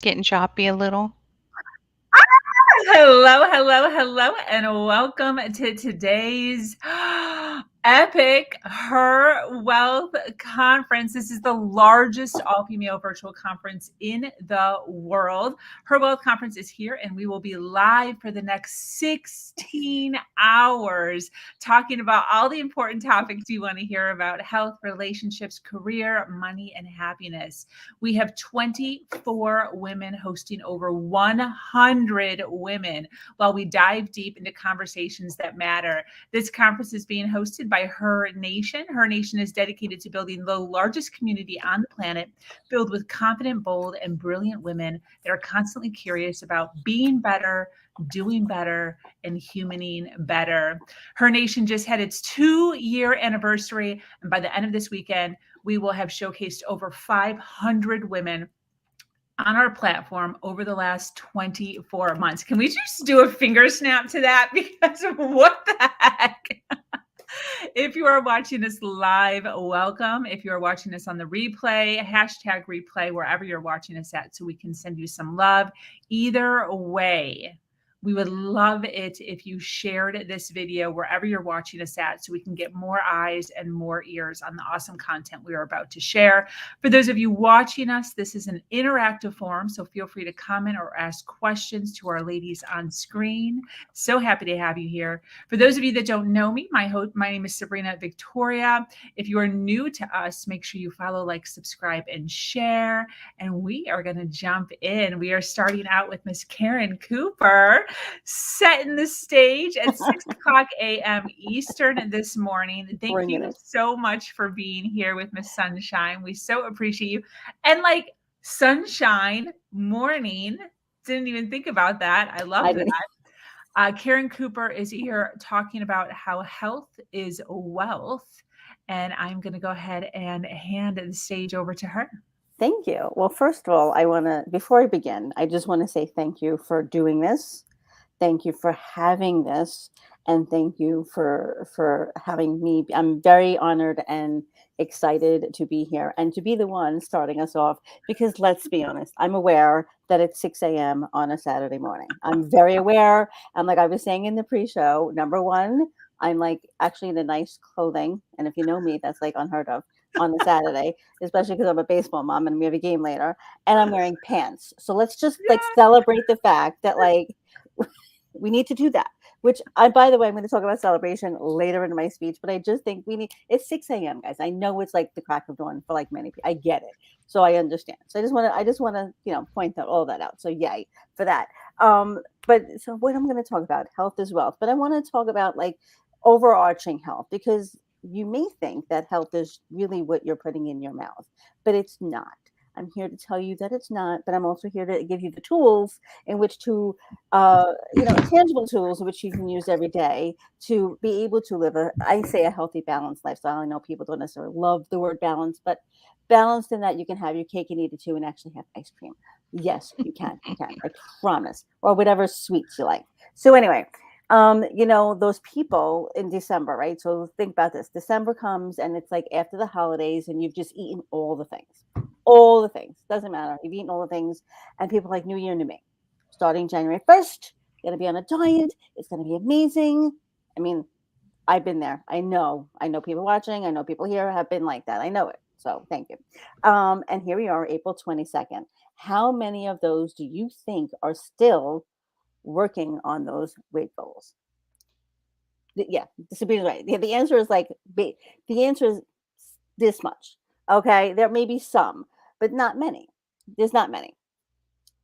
Getting choppy a little. Hello, hello, hello, and welcome to today's epic Her Wealth Conference. This is the largest all female virtual conference in the world. Her Wealth Conference is here, and we will be live for the next 16 hours talking about all the important topics you want to hear about: health, relationships, career, money, and happiness. We have 24 women hosting over 100 women while we dive deep into conversations that matter. This conference is being hosted by Her Nation. Her Nation is dedicated to building the largest community on the planet, filled with confident, bold, and brilliant women that are constantly curious about being better, doing better, and humaning better. Her Nation just had its 2-year anniversary, and by the end of this weekend, we will have showcased over 500 women on our platform over the last 24 months. Can we just do a finger snap to that? Because what the heck? If you are watching us live, welcome. If you are watching us on the replay, hashtag replay wherever you're watching us at so we can send you some love. Either way, we would love it if you shared this video wherever you're watching us at so we can get more eyes and more ears on the awesome content we are about to share. For those of you watching us, this is an interactive forum, so feel free to comment or ask questions to our ladies on screen. So happy to have you here. For those of you that don't know me, my name is Sabrina Victoria. If you are new to us, make sure you follow, like, subscribe, and share. And we are going to jump in. We are starting out with Miss Karen Cooper, setting the stage at 6 o'clock a.m. Eastern this morning. Thank Bringing you it. so much for being here with Miss Sunshine. We so appreciate you. And like sunshine morning, didn't even think about that. I love I that. didn't. Karen Cooper is here talking about how health is wealth. And I'm going to go ahead and hand the stage over to her. Thank you. Well, first of all, before I begin, I just want to say thank you for doing this. Thank you for having this, and thank you for having me. I'm very honored and excited to be here and to be the one starting us off. Because let's be honest, I'm aware that it's 6 a.m. on a Saturday morning. I'm very aware, and like I was saying in the pre-show, number one, I'm like actually in the nice clothing, and if you know me, that's like unheard of on a Saturday, especially because I'm a baseball mom and we have a game later, and I'm wearing pants. So let's just like celebrate the fact that like we need to do that. Which I, by the way, I'm going to talk about celebration later in my speech, but I just think we need. It's 6 a.m., guys. I know it's like the crack of dawn for like many people. I get it, so I understand. So I just want to, point that all that out. So yay for that. But so what I'm going to talk about, health is wealth, but I want to talk about like overarching health because you may think that health is really what you're putting in your mouth, but it's not. I'm here to tell you that it's not, but I'm also here to give you the tools in which to tangible tools which you can use every day to be able to live I say a healthy, balanced lifestyle. I know people don't necessarily love the word balance, but balanced in that you can have your cake and eat it too and actually have ice cream. Yes, you can. You can. I promise. Or whatever sweets you like. So anyway, those people in December, right? So think about this. December comes and it's like after the holidays and you've just eaten all the things. All the things. Doesn't matter. You've eaten all the things. And people are like, New Year, new me, starting January 1st, going to be on a diet. It's going to be amazing. I mean, I've been there. I know. I know people watching. I know people here have been like that. I know it. So thank you. And here we are, April 22nd. How many of those do you think are still working on those weight goals? Yeah, Sabrina's right. The answer is like, the answer is this much. Okay. There may be some, but not many. There's not many.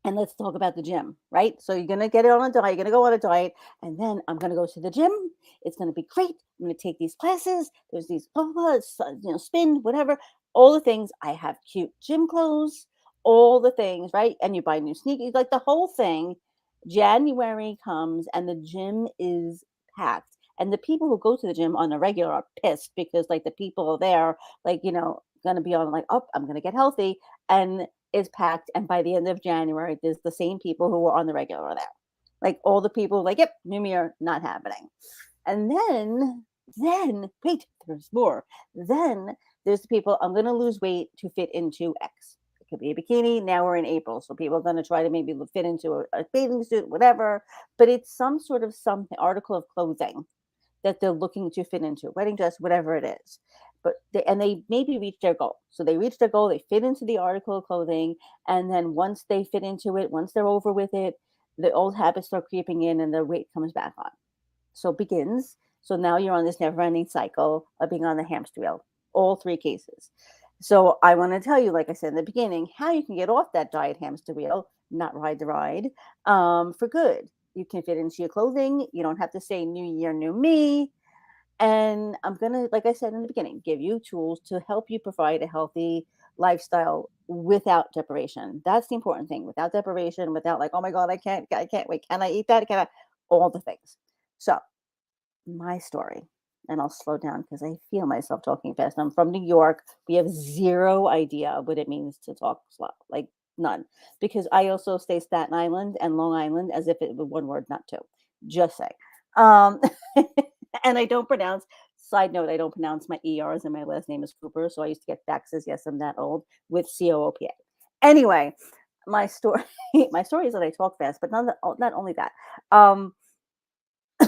And let's talk about the gym, right? So you're gonna get it on a diet, you're gonna go on a diet, and then I'm gonna go to the gym. It's gonna be great. I'm gonna take these classes. There's these spin, whatever, all the things. I have cute gym clothes, all the things, right? And you buy new sneakers, like the whole thing. January comes and the gym is packed. And the people who go to the gym on a regular are pissed because like the people are there, like, gonna be on like, oh, I'm gonna get healthy. And is packed, and by the end of January, there's the same people who were on the regular are there. Like all the people, like, yep, New Year, not happening. And then wait, there's more. Then there's the people, I'm going to lose weight to fit into X. could be a bikini. Now we're in April, so people are going to try to maybe fit into a bathing suit, whatever. But it's some sort of something article of clothing that they're looking to fit into, wedding dress, whatever it is. But they maybe reach their goal. So they reach their goal, they fit into the article of clothing, and then once they fit into it, once they're over with it, the old habits start creeping in and the weight comes back on. So it begins. So now you're on this never-ending cycle of being on the hamster wheel, all three cases. So I want to tell you, like I said in the beginning, how you can get off that diet hamster wheel, not ride the ride, for good. You can fit into your clothing. You don't have to say new year, new me. And I'm going to, like I said in the beginning, give you tools to help you provide a healthy lifestyle without deprivation. That's the important thing. Without deprivation, without like, oh my God, I can't wait. Can I eat that? Can I? All the things. So my story, and I'll slow down because I feel myself talking fast. I'm from New York. We have zero idea what it means to talk slow, like none. Because I also say Staten Island and Long Island as if it were one word, not two. Just say. Um, and I don't pronounce. Side note: I don't pronounce my ERs, and my last name is Cooper, so I used to get faxes. Yes, I'm that old with COOPA. Anyway, my story. My story is that I talk fast, but not only that. Um,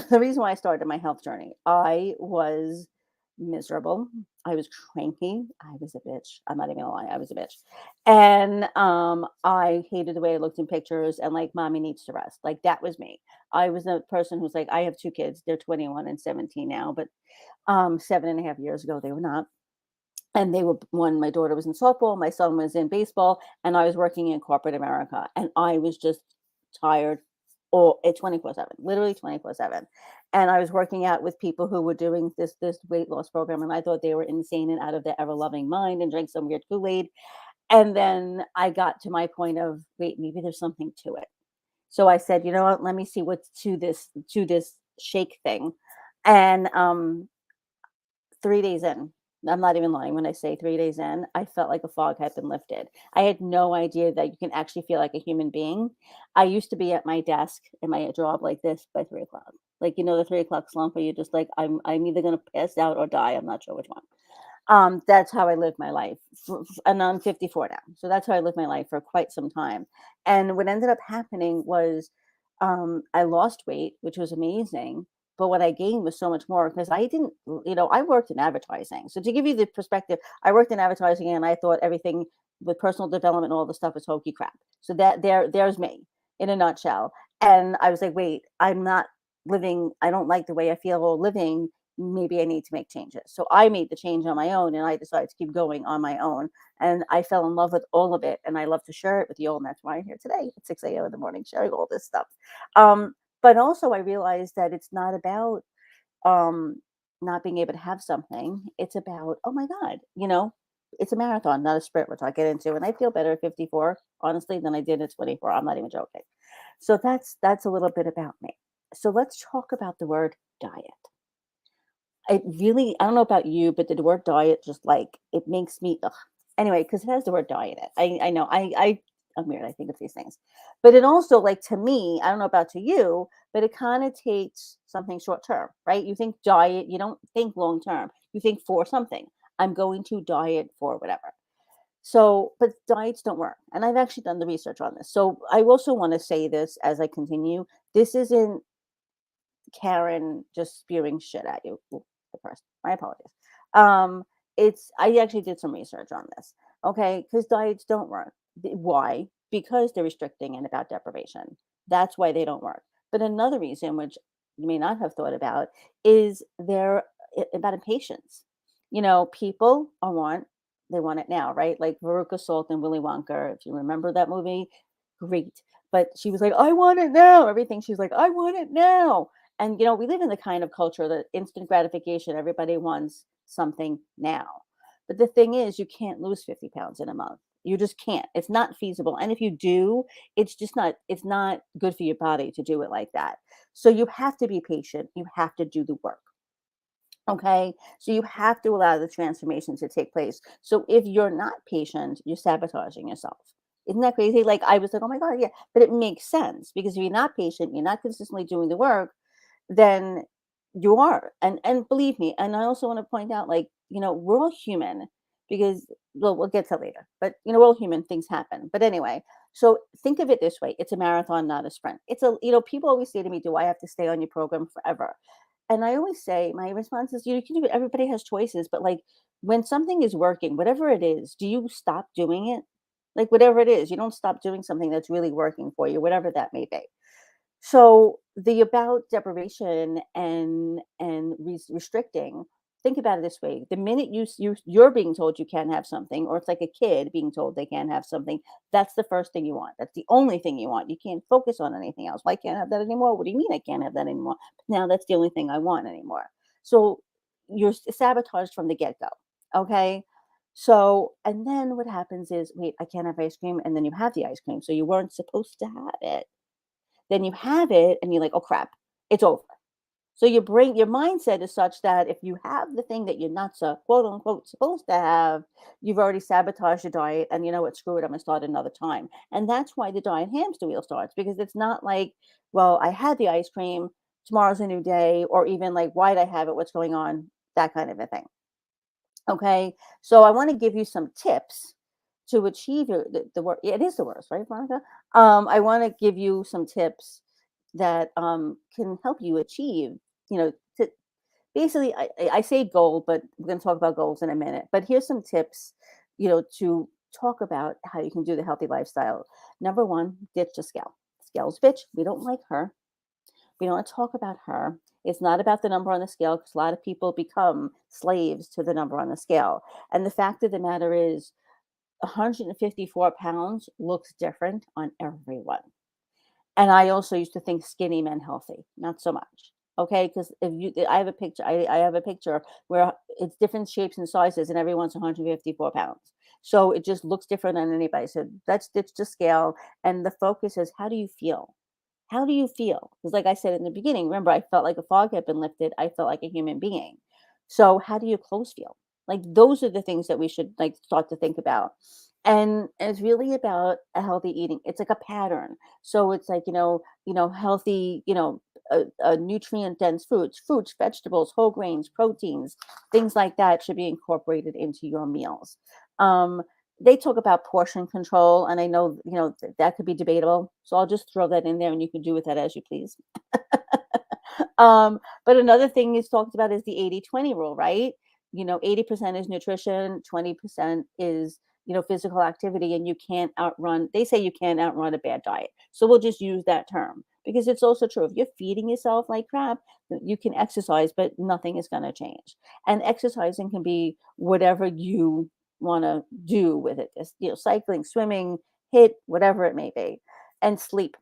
the reason why I started my health journey, I was miserable. I was cranky. I was a bitch. I'm not even gonna lie. I was a bitch. And I hated the way I looked in pictures and like mommy needs to rest. Like that was me. I was a person who's like, I have two kids. They're 21 and 17 now, but 7.5 years ago they were not. And they were when my daughter was in softball, my son was in baseball, and I was working in corporate America. And I was just tired all at 24/7, literally 24/7. And I was working out with people who were doing this weight loss program, and I thought they were insane and out of their ever loving mind and drank some weird Kool-Aid. And then I got to my point of wait, maybe there's something to it. So I said, you know what, let me see what's to this shake thing. And 3 days in, I'm not even lying when I say 3 days in, I felt like a fog had been lifted. I had no idea that you can actually feel like a human being. I used to be at my desk in my job like this by 3 o'clock. Like, the 3 o'clock slump where you're just like, I'm either gonna pass out or die. I'm not sure which one. That's how I lived my life. And I'm 54 now. So that's how I lived my life for quite some time. And what ended up happening was I lost weight, which was amazing. But what I gained was so much more because I didn't, I worked in advertising. So to give you the perspective, I worked in advertising and I thought everything with personal development, all the stuff was hokey crap. So there's me in a nutshell. And I was like, wait, I'm not living, I don't like the way I feel while living. Maybe I need to make changes. So I made the change on my own and I decided to keep going on my own. And I fell in love with all of it. And I love to share it with you all. And that's why I'm here today at 6 a.m. in the morning sharing all this stuff. But also I realized that it's not about um, not being able to have something. It's about, oh my God, it's a marathon, not a sprint, which I'll get into. And I feel better at 54, honestly, than I did at 24. I'm not even joking. So that's a little bit about me. So let's talk about the word diet. I don't know about you, but the word diet just like it makes me ugh. Anyway, because it has the word diet in it. I know I'm weird. I think of these things, but it also like to me, I don't know about to you, but it kind of takes something short term, right? You think diet, you don't think long term. You think for something. I'm going to diet for whatever. So, but diets don't work, and I've actually done the research on this. So I also want to say this as I continue. This isn't Karen just spewing shit at you. Ooh, the first, my apologies. Um, it's I actually did some research on this. Okay, because diets don't work. Why? Because they're restricting and about deprivation. That's why they don't work. But another reason, which you may not have thought about, is they're about impatience. People they want it now, right? Like Veruca Salt and Willy Wonka. If you remember that movie, great. But she was like, I want it now. Everything she's like, I want it now. And we live in the kind of culture that instant gratification, everybody wants something now. But the thing is, you can't lose 50 pounds in a month. You just can't. It's not feasible. And if you do, it's not good for your body to do it like that. So you have to be patient. You have to do the work. Okay. So you have to allow the transformation to take place. So if you're not patient, you're sabotaging yourself. Isn't that crazy? Like I was like, oh my God, yeah. But it makes sense because if you're not patient, you're not consistently doing the work, then you are. And believe me, and I also want to point out, like, we're all human. because well, we'll get to that later. But we're all human, things happen. But anyway, so think of it this way: it's a marathon, not a sprint. It's a people always say to me, "Do I have to stay on your program forever?" And I always say, my response is, you can do it. Everybody has choices, but like when something is working, whatever it is, do you stop doing it? Like whatever it is, you don't stop doing something that's really working for you, whatever that may be. So the about deprivation and restricting, think about it this way: the minute you're being told you can't have something, or it's like a kid being told they can't have something, that's the first thing you want. That's the only thing you want. You can't focus on anything else. Well, I can't have that anymore. What do you mean I can't have that anymore? Now that's the only thing I want anymore. So you're sabotaged from the get go. Okay. So, and then what happens is, wait, I can't have ice cream. And then you have the ice cream. So you weren't supposed to have it. Then you have it and you're like, "Oh crap, it's over." So your mindset is such that if you have the thing that you're not so quote unquote supposed to have, you've already sabotaged your diet and you know what, screw it, I'm gonna start another time. And that's why the diet hamster wheel starts, because it's not like, well, I had the ice cream, tomorrow's a new day, or even like, why'd I have it? What's going on? That kind of a thing. Okay, so I want to give you some tips to achieve the work. It is the worst, right, Veronica? I want to give you some tips that can help you achieve. To basically, I say goal, but we're going to talk about goals in a minute. But here's some tips, to talk about how you can do the healthy lifestyle. Number one, ditch the scale. Scale's bitch. We don't like her. We don't want to talk about her. It's not about the number on the scale, because a lot of people become slaves to the number on the scale. And the fact of the matter is, 154 pounds looks different on everyone. And I also used to think skinny men healthy, not so much. Okay, because if you, I have a picture. I have a picture where it's different shapes and sizes, and everyone's 154 pounds. So it just looks different on anybody. So let's ditch the scale, and the focus is, how do you feel? How do you feel? Because, like I said in the beginning, remember, I felt like a fog had been lifted. I felt like a human being. So, how do your clothes feel? Like, those are the things that we should like start to think about. And it's really about a healthy eating. It's like a pattern. So it's like, healthy, nutrient dense fruits, vegetables, whole grains, proteins, things like that should be incorporated into your meals. Um, they talk about portion control, and I know, that could be debatable. So I'll just throw that in there and you can do with that as you please. But another thing is talked about is the 80-20 rule, right? 80% is nutrition, 20% is, physical activity, and you can't outrun, they say you can't outrun a bad diet. So we'll just use that term because it's also true. If you're feeding yourself like crap, you can exercise, but nothing is going to change. And exercising can be whatever you want to do with it. Just, cycling, swimming, hit, whatever it may be. And sleep.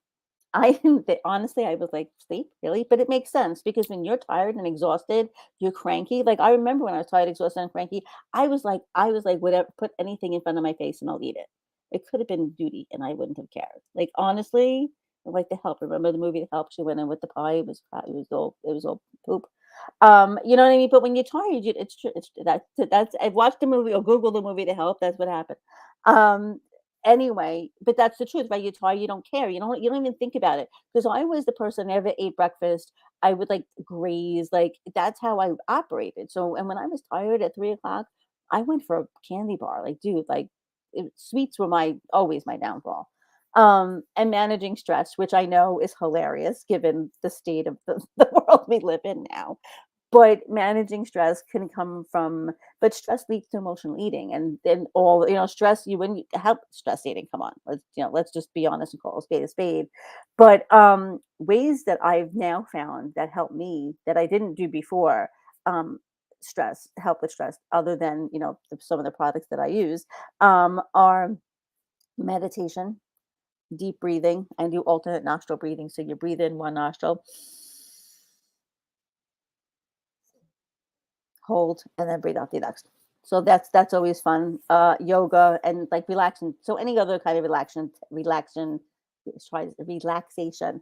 I didn't honestly, I was like, "Sleep? Really?" But it makes sense, because when you're tired and exhausted, you're cranky. Like, I remember when I was tired, exhausted, and cranky, I was like, "Whatever, put anything in front of my face and I'll eat it." It could have been duty and I wouldn't have cared. Like, honestly, like The Help. Remember the movie The Help? She went in with the pie. It was all poop. You know what I mean? But when you're tired, it's true. That's I've watched the movie or Google the movie To Help. That's what happened. Um, anyway, but that's the truth. Right? You're tired, you don't care. You don't even think about it. Because I was the person that never ate breakfast. I would like graze. Like, that's how I operated. So, and when I was tired at 3 o'clock, I went for a candy bar. Like, dude, like, sweets were my always my downfall. And managing stress, which I know is hilarious given the state of the world we live in now. But managing stress can come from, but stress leads to emotional eating, and then all, stress, you wouldn't help stress eating. Come on, let's just be honest and call a spade a spade. But ways that I've now found that help me that I didn't do before, um, help with stress, other than, some of the products that I use, are meditation, deep breathing. I do alternate nostril breathing. So you breathe in one nostril, hold, and then breathe out the next. So that's always fun. Yoga and like relaxing. So any other kind of relaxation.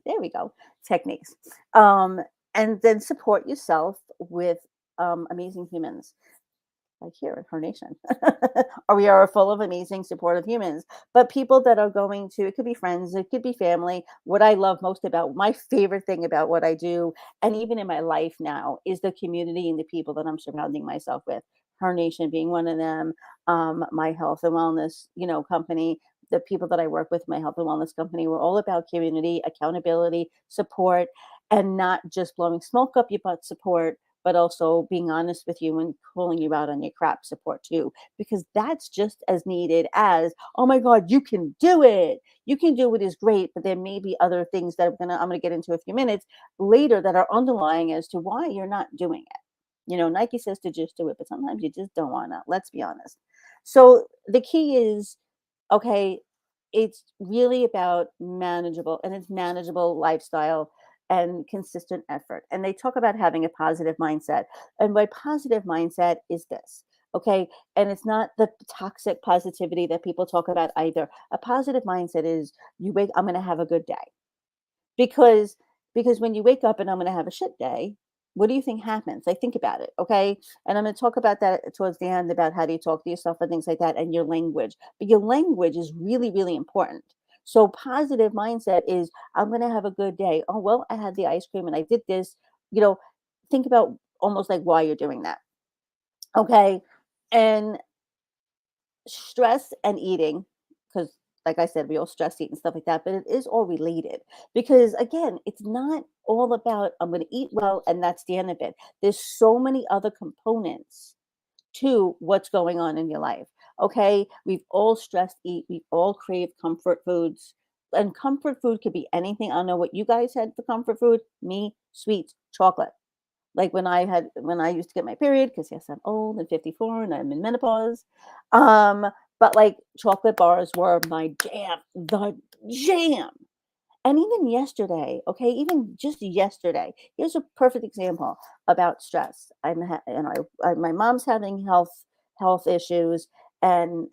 There we go. Techniques. Um, and then support yourself with amazing humans like here in her nation. Or we are full of amazing, supportive humans. But people that are going to, it could be friends, it could be family. What I love most about, my favorite thing about what I do, and even in my life now, is the community and the people that I'm surrounding myself with. Her Nation being one of them, my health and wellness, company. The people that I work with, my health and wellness company, we're all about community, accountability, support, and not just blowing smoke up your butt support, but also being honest with you and calling you out on your crap support too, because that's just as needed as, oh my God, you can do it. You can do it is great, but there may be other things that I'm gonna get into a few minutes later that are underlying as to why you're not doing it. Nike says to just do it, but sometimes you just don't want to. Let's be honest. So the key is, okay, it's really about manageable, and it's manageable lifestyle and consistent effort. And they talk about having a positive mindset. And by positive mindset is this, okay? And it's not the toxic positivity that people talk about either. A positive mindset is, I'm going to have a good day. Because when you wake up and I'm gonna have a shit day, what do you think happens? Like, think about it, okay? And I'm gonna talk about that towards the end, about how do you talk to yourself and things like that, and your language. But your language is really, really important. So positive mindset is, I'm gonna have a good day. Oh, well, I had the ice cream and I did this. You know, think about almost like why you're doing that. Okay. And stress and eating, because like I said, we all stress eat and stuff like that, but it is all related, because again, it's not all about, I'm going to eat well and that's the end of it. There's so many other components to what's going on in your life. Okay, we've all stressed eat, we've all craved comfort foods, and comfort food could be anything. I don't know what you guys had for comfort food. Me, sweets, chocolate. Like when I used to get my period, because yes, I'm old and 54 and I'm in menopause. Um, but like chocolate bars were my jam, the jam. And even yesterday, okay, even just yesterday, here's a perfect example about stress. My mom's having health issues, and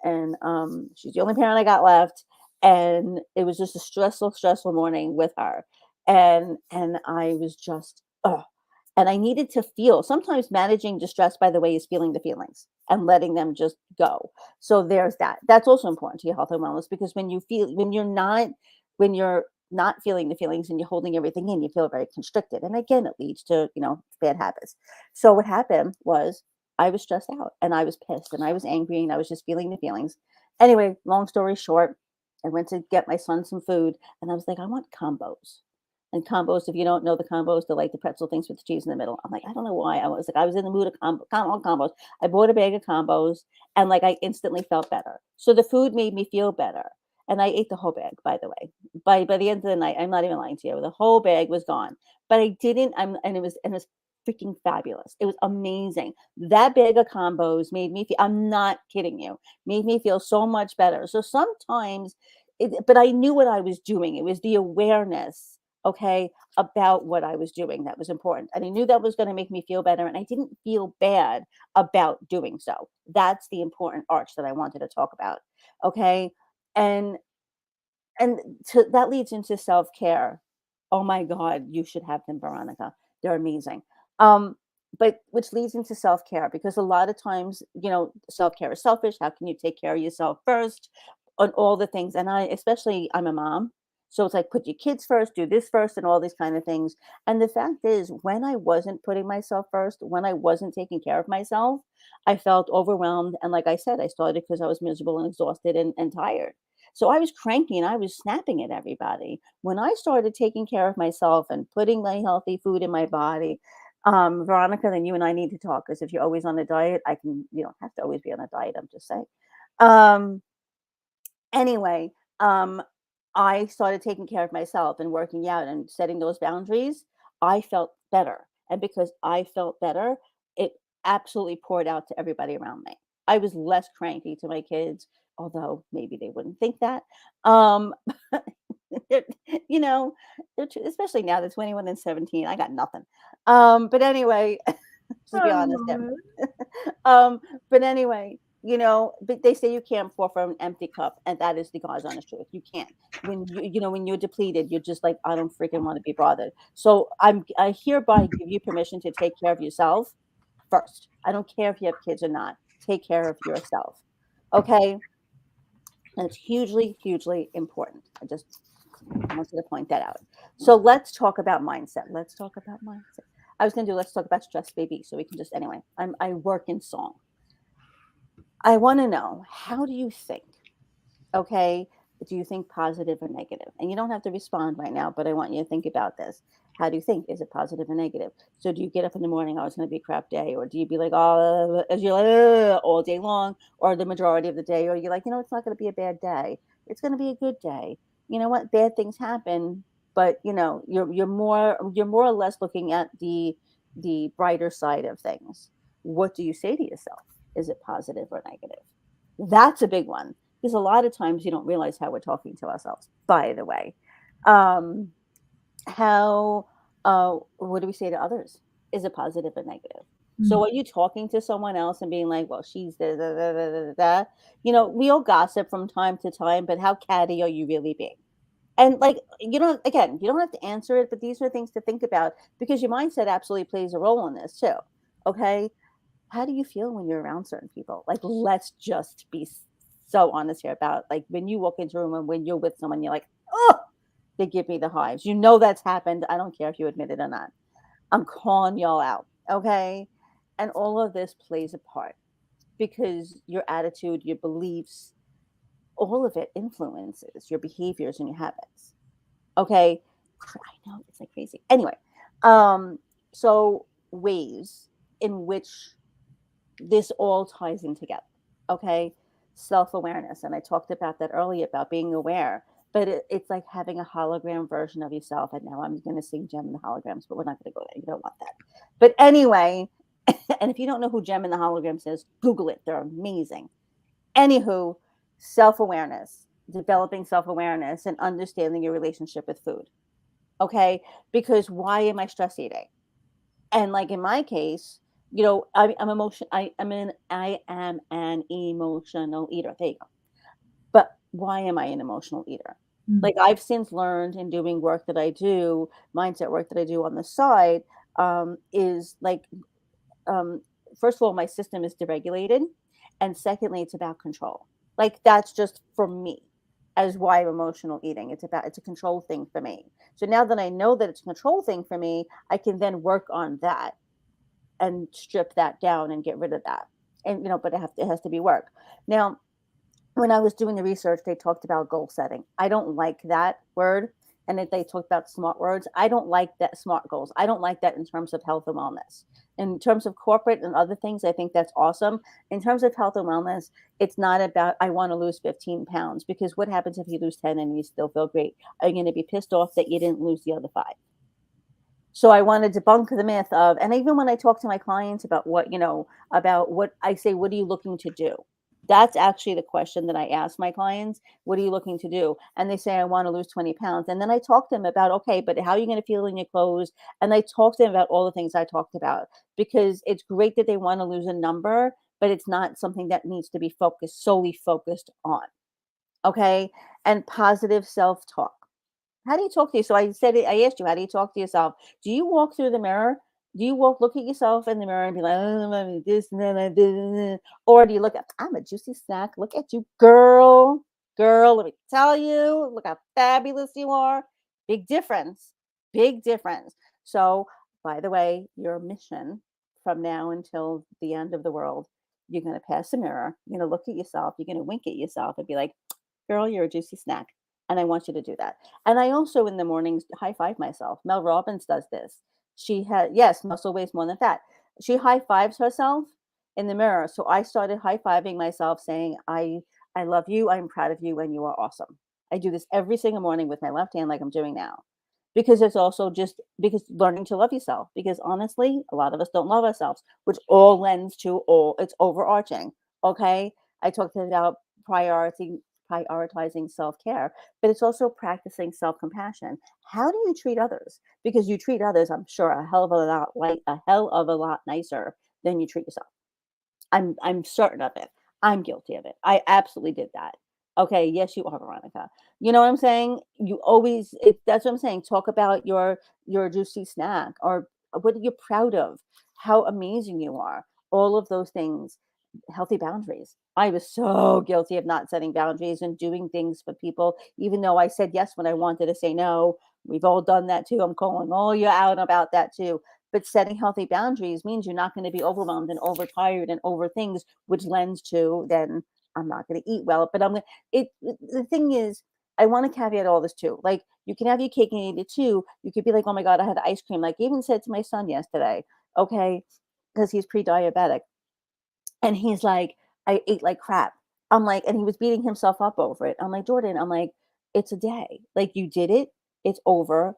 she's the only parent I got left, and it was just a stressful morning with her, and I was just, oh, and I needed to feel. Sometimes managing distress, by the way, is feeling the feelings and letting them just go. So there's that. That's also important to your health and wellness, because when you're not feeling the feelings and you're holding everything in, you feel very constricted. And again, it leads to, bad habits. So what happened was, I was stressed out and I was pissed and I was angry and I was just feeling the feelings. Anyway, long story short, I went to get my son some food and I was like, I want combos. And combos, if you don't know the combos, they're like the pretzel things with the cheese in the middle. I'm like, I don't know why. I was in the mood of combos. I bought a bag of combos and like I instantly felt better. So the food made me feel better. And I ate the whole bag, by the way. By the end of the night, I'm not even lying to you. The whole bag was gone. But I didn't, and it was freaking fabulous. It was amazing. That bag of combos made me feel, I'm not kidding you, made me feel so much better. So sometimes but I knew what I was doing. It was the awareness, okay, about what I was doing that was important. And I knew that was going to make me feel better. And I didn't feel bad about doing so. That's the important arch that I wanted to talk about. Okay. And that leads into self-care. Oh my God, you should have them, Veronica. They're amazing. Um, but which leads into self-care, because a lot of times, self-care is selfish. How can you take care of yourself first on all the things? And especially I'm a mom. So it's like, put your kids first, do this first, and all these kind of things. And the fact is, when I wasn't putting myself first, when I wasn't taking care of myself, I felt overwhelmed. And like I said, I started because I was miserable and exhausted and tired. So I was cranky and I was snapping at everybody. When I started taking care of myself and putting my healthy food in my body, Veronica, then you and I need to talk, because if you're always on a diet, you don't have to always be on a diet. I'm just saying. Um, anyway, I started taking care of myself and working out and setting those boundaries. I felt better. And because I felt better, it absolutely poured out to everybody around me. I was less cranky to my kids, although maybe they wouldn't think that. Um, you know, especially now, they're 21 and 17. I got nothing. But anyway, just be honest there. Oh, um, but anyway, but they say you can't pour from an empty cup, and that is the God's honest truth. You can't. When you're depleted, you're just like, I don't freaking want to be bothered. So I hereby give you permission to take care of yourself first. I don't care if you have kids or not. Take care of yourself. Okay? And it's hugely, hugely important. I just wanted to point that out. So let's talk about mindset. Let's talk about mindset. I was going to do, let's talk about stress, baby. So we can just, anyway, I work in song. I want to know, how do you think? Okay. Do you think positive or negative? And you don't have to respond right now, but I want you to think about this. How do you think? Is it positive or negative? So do you get up in the morning, oh, it's going to be a crap day? Or do you be like, oh, as you're like, all day long, or the majority of the day? Or you're like, it's not going to be a bad day. It's going to be a good day. You know what? Bad things happen, but you're more or less looking at the brighter side of things. What do you say to yourself? Is it positive or negative? That's a big one, because a lot of times you don't realize how we're talking to ourselves, by the way. Um, how, what do we say to others? Is it positive or negative? So Mm, are you talking to someone else and being like, well, she's da, da, da, da, da, da? We all gossip from time to time, but how catty are you really being? And like, again, you don't have to answer it, but these are things to think about, because your mindset absolutely plays a role in this too. Okay. How do you feel when you're around certain people? Like, let's just be so honest here about, like, when you walk into a room and when you're with someone, you're like, oh, they give me the hives. That's happened. I don't care if you admit it or not. I'm calling y'all out. Okay. And all of this plays a part, because your attitude, your beliefs, all of it influences your behaviors and your habits. Okay. I know, it's like crazy. Anyway, um, so ways in which this all ties in together. Okay. Self awareness. And I talked about that earlier, about being aware, but it's like having a hologram version of yourself. And now I'm going to sing Gem and the Holograms, but we're not going to go there. You don't want that. But anyway, and if you don't know who Gem and the Holograms is, Google it. They're amazing. Anywho, self awareness, developing self awareness and understanding your relationship with food. Okay. Because why am I stress eating? And like in my case, I am an emotional eater. There you go. But why am I an emotional eater? mm, Like, I've since learned in doing work that I do, mindset work that I do on the side, is like, um, first of all, my system is deregulated, and secondly, it's about control. Like, that's just for me, as why I'm emotional eating. It's a control thing for me. So now that I know that it's a control thing for me, I can then work on that and strip that down and get rid of that. And but it has to be work. Now, when I was doing the research, they talked about goal setting. I don't like that word. And if they talked about smart words, I don't like that, smart goals. I don't like that in terms of health and wellness. In terms of corporate and other things, I think that's awesome. In terms of health and wellness, it's not about, I want to lose 15 pounds, because what happens if you lose 10 and you still feel great? Are you going to be pissed off that you didn't lose the other five? So I want to debunk the myth of, and even when I talk to my clients about what I say, what are you looking to do? That's actually the question that I ask my clients. What are you looking to do? And they say, I want to lose 20 pounds. And then I talk to them about, okay, but how are you going to feel in your clothes? And I talk to them about all the things I talked about, because it's great that they want to lose a number, but it's not something that needs to be solely focused on. Okay. And positive self talk. How do you talk to you? So I asked you, how do you talk to yourself? Do you walk through the mirror? Do you look at yourself in the mirror and be like, oh, let me this, and then I this, or do you look at, I'm a juicy snack. Look at you, girl. Girl, let me tell you, look how fabulous you are. Big difference. Big difference. So, by the way, your mission from now until the end of the world, you're going to pass the mirror. You're going to look at yourself. You're going to wink at yourself and be like, girl, you're a juicy snack. And I want you to do that. And I also in the mornings high five myself. Mel Robbins does this. She had, yes, muscle weighs more than fat. She high fives herself in the mirror. So I started high fiving myself, saying, I love you, I'm proud of you, and you are awesome. I do this every single morning with my left hand, like I'm doing now. Because it's also just because learning to love yourself. Because honestly, a lot of us don't love ourselves, which all lends to all, it's overarching. Okay. I talked about priority prioritizing self-care, but it's also practicing self-compassion. How do you treat others? Because you treat others, I'm sure, a hell of a lot nicer than you treat yourself. I'm certain of it. I'm guilty of it. I absolutely did that. Okay, yes, you are, Veronica. You know what I'm saying? That's what I'm saying. Talk about your juicy snack, or what are you proud of? How amazing you are. All of those things. Healthy boundaries. I was so guilty of not setting boundaries and doing things for people, even though I said yes when I wanted to say no. We've all done that too. I'm calling all you out about that too. But setting healthy boundaries means you're not going to be overwhelmed and overtired and over things, which lends to then I'm not going to eat well. But I'm going the thing is, I want to caveat all this too. Like you can have your cake and eat it too. You could be like, oh my God, I had ice cream. Like I even said to my son yesterday, okay, because he's pre-diabetic. And he's like, I ate like crap. I'm like, and he was beating himself up over it. I'm like, Jordan, I'm like, it's a day. Like you did it. It's over.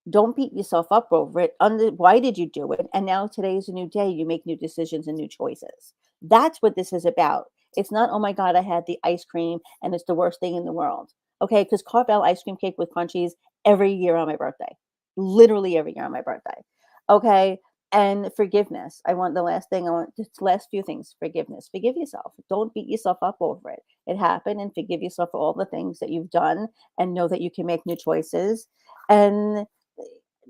Don't beat yourself up over it. Why did you do it? And now today is a new day. You make new decisions and new choices. That's what this is about. It's not, oh my God, I had the ice cream and it's the worst thing in the world. Okay. Because Carvel ice cream cake with crunchies every year on my birthday, literally every year on my birthday. Okay. And forgiveness. I want the last thing, I want just last few things forgiveness. Forgive yourself. Don't beat yourself up over it. It happened and forgive yourself for all the things that you've done and know that you can make new choices. And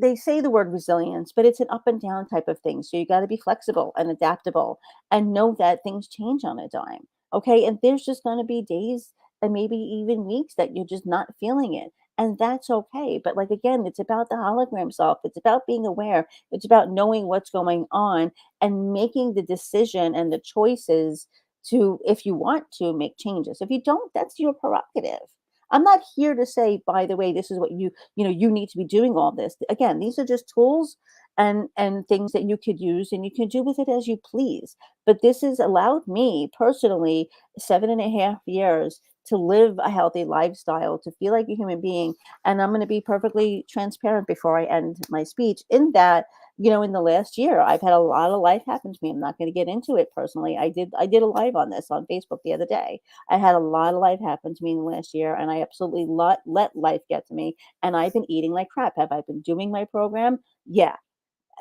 they say the word resilience, but it's an up and down type of thing. So you got to be flexible and adaptable and know that things change on a dime. Okay. And there's just going to be days and maybe even weeks that you're just not feeling it. And that's okay. But like, again, it's about the hologram self. It's about being aware. It's about knowing what's going on and making the decision and the choices to, if you want to make changes. If you don't, that's your prerogative. I'm not here to say, by the way, this is what you need to be doing all this. Again, these are just tools and things that you could use and you can do with it as you please. But this has allowed me personally 7.5 years to live a healthy lifestyle, to feel like a human being. And I'm going to be perfectly transparent before I end my speech in that, in the last year, I've had a lot of life happen to me. I'm not going to get into it personally. I did a live on this on Facebook the other day. I had a lot of life happen to me in the last year, and I absolutely let life get to me. And I've been eating like crap. Have I been doing my program? Yeah,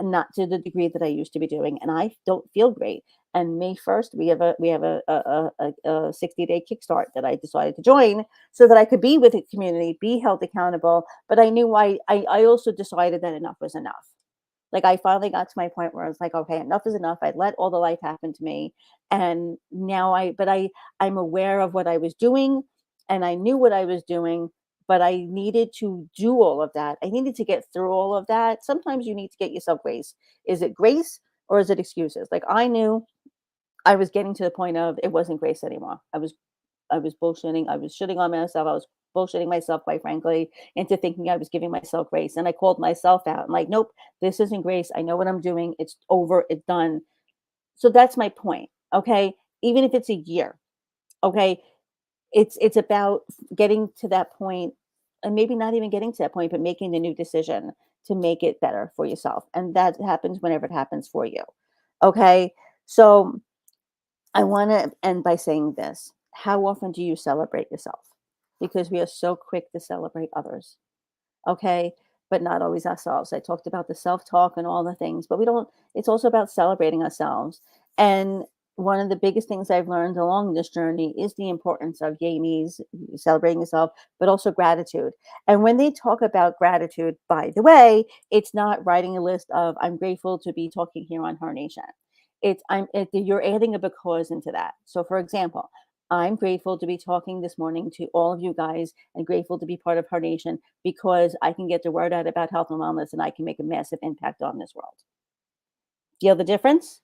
and not to the degree that I used to be doing. And I don't feel great. And May 1st, we have a 60-day kickstart that I decided to join so that I could be with the community, be held accountable. But I knew I also decided that enough was enough. Like I finally got to my point where I was like, okay, enough is enough. I let all the life happen to me. And now I'm aware of what I was doing and I knew what I was doing, but I needed to do all of that. I needed to get through all of that. Sometimes you need to get yourself grace. Is it grace or is it excuses? Like I knew I was getting to the point of it wasn't grace anymore. I was bullshitting. I was shitting on myself. I was bullshitting myself, quite frankly, into thinking I was giving myself grace. And I called myself out. I'm like, nope, this isn't grace. I know what I'm doing. It's over. It's done. So that's my point. Okay. Even if it's a year. Okay. It's about getting to that point and maybe not even getting to that point, but making the new decision to make it better for yourself. And that happens whenever it happens for you. Okay. So I want to end by saying this. How often do you celebrate yourself? Because we are so quick to celebrate others, okay? But not always ourselves. I talked about the self talk and all the things, but we don't, it's also about celebrating ourselves. And one of the biggest things I've learned along this journey is the importance of yay me's, celebrating yourself, but also gratitude. And when they talk about gratitude, by the way, it's not writing a list of I'm grateful to be talking here on Her Nation. You're adding a because into that. So for example, I'm grateful to be talking this morning to all of you guys and grateful to be part of Her Nation because I can get the word out about health and wellness and I can make a massive impact on this world. Feel the difference?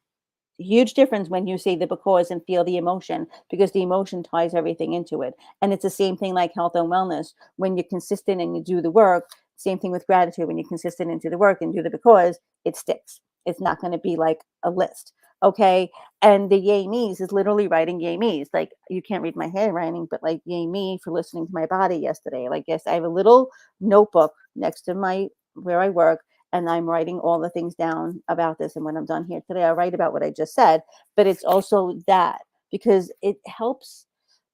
Huge difference when you say the because and feel the emotion because the emotion ties everything into it. And it's the same thing like health and wellness. When you're consistent and you do the work, same thing with gratitude. When you're consistent and do the work and do the because, it sticks. It's not going to be like a list. Okay. And the yay me's is literally writing yay me's. Like you can't read my handwriting, but like yay me for listening to my body yesterday. Like, yes, I have a little notebook next to my where I work and I'm writing all the things down about this. And when I'm done here today, I'll write about what I just said. But it's also that because it helps.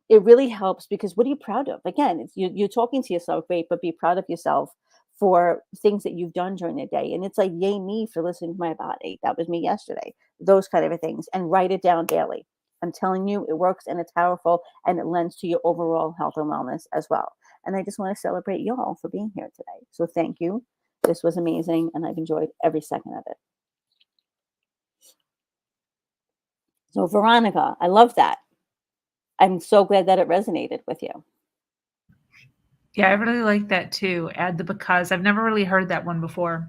It really helps because what are you proud of? Again, you're talking to yourself, great, but be proud of yourself for things that you've done during the day. And it's like, yay, me for listening to my body. That was me yesterday. Those kind of things. And write it down daily. I'm telling you, it works and it's powerful and it lends to your overall health and wellness as well. And I just want to celebrate y'all for being here today. So thank you. This was amazing, and I've enjoyed every second of it. So, Veronica, I love that. I'm so glad that it resonated with you. Yeah, I really like that too. Add the because. I've never really heard that one before.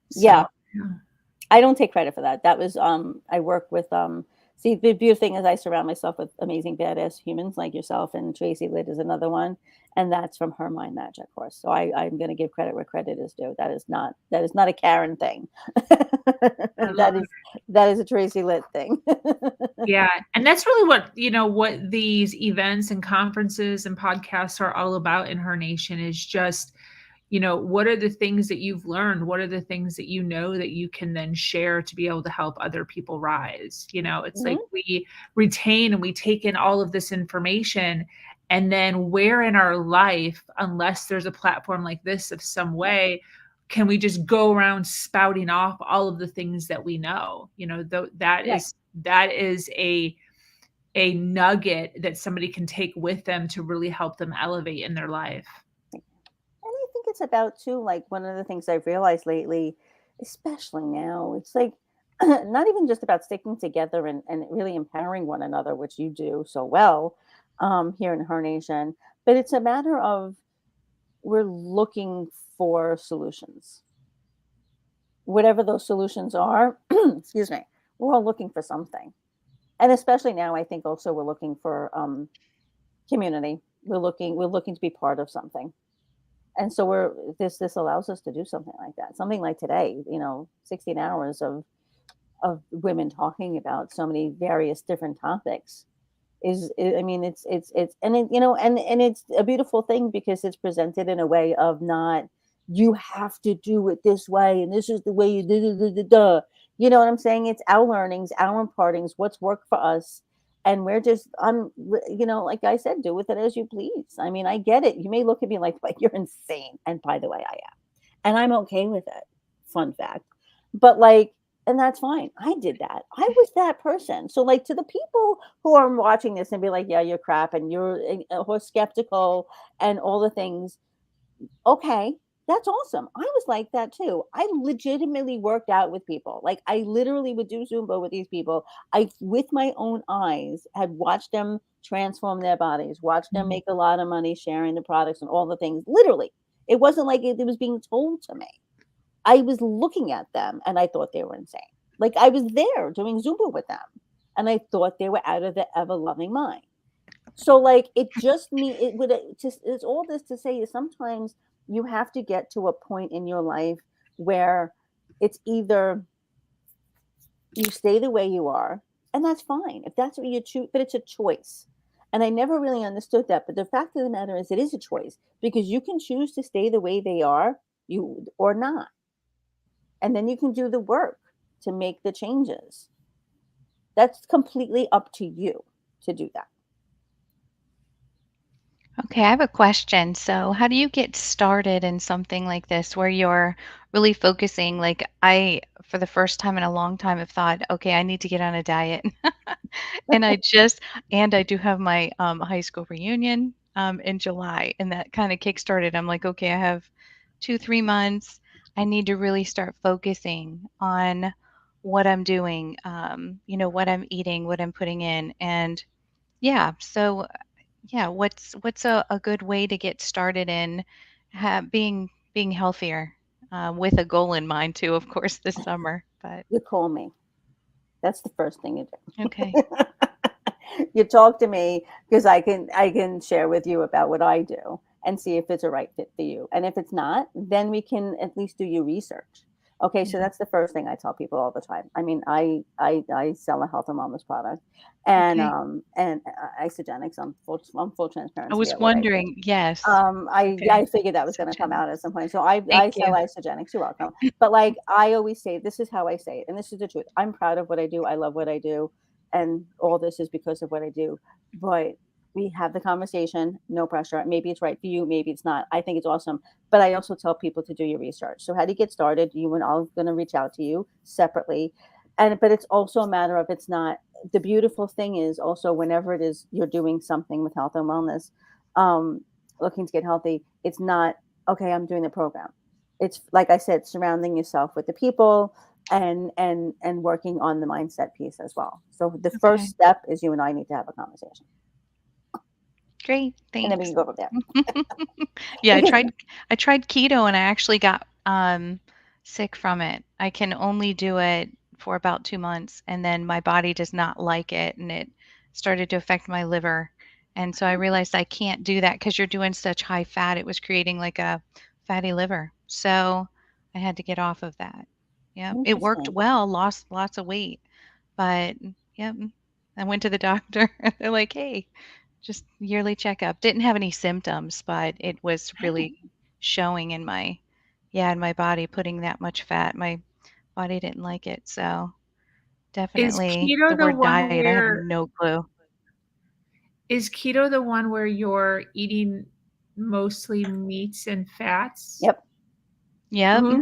So, Yeah. yeah. I don't take credit for that. That was I work with see, the beautiful thing is I surround myself with amazing badass humans like yourself, and Tracy Litt is another one, and that's from her mind magic course. So I'm going to give credit where credit is due. That is not a Karen thing. I love That is a Tracy Litt thing. Yeah, and that's really what these events and conferences and podcasts are all about in her nation is just, what are the things that you've learned? What are the things that you know that you can then share to be able to help other people rise? It's like Mhm. we retain and we take in all of this information, and then where in our life, unless there's a platform like this of some Right. way, can we just go around spouting off all of the things that we know? Right. That is a nugget that somebody can take with them to really help them elevate in their life. And I think it's about too, like one of the things I've realized lately, especially now, it's like not even just about sticking together and really empowering one another, which you do so well here in her nation, but it's a matter of we're looking for solutions. Whatever those solutions are, excuse me, we're all looking for something. And especially now, I think also we're looking for community. We're looking to be part of something. And so this allows us to do something like that. Something like today, 16 hours of women talking about so many various different topics I mean, it's and it, and it's a beautiful thing because it's presented in a way of not you have to do it this way and this is the way you do. You know what I'm saying? It's our learnings, our impartings, what's worked for us, and we're just like I said, do with it as you please. I mean, I get it. You may look at me like you're insane, and by the way, I am, and I'm okay with it. Fun fact, but like, and that's fine. I did that. I was that person. So, like, to the people who are watching this and be like, "Yeah, you're crap," and you're or skeptical and all the things. Okay, that's awesome. I was like that too. I legitimately worked out with people. Like I literally would do Zumba with these people. I, with my own eyes, had watched them transform their bodies, watched them Mhm. make a lot of money sharing the products and all the things. Literally, it wasn't like it was being told to me. I was looking at them and I thought they were insane. Like I was there doing Zumba with them, and I thought they were out of their ever loving mind. So, like, it would just, it's all this to say is sometimes you have to get to a point in your life where it's either you stay the way you are, and that's fine if that's what you choose, but it's a choice. And I never really understood that. But the fact of the matter is, it is a choice because you can choose to stay the way they are, you or not. And then you can do the work to make the changes. That's completely up to you to do that. Okay, I have a question. So, how do you get started in something like this where you're really focusing? Like, for the first time in a long time, have thought, okay, I need to get on a diet. and I do have my high school reunion in July, and that kind of kickstarted. I'm like, okay, I have 2, 3 months. I need to really start focusing on what I'm doing, what I'm eating, what I'm putting in. And yeah, so yeah, what's a good way to get started in being healthier, with a goal in mind too, of course, this summer. But You call me. That's the first thing you okay, do. You talk to me because I can share with you about what I do and see if it's a right fit for you. And if it's not, then we can at least do your research. Okay, so yeah, that's the first thing I tell people all the time. I mean, I sell a health and wellness product, and okay. isogenics. I'm full I transparency was at what I do. wondering. Yes. I Okay. figured that was So gonna come Jenny, out at some point. So I thank sell you. isogenics. You're welcome. But like I always say, this is how I say it, and this is the truth. I'm proud of what I do. I love what I do, and all this is because of what I do. But we have the conversation, no pressure. Maybe it's right for you, maybe it's not. I think it's awesome. But I also tell people to do your research. So how do you get started? You and I'm gonna reach out to you separately. And but it's also a matter of it's not the beautiful thing is also whenever it is you're doing something with health and wellness, um, looking to get healthy, it's not, okay, I'm doing the program. It's like I said, surrounding yourself with the people and working on the mindset piece as well. So the first Okay. step is you and I need to have a conversation. Great. And then we can Thanks. go from there. Yeah, Because I tried keto and I actually got sick from it. I can only do it for about 2 months, and then my body does not like it, and it started to affect my liver. And so I realized I can't do that because 'cause you're doing such high fat. It was creating like a fatty liver. So I had to get off of that. Yeah, it worked Interesting. well, lost lots of weight, but yep, I went to the doctor and they're like, "Hey, just yearly checkup." Didn't have any symptoms, but it was really showing in my yeah, in my body putting that much fat. My body didn't like it. So Is definitely the keto the word one diet, I have where no clue. you're eating mostly meats and fats? Yep. Yep. Hmm.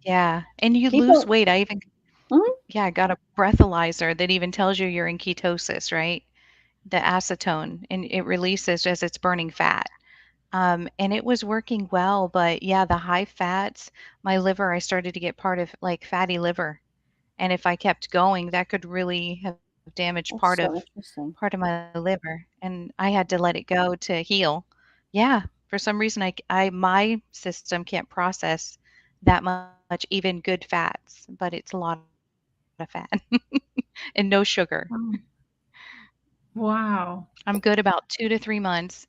Yeah. And you lose People. weight. I even Mhm. yeah, I got a breathalyzer that even tells you you're in ketosis, right? The acetone and it releases as it's burning fat. And it was working well, but yeah, the high fats, my liver, I started to get part of like fatty liver. And if I kept going, that could really have damaged That's so interesting. part of my liver, and I had to let it go to heal. Yeah, for some reason, my system can't process that much even good fats, but it's a lot of fat and no sugar. Oh, wow. I'm good about 2 to 3 months,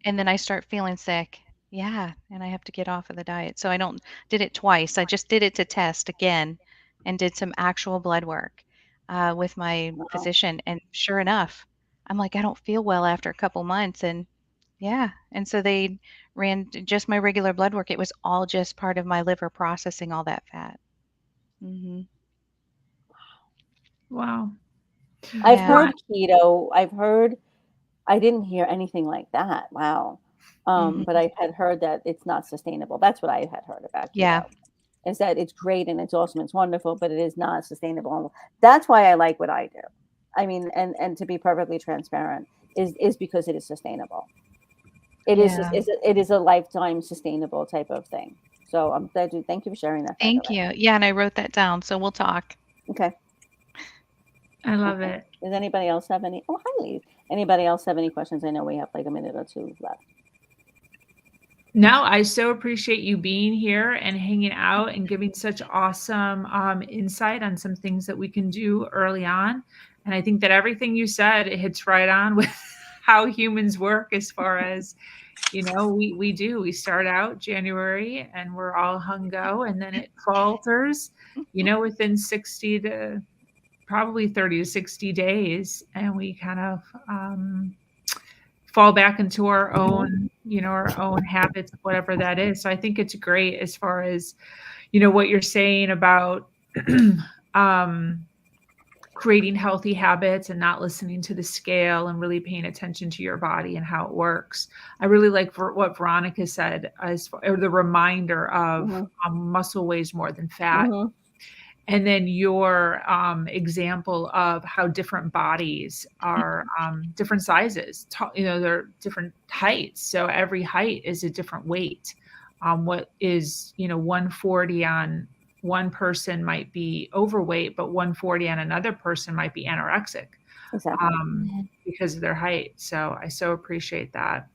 and then I start feeling sick. Yeah, and I have to get off of the diet. So I don't did it twice. I just did it to test again and did some actual blood work with my Wow. physician. And sure enough, I'm like, I don't feel well after a couple months. And yeah, and so they ran just my regular blood work. It was all just part of my liver processing all that fat. Hmm. Wow. I've Yeah. Well, heard keto. I've heard. I didn't hear anything like that. Wow. But Hmm. I had heard that it's not sustainable. That's what I had heard about Yeah. keto. Is that it's great and it's awesome, it's wonderful, but it is not sustainable. That's why I like what I do. I mean, and to be perfectly transparent, is because it is sustainable. Yeah. It is a lifetime sustainable type of thing. So I'm glad you. Thank you for sharing that. By the Thank way. you. Yeah, and I wrote that down. So we'll talk. Okay. I love Okay. it. Does anybody else have any? Oh, hi, Lee. Anybody else have any questions? I know we have like a minute or two left. No, I so appreciate you being here and hanging out and giving such awesome insight on some things that we can do early on. And I think that everything you said, it hits right on with how humans work as far as, we start out January and we're all hung go, and then it falters, within 60 to probably 30 to 60 days. And we kind of, fall back into our Hmm. own, our own habits, whatever that is. So I think it's great as far as, what you're saying about um, creating healthy habits and not listening to the scale and really paying attention to your body and how it works. I really like what Veronica said or the reminder of Hmm. muscle weighs more than fat, Hmm. and then your example of how different bodies are different sizes, they're different heights. So every height is a different weight. What is, 140 on one person might be overweight, but 140 on another person might be anorexic Exactly. because of their height. So I so appreciate that.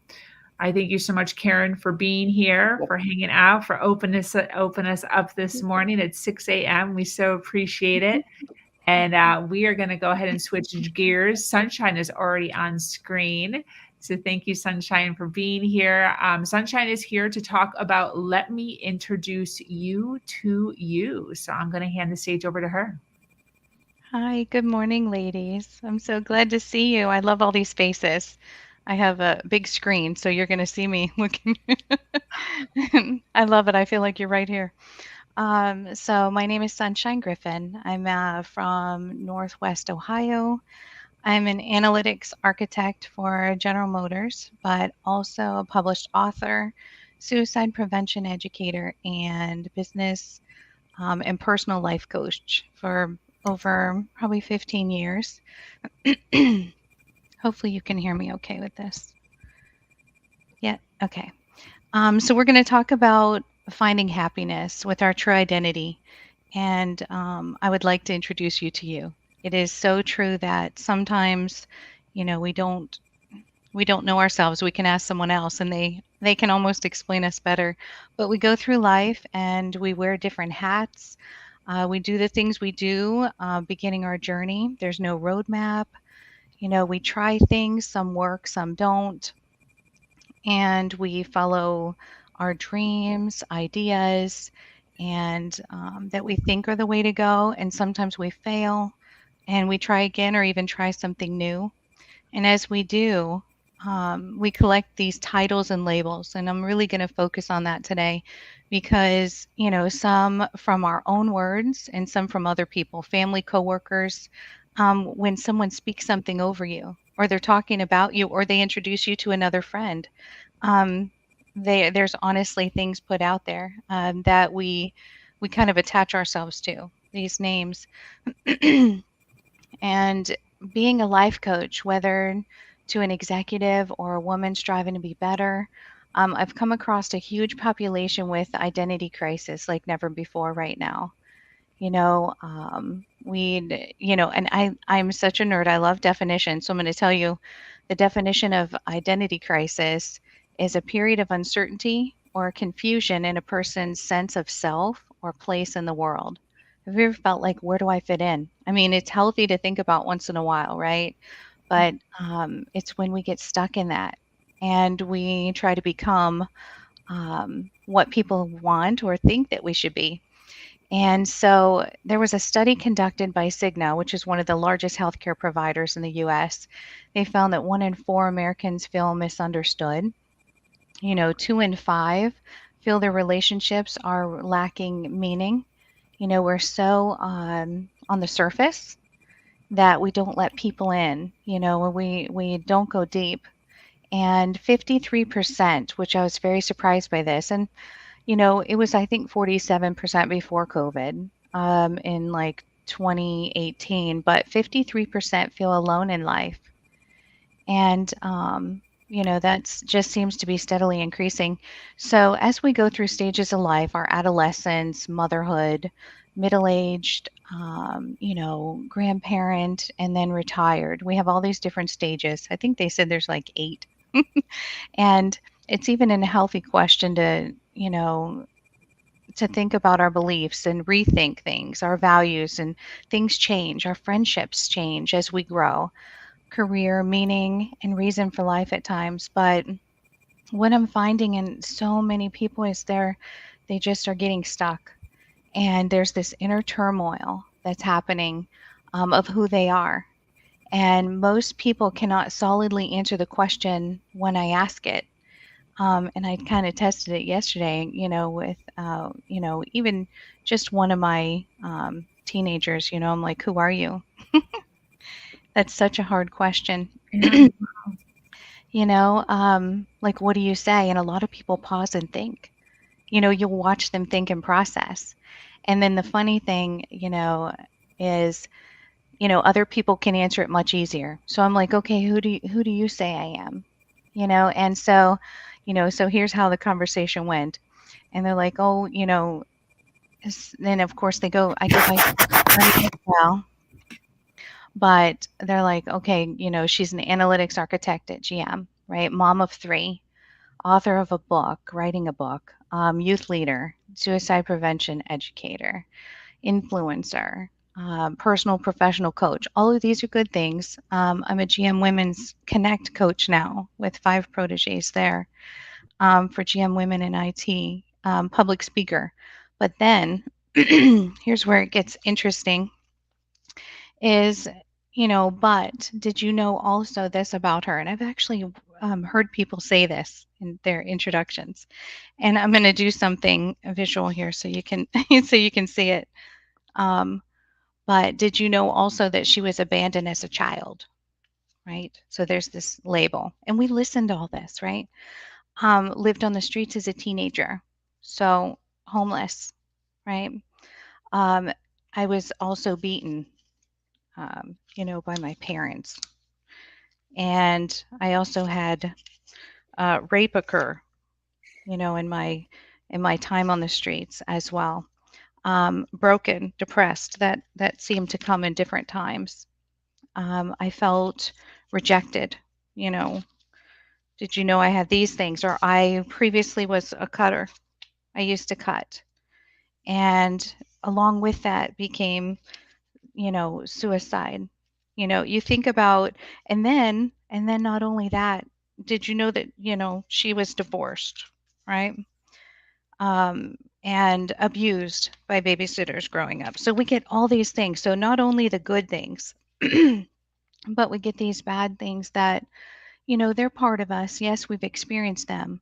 I thank you so much, Karen, for being here, Yep. for hanging out, for open us up this morning at 6 a.m. We so appreciate it. And we are going to go ahead and switch gears. Sunshine is already on screen. So thank you, Sunshine, for being here. Sunshine is here to talk about Let Me Introduce You to You. So I'm going to hand the stage over to her. Hi, good morning, ladies. I'm so glad to see you. I love all these faces. I have a big screen, so you're going to see me looking. I love it. I feel like you're right here. So my name is Sunshine Griffin. I'm from Northwest Ohio. I'm an analytics architect for General Motors, but also a published author, suicide prevention educator, and business and personal life coach for over probably 15 years. Hopefully, you can hear me okay with this. Yeah, okay. So, we're going to talk about finding happiness with our true identity. And I would like to introduce you to you. It is so true that sometimes, we don't. we don't know ourselves, we can ask someone else and they can almost explain us better. But we go through life and we wear different hats. We do the things we do, beginning our journey. There's no roadmap. We try things, some work, some don't, and we follow our dreams, ideas, and that we think are the way to go. And sometimes we fail and we try again or even try something new. And as we do, we collect these titles and labels. And I'm really going to focus on that today because, some from our own words and some from other people, family, coworkers, when someone speaks something over you, or they're talking about you, or they introduce you to another friend, um, there's honestly things put out there that we kind of attach ourselves to these names. And being a life coach, whether to an executive or a woman striving to be better, I've come across a huge population with identity crisis like never before right now. And I'm such a nerd. I love definitions. So I'm going to tell you the definition of identity crisis is a period of uncertainty or confusion in a person's sense of self or place in the world. Have you ever felt like, where do I fit in? I mean, it's healthy to think about once in a while, right? But it's when we get stuck in that and we try to become what people want or think that we should be. And so there was a study conducted by Cigna, which is one of the largest healthcare providers in the US. They found that 1 in 4 Americans feel misunderstood. 2 in 5 feel their relationships are lacking meaning. We're so on the surface that we don't let people in, we don't go deep. And 53%, which I was very surprised by this, and it was, I think, 47% before COVID, in like 2018, but 53% feel alone in life. And, that's just seems to be steadily increasing. So as we go through stages of life, our adolescence, motherhood, middle-aged, grandparent, and then retired, we have all these different stages. I think they said there's like 8. And it's even a healthy question to think about our beliefs and rethink things, our values, and things change. Our friendships change as we grow, career, meaning, and reason for life at times. But what I'm finding in so many people is they just are getting stuck. And there's this inner turmoil that's happening, of who they are. And most people cannot solidly answer the question when I ask it. And I kind of tested it yesterday, with, even just one of my teenagers, I'm like, who are you? That's such a hard question. Yeah. Like, what do you say? And a lot of people pause and think. You'll watch them think and process. And then the funny thing, is, other people can answer it much easier. So I'm like, okay, who do you say I am? And so, so here's how the conversation went. And they're like, oh, then of course I go by my name as well. But they're like, okay, she's an analytics architect at GM, right? Mom of 3, author of a book, writing a book, youth leader, suicide prevention educator, influencer, personal professional coach. All of these are good things. I'm a GM Women's Connect coach now with 5 proteges there, for GM Women in IT, public speaker. But then here's where it gets interesting is, but did you know also this about her? And I've actually heard people say this in their introductions. And I'm going to do something visual here so you can so you can see it. Um, but did you know also that she was abandoned as a child? Right. So there's this label, and we listened to all this, right? Lived on the streets as a teenager, so homeless, right? Um, I was also beaten, by my parents, and I also had rape occur, in my time on the streets as well. Broken, depressed. That seemed to come in different times. I felt rejected, you know, Did you know I had these things? Or I previously was a cutter. I used to cut. And along with that became, suicide. You think about, and then not only that, did you know that, she was divorced, right? And abused by babysitters growing up. So we get all these things. So not only the good things, but we get these bad things that, they're part of us. Yes, we've experienced them.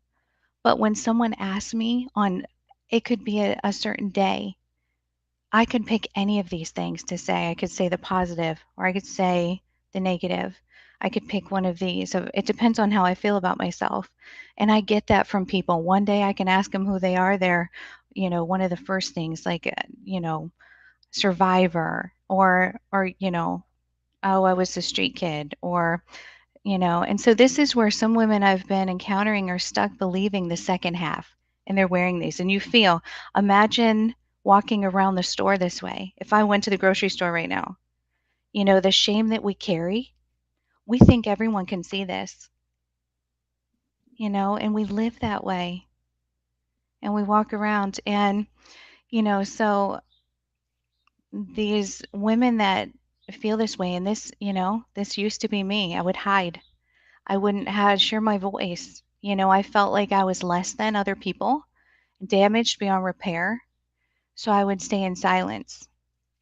But when someone asks me on, it could be a certain day, I could pick any of these things to say. I could say the positive, or I could say the negative. I could pick one of these. So it depends on how I feel about myself. And I get that from people. One day I can ask them who they are. They're, one of the first things like, survivor, or, oh, I was a street kid, or, and so this is where some women I've been encountering are stuck believing the second half, and they're wearing these. And you feel, imagine walking around the store this way. If I went to the grocery store right now, the shame that we carry, we think everyone can see this, and we live that way, and we walk around. And, so these women that feel this way, and this, this used to be me. I would hide. I wouldn't have share my voice. I felt like I was less than other people, damaged beyond repair. So I would stay in silence.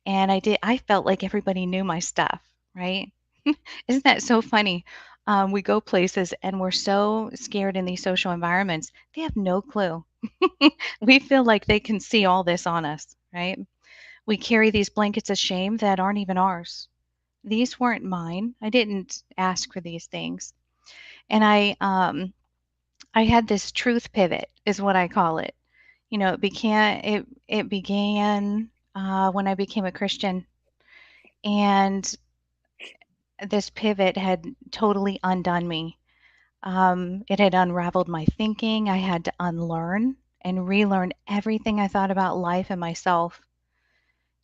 And I felt like everybody knew my stuff, right? Isn't that so funny? We go places and we're so scared in these social environments, they have no clue. We feel like they can see all this on us, right? We carry these blankets of shame that aren't even ours. These weren't mine. I didn't ask for these things. And I had this truth pivot, is what I call it. It began when I became a Christian, and this pivot had totally undone me. It had unraveled my thinking. I had to unlearn and relearn everything I thought about life and myself.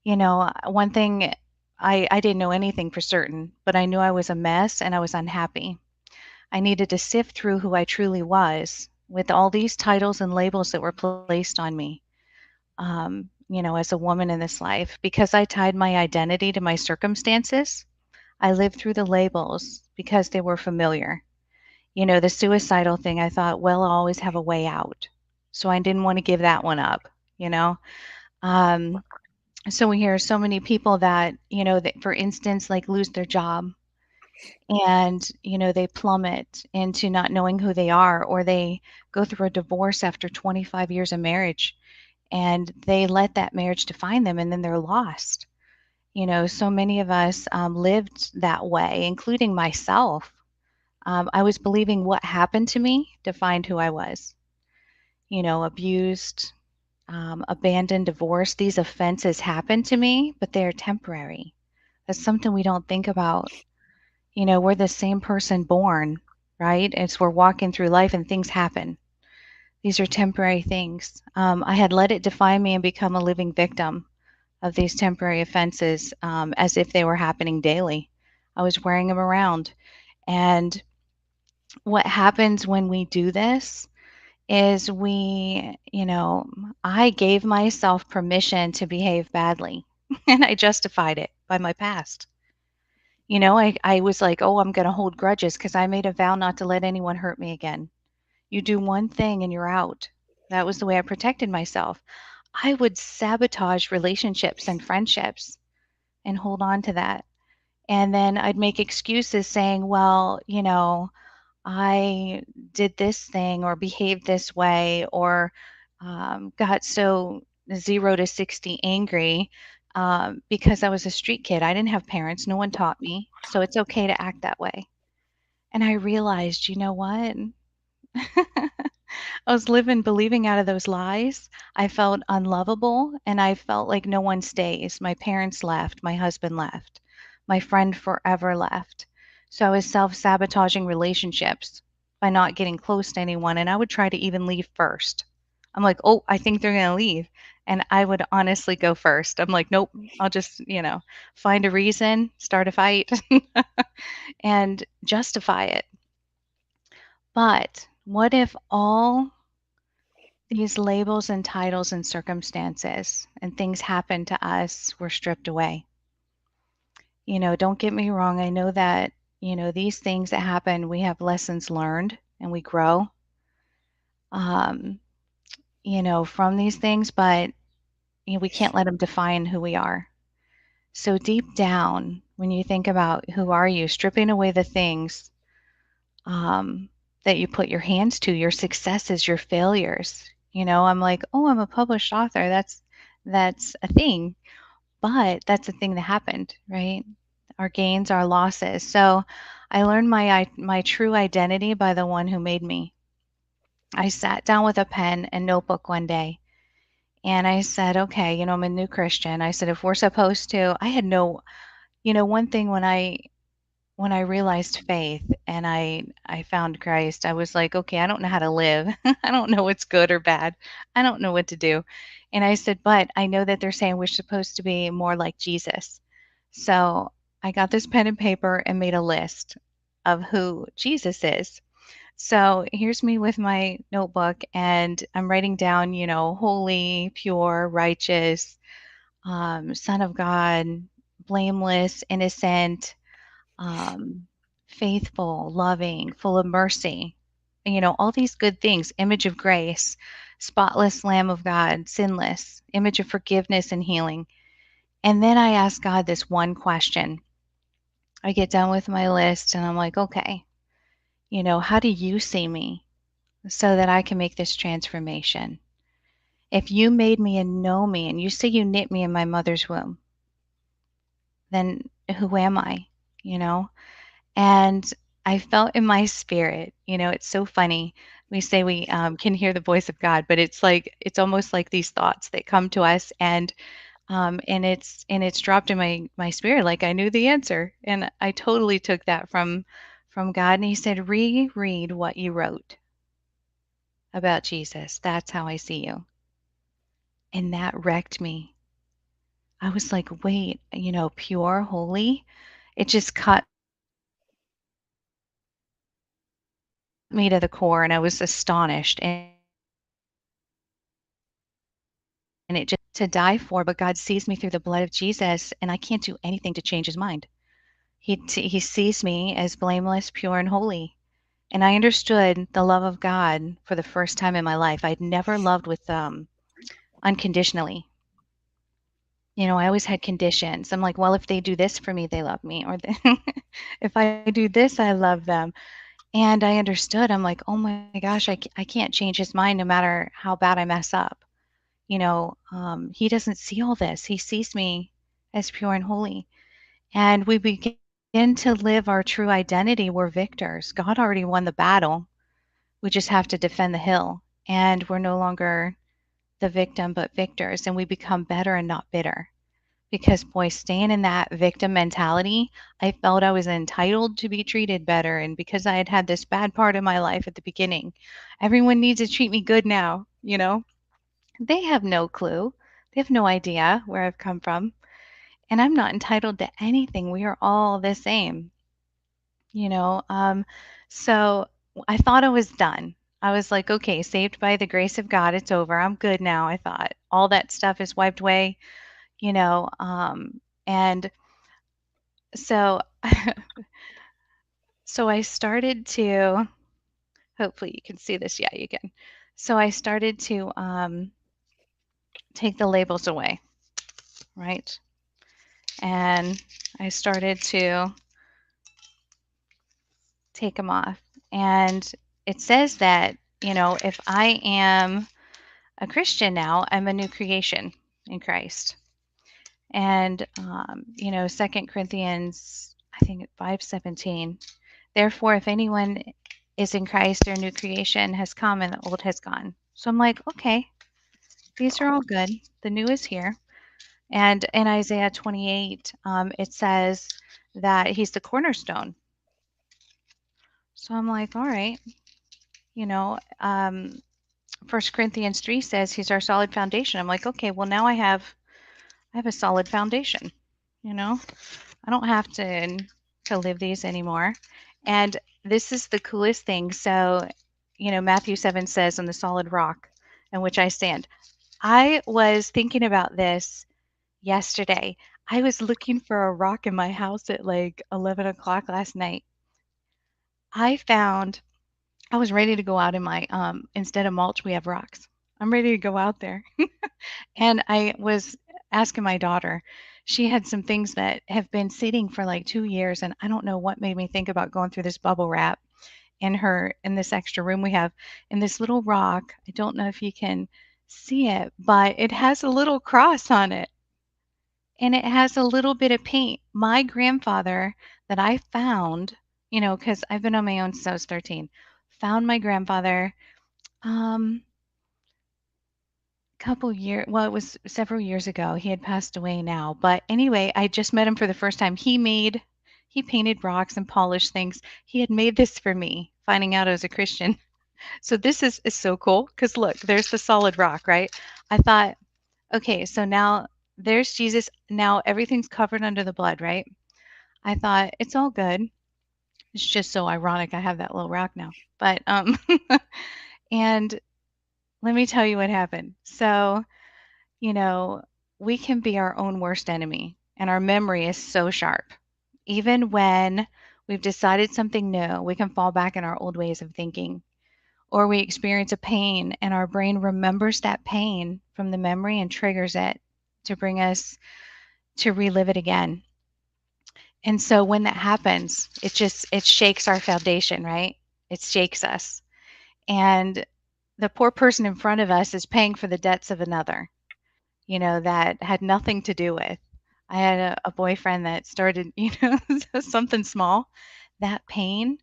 One thing, I didn't know anything for certain, but I knew I was a mess and I was unhappy. I needed to sift through who I truly was with all these titles and labels that were placed on me, as a woman in this life. Because I tied my identity to my circumstances, I lived through the labels because they were familiar. The suicidal thing, I thought, well, I'll always have a way out. So I didn't want to give that one up, you know? Um, so we hear so many people that, that for instance, like lose their job, and they plummet into not knowing who they are, or they go through a divorce after 25 years of marriage, and they let that marriage define them, and then they're lost. So many of us lived that way, including myself. I was believing what happened to me defined who I was. Abused, abandoned, divorced, these offenses happened to me, but they're temporary. That's something we don't think about. We're the same person born, right? It's we're walking through life and things happen. These are temporary things. I had let it define me and become a living victim of these temporary offenses, as if they were happening daily. I was wearing them around. And what happens when we do this is I gave myself permission to behave badly, and I justified it by my past. I was like, oh, I'm going to hold grudges because I made a vow not to let anyone hurt me again. You do one thing and you're out. That was the way I protected myself. I would sabotage relationships and friendships and hold on to that. And then I'd make excuses saying, well, I did this thing or behaved this way, or got so 0 to 60 angry because I was a street kid. I didn't have parents. No one taught me. So it's okay to act that way. And I realized, you know what? I was living believing out of those lies. I felt unlovable and I felt like no one stays. My parents left, my husband left, my friend forever left. So I was self-sabotaging relationships by not getting close to anyone, and I would try to even leave first. I'm like, "Oh, I think they're going to leave." And I would honestly go first. I'm like, "Nope, I'll just, find a reason, start a fight, and justify it." But what if all these labels and titles and circumstances and things happen to us were stripped away? Don't get me wrong. I know that, these things that happen, we have lessons learned and we grow, um, from these things, but we can't let them define who we are. So deep down, when you think about who are you, stripping away the things um, that you put your hands to, your successes, your failures. I'm like, oh, I'm a published author. That's a thing, but that's a thing that happened, right? Our gains, our losses. So I learned my true identity by the one who made me. I sat down with a pen and notebook one day and I said, okay, I'm a new Christian. I said, if we're supposed to, I had no, one thing when I realized faith and I found Christ, I was like, okay, I don't know how to live. I don't know what's good or bad. I don't know what to do. And I said, but I know that they're saying we're supposed to be more like Jesus. So I got this pen and paper and made a list of who Jesus is. So here's me with my notebook, and I'm writing down, holy, pure, righteous, Son of God, blameless, innocent, um, faithful, loving, full of mercy. All these good things, image of grace, spotless Lamb of God, sinless, image of forgiveness and healing. And then I ask God this one question. I get done with my list and I'm like, okay, how do you see me so that I can make this transformation? If you made me and know me and you say you knit me in my mother's womb, then who am I? You know? And I felt in my spirit, it's so funny. We say we can hear the voice of God, but it's almost like these thoughts that come to us, and it's dropped in my spirit, like I knew the answer, and I totally took that from God. And He said, reread what you wrote about Jesus. That's how I see you, and that wrecked me. I was like, wait, pure, holy. It just cut me to the core, and I was astonished. And it just to die for, but God sees me through the blood of Jesus, and I can't do anything to change His mind. He sees me as blameless, pure, and holy. And I understood the love of God for the first time in my life. I'd never loved with unconditionally. I always had conditions. I'm like, well, if they do this for me, they love me, or if I do this, I love them. And I understood. I'm like, oh my gosh, I can't change His mind no matter how bad I mess up. He doesn't see all this. He sees me as pure and holy. And we begin to live our true identity. We're victors. God already won the battle. We just have to defend the hill. And we're no longer the victim, but victors. And we become better and not bitter. Because, boy, staying in that victim mentality, I felt I was entitled to be treated better. And because I had had this bad part of my life at the beginning, everyone needs to treat me good now. They have no clue. They have no idea where I've come from. And I'm not entitled to anything. We are all the same, you know. So I thought I was done. I was like, okay, saved by the grace of God, it's over. I'm good now. I thought all that stuff is wiped away, you know. And so, so I started to. Hopefully, you can see this. Yeah, you can. So I started to take the labels away, right? And I started to take them off. And it says that, if I am a Christian now, I'm a new creation in Christ. And, 2 Corinthians, I think 5:17. Therefore, if anyone is in Christ, their new creation has come and the old has gone. So I'm like, okay, these are all good. The new is here. And in Isaiah 28, it says that He's the cornerstone. So I'm like, all right, you know, um, 1 Corinthians 3 says He's our solid foundation. I'm like, okay, well now I have a solid foundation. You know, I don't have to live these anymore. And this is the coolest thing. So, Matthew 7 says, on the solid rock in which I stand. I was thinking about this yesterday. I was looking for a rock in my house at like 11 o'clock last night. I found I was ready to go out in my instead of mulch, we have rocks. I'm ready to go out there. And I was asking my daughter, she had some things that have been sitting for like 2 years, and I don't know what made me think about going through this bubble wrap in this extra room we have in this little rock. I don't know if you can see it, but it has a little cross on it and it has a little bit of paint. My grandfather that I found, because I've been on my own since I was 13, found my grandfather um couple year well, it was several years ago. He had passed away now. But anyway, I just met him for the first time. He painted rocks and polished things. He had made this for me, finding out I was a Christian. So this is so cool because look, there's the solid rock, right? I thought, okay, so now there's Jesus. Now everything's covered under the blood, right? I thought it's all good. It's just so ironic I have that little rock now. But and let me tell you what happened. So, you know, we can be our own worst enemy, and our memory is so sharp. Even when we've decided something new, we can fall back in our old ways of thinking. Or we experience a pain, and our brain remembers that pain from the memory and triggers it to bring us to relive it again. And so when that happens, it shakes our foundation, right? It shakes us. And the poor person in front of us is paying for the debts of another, that had nothing to do with. I had a boyfriend that started, something small. That pain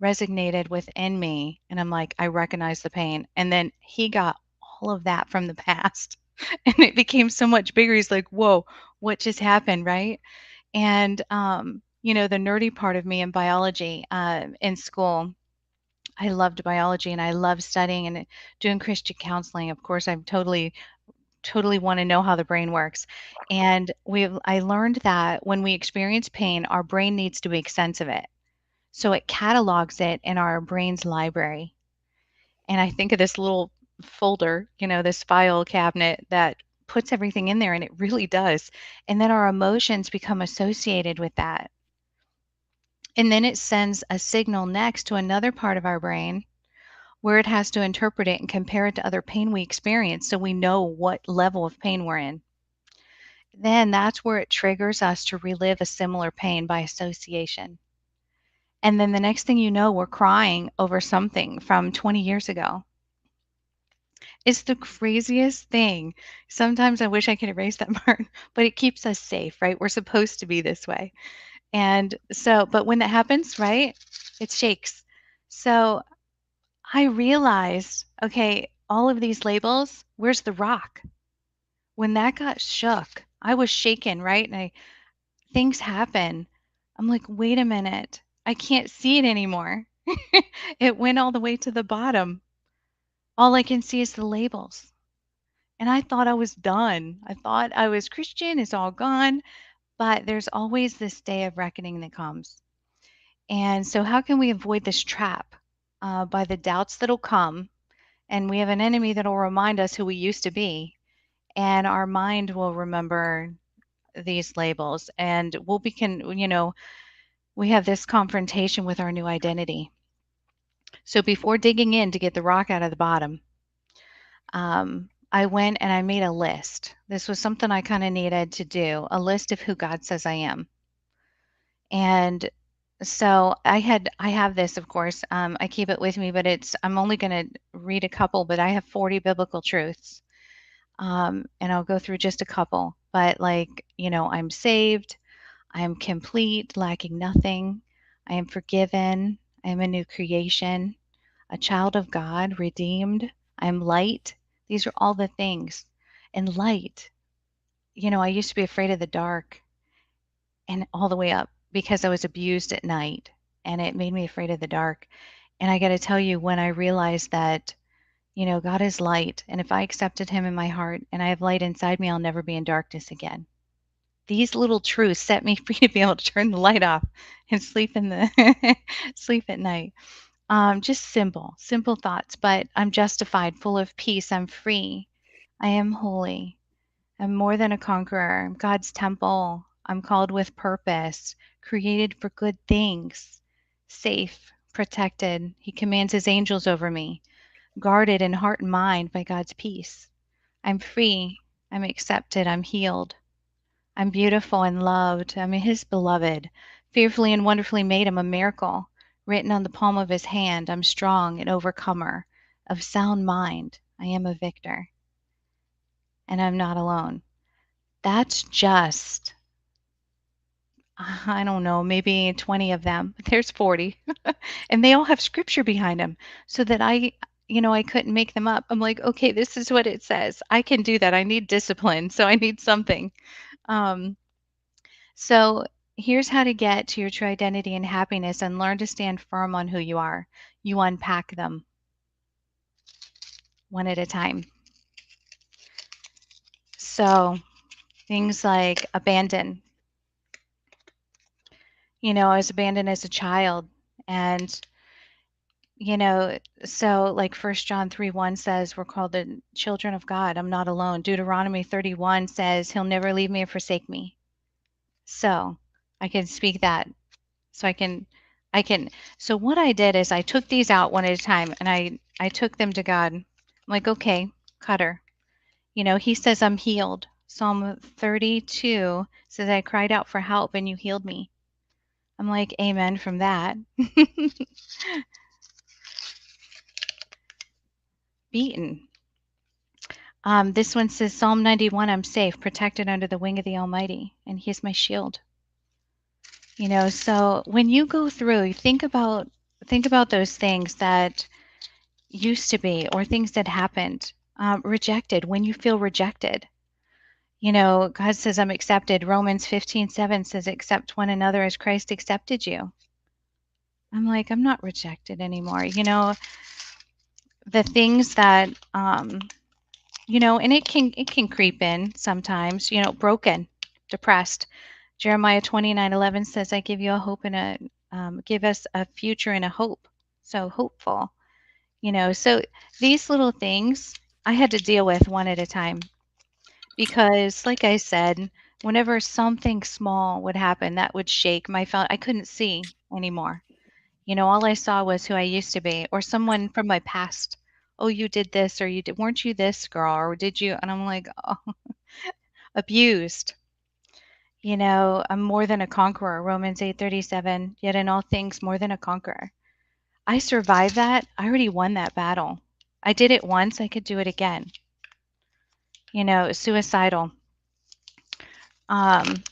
resonated within me. And I'm like, I recognize the pain. And then he got all of that from the past. And it became so much bigger. He's like, whoa, what just happened? Right. And, the nerdy part of me in biology in school, I loved biology and I love studying and doing Christian counseling. Of course, I'm totally want to know how the brain works. And I learned that when we experience pain, our brain needs to make sense of it. So it catalogs it in our brain's library. And I think of this little folder, this file cabinet that puts everything in there, and it really does. And then our emotions become associated with that. And then it sends a signal next to another part of our brain where it has to interpret it and compare it to other pain we experience so we know what level of pain we're in. Then that's where it triggers us to relive a similar pain by association. And then the next thing you know, we're crying over something from 20 years ago. It's the craziest thing. Sometimes I wish I could erase that part, but it keeps us safe, right? We're supposed to be this way. And so, but when that happens, right, it shakes. So I realized, okay, all of these labels, where's the rock? When that got shook, I was shaken, right? And things happen. I'm like, wait a minute. I can't see it anymore. It went all the way to the bottom. All I can see is the labels. And I thought I was done. I thought I was Christian, it's all gone. But there's always this day of reckoning that comes. And so, how can we avoid this trap? By the doubts that'll come. And we have an enemy that'll remind us who we used to be. And our mind will remember these labels. And we have this confrontation with our new identity. So before digging in to get the rock out of the bottom, I went and I made a list. This was something I kind of needed to do, a list of who God says I am. And so I have this, of course. I keep it with me, but I'm only going to read a couple, but I have 40 biblical truths. And I'll go through just a couple. But I'm saved. I am complete, lacking nothing. I am forgiven. I am a new creation, a child of God, redeemed. I am light. These are all the things. And light, I used to be afraid of the dark and all the way up because I was abused at night and it made me afraid of the dark. And I got to tell you, when I realized that, God is light, and if I accepted Him in my heart and I have light inside me, I'll never be in darkness again. these little truths set me free to be able to turn the light off and sleep in the sleep at night. Just simple, simple thoughts, but I'm justified, full of peace. I'm free. I am holy. I'm more than a conqueror. I'm God's temple. I'm called with purpose, created for good things, safe, protected. He commands his angels over me, guarded in heart and mind by God's peace. I'm free. I'm accepted. I'm healed. I'm beautiful and loved. I'm his beloved. Fearfully and wonderfully made. I'm a miracle. Written on the palm of his hand. I'm strong, an overcomer. Of sound mind. I am a victor. And I'm not alone. That's just, I don't know, maybe 20 of them. There's 40. And they all have scripture behind them so that I couldn't make them up. I'm like, okay, this is what it says. I can do that. I need discipline. So I need something. Um, So here's how to get to your true identity and happiness and learn to stand firm on who you are. You unpack them one at a time. So things like abandon. I was abandoned as a child. And, you know, so like 1 John 3:1 says, we're called the children of God. I'm not alone. Deuteronomy 31 says, He'll never leave me or forsake me. So I can speak that. So I can so what I did is I took these out one at a time and I took them to God. I'm like, okay, cutter. He says I'm healed. Psalm 32 says I cried out for help and you healed me. I'm like, amen from that. Beaten. This one says Psalm 91, I'm safe, protected under the wing of the Almighty, and He's my shield. So when you go through, think about those things that used to be or things that happened. Rejected, when you feel rejected. God says, I'm accepted. Romans 15:7 says, accept one another as Christ accepted you. I'm like, I'm not rejected anymore. The things that, and it can creep in sometimes, broken, depressed. Jeremiah 29:11 says, I give you a hope and give us a future and a hope. So hopeful. So these little things I had to deal with one at a time because, like I said, whenever something small would happen, that would shake my I couldn't see anymore. All I saw was who I used to be or someone from my past. Oh, you did this or weren't you this girl or did you? And I'm like, oh, abused. I'm more than a conqueror. Romans 8:37. Yet in all things, more than a conqueror. I survived that. I already won that battle. I did it once. I could do it again. Suicidal. Um,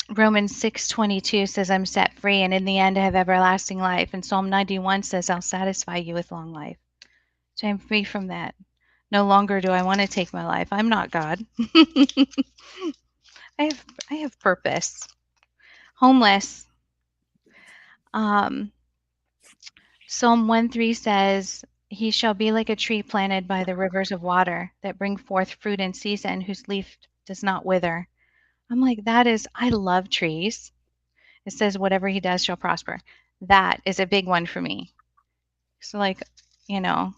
Romans 6:22 says, I'm set free, and in the end I have everlasting life. And Psalm 91 says, I'll satisfy you with long life. So I'm free from that. No longer do I want to take my life. I'm not God. I have purpose. Homeless. Um, Psalm 1:3 says, He shall be like a tree planted by the rivers of water that bring forth fruit in season, whose leaf does not wither. I'm like, I love trees. It says, whatever he does shall prosper. That is a big one for me. So, like, you know,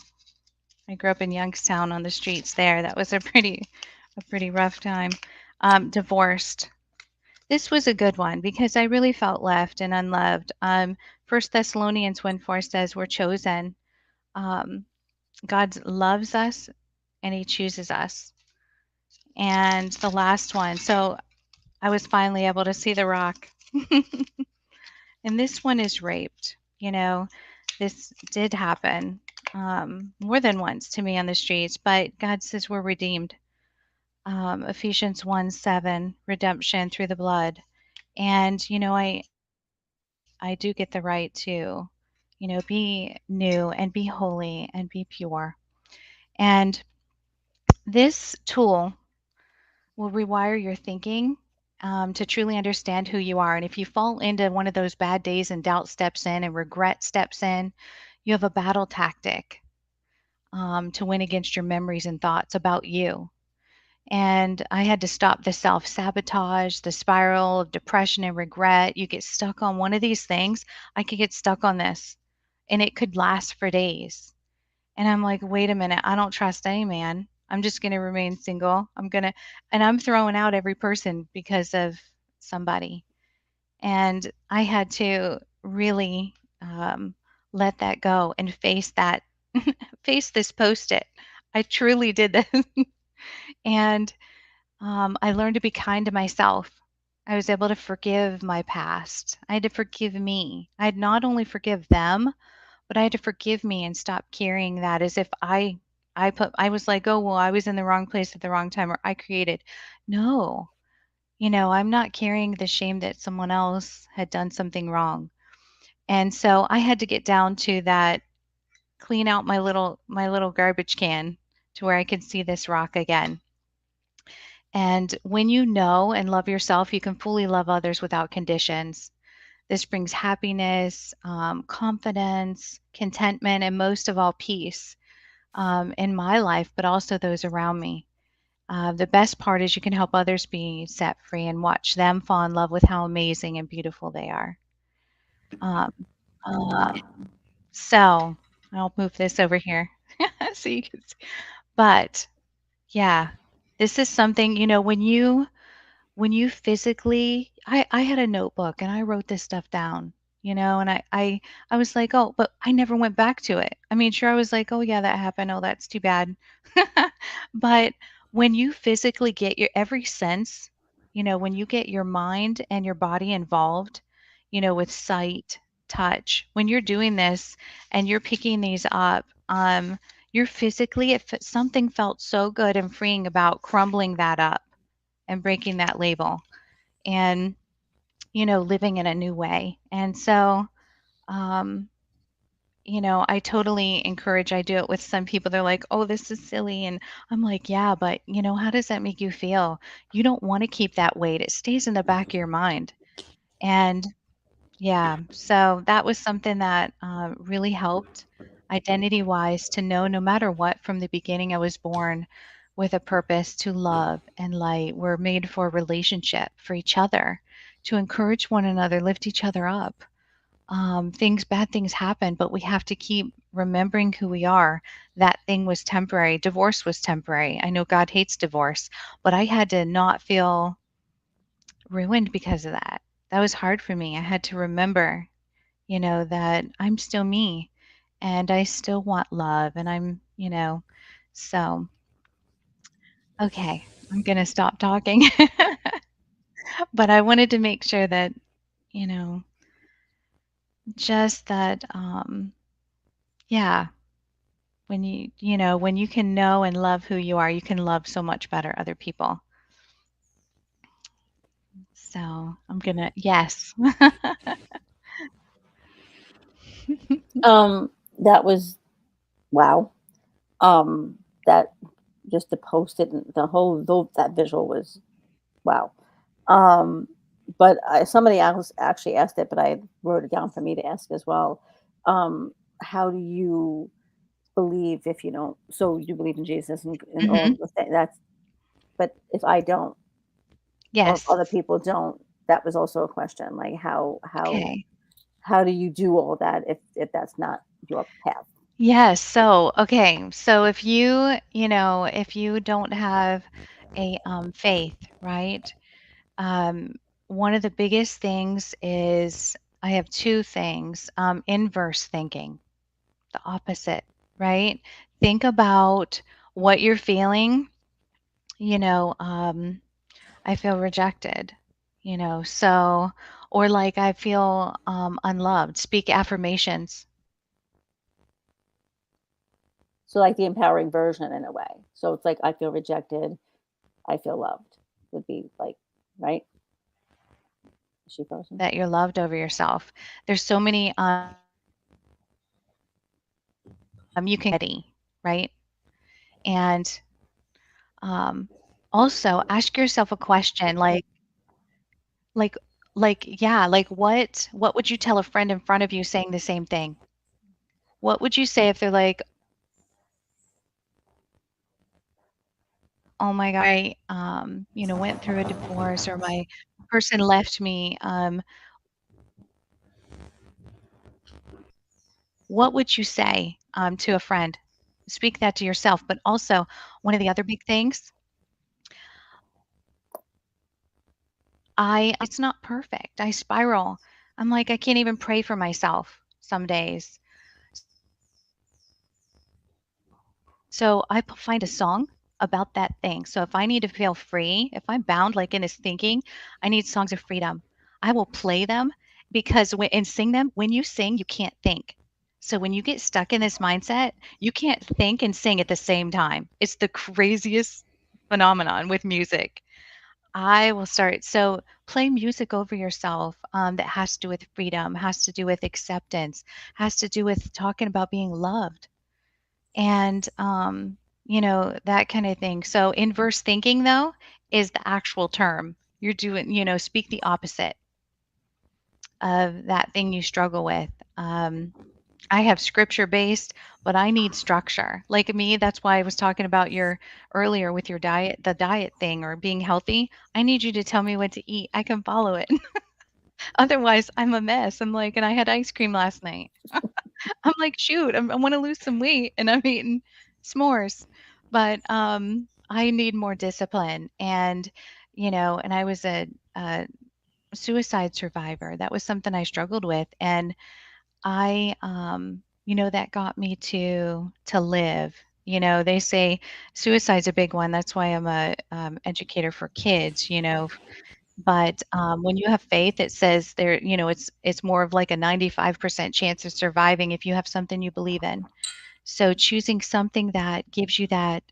I grew up in Youngstown on the streets there. That was a pretty rough time. Divorced. This was a good one because I really felt left and unloved. 1 Thessalonians 1:4 says we're chosen. Um, God loves us and he chooses us. And the last one, so I was finally able to see the rock. And this one is raped. This did happen more than once to me on the streets, but God says we're redeemed. Ephesians 1:7, redemption through the blood. And, I do get the right to, be new and be holy and be pure. And this tool will rewire your thinking to truly understand who you are. And if you fall into one of those bad days and doubt steps in and regret steps in, you have a battle tactic to win against your memories and thoughts about you. And I had to stop the self-sabotage, the spiral of depression and regret. You get stuck on one of these things. I could get stuck on this, and it could last for days. And I'm like, "Wait a minute, I don't trust any man. I'm just gonna remain single. And I'm throwing out every person because of somebody." And I had to really, let that go and face that face this Post-it. I truly did that. And I learned to be kind to myself. I was able to forgive my past. I had to forgive me. I had not only forgive them, but I had to forgive me and stop carrying that as if I was like, "Oh, well, I was in the wrong place at the wrong time or I created." No. I'm not carrying the shame that someone else had done something wrong. And so I had to get down to that, clean out my little garbage can to where I could see this rock again. And when you know and love yourself, you can fully love others without conditions. This brings happiness, confidence, contentment, and most of all, peace in my life, but also those around me. The best part is you can help others be set free and watch them fall in love with how amazing and beautiful they are. Um, so I'll move this over here so you can see. But yeah, this is something, when you physically I had a notebook and I wrote this stuff down, and I was like, "Oh," but I never went back to it. I mean, sure, I was like, "Oh, yeah, that happened. Oh, that's too bad." But when you physically get your every sense, when you get your mind and your body involved, with sight, touch, when you're doing this and you're picking these up, you're physically something felt so good and freeing about crumbling that up and breaking that label and, living in a new way. And so, um, I totally encourage, I do it with some people. They're like, "Oh, this is silly." And I'm like, "Yeah, but, how does that make you feel? You don't want to keep that weight. It stays in the back of your mind." And yeah, so that was something that really helped identity wise to know no matter what from the beginning I was born with a purpose to love and light. We're made for a relationship, for each other, to encourage one another, lift each other up. Bad things happen, but we have to keep remembering who we are. That thing was temporary. Divorce was temporary. I know God hates divorce, but I had to not feel ruined because of that. That was hard for me. I had to remember, that I'm still me and I still want love and so okay, I'm going to stop talking. But I wanted to make sure that, you know, just that yeah, when you can know and love who you are, you can love so much better other people. So, I'm going to yes. That was wow. Um, that just to post it and that visual was wow. Um, but somebody else actually asked it, but I wrote it down for me to ask as well. Um, how do you believe if you don't? So you believe in Jesus and all Mhm. of the things. That's but if I don't, or if Yes. other people don't, that was also a question. Like Okay. how do you do all that if that's not your path? Yes. So, okay. So if you don't have a faith, right? Um, one of the biggest things is I have two things. Inverse thinking, the opposite, right? Think about what you're feeling. You know, I feel rejected. Or like I feel unloved. Speak affirmations. So like the empowering version in a way. So it's like I feel rejected, I feel loved would be like, right? Is she frozen? That you're loved over yourself. There's so many you can ready, right? And um, also ask yourself a question like yeah, like what would you tell a friend in front of you saying the same thing? What would you say if they're like, oh my god, went through a divorce or my person left me, what would you say, to a friend? Speak that to yourself, but also one of the other big things, it's not perfect. I spiral. I'm like, I can't even pray for myself some days. So I find a song about that thing. So if I need to feel free, if I'm bound like in this thinking, I need songs of freedom. I will play them because and sing them. When you sing, you can't think. So when you get stuck in this mindset, you can't think and sing at the same time. It's the craziest phenomenon with music. I will start. So play music over yourself that has to do with freedom, has to do with acceptance, has to do with talking about being loved and that kind of thing. So inverse thinking though is the actual term. You're doing, speak the opposite of that thing you struggle with. Um, I have scripture based, but I need structure. Like me, that's why I was talking about your earlier with your diet, the diet thing or being healthy. I need you to tell me what to eat. I can follow it. Otherwise, I'm a mess. I'm like, and I had ice cream last night. I'm like, "Shoot, I wanna lose some weight, and I'm eating s'mores." But, I need more discipline, and, and I was a suicide survivor. That was something I struggled with, and that got me to live. They say suicide's a big one. That's why I'm a, educator for kids, but, when you have faith, it says it's more of like a 95% chance of surviving if you have something you believe in. So choosing something that gives you that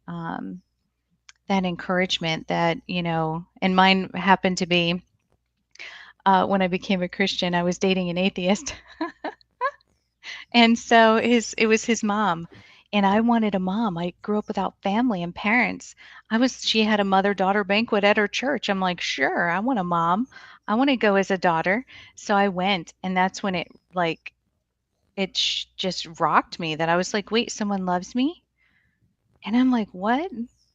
encouragement and mine happened to be, when I became a Christian, I was dating an atheist, and so it was his mom, and I wanted a mom. I grew up without family and parents. She had a mother-daughter banquet at her church. I'm like, "Sure, I want a mom. I wanna go as a daughter." So I went, and that's when it just rocked me that I was like, "Wait, someone loves me?" And I'm like, "What?"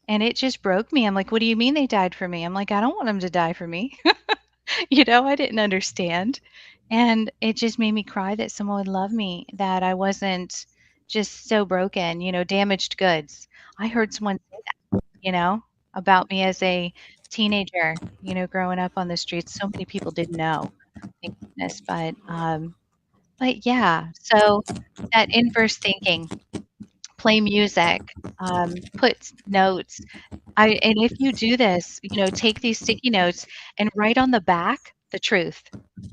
And it just broke me. I'm like, "What do you mean they died for me?" I'm like, "I don't want them to die for me." I didn't understand. And it just made me cry that someone would love me, that I wasn't just so broken, damaged goods. I heard someone say that, about me as a teenager, growing up on the streets. So many people didn't know, thank goodness. But yeah, so that inverse thinking, play music, put notes. And if you do this, take these sticky notes and write on the back the truth.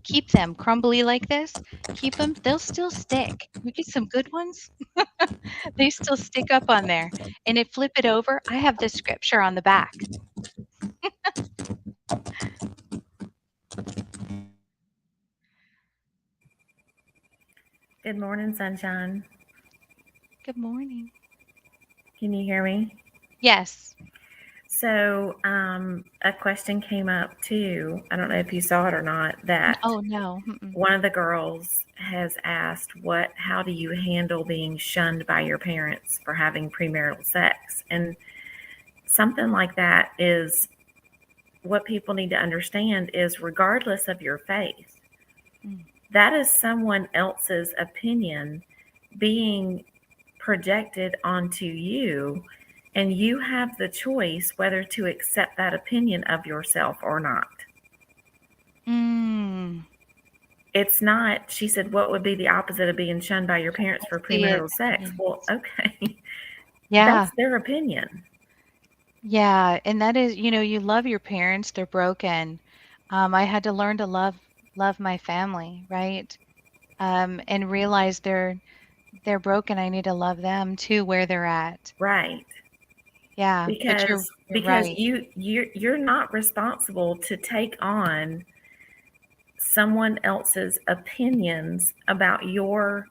Keep them crumbly like this, keep them. They'll still stick. You get some good ones, they still stick up on there. And if flip it over, I have the scripture on the back. Good morning, sunshine. Good morning. Can you hear me? Yes. So, a question came up too. I don't know if you saw it or not. That Oh, no. Mm-mm. one of the girls has asked, how do you handle being shunned by your parents for having premarital sex? And something like that is what people need to understand is regardless of your faith, Mm. that is someone else's opinion being projected onto you, and you have the choice whether to accept that opinion of yourself or not. Mm. It's not, she said, what would be the opposite of being shunned by your parents for See it. premarital sex? Mm. Well, okay, Yeah. that's their opinion. Yeah, and that is, you love your parents, they're broken. I had to learn to love my family, right? And realize they're broken. I need to love them too where they're at. Right. Yeah, but you're Because you're because right. you're not responsible to take on someone else's opinions about your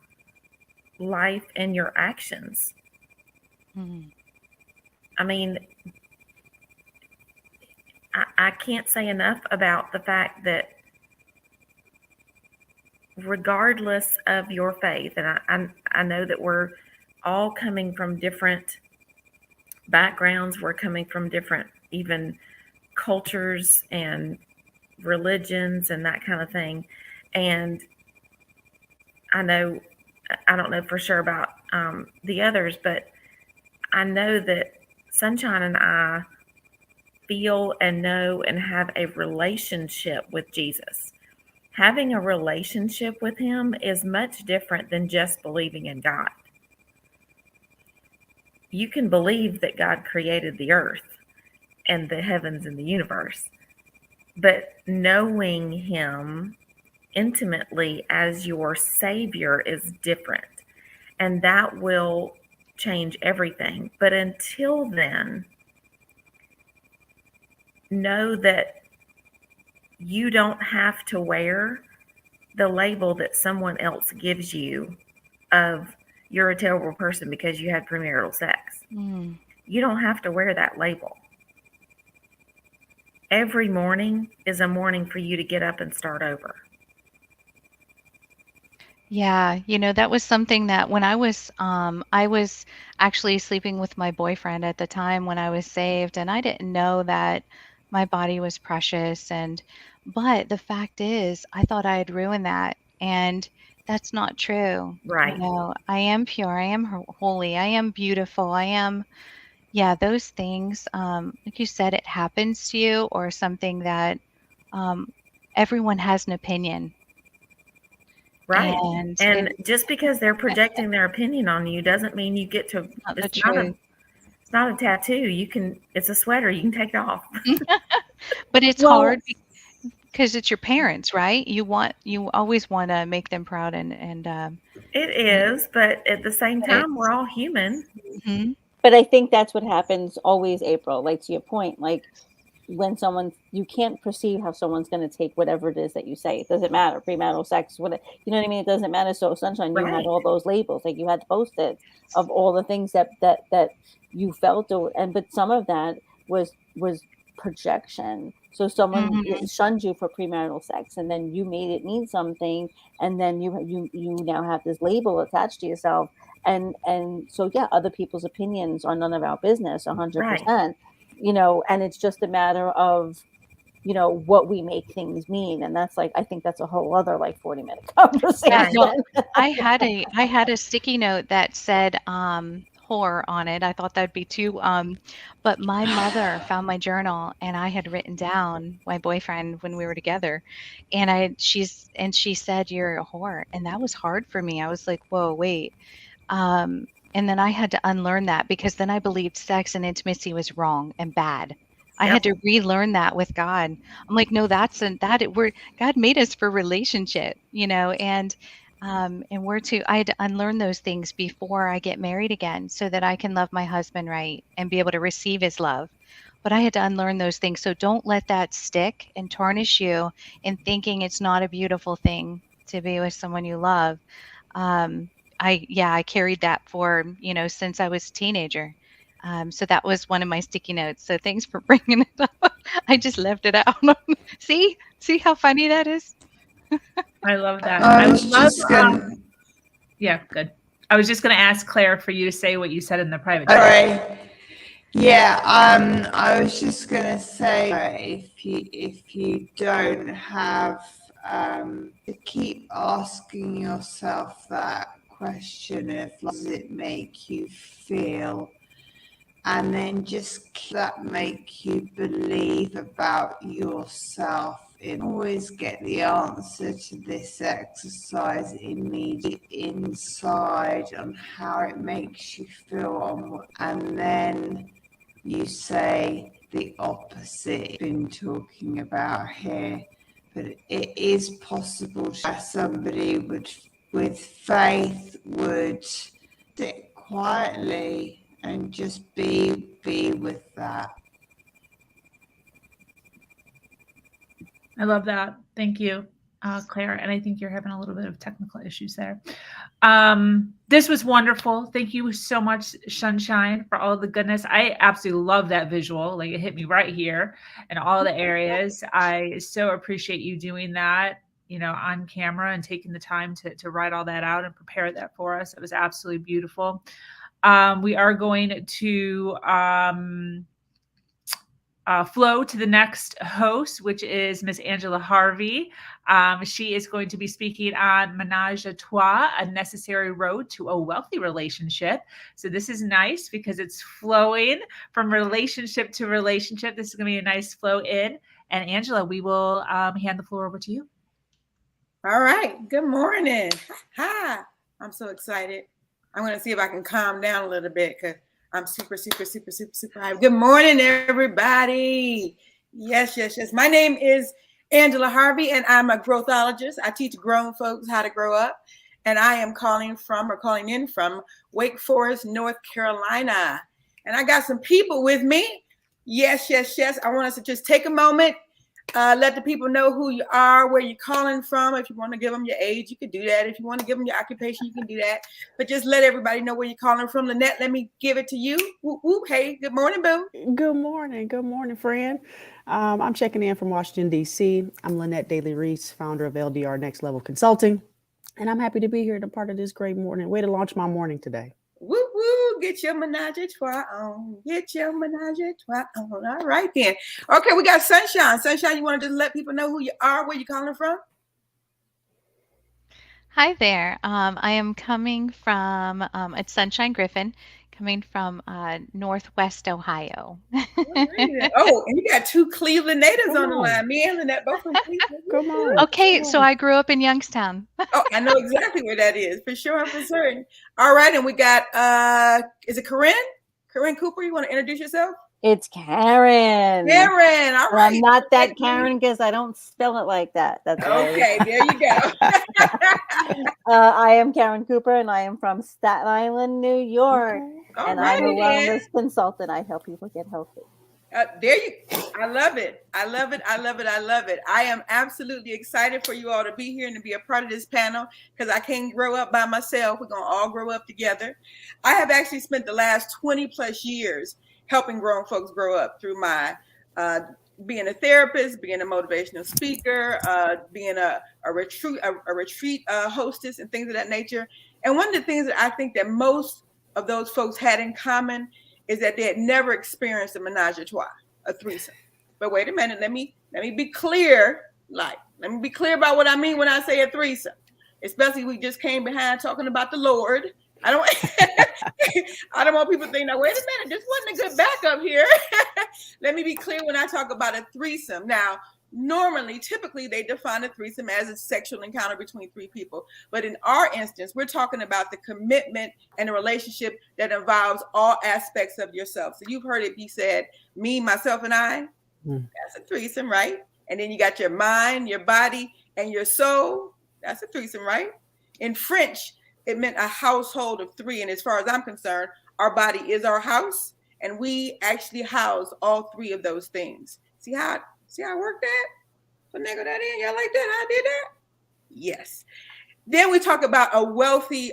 life and your actions. Mhm. I mean, I can't say enough about the fact that regardless of your faith, and I know that we're all coming from different backgrounds. We're coming from different, even cultures and religions and that kind of thing. And I know, I don't know for sure about the others, but I know that Sunshine and I feel and know and have a relationship with Jesus. Having a relationship with Him is much different than just believing in God. You can believe that God created the earth and the heavens and the universe, but knowing Him intimately as your Savior is different, and that will change everything. But until then, know that you don't have to wear the label that someone else gives you of you're a terrible person because you had premarital sex. Mm. You don't have to wear that label. Every morning is a morning for you to get up and start over. Yeah, that was something that when I was actually sleeping with my boyfriend at the time when I was saved, and I didn't know that my body was precious, but the fact is, I thought I had ruined that, and that's not true. Right. I am pure, I am holy, I am beautiful, yeah, those things, like you said, it happens to you or something that, um, everyone has an opinion, Right. and And just because they're projecting their opinion on you doesn't mean you get to, not the it's not a truth. it's not a tattoo. It's a sweater. You can take it off. But it's Well, hard because it's your parents, right? You always wanna make them proud It and is, but at the same but time, we're it's all human. mhm, But I think that's what happens always, April. Like to your point, like when someone you can't perceive how someone's going to take whatever it is that you say. It doesn't matter, premarital sex, what you know what I mean. It doesn't matter. So Sunshine, you had Right. all those labels, like you had post-its of all the things that you felt, and but some of that was projection. So someone mhm, shunned you for premarital sex, and then you made it mean something, and then you now have this label attached to yourself, and so yeah, other people's opinions are none of our business, Right. 100%. And it's just a matter of what we make things mean, and that's like, I think that's a whole other like 40-minute yeah, Right. no, conversation. I had a sticky note that said, "whore" on it. I thought that'd be too, but my mother found my journal, and I had written down my boyfriend when we were together, and she said, "You're a whore," and that was hard for me. I was like, "Whoa, wait." And then I had to unlearn that because then I believed sex and intimacy was wrong and bad. I had Yep. to relearn that with God. I'm like, no, we're God made us for relationship, and we're to I had to unlearn those things before I get married again so that I can love my husband right and be able to receive his love. But I had to unlearn those things. So don't let that stick and tarnish you in thinking it's not a beautiful thing to be with someone you love. Um, I carried that for, since I was a teenager. So that was one of my sticky notes. So thanks for bringing it up. I just left it out. See how funny that is? I love that. I I would was love, just gonna. yeah, good. I was just going to ask Claire for you to say what you said in the private chat. Sorry. Yeah. I was just gonna say, if you don't have to keep asking yourself that question of does it make you feel, and then just that make you believe about yourself. And always get the answer to this exercise immediately inside on how it makes you feel, and then you say the opposite been talking about here. But it is possible that somebody with faith would sit quietly and just be with that. I love that. Thank you, Claire. And I think you're having a little bit of technical issues there. This was wonderful. Thank you so much, Sunshine, for all the goodness. I absolutely love that visual. Like it hit me right here in all the areas. I so appreciate you doing that, on camera and taking the time to write all that out and prepare that for us. It was absolutely beautiful. We are going to flow to the next host, which is Miss Angela Harvey. She is going to be speaking on ménage à trois, a necessary road to a wealthy relationship. So this is nice because it's flowing from relationship to relationship. This is going to be a nice flow in. And Angela, we will hand the floor over to you. All right. Good morning. Hi. I'm so excited. I'm going to see if I can calm down a little bit because I'm super high. Good morning, everybody. Yes. My name is Angela Harvey, and I'm a growthologist. I teach grown folks how to grow up, and I am calling in from Wake Forest, North Carolina. And I got some people with me. Yes. I want us to just take a moment. Let the people know who you are, where you're calling from. If you want to give them your age, you can do that. If you want to give them your occupation, you can do that. But just let everybody know where you're calling from. Lynette, let me give it to you. Whoop, whoop. Hey, good morning, boo. Good morning, friend. I'm checking in from Washington, D.C. I'm Lynette Daly-Reese, founder of LDR Next Level Consulting, and I'm happy to be here and a part of this great morning. Way to launch my morning today. Woo, get your ménage à trois on. Get your ménage à trois on. All right, then. Okay, we got Sunshine. Sunshine, you want to just let people know who you are, where you're calling from? Hi there. I am coming from, it's Sunshine Griffin, coming from Northwest Ohio. Oh, and you got two Cleveland natives on the line. Me and Lynette both from Cleveland. Come on. Okay, so I grew up in Youngstown. Oh, I know exactly where that is, for sure, for certain. All right, and we got, is it Corinne? Corinne Cooper, you want to introduce yourself? It's Karen. Karen, all right. I'm not that Karen because I don't spell it like that. That's okay. There you go. I am Karen Cooper, and I am from Staten Island, New York. Okay. And I'm a wellness consultant. I help people get healthy. I love it. I love it. I am absolutely excited for you all to be here and to be a part of this panel because I can't grow up by myself. We're going to all grow up together. I have actually spent the last 20 plus years helping grown folks grow up through my being a therapist, being a motivational speaker, being a retreat hostess and things of that nature. And one of the things that I think that most of those folks had in common is that they had never experienced a ménage à trois, a threesome. But wait a minute, let me be clear. Let me be clear about what I mean when I say a threesome. Especially we just came behind talking about the Lord. I don't want people to think, now, wait a minute, this wasn't a good backup here. Let me be clear when I talk about a threesome. Now, typically, they define a threesome as a sexual encounter between three people. But in our instance, we're talking about the commitment and a relationship that involves all aspects of yourself. So you've heard it be said, me, myself, and I. That's a threesome, right? And then you got your mind, your body, and your soul. That's a threesome, right? In French, it meant a household of three. And as far as I'm concerned, our body is our house. And we actually house all three of those things. See how I worked that? Finagle that in. Y'all like that? How I did that? Yes. Then we talk about a wealthy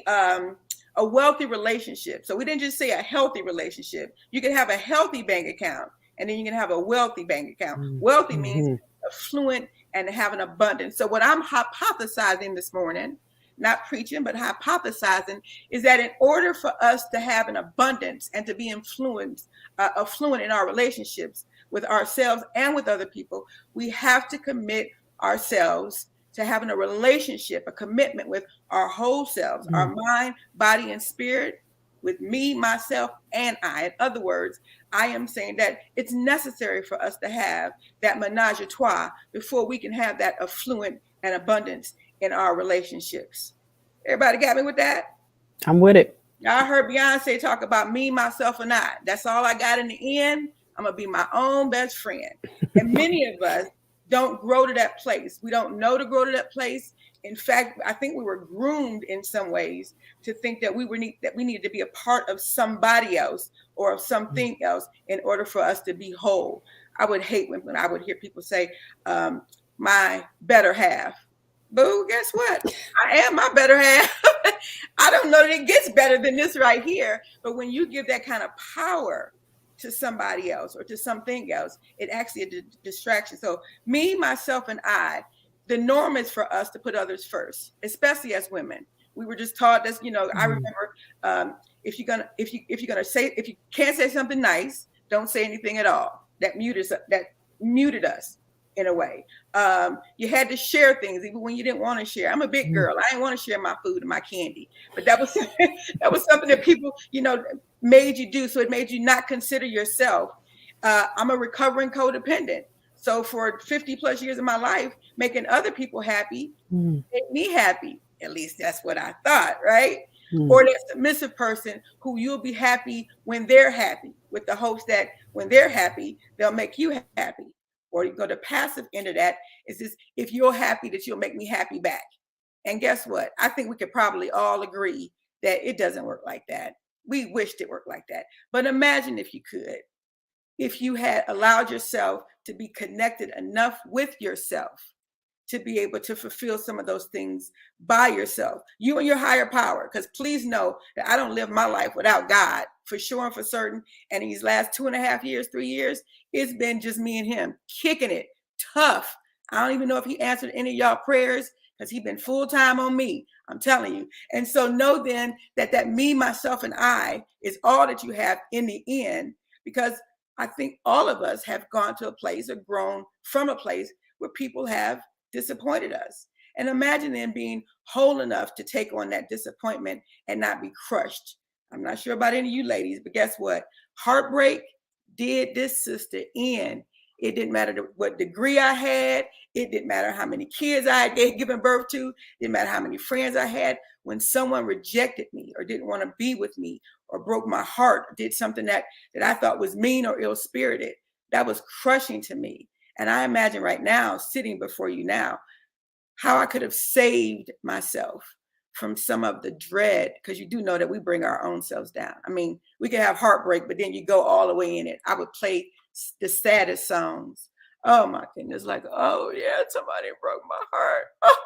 relationship. So we didn't just say a healthy relationship. You can have a healthy bank account, and then you can have a wealthy bank account. Wealthy means affluent and have an abundance. So what I'm hypothesizing this morning, not preaching, but hypothesizing, is that in order for us to have an abundance and to be affluent in our relationships with ourselves and with other people, we have to commit ourselves to having a relationship, a commitment with our whole selves, our mind, body, and spirit, with me, myself, and I. In other words, I am saying that it's necessary for us to have that ménage à trois before we can have that affluent and abundance in our relationships. Everybody got me with that? I'm with it. Y'all heard Beyonce talk about me, myself, and I. That's all I got in the end. I'm going to be my own best friend. And many of us don't grow to that place. We don't know to grow to that place. In fact, I think we were groomed in some ways to think that we needed to be a part of somebody else or of something else in order for us to be whole. I would hate when I would hear people say, my better half. Boo, guess what? I am my better half. I don't know that it gets better than this right here. But when you give that kind of power to somebody else or to something else, it actually is a distraction. So me, myself, and I, the norm is for us to put others first, especially as women. We were just taught this, I remember if you're gonna say, if you can't say something nice, don't say anything at all. That muted us in a way. You had to share things even when you didn't want to share. I'm a big girl. I didn't want to share my food and my candy, but that was that was something that people, made you do. So it made you not consider yourself. I'm a recovering codependent. So for 50 plus years of my life, making other people happy made me happy. At least that's what I thought, right? Or that submissive person who you'll be happy when they're happy, with the hopes that when they're happy, they'll make you happy. Or you go to passive end of that is this, if you're happy, that you'll make me happy back. And guess what? I think we could probably all agree that it doesn't work like that. We wished it worked like that. But imagine if you could, if you had allowed yourself to be connected enough with yourself to be able to fulfill some of those things by yourself, you and your higher power. Because please know that I don't live my life without God, for sure and for certain. And these last 2.5 years, 3 years, it's been just me and him kicking it tough. I don't even know if he answered any of y'all prayers, because he's been full time on me, I'm telling you. And so know then that me, myself, and I is all that you have in the end, because I think all of us have gone to a place or grown from a place where people have disappointed us. And imagine then being whole enough to take on that disappointment and not be crushed. I'm not sure about any of you ladies, but guess what? Heartbreak did this sister in. It didn't matter what degree I had. It didn't matter how many kids I had given birth to. It didn't matter how many friends I had. When someone rejected me or didn't want to be with me or broke my heart, or did something that I thought was mean or ill-spirited, that was crushing to me. And I imagine right now, sitting before you now, how I could have saved myself from some of the dread, because you do know that we bring our own selves down. I mean, we could have heartbreak, but then you go all the way in it. I would play the saddest songs. Oh my goodness, like, oh yeah, somebody broke my heart. Oh.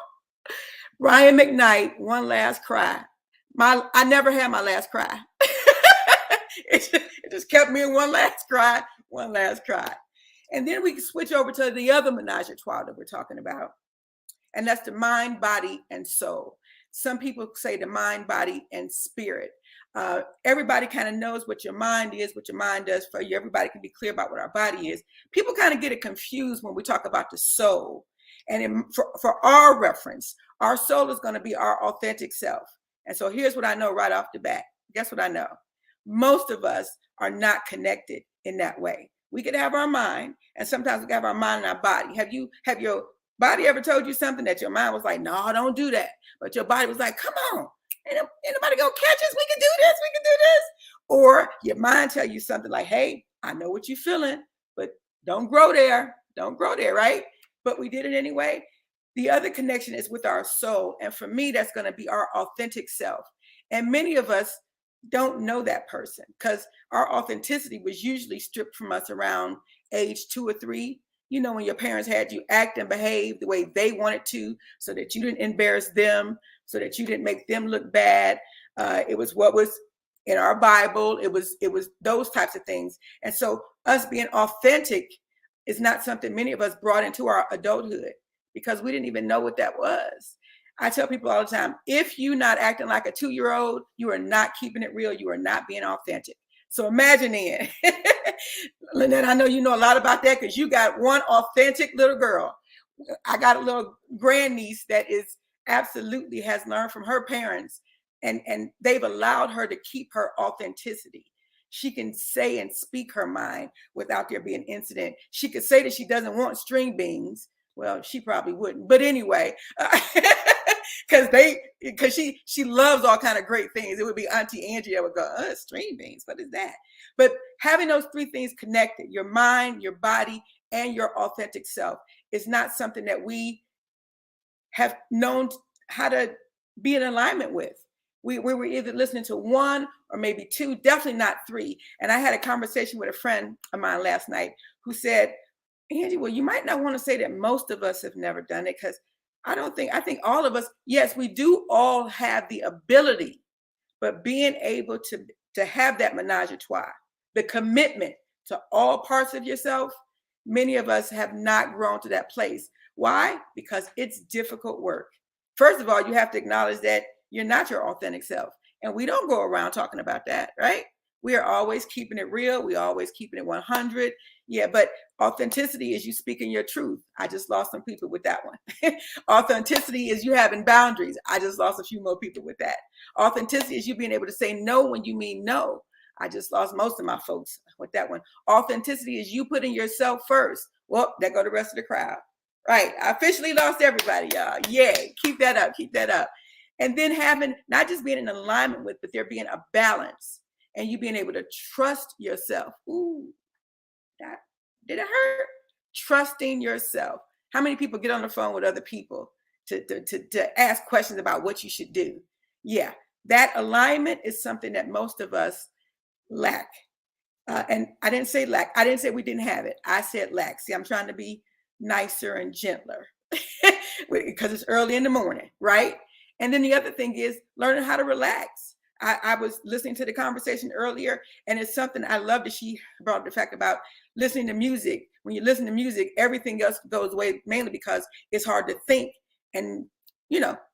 Ryan McKnight, One Last Cry. I never had my last cry. It just kept me in one last cry, one last cry. And then we can switch over to the other ménage à trois that we're talking about. And that's the mind, body, and soul. Some people say the mind, body, and spirit. Everybody kind of knows what your mind is, what your mind does for you. Everybody can be clear about what our body is. People kind of get it confused when we talk about the soul. And for our reference, our soul is going to be our authentic self. And so here's what I know right off the bat. Guess what I know? Most of us are not connected in that way. We could have our mind, and sometimes we can have our mind and our body. Have your body ever told you something that your mind was like, no, don't do that? But your body was like, come on, ain't nobody gonna catch us. We can do this, we can do this. Or your mind tell you something like, hey, I know what you're feeling, but don't grow there, right? But we did it anyway. The other connection is with our soul. And for me, that's gonna be our authentic self. And many of us don't know that person, because our authenticity was usually stripped from us around age 2 or 3. You know, when your parents had you act and behave the way they wanted to, so that you didn't embarrass them, so that you didn't make them look bad. It was what was in our Bible. It was those types of things. And so us being authentic is not something many of us brought into our adulthood, because we didn't even know what that was. I tell people all the time, if you're not acting like a 2-year-old, you are not keeping it real. You are not being authentic. So imagine then, Lynette, I know you know a lot about that, because you got one authentic little girl. I got a little grandniece that is absolutely has learned from her parents, and they've allowed her to keep her authenticity. She can say and speak her mind without there being incident. She could say that she doesn't want string beans. Well, she probably wouldn't, but anyway, because she loves all kind of great things. It would be Auntie Angie that would go, string beans, what is that? But having those 3 things connected, your mind, your body, and your authentic self, is not something that we have known how to be in alignment with. We were either listening to 1 or maybe 2, definitely not 3. And I had a conversation with a friend of mine last night who said, Angie, well, you might not want to say that most of us have never done it, because I think all of us, yes, we do all have the ability, but being able to have that ménage à trois, the commitment to all parts of yourself, many of us have not grown to that place. Why? Because it's difficult work. First of all, you have to acknowledge that you're not your authentic self. And we don't go around talking about that, right? We are always keeping it real. We always keeping it 100. Yeah, but authenticity is you speaking your truth. I just lost some people with that one. Authenticity is you having boundaries. I just lost a few more people with that. Authenticity is you being able to say no when you mean no. I just lost most of my folks with that one. Authenticity is you putting yourself first. Well, there go the rest of the crowd. Right. I officially lost everybody, y'all. Yay. Keep that up. Keep that up. And then having not just being in alignment with, but there being a balance and you being able to trust yourself. Ooh, that did it hurt? Trusting yourself. How many people get on the phone with other people to ask questions about what you should do? Yeah, that alignment is something that most of us lack. And I didn't say lack. I didn't say we didn't have it. I said lack. See, I'm trying to be nicer and gentler because it's early in the morning, right? And then the other thing is learning how to relax. I was listening to the conversation earlier, and it's something I love that she brought up the fact about listening to music. When you listen to music, everything else goes away, mainly because it's hard to think and,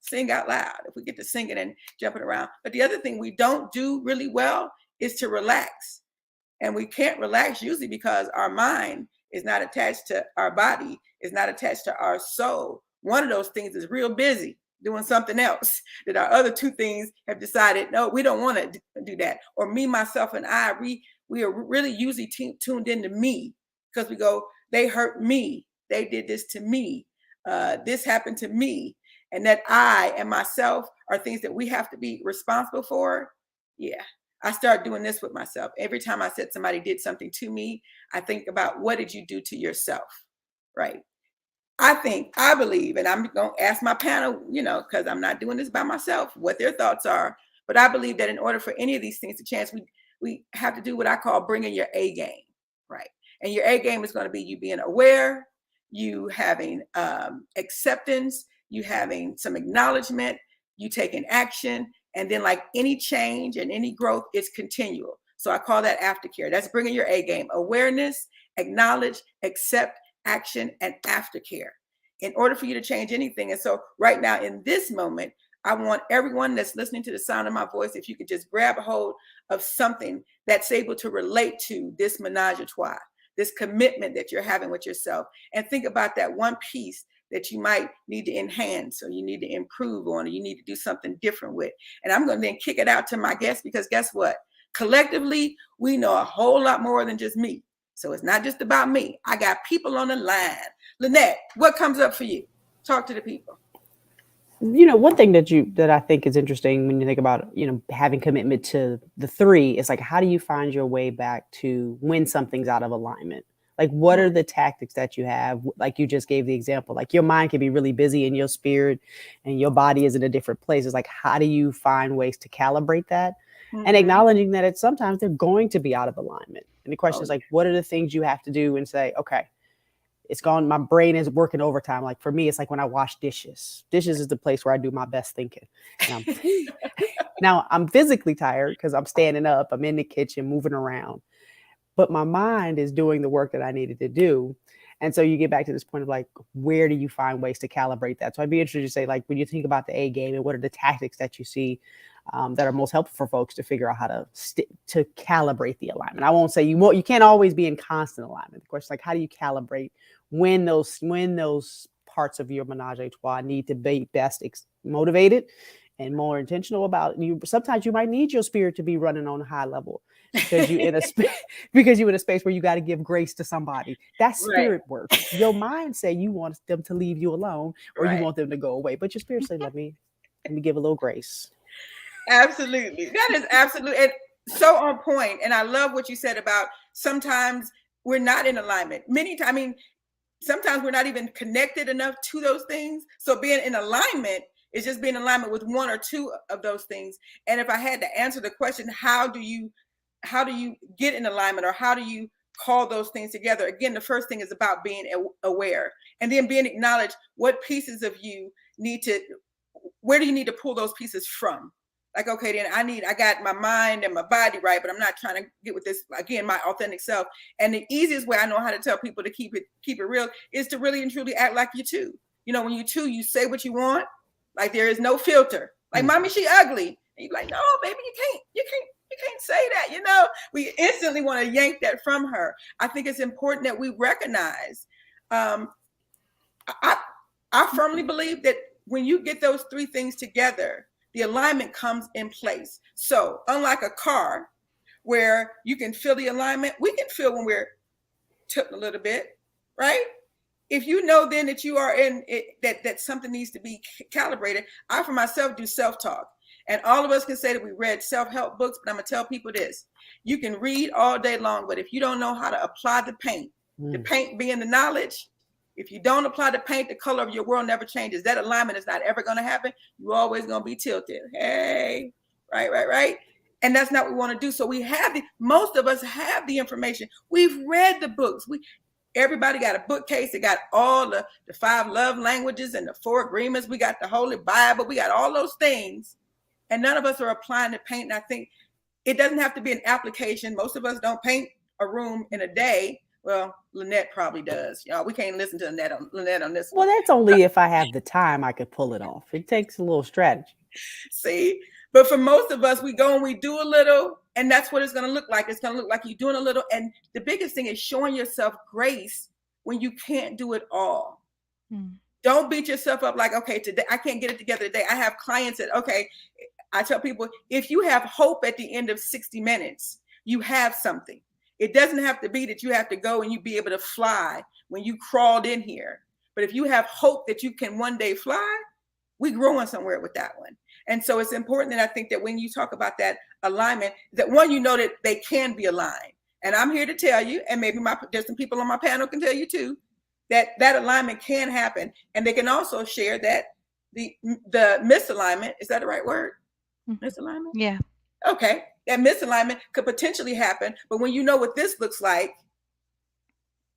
sing out loud if we get to singing and jumping around. But the other thing we don't do really well is to relax. And we can't relax usually because our mind is not attached to our body, is not attached to our soul. One of those things is real busy doing something else that our other two things have decided, no, we don't want to do that. Or me, myself, and I, we are really usually tuned into me because we go, they hurt me. They did this to me. This happened to me. And that I and myself are things that we have to be responsible for. Yeah. I start doing this with myself. Every time I said somebody did something to me, I think about what did you do to yourself, right? I believe, and I'm going to ask my panel, because I'm not doing this by myself, what their thoughts are. But I believe that in order for any of these things to change, we have to do what I call bringing your A game, right? And your A game is going to be you being aware, you having acceptance, you having some acknowledgement, you taking action. And then like any change and any growth, it's continual. So I call that aftercare. That's bringing your A game. Awareness, acknowledge, accept, action, and aftercare in order for you to change anything. And so right now in this moment, I want everyone that's listening to the sound of my voice, if you could just grab a hold of something that's able to relate to this ménage à trois, this commitment that you're having with yourself, and think about that one piece that you might need to enhance or you need to improve on or you need to do something different with. And I'm going to then kick it out to my guests because guess what? Collectively, we know a whole lot more than just me. So it's not just about me. I got people on the line. Lynette, what comes up for you? Talk to the people. One thing that I think is interesting when you think about, having commitment to the three is like, how do you find your way back to when something's out of alignment? Like, what are the tactics that you have? Like you just gave the example, like your mind can be really busy and your spirit and your body is in a different place. It's like, how do you find ways to calibrate that? And acknowledging that sometimes they're going to be out of alignment. And the question is like, what are the things you have to do and say, okay, it's gone. My brain is working overtime. Like for me, it's like when I wash dishes. Dishes is the place where I do my best thinking. Now I'm physically tired because I'm standing up. I'm in the kitchen, moving around. But my mind is doing the work that I needed to do. And so you get back to this point of like, where do you find ways to calibrate that? So I'd be interested to say, like, when you think about the A game and what are the tactics that you see that are most helpful for folks to figure out how to calibrate the alignment. I won't say you can't always be in constant alignment. The question is like, how do you calibrate when those parts of your ménage à trois need to be best motivated and more intentional about you? Sometimes you might need your spirit to be running on a high level because you're in a space where you got to give grace to somebody. That's spirit work. Your mind say you want them to leave you alone or you want them to go away, but your spirit say, let me give a little grace. Absolutely. That is absolutely and so on point. And I love what you said about sometimes we're not in alignment. Sometimes we're not even connected enough to those things. So being in alignment is just being in alignment with one or two of those things. And if I had to answer the question, how do you get in alignment or how do you call those things together? Again, the first thing is about being aware and then being acknowledged what pieces of you where do you need to pull those pieces from? Like, okay, then I got my mind and my body right, but I'm not trying to get with this, again, my authentic self. And the easiest way I know how to tell people to keep it real is to really and truly act like you two. When you two, you say what you want, like there is no filter. Like, mommy, she ugly. And you're like, no, baby, you can't say that. You know, we instantly want to yank that from her. I think it's important that we recognize. I, I firmly believe that when you get those three things together, the alignment comes in place. So unlike a car where you can feel the alignment, we can feel when we're tipped a little bit, right? If you know then that you are in it, that something needs to be calibrated. I for myself do self-talk, and all of us can say that we read self-help books, but I'm gonna tell people this: you can read all day long, but if you don't know how to apply the paint being the knowledge, if you don't apply the paint, the color of your world never changes. That alignment is not ever going to happen. You're always going to be tilted. Hey, right. And that's not what we want to do. So most of us have the information. We've read the books. Everybody got a bookcase. They got all the 5 love languages and the 4 agreements. We got the Holy Bible. We got all those things. And none of us are applying the paint. And I think it doesn't have to be an application. Most of us don't paint a room in a day. Well, Lynette probably does. Y'all, we can't listen to Lynette on this Well, one. that's only if I have the time I could pull it off. It takes a little strategy. See, but for most of us, we go and we do a little, and that's what it's going to look like. It's going to look like you're doing a little. And the biggest thing is showing yourself grace when you can't do it all. Don't beat yourself up like, okay, today I can't get it together today. I have clients that, okay, I tell people, if you have hope at the end of 60 minutes, you have something. It doesn't have to be that you have to go and you be able to fly when you crawled in here. But if you have hope that you can one day fly, we're growing somewhere with that one. And so it's important that I think that when you talk about that alignment, that one, you know that they can be aligned. And I'm here to tell you, and maybe there's some people on my panel can tell you too, that alignment can happen. And they can also share that the misalignment, is that the right word? Misalignment? Yeah. Okay, that misalignment could potentially happen, but when you know what this looks like,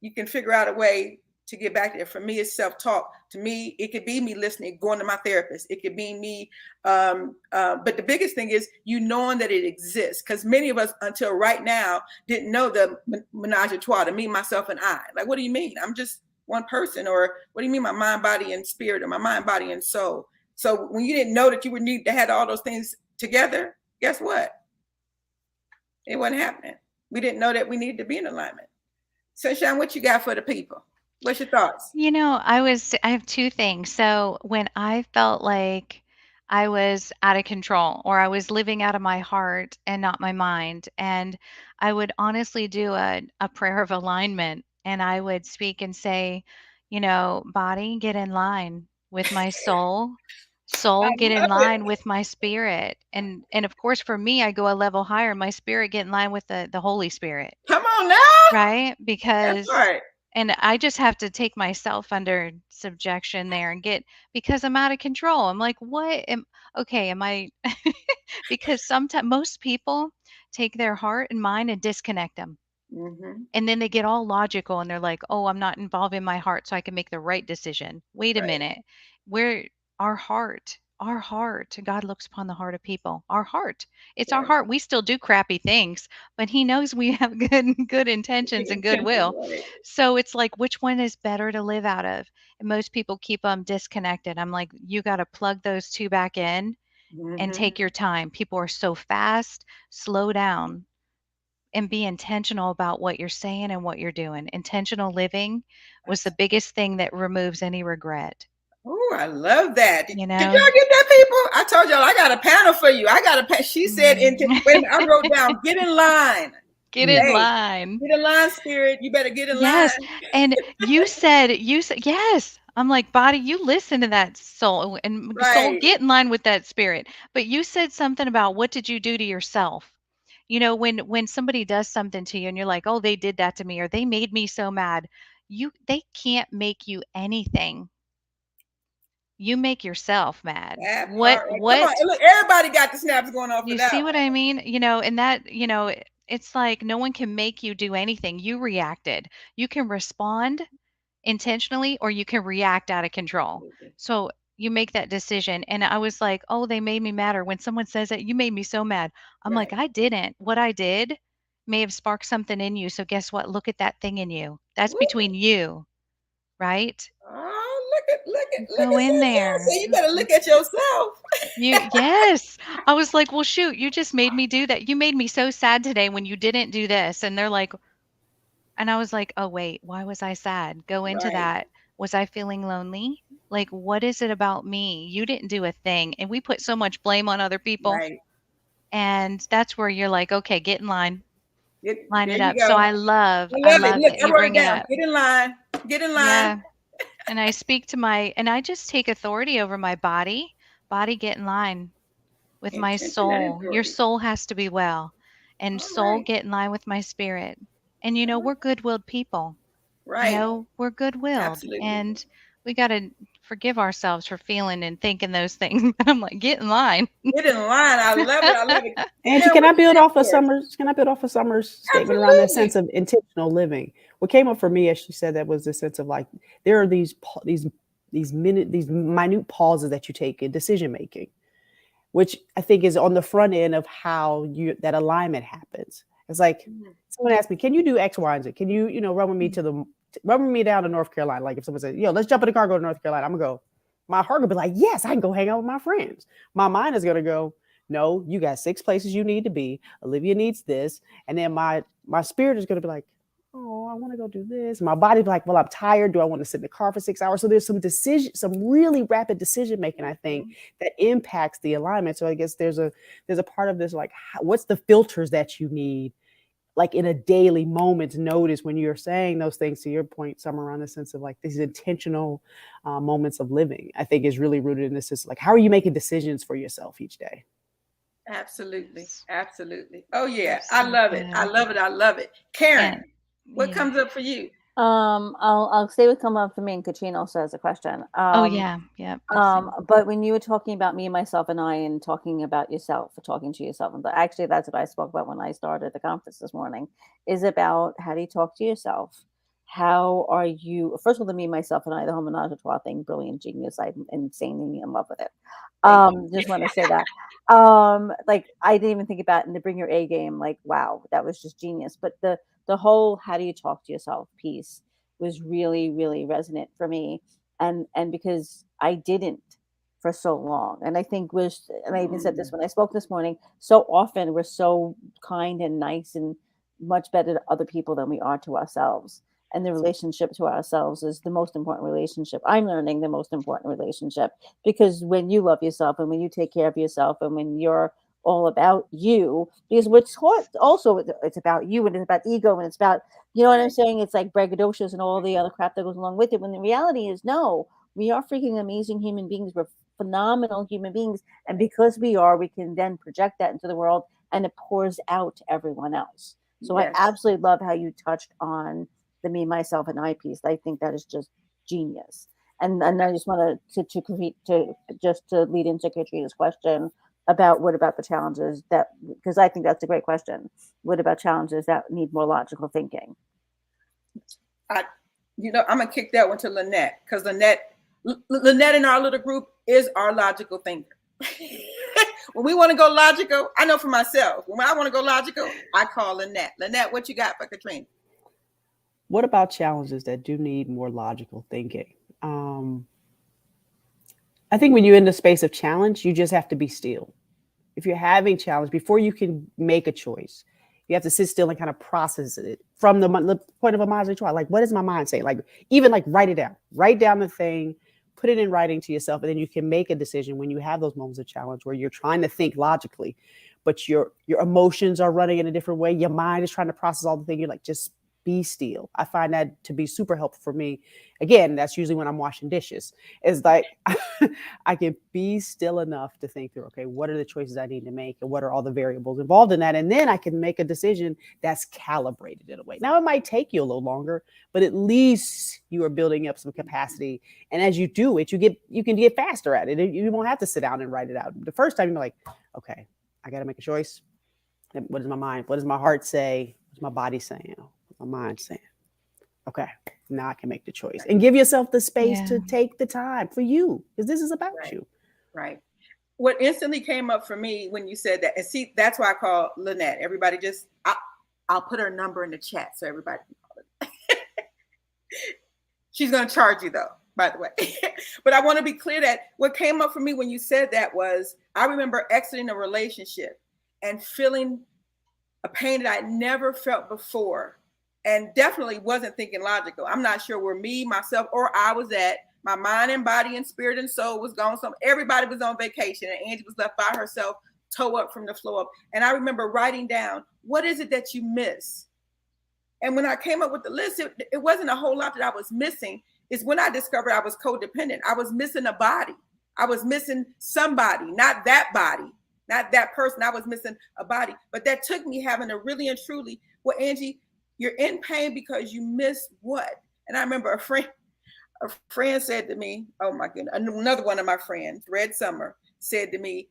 you can figure out a way to get back there. For me, it's self-talk. To me, it could be me listening, going to my therapist. It could be me, but the biggest thing is you knowing that it exists, because many of us until right now didn't know the ménage à trois, to me, myself, and I. Like, what do you mean? I'm just one person. Or what do you mean my mind, body, and spirit, or my mind, body, and soul? So when you didn't know that you would need to have all those things together, guess what? It wasn't happening. We didn't know that we needed to be in alignment. Sunshine, what you got for the people? What's your thoughts? You know, I have 2 things. So when I felt like I was out of control or I was living out of my heart and not my mind, and I would honestly do a prayer of alignment, and I would speak and say, you know, body, get in line with my soul. I Soul, get in love it. line with my spirit. And of course for me, I go a level higher. My spirit get in line with the Holy Spirit. Come on now. Right? That's Because right. and I just have to take myself under subjection there and because I'm out of control. I'm like, am I because sometimes most people take their heart and mind and disconnect them. And then they get all logical and they're like, oh, I'm not involving my heart so I can make the right decision. Wait a Right. minute. Where our heart, God looks upon the heart of people. Our heart. It's our Right. heart. We still do crappy things, but he knows we have good intentions and goodwill. Right. So it's like, which one is better to live out of? And most people keep them disconnected. I'm like, you got to plug those two back in and take your time. People are so fast. Slow down and be intentional about what you're saying and what you're doing. Intentional living was the biggest thing that removes any regret. Oh, I love that. Did You y'all know? get that, people? I told y'all I got a panel for you. I got a panel. She said, wait a minute, I wrote down, get in line. Get in Hey, line. get in line, spirit. You better get in Yes. line. And you said, yes. I'm like, body, you listen to that soul and soul, Right. get in line with that spirit. But you said something about what did you do to yourself? You know, when somebody does something to you and you're like, oh, they did that to me or they made me so mad, they can't make you anything. You make yourself mad. That What part, right. Come on. what Look, everybody got the snaps going off for you that see one. what I mean? You know, and that, you know, it's like no one can make you do anything. You reacted. You can respond intentionally or you can react out of control. So you make that decision. And I was like, oh, they made me mad. Or when someone says that, you made me so mad. I'm like, Right. I didn't. What I did may have sparked something in you. So guess what? Look at that thing in you. That's Woo. between you, right? Oh, look Go at in yourself. there. So you better look at yourself. Yes. I was like, well, shoot, you just made me do that. You made me so sad today when you didn't do this. And they're like, and I was like, oh, wait, why was I sad? Go into Right, that. Was I feeling lonely? Like, what is it about me? You didn't do a thing. And we put so much blame on other people. right. And that's where you're like, okay, get in line, line There it you up. go. So I I love it. love Look, that I you wrote it bring it down. up. Get in line. Get in line. Yeah. And I speak to and I just take authority over my body. Body, get in line with my Intention and soul. Your authority. soul has to be well. And All soul, right. get in line with my spirit. And we're good-willed people. Right. We're good-willed. Absolutely. And we got to forgive ourselves for feeling and thinking those things. I'm like, get in line. Get in line. I love it. I love it. Angie, Karen, can what I you build got off of for us? Summer's? Can I build off of Summer's statement around that Absolutely. sense of intentional living? What came up for me as she said that was the sense of like there are these minute pauses that you take in decision making, which I think is on the front end of how that alignment happens. It's like someone asked me, "Can you do X, Y, and Z? Can you run me down to North Carolina?" Like if someone said, let's jump in the car, go to North Carolina," I'm gonna go. My heart will be like, "Yes, I can go hang out with my friends." My mind is gonna go, "No, you got 6 places you need to be. Olivia needs this," and then my spirit is gonna be like, "Oh, I want to go do this." My body be like, "Well, I'm tired. Do I want to sit in the car for 6 hours?" So there's some really rapid decision making, I think, that impacts the alignment. So I guess there's a part of this like, what's the filters that you need, like in a daily moment's notice when you're saying those things, to your point, somewhere around the sense of like these intentional moments of living, I think is really rooted in this is like, how are you making decisions for yourself each day? Absolutely. Absolutely. Oh yeah. That's I so love it. I good. love it. I love it. Karen, And what yeah. comes up for you? I'll say what come up for me, and Katrina also has a question. Oh yeah. Yep. Let's see. But when you were talking about me, myself, and I, and talking about yourself, or talking to yourself, and actually that's what I spoke about when I started the conference this morning, is about how do you talk to yourself? How are you? First of all, the me, myself, and I, the whole menage a trois thing, brilliant, genius. I'm insanely in love with it. Thank you. Just want to say that. Like I didn't even think about it, and to bring your A game, like wow, that was just genius. But the whole how do you talk to yourself piece was really, really resonant for me, and because I didn't for so long, and I think was, and I even said this when I spoke this morning, so often we're so kind and nice and much better to other people than we are to ourselves. And the relationship to ourselves is the most important relationship. I'm learning the most important relationship, because when you love yourself and when you take care of yourself and when you're all about you, because what's taught also, it's about you, and it's about ego, and it's about, you know what I'm saying? It's like braggadocious and all the other crap that goes along with it. When the reality is, no, we are freaking amazing human beings. We're phenomenal human beings. And because we are, we can then project that into the world, and it pours out to everyone else. So I Yes. absolutely love how you touched on the me, myself, and I piece. I think that is just genius. And I just want to just to lead into Katrina's question about what about the challenges that, because I think that's a great question. What about challenges that need more logical thinking? I'm gonna kick that one to Lynette, because Lynette in our little group is our logical thinker. When we want to go logical, I know for myself, when I want to go logical, I call Lynette. Lynette, what you got for Katrina? What about challenges that do need more logical thinking? I think when you're in the space of challenge, you just have to be still. If you're having challenge, before you can make a choice, you have to sit still and kind of process it from the point of a mindset trial. Like, what does my mind say? Like, even like write down the thing, put it in writing to yourself, and then you can make a decision when you have those moments of challenge where you're trying to think logically, but your emotions are running in a different way. Your mind is trying to process all the things. You're like, just be still. I find that to be super helpful for me. Again, that's usually when I'm washing dishes. It's like I can be still enough to think through, okay, what are the choices I need to make, and what are all the variables involved in that? And then I can make a decision that's calibrated in a way. Now, it might take you a little longer, but at least you are building up some capacity. And as you do it, you can get faster at it. You won't have to sit down and write it out. The first time you're like, okay, I got to make a choice. What does my mind, what does my heart say? What's my body saying? What's my mind saying? Okay, now I can make the choice, and give yourself the space to take the time for you, because this is about you. Right. What instantly came up for me when you said that, and see, that's why I call Lynette. Everybody just, I'll put her number in the chat so everybody can call it. She's going to charge you though. by the way. But I want to be clear that what came up for me when you said that was I remember exiting a relationship and feeling a pain that I never felt before, and definitely wasn't thinking logical. I'm not sure where me, myself, or I was at. My mind and body and spirit and soul was gone. So everybody was on vacation, and Angie was left by herself, toe up from the floor up. And I remember writing down, what is it that you miss? And when I came up with the list, it wasn't a whole lot that I was missing. It's when I discovered I was codependent. I was missing a body. I was missing somebody, not that body, not that person. I was missing a body. But that took me having to really and truly, well, Angie, you're in pain because you miss what? And I remember a friend said to me, oh my goodness, another one of my friends, Red Summer, said to me,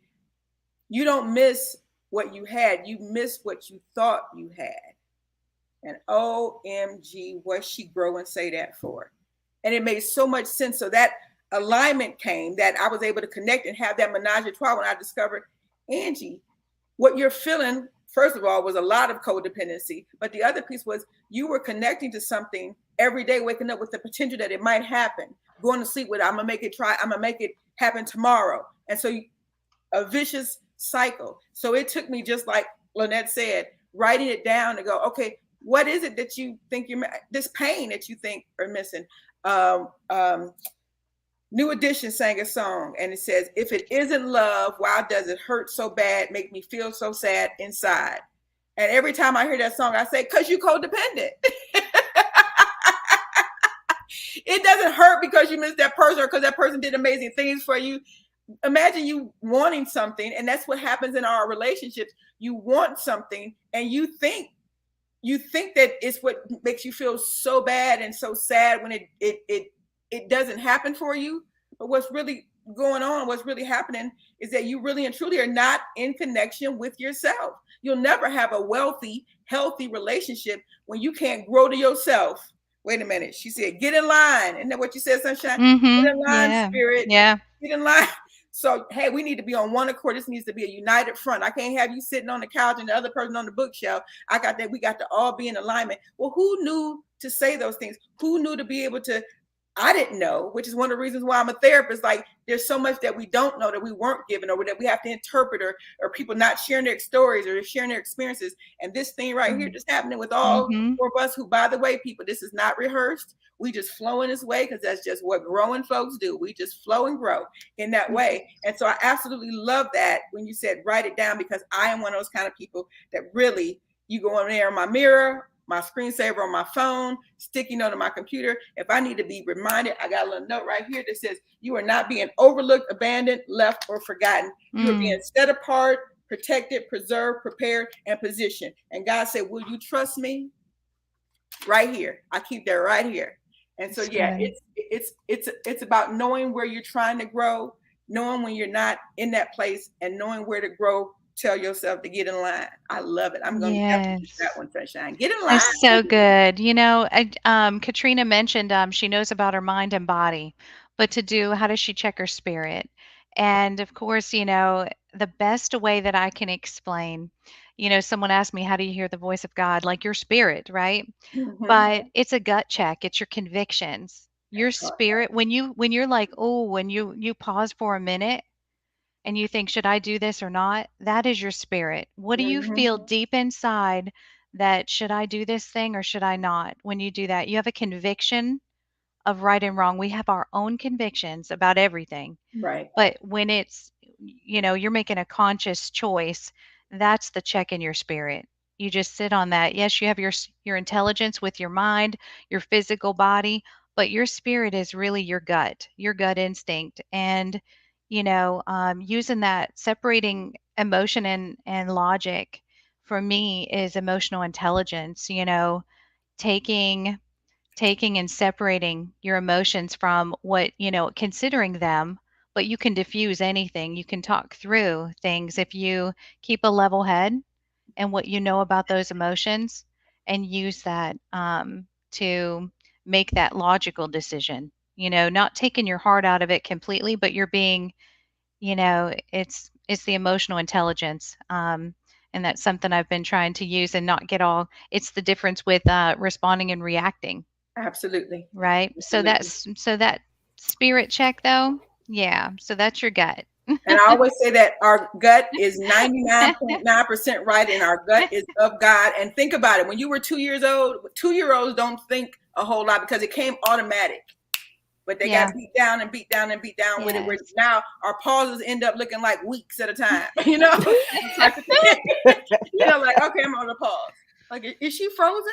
you don't miss what you had, you miss what you thought you had. And OMG, what she grow and say that for? And it made so much sense. So that alignment came that I was able to connect and have that menage a trois when I discovered, Angie, what you're feeling, first of all, was a lot of codependency. But the other piece was you were connecting to something every day, waking up with the potential that it might happen, going to sleep with, I'm going to make it happen tomorrow. And so a vicious cycle. So it took me, just like Lynette said, writing it down to go, okay, what is it that you think this pain that you think are missing? New Edition sang a song and it says, if it isn't love, why does it hurt so bad, make me feel so sad inside? And every time I hear that song, I say, because you codependent. It doesn't hurt because you miss that person or because that person did amazing things for you. Imagine you wanting something, and that's what happens in our relationships. You want something and you think that it's what makes you feel so bad and so sad when it doesn't happen for you. But what's really going on, what's really happening is that you really and truly are not in connection with yourself. You'll never have a wealthy, healthy relationship when you can't grow to yourself. Wait a minute. She said, get in line. Isn't that what you said, Sunshine? Mm-hmm. Get in line, Yeah. spirit. Yeah. Get in line. So, hey, we need to be on one accord. This needs to be a united front. I can't have you sitting on the couch and the other person on the bookshelf. We got to all be in alignment. Well, who knew to say those things? Who knew to be able to? I didn't know, which is one of the reasons why I'm a therapist. Like, there's so much that we don't know, that we weren't given, or that we have to interpret, or people not sharing their stories or sharing their experiences. And this thing right here just happening with all four of us who, by the way, people, this is not rehearsed. We just flow in this way because that's just what growing folks do. We just flow and grow in that way. And so I absolutely love that when you said write it down, because I am one of those kind of people that really, you go in there in my mirror, my screensaver on my phone, sticky note on my computer. If I need to be reminded, I got a little note right here that says, you are not being overlooked, abandoned, left, or forgotten. You are being set apart, protected, preserved, prepared, and positioned. And God said, will you trust me? Right here. I keep that right here. And so, yeah, it's about knowing where you're trying to grow, knowing when you're not in that place, and knowing where to grow. Tell yourself to get in line. I love it. I'm going to definitely use that one, Sunshine. Get in line. That's so good. You know, Katrina mentioned she knows about her mind and body, but how does she check her spirit? And of course, you know, the best way that I can explain, you know, someone asked me, how do you hear the voice of God? Like your spirit, right? But it's a gut check. It's your convictions. Your spirit, when you're like, oh, when you pause for a minute and you think, should I do this or not? That is your spirit. What do you feel deep inside that, should I do this thing or should I not? When you do that, you have a conviction of right and wrong. We have our own convictions about everything. Right. But when it's, you know, you're making a conscious choice, that's the check in your spirit. You just sit on that. Yes, you have your intelligence with your mind, your physical body, but your spirit is really your gut instinct. And, you know, using that, separating emotion and logic for me is emotional intelligence, you know, taking and separating your emotions from what, you know, considering them, but you can diffuse anything. You can talk through things if you keep a level head and what you know about those emotions, and use that to make that logical decision. You know, not taking your heart out of it completely, but you're being, you know, it's the emotional intelligence. And that's something I've been trying to use and not get all. It's the difference with responding and reacting. Absolutely. Right. Absolutely. So that spirit check though. Yeah, so that's your gut. And I always say that our gut is 99.9% right, and our gut is of God. And think about it. When you were 2 years old, 2-year-olds don't think a whole lot because it came automatic. But they Yeah. got beat down and beat down and beat down with it. Where Yes. now our pauses end up looking like weeks at a time. You know, like, okay, I'm on a pause. Like, is she frozen?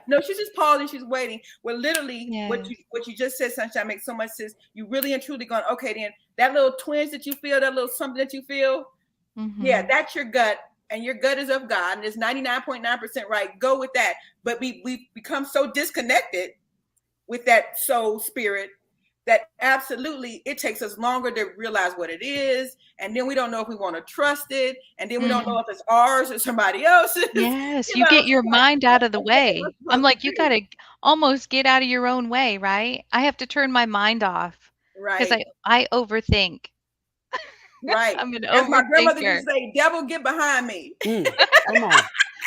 No, she's just pausing. She's waiting. Well, literally, Yes. what you just said, Sunshine, makes so much sense. You really and truly going, okay, then that little twinge that you feel, that little something that you feel, yeah, that's your gut, and your gut is of God, and it's 99.9% right. Go with that. But we become so disconnected with that soul spirit that absolutely it takes us longer to realize what it is, and then we don't know if we want to trust it, and then we don't know if it's ours or somebody else's. Yes, you get your mind out of the way. I'm like, you gotta almost get out of your own way, right? I have to turn my mind off because Right, I overthink. right. I'm an As my grandmother overthinker. used to say, devil, get behind me. Come on.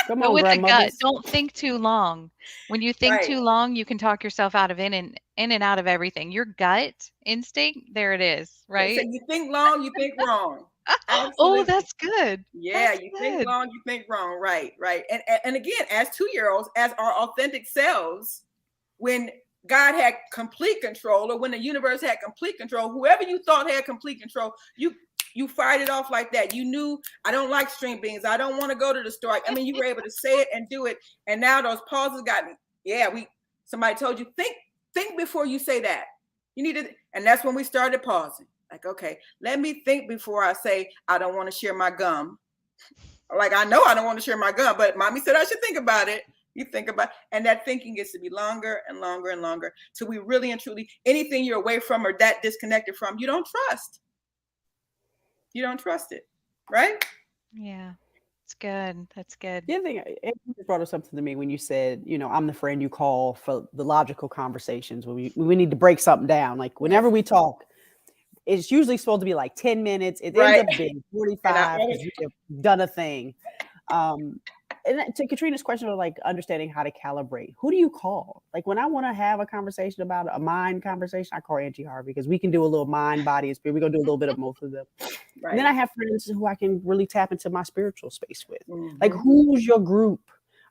Come Go on, with the gut. grandmothers. Don't think too long. When you think Right. too long, you can talk yourself out of in and out of everything. Your gut instinct, there it is, So right? you think long, you think wrong. Oh, Absolutely. that's good. Yeah, That's you think good. long, you think wrong. Right, right. And again, as 2-year-olds, as our authentic selves, when God had complete control, or when the universe had complete control, whoever you thought had complete control, you fired it off like that. You knew, I don't like string beans. I don't want to go to the store. I mean, you were able to say it and do it. And now those pauses got, somebody told you, think before you say that. You needed, and that's when we started pausing. Like, okay, let me think before I say, I don't want to share my gum. Like, I know I don't want to share my gum, but mommy said I should think about it. You think about, and that thinking gets to be longer and longer and longer. So we really and truly, anything you're away from or that disconnected from, you don't trust. You don't trust it, right? Yeah. It's good. That's good. The other thing, it brought up something to me when you said, I'm the friend you call for the logical conversations when we need to break something down. Like whenever we talk, it's usually supposed to be like 10 minutes. It ends Right. up being 45 because you have done a thing. And to Katrina's question of like understanding how to calibrate, who do you call? Like when I want to have a conversation about a mind conversation, I call Angie Harvey because we can do a little mind, body, and spirit. We're gonna do a little bit of both of them. Right. And then I have friends who I can really tap into my spiritual space with. Like who's your group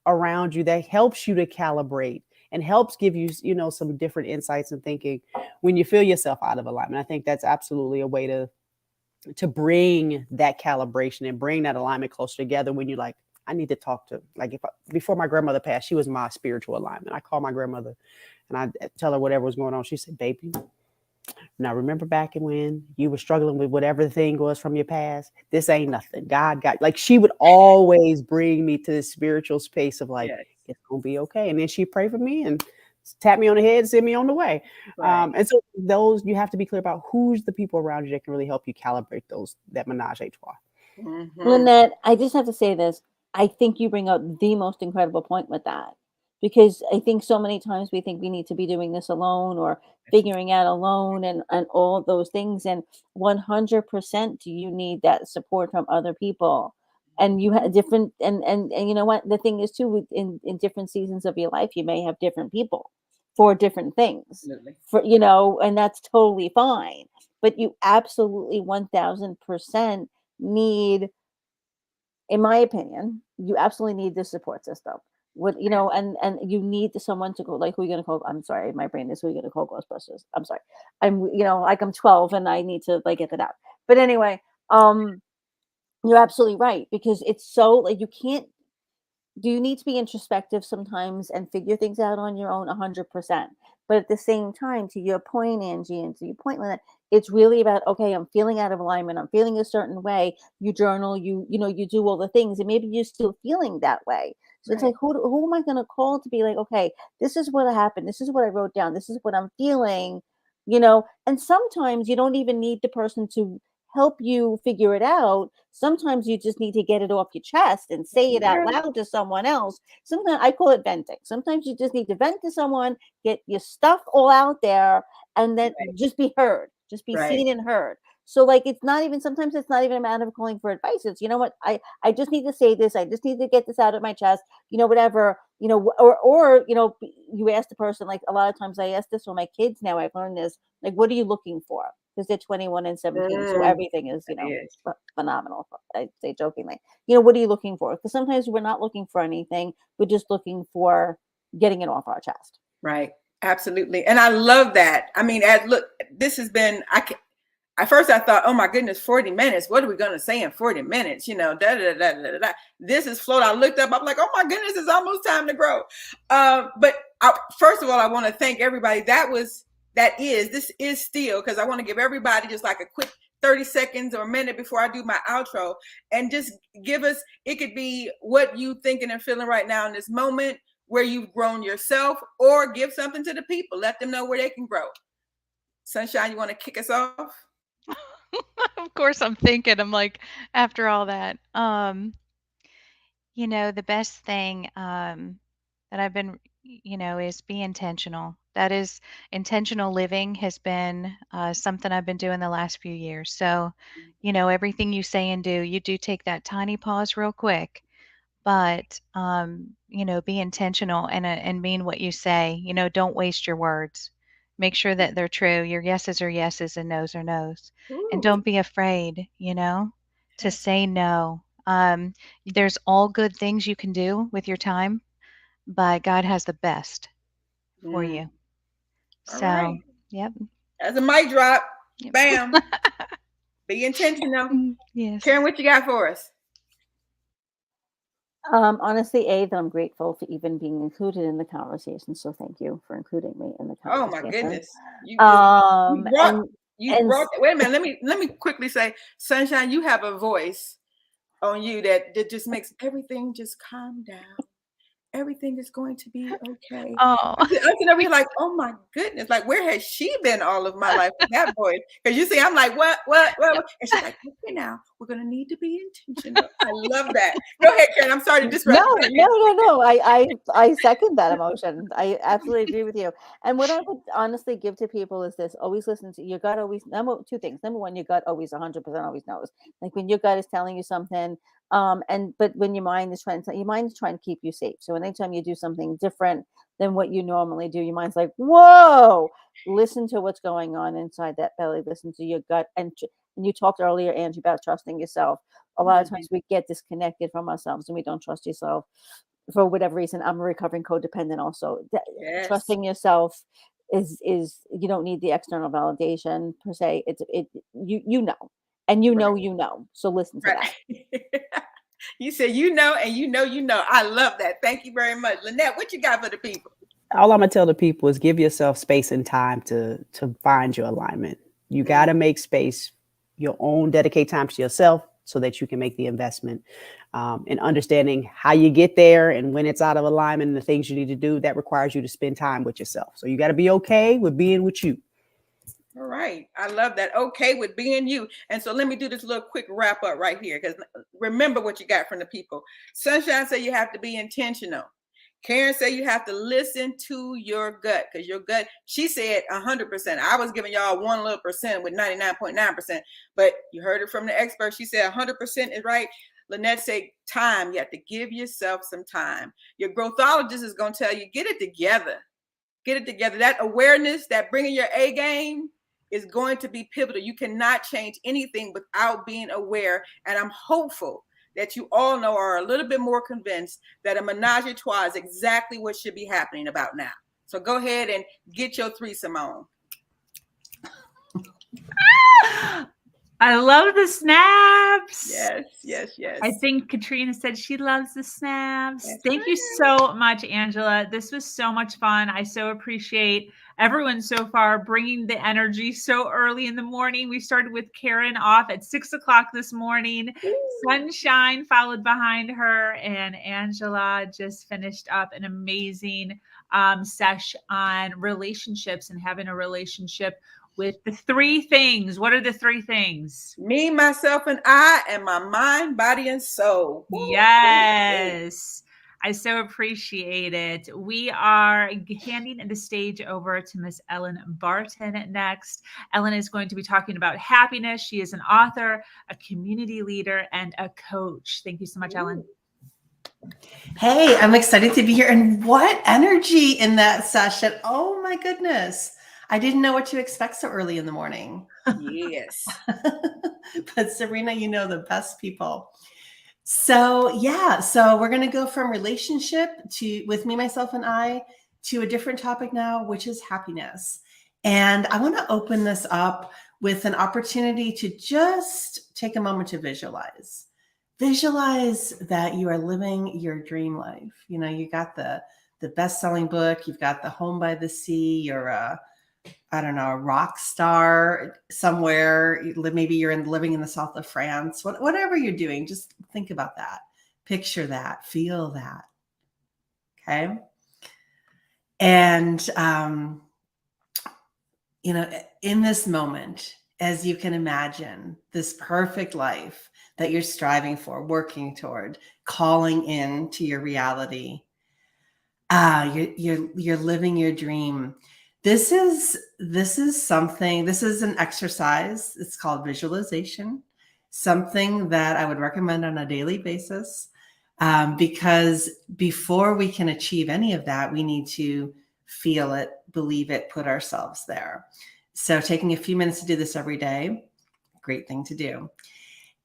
around you that helps you to calibrate and helps give you, some different insights and thinking when you feel yourself out of alignment. I think that's absolutely a way to bring that calibration and bring that alignment closer together when you're like, I need to talk to, like before my grandmother passed, she was my spiritual alignment. I call my grandmother and I tell her whatever was going on. She said, baby, now remember back when you were struggling with whatever the thing was from your past, this ain't nothing. God got, like she would always bring me to this spiritual space of like, it's going to be okay. And then she'd pray for me and tap me on the head, send me on the way. Right. And so those, you have to be clear about who's the people around you that can really help you calibrate that ménage à trois. Lynette, I just have to say this. I think you bring up the most incredible point with that, because I think so many times we think we need to be doing this alone or figuring out alone and all those things. And 100% do you need that support from other people. And you have different, and you know what? The thing is too, in different seasons of your life, you may have different people for different things, and that's totally fine. But you absolutely 1000% need, in my opinion, you absolutely need the support system. And you need someone to go, like, who are you gonna call? I'm sorry, my brain is, who are you gonna call Ghostbusters? I'm sorry. Like I'm 12 and I need to like get it out. But anyway, you're absolutely right, because it's so like you can't, do you need to be introspective sometimes and figure things out on your own 100%. But at the same time, to your point, Angie, and to your point, Lynette, it's really about, okay, I'm feeling out of alignment, I'm feeling a certain way. You journal, you do all the things, and maybe you're still feeling that way. So it's like, who am I going to call to be like, okay, this is what happened, this is what I wrote down, this is what I'm feeling. And sometimes you don't even need the person to help you figure it out. Sometimes you just need to get it off your chest and say it out loud to someone else. Sometimes I call it venting. Sometimes you just need to vent to someone, get your stuff all out there, and then just be heard, just be seen and heard. So like, it's not even, sometimes it's not even a matter of calling for advice. It's, you know what, I just need to say this. I just need to get this out of my chest, whatever, or, you ask the person, like a lot of times I ask this with my kids now, I've learned this, like, what are you looking for? Because they're 21 and 17. So everything is, Yes. phenomenal. I say jokingly, what are you looking for? Because sometimes we're not looking for anything. We're just looking for getting it off our chest. Right. Absolutely. And I love that. I mean, look, this has been, at first I thought, oh my goodness, 40 minutes. What are we going to say in 40 minutes? This is float. I looked up, I'm like, oh my goodness, it's almost time to grow. But first of all, I want to thank everybody. This is still, because I want to give everybody just like a quick 30 seconds or a minute before I do my outro, and just give us, it could be what you thinking and feeling right now in this moment, where you've grown yourself, or give something to the people. Let them know where they can grow. Sunshine, you want to kick us off? Of course, I'm thinking, I'm like, after all that, the best thing that I've been, is be intentional. That is, intentional living has been something I've been doing the last few years. So, everything you say and do, you do take that tiny pause real quick, but be intentional and mean what you say. Don't waste your words. Make sure that they're true. Your yeses are yeses and nos are nos. And Ooh. don't be afraid, to say no. There's all good things you can do with your time, but God has the best for you. All So, right. yep. As a mic drop, Yep. bam. Be intentional. Yes. Karen, what you got for us? Honestly, that I'm grateful for even being included in the conversation. So thank you for including me in the Oh conversation. my goodness. You and brought, wait a minute, let me quickly say, Sunshine, you have a voice on you that just makes everything just calm down. Everything is going to be okay. Oh. I'm sitting over here like, oh my goodness, like, where has she been all of my life with that voice? Because you see, I'm like, what? And she's like, okay, now we're gonna need to be intentional. I love that. Go ahead, Karen. I'm sorry to disrupt. No. I second that emotion. I absolutely agree with you. And what I would honestly give to people is this: always listen to your gut. Always, two things. Number one, your gut always 100% always knows. Like when your gut is telling you something, but when your mind is trying to keep you safe. So anytime you do something different than what you normally do, your mind's like, whoa, listen to what's going on inside that belly, listen to your gut. And you talked earlier, Angie, about trusting yourself. A lot of times we get disconnected from ourselves and we don't trust yourself for whatever reason. I'm a recovering codependent also. Yes. Trusting yourself is you don't need the external validation per se. You know. And you know. So listen to that. You said and you know. I love that. Thank you very much. Lynette, what you got for the people? All I'm gonna tell the people is give yourself space and time to find your alignment. You gotta make space, your own, dedicate time to yourself so that you can make the investment. And understanding how you get there and when it's out of alignment and the things you need to do, that requires you to spend time with yourself. So you got to be okay with being with you. All right. I love that. Okay with being you. And so let me do this little quick wrap up right here, because remember what you got from the people. Sunshine said you have to be intentional. Karen said you have to listen to your gut, because your gut, she said 100%. I was giving y'all 1 little percent with 99.9%, but you heard it from the expert. She said 100% is right. Lynette said time. You have to give yourself some time. Your growthologist is going to tell you, get it together. Get it together. That awareness, that bringing your A game is going to be pivotal. You cannot change anything without being aware. And I'm hopeful that you all know, are a little bit more convinced that a ménage à trois is exactly what should be happening about now. So go ahead and get your threesome on. I love the snaps. Yes. I think Katrina said she loves the snaps. That's Thank you so much, Angela. This was so much fun. I so appreciate everyone so far bringing the energy so early in the morning. We started with Karen off at 6 o'clock this morning. Sunshine followed behind her, and Angela just finished up an amazing sesh on relationships and having a relationship with the 3 things. What are the 3 things? Me, myself, and I, and my mind, body, and soul. Yes. I so appreciate it. We are handing the stage over to Miss Ellen Barton next. Ellen is going to be talking about happiness. She is an author, a community leader, and a coach. Thank you so much, Ellen. Hey, I'm excited to be here. And what energy in that session. Oh my goodness. I didn't know what to expect so early in the morning. Yes. But Serena, you know the best people. So yeah, so we're going to go from relationship to with me, myself, and I to a different topic now, which is happiness. And I want to open this up with an opportunity to just take a moment to visualize. Visualize that you are living your dream life. You know, you got the best-selling book, you've got the home by the sea, you're a rock star somewhere. Maybe you're living in the south of France. Whatever you're doing, just think about that. Picture that. Feel that. Okay. And, in this moment, as you can imagine, this perfect life that you're striving for, working toward, calling in to your reality. You're living your dream. This is an exercise. It's called visualization, something that I would recommend on a daily basis, because before we can achieve any of that, we need to feel it, believe it, put ourselves there. So taking a few minutes to do this every day, great thing to do.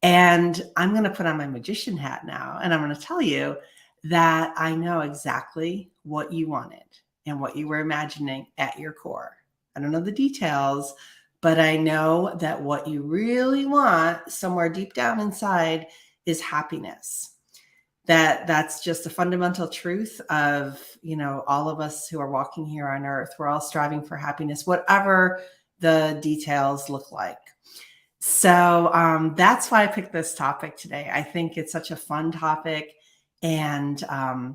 And I'm going to put on my magician hat now, and I'm going to tell you that I know exactly what you wanted and what you were imagining at your core. I don't know the details, but I know that what you really want somewhere deep down inside is happiness. That's just a fundamental truth of, all of us who are walking here on earth. We're all striving for happiness, whatever the details look like. So that's why I picked this topic today. I think it's such a fun topic and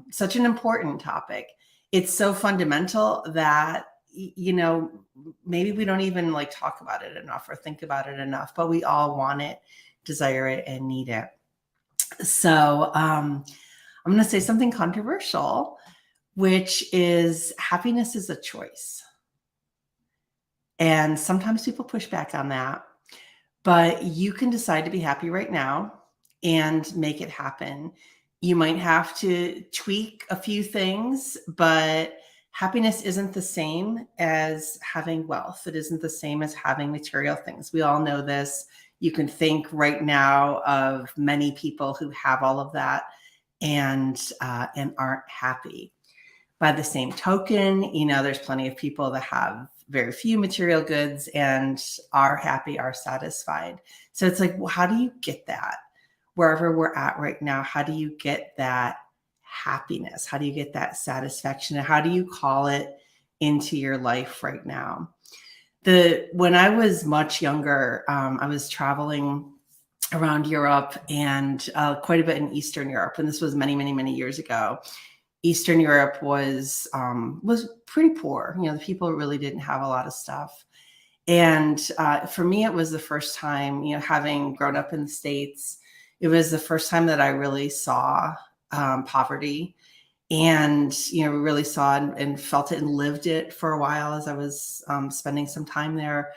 such an important topic. It's so fundamental that, maybe we don't even talk about it enough or think about it enough, but we all want it, desire it, and need it. So I'm going to say something controversial, which is happiness is a choice. And sometimes people push back on that. But you can decide to be happy right now and make it happen. You might have to tweak a few things, but happiness isn't the same as having wealth. It isn't the same as having material things. We all know this. You can think right now of many people who have all of that and aren't happy. By the same token, there's plenty of people that have very few material goods and are happy, are satisfied. So it's like, well, how do you get that wherever we're at right now? How do you get that happiness? How do you get that satisfaction? And how do you call it into your life right now? When I was much younger, I was traveling around Europe and quite a bit in Eastern Europe. And this was many, many, many years ago. Eastern Europe was pretty poor. The people really didn't have a lot of stuff. And for me, it was the first time, having grown up in the States, it was the first time that I really saw poverty and, really saw and felt it and lived it for a while as I was spending some time there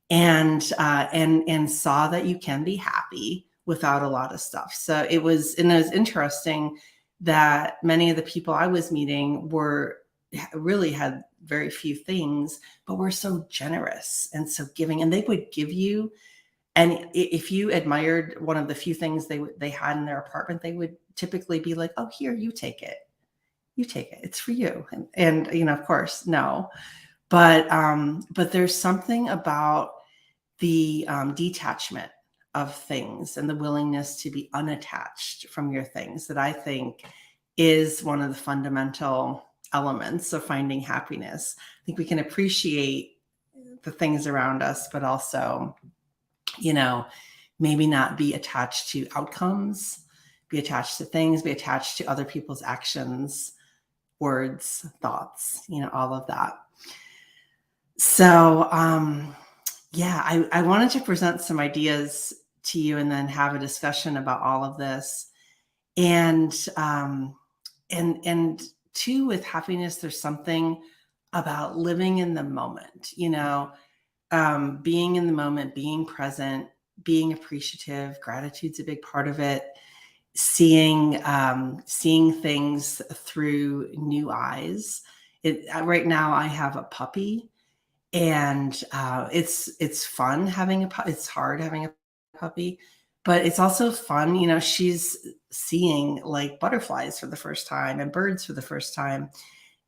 and saw that you can be happy without a lot of stuff. So it was interesting that many of the people I was meeting really had very few things, but were so generous and so giving, and they would give you. And if you admired one of the few things they had in their apartment, they would typically be like, "Oh, here, you take it. It's for you." And of course, no, but there's something about the detachment of things and the willingness to be unattached from your things that I think is one of the fundamental elements of finding happiness. I think we can appreciate the things around us, but also, maybe not be attached to outcomes, be attached to things, be attached to other people's actions, words, thoughts, all of that. So, I wanted to present some ideas to you and then have a discussion about all of this. And and two, with happiness, there's something about living in the moment, being in the moment, being present, being appreciative. Gratitude's a big part of it. Seeing things through new eyes. Right now I have a puppy, and it's fun having it's hard having a puppy, but it's also fun. She's seeing like butterflies for the first time and birds for the first time.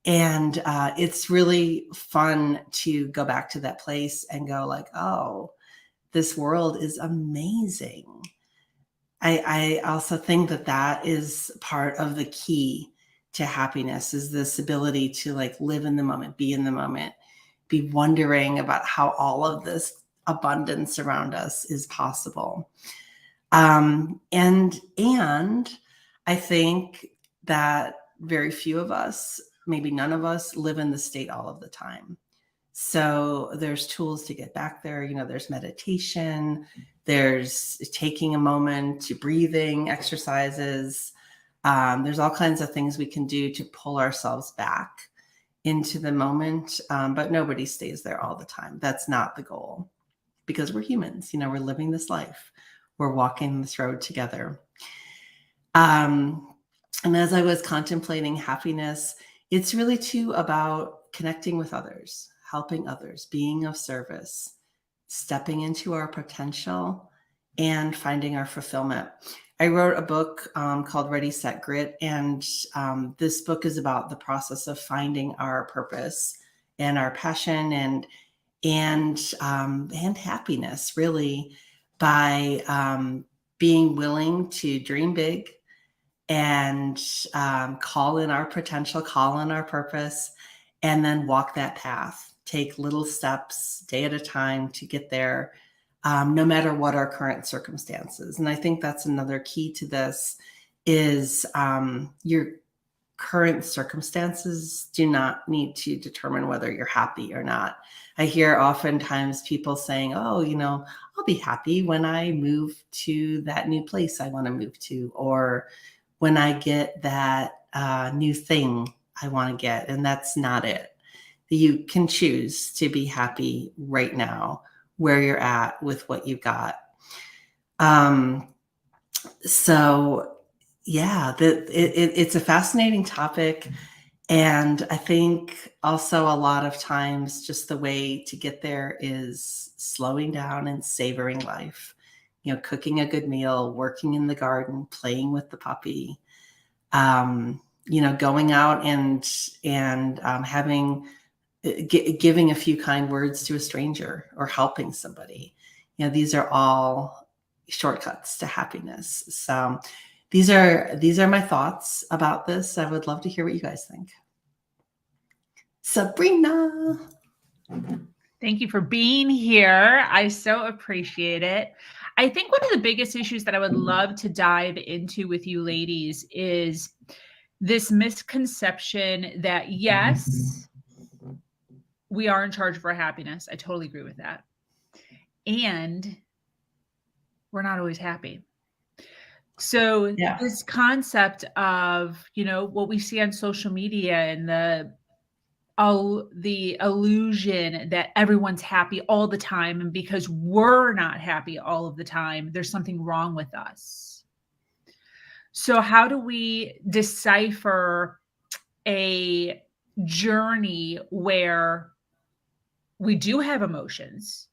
And it's really fun to go back to that place and go like, oh, this world is amazing. I also think that is part of the key to happiness, is this ability to like live in the moment, be in the moment, be wondering about how all of this abundance around us is possible. And I think that very few of us, maybe none of us, live in the state all of the time. So there's tools to get back there. There's meditation, there's taking a moment, to breathing exercises. There's all kinds of things we can do to pull ourselves back into the moment. But nobody stays there all the time. That's not the goal, because we're humans. We're living this life. We're walking this road together. And as I was contemplating happiness, it's really too about connecting with others, helping others, being of service, stepping into our potential, and finding our fulfillment. I wrote a book called Ready, Set, Grit. And this book is about the process of finding our purpose and our passion and happiness, really, by being willing to dream big and call in our potential, call in our purpose, and then walk that path. Take little steps, day at a time, to get there, no matter what our current circumstances. And I think that's another key to this, is your current circumstances do not need to determine whether you're happy or not. I hear oftentimes people saying, oh, I'll be happy when I move to that new place I want to move to, or when I get that new thing I want to get. And that's not it. You can choose to be happy right now, where you're at with what you've got. So yeah, it's a fascinating topic. And I think also a lot of times just the way to get there is slowing down and savoring life. Cooking a good meal, working in the garden, playing with the puppy, going out and having giving a few kind words to a stranger, or helping somebody. These are all shortcuts to happiness. So these are my thoughts about this. I would love to hear what you guys think. Sabrina. Thank you for being here. I so appreciate it. I think one of the biggest issues that I would love to dive into with you ladies is this misconception that, yes, we are in charge of our happiness. I totally agree with that. And we're not always happy. So this concept of, what we see on social media and the illusion that everyone's happy all the time, and because we're not happy all of the time, there's something wrong with us. So how do we decipher a journey where we do have emotions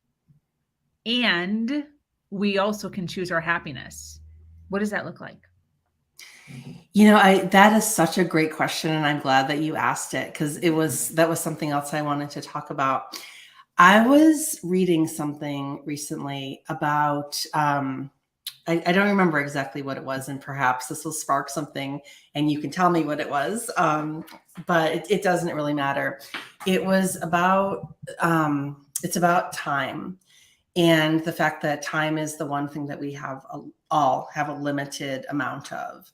and we also can choose our happiness? What does that look like? That is such a great question, and I'm glad that you asked it, because that was something else I wanted to talk about. I was reading something recently about, I don't remember exactly what it was, and perhaps this will spark something and you can tell me what it was, but it doesn't really matter. It was about, it's about time, and the fact that time is the one thing that we all have a limited amount of.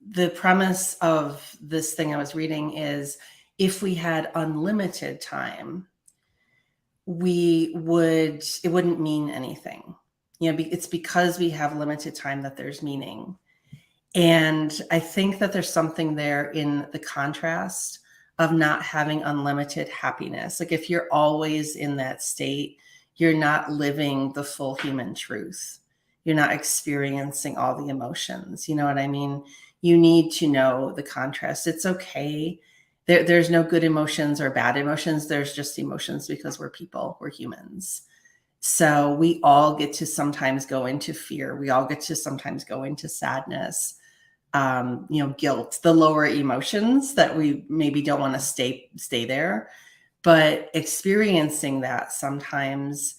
The premise of this thing I was reading is, if we had unlimited time, it wouldn't mean anything. It's because we have limited time that there's meaning. And I think that there's something there in the contrast of not having unlimited happiness. Like if you're always in that state, you're not living the full human truth. You're not experiencing all the emotions. You know what I mean? You need to know the contrast. It's okay. There's no good emotions or bad emotions. There's just emotions because we're people, we're humans. So we all get to sometimes go into fear. We all get to sometimes go into sadness, guilt, the lower emotions that we maybe don't want to stay there. But experiencing that sometimes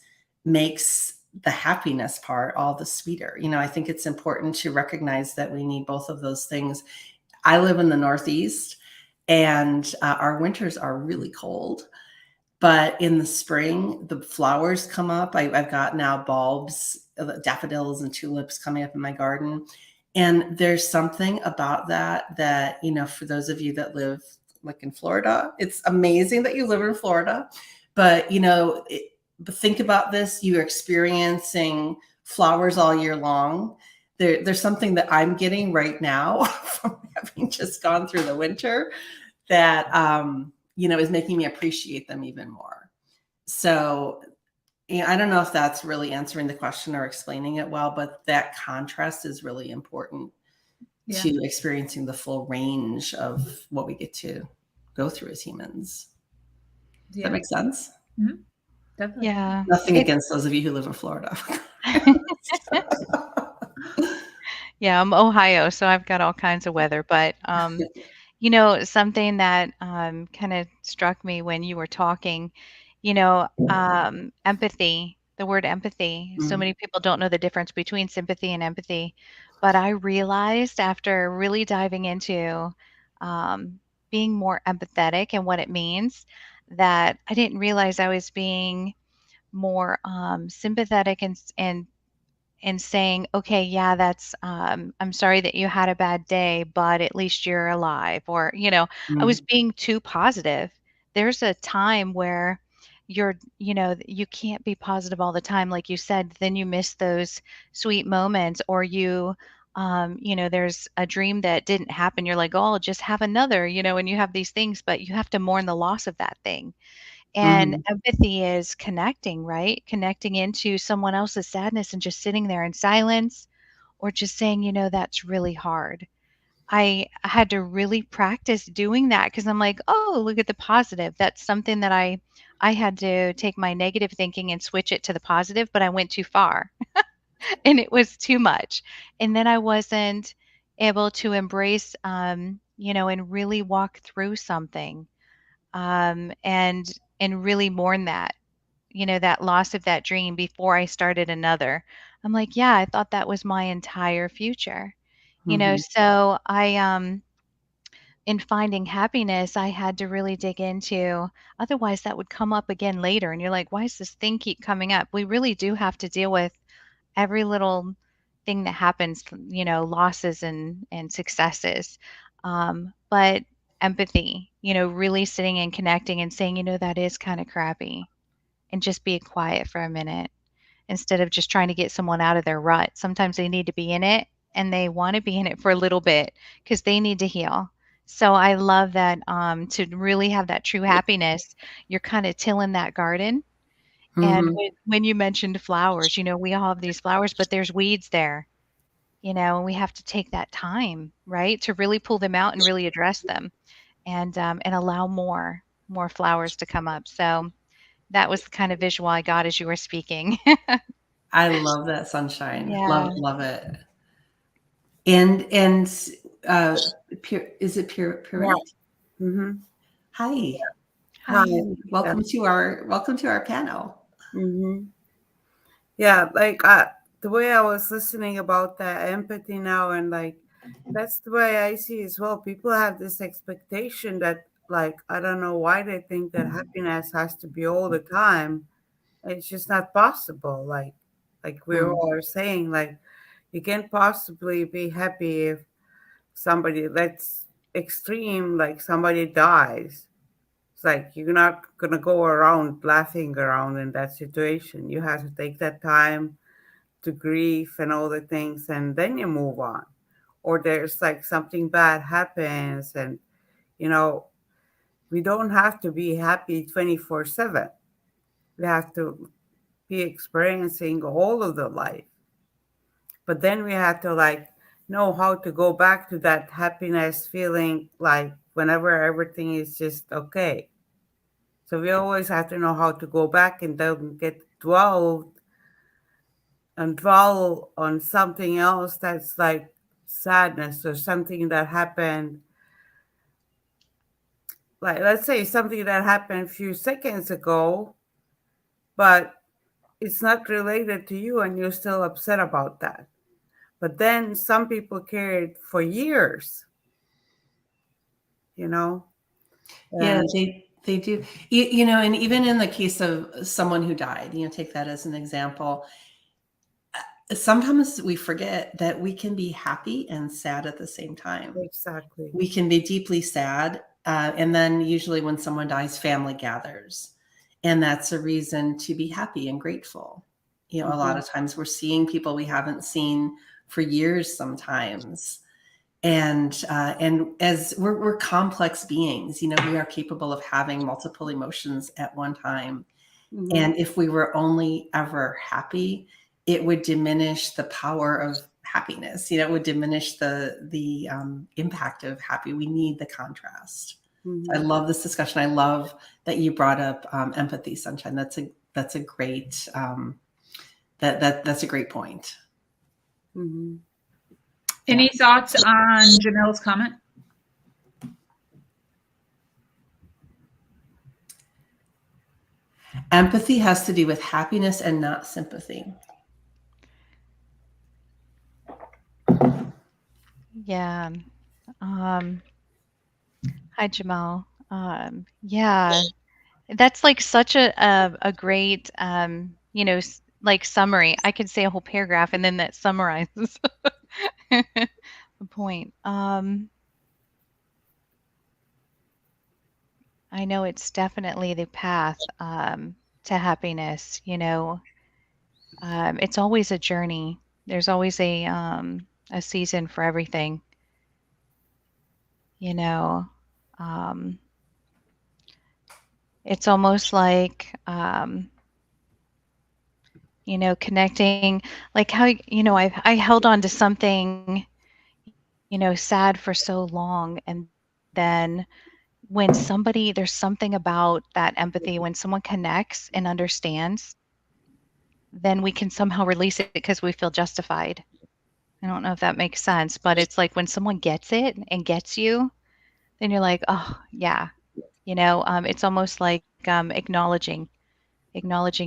makes the happiness part all the sweeter. I think it's important to recognize that we need both of those things. I live in the Northeast, and our winters are really cold. But in the spring, the flowers come up. I've got now bulbs, daffodils and tulips coming up in my garden. And there's something about that, for those of you that live like in Florida, it's amazing that you live in Florida. But, but think about this, you're experiencing flowers all year long. There's something that I'm getting right now from having just gone through the winter that, is making me appreciate them even more. So I don't know if that's really answering the question or explaining it well, but that contrast is really important to experiencing the full range of what we get to go through as humans. Does that make sense? Mm-hmm. Definitely. Yeah. Nothing against those of you who live in Florida. Yeah, I'm Ohio, so I've got all kinds of weather. But something that kind of struck me when you were talking, empathy, the word empathy. So many people don't know the difference between sympathy and empathy. But I realized after really diving into being more empathetic and what it means, that I didn't realize I was being more sympathetic and saying, okay, yeah, that's, I'm sorry that you had a bad day, but at least you're alive. Or, I was being too positive. There's a time where you can't be positive all the time. Like you said, then you miss those sweet moments, or there's a dream that didn't happen. You're like, oh, I'll just have another, and you have these things, but you have to mourn the loss of that thing. And empathy is connecting, right? Connecting into someone else's sadness and just sitting there in silence, or just saying, that's really hard. I had to really practice doing that because I'm like, oh, look at the positive. That's something that I had to take my negative thinking and switch it to the positive, but I went too far and it was too much. And then I wasn't able to embrace, and really walk through something, and really mourn that loss of that dream before I started another. I'm like, yeah, I thought that was my entire future. So in finding happiness, I had to really dig into, otherwise that would come up again later. And you're like, why does this thing keep coming up? We really do have to deal with every little thing that happens, losses and successes. But empathy, really sitting and connecting and saying, that is kind of crappy, and just being quiet for a minute instead of just trying to get someone out of their rut. Sometimes they need to be in it, and they want to be in it for a little bit because they need to heal. So I love that, to really have that true happiness, you're kind of tilling that garden. And when you mentioned flowers, we all have these flowers, but there's weeds there, and we have to take that time, right, to really pull them out and really address them, and allow more flowers to come up. So that was the kind of visual I got as you were speaking. I love that, Sunshine. Yeah. Love it. And is it Purity? Mm-hmm. Hi. Hi. Welcome to our panel. Mm-hmm. Yeah, like the way I was listening about that empathy now, and like that's the way I see as well. People have this expectation that, like, I don't know why they think that happiness has to be all the time. It's just not possible. Like we all are saying, like you can't possibly be happy if somebody that's extreme, like somebody dies. It's like you're not gonna go around laughing around in that situation. You have to take that time to grieve and all the things, and then you move on. or there's like something bad happens, and you know, we don't have to be happy 24/7. We have to be experiencing all of the life. But then we have to like know how to go back to that happiness feeling, like whenever everything is just okay. So we always have to know how to go back and don't get dwell on something else that's like sadness or something that happened, like let's say something that happened a few seconds ago, but it's not related to you and you're still upset about that. But then some people carry it for years, you know? Yeah, And they do. You know, and even in the case of someone who died, you know, take that as an example. Sometimes we forget that we can be happy and sad at the same time. exactly. We can be deeply sad, and then usually when someone dies, family gathers, and that's a reason to be happy and grateful. You know, a lot Mhm, of times we're seeing people we haven't seen for years sometimes, and as we're complex beings, you know, we are capable of having multiple emotions at one time. mhm, And if we were only ever happy, it would diminish the power of happiness. You know, it would diminish the impact of happy. We need the contrast. I mhm, love this discussion. I love that you brought up empathy, Sunshine. That's a great that's a great point. mhm. Any thoughts on Janelle's comment? Empathy has to do with happiness and not sympathy. Yeah. Um, Hi, Jamal. Yeah, that's like such a great like summary. I could say a whole paragraph and then that summarizes the point. I know it's definitely the path to happiness, you know. It's always a journey. There's always a season for everything, you know. Um, it's almost like connecting, like how, I held on to something, sad for so long. And then there's something about that empathy, when someone connects and understands, then we can somehow release it because we feel justified. I don't know if that makes sense, but it's like when someone gets it and gets you, then you're like, oh, yeah. It's almost like acknowledging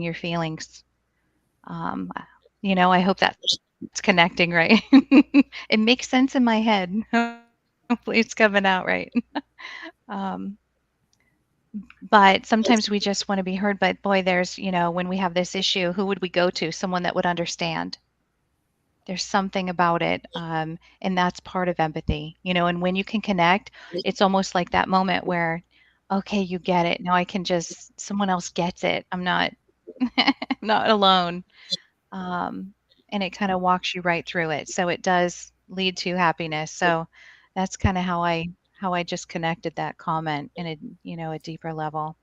your feelings. Um, I hope that's connecting right. It makes sense in my head. Hopefully it's coming out right. Um, but sometimes we just want to be heard. But boy, when we have this issue, who would we go to? Someone that would understand. There's something about it. And that's part of empathy, and when you can connect, it's almost like that moment where, okay, you get it. Now someone else gets it. I'm not, I'm not alone. um, and it kind of walks you right through it. So it does lead to happiness. So that's kind of how I just connected that comment in a deeper level.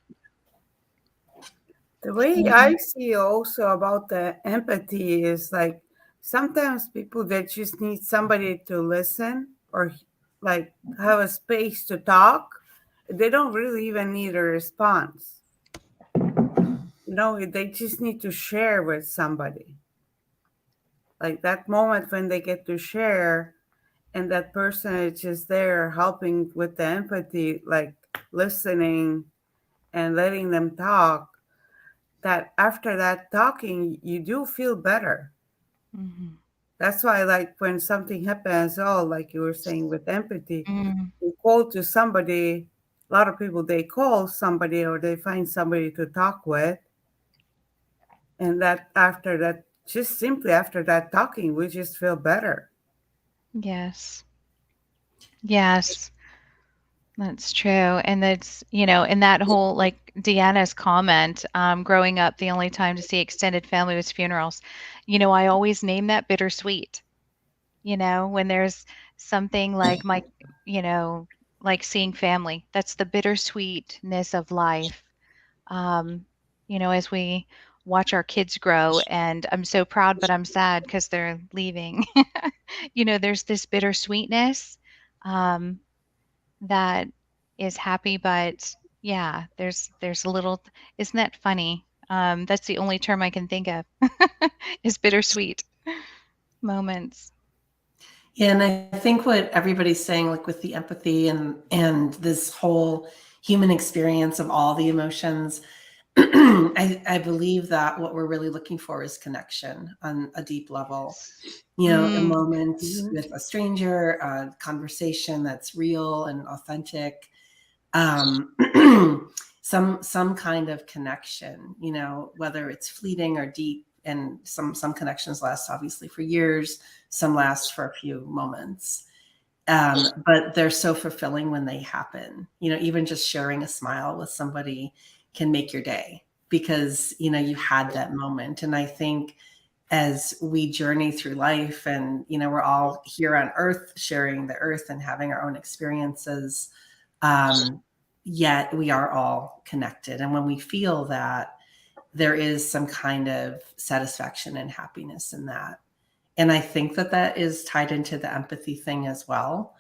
The way I Mhm. see also about the empathy is like sometimes people that just need somebody to listen or like have a space to talk, they don't really even need a response. They just need to share with somebody. Like that moment when they get to share and that person is just there helping with the empathy, like listening and letting them talk, that after that talking, you do feel better. Mhm. That's why, like, when something happens, oh, like you were saying with empathy, Mm, you call to somebody. A lot of people, they call somebody or they find somebody to talk with. And that after that, just simply after that talking, we just feel better. yes. Yes. That's true. And in that whole, like Deanna's comment, growing up, the only time to see extended family was funerals. I always name that bittersweet. When there's something like you know, like seeing family. That's the bittersweetness of life. Um, as we watch our kids grow, and I'm so proud, but I'm sad because they're leaving. There's this bittersweetness um, that is happy, but yeah, there's a little. Isn't that funny? That's the only term I can think of is bittersweet moments. Yeah, and I think what everybody's saying, like with the empathy and this whole human experience of all the emotions, I believe that what we're really looking for is connection on a deep level. A Mm, moment Mhm. with a stranger, a conversation that's real and authentic, um, some kind of connection. Whether it's fleeting or deep, and some connections last obviously for years, some last for a few moments. But they're so fulfilling when they happen. Even just sharing a smile with somebody can make your day because you had that moment. And I think as we journey through life, and we're all here on earth, sharing the earth and having our own experiences, um, yet we are all connected. And when we feel that, there is some kind of satisfaction and happiness in that. And I think that that is tied into the empathy thing as well.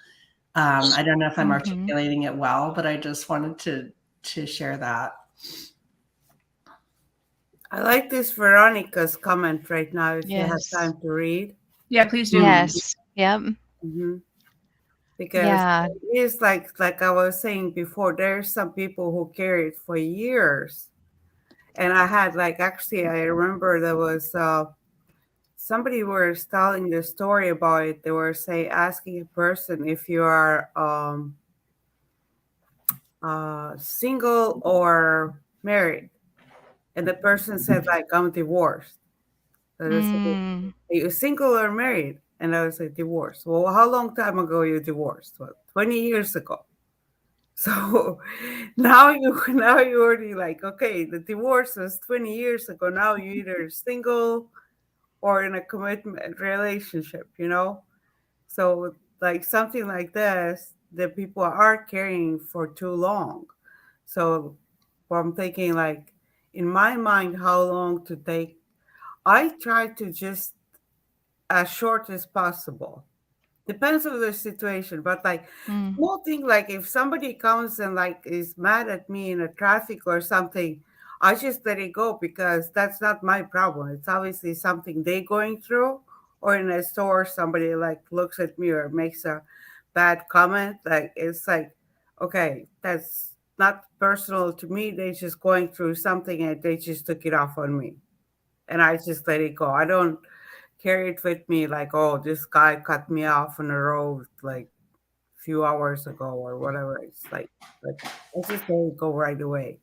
I don't know if I'm mhm. articulating it well, but I just wanted to share that. I like this Veronica's comment right now if you have Yes. time to read. Yeah, please do. Mm. Yes. Yep. Hmm. Because Yeah. it is like I was saying before, there's some people who carry it for years. And I had like actually I remember there was somebody was telling the story about it. They were asking a person if you are single or married, and the person said like I'm divorced. So they said, "Are Mm, you single or married?" And I was like, divorced. Well, how long time ago you divorced? Well, 20 years ago. So now you already like, okay, the divorce was 20 years ago. Now you either single or in a commitment relationship. So like something like this, that people are carrying for too long. So I'm thinking like in my mind, how long to take. I try to just as short as possible. Depends on the situation, but like mm, small thing, like if somebody comes and like is mad at me in a traffic or something, I just let it go because that's not my problem. It's obviously something they going through, or in a store somebody like looks at me or makes a bad comment. Like it's like, okay, that's not personal to me. They just going through something and they just took it off on me, and I just let it go. I don't carry it with me like, oh, this guy cut me off on the road like a few hours ago or whatever. It's like I just let it go right away.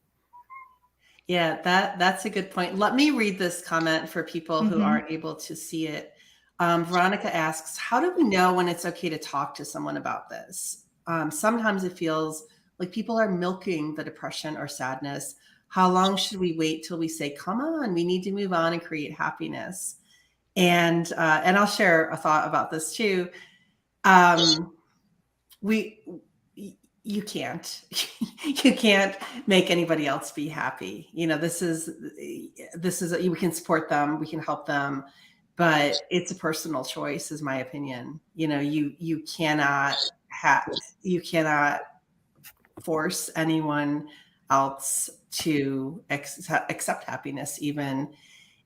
Yeah, that's a good point. Let me read this comment for people who mhm. aren't able to see it. Veronica asks, how do we know when it's okay to talk to someone about this? Sometimes it feels like people are milking the depression or sadness. How long should we wait till we say, come on, we need to move on and create happiness? And I'll share a thought about this too. Um, we you can't you can't make anybody else be happy. This is we can support them, we can help them, but it's a personal choice, is my opinion. You cannot force anyone else to accept happiness, even.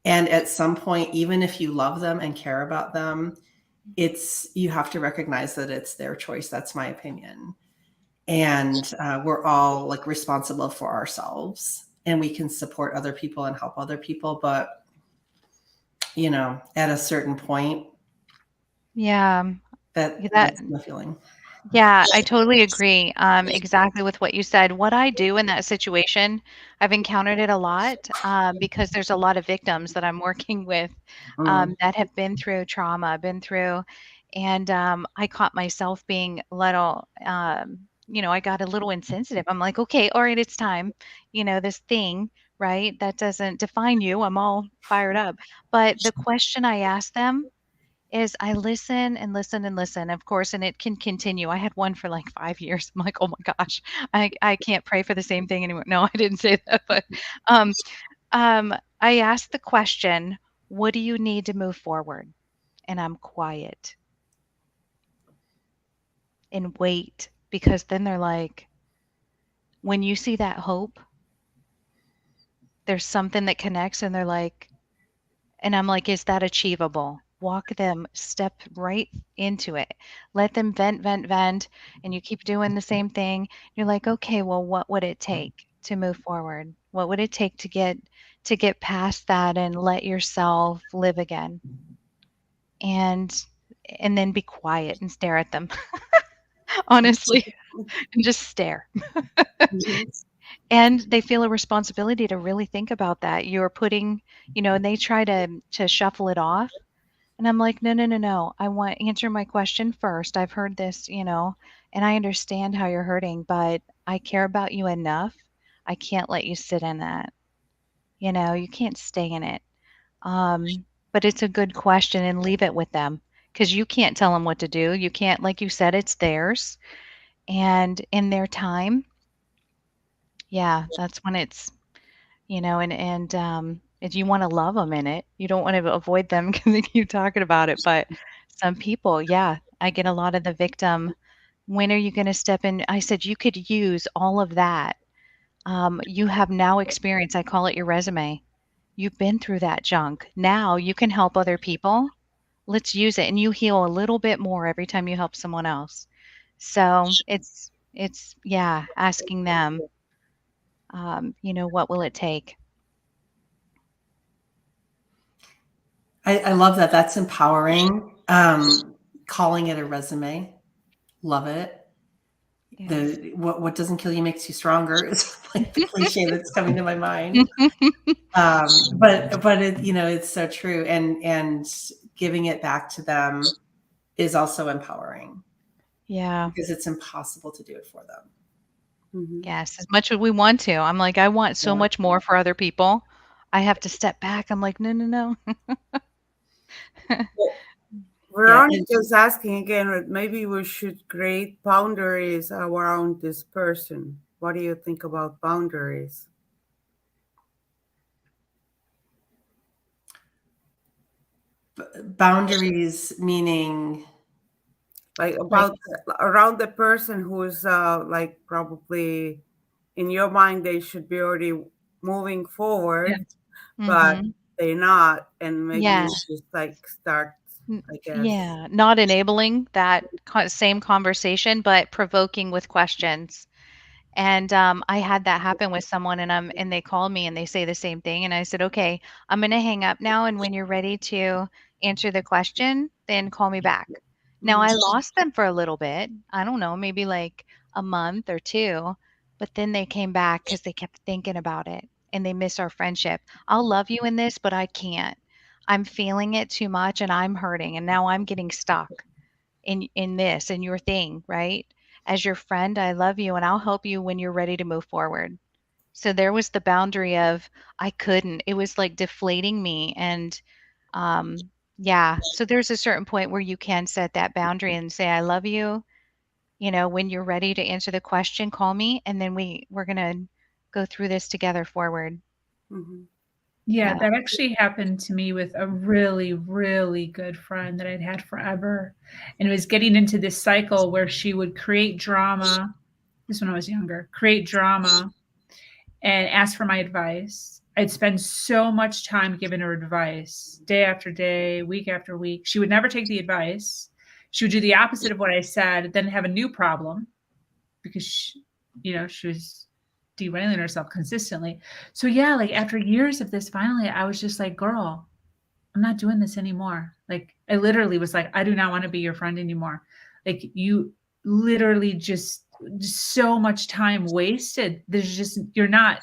And at some point, even if you love them and care about them, you have to recognize that it's their choice. That's my opinion. And we're all like responsible for ourselves, and we can support other people and help other people, but at a certain point, Yeah. Yeah, that's my feeling. yeah, I totally agree, exactly with what you said. What I do in that situation, I've encountered it a lot, because there's a lot of victims that I'm working with, Mm. that have been through trauma, been through, and I caught myself being a little, I got a little insensitive. I'm like, okay, all right, it's time. This thing, right? That doesn't define you. I'm all fired up. But the question I asked them is I listen and listen and listen, of course, and it can continue. I had one for like 5 years. I'm like, "Oh my gosh, I can't pray for the same thing anymore." No, I didn't say that, but, um, I asked the question, "What do you need to move forward?" And I'm quiet and wait because then they're like, when you see that hope, there's something that connects and they're like, and I'm like, "Is that achievable?" Walk them, step right into it. Let them vent, vent, vent, and you keep doing the same thing. You're like, "Okay, well, what would it take to move forward? What would it take to get past that and let yourself live again?" And and then be quiet and stare at them, honestly, and just stare. Mhm. And they feel a responsibility to really think about that. You're putting, and they try to shuffle it off. And I'm like, "No, no, no, no. I want answer my question first. I've heard this, and I understand how you're hurting, but I care about you enough. I can't let you sit in that. You can't stay in it." But it's a good question and leave it with them because you can't tell them what to do. You can't, like you said, it's theirs. And in their time, yeah, that's when it's, and you want to love them in it. You don't want to avoid them because they keep talking about it. But some people, yeah, I get a lot of the victim. When are you going to step in? I said you could use all of that. You have now experience. I call it your resume. You've been through that junk. Now you can help other people. Let's use it, and you heal a little bit more every time you help someone else. So it's yeah, asking them, what will it take? I love that. That's empowering. Calling it a resume. Love it. Yes. What doesn't kill you makes you stronger is like the cliche that's coming to my mind. But it's so true. And giving it back to them is also empowering Yeah. because it's impossible to do it for them. Mhm. Yes, as much as we want to. I'm like, I want so Yeah. much more for other people. I have to step back. I'm like, "No, no, no." Well, Yeah. And Veronica's asking again, that maybe we should create boundaries around this person. What do you think about boundaries? boundaries meaning Like Like, about around the person who's like probably in your mind they should be already moving Yeah. forward, but mhm. they're not, and maybe you Yes. just like start, I guess. Yeah, not enabling that same conversation, but provoking with questions. And, I had that happen with someone and they called me and they say the same thing, and I said, "Okay, I'm gonna hang up now, and when you're ready to answer the question, then call me back." Now I Mhm. lost them for a little bit. I don't know, maybe like a month or 2, but then they came back because they kept thinking about it and they miss our friendship. "I'll love you in this, but I can't. I'm feeling it too much and I'm hurting, and now I'm getting stuck in this, in your thing, right? As your friend, I love you and I'll help you when you're ready to move forward." So there was the boundary of I couldn't. It was like deflating me and yeah, so there's a certain point where you can set that boundary and say I love you, when you're ready to answer the question, call me and then we're going to go through this together forward. Mhm. Yeah, So, that actually happened to me with a really, really good friend that I'd had forever. And it was getting into this cycle where she would create drama. This when I was younger, create drama and ask for my advice. I'd spend so much time giving her advice day after day, week after week. She would never take the advice. She would do the opposite of what I said, then have a new problem because she was derailing herself consistently. So yeah, like after years of this, finally I was just like, girl, I'm not doing this anymore. Like I literally was like, I do not want to be your friend anymore. Like you literally just so much time wasted. There's just you're not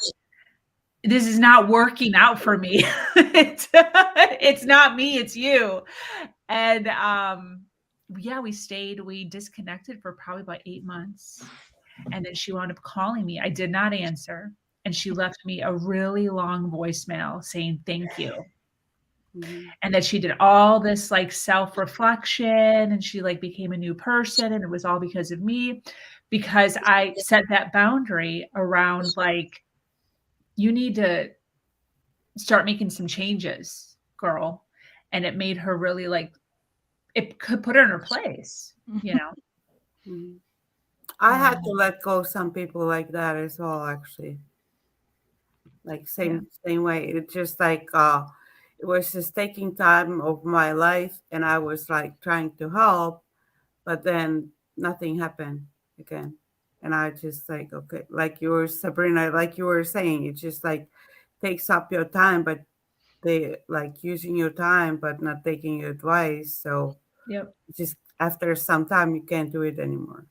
this is not working out for me. It's not me, it's you. And yeah, we disconnected for probably about 8 months. And then she wound up calling me. I did not answer. And she left me a really long voicemail saying thank you. Mhm. and that she did all this like self-reflection and she like became a new person and it was all because of me because I set that boundary around like you need to start making some changes, girl. And it made her really like it could put her in her place, you know. Mhm. I Yeah. had to let go some people like that as well, actually. Like Yeah. same way. It just like it was just taking time of my life and I was like trying to help, but then nothing happened again. And I just like, okay, like you were Sabrina, like you were saying, it just like takes up your time, but they like using your time but not taking your advice. So Yep. just after some time you can't do it anymore.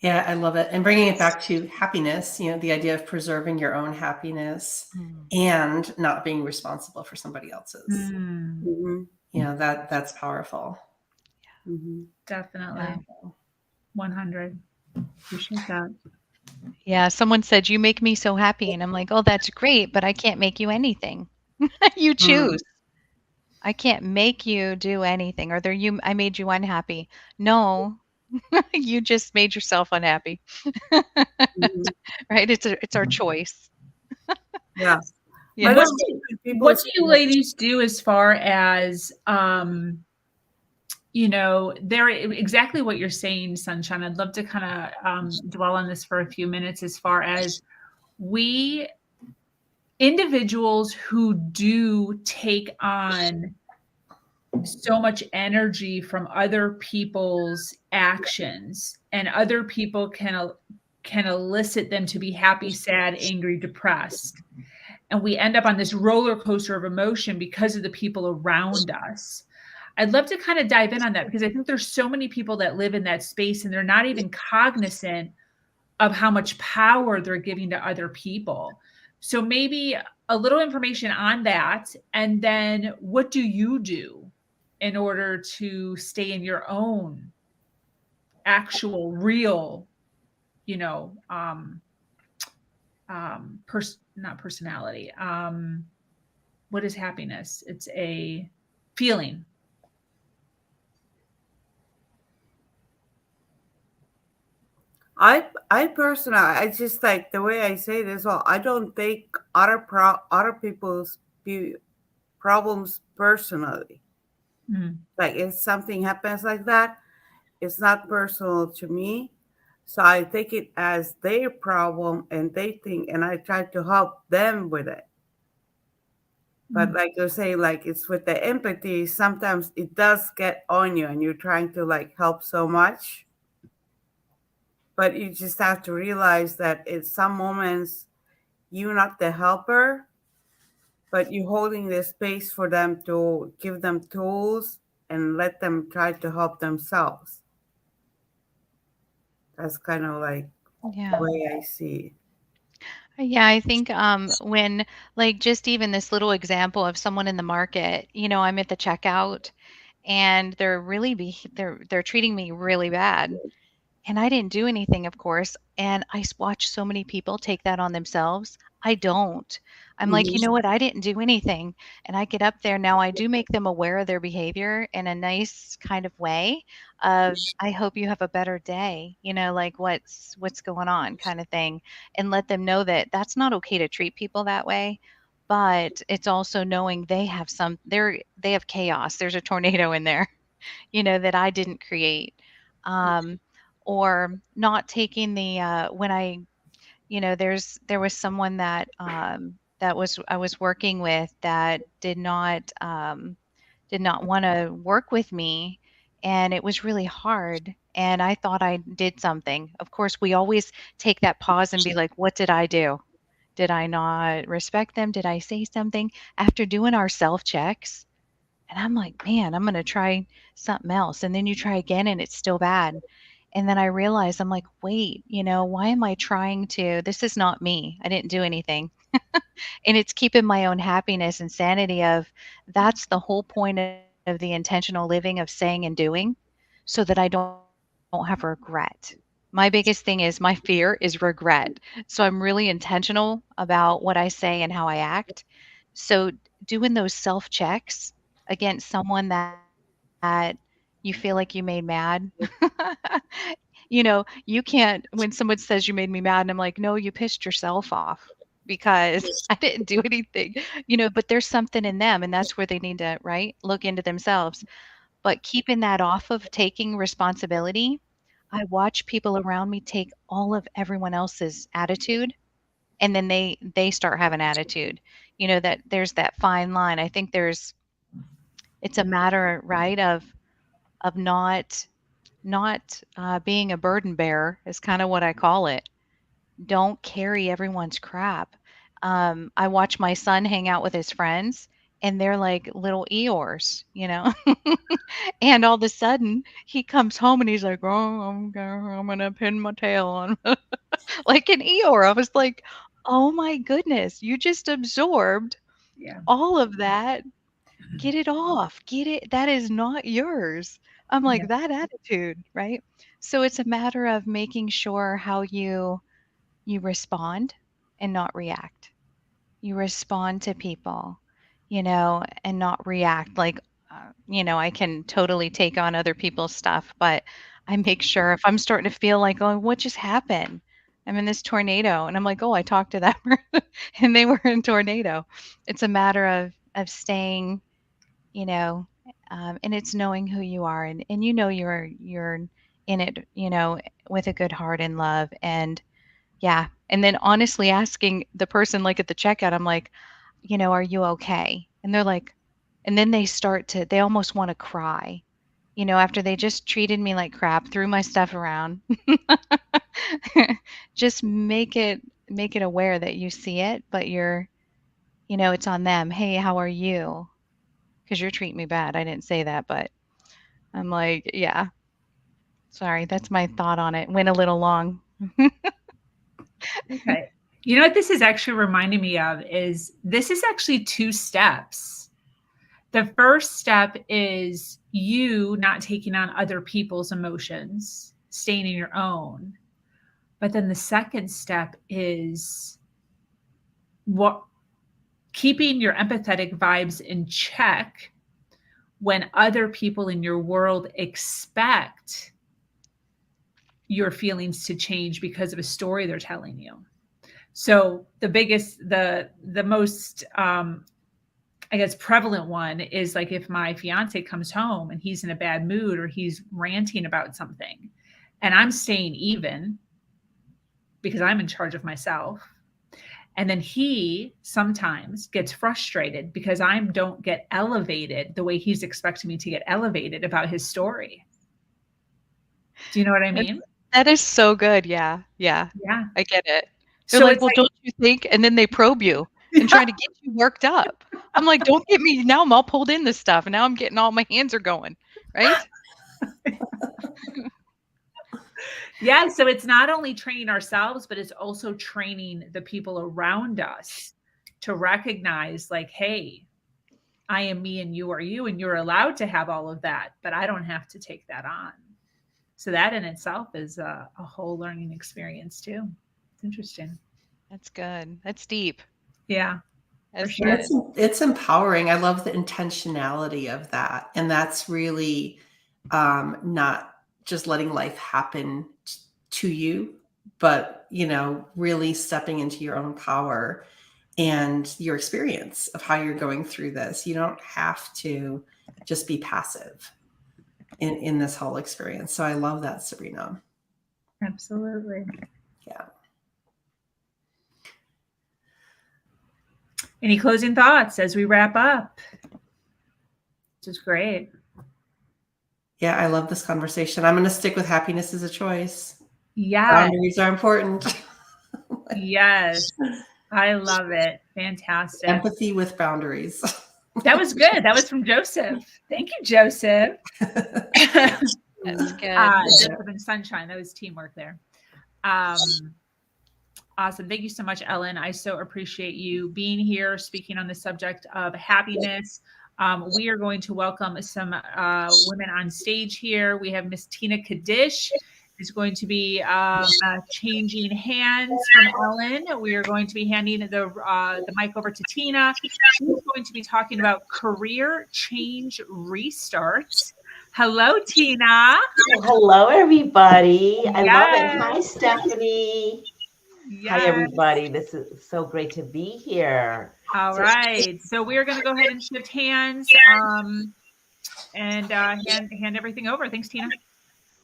Yeah, I love it. And bringing it back to happiness, the idea of preserving your own happiness Mm. and not being responsible for somebody else's. Mm, Hmm. That's powerful. Hmm. definitely. Yeah. 100. Appreciate that. Yeah. Someone said, "You make me so happy." And I'm like, "Oh, that's great, but I can't make you anything. You Mm. choose. I can't make you do anything. Or there you I made you unhappy. No, you just made yourself unhappy." Hmm. Right? It's our choice. Yeah. Yeah. But What then do people what do say you that. ladies do as far as there exactly what you're saying, Sunshine. I'd love to kind of dwell on this for a few minutes as far as we individuals who do take on so much energy from other people's actions and other people can elicit them to be happy, sad, angry, depressed, and we end up on this roller coaster of emotion because of the people around us. I'd love to kind of dive in on that because I think there's so many people that live in that space and they're not even cognizant of how much power they're giving to other people. So maybe a little information on that. And then what do you do in order to stay in your own actual, real, you know, not personality. What is happiness? It's a feeling. I personally, I just like the way I say this. Well, I don't take other people's problems personally. Mm, Like if something happens like that, it's not personal to me. So I take it as their problem and they think, and I try to help them with it. But mm, like you say, like it's with the empathy, sometimes it does get on you and you're trying to like help so much. But you just have to realize that in some moments you're not the helper, but you're holding the space for them to give them tools and let them try to help themselves. That's kind of like the Yeah. way I see it. Yeah, I think when like just even this little example of someone in the market, I'm at the checkout and they're treating me really bad. And I didn't do anything, of course, and watch so many people take that on themselves. I don't. I'm like, "You Mhm. know what? I didn't do anything." And I get up there now, I do make them aware of their behavior in a nice kind of way of, "I hope you have a better day," like, "What's going on?" kinda thing, and let them know that that's not okay to treat people that way, but it's also knowing they have chaos. There's a tornado in there, that I didn't create. Um, or not taking the when I there was someone that was I was working with that did not want to work with me, and it was really hard, and I thought I did something. Of course, we always take that pause and be like, what did I do? Did I not respect them? Did I say something? After doing our self checks, and I'm like, "Man, I'm gonna try something else." And then you try again and it's still bad. And then I realize I'm like, "Wait, why am I trying to this is not me. I didn't do anything." And it's keeping my own happiness and sanity of that's the whole point of the intentional living of saying and doing so that I don't have regret. My biggest thing is my fear is regret. So I'm really intentional about what I say and how I act So doing those self checks against someone that you feel like you made mad. You can't, when someone says you made me mad, and I'm like, no, you pissed yourself off because I didn't do anything, but there's something in them, and that's where they need to, right, look into themselves. But keeping that off of taking responsibility, I watch people around me take all of everyone else's attitude, and then they start having attitude. That there's that fine line. I think it's a matter, right, of not being a burden bearer is kind of what I call it. Don't carry everyone's crap. I watch my son hang out with his friends, and they're like little Eeyores. And all of a sudden, he comes home and he's like, "Oh, I'm gonna pin my tail on," like an Eeyore. I was like, "Oh my goodness, you just absorbed Yeah. all of that. Get it off. Get it. That is not yours." I'm Yeah. like, that attitude, right? So it's a matter of making sure how you respond and not react. You respond to people, and not react like, I can totally take on other people's stuff, but I make sure if I'm starting to feel like, oh, what just happened? I'm in this tornado, and I'm like, oh, I talked to that person, and they were in tornado. It's a matter of staying, you know, and it's knowing who you are, and you're in it, with a good heart and love, and yeah. And then honestly asking the person, like, at the checkout, I'm like, "Are you okay?" And they're like, and then they almost wanna cry, after they just treated me like crap, threw my stuff around. Just make it aware that you see it, but it's on them. "Hey, how are you? 'Cause you're treating me bad." I didn't say that, but I'm like, yeah. Sorry, that's my thought on it. Went a little long. Okay. You know what this is actually reminding me of is this is actually 2 steps. The first step is you not taking on other people's emotions, staying in your own. But then the second step is what keeping your empathetic vibes in check when other people in your world expect your feelings to change because of a story they're telling you. So the most, I guess, prevalent one is like if my fiance comes home and he's in a bad mood or he's ranting about something and I'm staying even because I'm in charge of myself. And then he sometimes gets frustrated because I don't get elevated the way he's expecting me to get elevated about his story. Do you know what I mean? That is so good. Yeah. Yeah. Yeah. I get it. They're So like, it's "Well, like, don't you think?" And then they probe you and try to get you worked up. I'm like, "Don't get me now. I'm all pulled in this stuff, and now I'm getting all my hands are going." Right? yeah. So it's not only training ourselves, but it's also training the people around us to recognize, like, hey, I am me and you are you, and you're allowed to have all of that, but I don't have to take that on. So that in itself is a whole learning experience too. It's interesting. That's good. That's deep. Yeah. That's sure. good. It's empowering. I love the intentionality of that. And that's really not just letting life happen to you, but, really stepping into your own power and your experience of how you're going through this. You don't have to just be passive in this whole experience. So I love that, Sabrina. Absolutely. Yeah. Any closing thoughts as we wrap up? This is great. Yeah, I love this conversation. I'm going to stick with happiness as a choice. Yeah. Boundaries are important. Yes. I love it. Fantastic. Empathy with boundaries. That was good. That was from Joseph. Thank you, Joseph. That's good. Joseph and Sunshine. That was teamwork there. Awesome. Thank you so much, Ellen. I so appreciate you being here, speaking on the subject of happiness. We are going to welcome some women on stage here. We have Miss Tina Kadish is going to be changing hands from Ellen. We are going to be handing the mic over to Tina. She's going to be talking about career change restarts. Hello, Tina. Hello, everybody. I love it. Yes. Hi, Stephanie. Hi, Yes. everybody. This is so great to be here. All So- right. So we are going to go ahead and shift hands and hand everything over. Thanks, Tina.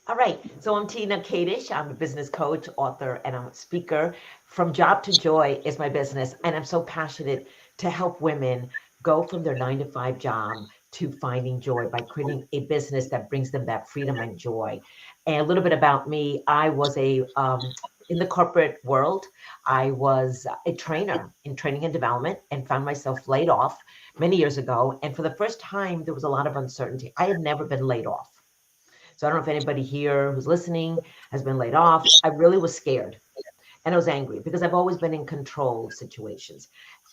All right. So I'm Tina Kadish. I'm a business coach, author, and I'm a speaker. From Job to Joy is my business. And I'm so passionate to help women go from their 9-to-5 job to finding joy by creating a business that brings them that freedom and joy. And a little bit about me, I was in the corporate world, I was a trainer in training and development and found myself laid off many years ago. And for the first time, there was a lot of uncertainty. I had never been laid off. So I don't know if anybody here who's listening has been laid off. I really was scared and I was angry because I've always been in control of situations.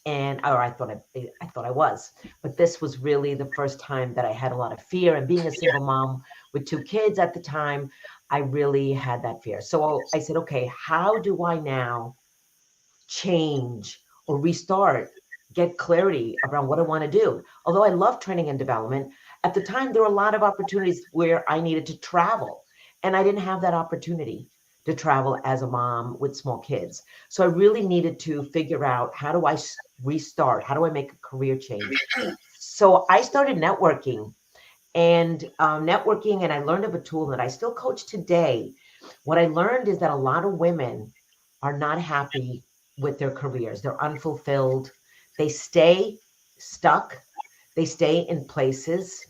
Or I thought I was, but this was really the first time that I had a lot of fear. And being a single mom with 2 kids at the time, I really had that fear. So I said, okay, how do I now change or restart, get clarity around what I want to do? Although I love training and development, at the time, there were a lot of opportunities where I needed to travel, and I didn't have that opportunity to travel as a mom with small kids. So I really needed to figure out, how do I restart? How do I make a career change? So I started networking and I learned of a tool that I still coach today. What I learned is that a lot of women are not happy with their careers. They're unfulfilled. They stay stuck. They stay in places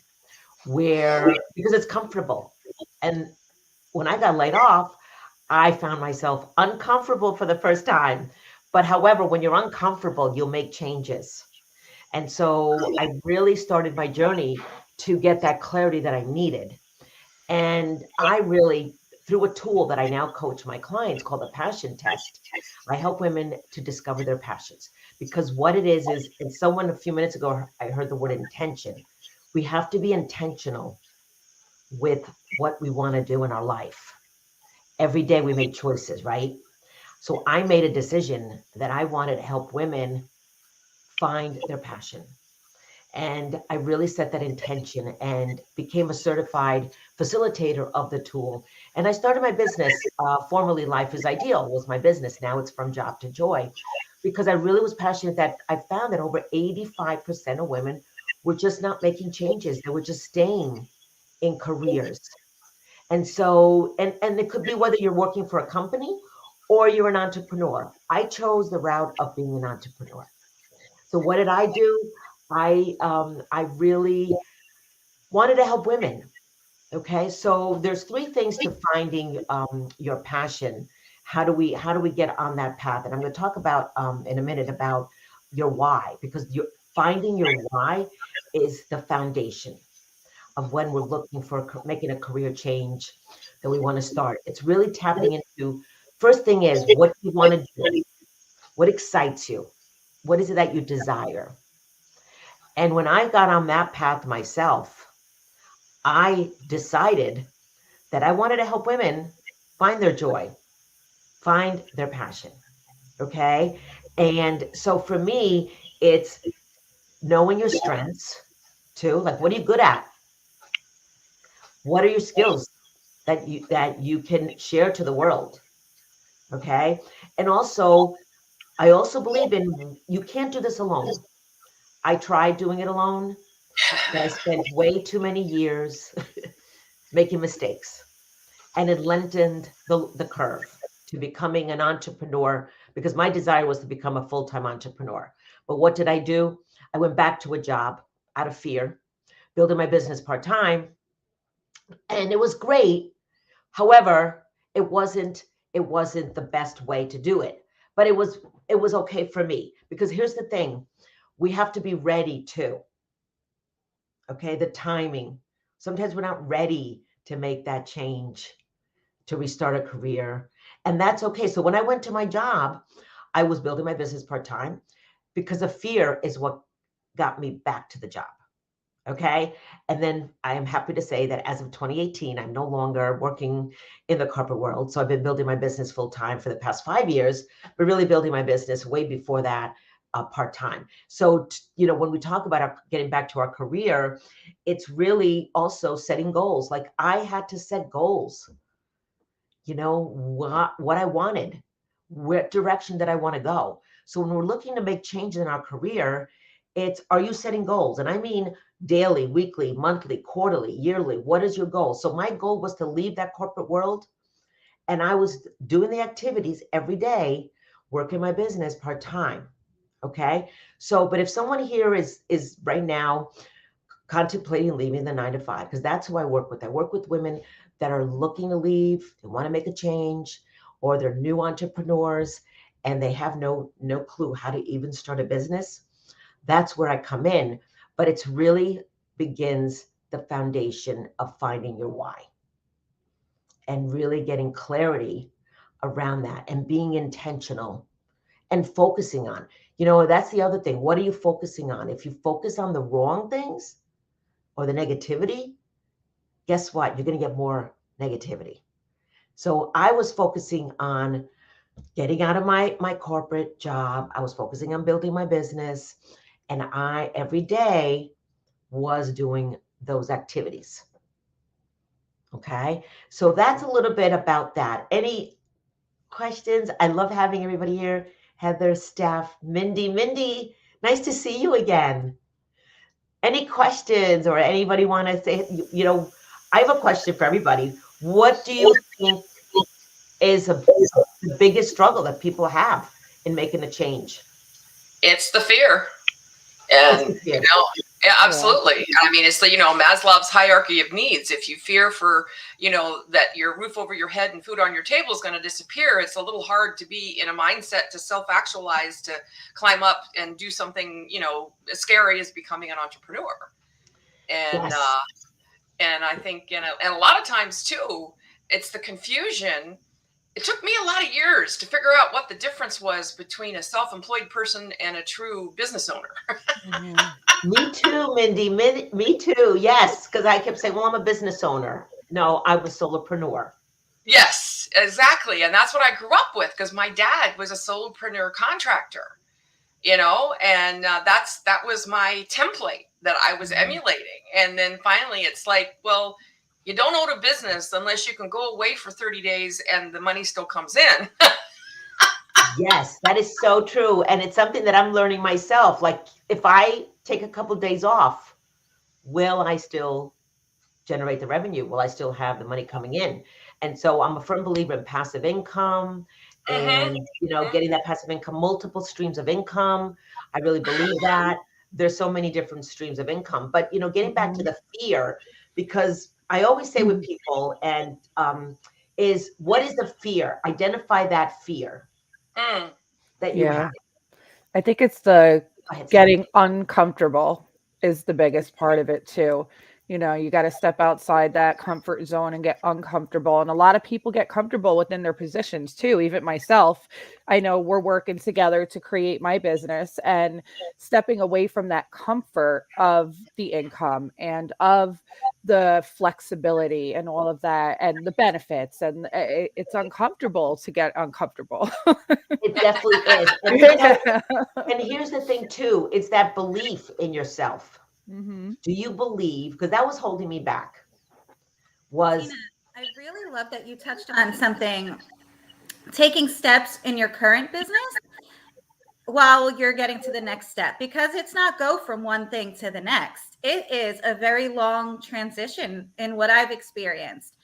because it's comfortable. And when I got laid off, I found myself uncomfortable for the first time. But however, when you're uncomfortable, you'll make changes. And so I really started my journey to get that clarity that I needed. And I really, through a tool that I now coach my clients called the passion test, I help women to discover their passions. Because what it is, and someone a few minutes ago, I heard the word intention. We have to be intentional with what we want to do in our life. Every day we make choices, right? So I made a decision that I wanted to help women find their passion. And I really set that intention and became a certified facilitator of the tool. And I started my business, formerly Life is Ideal was my business. Now it's From Job to Joy, because I really was passionate that I found that over 85% of women were just not making changes. They were just staying in careers. And so, and it could be whether you're working for a company or you're an entrepreneur. I chose the route of being an entrepreneur. So what did I do? I really wanted to help women. Okay, so there's 3 things to finding your passion. How do we get on that path? And I'm going to talk about in a minute about your why, because finding your why is the foundation of when we're looking for making a career change that we want to start. It's really tapping into, first thing is, what do you want to do? What excites you? What is it that you desire? And when I got on that path myself, I decided that I wanted to help women find their joy, find their passion. Okay. And so for me, it's knowing your strengths too. Like, what are you good at? What are your skills that you can share to the world? Okay. And also, I also believe in, you can't do this alone. I tried doing it alone, but I spent way too many years making mistakes. And it lengthened the curve to becoming an entrepreneur, because my desire was to become a full-time entrepreneur. But what did I do? I went back to a job out of fear, building my business part-time. And it was great. However, it wasn't the best way to do it. But it was okay for me, because here's the thing. We have to be ready too. Okay, the timing. Sometimes we're not ready to make that change, to restart a career. And that's okay. So when I went to my job, I was building my business part-time because of fear is what got me back to the job. Okay. And then I am happy to say that as of 2018, I'm no longer working in the corporate world. So I've been building my business full time for the past 5 years, but really building my business way before that, part time. So, when we talk about getting back to our career, it's really also setting goals. Like I had to set goals, what I wanted, what direction that I want to go. So when we're looking to make changes in our career, are you setting goals? And I mean daily, weekly, monthly, quarterly, yearly. What is your goal? So my goal was to leave that corporate world, and I was doing the activities every day, working my business part-time. Okay. So, but if someone here is right now contemplating leaving the 9 to 5, because that's who I work with. I work with women that are looking to leave, they want to make a change, or they're new entrepreneurs and they have no clue how to even start a business. That's where I come in. But it's really begins the foundation of finding your why and really getting clarity around that and being intentional and focusing on, that's the other thing. What are you focusing on? If you focus on the wrong things or the negativity, guess what? You're going to get more negativity. So I was focusing on getting out of my corporate job. I was focusing on building my business. And I, every day, was doing those activities. Okay. So that's a little bit about that. Any questions? I love having everybody here. Heather, Steph, Mindy, nice to see you again. Any questions or anybody want to say, I have a question for everybody. What do you think is the biggest struggle that people have in making a change? It's the fear. It's And, the fear. yeah, absolutely. I mean, it's the, Maslow's hierarchy of needs. If you fear for, that your roof over your head and food on your table is going to disappear, it's a little hard to be in a mindset to self-actualize, to climb up and do something, as scary as becoming an entrepreneur. And, Yes. and I think, and a lot of times too, it's the confusion. It took me a lot of years to figure out what the difference was between a self-employed person and a true business owner. Me too, Mindy. Me too. Yes. Because I kept saying, well, I'm a business owner. No, I'm a solopreneur. Yes, exactly. And that's what I grew up with, because my dad was a solopreneur contractor, and that was my template that I was emulating. And then finally it's like, well, you don't own a business unless you can go away for 30 days and the money still comes in. Yes, that is so true. And it's something that I'm learning myself. Like if I take a couple of days off, will I still generate the revenue? Will I still have the money coming in? And so I'm a firm believer in passive income and, getting that passive income, multiple streams of income. I really believe that. There's so many different streams of income, but, getting back to the fear, because I always say with people and is what is the fear? Identify that fear that you have. I think it's the getting uncomfortable is the biggest part of it too. You got to step outside that comfort zone and get uncomfortable. And a lot of people get comfortable within their positions too. Even myself, I know we're working together to create my business, and stepping away from that comfort of the income and of the flexibility and all of that and the benefits. And it's uncomfortable to get uncomfortable. It definitely is. And here's the thing too, it's that belief in yourself. Do you believe, because that was holding me back, Tina, I really love that you touched on something, taking steps in your current business while you're getting to the next step, because it's not go from one thing to the next. It is a very long transition in what I've experienced.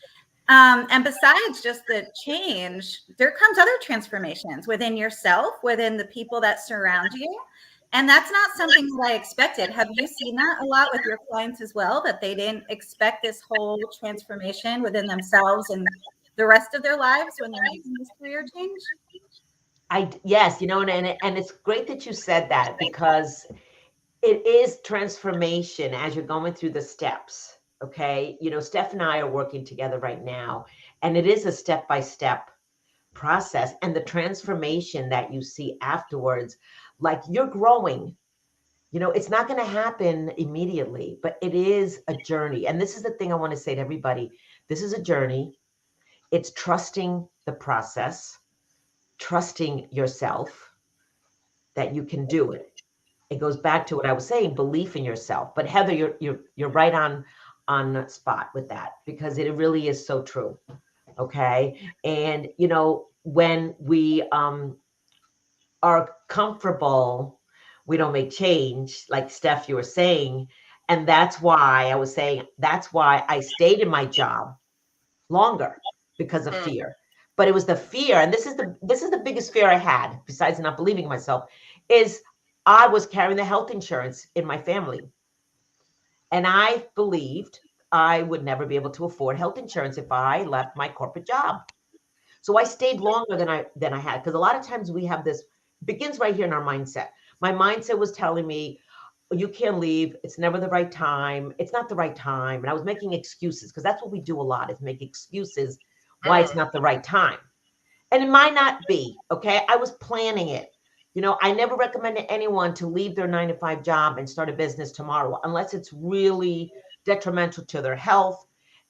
And besides just the change, there comes other transformations within yourself, within the people that surround you. And that's not something that I expected. Have you seen that a lot with your clients as well, that they didn't expect this whole transformation within themselves and the rest of their lives when they're making this career change? Yes, and it's great that you said that, because it is transformation as you're going through the steps. Okay. Steph and I are working together right now, and it is a step-by-step process, and the transformation that you see afterwards, like you're growing, You know, it's not going to happen immediately, but it is a journey. And this is the thing I want to say to everybody. This is a journey. It's trusting the process, trusting yourself that you can do it. It goes back to what I was saying, belief in yourself. But Heather, you're right on spot with that, because it really is so true. Okay. And you know, when we are comfortable, we don't make change, like Steph, you were saying. And that's why I was saying, that's why I stayed in my job longer, because of fear. But it was the fear, and this is the biggest fear I had, besides not believing in myself, is I was carrying the health insurance in my family. And I believed I would never be able to afford health insurance if I left my corporate job. So I stayed longer than I had, because a lot of times we have this, begins right here in our mindset. My mindset was telling me, you can't leave. It's never the right time. It's not the right time. And I was making excuses, because that's what we do a lot, is make excuses why it's not the right time. And it might not be, okay? I was planning it. You know, I never recommended anyone to leave their 9-to-5 job and start a business tomorrow, unless it's really detrimental to their health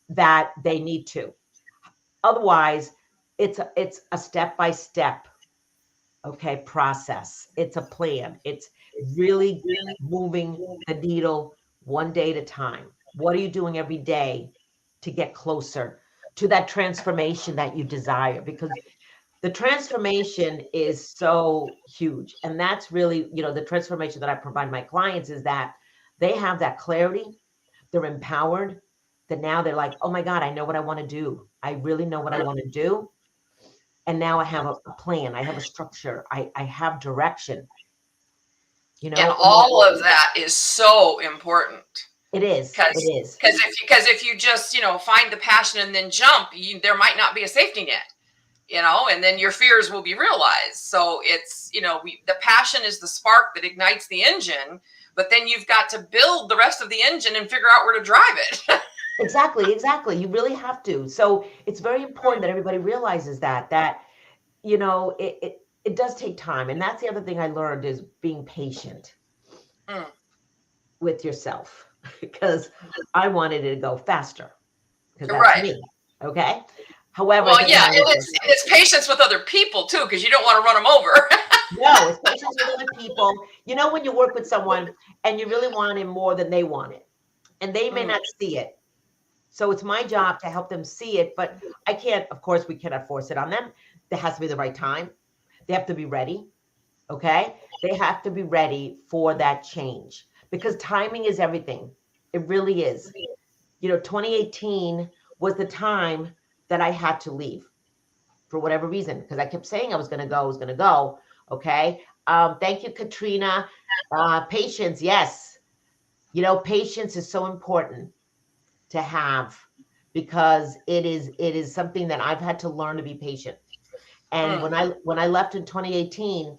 that they need to. Otherwise, it's a step-by-step, okay, process. It's a plan. It's really moving the needle one day at a time. What are you doing every day to get closer to that transformation that you desire? Because the transformation is so huge. And that's really, you know, the transformation that I provide my clients is that they have that clarity, they're empowered, that now they're like, oh my God, I know what I want to do. I really know what I want to do. And now I have a plan. I have a structure. I have direction. You know, and all of that is so important. It is. It is. Because if you just, you know, find the passion and then jump, there might not be a safety net, you know, and then your fears will be realized. So it's, you know, the passion is the spark that ignites the engine, but then you've got to build the rest of the engine and figure out where to drive it. Exactly. You really have to. So it's very important that everybody realizes that, you know, it does take time. And that's the other thing I learned, is being patient with yourself, because I wanted it to go faster, because that's me. Okay. However, well, yeah, and it's patience with other people too, because you don't want to run them over. No, it's patience with other people. You know, when you work with someone and you really want it more than they want it, and they may not see it. So it's my job to help them see it, but I can't, of course, we cannot force it on them. There has to be the right time. They have to be ready. Okay. They have to be ready for that change, because timing is everything. It really is. You know, 2018 was the time that I had to leave for whatever reason, because I kept saying I was going to go. Okay. Thank you, Katrina. Patience. Yes. You know, patience is so important to have, because it is something that I've had to learn to be patient. And when I left in 2018,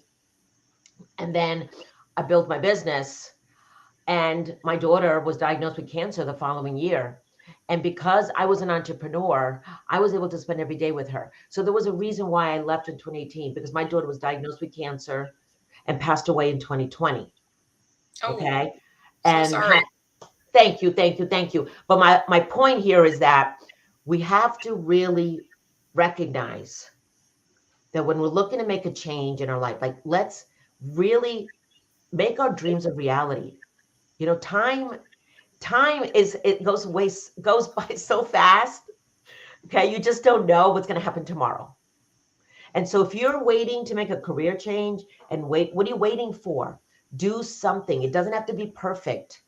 and then I built my business, and my daughter was diagnosed with cancer the following year. And because I was an entrepreneur, I was able to spend every day with her. So there was a reason why I left in 2018, because my daughter was diagnosed with cancer and passed away in 2020. Okay. And sorry. Thank you. But my point here is that we have to really recognize that when we're looking to make a change in our life, like, let's really make our dreams a reality. You know, time goes by so fast. Okay. You just don't know what's going to happen tomorrow. And so if you're waiting to make a career change, what are you waiting for? Do something. It doesn't have to be perfect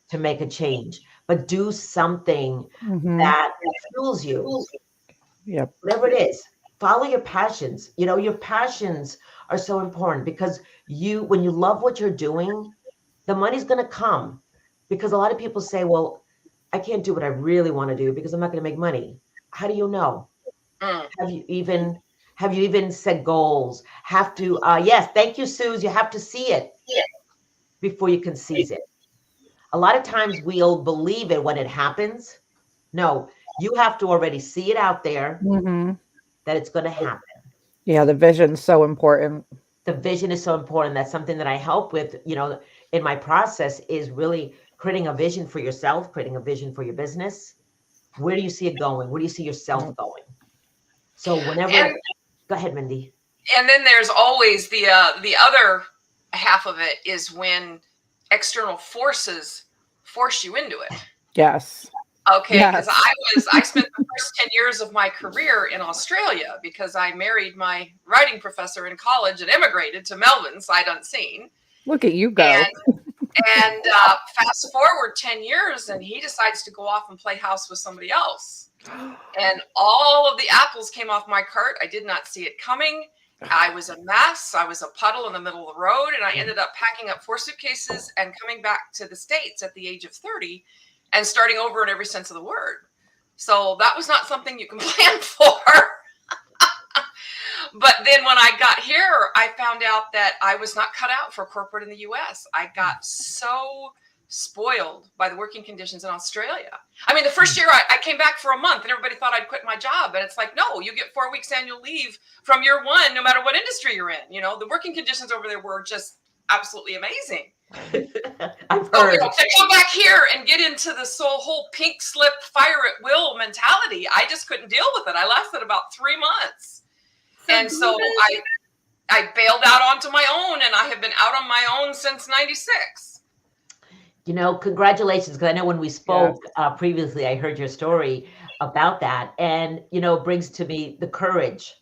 to make a change, but do something that fuels you. Yep. Whatever it is, follow your passions. You know, your passions are so important, because when you love what you're doing, the money's going to come. Because a lot of people say, well, I can't do what I really want to do because I'm not going to make money. How do you know? Have you even set goals? Yes. Thank you, Suze. You have to see it before you can seize it. A lot of times we'll believe it when it happens. No, you have to already see it out there that it's going to happen. Yeah, the vision's so important. the vision is so important. That's something that I help with, in my process, is really creating a vision for yourself, creating a vision for your business. Where do you see it going? Where do you see yourself going? So whenever, go ahead, Mindy. And then there's always the other half of it is when external forces force you into it. Yes. Okay, because I spent the first 10 years of my career in Australia because I married my writing professor in college and immigrated to Melbourne, sight unseen. Look at you go. And fast forward 10 years and he decides to go off and play house with somebody else. And all of the apples came off my cart. I did not see it coming. I was a mess. I was a puddle in the middle of the road. And I ended up packing up 4 suitcases and coming back to the States at the age of 30 and starting over in every sense of the word. So that was not something you can plan for. But then when I got here, I found out that I was not cut out for corporate in the US. I got so spoiled by the working conditions in Australia. I mean, the first year I came back for a month and everybody thought I'd quit my job. And it's like, no, you get 4 weeks annual leave from year one, no matter what industry you're in. The working conditions over there were just absolutely amazing. I've heard. To come back here and get into this whole pink slip, fire at will mentality, I just couldn't deal with it. I lasted about 3 months. And so I bailed out onto my own, and I have been out on my own since 96. Congratulations, because I know when we spoke previously, I heard your story about that. And, it brings to me the courage,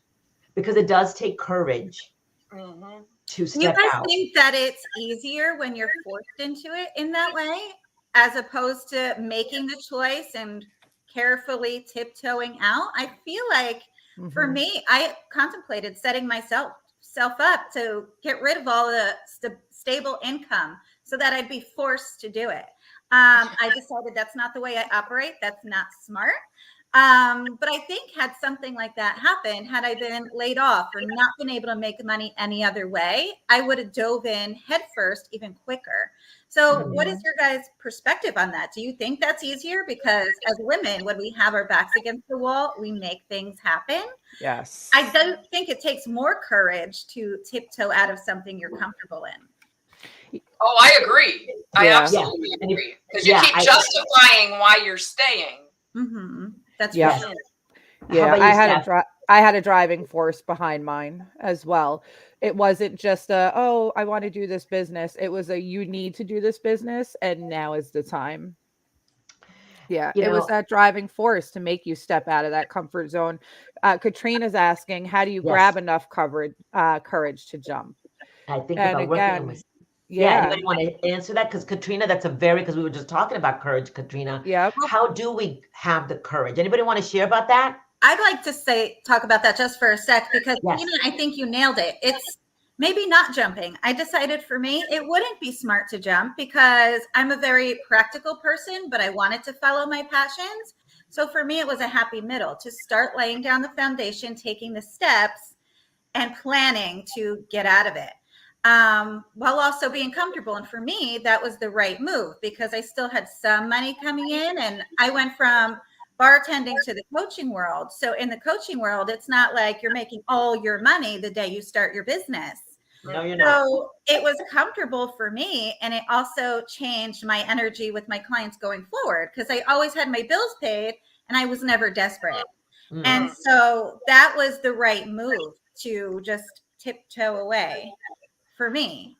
because it does take courage to step out. You guys think that it's easier when you're forced into it in that way, as opposed to making the choice and carefully tiptoeing out? I feel like for me, I contemplated setting myself up to get rid of all the stable income so that I'd be forced to do it. I decided that's not the way I operate. That's not smart. But I think had something like that happened, had I been laid off or not been able to make money any other way, I would have dove in headfirst even quicker. So what is your guys' perspective on that? Do you think that's easier? Because as women, when we have our backs against the wall, we make things happen. Yes. I don't think it takes more courage to tiptoe out of something you're comfortable in. Oh, I agree. I absolutely agree. Because you keep justifying why you're staying. That's right. Yeah, I had a driving force behind mine as well. It wasn't just I want to do this business. It was you need to do this business, and now is the time. Yeah, it was that driving force to make you step out of that comfort zone. Katrina's asking, how do you grab enough courage to jump? I think about working on myself. Yeah. Anybody want to answer that? Because Katrina, because we were just talking about courage, Katrina. Yeah. How do we have the courage? Anybody want to share about that? I'd like to talk about that just for a sec, because I think you nailed it. It's maybe not jumping. I decided for me, it wouldn't be smart to jump because I'm a very practical person, but I wanted to follow my passions. So for me, it was a happy middle to start laying down the foundation, taking the steps and planning to get out of it. While also being comfortable. And for me, that was the right move because I still had some money coming in, and I went from bartending to the coaching world. So in the coaching world, it's not like you're making all your money the day you start your business. No, you're not. So it was comfortable for me. And it also changed my energy with my clients going forward because I always had my bills paid and I was never desperate. And so that was the right move to just tiptoe away for me.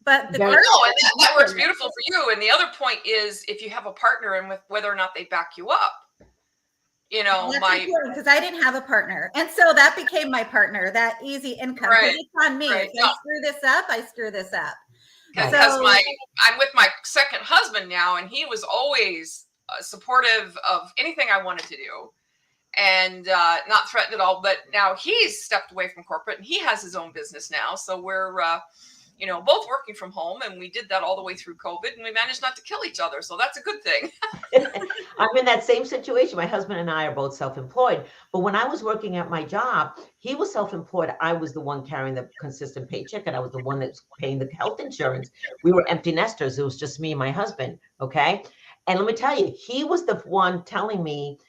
But the that works beautiful for you. And the other point is if you have a partner and with whether or not they back you up. Because I didn't have a partner. And so that became my partner, that easy income. Right. It's on me. If I screw this up, I screw this up. Because I'm with my second husband now, and he was always supportive of anything I wanted to do and not threatened at all. But now he's stepped away from corporate and he has his own business now. So we're, both working from home, and we did that all the way through COVID, and we managed not to kill each other. So that's a good thing. I'm in that same situation. My husband and I are both self-employed, but when I was working at my job, he was self-employed. I was the one carrying the consistent paycheck, and I was the one that was paying the health insurance. We were empty nesters. It was just me and my husband. Okay. And let me tell you, he was the one telling me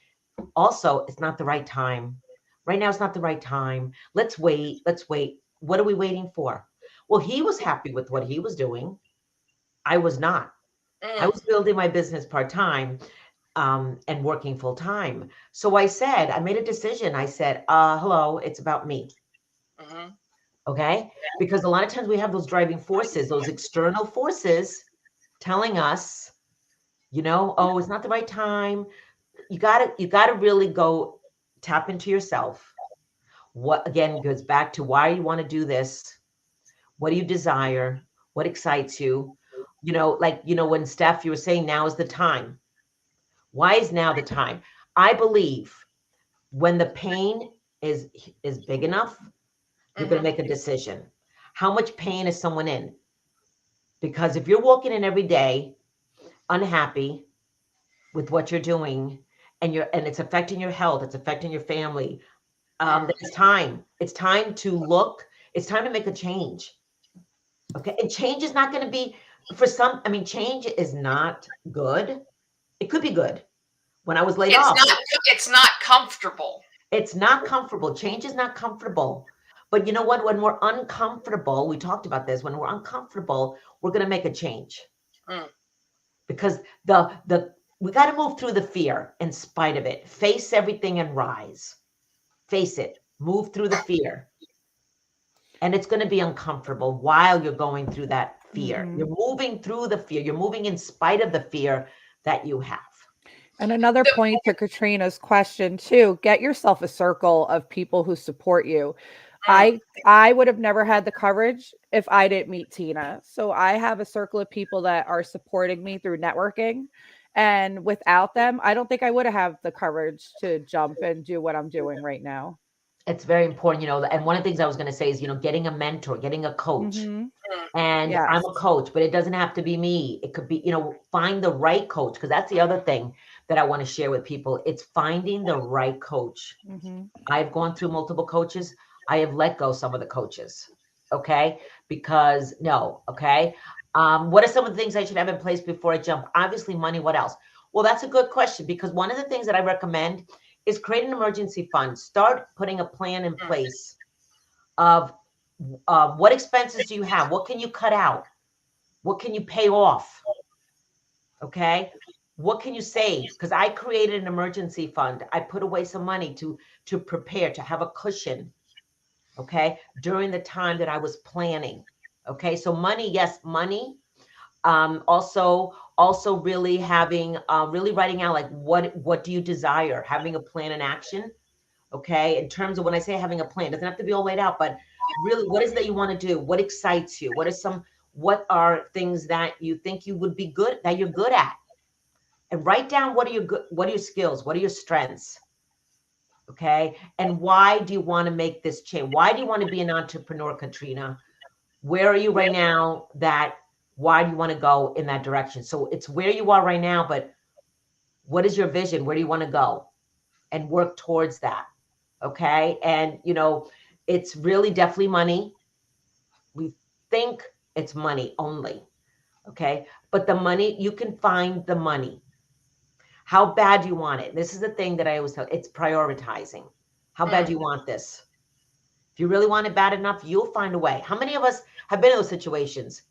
also, it's not the right time. Right now, it's not the right time. Let's wait. What are we waiting for? Well, he was happy with what he was doing. I was not. I was building my business part-time and working full-time. So I made a decision. I said, hello, it's about me. Mhm. Okay. Because a lot of times we have those driving forces, those external forces telling us, oh, it's not the right time. You gotta really go tap into yourself. What again goes back to why you want to do this? What do you desire? What excites you? When Steph, you were saying now is the time. Why is now the time? I believe when the pain is big enough, you're going to make a decision. How much pain is someone in? Because if you're walking in every day unhappy with what you're doing and it's affecting your health, it's affecting your family, it's time. It's time to look. It's time to make a change. Okay. And change is not going to be for some. I mean, change is not good. It could be good. When I was laid off, it's not comfortable. It's not comfortable. Change is not comfortable. But you know what? When we're uncomfortable, we talked about this. When we're uncomfortable, we're going to make a change. Because we got to move through the fear in spite of it. Face everything and rise. Face it. Move through the fear. And it's going to be uncomfortable while you're going through that fear. Mhm. You're moving through the fear. You're moving in spite of the fear that you have. And another point to Katrina's question too, get yourself a circle of people who support you. I would have never had the courage if I didn't meet Tina. So I have a circle of people that are supporting me through networking. And without them, I don't think I would have the courage to jump and do what I'm doing right now. It's very important, and one of the things I was going to say is, getting a mentor, getting a coach. Mhm. And Yes. I'm a coach, but it doesn't have to be me. It could be, find the right coach, because that's the other thing that I want to share with people. It's finding the right coach. Mhm. I've gone through multiple coaches. I have let go some of the coaches. Okay. Because no. Okay. What are some of the things I should have in place before I jump? Obviously money. What else? Well, that's a good question, because one of the things that I recommend is create an emergency fund. Start putting a plan in place of what expenses do you have? What can you cut out? What can you pay off? Okay. What can you save? Because I created an emergency fund. I put away some money to prepare, to have a cushion. Okay. During the time that I was planning. Okay. So money, yes, money. Also really having, really writing out like, what do you desire? Having a plan in action. Okay. In terms of when I say having a plan, it doesn't have to be all laid out, but really, what is it that you want to do? What excites you? What are things that you think you would be good, that you're good at? And write down what are your skills? What are your strengths? Okay. And why do you want to make this change? Why do you want to be an entrepreneur, Katrina? Where are you right now? Why do you want to go in that direction? So it's where you are right now, but what is your vision? Where do you want to go? And work towards that. Okay. And, it's really definitely money. We think it's money only. Okay. But the money, you can find the money. How bad do you want it? This is the thing that I always tell. It's prioritizing. How bad do you want this? If you really want it bad enough, you'll find a way. How many of us have been in those situations?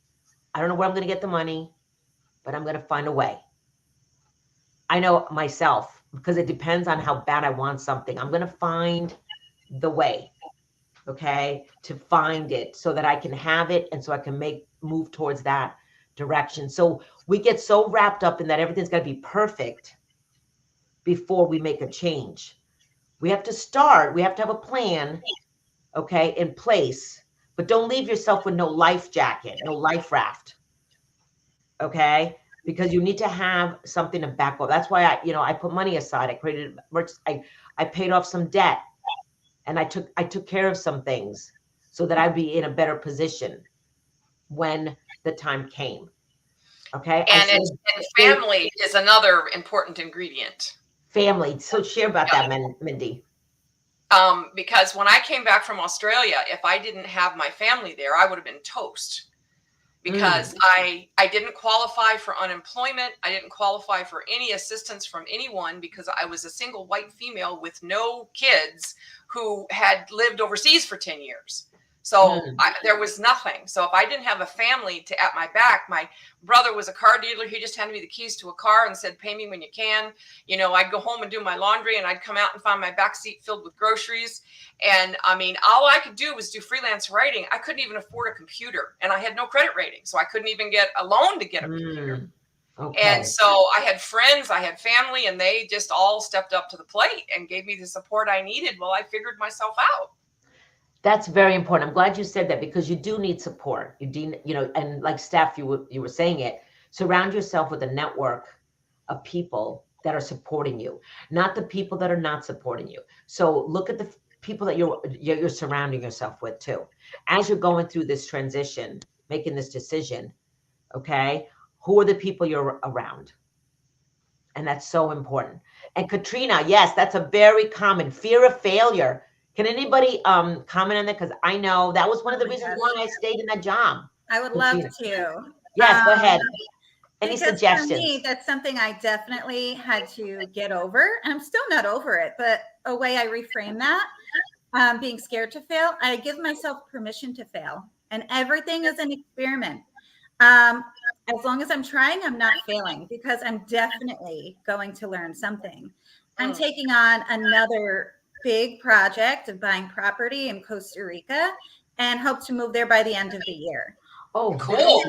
I don't know where I'm going to get the money, but I'm going to find a way. I know myself, because it depends on how bad I want something. I'm going to find the way, okay, to find it so that I can have it and so I can move towards that direction. So we get so wrapped up in that everything's got to be perfect before we make a change. We have to start. We have to have a plan, okay, in place, but don't leave yourself with no life jacket, no life raft, okay, because you need to have something to back up. That's why I put money aside. I created, I paid off some debt, and I took care of some things so that I'd be in a better position when the time came. Okay. And family is another important ingredient. Family. So share about that, Mindy. Because when I came back from Australia, if I didn't have my family there, I would have been toast. Because I didn't qualify for unemployment. I didn't qualify for any assistance from anyone because I was a single white female with no kids who had lived overseas for 10 years. So there was nothing. So if I didn't have a family at my back, my brother was a car dealer. He just handed me the keys to a car and said, pay me when you can. I'd go home and do my laundry, and I'd come out and find my back seat filled with groceries. And I mean, all I could do was do freelance writing. I couldn't even afford a computer, and I had no credit rating. So I couldn't even get a loan to get a computer. Okay. And so I had friends, I had family, and they just all stepped up to the plate and gave me the support I needed while I figured myself out. That's very important. I'm glad you said that, because you do need support. And like Steph, you were saying it, surround yourself with a network of people that are supporting you, not the people that are not supporting you. So look at the people that you're surrounding yourself with too. As you're going through this transition, making this decision, okay, who are the people you're around? And that's so important. And Katrina, yes, that's a very common fear of failure. Can anybody comment on that? Because I know that was one of the reasons why I stayed in that job. I would love to. Yes, go ahead. Any Because suggestions? For me, that's something I definitely had to get over. And I'm still not over it, but a way I reframe that, being scared to fail, I give myself permission to fail. And everything is an experiment. As long as I'm trying, I'm not failing, because I'm definitely going to learn something. I'm taking on another big project of buying property in Costa Rica and hope to move there by the end of the year. Oh, cool.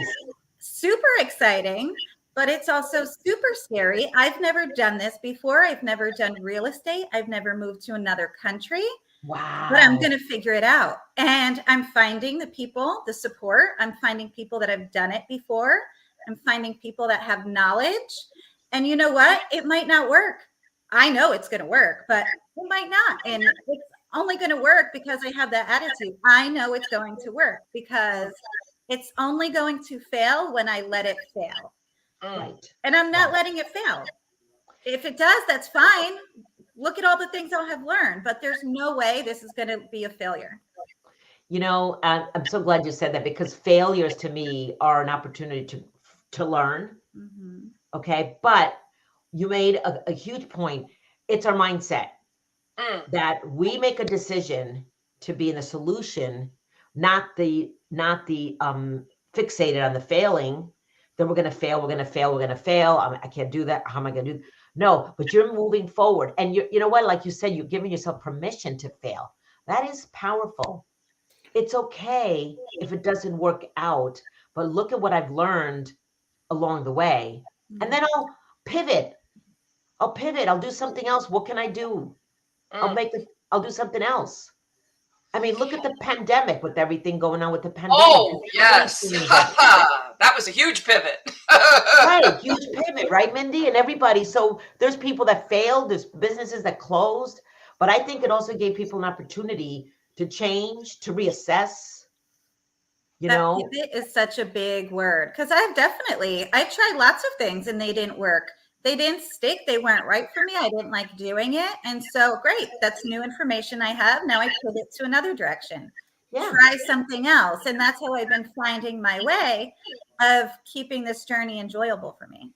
Super exciting, but it's also super scary. I've never done this before. I've never done real estate. I've never moved to another country. Wow. But I'm going to figure it out. And I'm finding the people, the support. I'm finding people that have done it before. I'm finding people that have knowledge. And you know what? It might not work. I know it's going to work, but it might not. And it's only going to work because I have that attitude. I know it's going to work, because it's only going to fail when I let it fail. Right. And I'm not letting it fail. If it does, that's fine. Look at all the things I'll have learned, but there's no way this is going to be a failure. I'm so glad you said that, because failures to me are an opportunity to learn. Mm-hmm. Okay. But you made a huge point. It's our mindset that we make a decision to be in the solution, not the fixated on the failing. Then we're going to fail. We're going to fail. We're going to fail. I can't do that. How am I going to do? No, but you're moving forward. And you know what? Like you said, you're giving yourself permission to fail. That is powerful. It's okay if it doesn't work out, but look at what I've learned along the way. And then I'll pivot. I'll do something else. What can I do? I'll do something else. I mean, look at the pandemic, with everything going on with the pandemic. Oh, yes. That was a huge pivot. Right, huge pivot, right, Mindy? And everybody. So there's people that failed, there's businesses that closed, but I think it also gave people an opportunity to change, to reassess. Pivot is such a big word, because I tried lots of things and they didn't work. They didn't stick. They weren't right for me. I didn't like doing it. And so great. That's new information I have. Now I pivot to another direction. Yeah. Try something else. And that's how I've been finding my way of keeping this journey enjoyable for me.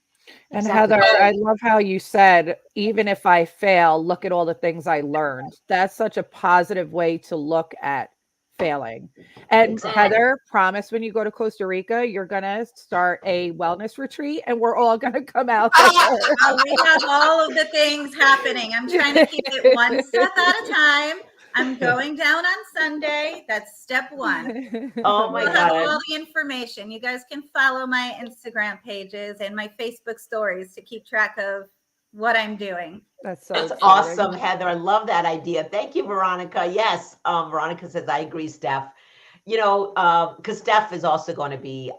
And exactly. Heather, I love how you said, even if I fail, look at all the things I learned. That's such a positive way to look at failing. And exactly. Heather, promise when you go to Costa Rica, you're going to start a wellness retreat and we're all going to come out there. We have all of the things happening. I'm trying to keep it one step at a time. I'm going down on Sunday. That's step one. Oh my God. Have all the information. You guys can follow my Instagram pages and my Facebook stories to keep track of what I'm doing. That's awesome, Heather. I love that idea. Thank you, Veronica. Yes. Veronica says, I agree, Steph. Because Steph is also going to be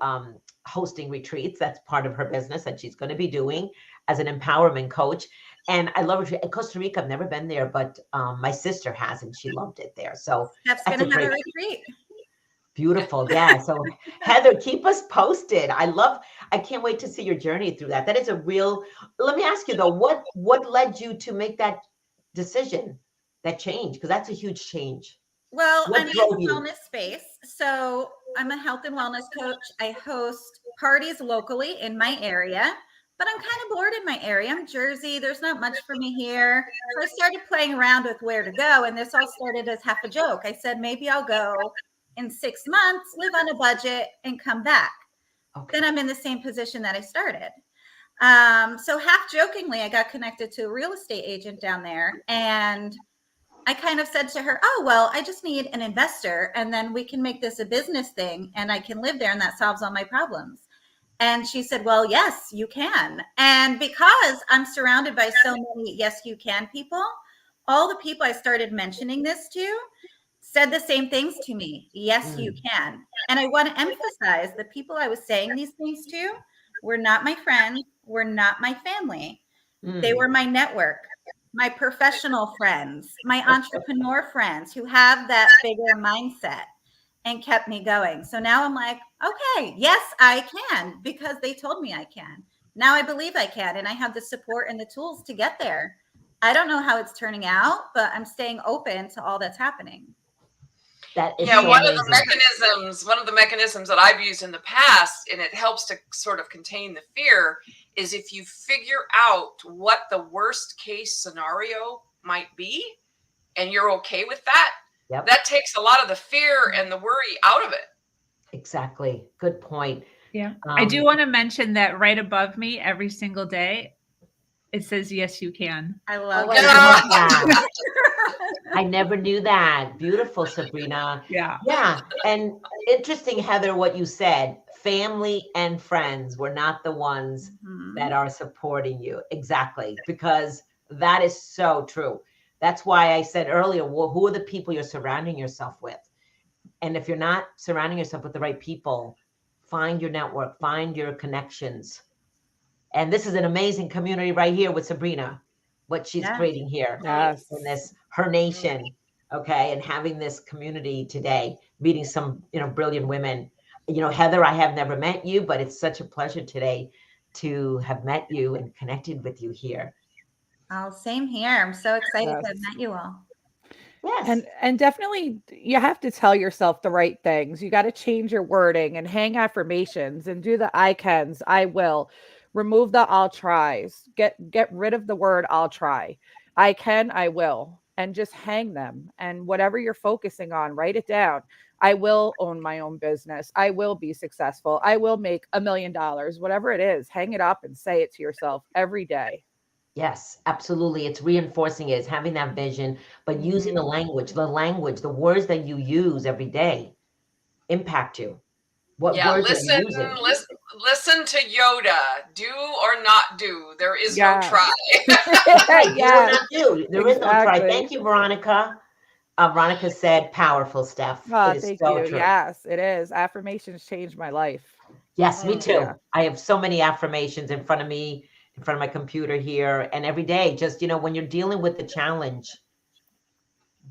hosting retreats. That's part of her business that she's going to be doing as an empowerment coach. And I love it. Costa Rica, I've never been there, but my sister has, and she loved it there. So Steph's going to have a retreat. Beautiful. Yeah. So Heather, keep us posted. I can't wait to see your journey through that. That is let me ask you though, what led you to make that decision, that change? Because that's a huge change. Well, I'm in the wellness space. So I'm a health and wellness coach. I host parties locally in my area, but I'm kind of bored in my area. I'm Jersey. There's not much for me here. So I started playing around with where to go. And this all started as half a joke. I said, maybe I'll go in 6 months, live on a budget, and come back. Okay. Then I'm in the same position that I started. So half jokingly, I got connected to a real estate agent down there, and I kind of said to her, oh, well, I just need an investor, and then we can make this a business thing, and I can live there, and that solves all my problems. And she said, well, yes, you can. And because I'm surrounded by so many yes, you can people, all the people I started mentioning this to said the same things to me. Yes, you can. And I want to emphasize the people I was saying these things to were not my friends, were not my family. They were my network, my professional friends, my entrepreneur friends who have that bigger mindset and kept me going. So now I'm like, okay, yes, I can, because they told me I can. Now I believe I can, and I have the support and the tools to get there. I don't know how it's turning out, but I'm staying open to all that's happening. That is Yeah, so one amazing. of the mechanisms that I've used in the past, and it helps to sort of contain the fear, is if you figure out what the worst case scenario might be, and you're okay with that, that takes a lot of the fear and the worry out of it. Exactly. Good point. Yeah. I do want to mention that right above me every single day, it says, yes, you can. I love that. I never knew that. Beautiful, Sabrina. Yeah. Yeah. And interesting, Heather, what you said. Family and friends were not the ones that are supporting you. Exactly. Because that is so true. That's why I said earlier, well, who are the people you're surrounding yourself with? And if you're not surrounding yourself with the right people, find your network, find your connections. And this is an amazing community right here with Sabrina, what she's creating here in this, her nation. Okay. And having this community today, meeting some, brilliant women. Heather, I have never met you, but it's such a pleasure today to have met you and connected with you here. Oh, same here. I'm so excited to have met you all. Yes. And definitely you have to tell yourself the right things. You got to change your wording and hang affirmations and do the I cans, I will. Remove the I'll tries. Get rid of the word I'll try. I can, I will. And just hang them. And whatever you're focusing on, write it down. I will own my own business. I will be successful. I will make $1 million. Whatever it is, hang it up and say it to yourself every day. Yes, absolutely. It's reinforcing it. It's having that vision, but using the language, the words that you use every day impact you. What words are you using? Listen to Yoda. Do or not do. There is no try. Right, do or not do. There is no try. Thank you, Veronica. Veronica said, powerful, Steph. Oh, it is thank so you. true. Yes, it is. Affirmations changed my life. Yes, me too. Yeah. I have so many affirmations in front of me, in front of my computer here. And every day, just, when you're dealing with the challenge,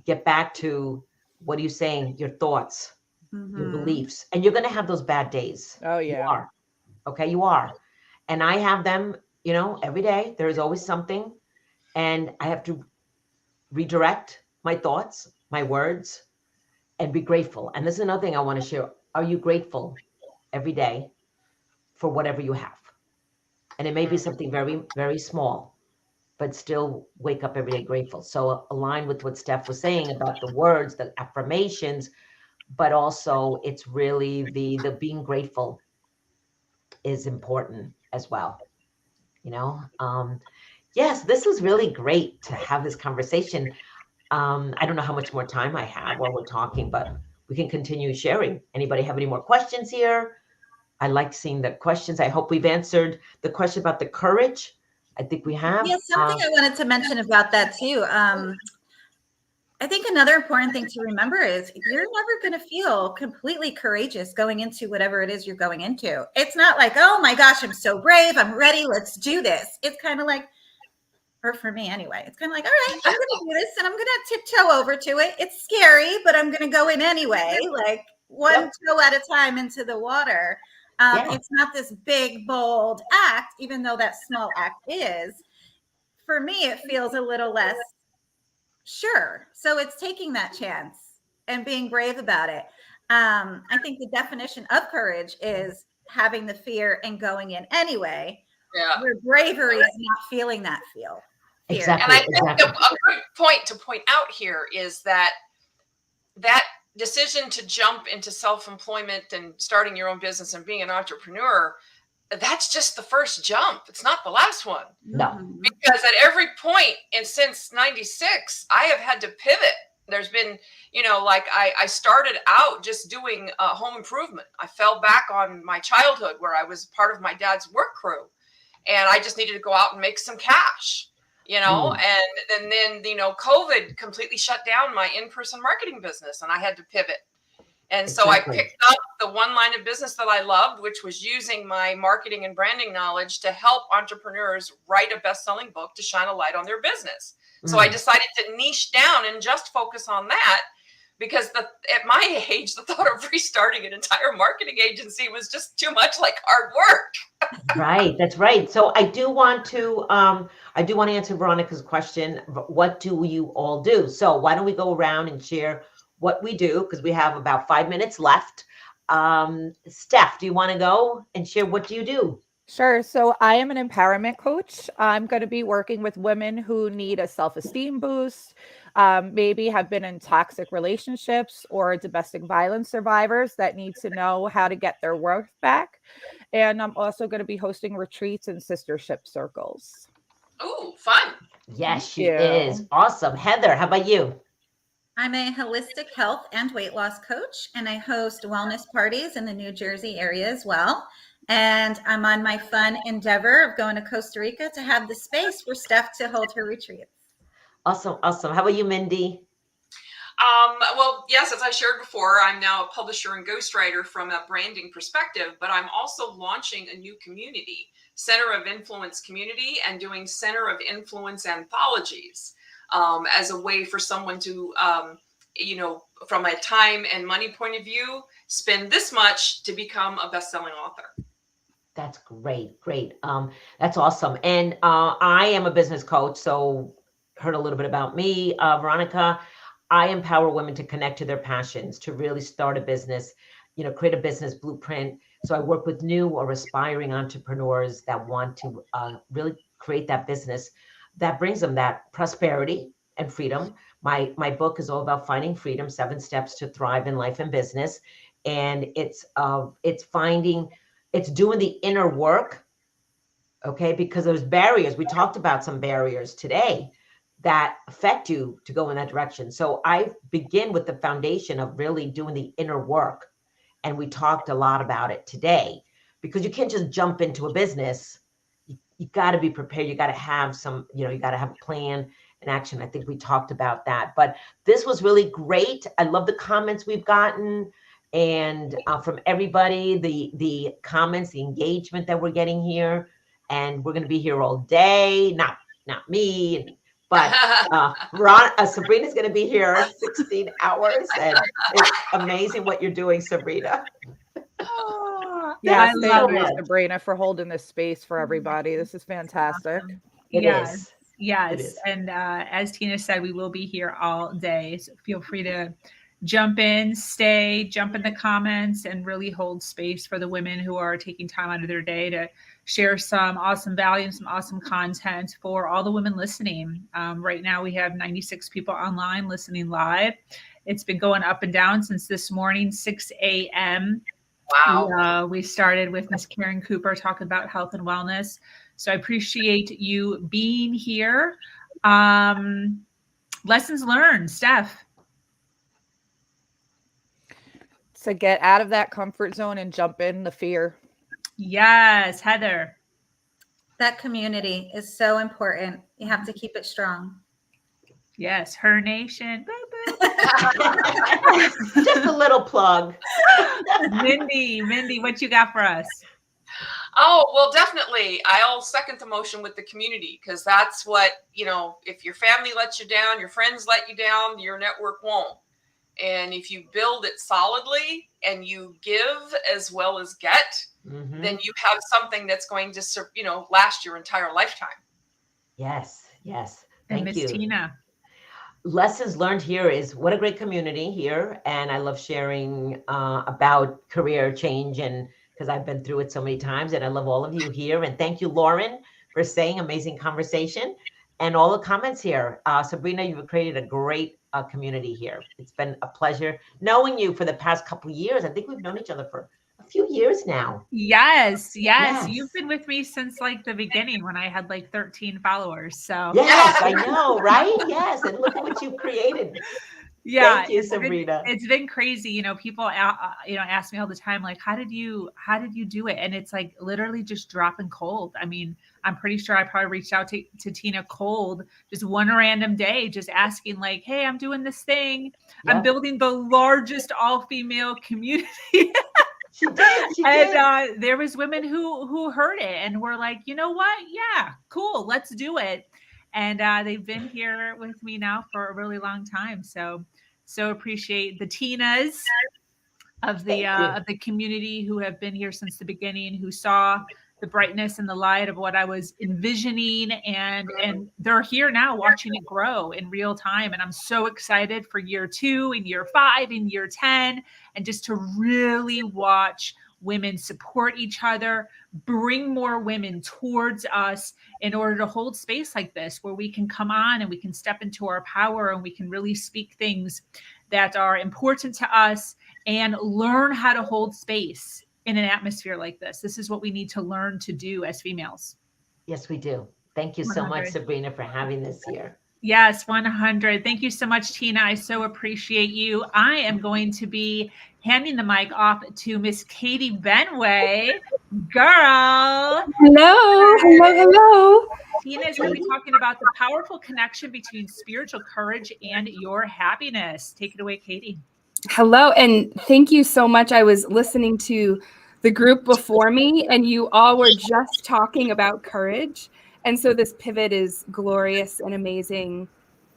get back to, what are you saying? Your thoughts, your beliefs. And you're going to have those bad days. Oh, yeah. You are. Okay, you are. And I have them, every day. There is always something. And I have to redirect my thoughts, my words, and be grateful. And this is another thing I want to share. Are you grateful every day for whatever you have? And it may be something very, very small, but still wake up every day grateful. So align with what Steph was saying about the words, the affirmations, but also it's really the being grateful is important as well. Yes, this was really great to have this conversation. I don't know how much more time I have while we're talking, but we can continue sharing. Anybody have any more questions here? I like seeing the questions. I hope we've answered the question about the courage. I think we have. Yeah, something I wanted to mention about that too. I think another important thing to remember is you're never going to feel completely courageous going into whatever it is you're going into. It's not like, oh my gosh, I'm so brave. I'm ready. Let's do this. It's kind of like, or for me anyway, it's kind of like, all right, I'm going to do this and I'm going to tiptoe over to it. It's scary, but I'm going to go in anyway, like one toe at a time into the water. It's not this big, bold act, even though that small act is. For me, it feels a little less sure. So it's taking that chance and being brave about it. I think the definition of courage is having the fear and going in anyway. Yeah. Where bravery is not feeling that fear. Exactly. And I think a good point to point out here is that decision to jump into self-employment and starting your own business and being an entrepreneur, that's just the first jump. It's not the last one. No. Because at every point, and since 96, I have had to pivot. There's been, like I started out just doing home improvement. I fell back on my childhood where I was part of my dad's work crew, and I just needed to go out and make some cash, and then, COVID completely shut down my in-person marketing business, and I had to pivot. And so Exactly. I picked up the one line of business that I loved, which was using my marketing and branding knowledge to help entrepreneurs write a best-selling book to shine a light on their business. So I decided to niche down and just focus on that, because at my age, the thought of restarting an entire marketing agency was just too much like hard work. Right, that's right. So I do want to answer Veronica's question. What do you all do? So why don't we go around and share what we do, because we have about 5 minutes left. Steph, do you want to go and share what do you do? Sure. So I am an empowerment coach. I'm going to be working with women who need a self-esteem boost, maybe have been in toxic relationships, or domestic violence survivors that need to know how to get their worth back. And I'm also going to be hosting retreats and sistership circles. Ooh, fun. Yes, she is. Awesome. Heather, how about you? I'm a holistic health and weight loss coach, and I host wellness parties in the New Jersey area as well. And I'm on my fun endeavor of going to Costa Rica to have the space for Steph to hold her retreats. Awesome. Awesome. How about you, Mindy? Well, yes, as I shared before, I'm now a publisher and ghostwriter from a branding perspective, but I'm also launching a new community, Center of Influence community, and doing Center of Influence anthologies as a way for someone to, from a time and money point of view, spend this much to become a best-selling author. That's great. Great. That's awesome. And I am a business coach, so heard a little bit about me, Veronica. I empower women to connect to their passions, to really start a business, create a business blueprint. So I work with new or aspiring entrepreneurs that want to really create that business that brings them that prosperity and freedom. My book is all about finding freedom, 7 steps to thrive in life and business. And it's doing the inner work, okay? Because there's barriers. We talked about some barriers today that affect you to go in that direction. So I begin with the foundation of really doing the inner work. And we talked a lot about it today, because you can't just jump into a business. You got to be prepared. You got to have some, you got to have a plan and action. I think we talked about that, but this was really great. I love the comments we've gotten, and from everybody, the comments, the engagement that we're getting here, and we're going to be here all day. Not me, but Sabrina's going to be here 16 hours, and it's amazing what you're doing, Sabrina. Yes, thank you, Sabrina, for holding this space for everybody. This is fantastic. Yes. And as Tina said, we will be here all day. So feel free to jump in, jump in the comments, and really hold space for the women who are taking time out of their day to share some awesome value and some awesome content for all the women listening. Right now, we have 96 people online listening live. It's been going up and down since this morning, 6 a.m. Wow. We started with Miss Karen Cooper talking about health and wellness. So I appreciate you being here. Lessons learned, Steph. To get out of that comfort zone and jump in the fear. Yes, Heather. That community is so important. You have to keep it strong. Yes, Her Nation. Just a little plug. Mindy, what you got for us? Oh, well, definitely. I'll second the motion with the community, because that's what, if your family lets you down, your friends let you down, your network won't. And if you build it solidly and you give as well as get, then you have something that's going to, last your entire lifetime. Yes. And Thank you. Miss Tina. Lessons learned here is what a great community here. And I love sharing about career change, and because I've been through it so many times, and I love all of you here. And thank you, Lauren, for saying amazing conversation and all the comments here. Sabrina, you've created a great community here. It's been a pleasure knowing you for the past couple of years. I think we've known each other for a few years now. Yes. Yes. You've been with me since like the beginning when I had like 13 followers. So yes, I know, right? Yes, and look at what you've created. yeah, Thank you, Sabrina. It's been crazy. You know, people, ask me all the time, like, how did you do it? And it's like literally just dropping cold. I mean, I'm pretty sure I probably reached out to Tina cold just one random day, just asking like, hey, I'm doing this thing. Yep. I'm building the largest all-female community. She did. And there was women who heard it and were like, you know what? Yeah, cool. Let's do it. And they've been here with me now for a really long time. So appreciate the Tinas of the community who have been here since the beginning, who saw the brightness and the light of what I was envisioning, and they're here now watching it grow in real time. And I'm so excited for year 2 and year 5 and year 10, and just to really watch women support each other, bring more women towards us in order to hold space like this, where we can come on and we can step into our power and we can really speak things that are important to us and learn how to hold space in an atmosphere like this. This is what we need to learn to do as females. Yes, we do. Thank you so much, Sabrina, for having this here. Yes, 100. Thank you so much, Tina. I so appreciate you. I am going to be handing the mic off to Miss Katie Benway. Girl. Hello. Tina is going to be talking about the powerful connection between spiritual courage and your happiness. Take it away, Katie. Hello, and thank you so much. I was listening to the group before me, and you all were just talking about courage. And so this pivot is glorious and amazing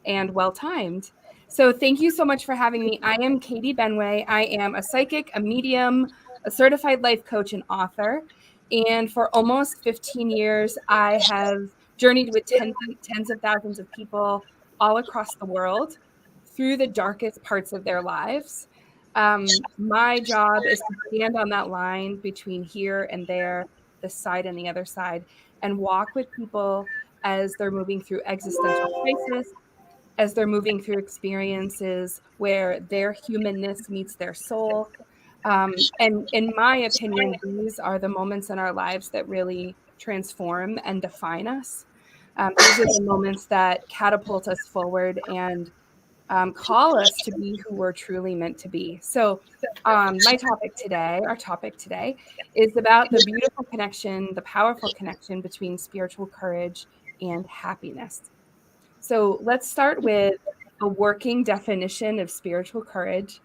and well-timed. So thank you so much for having me. I am Katie Benway. I am a psychic, a medium, a certified life coach, and author. And for almost 15 years, I have journeyed with tens of thousands of people all across the world through the darkest parts of their lives. My job is to stand on that line between here and there, this side and the other side, and walk with people as they're moving through existential crisis, as they're moving through experiences where their humanness meets their soul. And in my opinion, these are the moments in our lives that really transform and define us. These are the moments that catapult us forward and call us to be who we're truly meant to be. So our topic today is about the beautiful connection, the powerful connection between spiritual courage and happiness. So let's start with a working definition of spiritual courage.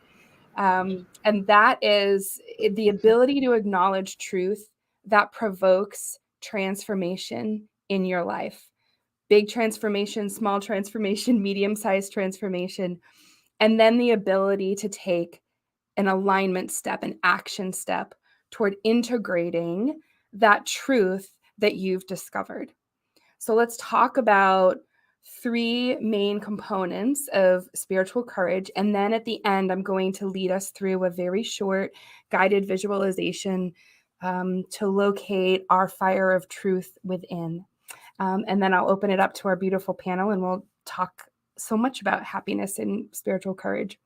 And that is the ability to acknowledge truth that provokes transformation in your life. Big transformation, small transformation, medium-sized transformation, and then the ability to take an alignment step, an action step toward integrating that truth that you've discovered. So let's talk about 3 main components of spiritual courage. And then at the end, I'm going to lead us through a very short guided visualization to locate our fire of truth within. And then I'll open it up to our beautiful panel and we'll talk so much about happiness and spiritual courage.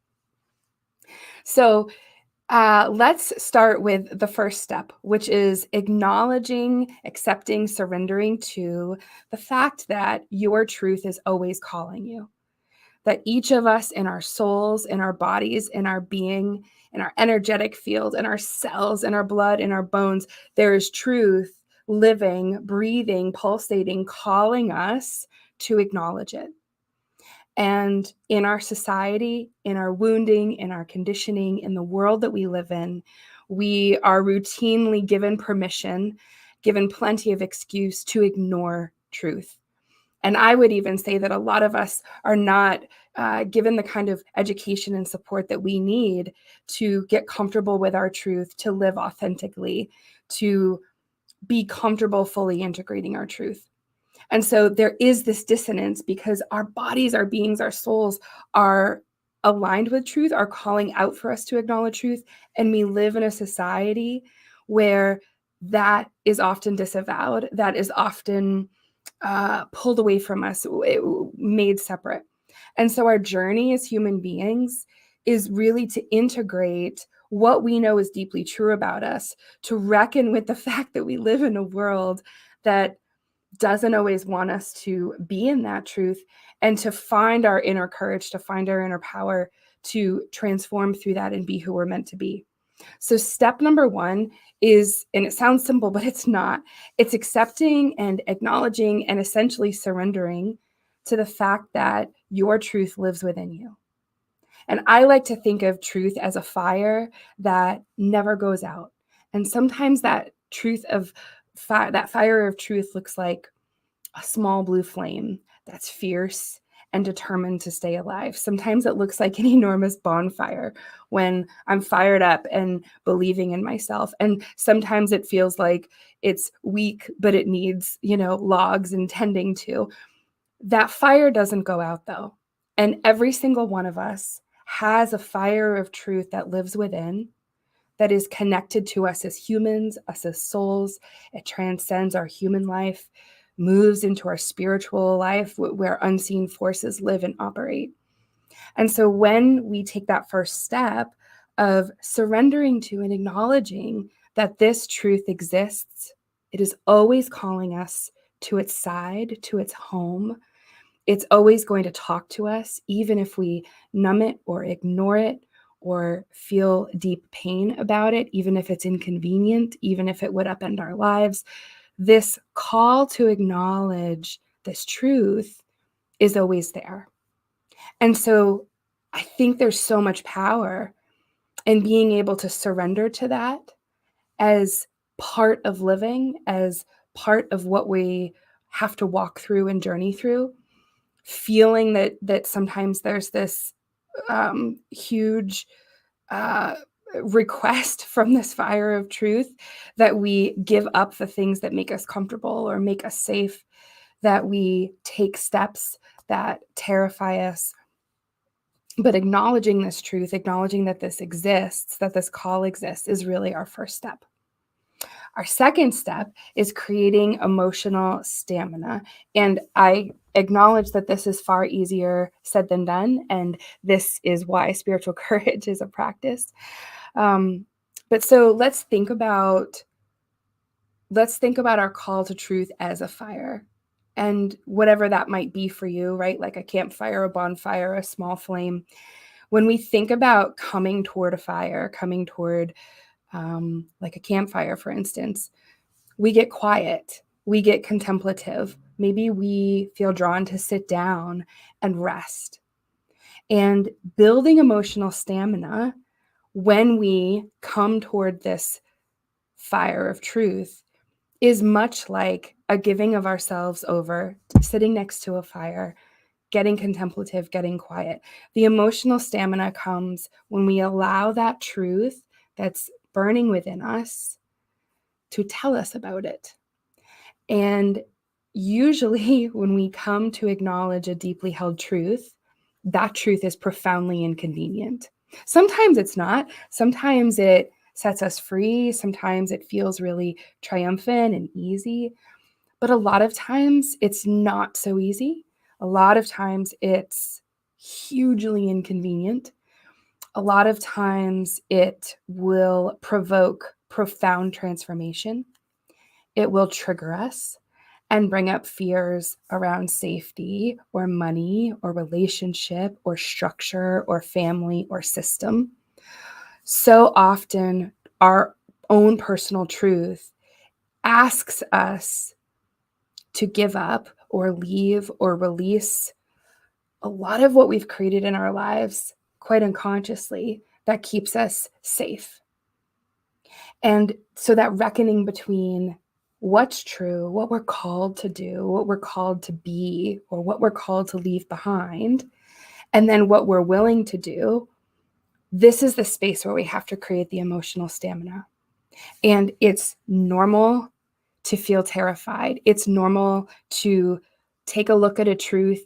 So let's start with the first step, which is acknowledging, accepting, surrendering to the fact that your truth is always calling you. That each of us in our souls, in our bodies, in our being, in our energetic field, in our cells, in our blood, in our bones, there is truth living, breathing, pulsating, calling us to acknowledge it. And in our society, in our wounding, in our conditioning, in the world that we live in, we are routinely given permission, given plenty of excuse to ignore truth. And I would even say that a lot of us are not given the kind of education and support that we need to get comfortable with our truth, to live authentically, to be comfortable fully integrating our truth. And so there is this dissonance because our bodies, our beings, our souls are aligned with truth, are calling out for us to acknowledge truth. And we live in a society where that is often disavowed, that is often pulled away from us, made separate. And so our journey as human beings is really to integrate what we know is deeply true about us, to reckon with the fact that we live in a world that doesn't always want us to be in that truth, and to find our inner courage, to find our inner power, to transform through that and be who we're meant to be. So step number one is, and it sounds simple, but it's not, it's accepting and acknowledging and essentially surrendering to the fact that your truth lives within you. And I like to think of truth as a fire that never goes out. And sometimes that that fire of truth looks like a small blue flame that's fierce and determined to stay alive. Sometimes it looks like an enormous bonfire when I'm fired up and believing in myself. And sometimes it feels like it's weak, but it needs, logs and tending to. That fire doesn't go out though. And every single one of us has a fire of truth that lives within, that is connected to us as humans, us as souls. It transcends our human life, moves into our spiritual life where unseen forces live and operate. And so when we take that first step of surrendering to and acknowledging that this truth exists, it is always calling us to its side, to its home. It's always going to talk to us, even if we numb it or ignore it or feel deep pain about it, even if it's inconvenient, even if it would upend our lives. This call to acknowledge this truth is always there. And so I think there's so much power in being able to surrender to that as part of living, as part of what we have to walk through and journey through, feeling that sometimes there's this huge request from this fire of truth that we give up the things that make us comfortable or make us safe, that we take steps that terrify us. But acknowledging this truth, acknowledging that this exists, that this call exists, is really our first step. Our second step is creating emotional stamina. And I acknowledge that this is far easier said than done. And this is why spiritual courage is a practice. But so let's think about our call to truth as a fire, and whatever that might be for you, right? Like a campfire, a bonfire, a small flame. When we think about coming toward a fire, coming toward like a campfire, for instance, we get quiet, we get contemplative. Maybe we feel drawn to sit down and rest. And building emotional stamina when we come toward this fire of truth is much like a giving of ourselves over, sitting next to a fire, getting contemplative, getting quiet. The emotional stamina comes when we allow that truth that's burning within us to tell us about it. And usually when we come to acknowledge a deeply held truth, that truth is profoundly inconvenient. Sometimes it's not. Sometimes it sets us free. Sometimes it feels really triumphant and easy. But a lot of times it's not so easy. A lot of times it's hugely inconvenient. A lot of times it will provoke profound transformation. It will trigger us and bring up fears around safety or money or relationship or structure or family or system. So often our own personal truth asks us to give up or leave or release a lot of what we've created in our lives quite unconsciously that keeps us safe. And so that reckoning between what's true, what we're called to do, what we're called to be, or what we're called to leave behind, and then what we're willing to do, this is the space where we have to create the emotional stamina. And it's normal to feel terrified. It's normal to take a look at a truth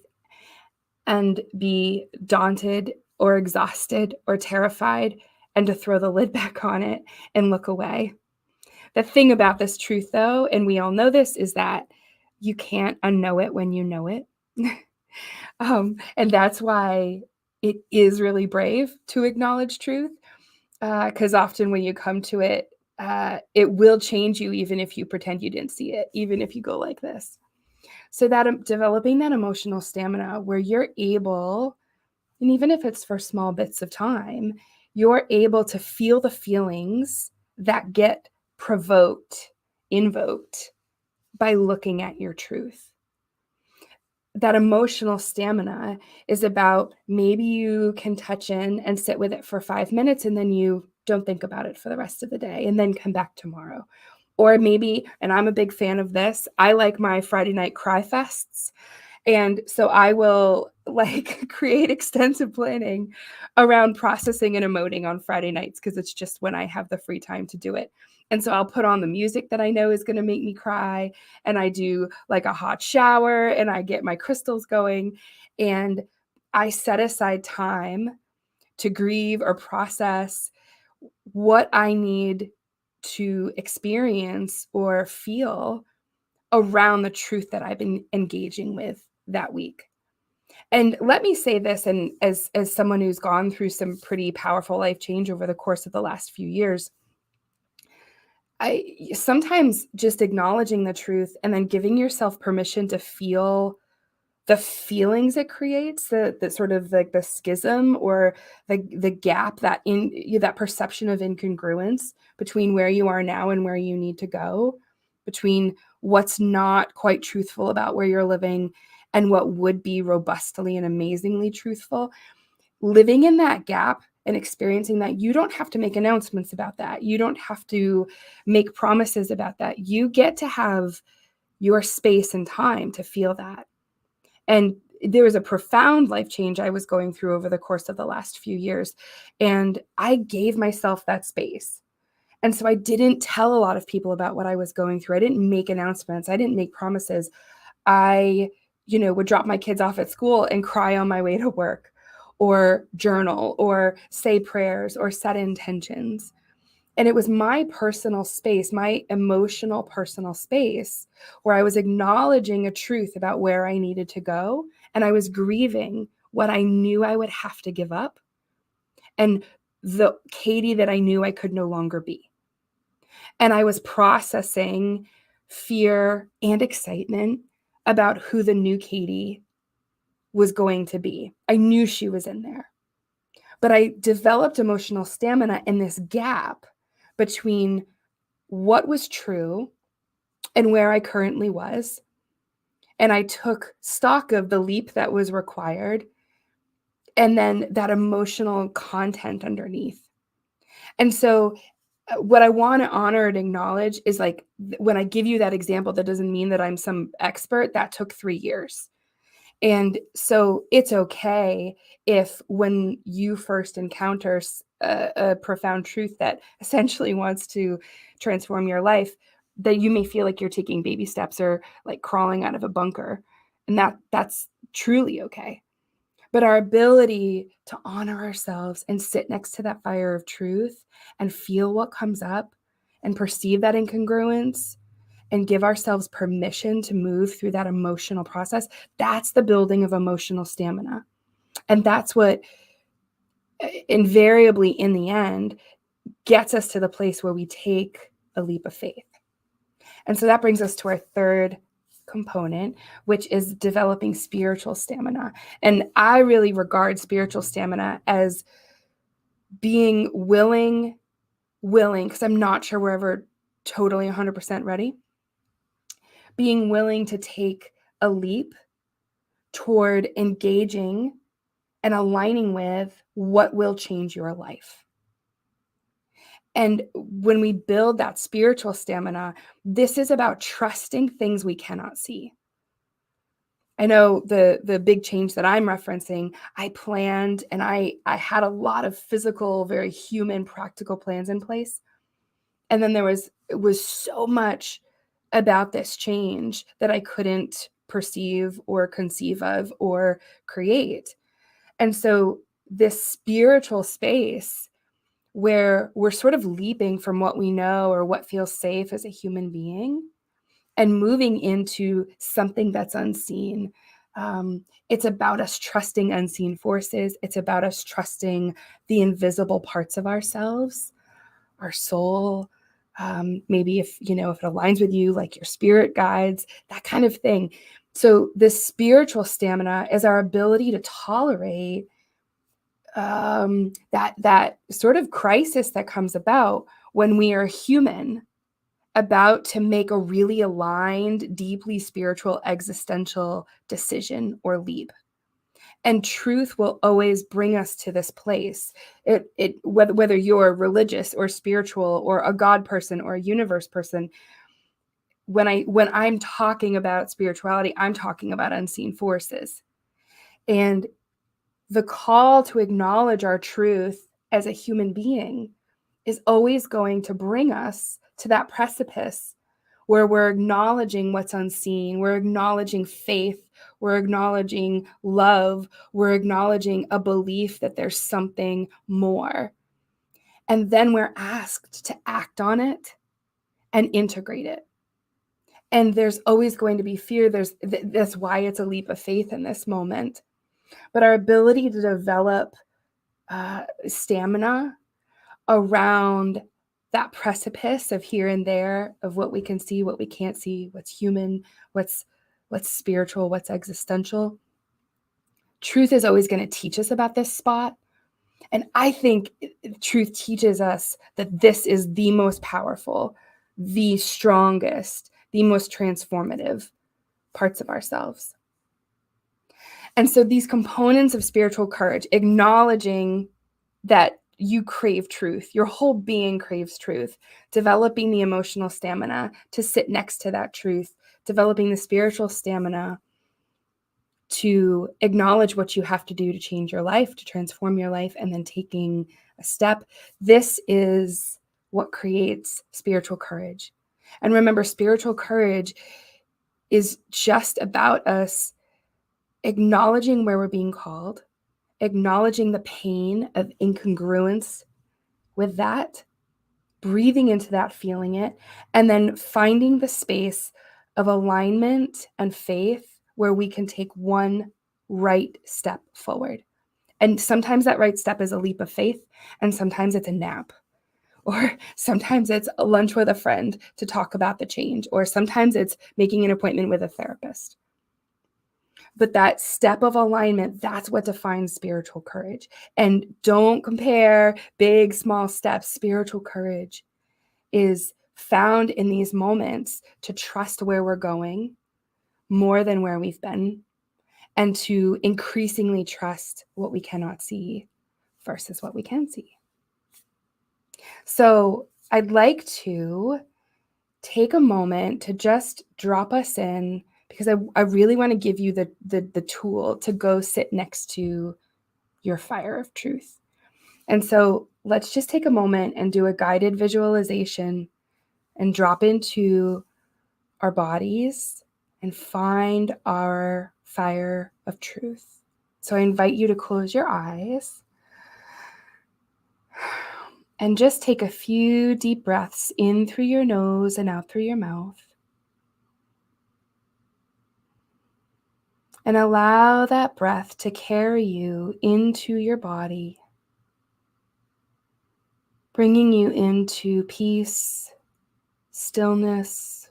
and be daunted or exhausted or terrified, and to throw the lid back on it and look away. The thing about this truth, though, and we all know this, is that you can't unknow it when you know it. And that's why it is really brave to acknowledge truth, because often when you come to it, it will change you even if you pretend you didn't see it, even if you go like this. So that developing that emotional stamina where you're able, and even if it's for small bits of time, you're able to feel the feelings that get invoked by looking at your truth. That emotional stamina is about maybe you can touch in and sit with it for 5 minutes and then you don't think about it for the rest of the day and then come back tomorrow. Or maybe, and I'm a big fan of this, I like my Friday night cry fests. And so I will create extensive planning around processing and emoting on Friday nights because it's just when I have the free time to do it. And so I'll put on the music that I know is going to make me cry. And I do like a hot shower and I get my crystals going. And I set aside time to grieve or process what I need to experience or feel around the truth that I've been engaging with that week. And let me say this, and as someone who's gone through some pretty powerful life change over the course of the last few years, I sometimes just acknowledging the truth and then giving yourself permission to feel the feelings it creates, the sort of like the schism or the gap that that perception of incongruence between where you are now and where you need to go, between what's not quite truthful about where you're living and what would be robustly and amazingly truthful. Living in that gap and experiencing that, you don't have to make announcements about that. You don't have to make promises about that. You get to have your space and time to feel that. And there was a profound life change I was going through over the course of the last few years. And I gave myself that space. And so I didn't tell a lot of people about what I was going through. I didn't make announcements. I didn't make promises. I, would drop my kids off at school and cry on my way to work, or journal, or say prayers, or set intentions. And it was my personal space, my emotional personal space, where I was acknowledging a truth about where I needed to go. And I was grieving what I knew I would have to give up and the Katie that I knew I could no longer be. And I was processing fear and excitement about who the new Katie was going to be. I knew she was in there. But I developed emotional stamina in this gap between what was true and where I currently was. And I took stock of the leap that was required and then that emotional content underneath. And so what I want to honor and acknowledge is when I give you that example, that doesn't mean that I'm some expert. That took 3 years. And so it's okay if when you first encounter a profound truth that essentially wants to transform your life, that you may feel like you're taking baby steps or like crawling out of a bunker. And that's truly okay. But our ability to honor ourselves and sit next to that fire of truth and feel what comes up and perceive that incongruence and give ourselves permission to move through that emotional process, that's the building of emotional stamina. And that's what invariably in the end gets us to the place where we take a leap of faith. And so that brings us to our third component, which is developing spiritual stamina. And I really regard spiritual stamina as being willing, because I'm not sure we're ever totally 100% ready, being willing to take a leap toward engaging and aligning with what will change your life. And when we build that spiritual stamina, this is about trusting things we cannot see. I know the big change that I'm referencing, I planned and I had a lot of physical, very human, practical plans in place. And then it was so much about this change that I couldn't perceive or conceive of or create. And so this spiritual space where we're sort of leaping from what we know or what feels safe as a human being and moving into something that's unseen, It's about us trusting unseen forces. It's about us trusting the invisible parts of ourselves, our soul. Maybe if it aligns with you, like your spirit guides, that kind of thing. So this spiritual stamina is our ability to tolerate that sort of crisis that comes about when we are human, about to make a really aligned, deeply spiritual, existential decision or leap. And truth will always bring us to this place. Whether you're religious or spiritual or a God person or a universe person, when I'm talking about spirituality, I'm talking about unseen forces. And the call to acknowledge our truth as a human being is always going to bring us to that precipice where we're acknowledging what's unseen, we're acknowledging faith, we're acknowledging love, we're acknowledging a belief that there's something more. And then we're asked to act on it and integrate it. And there's always going to be fear. That's why it's a leap of faith in this moment. But our ability to develop stamina around that precipice of here and there, of what we can see, what we can't see, what's human, what's spiritual, what's existential. Truth is always going to teach us about this spot. And I think truth teaches us that this is the most powerful, the strongest, the most transformative parts of ourselves. And so these components of spiritual courage, acknowledging that you crave truth, your whole being craves truth, developing the emotional stamina to sit next to that truth, developing the spiritual stamina to acknowledge what you have to do to change your life, to transform your life, and then taking a step. This is what creates spiritual courage. And remember, spiritual courage is just about us acknowledging where we're being called, acknowledging the pain of incongruence with that, breathing into that, feeling it, and then finding the space of alignment and faith where we can take one right step forward. And sometimes that right step is a leap of faith, and sometimes it's a nap, or sometimes it's a lunch with a friend to talk about the change, or sometimes it's making an appointment with a therapist. But that step of alignment, that's what defines spiritual courage. And don't compare big, small steps. Spiritual courage is found in these moments to trust where we're going more than where we've been, and to increasingly trust what we cannot see versus what we can see. So I'd like to take a moment to just drop us in, because I really want to give you the tool to go sit next to your fire of truth. And so let's just take a moment and do a guided visualization and drop into our bodies and find our fire of truth. So I invite you to close your eyes and just take a few deep breaths in through your nose and out through your mouth. And allow that breath to carry you into your body, bringing you into peace, stillness,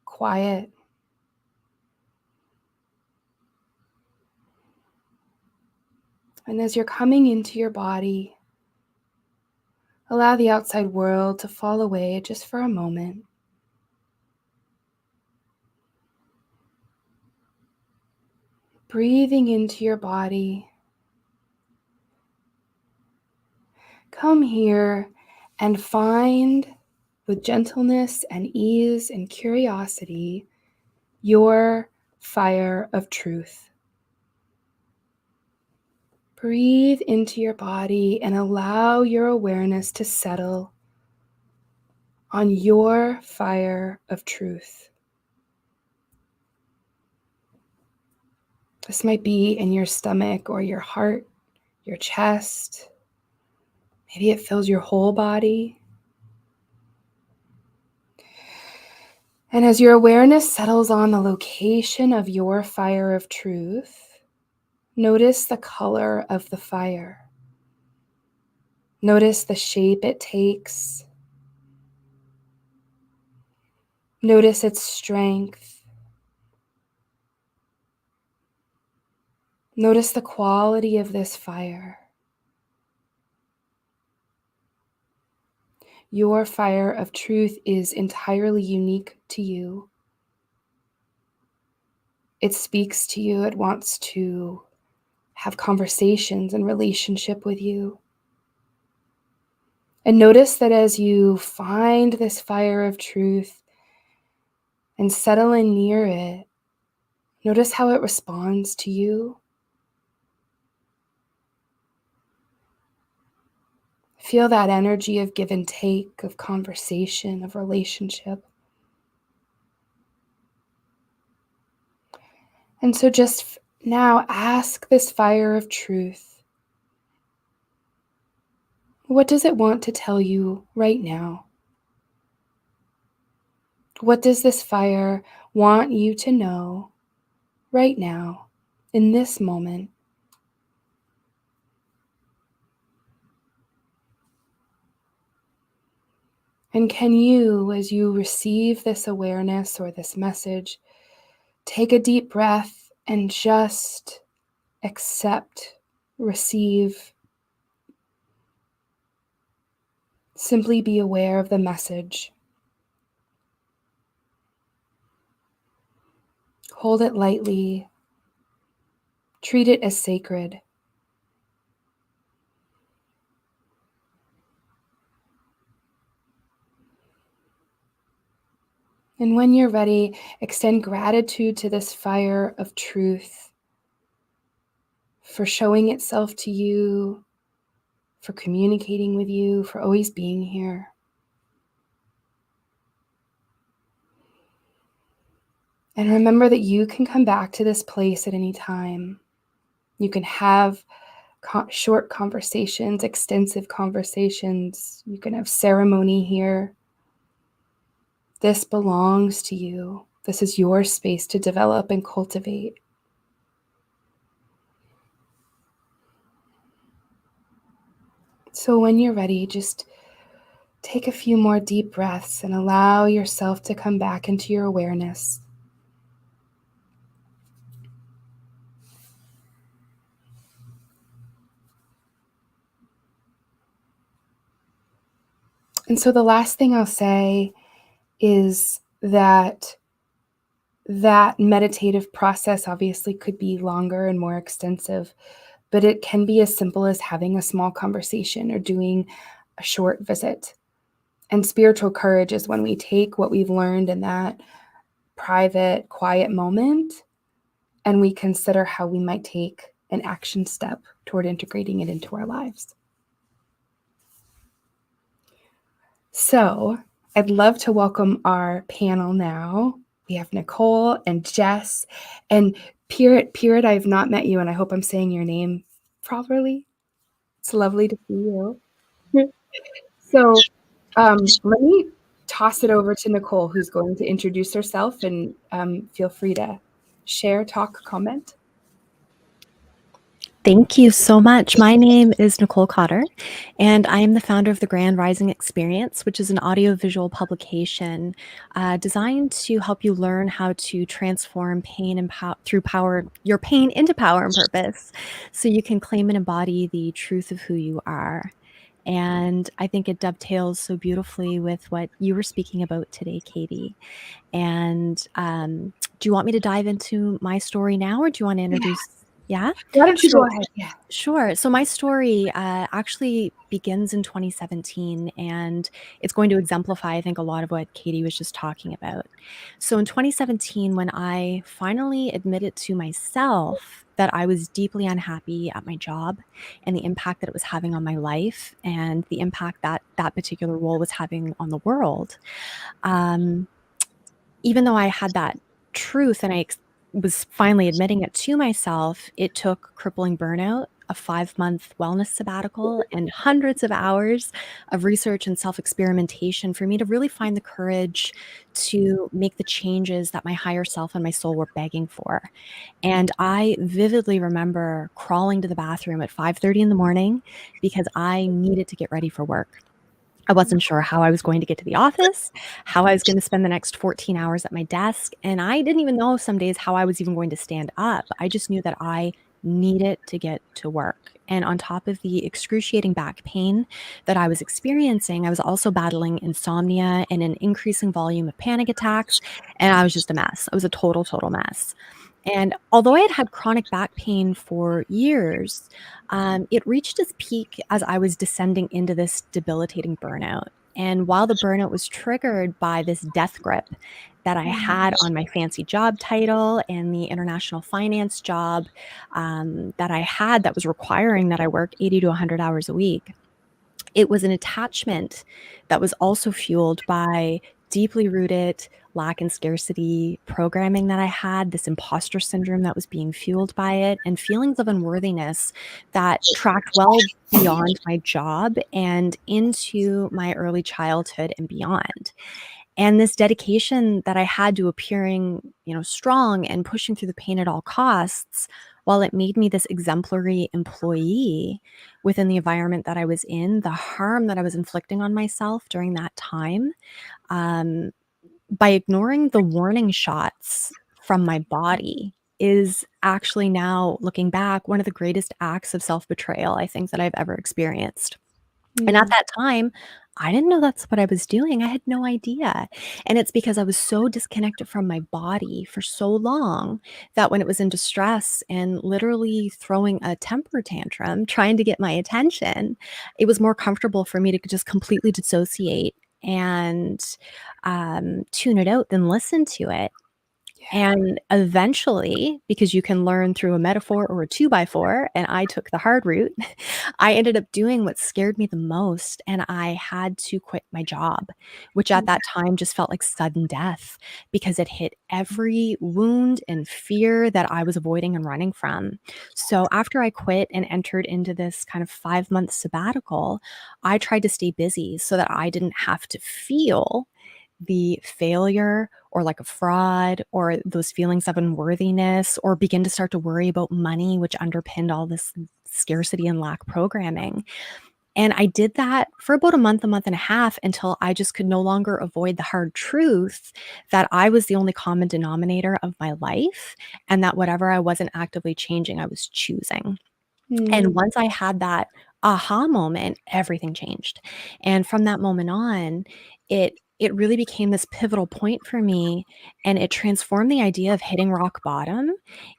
quiet. And as you're coming into your body, allow the outside world to fall away just for a moment. Breathing into your body. Come here and find, with gentleness and ease and curiosity, your fire of truth. Breathe into your body and allow your awareness to settle on your fire of truth. This might be in your stomach or your heart, your chest. Maybe it fills your whole body. And as your awareness settles on the location of your fire of truth, notice the color of the fire. Notice the shape it takes. Notice its strength. Notice the quality of this fire. Your fire of truth is entirely unique to you. It speaks to you. It wants to have conversations and relationship with you. And notice that as you find this fire of truth and settle in near it, notice how it responds to you. Feel that energy of give and take, of conversation, of relationship. And so just now ask this fire of truth, what does it want to tell you right now? What does this fire want you to know right now, in this moment? And can you, as you receive this awareness or this message, take a deep breath and just accept, receive, simply be aware of the message. Hold it lightly. Treat it as sacred. And when you're ready, extend gratitude to this fire of truth for showing itself to you, for communicating with you, for always being here. And remember that you can come back to this place at any time. You can have short conversations, extensive conversations. You can have ceremony here. This belongs to you. This is your space to develop and cultivate. So when you're ready, just take a few more deep breaths and allow yourself to come back into your awareness. And so the last thing I'll say is that meditative process obviously could be longer and more extensive, but it can be as simple as having a small conversation or doing a short visit. And spiritual courage is when we take what we've learned in that private, quiet moment and we consider how we might take an action step toward integrating it into our lives. So I'd love to welcome our panel now. We have Nicole and Jess and Pirit. Pirit, I have not met you, and I hope I'm saying your name properly. It's lovely to see you. So let me toss it over to Nicole, who's going to introduce herself, and feel free to share, talk, comment. Thank you so much. My name is Nicole Cotter, and I am the founder of the Grand Rising Experience, which is an audiovisual publication designed to help you learn how to transform pain and your pain into power and purpose, so you can claim and embody the truth of who you are. And I think it dovetails so beautifully with what you were speaking about today, Katie. And do you want me to dive into my story now, or do you want to introduce? Yeah. Why don't you go ahead? Yeah. Sure. So my story actually begins in 2017, and it's going to exemplify, I think, a lot of what Katie was just talking about. So in 2017, when I finally admitted to myself that I was deeply unhappy at my job and the impact that it was having on my life and the impact that that particular role was having on the world, even though I had that truth and I was finally admitting it to myself, it took crippling burnout, a 5-month wellness sabbatical and hundreds of hours of research and self-experimentation for me to really find the courage to make the changes that my higher self and my soul were begging for. And I vividly remember crawling to the bathroom at 5:30 in the morning because I needed to get ready for work. I wasn't sure how I was going to get to the office, how I was going to spend the next 14 hours at my desk, and I didn't even know some days how I was even going to stand up. I just knew that I needed to get to work. And on top of the excruciating back pain that I was experiencing, I was also battling insomnia and an increasing volume of panic attacks, and I was just a mess. I was a total mess. And although I had had chronic back pain for years, it reached its peak as I was descending into this debilitating burnout. And while the burnout was triggered by this death grip that I had on my fancy job title and the international finance job that I had that was requiring that I work 80 to 100 hours a week, it was an attachment that was also fueled by deeply rooted lack and scarcity programming that I had, this imposter syndrome that was being fueled by it, and feelings of unworthiness that tracked well beyond my job and into my early childhood and beyond. And this dedication that I had to appearing, strong and pushing through the pain at all costs, while it made me this exemplary employee within the environment that I was in, the harm that I was inflicting on myself during that time, by ignoring the warning shots from my body is actually now, looking back, one of the greatest acts of self-betrayal I think that I've ever experienced. And at that time, I didn't know that's what I was doing. I had no idea. And it's because I was so disconnected from my body for so long that when it was in distress and literally throwing a temper tantrum, trying to get my attention, it was more comfortable for me to just completely dissociate and tune it out than listen to it. And eventually, because you can learn through a metaphor or a 2x4, and I took the hard route, I ended up doing what scared me the most. And I had to quit my job, which at that time just felt like sudden death because it hit every wound and fear that I was avoiding and running from. So after I quit and entered into this kind of 5-month sabbatical, I tried to stay busy so that I didn't have to feel the failure or like a fraud or those feelings of unworthiness or begin to start to worry about money, which underpinned all this scarcity and lack programming. And I did that for about a month and a half until I just could no longer avoid the hard truth that I was the only common denominator of my life and that whatever I wasn't actively changing, I was choosing. And once I had that aha moment, everything changed. And from that moment on, it really became this pivotal point for me, and it transformed the idea of hitting rock bottom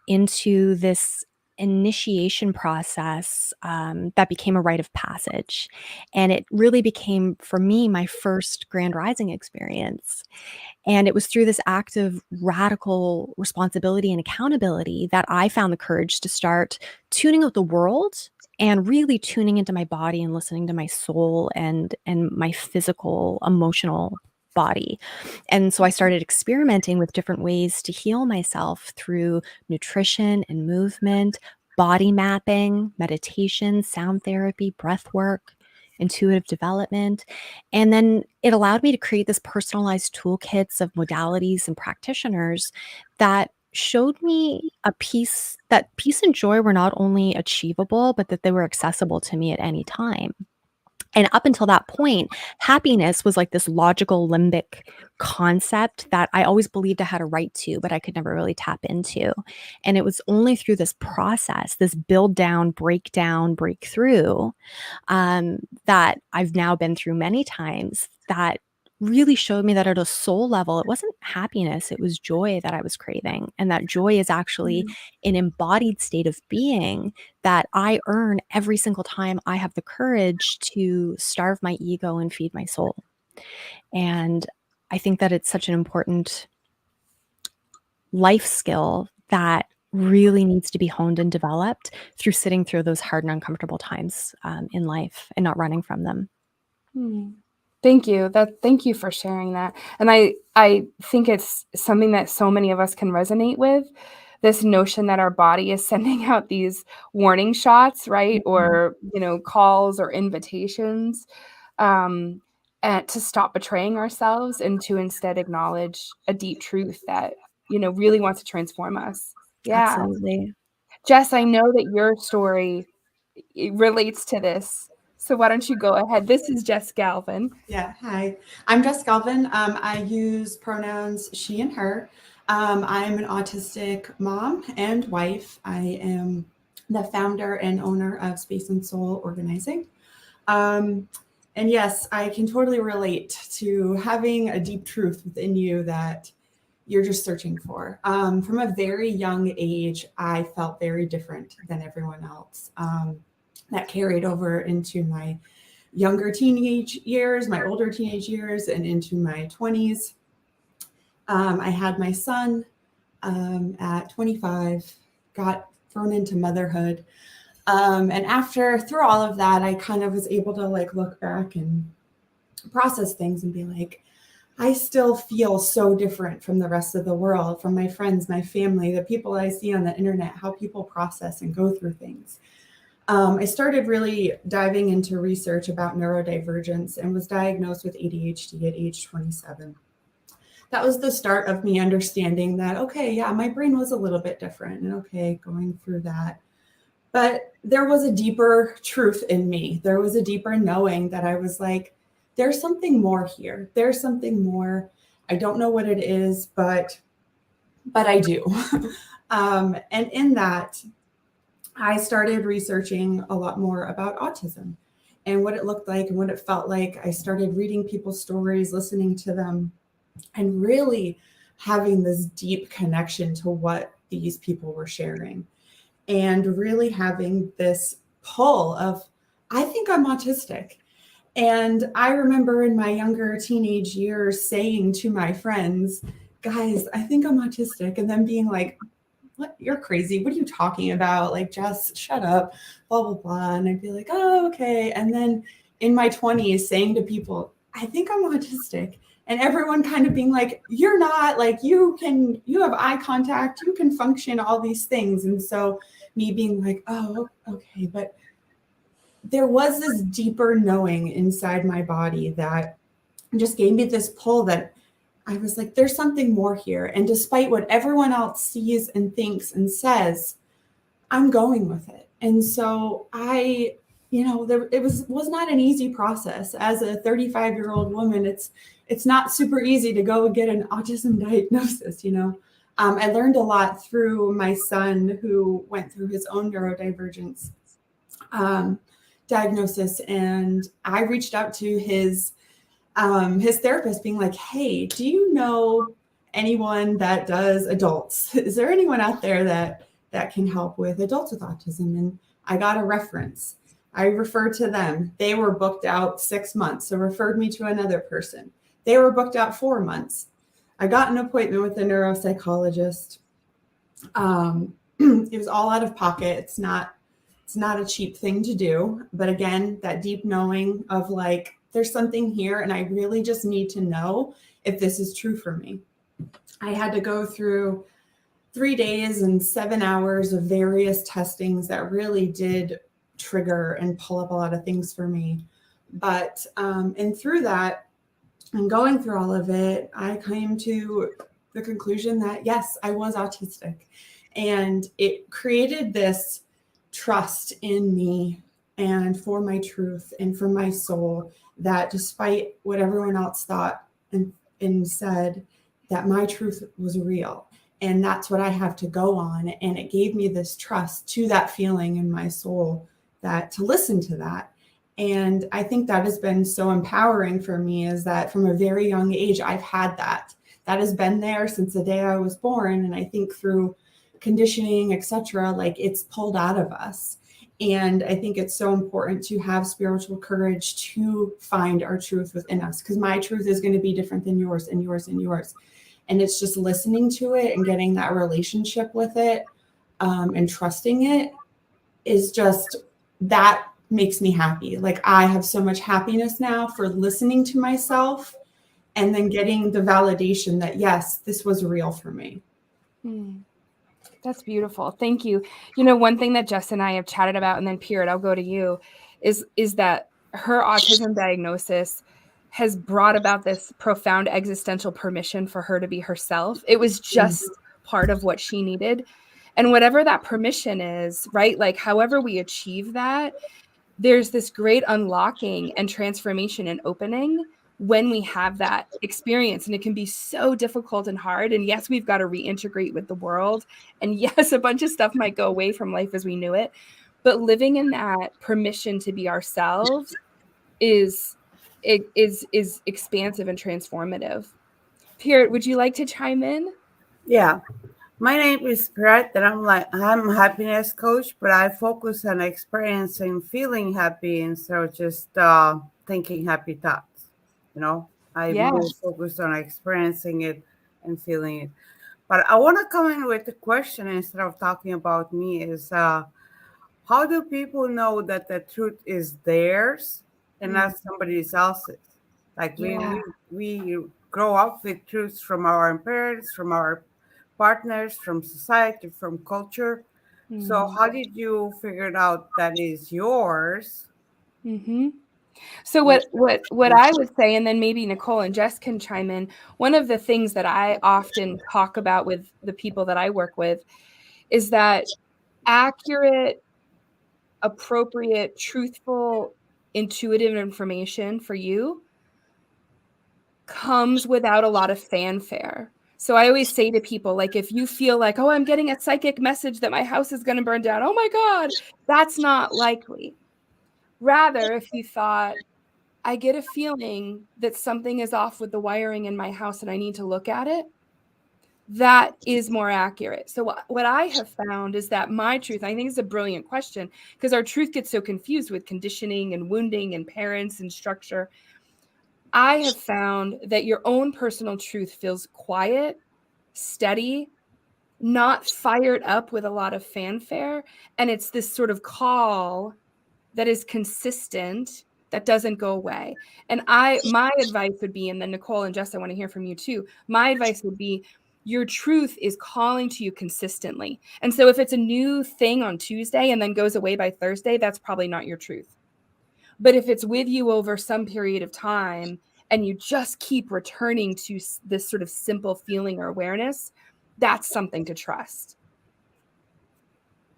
into this initiation process that became a rite of passage. And it really became, for me, my first grand rising experience. And it was through this act of radical responsibility and accountability that I found the courage to start tuning out the world and really tuning into my body and listening to my soul and my physical, emotional body. And so I started experimenting with different ways to heal myself through nutrition and movement, body mapping, meditation, sound therapy, breath work, intuitive development. And then it allowed me to create this personalized toolkits of modalities and practitioners that showed me that peace and joy were not only achievable, but that they were accessible to me at any time. And up until that point, happiness was like this logical limbic concept that I always believed I had a right to, but I could never really tap into. And it was only through this process, this build down, breakthrough, that I've now been through many times, that really showed me that at a soul level, it wasn't happiness, it was joy that I was craving. And that joy is actually an embodied state of being that I earn every single time I have the courage to starve my ego and feed my soul. And I think that it's such an important life skill that really needs to be honed and developed through sitting through those hard and uncomfortable times in life and not running from them. Thank you. Thank you for sharing that. And I think it's something that so many of us can resonate with, this notion that our body is sending out these warning shots, right? Or, calls or invitations, and to stop betraying ourselves and to instead acknowledge a deep truth that, really wants to transform us. Yeah. Absolutely. Jess, I know that your story relates to this. So why don't you go ahead? This is Jess Galvin. Yeah, hi. I'm Jess Galvin. I use pronouns she and her. I'm an autistic mom and wife. I am the founder and owner of Space and Soul Organizing. And yes, I can totally relate to having a deep truth within you that you're just searching for. From a very young age, I felt very different than everyone else. That carried over into my younger teenage years, my older teenage years, and into my 20s. I had my son at 25, got thrown into motherhood. And through all of that, I kind of was able to look back and process things and be like, I still feel so different from the rest of the world, from my friends, my family, the people I see on the internet, how people process and go through things. I started really diving into research about neurodivergence and was diagnosed with ADHD at age 27. That was the start of me understanding that, okay, yeah, my brain was a little bit different, and okay, going through that. But there was a deeper truth in me. There was a deeper knowing that I was like, there's something more here. There's something more. I don't know what it is, but I do. And in that, I started researching a lot more about autism and what it looked like and what it felt like. I started reading people's stories, listening to them, and really having this deep connection to what these people were sharing, and really having this pull of, I think I'm autistic. And I remember in my younger teenage years saying to my friends, guys, I think I'm autistic, and then being like, what? You're crazy. What are you talking about? Like, Jess, shut up, blah, blah, blah. And I'd be like, oh, okay. And then in my 20s saying to people, I think I'm autistic. And everyone kind of being like, you're not, like, you have eye contact, you can function, all these things. And so me being like, oh, okay. But there was this deeper knowing inside my body that just gave me this pull that I was like, there's something more here. And despite what everyone else sees and thinks and says, I'm going with it. And so it was not an easy process. As a 35-year-old woman, it's not super easy to go get an autism diagnosis, I learned a lot through my son, who went through his own neurodivergence diagnosis. And I reached out to his therapist being like, hey, do you know anyone that does adults? Is there anyone out there that can help with adults with autism? And I got a reference. I referred to them. They were booked out 6 months, so referred me to another person. They were booked out 4 months. I got an appointment with a neuropsychologist. It was all out of pocket. It's not a cheap thing to do. But again, that deep knowing of like, there's something here and I really just need to know if this is true for me. I had to go through 3 days and 7 hours of various testings that really did trigger and pull up a lot of things for me. But, and through that and going through all of it, I came to the conclusion that yes, I was autistic, and it created this trust in me and for my truth and for my soul, that despite what everyone else thought and said, that my truth was real. And that's what I have to go on. And it gave me this trust to that feeling in my soul, that to listen to that. And I think that has been so empowering for me, is that from a very young age, I've had that. That has been there since the day I was born. And I think through conditioning, etc., like it's pulled out of us. And I think it's so important to have spiritual courage to find our truth within us, because my truth is going to be different than yours and yours and yours. And it's just listening to it and getting that relationship with it, and trusting it is just, that makes me happy. Like I have so much happiness now for listening to myself and then getting the validation that, yes, this was real for me. That's beautiful. Thank you. You know, one thing that Jess and I have chatted about, and then Pierre, I'll go to you, is that her autism diagnosis has brought about this profound existential permission for her to be herself. It was just part of what she needed. And whatever that permission is, right? Like however we achieve that, there's this great unlocking and transformation and opening when we have that experience. And it can be so difficult and hard. And yes, we've got to reintegrate with the world. And yes, a bunch of stuff might go away from life as we knew it. But living in that permission to be ourselves is expansive and transformative. Pierre, would you like to chime in? Yeah. My name is Brett, and I'm a happiness coach, but I focus on experiencing feeling happy instead of just thinking happy thoughts. You know, I Yeah. more focus on experiencing it and feeling it. But I want to come in with a question instead of talking about me. Is how do people know that the truth is theirs and not somebody else's? Like we grow up with truths from our parents, from our partners, from society, from culture. So how did you figure it out that is yours? So what I would say, and then maybe Nicole and Jess can chime in, one of the things that I often talk about with the people that I work with is that accurate, appropriate, truthful, intuitive information for you comes without a lot of fanfare. So I always say to people, like, if you feel like, oh, I'm getting a psychic message that my house is going to burn down, oh my God, that's not likely. Rather, if you thought, I get a feeling that something is off with the wiring in my house and I need to look at it, that is more accurate. So what I have found is that my truth, I think it's a brilliant question because our truth gets so confused with conditioning and wounding and parents and structure. I have found that your own personal truth feels quiet, steady, not fired up with a lot of fanfare. And it's this sort of call that is consistent, that doesn't go away. And my advice would be, and then Nicole and Jess, I want to hear from you too. My advice would be, your truth is calling to you consistently. And so if it's a new thing on Tuesday and then goes away by Thursday, that's probably not your truth. But if it's with you over some period of time and you just keep returning to this sort of simple feeling or awareness, that's something to trust.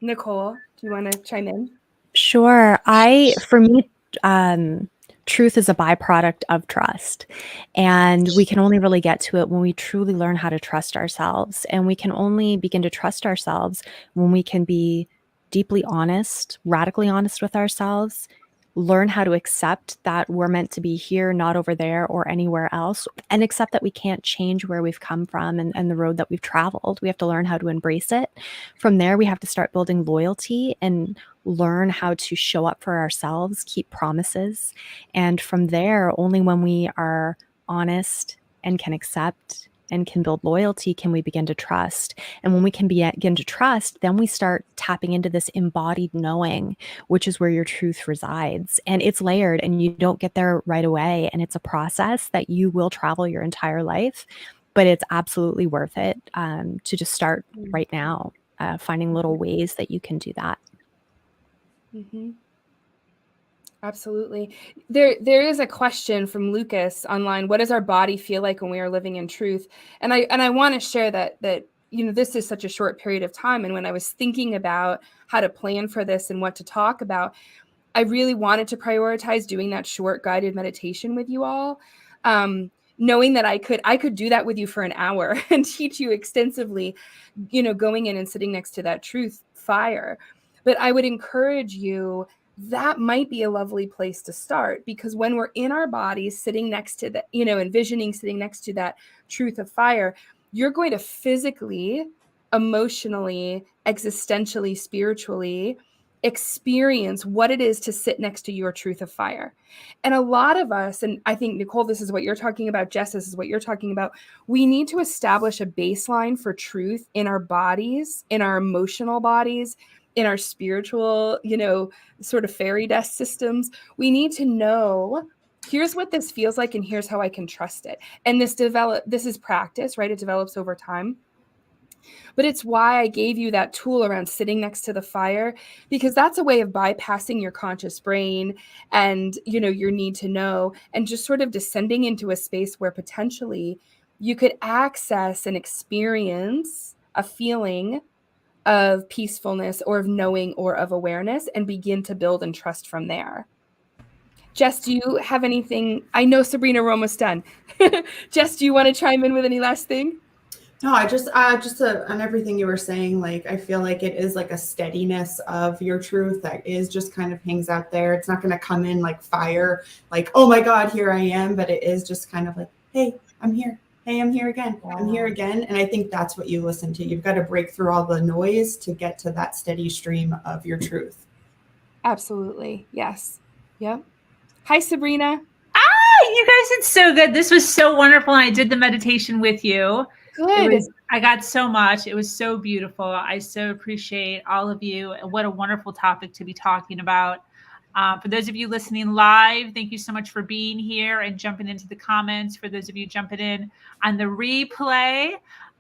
Nicole, do you want to chime in? Sure. For me, truth is a byproduct of trust. And we can only really get to it when we truly learn how to trust ourselves. And we can only begin to trust ourselves when we can be deeply honest, radically honest with ourselves, learn how to accept that we're meant to be here, not over there or anywhere else, and accept that we can't change where we've come from and the road that we've traveled. We have to learn how to embrace it. From there, we have to start building loyalty and learn how to show up for ourselves, keep promises. And from there, only when we are honest and can accept and can build loyalty can we begin to trust. And when we can begin to trust, then we start tapping into this embodied knowing, which is where your truth resides. And it's layered and you don't get there right away. And it's a process that you will travel your entire life, but it's absolutely worth it to just start right now, finding little ways that you can do that. Absolutely. There is a question from Lucas online. What does our body feel like when we are living in truth? And I want to share that you know, this is such a short period of time. And when I was thinking about how to plan for this and what to talk about, I really wanted to prioritize doing that short guided meditation with you all. Knowing that I could do that with you for an hour and teach you extensively, you know, going in and sitting next to that truth fire. But I would encourage you, that might be a lovely place to start, because when we're in our bodies sitting next to the, you know, envisioning sitting next to that truth of fire, you're going to physically, emotionally, existentially, spiritually experience what it is to sit next to your truth of fire. And a lot of us, and I think, Nicole, this is what you're talking about, Jess, this is what you're talking about, we need to establish a baseline for truth in our bodies, in our emotional bodies, in our spiritual, you know, sort of fairy dust systems. We need to know, here's what this feels like and here's how I can trust it. And this is practice, right? It develops over time. But it's why I gave you that tool around sitting next to the fire, because that's a way of bypassing your conscious brain and, your need to know, and just sort of descending into a space where potentially you could access and experience a feeling of peacefulness or of knowing or of awareness and begin to build and trust from there. Jess, do you have anything? I know, Sabrina, we're almost done. Jess, do you want to chime in with any last thing? No, I just on everything you were saying, like I feel like it is like a steadiness of your truth that is just kind of hangs out there. It's not going to come in like fire, like, oh my God, here I am. But it is just kind of like, hey, I'm here. Hey, I'm here again. I'm here again. And I think that's what you listen to. You've got to break through all the noise to get to that steady stream of your truth. Absolutely. Yes. Yep. Hi, Sabrina. You guys, it's so good. This was so wonderful. I did the meditation with you. Good. I got so much. It was so beautiful. I so appreciate all of you. And what a wonderful topic to be talking about. For those of you listening live, thank you so much for being here and jumping into the comments. For those of you jumping in on the replay,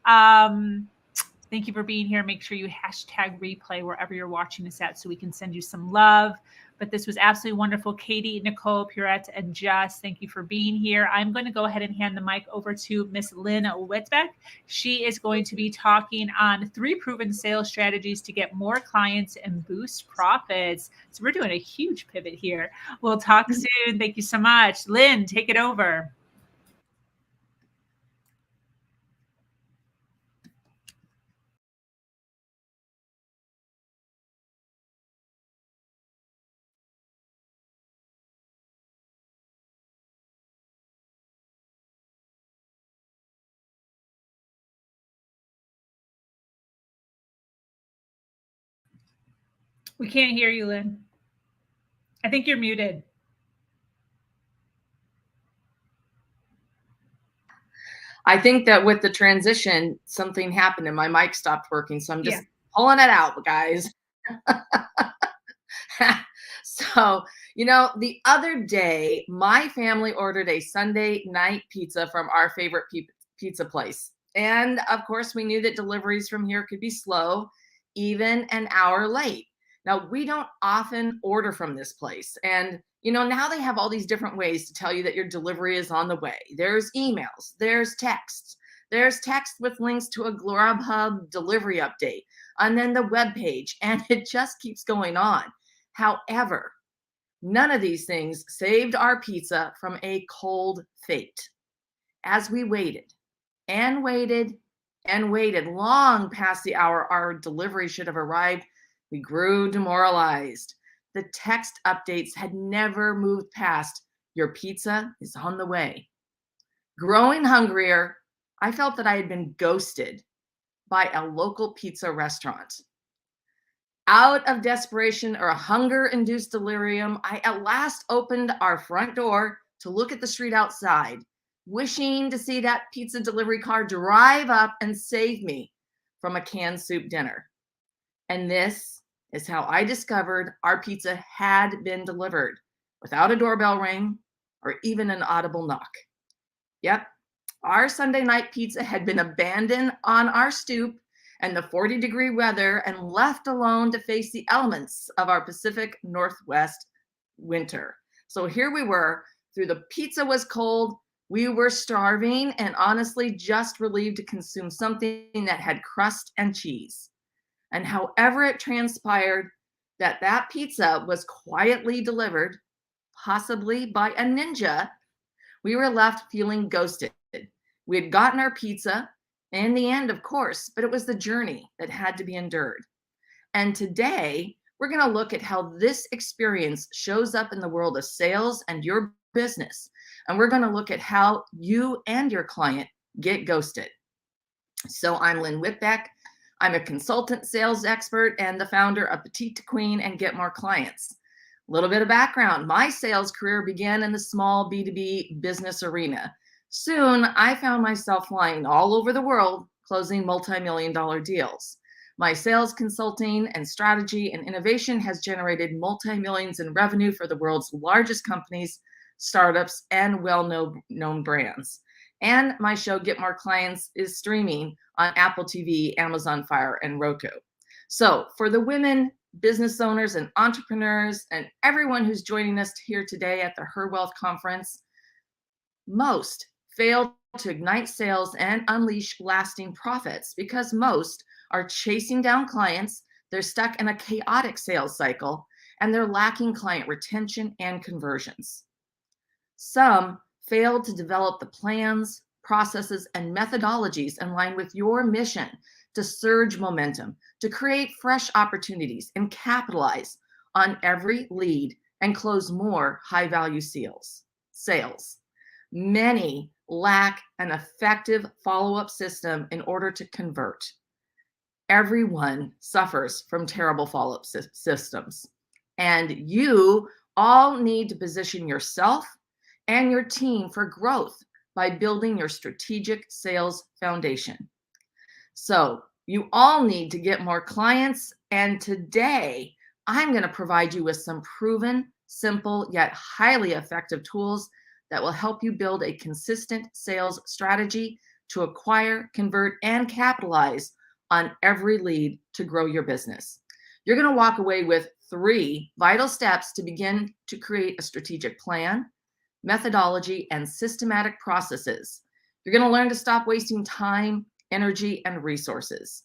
thank you for being here. Make sure you hashtag replay wherever you're watching this at so we can send you some love. But this was absolutely wonderful. Katie, Nicole, Purette, and Jess, thank you for being here. I'm going to go ahead and hand the mic over to Miss Lynn Whitbeck. She is going to be talking on 3 proven sales strategies to get more clients and boost profits. So we're doing a huge pivot here. We'll talk soon. Thank you so much. Lynn, take it over. We can't hear you, Lynn. I think you're muted. I think that with the transition, something happened and my mic stopped working. So I'm just pulling it out, guys. So, the other day, my family ordered a Sunday night pizza from our favorite pizza place. And of course, we knew that deliveries from here could be slow, even an hour late. Now, we don't often order from this place. And, now they have all these different ways to tell you that your delivery is on the way. There's emails, there's texts, there's text with links to a Grubhub delivery update, and then the web page, and it just keeps going on. However, none of these things saved our pizza from a cold fate. As we waited and waited and waited long past the hour our delivery should have arrived, we grew demoralized. The text updates had never moved past, your pizza is on the way. Growing hungrier, I felt that I had been ghosted by a local pizza restaurant. Out of desperation or a hunger-induced delirium, I at last opened our front door to look at the street outside, wishing to see that pizza delivery car drive up and save me from a canned soup dinner. And this is how I discovered our pizza had been delivered without a doorbell ring or even an audible knock. Yep, our Sunday night pizza had been abandoned on our stoop and the 40-degree weather and left alone to face the elements of our Pacific Northwest winter. So here we were, through the pizza was cold, we were starving and honestly just relieved to consume something that had crust and cheese. And however it transpired that pizza was quietly delivered, possibly by a ninja, we were left feeling ghosted. We had gotten our pizza, in the end, of course, but it was the journey that had to be endured. And today, we're going to look at how this experience shows up in the world of sales and your business. And we're going to look at how you and your client get ghosted. So I'm Lynn Whitbeck. I'm a consultant sales expert and the founder of Petite to Queen and Get More Clients. A little bit of background. My sales career began in the small B2B business arena. Soon, I found myself flying all over the world, closing multi-million-dollar deals. My sales consulting and strategy and innovation has generated multi-millions in revenue for the world's largest companies, startups, and well-known brands. And my show, Get More Clients, is streaming on Apple TV, Amazon Fire, and Roku. So for the women, business owners, and entrepreneurs, and everyone who's joining us here today at the Her Wealth Conference, most fail to ignite sales and unleash lasting profits because most are chasing down clients, they're stuck in a chaotic sales cycle, and they're lacking client retention and conversions. Some fail to develop the plans, processes, and methodologies in line with your mission to surge momentum, to create fresh opportunities and capitalize on every lead and close more high-value sales. Many lack an effective follow-up system in order to convert. Everyone suffers from terrible follow-up systems. And you all need to position yourself and your team for growth by building your strategic sales foundation. So you all need to get more clients. And today, I'm going to provide you with some proven, simple, yet highly effective tools that will help you build a consistent sales strategy to acquire, convert, and capitalize on every lead to grow your business. You're going to walk away with 3 vital steps to begin to create a strategic plan, methodology, and systematic processes. You're going to learn to stop wasting time, energy, and resources.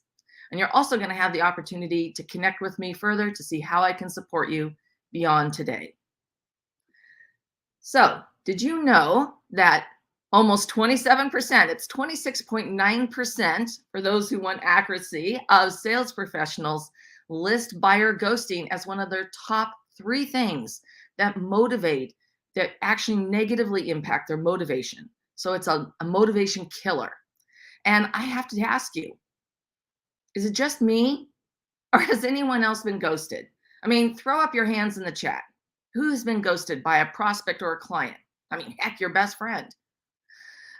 And you're also going to have the opportunity to connect with me further to see how I can support you beyond today. So, did you know that almost 27%, it's 26.9% for those who want accuracy, of sales professionals list buyer ghosting as one of their top 3 things that actually negatively impact their motivation. So it's a motivation killer. And I have to ask you, is it just me or has anyone else been ghosted? I mean, throw up your hands in the chat. Who's been ghosted by a prospect or a client? I mean, heck, your best friend.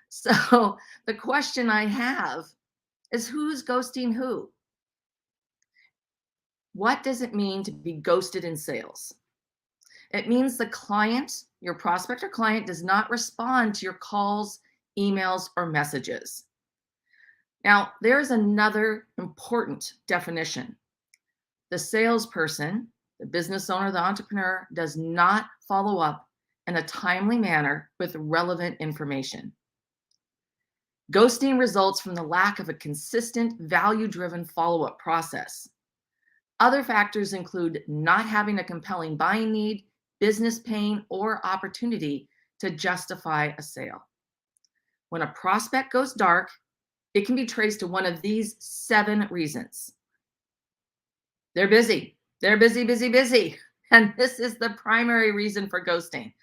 So the question I have is, who's ghosting who? What does it mean to be ghosted in sales? It means the client, your prospect or client, does not respond to your calls, emails, or messages. Now, there's another important definition. The salesperson, the business owner, the entrepreneur, does not follow up in a timely manner with relevant information. Ghosting results from the lack of a consistent, value-driven follow-up process. Other factors include not having a compelling buying need, business pain, or opportunity to justify a sale. When a prospect goes dark, it can be traced to one of these 7 reasons. They're busy. They're busy, busy, busy. And this is the primary reason for ghosting.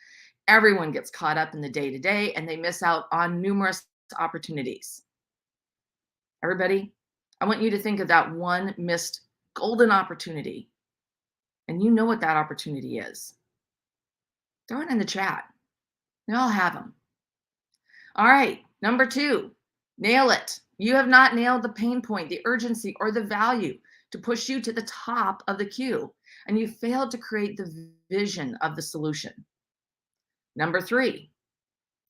Everyone gets caught up in the day-to-day and they miss out on numerous opportunities. Everybody, I want you to think of that one missed golden opportunity. And you know what that opportunity is. Throw it in the chat. We all have them. All right, number 2, nail it. You have not nailed the pain point, the urgency, or the value to push you to the top of the queue, and you failed to create the vision of the solution. Number 3,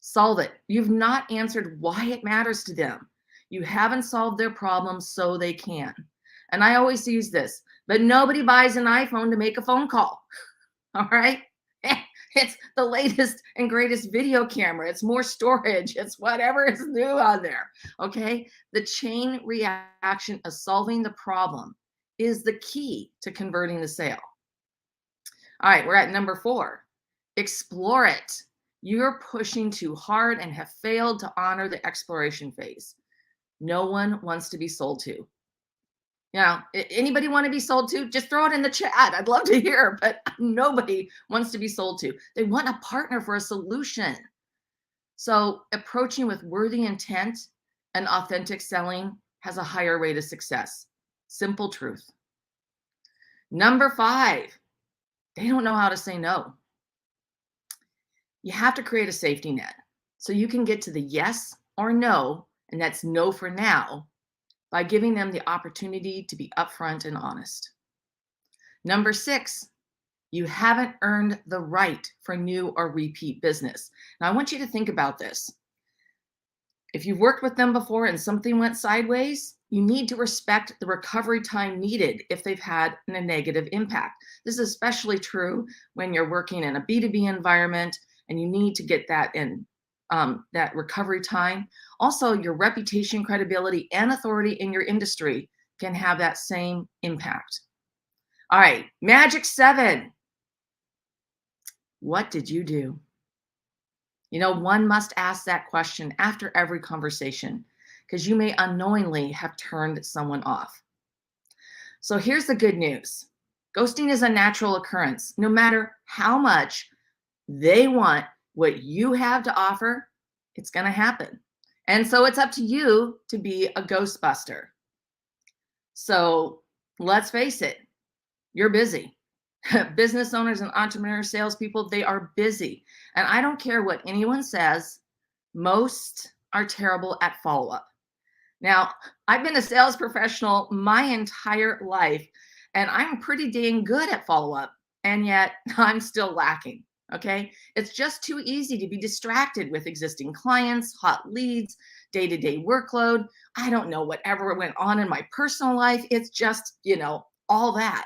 solve it. You've not answered why it matters to them. You haven't solved their problems so they can. And I always use this, but nobody buys an iPhone to make a phone call. All right? It's the latest and greatest video camera. It's more storage. It's whatever is new on there. Okay? The chain reaction of solving the problem is the key to converting the sale. All right, we're at number 4. Explore it. You're pushing too hard and have failed to honor the exploration phase. No one wants to be sold to. You know, anybody want to be sold to? Just throw it in the chat. I'd love to hear, but nobody wants to be sold to. They want a partner for a solution. So approaching with worthy intent and authentic selling has a higher rate of success. Simple truth. Number 5, they don't know how to say no. You have to create a safety net so you can get to the yes or no, and that's no for now, by giving them the opportunity to be upfront and honest. Number 6, you haven't earned the right for new or repeat business. Now, I want you to think about this. If you've worked with them before and something went sideways, you need to respect the recovery time needed if they've had a negative impact. This is especially true when you're working in a B2B environment and you need to get that in that recovery time. Also, your reputation, credibility, and authority in your industry can have that same impact. All right, Magic 7. What did you do? You know, one must ask that question after every conversation because you may unknowingly have turned someone off. So here's the good news. Ghosting is a natural occurrence. No matter how much they want what you have to offer, it's going to happen. And so it's up to you to be a ghostbuster. So let's face it, you're busy. Business owners and entrepreneurs, salespeople, they are busy. And I don't care what anyone says, most are terrible at follow-up. Now, I've been a sales professional my entire life, and I'm pretty dang good at follow-up, and yet I'm still lacking. Okay. It's just too easy to be distracted with existing clients, hot leads, day-to-day workload. I don't know whatever went on in my personal life. It's just, all that.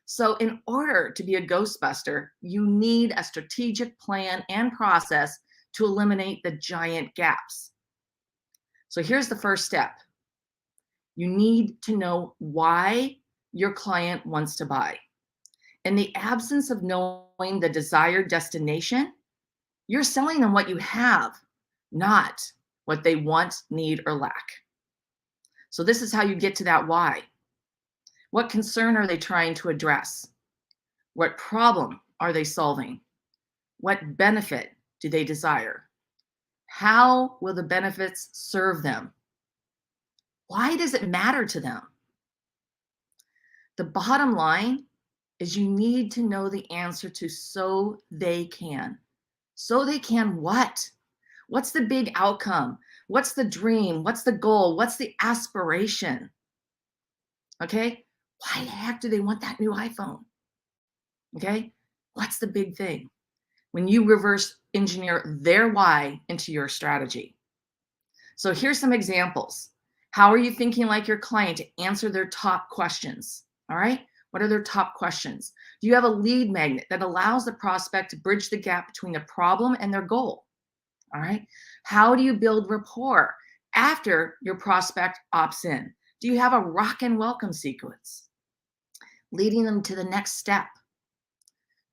So in order to be a ghostbuster, you need a strategic plan and process to eliminate the giant gaps. So here's the first step. You need to know why your client wants to buy. In the absence of knowing the desired destination, you're selling them what you have, not what they want, need, or lack. So this is how you get to that why. What concern are they trying to address? What problem are they solving? What benefit do they desire? How will the benefits serve them? Why does it matter to them? The bottom line is you need to know the answer to so they can. So they can what? What's the big outcome? What's the dream? What's the goal? What's the aspiration? Okay? Why the heck do they want that new iPhone? Okay? What's the big thing? When you reverse engineer their why into your strategy. So here's some examples. How are you thinking like your client to answer their top questions? All right? What are their top questions? Do you have a lead magnet that allows the prospect to bridge the gap between the problem and their goal? All right. How do you build rapport after your prospect opts in? Do you have a rock and welcome sequence leading them to the next step?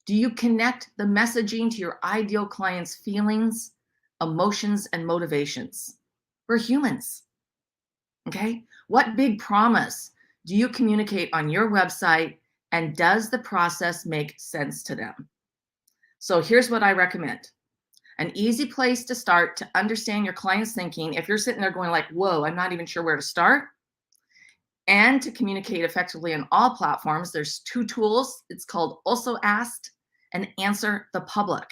Do you connect the messaging to your ideal client's feelings, emotions, and motivations? We're humans. Okay. What big promise do you communicate on your website, and does the process make sense to them? So here's what I recommend. An easy place to start to understand your client's thinking, if you're sitting there going like, whoa, I'm not even sure where to start, and to communicate effectively on all platforms, there's 2 tools. It's called Also Asked and Answer the Public.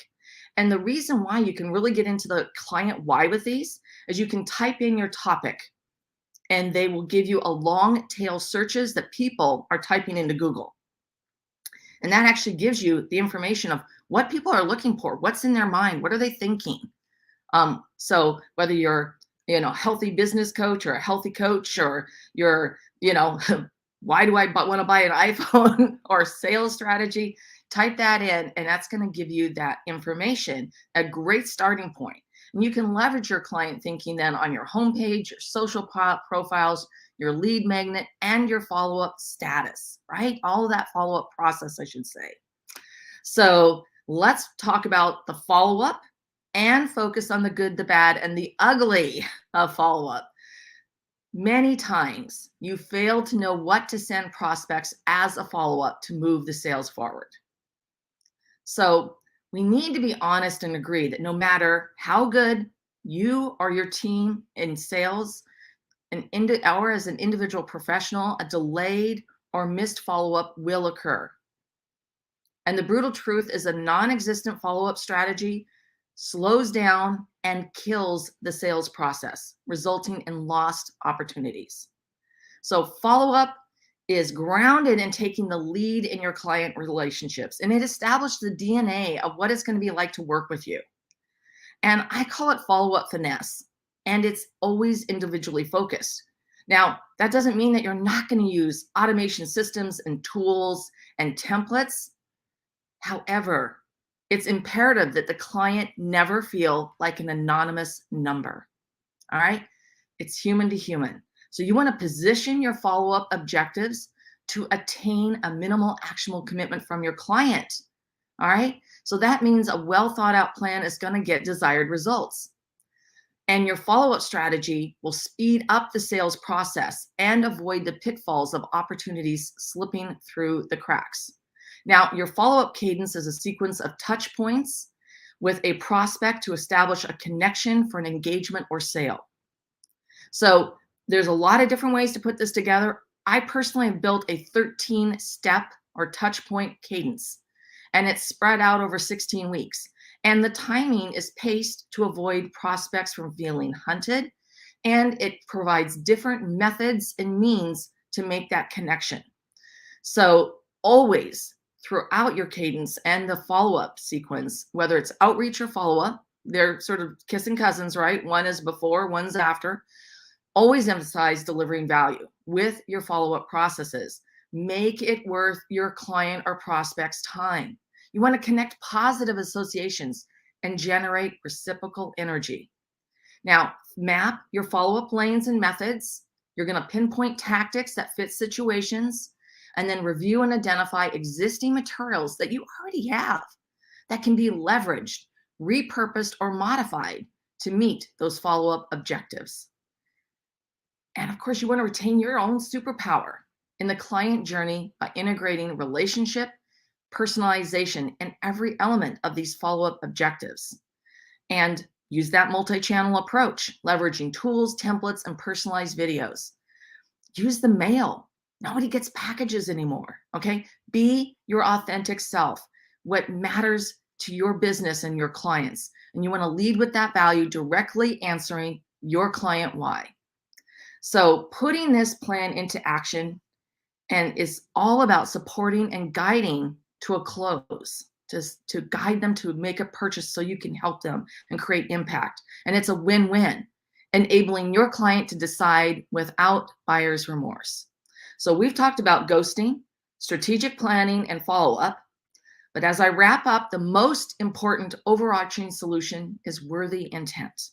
And the reason why you can really get into the client why with these is you can type in your topic, and they will give you a long tail searches that people are typing into Google. And that actually gives you the information of what people are looking for, what's in their mind, what are they thinking? So whether you're, healthy business coach or a healthy coach, or you're, why do I want to buy an iPhone or sales strategy, type that in, and that's going to give you that information, a great starting point. And you can leverage your client thinking then on your homepage, your social profiles, your lead magnet, and your follow-up status, right? All of that follow-up process, I should say. So let's talk about the follow-up and focus on the good, the bad, and the ugly of follow-up. Many times you fail to know what to send prospects as a follow-up to move the sales forward. So we need to be honest and agree that no matter how good you or your team in sales, or as an individual professional, a delayed or missed follow-up will occur. And the brutal truth is a non-existent follow-up strategy slows down and kills the sales process, resulting in lost opportunities. So follow-up is grounded in taking the lead in your client relationships, and it established the DNA of what it's going to be like to work with you. And I call it follow-up finesse. and it's always individually focused. Now, that doesn't mean that you're not going to use automation systems and tools and templates. However, it's imperative that the client never feel like an anonymous number. All right? It's human to human. So you want to position your follow-up objectives to attain a minimal actionable commitment from your client. All right? So that means a well thought out plan is going to get desired results. And your follow-up strategy will speed up the sales process and avoid the pitfalls of opportunities slipping through the cracks. Now, your follow-up cadence is a sequence of touch points with a prospect to establish a connection for an engagement or sale. So there's a lot of different ways to put this together. I personally have built a 13-step or touch point cadence, and it's spread out over 16 weeks. And the timing is paced to avoid prospects from feeling hunted, and it provides different methods and means to make that connection. So always throughout your cadence and the follow-up sequence, whether it's outreach or follow-up, they're sort of kissing cousins, right? One is before, one's after. Always emphasize delivering value with your follow-up processes. Make it worth your client or prospect's time. You want to connect positive associations and generate reciprocal energy. Now, map your follow-up lanes and methods. You're going to pinpoint tactics that fit situations, and then review and identify existing materials that you already have that can be leveraged, repurposed, or modified to meet those follow-up objectives. And of course, you want to retain your own superpower in the client journey by integrating relationship, personalization in every element of these follow-up objectives. And use that multi-channel approach, leveraging tools, templates, and personalized videos. Use the mail. Nobody gets packages anymore, okay? Be your authentic self, what matters to your business and your clients. And you want to lead with that value, directly answering your client why. So putting this plan into action and is all about supporting and guiding to a close, to guide them to make a purchase so you can help them and create impact. And it's a win-win, enabling your client to decide without buyer's remorse. So we've talked about ghosting, strategic planning, and follow-up. But as I wrap up, the most important overarching solution is worthy intent.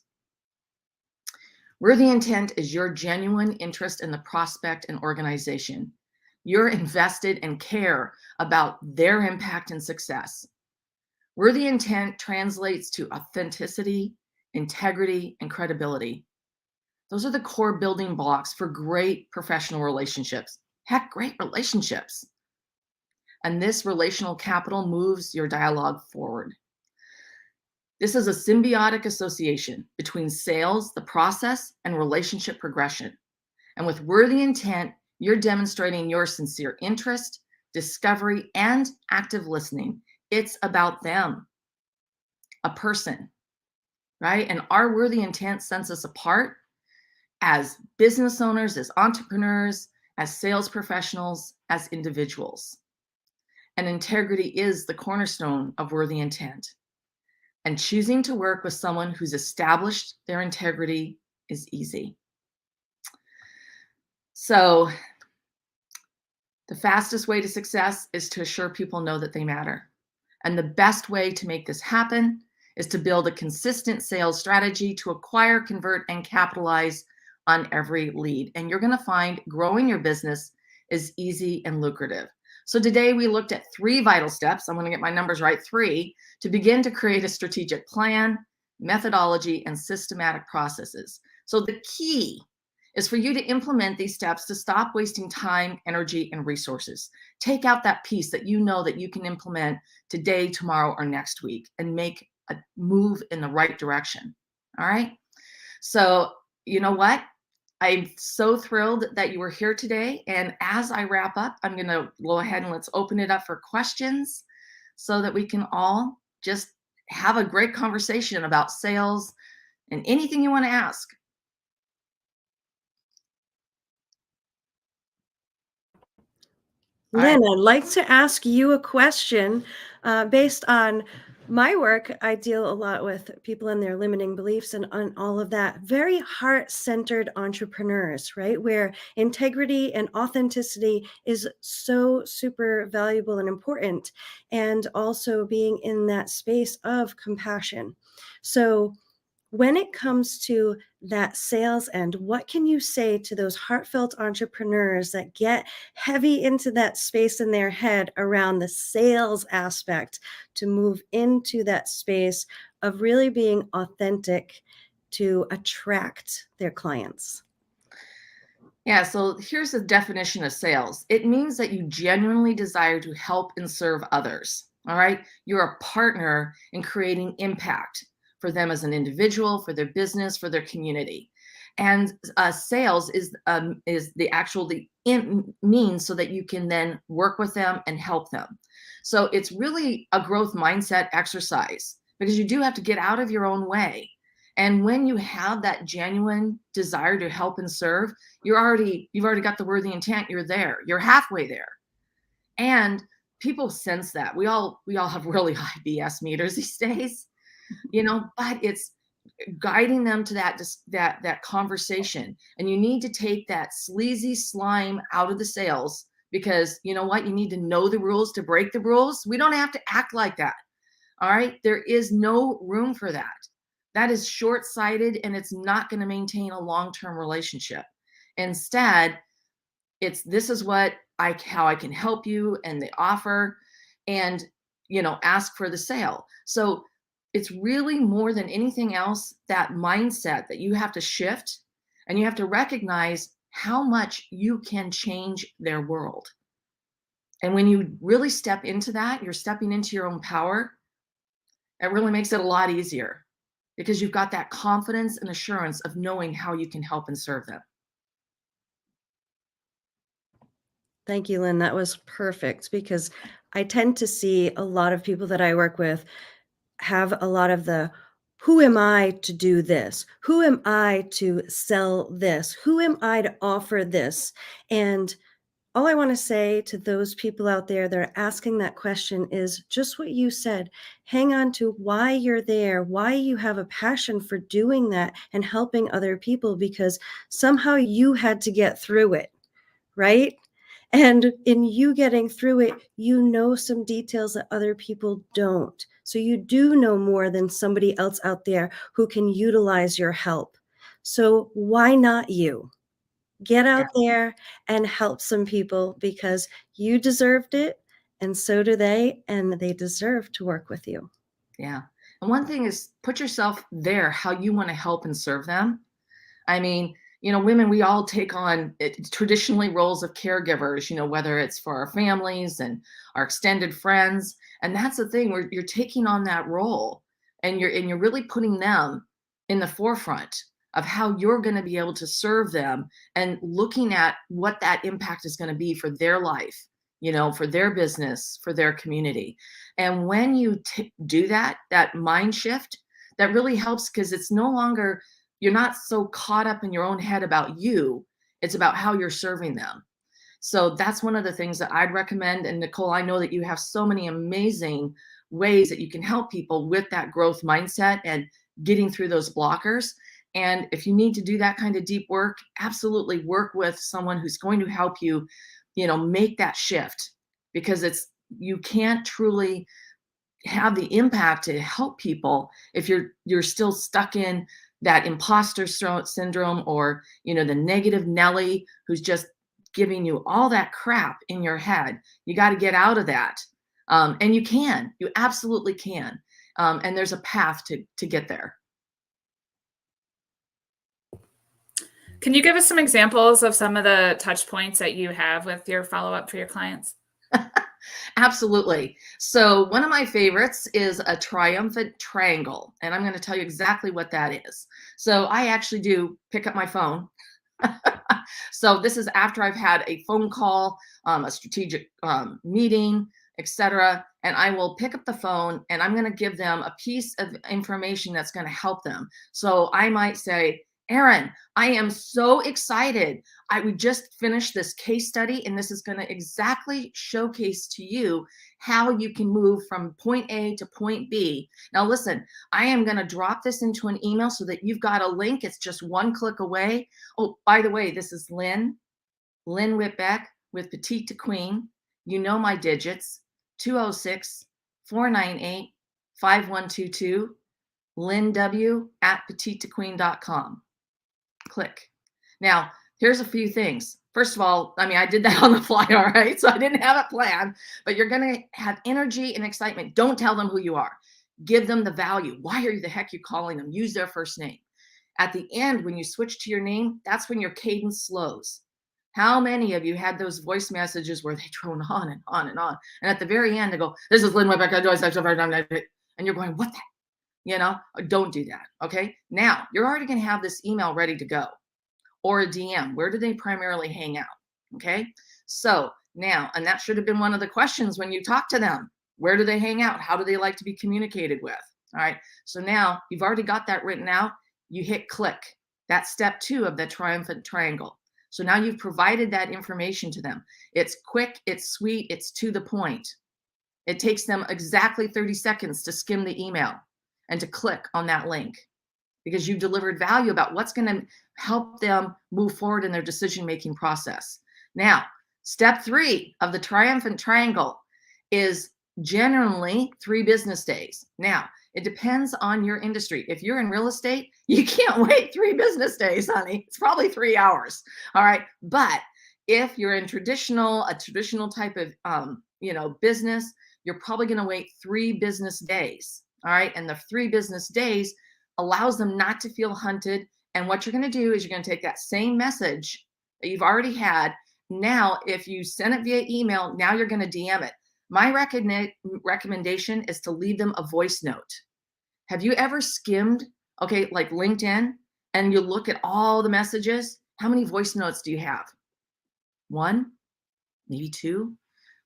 Worthy intent is your genuine interest in the prospect and organization. You're invested and care about their impact and success. Worthy intent translates to authenticity, integrity, and credibility. Those are the core building blocks for great professional relationships. Heck, great relationships. And this relational capital moves your dialogue forward. This is a symbiotic association between sales, the process, and relationship progression. And with worthy intent, you're demonstrating your sincere interest, discovery, and active listening. It's about them, a person, right? And our worthy intent sets us apart as business owners, as entrepreneurs, as sales professionals, as individuals. And integrity is the cornerstone of worthy intent. And choosing to work with someone who's established their integrity is easy. So the fastest way to success is to assure people know that they matter. And the best way to make this happen is to build a consistent sales strategy to acquire, convert, and capitalize on every lead. And you're going to find growing your business is easy and lucrative. So today we looked at 3 vital steps. I'm going to get my numbers right, 3, to begin to create a strategic plan, methodology, and systematic processes. So the key is for you to implement these steps to stop wasting time, energy, and resources. Take out that piece that you know that you can implement today, tomorrow, or next week and make a move in the right direction. All right. So you know what? I'm so thrilled that you were here today. And as I wrap up, I'm going to go ahead and let's open it up for questions so that we can all just have a great conversation about sales and anything you want to ask. Lynn, I'd like to ask you a question based on my work, I deal a lot with people and their limiting beliefs and on all of that. Very heart-centered entrepreneurs, right? Where integrity and authenticity is so super valuable and important, and also being in that space of compassion. So when it comes to that sales end, what can you say to those heartfelt entrepreneurs that get heavy into that space in their head around the sales aspect to move into that space of really being authentic to attract their clients? Yeah, so here's the definition of sales. It means that you genuinely desire to help and serve others. All right. You're a partner in creating impact for them as an individual, for their business, for their community. And sales is the actual means so that you can then work with them and help them. So it's really a growth mindset exercise because you do have to get out of your own way. And when you have that genuine desire to help and serve, you've already got the worthy intent. You're there. You're halfway there. And people sense that. We all have really high BS meters these days, but it's guiding them to that conversation. And you need to take that sleazy slime out of the sales because you know what? You need to know the rules to break the rules. We don't have to act like that. All right. There is no room for that. That is short-sighted and it's not going to maintain a long-term relationship. Instead, this is how I can help you and the offer and, ask for the sale. So it's really more than anything else, that mindset that you have to shift and you have to recognize how much you can change their world. And when you really step into that, you're stepping into your own power. It really makes it a lot easier because you've got that confidence and assurance of knowing how you can help and serve them. Thank you, Lynn. That was perfect because I tend to see a lot of people that I work with have a lot of the, who am I to do this? Who am I to sell this? Who am I to offer this? And all I want to say to those people out there that are asking that question is just what you said. Hang on to why you're there, why you have a passion for doing that and helping other people, because somehow you had to get through it, right? And in you getting through it, you know some details that other people don't. So you do know more than somebody else out there who can utilize your help. So why not you? Get out there and help some people because you deserved it, and so do they, and they deserve to work with you. Yeah. And one thing is put yourself there, how you want to help and serve them. I mean, women, we all take on traditionally roles of caregivers, whether it's for our families and our extended friends. And that's the thing where you're taking on that role and you're really putting them in the forefront of how you're going to be able to serve them and looking at what that impact is going to be for their life, for their business, for their community. And when you do that mind shift, that really helps because it's no longer, you're not so caught up in your own head about you. It's about how you're serving them. So that's one of the things that I'd recommend. And Nicole, I know that you have so many amazing ways that you can help people with that growth mindset and getting through those blockers. And if you need to do that kind of deep work, absolutely work with someone who's going to help you, make that shift, because you can't truly have the impact to help people if you're still stuck in that imposter syndrome or, the negative Nelly who's just giving you all that crap in your head. You got to get out of that. And you absolutely can. And there's a path to get there. Can you give us some examples of some of the touch points that you have with your follow-up for your clients? Absolutely. So one of my favorites is a triumphant triangle, and I'm going to tell you exactly what that is. So I actually do pick up my phone. So this is after I've had a phone call, a strategic meeting, etc. And I will pick up the phone and I'm going to give them a piece of information that's going to help them. So I might say, Erin, I am so excited. We just finished this case study, and this is going to exactly showcase to you how you can move from point A to point B. Now, listen, I am going to drop this into an email so that you've got a link. It's just one click away. Oh, by the way, this is Lynn Whitbeck with Petite to Queen. You know my digits, 206-498-5122, lynnw@petitetoqueen.com. Click. Now, here's a few things. First of all, I mean, I did that on the fly, all right? So I didn't have it planned, but you're going to have energy and excitement. Don't tell them who you are. Give them the value. Why are the heck you calling them? Use their first name. At the end, when you switch to your name, that's when your cadence slows. How many of you had those voice messages where they drone on and on and on? And at the very end, they go, this is Lynn Whitbeck. And you're going, what the? You know, don't do that. Okay. Now you're already going to have this email ready to go, or a DM. Where do they primarily hang out? Okay. So now, and that should have been one of the questions when you talk to them. Where do they hang out? How do they like to be communicated with? All right. So now you've already got that written out. You hit click. That's step 2 of the triumphant triangle. So now you've provided that information to them. It's quick, it's sweet, it's to the point. It takes them exactly 30 seconds to skim the email and to click on that link, because you delivered value about what's going to help them move forward in their decision-making process. Now, step 3 of the triumphant triangle is generally 3 business days. Now, it depends on your industry. If you're in real estate, you can't wait 3 business days, honey. It's probably 3 hours. All right. But if you're in a traditional type of, business, you're probably going to wait 3 business days. All right. And the 3 business days allows them not to feel hunted. And what you're going to do is you're going to take that same message that you've already had. Now, if you send it via email, now you're going to DM it. My recommendation is to leave them a voice note. Have you ever skimmed, like LinkedIn, and you look at all the messages? How many voice notes do you have? 1, maybe 2.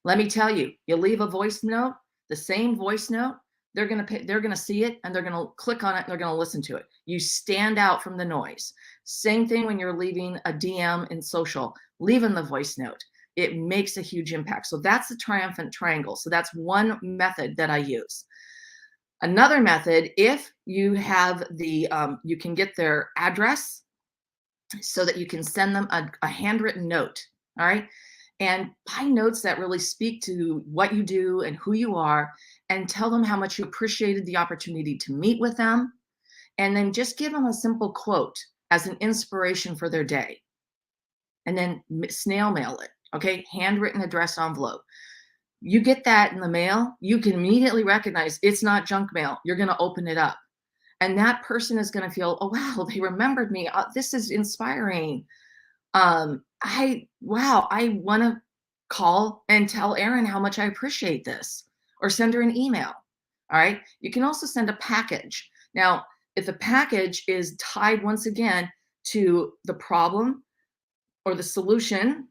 Let me tell you, you leave a voice note, the same voice note, they're going to see it, and they're going to click on it, and they're going to listen to it. You stand out from the noise. Same thing when you're leaving a DM in social, leaving the voice note. It makes a huge impact. So that's the triumphant triangle. So that's one method that I use. Another method, if you have you can get their address so that you can send them a handwritten note. All right. And buy notes that really speak to what you do and who you are, and tell them how much you appreciated the opportunity to meet with them. And then just give them a simple quote as an inspiration for their day. And then snail mail it. Okay, handwritten address envelope. You get that in the mail, you can immediately recognize it's not junk mail. You're going to open it up. And that person is going to feel, oh, wow, they remembered me. This is inspiring. I want to call and tell Erin how much I appreciate this, or send her an email. All right. You can also send a package. Now, if the package is tied once again to the problem or the solution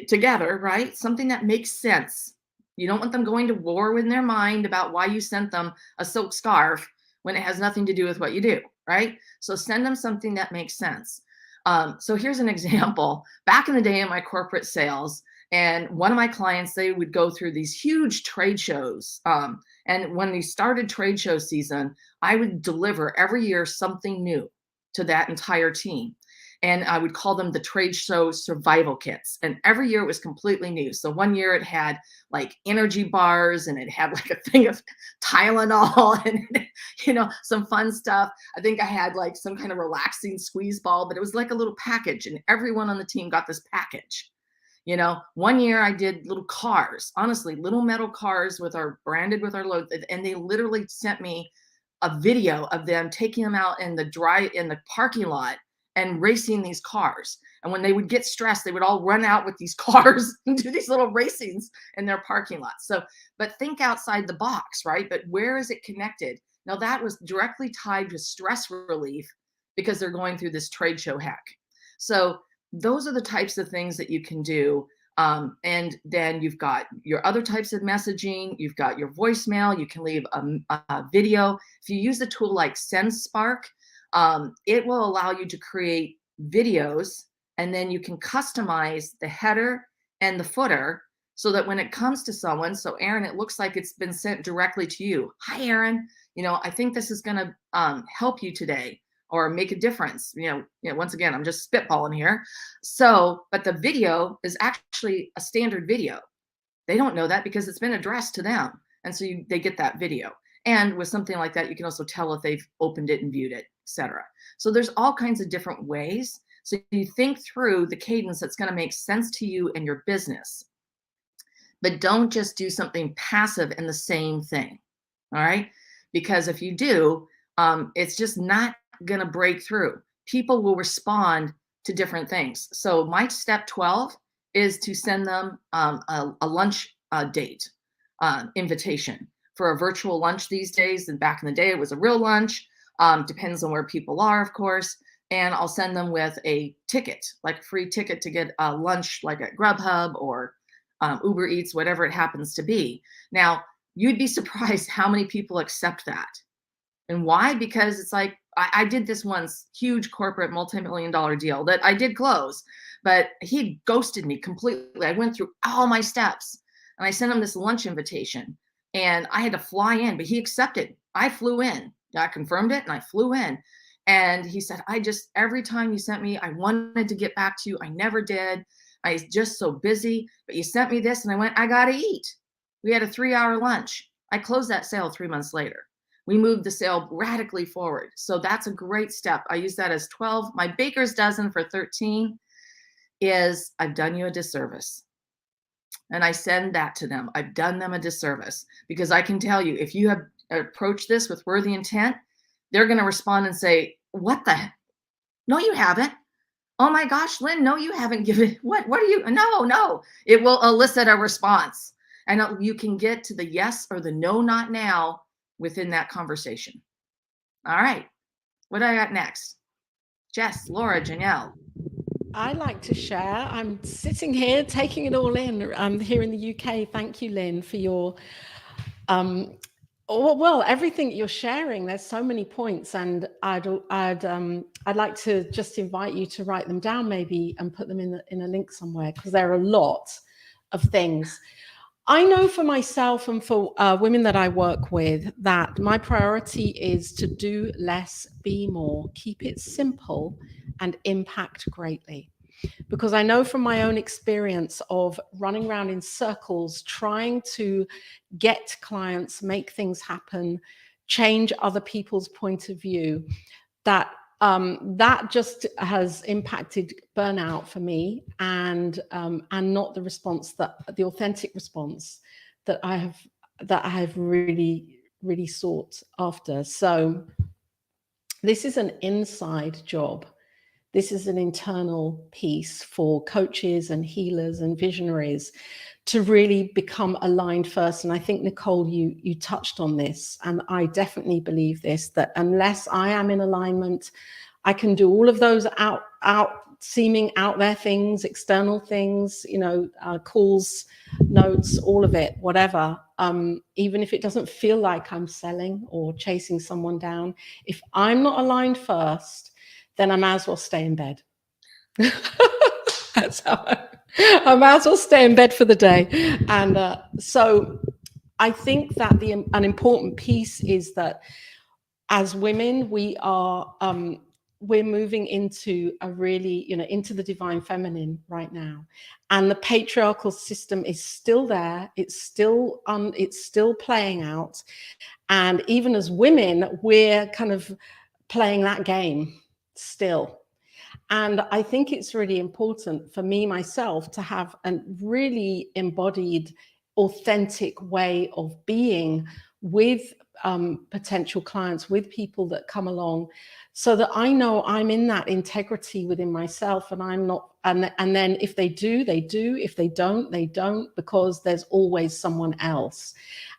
together, right? Something that makes sense. You don't want them going to war in their mind about why you sent them a silk scarf when it has nothing to do with what you do, right? So send them something that makes sense. So here's an example. Back in the day in my corporate sales, and one of my clients, they would go through these huge trade shows. And when we started trade show season, I would deliver every year something new to that entire team. And I would call them the trade show survival kits. And every year it was completely new. So one year it had like energy bars, and it had like a thing of Tylenol and, some fun stuff. I think I had like some kind of relaxing squeeze ball, but it was like a little package, and everyone on the team got this package. One year I did little cars, honestly, little metal cars branded with our logo. And they literally sent me a video of them taking them out in the parking lot and racing these cars. And when they would get stressed, they would all run out with these cars and do these little racings in their parking lot. So, but think outside the box, right? But where is it connected? Now that was directly tied to stress relief, because they're going through this trade show hack. So those are the types of things that you can do. And then you've got your other types of messaging. You've got your voicemail. You can leave a video. If you use a tool like SendSpark, It will allow you to create videos, and then you can customize the header and the footer so that when it comes to someone, so Aaron, it looks like it's been sent directly to you. Hi, Aaron. I think this is going to help you today or make a difference. Once again, I'm just spitballing here. So, but the video is actually a standard video. They don't know that because it's been addressed to them. And so they get that video. And with something like that, you can also tell if they've opened it and viewed it, etc. So there's all kinds of different ways. So you think through the cadence that's going to make sense to you and your business. But don't just do something passive in the same thing. All right? Because if you do, it's just not going to break through. People will respond to different things. So my step 12 is to send them a lunch date invitation for a virtual lunch these days. And back in the day, it was a real lunch. Depends on where people are, of course. And I'll send them with a ticket, like a free ticket to get a lunch, like at Grubhub or Uber Eats, whatever it happens to be. Now, you'd be surprised how many people accept that. And why? Because it's like, I did this once, huge corporate multi-million-dollar deal that I did close, but he ghosted me completely. I went through all my steps and I sent him this lunch invitation and I had to fly in, but he accepted. I flew in. I confirmed it and I flew in. And he said, every time you sent me, I wanted to get back to you. I never did. I was just so busy, but you sent me this and I went, I got to eat. We had a 3-hour lunch. I closed that sale 3 months later. We moved the sale radically forward. So that's a great step. I use that as 12. My baker's dozen for 13 is I've done you a disservice. And I send that to them. I've done them a disservice because I can tell you, if you have approached this with worthy intent, they're going to respond and say, what the heck? No, you haven't. Oh my gosh, Lynn, no, you haven't given, what are you? No. It will elicit a response. And you can get to the yes or the no, not now within that conversation. All right. What do I got next? Jess, Laura, Janelle. I like to share. I'm sitting here taking it all in. I'm here in the UK. Thank you, Lynn, for your everything you're sharing. There's so many points, and I'd like to just invite you to write them down, maybe, and put them in a link somewhere, because there are a lot of things. I know for myself and for women that I work with that my priority is to do less, be more, keep it simple, and impact greatly. Because I know from my own experience of running around in circles, trying to get clients, make things happen, change other people's point of view, that just has impacted burnout for me, and not the response, the authentic response that I have really, really sought after. So this is an inside job. This is an internal piece for coaches and healers and visionaries to really become aligned first. And I think, Nicole, you touched on this, and I definitely believe this, that unless I am in alignment, I can do all of those seeming out there things, external things, calls, notes, all of it, whatever. Even if it doesn't feel like I'm selling or chasing someone down, if I'm not aligned first, then I might as well stay in bed. That's how I might as well stay in bed for the day. And so I think that an important piece is that as women, we're moving into a really, into the divine feminine right now. And the patriarchal system is still there. It's still playing out. And even as women, we're kind of playing that game still. And I think it's really important for me, myself, to have a really embodied, authentic way of being with potential clients, with people that come along, so that I know I'm in that integrity within myself, and I'm not, and then if they do, they do. If they don't, they don't, because there's always someone else.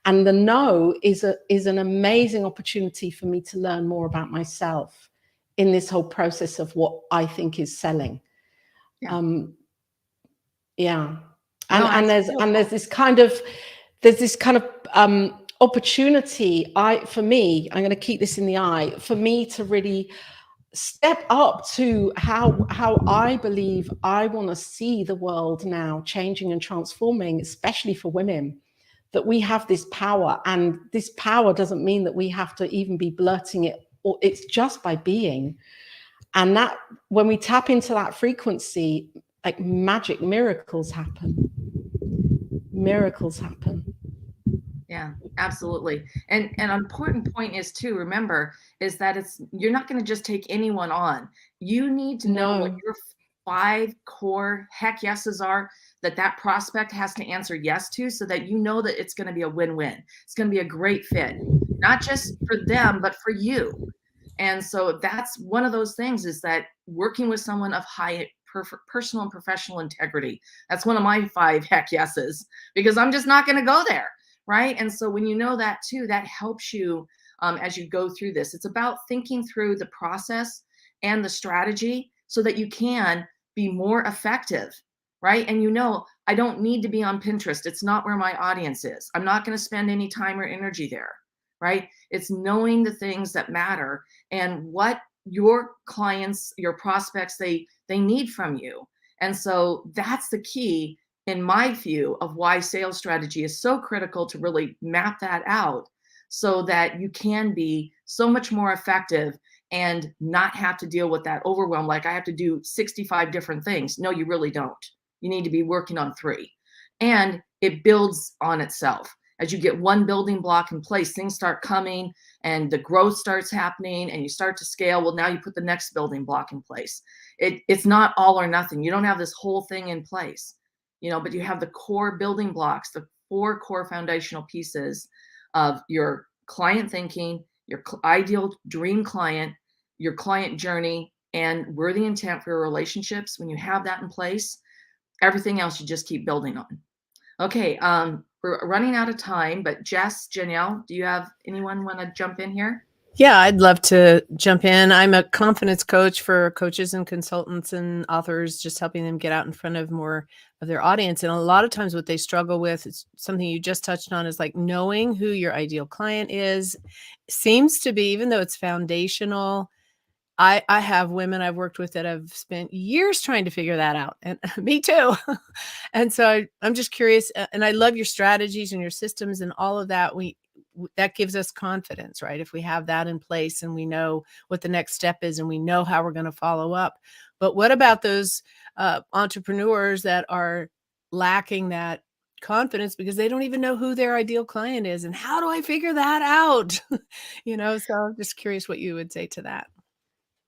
And the no is an amazing opportunity for me to learn more about myself in this whole process of what I think is selling. Yeah. And there's this kind of opportunity, for me, I'm going to keep this in the eye, for me to really step up to how I believe I want to see the world now changing and transforming, especially for women, that we have this power. And this power doesn't mean that we have to even be blurting it, or it's just by being. And that when we tap into that frequency, like magic, miracles happen. Miracles happen. Yeah, absolutely. And an important point is too, remember, is that you're not going to just take anyone on. You need to know what your 5 core heck yeses are that prospect has to answer yes to, so that you know that it's going to be a win-win. It's going to be a great fit, not just for them, but for you. And so that's one of those things, is that working with someone of high personal and professional integrity. That's one of my 5 heck yeses, because I'm just not going to go there. Right. And so when you know that too, that helps you as you go through this. It's about thinking through the process and the strategy so that you can be more effective. Right. And I don't need to be on Pinterest. It's not where my audience is. I'm not going to spend any time or energy there. Right. It's knowing the things that matter and what your clients, your prospects, they need from you. And so that's the key, in my view, of why sales strategy is so critical, to really map that out so that you can be so much more effective and not have to deal with that overwhelm. Like, I have to do 65 different things. No, you really don't. You need to be working on 3. And it builds on itself. As you get one building block in place, things start coming and the growth starts happening and you start to scale. Well, now you put the next building block in place. It's not all or nothing. You don't have this whole thing in place. But you have the core building blocks, the 4 core foundational pieces of your client thinking, your ideal dream client, your client journey, and worthy intent for your relationships. When you have that in place, everything else you just keep building on. Okay, we're running out of time, but Jess, Janelle, do you have anyone want to jump in here? Yeah, I'd love to jump in. I'm a confidence coach for coaches and consultants and authors, just helping them get out in front of more of their audience. And a lot of times what they struggle with, is something you just touched on, is like knowing who your ideal client is. Seems to be, even though it's foundational, I have women I've worked with that have spent years trying to figure that out, and me too. And so I'm just curious, and I love your strategies and your systems and all of that. That gives us confidence, right? If we have that in place and we know what the next step is and we know how we're going to follow up. But what about those entrepreneurs that are lacking that confidence because they don't even know who their ideal client is? And how do I figure that out? So I'm just curious what you would say to that.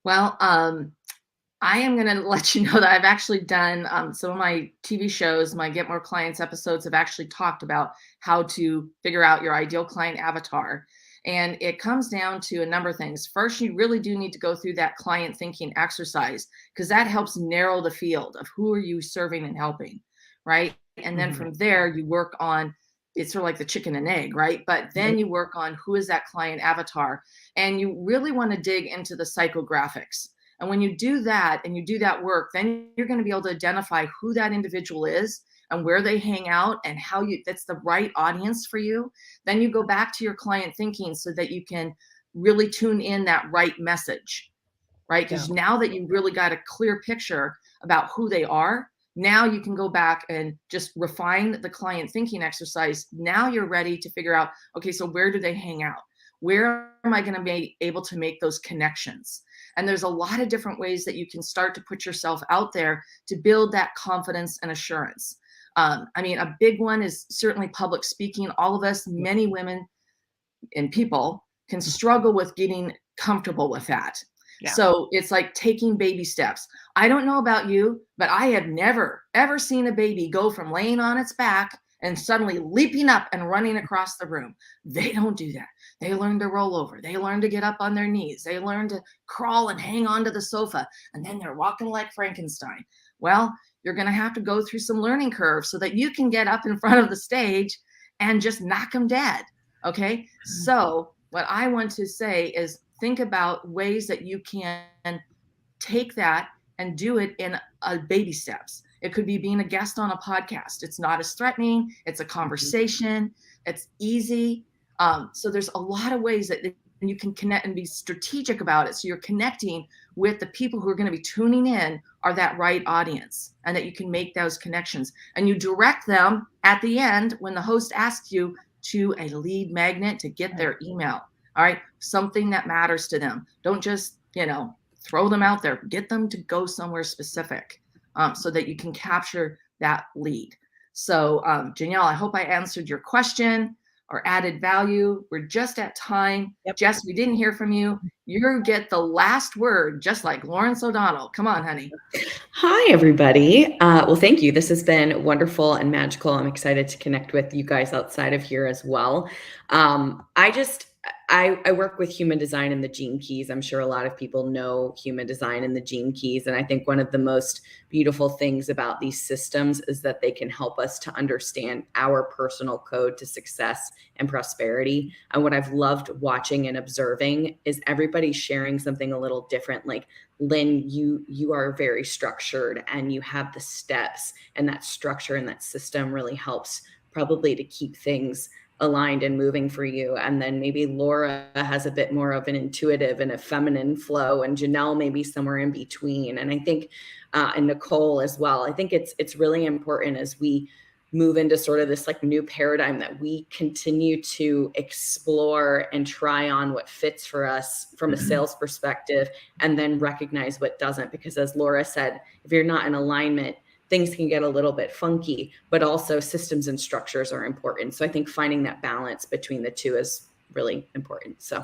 Well, I am going to let you know that I've actually done some of my TV shows, my Get More Clients episodes have actually talked about how to figure out your ideal client avatar. And it comes down to a number of things. First, you really do need to go through that client thinking exercise, because that helps narrow the field of who are you serving and helping, right? And then from there, you work on, it's sort of like the chicken and egg, right? But then you work on who is that client avatar. And you really want to dig into the psychographics. And when you do that and you do that work, then you're going to be able to identify who that individual is and where they hang out and how that's the right audience for you. Then you go back to your client thinking so that you can really tune in that right message, right? Because now that you really got a clear picture about who they are, now you can go back and just refine the client thinking exercise. Now you're ready to figure out, okay, so where do they hang out? Where am I going to be able to make those connections? And there's a lot of different ways that you can start to put yourself out there to build that confidence and assurance. I mean, a big one is certainly public speaking. All of us, many women and people, can struggle with getting comfortable with that. Yeah. So it's like taking baby steps. I don't know about you, but I have never, ever seen a baby go from laying on its back and suddenly leaping up and running across the room. They don't do that. They learn to roll over. They learn to get up on their knees. They learn to crawl and hang onto the sofa. And then they're walking like Frankenstein. Well, you're going to have to go through some learning curves so that you can get up in front of the stage and just knock them dead. Okay. So what I want to say is think about ways that you can take that and do it in baby steps. It could be being a guest on a podcast. It's not as threatening. It's a conversation. It's easy. So there's a lot of ways that and you can connect and be strategic about it. So you're connecting with the people who are going to be tuning in are that right audience, and that you can make those connections, and you direct them at the end when the host asks you to a lead magnet to get their email. All right. Something that matters to them. Don't just, throw them out there, get them to go somewhere specific, so that you can capture that lead. So Janelle, I hope I answered your question or added value. We're just at time. Yep. Jess, we didn't hear from you. You get the last word, just like Lawrence O'Donnell. Come on, honey. Hi, everybody. Well, thank you. This has been wonderful and magical. I'm excited to connect with you guys outside of here as well. I work with human design and the gene keys. I'm sure a lot of people know human design and the gene keys. And I think one of the most beautiful things about these systems is that they can help us to understand our personal code to success and prosperity. And what I've loved watching and observing is everybody sharing something a little different. Like, Lynn, you are very structured and you have the steps, and that structure and that system really helps probably to keep things aligned and moving for you. And then maybe Laura has a bit more of an intuitive and a feminine flow, and Janelle maybe somewhere in between. And I think, and Nicole as well, I think it's really important as we move into sort of this like new paradigm that we continue to explore and try on what fits for us from a sales perspective, and then recognize what doesn't. Because as Laura said, if you're not in alignment, things can get a little bit funky, but also systems and structures are important. So I think finding that balance between the two is really important. So.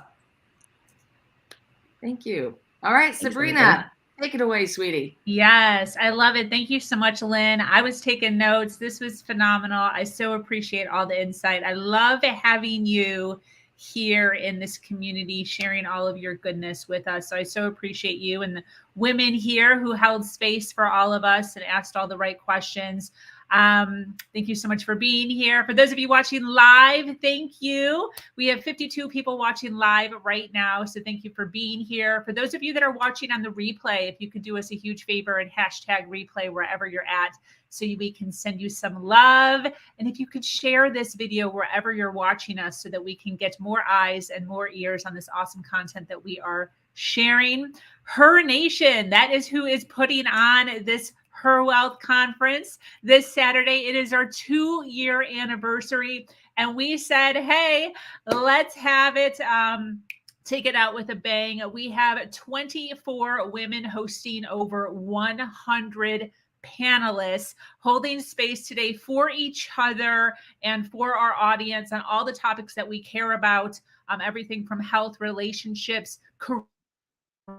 Thank you. All right, thanks, Sabrina, everybody. Take it away, sweetie. Yes, I love it. Thank you so much, Lynn. I was taking notes. This was phenomenal. I so appreciate all the insight. I love having you here in this community, sharing all of your goodness with us. So I so appreciate you and the women here who held space for all of us and asked all the right questions. Thank you so much for being here. For those of you watching live, thank you. We have 52 people watching live right now. So thank you for being here. For those of you that are watching on the replay, if you could do us a huge favor and hashtag replay wherever you're at, so we can send you some love. And if you could share this video wherever you're watching us, so that we can get more eyes and more ears on this awesome content that we are sharing. Her Nation, that is who is putting on this Her Wealth Conference this Saturday. It is our 2-year anniversary. And we said, hey, let's have it, take it out with a bang. We have 24 women hosting over 100 panelists, holding space today for each other and for our audience on all the topics that we care about, everything from health, relationships, career,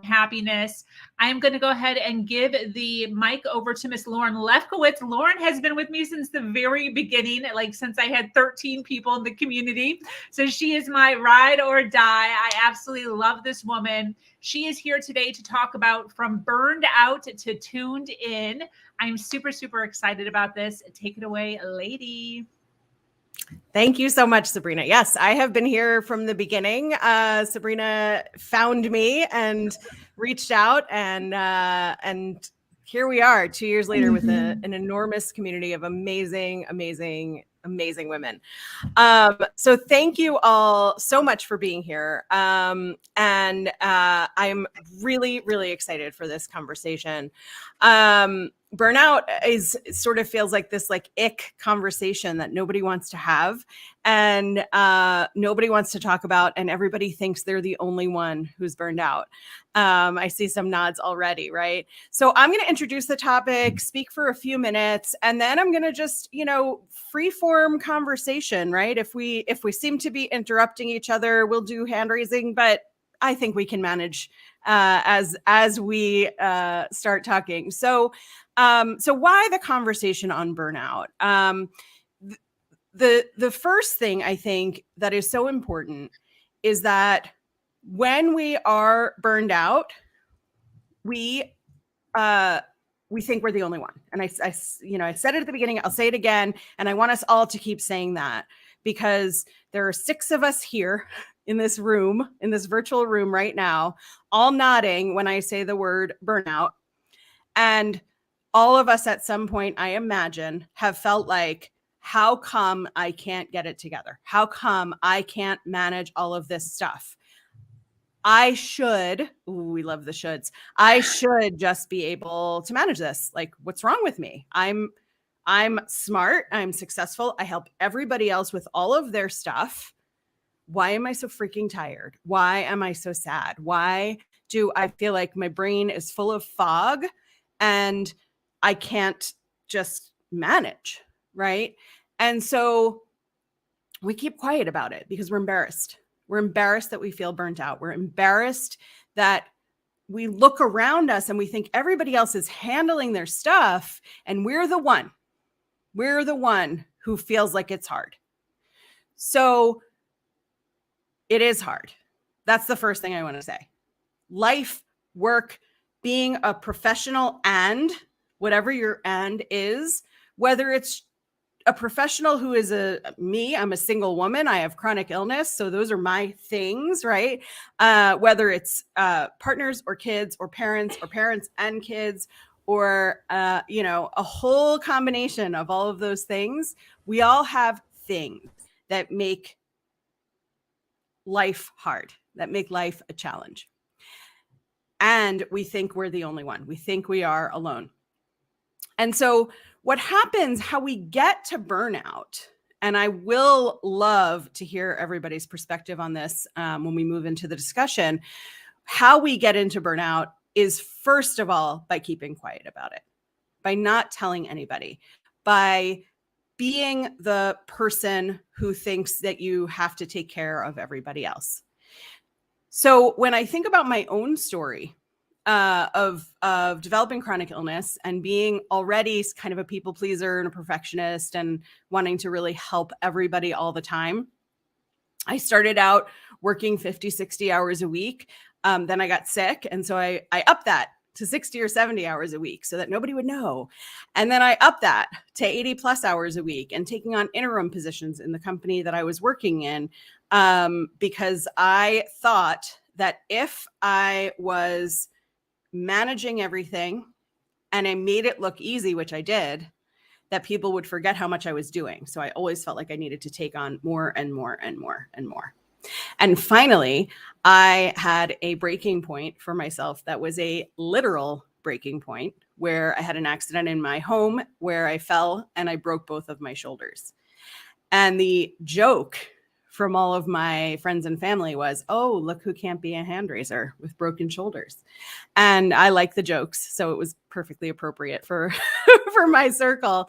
happiness. I'm going to go ahead and give the mic over to Miss Lauren Lefkowitz. Lauren has been with me since the very beginning, like since I had 13 people in the community. So she is my ride or die. I absolutely love this woman. She is here today to talk about from burned out to tuned in. I'm super, super excited about this. Take it away, lady. Thank you so much, Sabrina. Yes, I have been here from the beginning. Sabrina found me and reached out, and here we are 2 years later with an enormous community of amazing, amazing, amazing women. So thank you all so much for being here. And I'm really, really excited for this conversation. Burnout sort of feels like this ick conversation that nobody wants to have, and nobody wants to talk about, and everybody thinks they're the only one who's burned out. I see some nods already, right? So I'm going to introduce the topic, speak for a few minutes, and then I'm going to just, free form conversation, right? If we seem to be interrupting each other, we'll do hand raising, but I think we can manage as we start talking. So why the conversation on burnout? The first thing I think that is so important is that when we are burned out, we think we're the only one. And I said it at the beginning, I'll say it again. And I want us all to keep saying that, because there are 6 of us here in this room, in this virtual room right now, all nodding when I say the word burnout. And all of us at some point, I imagine, have felt like, how come I can't get it together? How come I can't manage all of this stuff? I should, we love the shoulds. I should just be able to manage this. Like, what's wrong with me? I'm smart. I'm successful. I help everybody else with all of their stuff. Why am I so freaking tired? Why am I so sad? Why do I feel like my brain is full of fog and I can't just manage, right? And so we keep quiet about it because we're embarrassed. We're embarrassed that we feel burnt out. We're embarrassed that we look around us and we think everybody else is handling their stuff and we're the one who feels like it's hard. So it is hard. That's the first thing I want to say. Life, work, being a professional, and whatever your and is, whether it's a professional who is I'm a single woman, I have chronic illness, so those are my things, right? Whether it's partners or kids or parents and kids, or a whole combination of all of those things, we all have things that make life hard, that make life a challenge. And we think we're the only one. We think we are alone. And so what happens, how we get to burnout, and I will love to hear everybody's perspective on this when we move into the discussion, how we get into burnout is, first of all, by keeping quiet about it, by not telling anybody, by being the person who thinks that you have to take care of everybody else. So when I think about my own story of developing chronic illness and being already kind of a people pleaser and a perfectionist and wanting to really help everybody all the time, I started out working 50, 60 hours a week. Then I got sick. And so I upped that to 60 or 70 hours a week so that nobody would know. And then I upped that to 80 plus hours a week and taking on interim positions in the company that I was working in, because I thought that if I was managing everything and I made it look easy, which I did, that people would forget how much I was doing. So I always felt like I needed to take on more and more and more and more. And finally, I had a breaking point for myself that was a literal breaking point, where I had an accident in my home where I fell and I broke both of my shoulders. And the joke from all of my friends and family was, oh, look who can't be a hand raiser with broken shoulders. And I like the jokes, so it was perfectly appropriate for for my circle.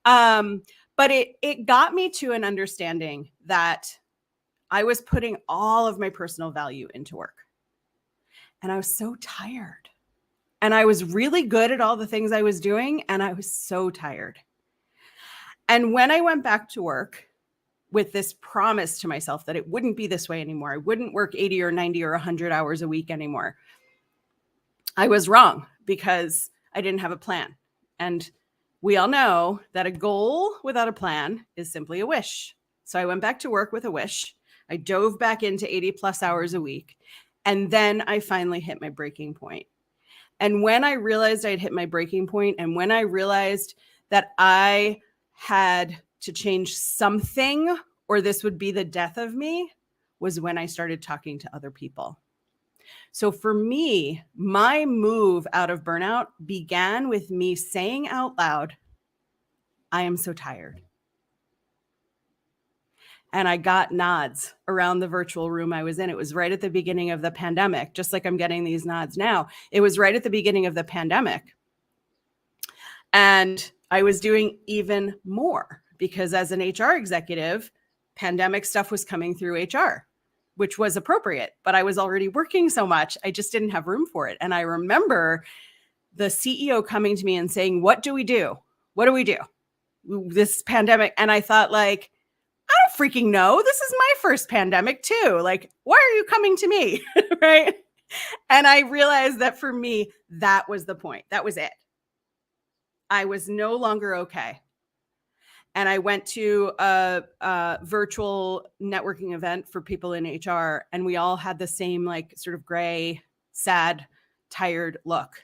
But it got me to an understanding that I was putting all of my personal value into work. And I was so tired. And I was really good at all the things I was doing, and I was so tired. And when I went back to work with this promise to myself that it wouldn't be this way anymore, I wouldn't work 80 or 90 or 100 hours a week anymore, I was wrong because I didn't have a plan. And we all know that a goal without a plan is simply a wish. So I went back to work with a wish. I dove back into 80 plus hours a week. And then I finally hit my breaking point. And when I realized I'd hit my breaking point, and when I realized that I had to change something or this would be the death of me, was when I started talking to other people. So for me, my move out of burnout began with me saying out loud, I am so tired. And I got nods around the virtual room I was in. It was right at the beginning of the pandemic, just like I'm getting these nods now. It was right at the beginning of the pandemic. And I was doing even more because as an HR executive, pandemic stuff was coming through HR, which was appropriate, but I was already working so much, I just didn't have room for it. And I remember the CEO coming to me and saying, what do we do? What do we do? This pandemic. And I thought, like, I don't freaking know. This is my first pandemic too. Like, why are you coming to me? Right? And I realized that for me, that was the point. That was it. I was no longer okay. And I went to a virtual networking event for people in HR, and we all had the same, like, sort of gray, sad, tired look.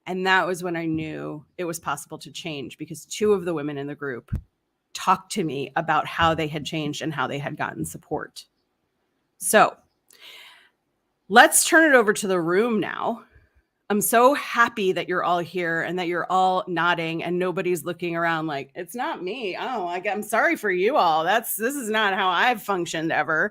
And that was when I knew it was possible to change, because two of the women in the group talked to me about how they had changed and how they had gotten support. So let's turn it over to the room now. I'm so happy that you're all here and that you're all nodding and nobody's looking around like, it's not me. Oh, I'm sorry for you all. This is not how I've functioned ever.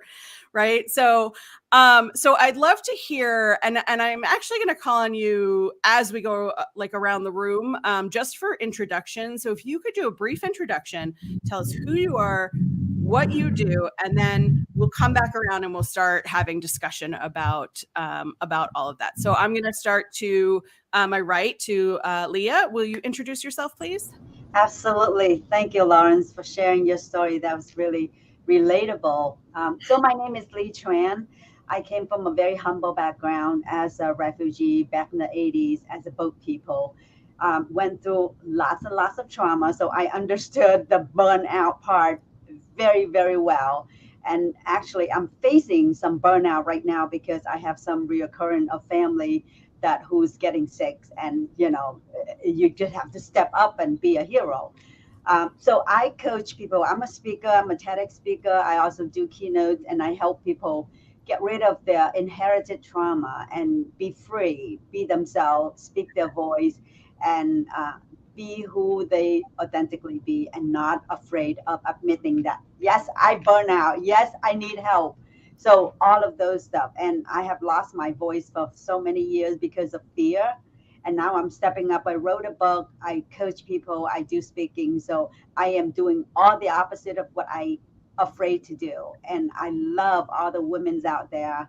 Right. So I'd love to hear, and I'm actually going to call on you as we go like around the room, just for introduction. So if you could do a brief introduction, tell us who you are, what you do, and then we'll come back around and we'll start having discussion about all of that. So I'm going to start to my right to Leah. Will you introduce yourself, please? Absolutely. Thank you, Lawrence, for sharing your story. That was really relatable. So my name is Lee Tran. I came from a very humble background as a refugee back in the 80s as a boat people. Went through lots and lots of trauma. So I understood the burnout part very, very well. And actually, I'm facing some burnout right now because I have some reoccurring of family who's getting sick, and you just have to step up and be a hero. So I coach people. I'm a speaker. I'm a TEDx speaker. I also do keynotes, and I help people get rid of their inherited trauma and be free, be themselves, speak their voice, and be who they authentically be, and not afraid of admitting that, yes, I burn out. Yes, I need help. So all of those stuff. And I have lost my voice for so many years because of fear. And now I'm stepping up. I wrote a book. I coach people. I do speaking. So I am doing all the opposite of what I afraid to do. And I love all the women's out there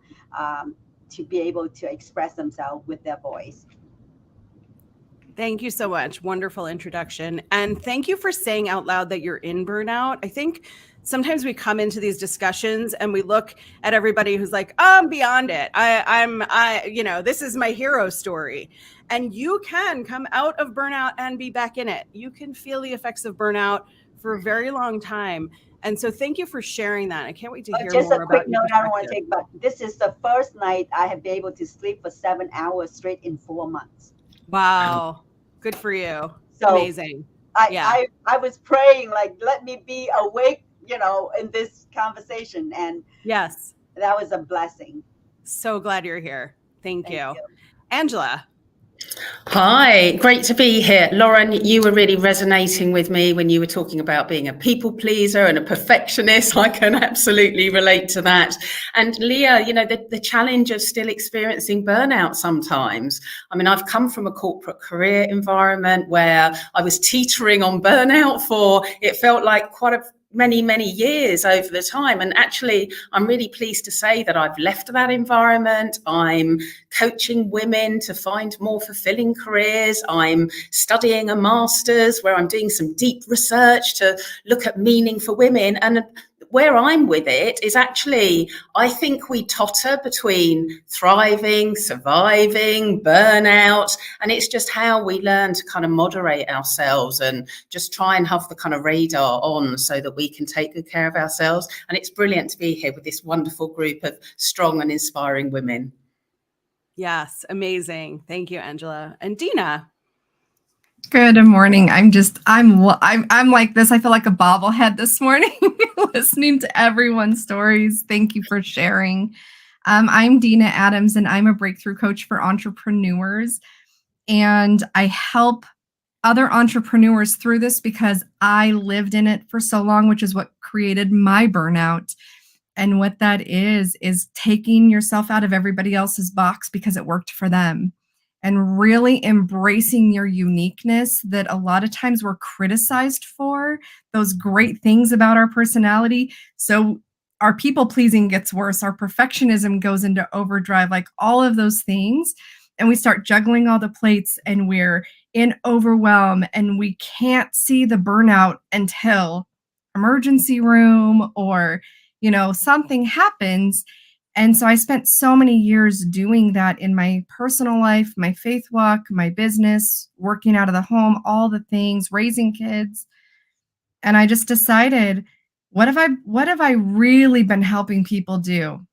to be able to express themselves with their voice. Thank you so much. Wonderful introduction. And thank you for saying out loud that you're in burnout. I think sometimes we come into these discussions and we look at everybody who's like, oh, I'm beyond it. This is my hero story. And you can come out of burnout and be back in it. You can feel the effects of burnout for a very long time. And so thank you for sharing that. I can't wait to hear just more a quick about note I don't want to take, but this is the first night I have been able to sleep for 7 hours straight in 4 months. Wow. Good for you. So amazing. I was praying, like, let me be awake, in this conversation. And yes, that was a blessing. So glad you're here. Thank you. Angela. Hi, great to be here. Lauren, you were really resonating with me when you were talking about being a people pleaser and a perfectionist. I can absolutely relate to that. And Leah, the challenge of still experiencing burnout sometimes. I mean, I've come from a corporate career environment where I was teetering on burnout for, it felt like quite many years over the time. And actually, I'm really pleased to say that I've left that environment. I'm coaching women to find more fulfilling careers. I'm studying a master's where I'm doing some deep research to look at meaning for women. And where I'm with it is actually, I think we totter between thriving, surviving, burnout, and it's just how we learn to kind of moderate ourselves and just try and have the kind of radar on so that we can take good care of ourselves. And it's brilliant to be here with this wonderful group of strong and inspiring women. Yes, amazing. Thank you, Angela. And Dina. Good morning. I'm like this. I feel like a bobblehead this morning, listening to everyone's stories. Thank you for sharing. I'm Dina Adams, and I'm a breakthrough coach for entrepreneurs. And I help other entrepreneurs through this because I lived in it for so long, which is what created my burnout. And what that is taking yourself out of everybody else's box because it worked for them. And really embracing your uniqueness that a lot of times we're criticized for, those great things about our personality. So our people pleasing gets worse. Our perfectionism goes into overdrive, like all of those things. And we start juggling all the plates and we're in overwhelm and we can't see the burnout until emergency room or, something happens. And so I spent so many years doing that in my personal life, my faith walk, my business, working out of the home, all the things, raising kids. And I just decided, what have I really been helping people do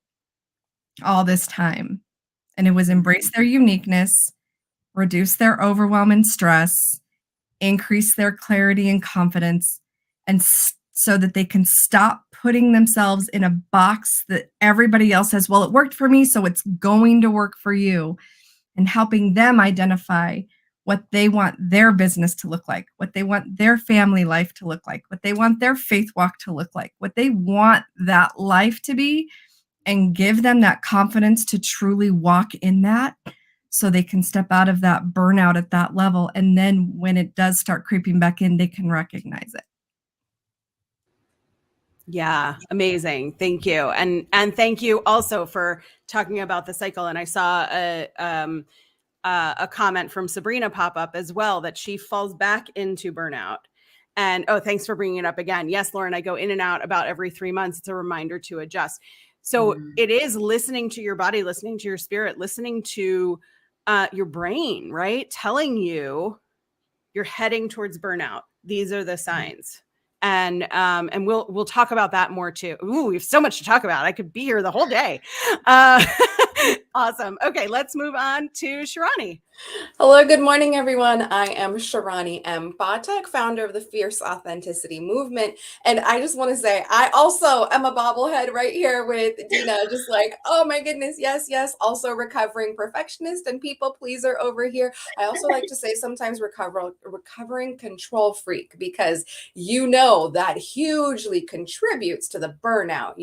all this time? And it was embrace their uniqueness, reduce their overwhelm and stress, increase their clarity and confidence, and so that they can stop putting themselves in a box that everybody else says, well, it worked for me, so it's going to work for you, and helping them identify what they want their business to look like, what they want their family life to look like, what they want their faith walk to look like, what they want that life to be, and give them that confidence to truly walk in that so they can step out of that burnout at that level. And then when it does start creeping back in, they can recognize it. Yeah, amazing. Thank you. And thank you also for talking about the cycle. And I saw a comment from Sabrina pop up as well, that she falls back into burnout. And thanks for bringing it up again. Yes, Lauren, I go in and out about every 3 months. It's a reminder to adjust. So it is listening to your body, listening to your spirit, listening to your brain, right? Telling you you're heading towards burnout. These are the signs. And we'll talk about that more too. Ooh, we have so much to talk about. I could be here the whole day. Awesome. Okay, let's move on to Sharani. Hello, good morning, everyone. I am Sharani M. Batek, founder of the Fierce Authenticity Movement. And I just want to say, I also am a bobblehead right here with Dina, just like, oh my goodness, yes, yes. Also recovering perfectionist and people pleaser over here. I also like to say sometimes recovering control freak, because you know that hugely contributes to the burnout,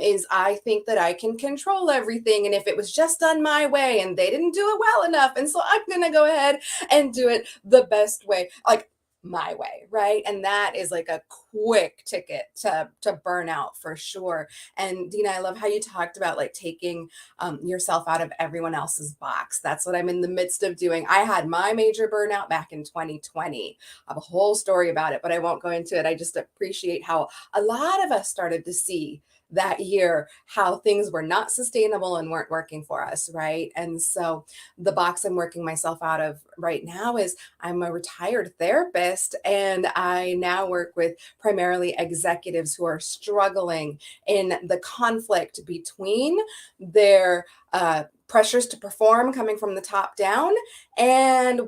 is I think that I can control everything. And if it was just done my way and they didn't do it well enough, and so I'm going to go ahead and do it the best way, like my way, right? And that is like a quick ticket to burnout for sure. And Dina, I love how you talked about like taking yourself out of everyone else's box. That's what I'm in the midst of doing. I had my major burnout back in 2020. I have a whole story about it, but I won't go into it. I just appreciate how a lot of us started to see that year how things were not sustainable and weren't working for us, right? And so the box I'm working myself out of right now is I'm a retired therapist, and I now work with primarily executives who are struggling in the conflict between their pressures to perform coming from the top down and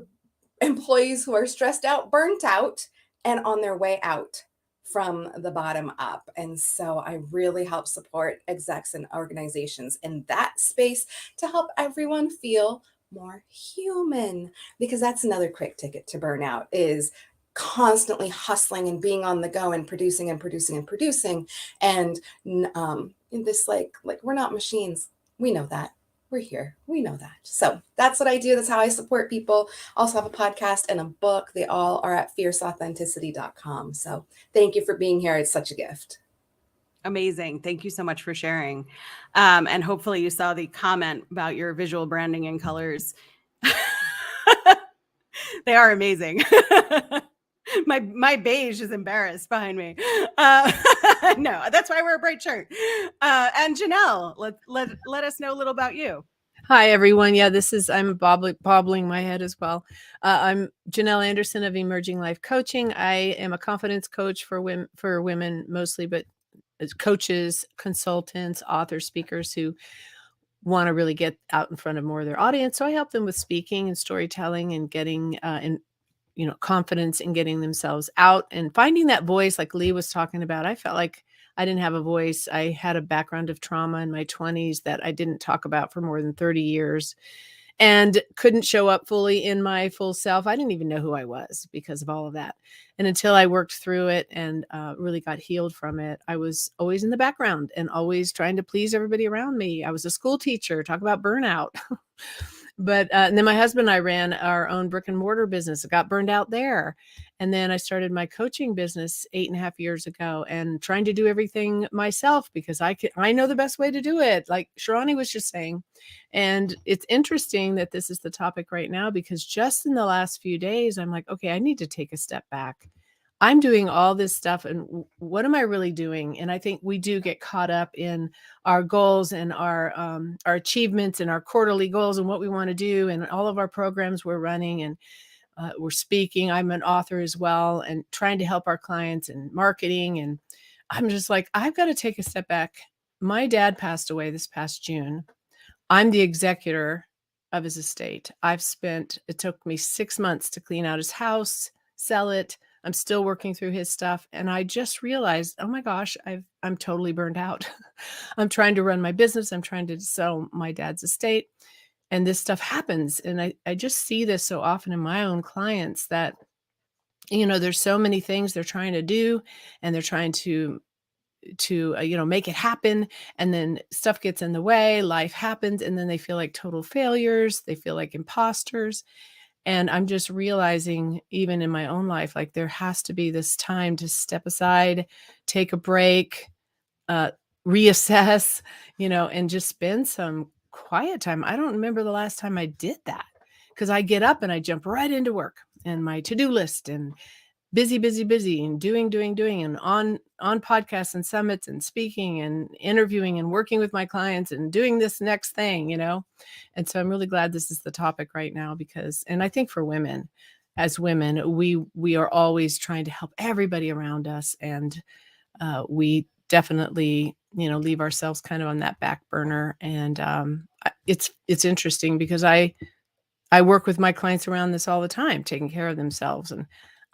employees who are stressed out, burnt out, and on their way out from the bottom up. And so I really help support execs and organizations in that space to help everyone feel more human, because that's another quick ticket to burnout, is constantly hustling and being on the go and producing and producing and producing. And in this like we're not machines. We know that. We're here. We know that. So that's what I do. That's how I support people. Also have a podcast and a book. They all are at fierceauthenticity.com. So thank you for being here. It's such a gift. Amazing. Thank you so much for sharing. And hopefully you saw the comment about your visual branding and colors. They are amazing. My beige is embarrassed behind me. No, that's why I wear a bright shirt. And Janelle, let us know a little about you. Hi, everyone. Yeah, I'm bobbling my head as well. I'm Janelle Anderson of Emerging Life Coaching. I am a confidence coach for women mostly, but as coaches, consultants, authors, speakers who want to really get out in front of more of their audience. So I help them with speaking and storytelling and getting confidence in getting themselves out and finding that voice like Lee was talking about. I felt like I didn't have a voice. I had a background of trauma in my 20s that I didn't talk about for more than 30 years and couldn't show up fully in my full self. I didn't even know who I was because of all of that. And until I worked through it and really got healed from it, I was always in the background and always trying to please everybody around me. I was a school teacher, talk about burnout. But and then my husband and I ran our own brick and mortar business. It got burned out there. And then I started my coaching business 8.5 years ago and trying to do everything myself because I know the best way to do it. Like Sharani was just saying. And it's interesting that this is the topic right now, because just in the last few days, I'm like, okay, I need to take a step back. I'm doing all this stuff, and what am I really doing? And I think we do get caught up in our goals and our achievements and our quarterly goals and what we want to do and all of our programs we're running and we're speaking. I'm an author as well and trying to help our clients and marketing. And I'm just like, I've got to take a step back. My dad passed away this past June. I'm the executor of his estate. It took me 6 months to clean out his house, sell it. I'm still working through his stuff. And I just realized, oh my gosh, I'm totally burned out. I'm trying to run my business. I'm trying to sell my dad's estate. And this stuff happens. And I just see this so often in my own clients that, there's so many things they're trying to do, and they're trying to make it happen. And then stuff gets in the way, life happens, and then they feel like total failures. They feel like imposters. And I'm just realizing, even in my own life, like there has to be this time to step aside, take a break, reassess, and just spend some quiet time. I don't remember the last time I did that, because I get up and I jump right into work and my to-do list and busy, and doing, and on podcasts and summits and speaking and interviewing and working with my clients and doing this next thing, And so I'm really glad this is the topic right now, and I think for women, as women, we are always trying to help everybody around us. And we definitely, leave ourselves kind of on that back burner. And it's interesting because I work with my clients around this all the time, taking care of themselves, and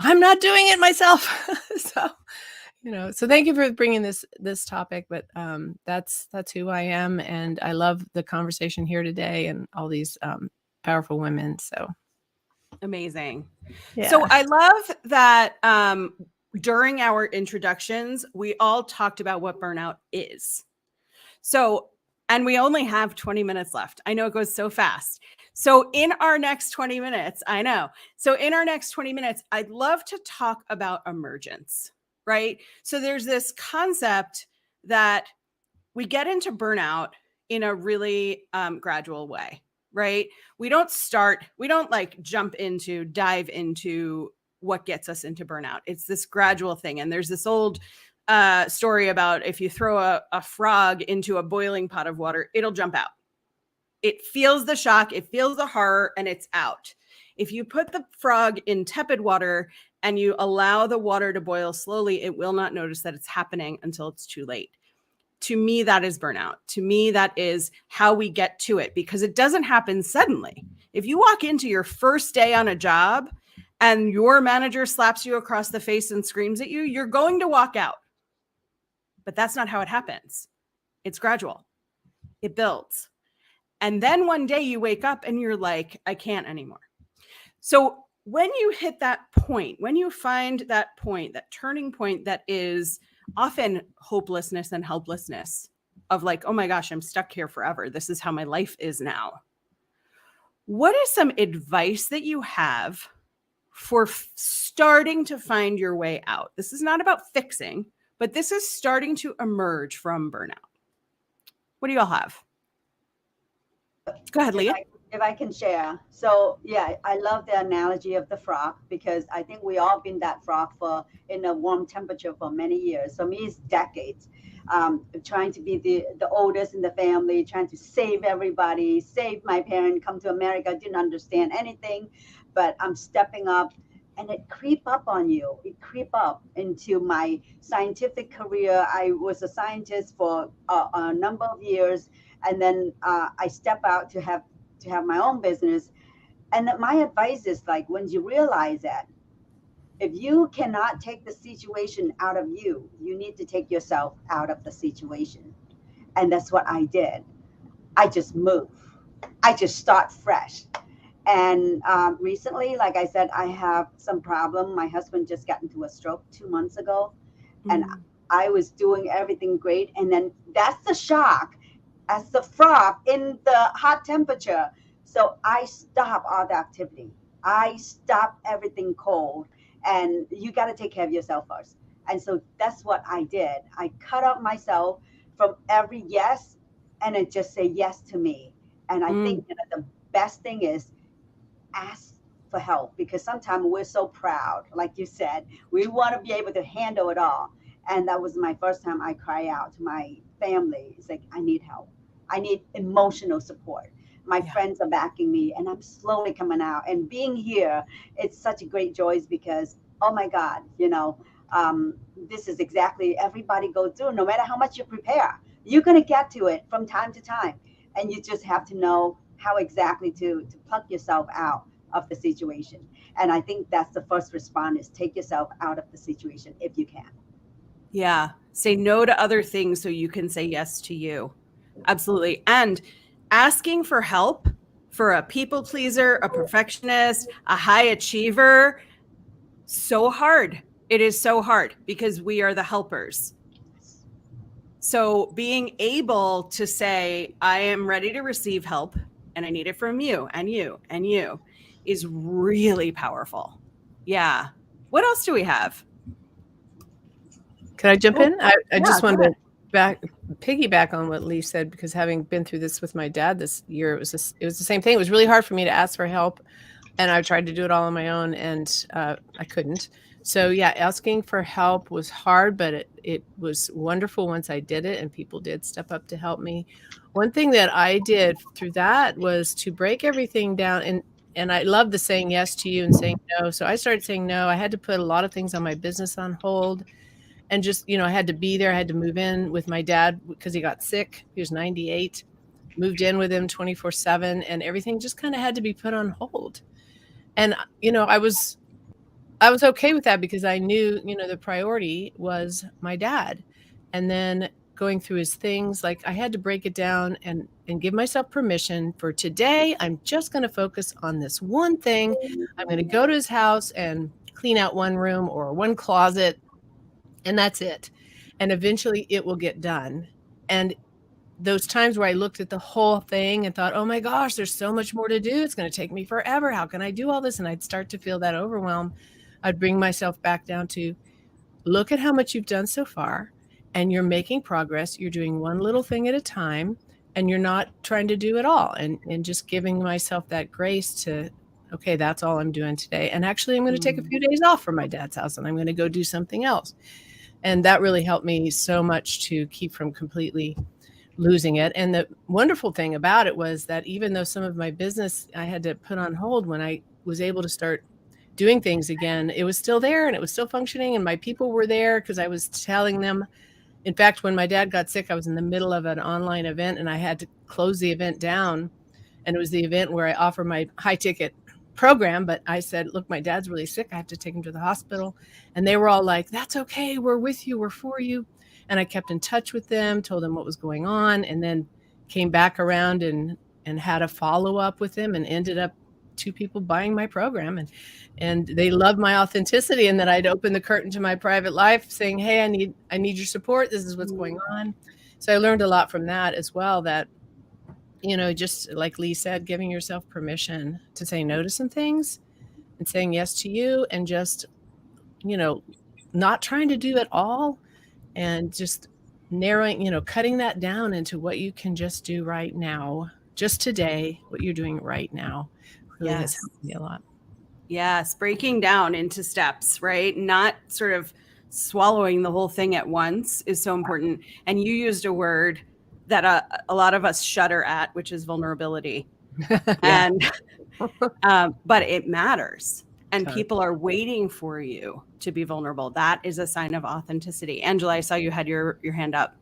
I'm not doing it myself. So thank you for bringing this topic, but that's who I am. And I love the conversation here today and all these powerful women. So amazing. Yeah. So I love that during our introductions, we all talked about what burnout is. So, and we only have 20 minutes left. I know it goes so fast. So in our next 20 minutes, in our next 20 minutes, I'd love to talk about emergence, right? So there's this concept that we get into burnout in a really gradual way, right? We don't dive into what gets us into burnout. It's this gradual thing. And there's this old story about if you throw a frog into a boiling pot of water, it'll jump out. It feels the shock, it feels the horror, and it's out. If you put the frog in tepid water and you allow the water to boil slowly, it will not notice that it's happening until it's too late. To me, that is burnout. To me, that is how we get to it, because it doesn't happen suddenly. If you walk into your first day on a job and your manager slaps you across the face and screams at you, you're going to walk out. But that's not how it happens. It's gradual. It builds. And then one day you wake up and you're like, I can't anymore. So when you hit that point, when you find that point, that turning point that is often hopelessness and helplessness of like, oh my gosh, I'm stuck here forever. This is how my life is now. What is some advice that you have for starting to find your way out? This is not about fixing, but this is starting to emerge from burnout. What do you all have? Go ahead, Leah. If I can share. So yeah, I love the analogy of the frog, because I think we all been that frog in a warm temperature for many years. So me, it's decades. Trying to be the oldest in the family, trying to save everybody, save my parents, come to America, didn't understand anything, but I'm stepping up. And it creep up on you. It creep up into my scientific career. I was a scientist for a number of years, and then I step out to have my own business. And my advice is, like, when you realize that if you cannot take the situation out of you, you need to take yourself out of the situation. And that's what I did. I just move. I just start fresh. And recently, like I said, I have some problem. My husband just got into a stroke 2 months ago, and I was doing everything great. And then that's the shock as the frog in the hot temperature. So I stop all the activity. I stop everything cold. And you got to take care of yourself first. And so that's what I did. I cut out myself from every yes, and it just say yes to me. And I think that the best thing is ask for help, because sometimes we're so proud. Like you said, we want to be able to handle it all. And that was my first time I cry out to my family. It's like, I need help. I need emotional support. My friends are backing me, and I'm slowly coming out. And being here, it's such a great joy, because, oh my God, this is exactly everybody goes through. No matter how much you prepare, you're going to get to it from time to time. And you just have to know how exactly to pluck yourself out of the situation. And I think that's the first response, is take yourself out of the situation if you can. Yeah. Say no to other things so you can say yes to you. Absolutely. And asking for help for a people pleaser, a perfectionist, a high achiever, so hard. It is so hard because we are the helpers. So being able to say, I am ready to receive help and I need it from you and you and you is really powerful. Yeah. What else do we have? Can I jump in? I Yeah, just go wanted ahead. to piggyback on what Lee said, because having been through this with my dad this year, it was the same thing. It was really hard for me to ask for help, and I tried to do it all on my own, and I couldn't. So yeah, asking for help was hard, but it was wonderful once I did it, and people did step up to help me. One thing that I did through that was to break everything down, and I love the saying yes to you and saying no. So I started saying no. I had to put a lot of things on my business on hold. And just, I had to be there. I had to move in with my dad because he got sick. He was 98, moved in with him 24/7, and everything just kind of had to be put on hold. And, I was okay with that because I knew, the priority was my dad. And then going through his things, like I had to break it down and give myself permission for today. I'm just going to focus on this one thing. I'm going to go to his house and clean out one room or one closet, and that's it. And eventually it will get done. And those times where I looked at the whole thing and thought, oh my gosh, there's so much more to do. It's going to take me forever. How can I do all this? And I'd start to feel that overwhelm. I'd bring myself back down to look at how much you've done so far, and you're making progress. You're doing one little thing at a time, and you're not trying to do it all. And just giving myself that grace to, okay, that's all I'm doing today. And actually, I'm going to take a few days off from my dad's house, and I'm going to go do something else. And that really helped me so much to keep from completely losing it. And the wonderful thing about it was that even though some of my business I had to put on hold, when I was able to start doing things again, it was still there and it was still functioning. And my people were there because I was telling them. In fact, when my dad got sick, I was in the middle of an online event and I had to close the event down. And it was the event where I offer my high ticket program, but I said, look, my dad's really sick. I have to take him to the hospital. And they were all like, that's okay. We're with you. We're for you. And I kept in touch with them, told them what was going on, and then came back around and had a follow-up with them, and ended up 2 people buying my program. And they loved my authenticity, and that I'd open the curtain to my private life saying, hey, I need your support. This is what's going on. So I learned a lot from that as well, that just like Lee said, giving yourself permission to say no to some things and saying yes to you, and just, not trying to do it all, and just narrowing, cutting that down into what you can just do right now, just today, what you're doing right now really has helped me a lot. Yes. Breaking down into steps, right? Not sort of swallowing the whole thing at once is so important. And you used a word that a lot of us shudder at, which is vulnerability. And but it matters, and people are waiting for you to be vulnerable. That is a sign of authenticity. Angela, I saw you had your hand up.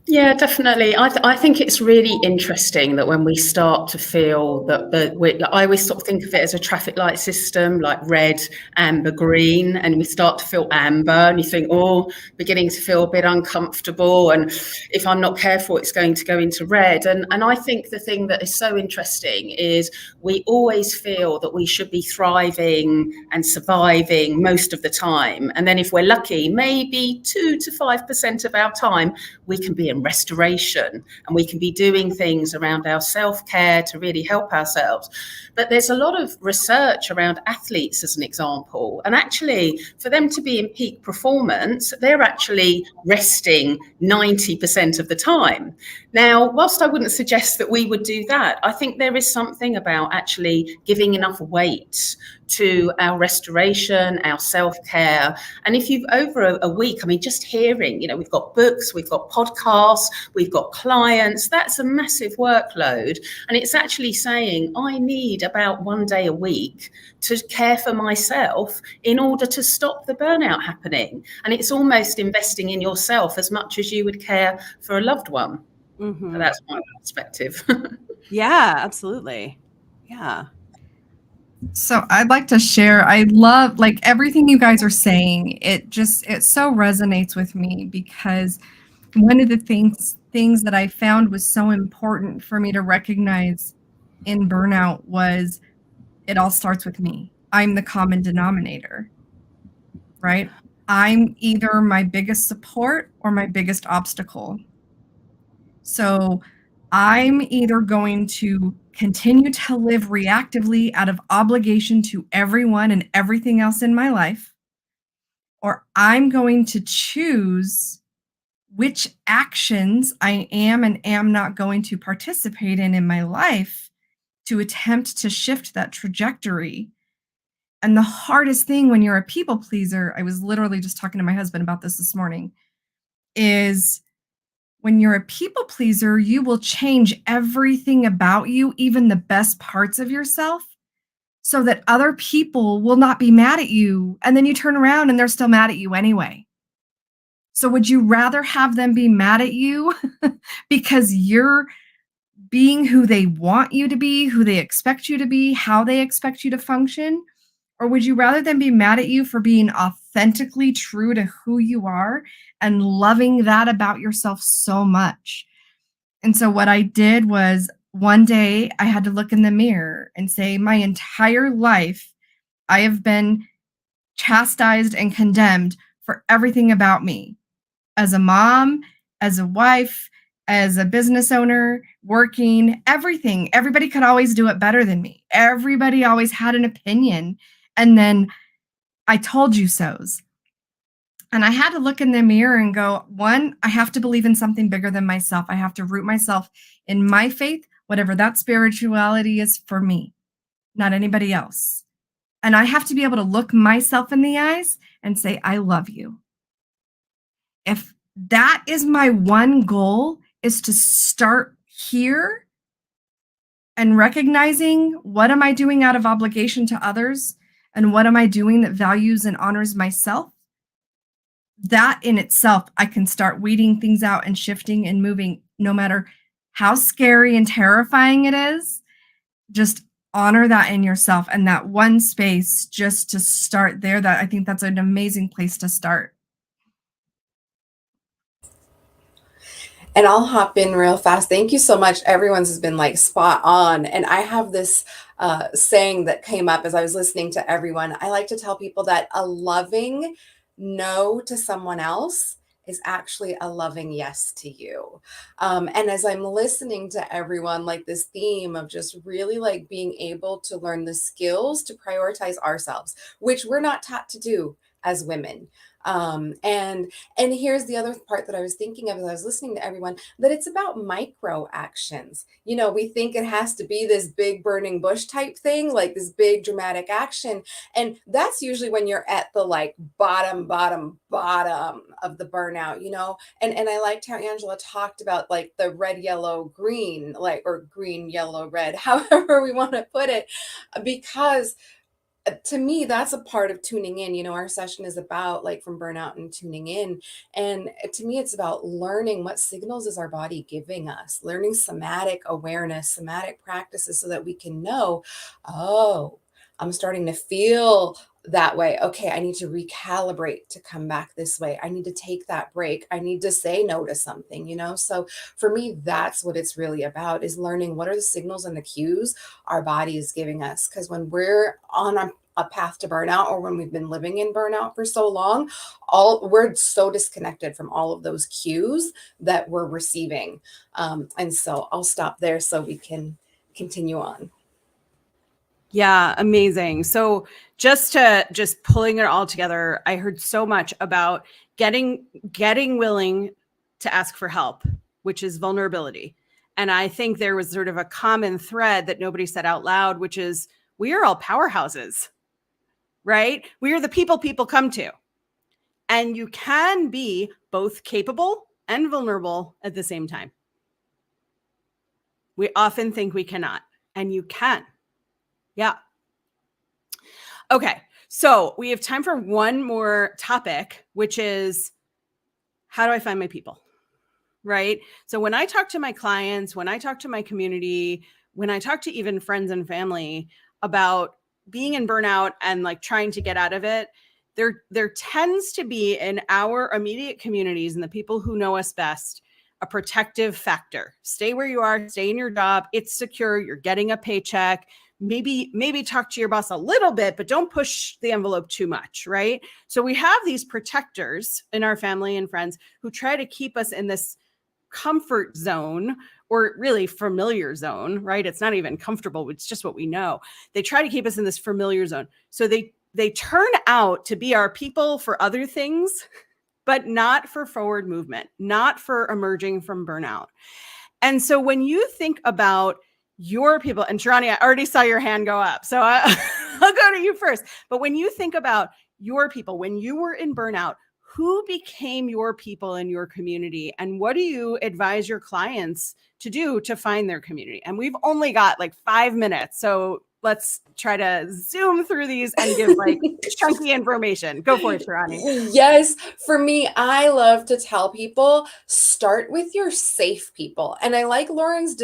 Yeah, definitely. I think it's really interesting that when we start to feel that I always sort of think of it as a traffic light system, like red, amber, green, and we start to feel amber and you think, oh, beginning to feel a bit uncomfortable. And if I'm not careful, it's going to go into red. And I think the thing that is so interesting is we always feel that we should be thriving and surviving most of the time. And then if we're lucky, maybe 2 to 5% of our time, we can be in restoration, and we can be doing things around our self-care to really help ourselves. But there's a lot of research around athletes, as an example, and actually for them to be in peak performance, they're actually resting 90% of the time. Now, whilst I wouldn't suggest that we would do that, I think there is something about actually giving enough weight to our restoration, our self-care. And if you've over a week, I mean, just hearing, we've got books, we've got podcasts, we've got clients, that's a massive workload. And it's actually saying, I need about 1 day a week to care for myself in order to stop the burnout happening. And it's almost investing in yourself as much as you would care for a loved one. Mm-hmm. So that's my perspective. Yeah, absolutely. Yeah. So I'd like to share, I love like everything you guys are saying. It so resonates with me because one of the things that I found was so important for me to recognize in burnout was it all starts with me. I'm the common denominator, right? I'm either my biggest support or my biggest obstacle. So I'm either going to continue to live reactively out of obligation to everyone and everything else in my life, or I'm going to choose which actions I am and am not going to participate in my life to attempt to shift that trajectory. And the hardest thing when you're a people pleaser, I was literally just talking to my husband about this morning, is when you're a people pleaser, you will change everything about you, even the best parts of yourself, so that other people will not be mad at you. And then you turn around and they're still mad at you anyway. So would you rather have them be mad at you because you're being who they want you to be, who they expect you to be, how they expect you to function? Or would you rather them be mad at you for being authentically true to who you are and loving that about yourself so much? And so what I did was one day I had to look in the mirror and say, my entire life, I have been chastised and condemned for everything about me. As a mom, as a wife, as a business owner, working, everything. Everybody could always do it better than me. Everybody always had an opinion. And then I told you so's. And I had to look in the mirror and go, one, I have to believe in something bigger than myself. I have to root myself in my faith, whatever that spirituality is for me, not anybody else. And I have to be able to look myself in the eyes and say, I love you. If that is my one goal, is to start here and recognizing what am I doing out of obligation to others and what am I doing that values and honors myself, that in itself, I can start weeding things out and shifting and moving no matter how scary and terrifying it is. Just honor that in yourself and that one space just to start there. That I think that's an amazing place to start. And I'll hop in real fast. Thank you so much. Everyone's has been like spot on. And I have this saying that came up as I was listening to everyone. I like to tell people that a loving no to someone else is actually a loving yes to you. And as I'm listening to everyone, like this theme of just really like being able to learn the skills to prioritize ourselves, which we're not taught to do as women. And here's the other part that I was thinking of as I was listening to everyone, that it's about micro actions. You know, we think it has to be this big burning bush type thing, like this big dramatic action. And that's usually when you're at the like bottom of the burnout, you know? And I liked how Angela talked about like the red, yellow, green, like, or green, yellow, red, however we want to put it, because to me that's a part of tuning in. You know, our session is about like from burnout and tuning in, and to me it's about learning what signals is our body giving us, learning somatic awareness, somatic practices, so that we can know, oh, I'm starting to feel that way. Okay, I need to recalibrate to come back this way. I need to take that break. I need to say no to something, you know? So for me, that's what it's really about, is learning what are the signals and the cues our body is giving us. Because when we're on a path to burnout, or when we've been living in burnout for so long, we're so disconnected from all of those cues that we're receiving. And so I'll stop there so we can continue on. Yeah, amazing. So just pulling it all together, I heard so much about getting willing to ask for help, which is vulnerability. And I think there was sort of a common thread that nobody said out loud, which is we are all powerhouses, right? We are the people come to. And you can be both capable and vulnerable at the same time. We often think we cannot, and you can. Yeah. Okay. So we have time for one more topic, which is how do I find my people? Right? So when I talk to my clients, when I talk to my community, when I talk to even friends and family about being in burnout and like trying to get out of it, there tends to be in our immediate communities and the people who know us best a protective factor. Stay where you are, stay in your job, it's secure, you're getting a paycheck. Maybe talk to your boss a little bit, but don't push the envelope too much, right? So we have these protectors in our family and friends who try to keep us in this comfort zone, or really familiar zone, right? It's not even comfortable, it's just what we know. They try to keep us in this familiar zone. So they turn out to be our people for other things, but not for forward movement, not for emerging from burnout. And so when you think about your people, and Sharani, I already saw your hand go up, so I'll go to you first. But when you think about your people, when you were in burnout, who became your people in your community, and what do you advise your clients to do to find their community? And we've only got like 5 minutes, so let's try to zoom through these and give like chunky information. Go for it, Sharani. Yes, for me, I love to tell people, start with your safe people. And I like Lauren's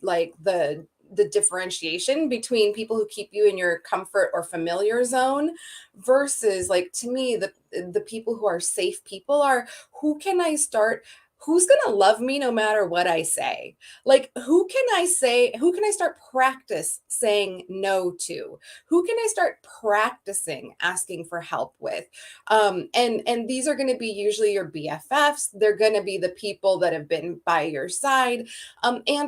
like the differentiation between people who keep you in your comfort or familiar zone versus, like, to me, the people who are safe people are, who can I start? Who's going to love me no matter what I say? Like, who can I start practice saying no to? Who can I start practicing asking for help with? And these are going to be usually your BFFs. They're going to be the people that have been by your side.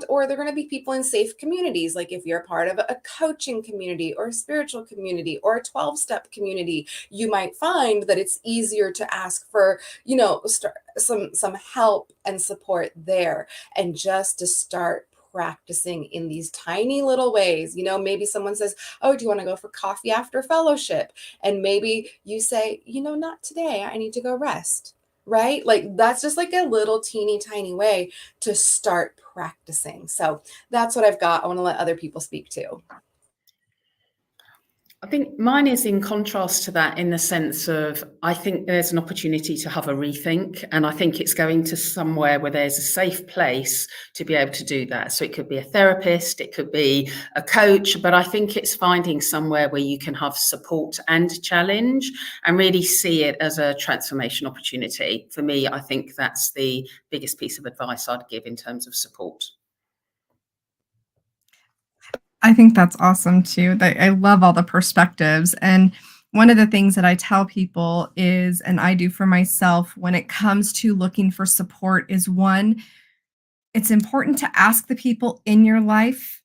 Or they're going to be people in safe communities. Like if you're part of a coaching community or a spiritual community or a 12-step community, you might find that it's easier to ask for, some help and support there, and just to start practicing in these tiny little ways. Maybe someone says, oh, do you want to go for coffee after fellowship? And maybe you say, not today, I need to go rest, right? Like that's just like a little teeny tiny way to start practicing. So that's what I've got. I want to let other people speak too. I think mine is in contrast to that, in the sense of, I think there's an opportunity to have a rethink, and I think it's going to somewhere where there's a safe place to be able to do that. So it could be a therapist, it could be a coach, but I think it's finding somewhere where you can have support and challenge and really see it as a transformation opportunity. For me, I think that's the biggest piece of advice I'd give in terms of support. I think that's awesome too. I love all the perspectives. And one of the things that I tell people is, and I do for myself when it comes to looking for support, is one, it's important to ask the people in your life,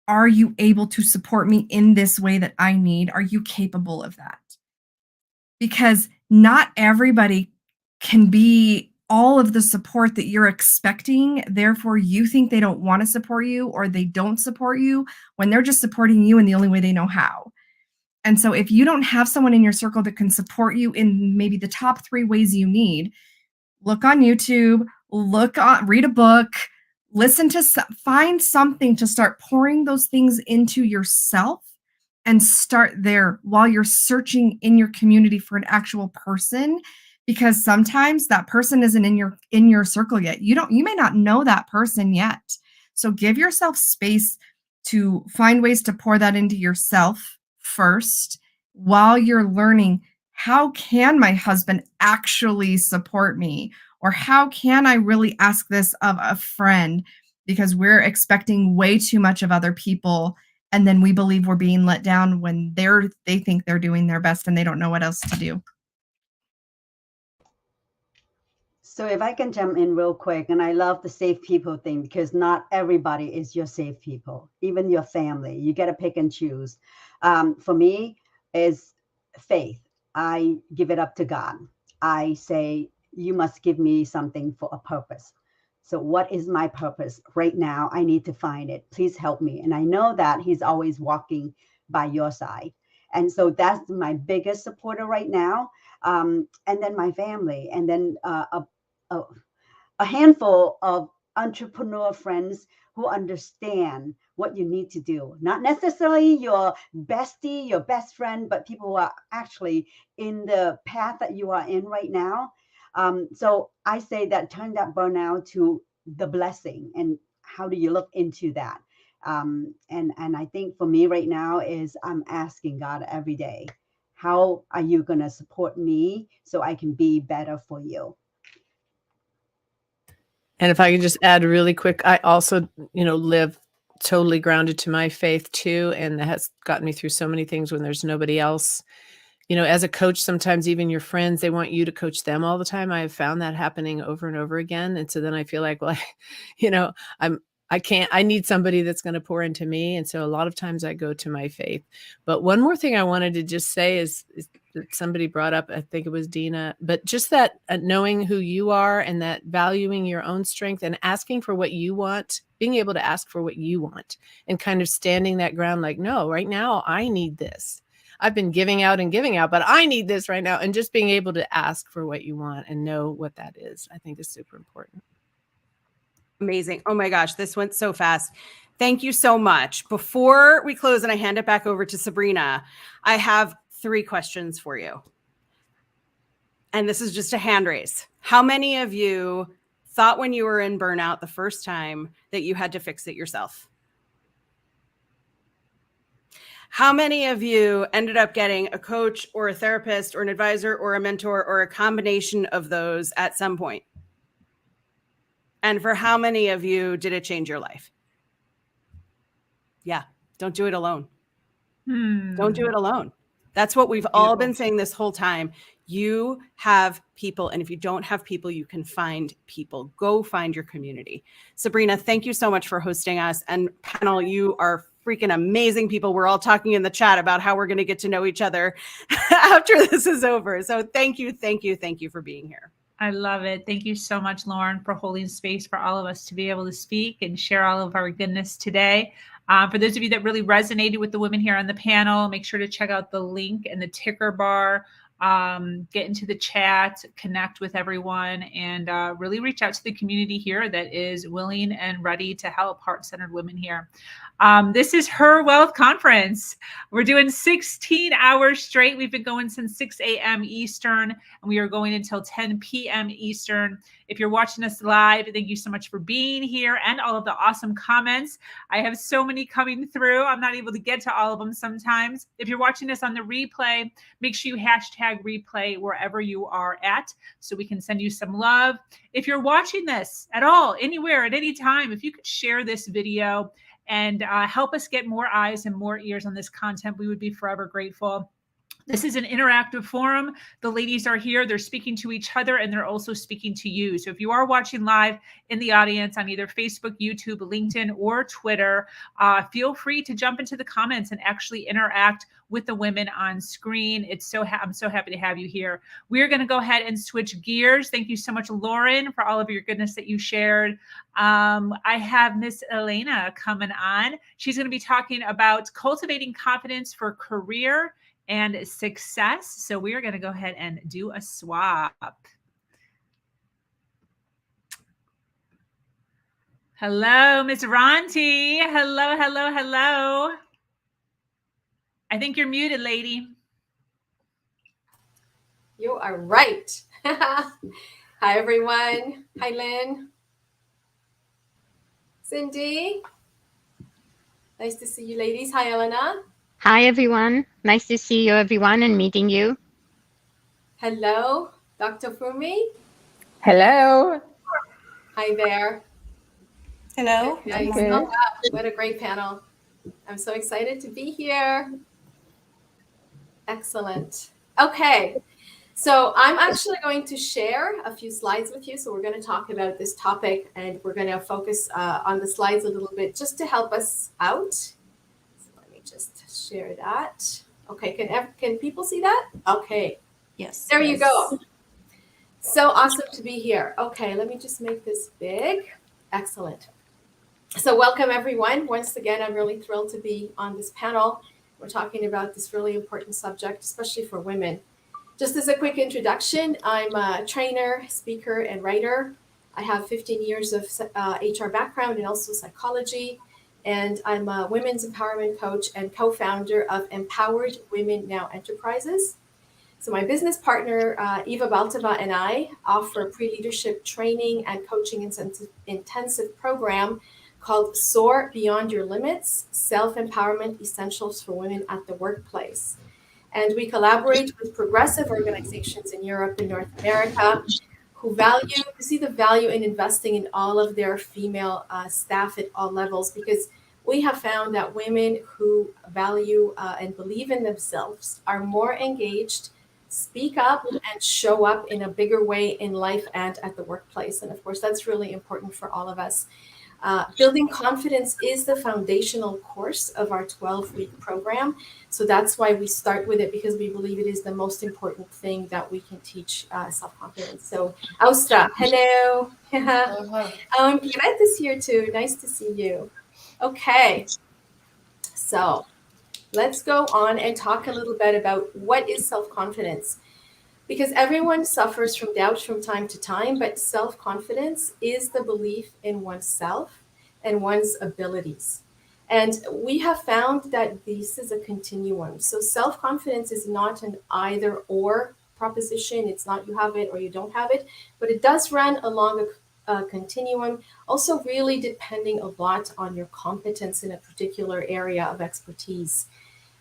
are you able to support me in this way that I need? Are you capable of that? Because not everybody can be all of the support that you're expecting. Therefore, you think they don't want to support you, or they don't support you when they're just supporting you in the only way they know how. And so if you don't have someone in your circle that can support you in maybe the top 3 ways you need, look on YouTube, read a book, find something to start pouring those things into yourself, and start there while you're searching in your community for an actual person, because sometimes that person isn't in your circle yet. You may not know that person yet. So give yourself space to find ways to pour that into yourself first, while you're learning, how can my husband actually support me? Or how can I really ask this of a friend? Because we're expecting way too much of other people, and then we believe we're being let down when they think they're doing their best and they don't know what else to do. So if I can jump in real quick, and I love the safe people thing, because not everybody is your safe people, even your family. You got to pick and choose. For me, is faith. I give it up to God. I say, you must give me something for a purpose. So what is my purpose right now? I need to find it. Please help me. And I know that he's always walking by your side. And so that's my biggest supporter right now. And then my family, and then a handful of entrepreneur friends who understand what you need to do. Not necessarily your bestie, your best friend, but people who are actually in the path that you are in right now. So I say that turn that burnout to the blessing. And how do you look into that? And I think for me right now is I'm asking God every day, how are you going to support me so I can be better for you? And if I could just add really quick, I also, live totally grounded to my faith too. And that has gotten me through so many things when there's nobody else. As a coach, sometimes even your friends, they want you to coach them all the time. I have found that happening over and over again. And so then I feel like, well, I need somebody that's going to pour into me. And so a lot of times I go to my faith. But one more thing I wanted to just say is that somebody brought up, I think it was Dina, but just that knowing who you are and that valuing your own strength and asking for what you want, being able to ask for what you want and kind of standing that ground like, no, right now I need this. I've been giving out, but I need this right now. And just being able to ask for what you want and know what that is, I think is super important. Amazing. Oh my gosh, this went so fast. Thank you so much. Before we close and I hand it back over to Sabrina, I have 3 questions for you. And this is just a hand raise. How many of you thought when you were in burnout the first time that you had to fix it yourself? How many of you ended up getting a coach or a therapist or an advisor or a mentor or a combination of those at some point? And for how many of you did it change your life? Yeah, don't do it alone. Don't do it alone. That's what we've all been saying this whole time. You have people, and if you don't have people, you can find people. Go find your community. Sabrina, thank you so much for hosting us. And panel, you are freaking amazing people. We're all talking in the chat about how we're going to get to know each other after this is over. So thank you for being here. I love it. Thank you so much, Lauren, for holding space for all of us to be able to speak and share all of our goodness today. For those of you that really resonated with the women here on the panel, make sure to check out the link in the ticker bar. Get into the chat, connect with everyone, and really reach out to the community here that is willing and ready to help heart-centered women here. This is Her Wealth Conference. We're doing 16 hours straight. We've been going since 6 a.m. Eastern, and we are going until 10 p.m. Eastern. If you're watching us live, thank you so much for being here and all of the awesome comments. I have so many coming through. I'm not able to get to all of them sometimes. If you're watching us on the replay, make sure you hashtag replay wherever you are at so we can send you some love. If you're watching this at all, anywhere, at any time, if you could share this video and help us get more eyes and more ears on this content, we would be forever grateful. This is an interactive forum. The ladies are here. They're speaking to each other, and they're also speaking to you. So if you are watching live in the audience on either Facebook, YouTube, LinkedIn, or Twitter, feel free to jump into the comments and actually interact with the women on screen. I'm so happy to have you here. We're going to go ahead and switch gears. Thank you so much, Lauren, for all of your goodness that you shared. I have Miss Elena coming on. She's going to be talking about cultivating confidence for career and success. So we are going to go ahead and do a swap. Hello, Miss Ronti. Hello, hello, hello. I think you're muted, lady. You are right. Hi, everyone. Hi, Lynn. Cindy. Nice to see you, ladies. Hi, Elena. Hi, everyone. Nice to see you, everyone, and meeting you. Hello, Dr. Fumi. Hello. Hi there. Hello. Nice. Okay. Oh, wow. What a great panel. I'm so excited to be here. Excellent. Okay. So I'm actually going to share a few slides with you. So we're going to talk about this topic, and we're going to focus on the slides a little bit just to help us out. So let me just share that. Okay, can people see that? Okay. Yes. There you go. So awesome to be here. Okay, let me just make this big. Excellent. So welcome, everyone. Once again, I'm really thrilled to be on this panel. We're talking about this really important subject, especially for women. Just as a quick introduction, I'm a trainer, speaker, and writer. I have 15 years of HR background and also psychology. And I'm a women's empowerment coach and co-founder of Empowered Women Now Enterprises. So my business partner, Eva Baltova, and I offer pre-leadership training and coaching intensive program called Soar Beyond Your Limits, Self-Empowerment Essentials for Women at the Workplace. And we collaborate with progressive organizations in Europe and North America who see the value in investing in all of their female staff at all levels, because we have found that women who value and believe in themselves are more engaged, speak up, and show up in a bigger way in life and at the workplace. And of course, that's really important for all of us. Building confidence is the foundational course of our 12-week program. So that's why we start with it, because we believe it is the most important thing that we can teach self-confidence. So, Austra, hello. Yvette is here too. Nice to see you. Okay. So let's go on and talk a little bit about what is self-confidence. Because everyone suffers from doubt from time to time, but self-confidence is the belief in oneself and one's abilities. And we have found that this is a continuum. So self-confidence is not an either or proposition. It's not you have it or you don't have it, but it does run along a continuum, also really depending a lot on your competence in a particular area of expertise.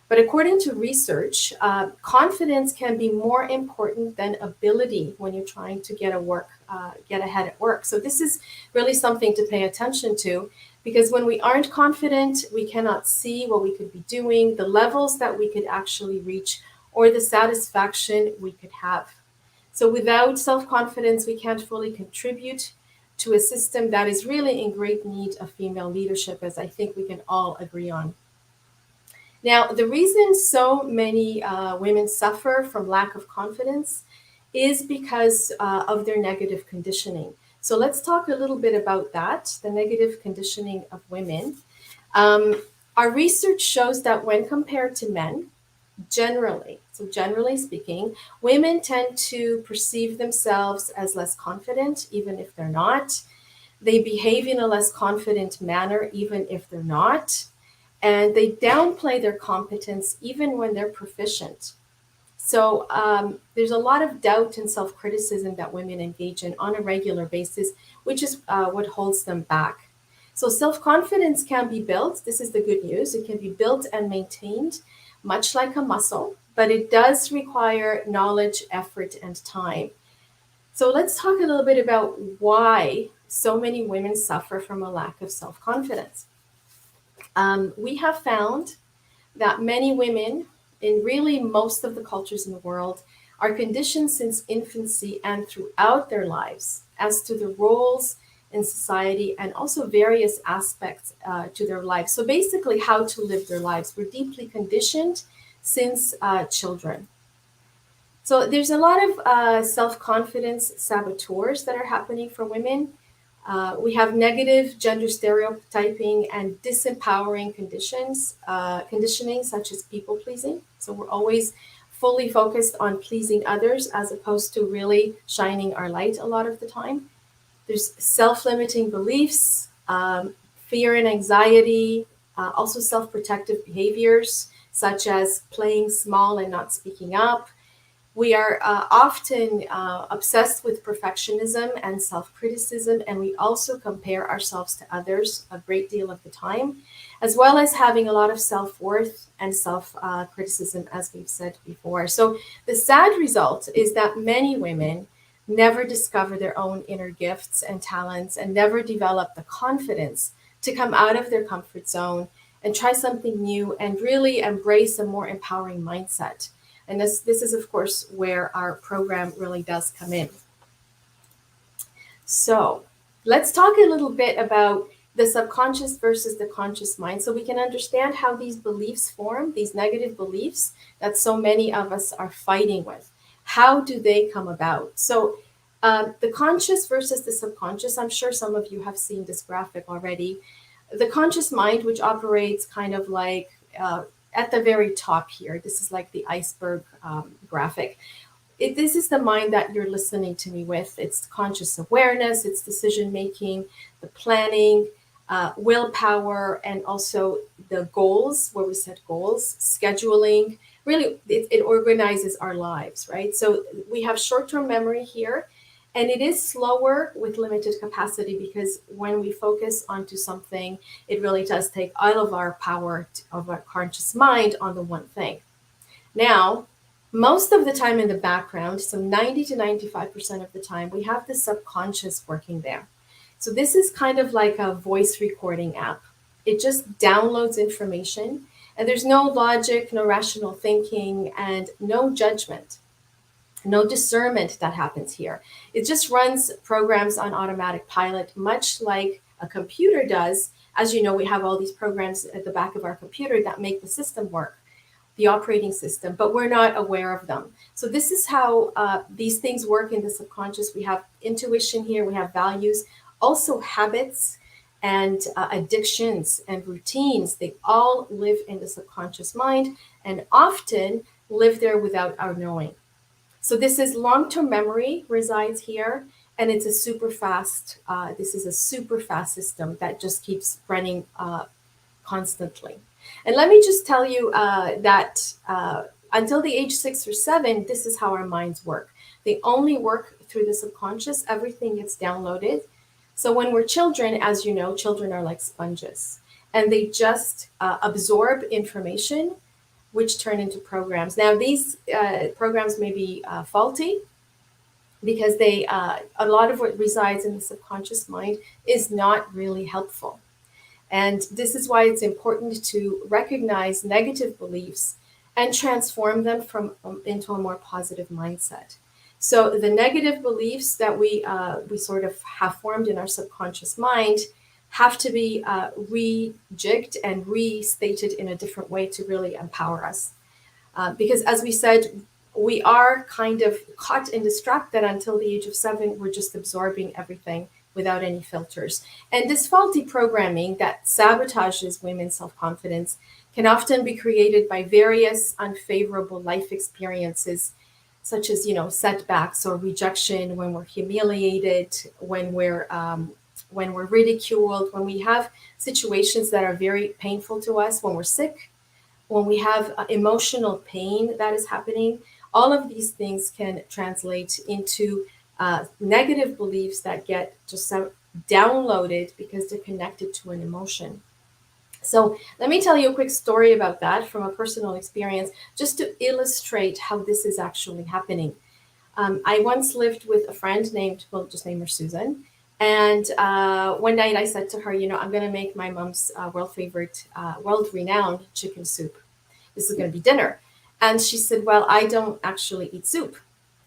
But according to research, confidence can be more important than ability when you're trying to get ahead at work. So this is really something to pay attention to, because when we aren't confident, we cannot see what we could be doing, the levels that we could actually reach, or the satisfaction we could have. So without self-confidence, we can't fully contribute to a system that is really in great need of female leadership, as I think we can all agree on. Now, the reason so many women suffer from lack of confidence is because of their negative conditioning. So let's talk a little bit about that, the negative conditioning of women. Our research shows that when compared to men, generally speaking, women tend to perceive themselves as less confident, even if they're not. They behave in a less confident manner, even if they're not. And they downplay their competence even when they're proficient. So there's a lot of doubt and self-criticism that women engage in on a regular basis, which is what holds them back. So self-confidence can be built. This is the good news. It can be built and maintained, much like a muscle, but it does require knowledge, effort, and time. So let's talk a little bit about why so many women suffer from a lack of self-confidence. We have found that many women in really most of the cultures in the world are conditioned since infancy and throughout their lives as to the roles in society and also various aspects to their lives. So basically how to live their lives. We're deeply conditioned since children. So there's a lot of self-confidence saboteurs that are happening for women. We have negative gender stereotyping and disempowering conditioning, such as people pleasing. So we're always fully focused on pleasing others as opposed to really shining our light a lot of the time. There's self-limiting beliefs, fear and anxiety, also self-protective behaviors, such as playing small and not speaking up. We are often obsessed with perfectionism and self-criticism, and we also compare ourselves to others a great deal of the time, as well as having a lot of self-worth and self-criticism, as we've said before. So the sad result is that many women never discover their own inner gifts and talents and never develop the confidence to come out of their comfort zone and try something new and really embrace a more empowering mindset. And this is, of course, where our program really does come in. So let's talk a little bit about the subconscious versus the conscious mind, so we can understand how these beliefs form, these negative beliefs that so many of us are fighting with. How do they come about? So the conscious versus the subconscious, I'm sure some of you have seen this graphic already. The conscious mind, which operates kind of like at the very top here, this is like the iceberg graphic. This is the mind that you're listening to me with. It's conscious awareness, it's decision-making, the planning, willpower, and also the goals, where we set goals, scheduling. Really, it organizes our lives, right? So we have short-term memory here, And it is slower with limited capacity because when we focus onto something, it really does take all of our power of our conscious mind on the one thing. Now, most of the time in the background, so 90 to 95% of the time, we have the subconscious working there. So this is kind of like a voice recording app. It just downloads information, and there's no logic, no rational thinking, and no judgment. No discernment that happens here. It just runs programs on automatic pilot, much like a computer does. As you know, we have all these programs at the back of our computer that make the system work, the operating system, but we're not aware of them. So this is how these things work in the subconscious. We have intuition here, we have values, also habits and addictions and routines. They all live in the subconscious mind and often live there without our knowing. So this is long-term memory resides here, and it's a super fast, this is a super fast system that just keeps running constantly. And let me just tell you that until the age 6 or 7, this is how our minds work. They only work through the subconscious. Everything gets downloaded. So when we're children, as you know, children are like sponges, and they just absorb information which turn into programs. Now, these programs may be faulty because they a lot of what resides in the subconscious mind is not really helpful. And this is why it's important to recognize negative beliefs and transform them into a more positive mindset. So the negative beliefs that we sort of have formed in our subconscious mind have to be rejigged and restated in a different way to really empower us. Because as we said, we are kind of caught in this trap that until the age of 7, we're just absorbing everything without any filters. And this faulty programming that sabotages women's self-confidence can often be created by various unfavorable life experiences, such as, setbacks or rejection, when we're humiliated, when we're ridiculed, when we have situations that are very painful to us, when we're sick, when we have emotional pain that is happening. All of these things can translate into negative beliefs that get just downloaded because they're connected to an emotion. So let me tell you a quick story about that from a personal experience, just to illustrate how this is actually happening. I once lived with a friend just name her Susan. And one night I said to her, I'm going to make my mom's world-renowned chicken soup. This is going to be dinner. And she said, well, I don't actually eat soup.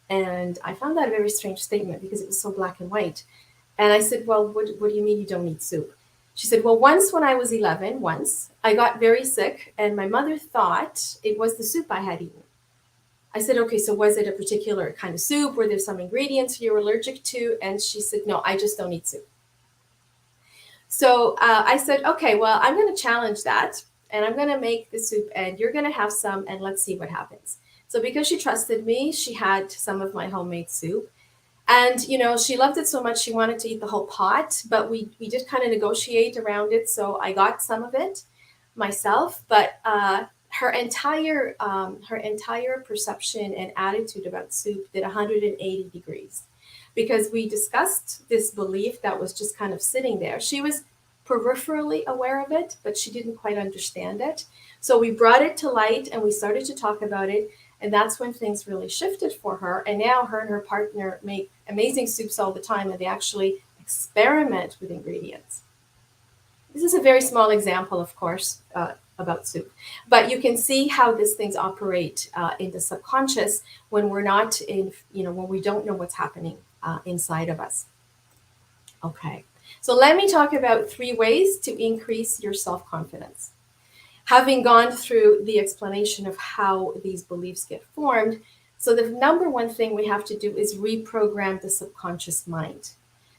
And I found that a very strange statement because it was so black and white. And I said, well, what do you mean you don't eat soup? She said, well, once when I was 11, I got very sick and my mother thought it was the soup I had eaten. I said, okay, so was it a particular kind of soup? Were there some ingredients you're allergic to? And she said, no, I just don't eat soup. So I said, okay, well, I'm going to challenge that. And I'm going to make the soup and you're going to have some and let's see what happens. So because she trusted me, she had some of my homemade soup. And, she loved it so much, she wanted to eat the whole pot, but we did kind of negotiate around it. So I got some of it myself, but her entire perception and attitude about soup did 180 degrees because we discussed this belief that was just kind of sitting there. She was peripherally aware of it, but she didn't quite understand it. So we brought it to light and we started to talk about it. And that's when things really shifted for her. And now her and her partner make amazing soups all the time, and they actually experiment with ingredients. This is a very small example, of course, about soup. But you can see how these things operate in the subconscious when we're not in, when we don't know what's happening inside of us. Okay, so let me talk about 3 ways to increase your self-confidence. Having gone through the explanation of how these beliefs get formed, so the number one thing we have to do is reprogram the subconscious mind.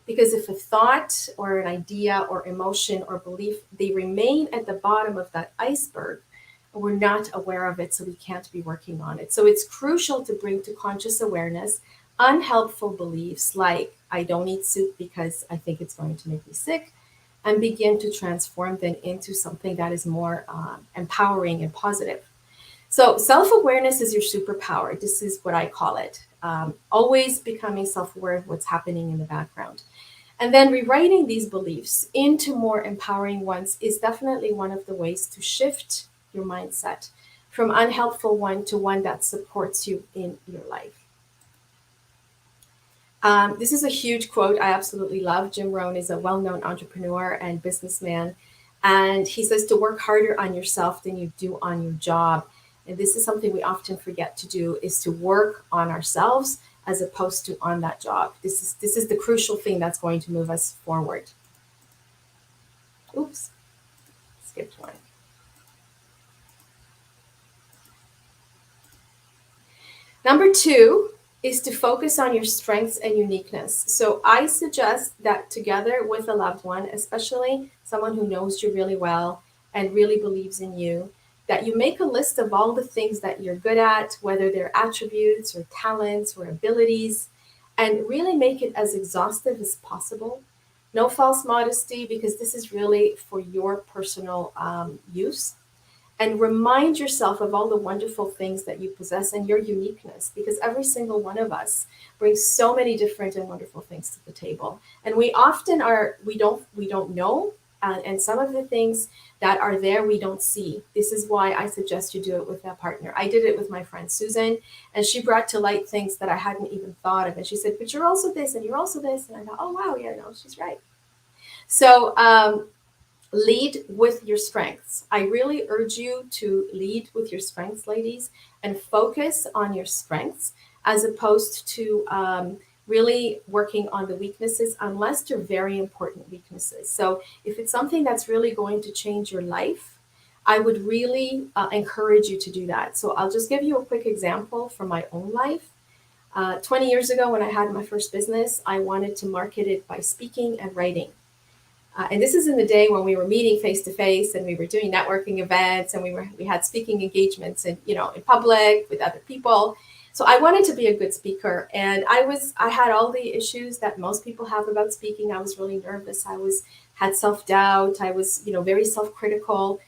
Because if a thought or an idea or emotion or belief, they remain at the bottom of that iceberg, we're not aware of it, so we can't be working on it. So it's crucial to bring to conscious awareness unhelpful beliefs like, I don't eat soup because I think it's going to make me sick, and begin to transform them into something that is more empowering and positive. So self-awareness is your superpower. This is what I call it. always becoming self-aware of what's happening in the background. And then rewriting these beliefs into more empowering ones is definitely one of the ways to shift your mindset from unhelpful one to one that supports you in your life. This is a huge quote I absolutely love. Jim Rohn is a well-known entrepreneur and businessman. And he says to work harder on yourself than you do on your job. And this is something we often forget to do, is to work on ourselves as opposed to on that job. This is the crucial thing that's going to move us forward. Oops, skipped one. Number 2 is to focus on your strengths and uniqueness. So I suggest that together with a loved one, especially someone who knows you really well and really believes in you, that you make a list of all the things that you're good at, whether they're attributes or talents or abilities, and really make it as exhaustive as possible. No false modesty, because this is really for your personal use. And remind yourself of all the wonderful things that you possess and your uniqueness, because every single one of us brings so many different and wonderful things to the table. And we often we don't know, and some of the things that are there we don't see. This is why I suggest you do it with a partner. I did it with my friend Susan, and she brought to light things that I hadn't even thought of. And she said, "But you're also this, and you're also this." And I thought, "Oh wow, yeah, no, she's right." So lead with your strengths. I really urge you to lead with your strengths, ladies, and focus on your strengths as opposed to really working on the weaknesses, unless they're very important weaknesses. So if it's something that's really going to change your life, I would really encourage you to do that. So I'll just give you a quick example from my own life. 20 years ago, when I had my first business, I wanted to market it by speaking and writing. And this is in the day when we were meeting face to face, and we were doing networking events, and we had speaking engagements in public with other people. So I wanted to be a good speaker, and I had all the issues that most people have about speaking. I was really nervous. Had self-doubt. I was very self-critical.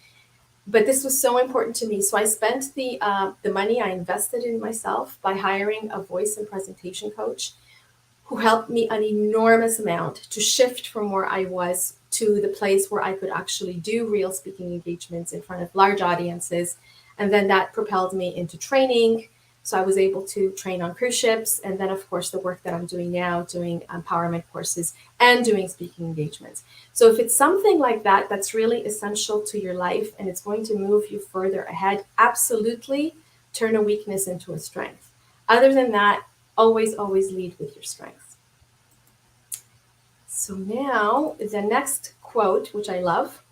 But this was so important to me. So I spent the money I invested in myself by hiring a voice and presentation coach, who helped me an enormous amount to shift from where I was to the place where I could actually do real speaking engagements in front of large audiences. And then that propelled me into training. So I was able to train on cruise ships. And then, of course, the work that I'm doing now, doing empowerment courses and doing speaking engagements. So if it's something like that, that's really essential to your life and it's going to move you further ahead, absolutely turn a weakness into a strength. Other than that, always lead with your strengths. So now the next quote, which I love,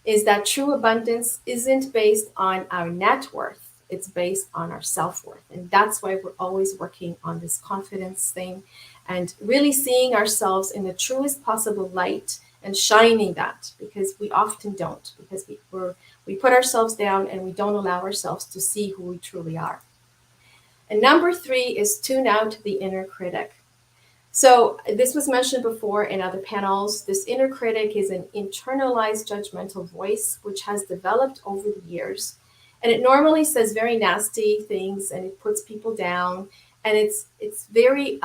is that true abundance isn't based on our net worth. It's based on our self-worth. And that's why we're always working on this confidence thing and really seeing ourselves in the truest possible light and shining that, because we often don't, because we put ourselves down and we don't allow ourselves to see who we truly are. And number 3 is tune out the inner critic. So this was mentioned before in other panels. This inner critic is an internalized judgmental voice which has developed over the years. And it normally says very nasty things and it puts people down. And it's very,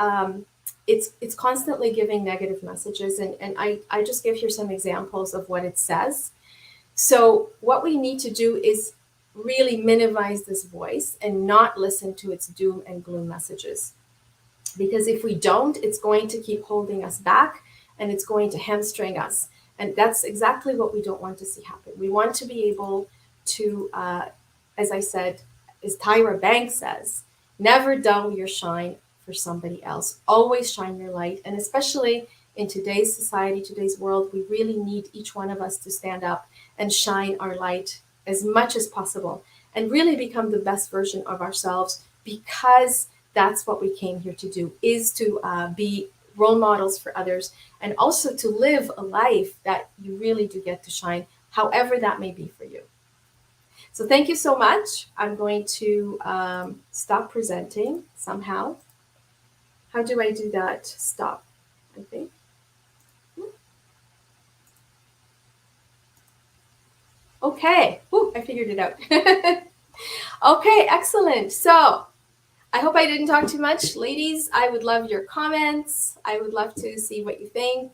it's constantly giving negative messages. And I just give here some examples of what it says. So what we need to do is really minimize this voice and not listen to its doom and gloom messages. Because if we don't, it's going to keep holding us back and it's going to hamstring us. And that's exactly what we don't want to see happen. We want to be able to, as I said, as Tyra Banks says, never dull your shine for somebody else. Always shine your light. And especially in today's society, today's world, we really need each one of us to stand up and shine our light as much as possible and really become the best version of ourselves, because that's what we came here to do, is to be role models for others and also to live a life that you really do get to shine, however that may be for you. So thank you so much. I'm going to stop presenting somehow. How do I do that? Stop, I think. Okay, I figured it out. Okay, excellent. So I hope I didn't talk too much. Ladies, I would love your comments. I would love to see what you think.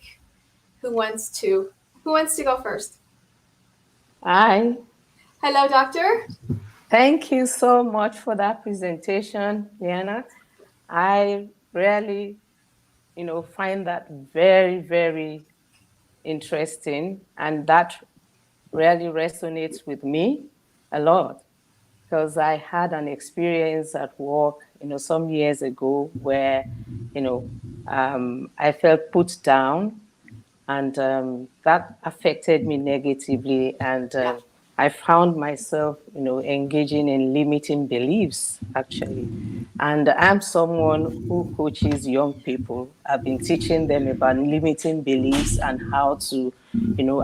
Who wants to go first? Hi. Hello, doctor. Thank you so much for that presentation, Diana. I really, find that very, very interesting, and that really resonates with me a lot because I had an experience at work, some years ago where, I felt put down, and that affected me negatively. And I found myself, engaging in limiting beliefs, actually. And I'm someone who coaches young people. I've been teaching them about limiting beliefs and how to,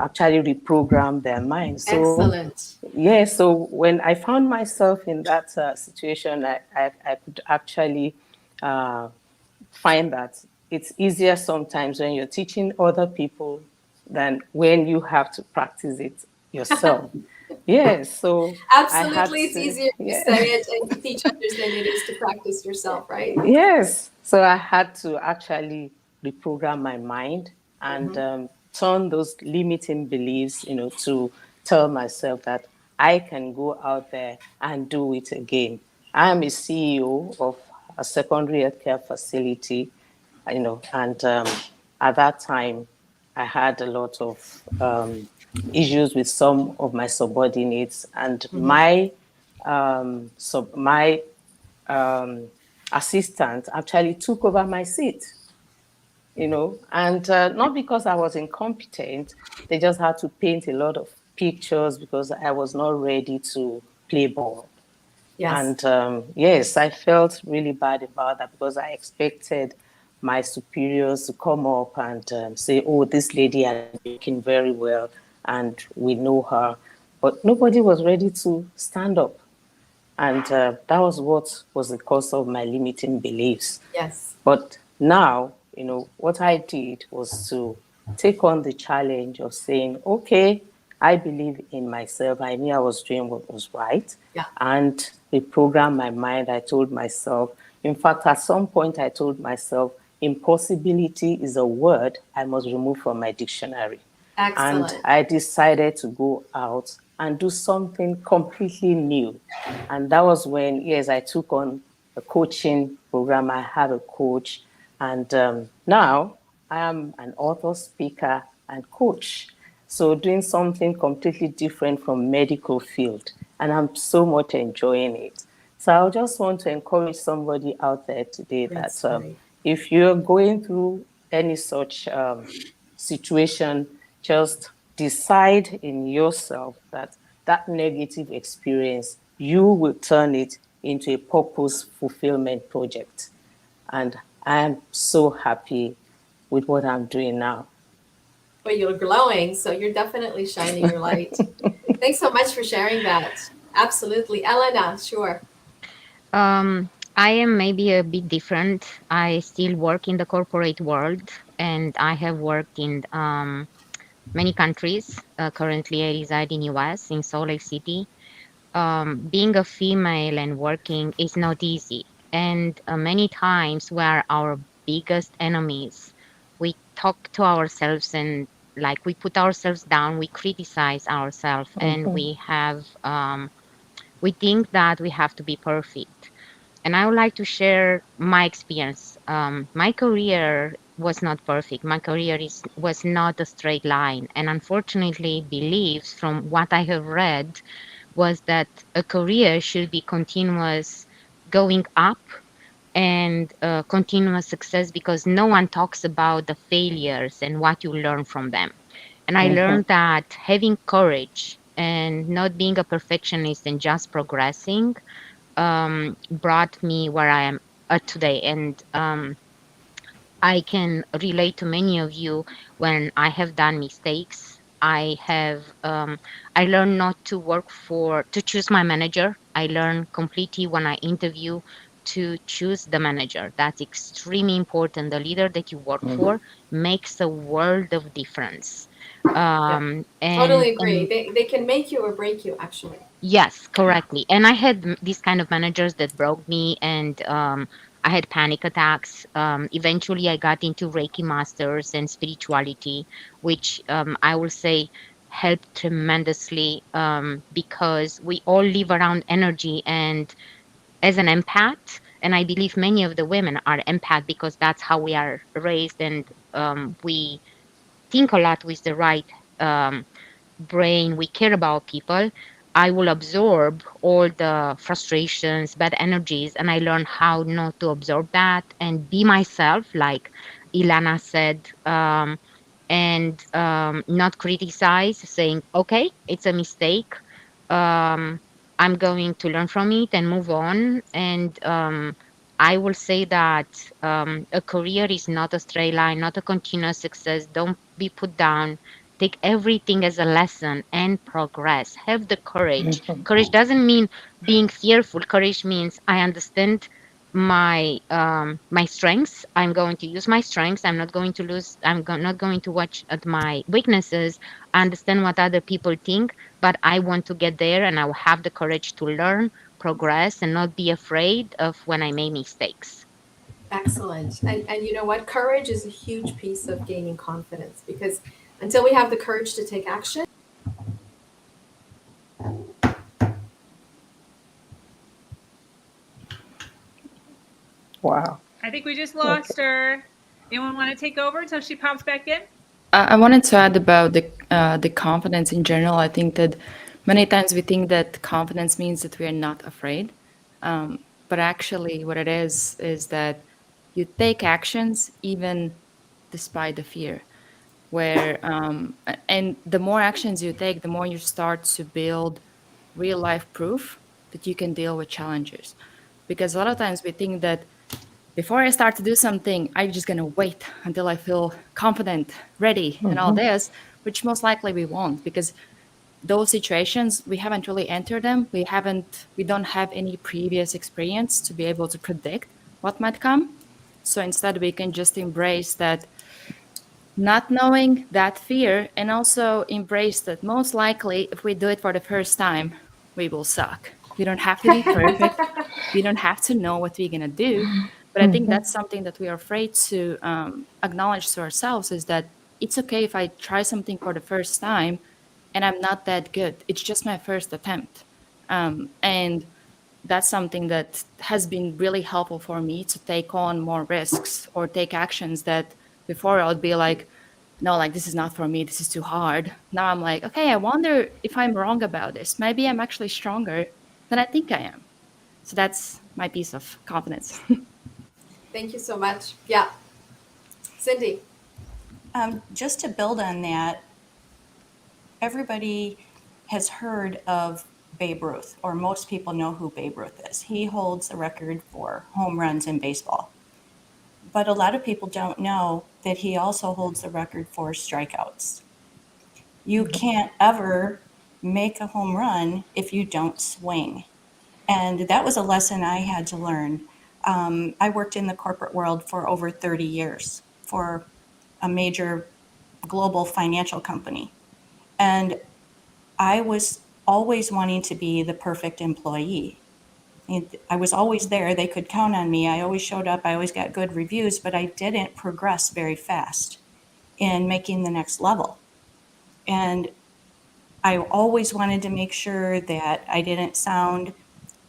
actually reprogram their minds. So, Excellent. yeah, so when I found myself in that situation, I could actually find that it's easier sometimes when you're teaching other people than when you have to practice it yourself. Yes, so Absolutely, it's easier to say it and to teach others than it is to practice yourself, right? Yes, so I had to actually reprogram my mind and turn those limiting beliefs, to tell myself that I can go out there and do it again. I'm a CEO of a secondary healthcare facility, and at that time, I had a lot of issues with some of my subordinates, and my assistant actually took over my seat, and not because I was incompetent, they just had to paint a lot of pictures because I was not ready to play ball. Yes. And yes, I felt really bad about that because I expected my superiors to come up and say, oh, this lady is working very well and we know her. But nobody was ready to stand up. And that was what was the cause of my limiting beliefs. Yes. But now, what I did was to take on the challenge of saying, okay, I believe in myself. I knew I was doing what was right. Yeah. And reprogrammed my mind. I told myself, in fact, at some point, I told myself, impossibility is a word I must remove from my dictionary. Excellent. And I decided to go out and do something completely new. And that was when, yes, I took on a coaching program. I had a coach. And now I am an author, speaker, and coach. So doing something completely different from medical field. And I'm so much enjoying it. So I just want to encourage somebody out there today that if you're going through any such situation, just decide in yourself that that negative experience, you will turn it into a purpose fulfillment project. And I am so happy with what I'm doing now. Well, you're glowing, so you're definitely shining your light. Thanks so much for sharing that. Absolutely. Elena, sure. I am maybe a bit different. I still work in the corporate world, and I have worked in many countries. Currently, I reside in US, in Salt Lake City. Being a female and working is not easy, and many times we are our biggest enemies. We talk to ourselves and like we put ourselves down, we criticize ourselves, and we think that we have to be perfect. And I would like to share my experience. My career was not perfect. My career was not a straight line. And unfortunately, beliefs from what I have read was that a career should be continuous going up and continuous success because no one talks about the failures and what you learn from them. And I learned that having courage and not being a perfectionist and just progressing brought me where I am at today. And I can relate to many of you when I have done mistakes. I learned not to to choose my manager. I learned completely when I interview to choose the manager. That's extremely important. The leader that you work for makes a world of difference. Totally agree. And They can make you or break you, actually. yes, correctly. And I had these kind of managers that broke me, and I had panic attacks. Eventually, I got into Reiki Masters and spirituality, which I will say helped tremendously, because we all live around energy. And as an empath, and I believe many of the women are empath because that's how we are raised, and we think a lot with the right brain, we care about people. I will absorb all the frustrations, bad energies, and I learn how not to absorb that and be myself, like Ilana said, and not criticize, saying, okay, it's a mistake. Um, I'm going to learn from it and move on. And I will say that a career is not a straight line, not a continuous success. Don't be put down. Take everything as a lesson and progress. Have the courage. Courage doesn't mean being fearful. Courage means I understand my strengths. I'm going to use my strengths. I'm not going to lose. Not going to watch at my weaknesses. I understand what other people think, but I want to get there, and I will have the courage to learn, progress, and not be afraid of when I make mistakes. Excellent. And you know what? Courage is a huge piece of gaining confidence, because until we have the courage to take action. Wow. I think we just lost her. Anyone want to take over until she pops back in? I wanted to add about the confidence in general. I think that many times we think that confidence means that we are not afraid, but actually, what it is that you take actions even despite the fear. Where and the more actions you take, the more you start to build real life proof that you can deal with challenges. Because a lot of times we think that before I start to do something, I'm just going to wait until I feel confident, ready, and all this, which most likely we won't, because those situations, we haven't really entered them. We don't have any previous experience to be able to predict what might come. So instead, we can just embrace that not knowing, that fear, and also embrace that most likely if we do it for the first time, we will suck. We don't have to be perfect. We don't have to know what we're going to do. But I think that's something that we are afraid to acknowledge to ourselves, is that it's okay if I try something for the first time and I'm not that good. It's just my first attempt. And that's something that has been really helpful for me to take on more risks or take actions that before I would be like, no, like this is not for me. This is too hard. Now I'm like, okay, I wonder if I'm wrong about this. Maybe I'm actually stronger than I think I am. So that's my piece of confidence. Thank you so much. Yeah. Cindy. Just to build on that, everybody has heard of Babe Ruth, or most people know who Babe Ruth is. He holds the record for home runs in baseball. But a lot of people don't know that he also holds the record for strikeouts. You can't ever make a home run if you don't swing. And that was a lesson I had to learn. I worked in the corporate world for over 30 years for a major global financial company. And I was always wanting to be the perfect employee. I was always there. They could count on me. I always showed up. I always got good reviews, but I didn't progress very fast in making the next level. And I always wanted to make sure that I didn't sound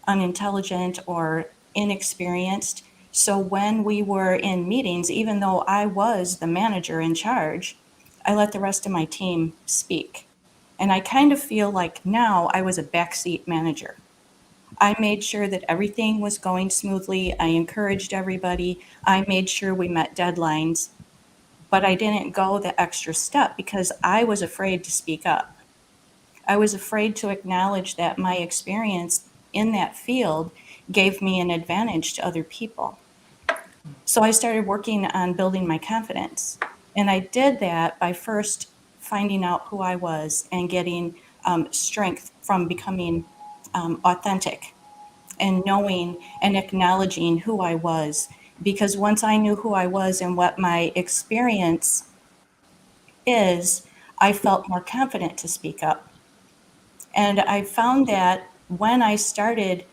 unintelligent or inexperienced. So when we were in meetings, even though I was the manager in charge, I let the rest of my team speak. And I kind of feel like now I was a backseat manager. I made sure that everything was going smoothly. I encouraged everybody. I made sure we met deadlines. But I didn't go the extra step because I was afraid to speak up. I was afraid to acknowledge that my experience in that field gave me an advantage to other people. So I started working on building my confidence. And I did that by first finding out who I was and getting strength from becoming authentic and knowing and acknowledging who I was. Because once I knew who I was and what my experience is, I felt more confident to speak up. And I found that when I started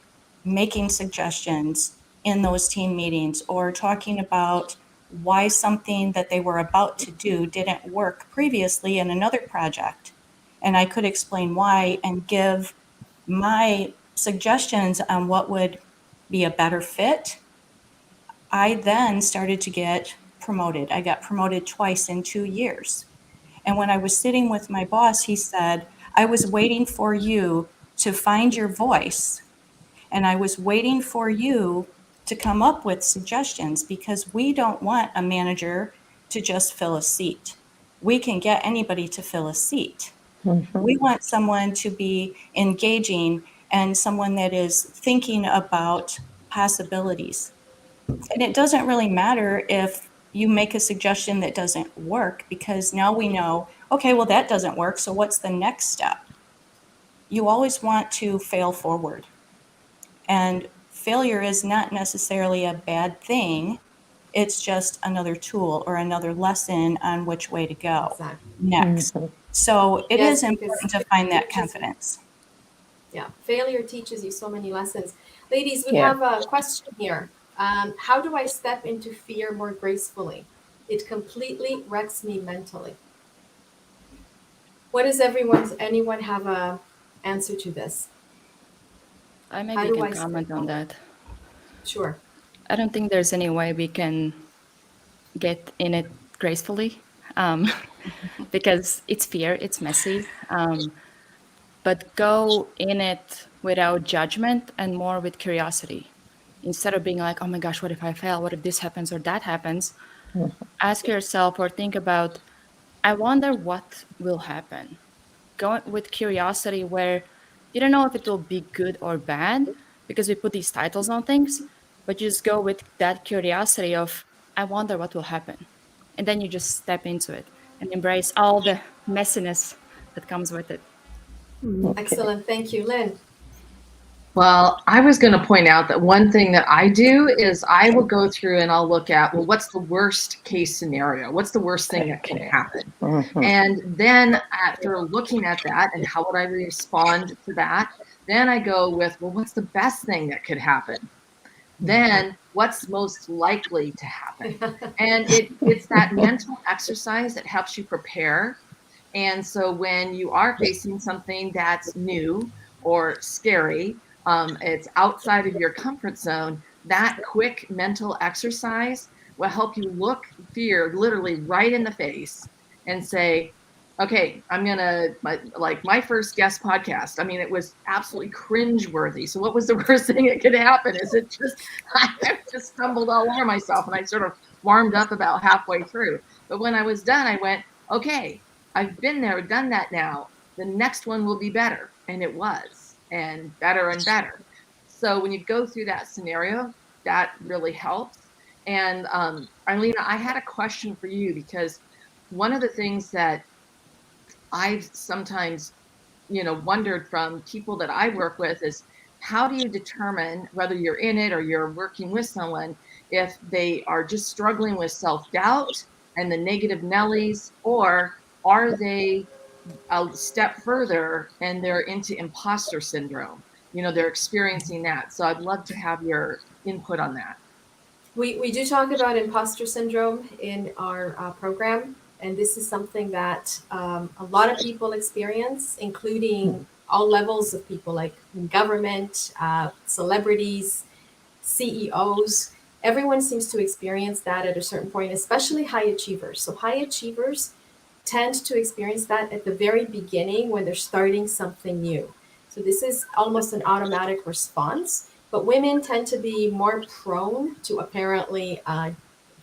making suggestions in those team meetings or talking about why something that they were about to do didn't work previously in another project, and I could explain why and give my suggestions on what would be a better fit, I then started to get promoted. I got promoted twice in 2 years. And when I was sitting with my boss, he said, I was waiting for you to find your voice. And I was waiting for you to come up with suggestions because we don't want a manager to just fill a seat. We can get anybody to fill a seat. We want someone to be engaging and someone that is thinking about possibilities. And it doesn't really matter if you make a suggestion that doesn't work, because now we know, okay, well, that doesn't work. So what's the next step? You always want to fail forward. And failure is not necessarily a bad thing. It's just another tool or another lesson on which way to go next. So it Yes, is important to find that confidence. Yeah, failure teaches you so many lessons. Ladies, we Yeah. have a question here. How do I step into fear more gracefully? It completely wrecks me mentally. What does anyone have a answer to this? I How maybe do can I step comment on forward? that. Sure. I don't think there's any way we can get in it gracefully, because it's fear, it's messy. But go in it without judgment and more with curiosity. Instead of being like, oh my gosh, what if I fail? What if this happens or that happens? Ask yourself or think about, I wonder what will happen. Go with curiosity where you don't know if it will be good or bad because we put these titles on things, but you just go with that curiosity of, I wonder what will happen. And then you just step into it and embrace all the messiness that comes with it. Excellent. Thank you. Lynn. Well, I was going to point out that one thing that I do is I will go through and I'll look at, well, what's the worst case scenario? What's the worst thing that can happen? And then after looking at that and how would I respond to that, then I go with, well, what's the best thing that could happen? Then what's most likely to happen? And it's that mental exercise that helps you prepare. And so when you are facing something that's new or scary, it's outside of your comfort zone, that quick mental exercise will help you look fear literally right in the face and say, okay, I'm gonna, like my first guest podcast, I mean, it was absolutely cringeworthy. So what was the worst thing that could happen? Is it just, I just stumbled all over myself and I sort of warmed up about halfway through. But when I was done, I went, okay, I've been there, done that now. The next one will be better. And it was, and better and better. So when you go through that scenario, that really helps. And Arlena, I had a question for you, because one of the things that I've sometimes, wondered from people that I work with is, how do you determine whether you're in it or you're working with someone if they are just struggling with self-doubt and the negative Nellies, or are they a step further and they're into imposter syndrome? They're experiencing that. So I'd love to have your input on that. We do talk about imposter syndrome in our program, and this is something that a lot of people experience, including all levels of people, like in government, celebrities, CEOs. Everyone seems to experience that at a certain point, especially high achievers. So high achievers tend to experience that at the very beginning when they're starting something new. So this is almost an automatic response, but women tend to be more prone to apparently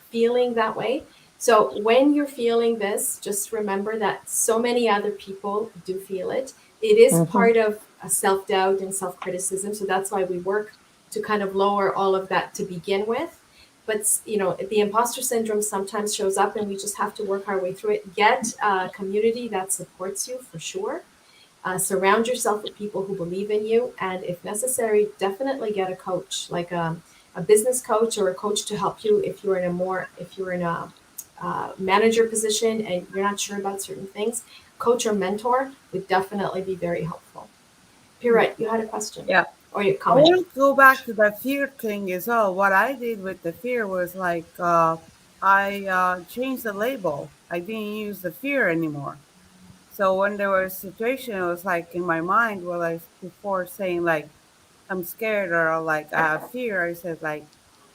feeling that way. So when you're feeling this, just remember that so many other people do feel it. It is part of self-doubt and self-criticism. So that's why we work to kind of lower all of that to begin with. But the imposter syndrome sometimes shows up, and we just have to work our way through it. Get a community that supports you for sure. Surround yourself with people who believe in you, and if necessary, definitely get a coach, like a business coach or a coach to help you if you're in a manager position and you're not sure about certain things. coach or mentor would definitely be very helpful. Pirette, you had a question. Yeah. Or your I comment. want to go back to the fear thing as well. What I did with the fear was like I changed the label. I didn't use the fear anymore. So when there was a situation, it was like in my mind, well, I before saying like I'm scared or like I have fear, I said like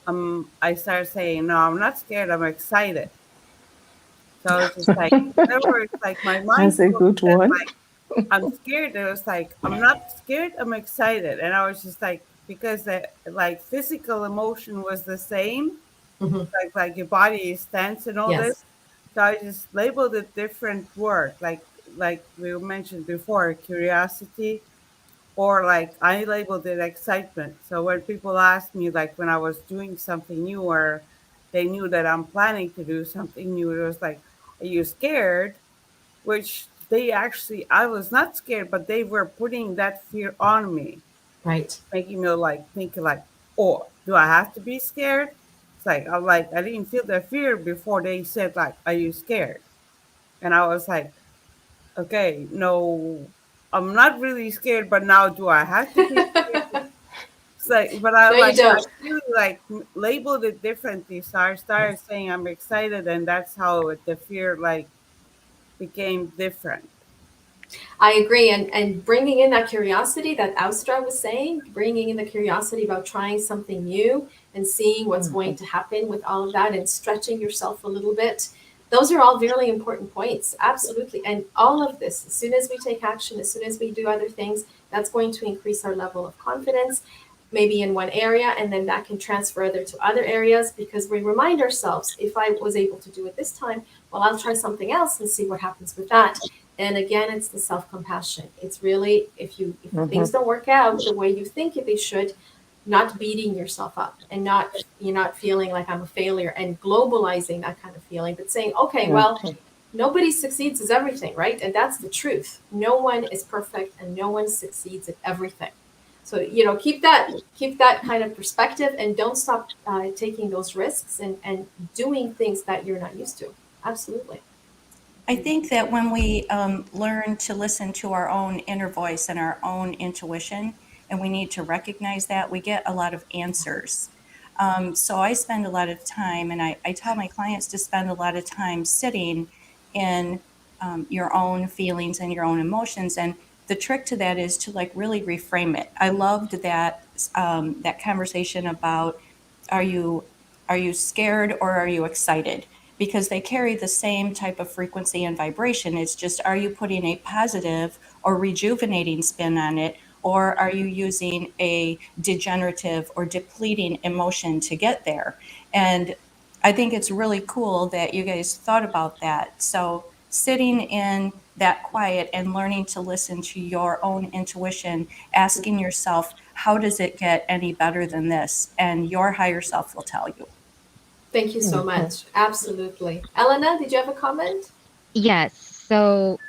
I started saying no, I'm not scared. I'm excited. So it's just like whenever it's like my mind That's a told me good that one. like I'm scared. It was like I'm not scared. I'm excited, and I was just like because the like physical emotion was the same, Mm-hmm. like your body is tense and all Yes. this. So I just labeled a different word, like we mentioned before, curiosity, or like I labeled it excitement. So when people ask me, like when I was doing something new, or they knew that I'm planning to do something new, it was like, "Are you scared?" Which they actually, I was not scared, but they were putting that fear on me, Right. making me like thinking like, oh, do I have to be scared? It's like I didn't feel the fear before they said like, are you scared? And I was like, okay, no, I'm not really scared, but now do I have to be scared? It's like, but No, you I don't. really like labeled it differently. So I started saying I'm excited, and that's how the fear like became different. I agree. And bringing in that curiosity that Austra was saying, bringing in the curiosity about trying something new and seeing what's going to happen with all of that and stretching yourself a little bit. Those are all really important points. Absolutely. And all of this, as soon as we take action, as soon as we do other things, that's going to increase our level of confidence, maybe in one area, and then that can transfer other to other areas because we remind ourselves, if I was able to do it this time, well, I'll try something else and see what happens with that. And again, it's the self-compassion. It's really if things don't work out the way you think they should, not beating yourself up and you're not feeling like I'm a failure and globalizing that kind of feeling, but saying, okay, well, nobody succeeds at everything, right? And that's the truth. No one is perfect and no one succeeds at everything. So, keep that kind of perspective and don't stop taking those risks and doing things that you're not used to. Absolutely. I think that when we learn to listen to our own inner voice and our own intuition, and we need to recognize that, we get a lot of answers. So I spend a lot of time, and I tell my clients to spend a lot of time sitting in your own feelings and your own emotions. And the trick to that is to like really reframe it. I loved that conversation about are you scared or are you excited? Because they carry the same type of frequency and vibration. It's just, are you putting a positive or rejuvenating spin on it, or are you using a degenerative or depleting emotion to get there? And I think it's really cool that you guys thought about that. So sitting in that quiet and learning to listen to your own intuition, asking yourself, how does it get any better than this? And your higher self will tell you. Thank you so much. Absolutely. Elena, did you have a comment? Yes. So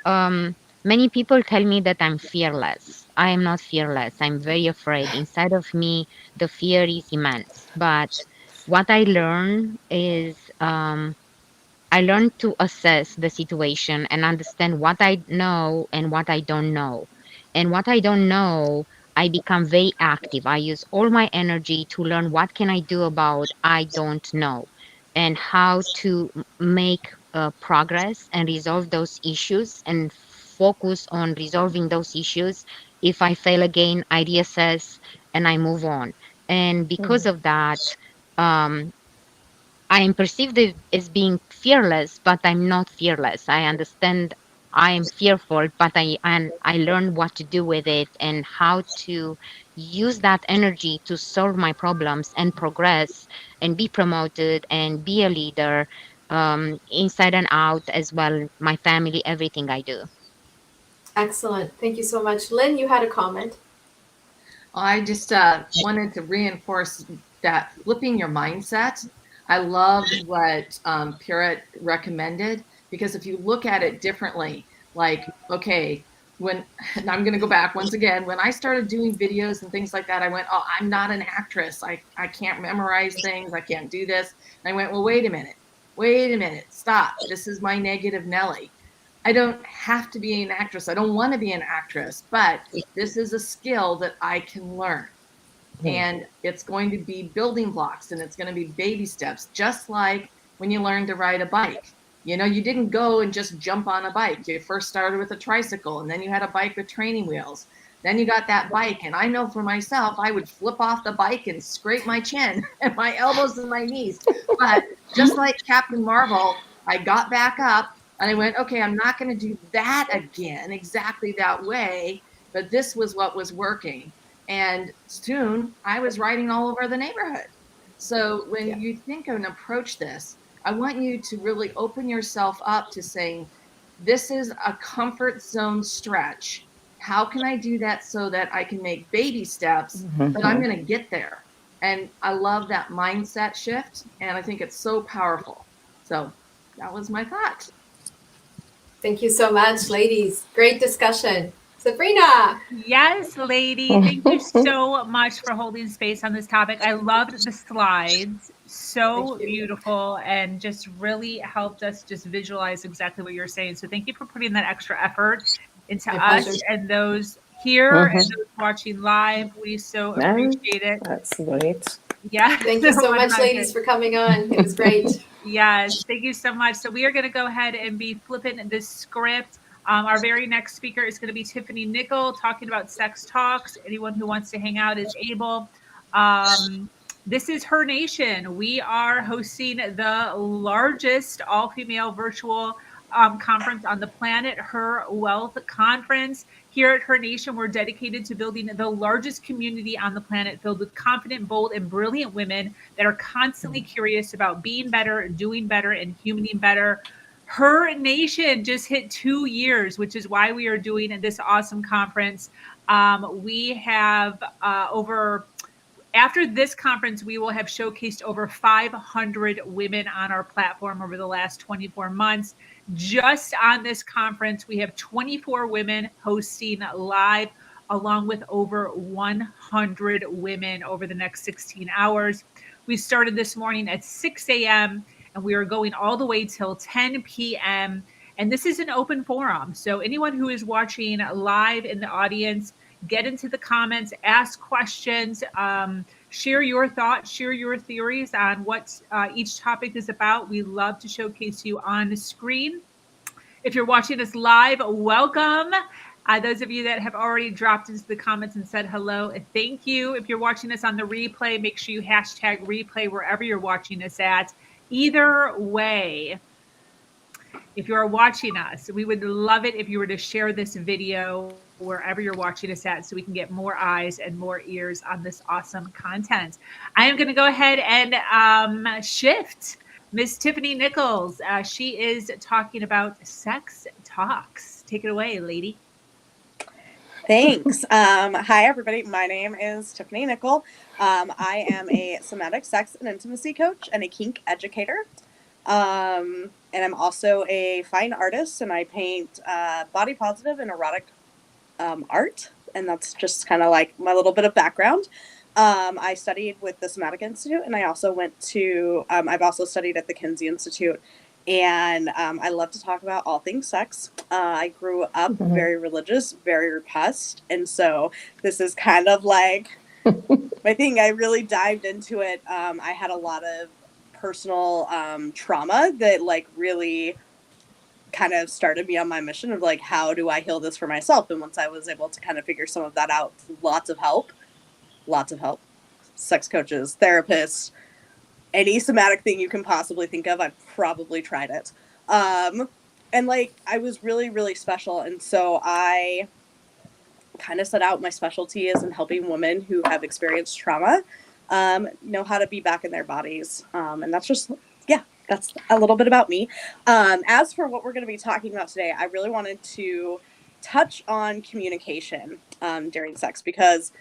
many people tell me that I'm fearless. I am not fearless. I'm very afraid. Inside of me, the fear is immense. But what I learn is I learned to assess the situation and understand what I know and what I don't know. And what I don't know, I become very active. I use all my energy to learn what can I do about I don't know and how to make progress and resolve those issues and focus on resolving those issues. If I fail again, I reassess and I move on. And because of that, um, I am perceived as being fearless, but I'm not fearless. I understand I am fearful, but I learn what to do with it and how to use that energy to solve my problems and progress and be promoted and be a leader, inside and out as well. My family, everything I do. Excellent. Thank you so much. Lynn, you had a comment. I just wanted to reinforce that flipping your mindset. I loved what Pirette recommended, because if you look at it differently, like, okay, when, and I'm going to go back once again, when I started doing videos and things like that, I went, oh, I'm not an actress. I can't memorize things. I can't do this. And I went, well, wait a minute, stop. This is my negative Nelly. I don't have to be an actress. I don't want to be an actress, but this is a skill that I can learn. And it's going to be building blocks, and it's going to be baby steps, just like when you learn to ride a bike. You know, you didn't go and just jump on a bike. You first started with a tricycle, and then you had a bike with training wheels. Then you got that bike. And I know for myself, I would flip off the bike and scrape my chin and my elbows and my knees. But just like Captain Marvel, I got back up and I went, okay, I'm not going to do that again exactly that way. But this was what was working. And soon I was riding all over the neighborhood. So when you think and approach this, I want you to really open yourself up to saying, this is a comfort zone stretch. How can I do that so that I can make baby steps, but I'm going to get there? And I love that mindset shift. And I think it's so powerful. So that was my thought. Thank you so much, ladies. Great discussion. Sabrina. Yes, lady. Thank you so much for holding space on this topic. I loved the slides. So beautiful, and just really helped us just visualize exactly what you're saying. So thank you for putting that extra effort into us and those here and those watching live. We so appreciate it. That's great. Yeah. Thank you so much, ladies, for coming on. It was great. Yes, thank you so much. So we are going to go ahead and be flipping the script. Our very next speaker is going to be Tiffany Nickel talking about sex talks. Anyone who wants to hang out is able. This is Her Nation. We are hosting the largest all-female virtual conference on the planet, Her Wealth Conference. Here at Her Nation, we're dedicated to building the largest community on the planet filled with confident, bold, and brilliant women that are constantly curious about being better, doing better, and humaning better. Her Nation just hit 2 years, which is why we are doing this awesome conference. We have after this conference, we will have showcased over 500 women on our platform over the last 24 months. Just on this conference, we have 24 women hosting live, along with over 100 women over the next 16 hours. We started this morning at 6 a.m., and we are going all the way till 10 p.m. And this is an open forum. So anyone who is watching live in the audience, get into the comments, ask questions, share your thoughts, share your theories on what each topic is about. We love to showcase you on the screen. If you're watching us live, welcome. Those of you that have already dropped into the comments and said hello, thank you. If you're watching us on the replay, make sure you hashtag replay wherever you're watching us at. Either way, if you are watching us, we would love it if you were to share this video wherever you're watching us at so we can get more eyes and more ears on this awesome content. I am going to go ahead and shift Miss Tiffany Nichols. She is talking about sex talks. Take it away, lady. Thanks. Hi, everybody. My name is Tiffany Nickel. I am a somatic sex and intimacy coach and a kink educator. And I'm also a fine artist, and I paint body positive and erotic art. And that's just kind of like my little bit of background. I studied with the Somatic Institute, and I also went to, I've also studied at the Kinsey Institute. And I love to talk about all things sex. I grew up very religious, very repressed. And so this is kind of like my thing. I really dived into it. I had a lot of personal trauma that like really kind of started me on my mission of like, how do I heal this for myself? And once I was able to kind of figure some of that out, lots of help, sex coaches, therapists, any somatic thing you can possibly think of, I've probably tried it. And like, I was really, really special. And so I kind of set out my specialty is in helping women who have experienced trauma, know how to be back in their bodies. And that's just, yeah, that's a little bit about me. As for what we're going to be talking about today, I really wanted to touch on communication during sex, because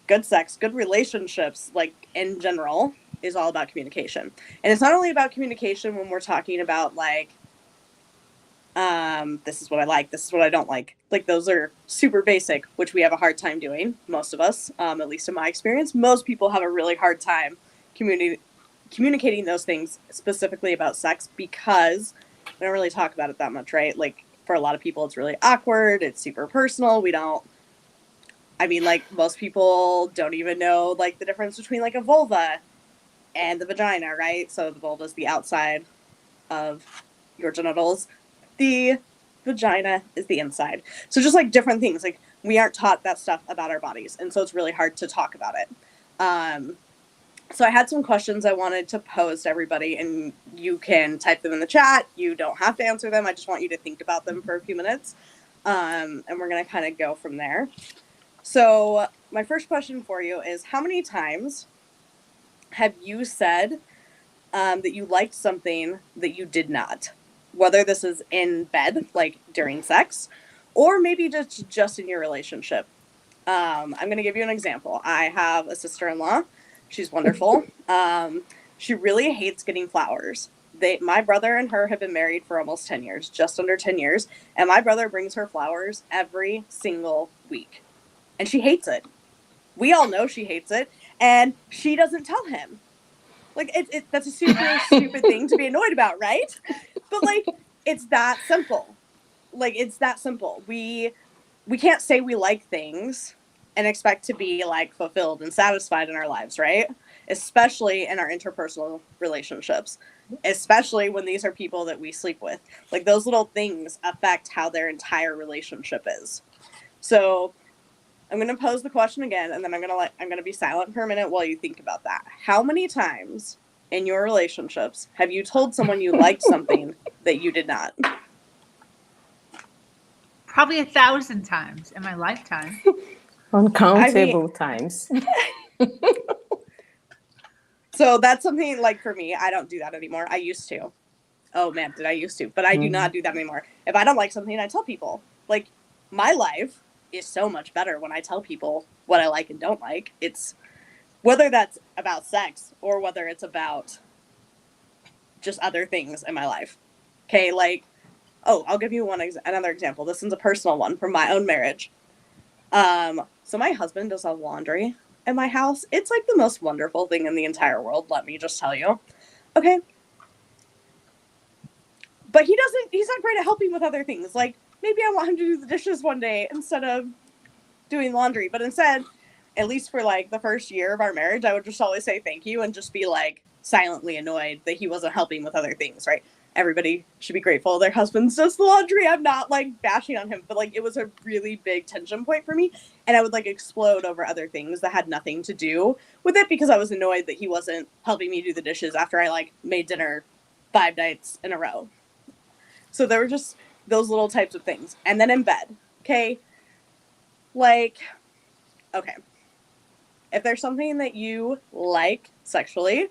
good sex, good relationships, like in general, is all about communication. And it's not only about communication when we're talking about like, this is what I like, this is what I don't like. Like those are super basic, which we have a hard time doing. Most of us, at least in my experience, most people have a really hard time communicating those things specifically about sex, because we don't really talk about it that much, right? Like for a lot of people, it's really awkward. It's super personal. Most people don't even know like the difference between like a vulva and the vagina, right? So the vulva is the outside of your genitals. The vagina is the inside. So just like different things, like we aren't taught that stuff about our bodies. And so it's really hard to talk about it. So I had some questions I wanted to pose to everybody, and you can type them in the chat. You don't have to answer them. I just want you to think about them for a few minutes. And we're going to kind of go from there. So my first question for you is, how many times have you said that you liked something that you did not? Whether this is in bed, like during sex, or maybe just in your relationship. I'm going to give you an example. I have a sister-in-law. She's wonderful. She really hates getting flowers. My brother and her have been married for almost 10 years, just under 10 years. And my brother brings her flowers every single week. And she hates it. We all know she hates it. And she doesn't tell him. Like, that's a super stupid thing to be annoyed about, right? But, like, it's that simple. Like, it's that simple. We can't say we like things and expect to be, like, fulfilled and satisfied in our lives, right? Especially in our interpersonal relationships. Especially when these are people that we sleep with. Like, those little things affect how their entire relationship is. So I'm going to pose the question again, and then I'm going to be silent for a minute while you think about that. How many times in your relationships have you told someone you liked something that you did not? Probably 1,000 times in my lifetime. Uncountable times. So that's something, like, for me, I don't do that anymore. I used to. Oh, man, did I used to. But I do not do that anymore. If I don't like something, I tell people. Like, my life is so much better when I tell people what I like and don't like. It's whether that's about sex or whether it's about just other things in my life. Okay, like, I'll give you another example. This one's a personal one from my own marriage. So my husband does all laundry in my house. It's like the most wonderful thing in the entire world, let me just tell you. Okay. But he's not great at helping with other things. Like, maybe I want him to do the dishes one day instead of doing laundry. But instead, at least for like the first year of our marriage, I would just always say thank you and just be like silently annoyed that he wasn't helping with other things, right? Everybody should be grateful their husbands does the laundry. I'm not like bashing on him, but like it was a really big tension point for me. And I would like explode over other things that had nothing to do with it because I was annoyed that he wasn't helping me do the dishes after I like made dinner 5 nights in a row. So there were just those little types of things. And then in bed, okay? Like, okay. If there's something that you like sexually,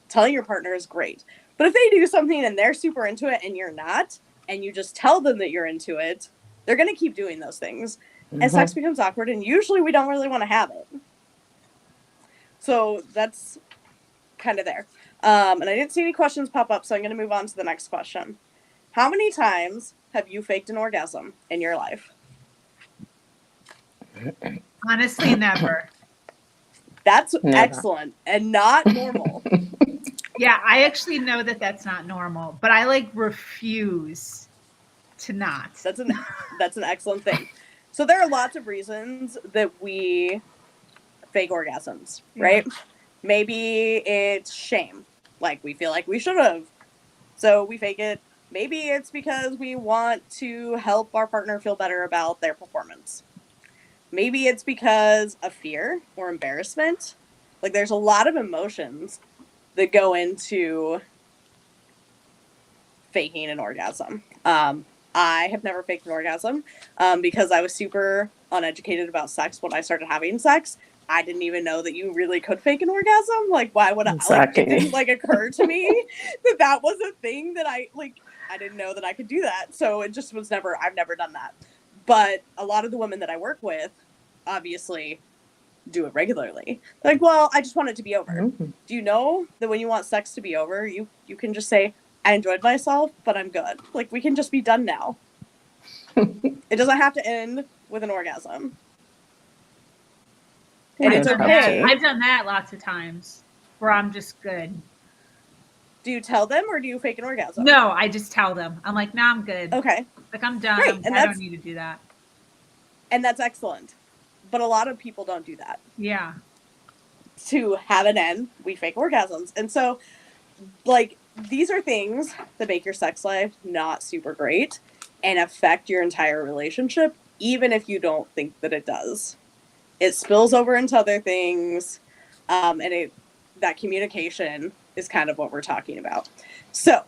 telling your partner is great. But if they do something and they're super into it and you're not, and you just tell them that you're into it, they're going to keep doing those things. Mm-hmm. And sex becomes awkward, and usually we don't really want to have it. So that's kind of there. And I didn't see any questions pop up, so I'm going to move on to the next question. How many times have you faked an orgasm in your life? Honestly, never. That's excellent and not normal. Yeah, I actually know that that's not normal, but I like refuse to not. That's an excellent thing. So there are lots of reasons that we fake orgasms, right? Yeah. Maybe it's shame. Like we feel like we should have. So we fake it. Maybe it's because we want to help our partner feel better about their performance. Maybe it's because of fear or embarrassment. Like there's a lot of emotions that go into faking an orgasm. I have never faked an orgasm because I was super uneducated about sex when I started having sex. I didn't even know that you really could fake an orgasm. Like, why would exactly. It didn't like occur to me that was a thing that I didn't know that I could do that. So it just was I've never done that. But a lot of the women that I work with obviously do it regularly. Like, well, I just want it to be over. Mm-hmm. Do you know that when you want sex to be over, you can just say, I enjoyed myself, but I'm good. Like, we can just be done now. It doesn't have to end with an orgasm. And it's okay. I've done that lots of times where I'm just good. Do you tell them or do you fake an orgasm? No, I just tell them. I'm like, nah, I'm good. Okay. Like, I'm done. Great. And I don't need to do that. And that's excellent. But a lot of people don't do that. Yeah. To have an end, we fake orgasms. And so, like, these are things that make your sex life not super great and affect your entire relationship, even if you don't think that it does. It spills over into other things, and that communication is kind of what we're talking about. So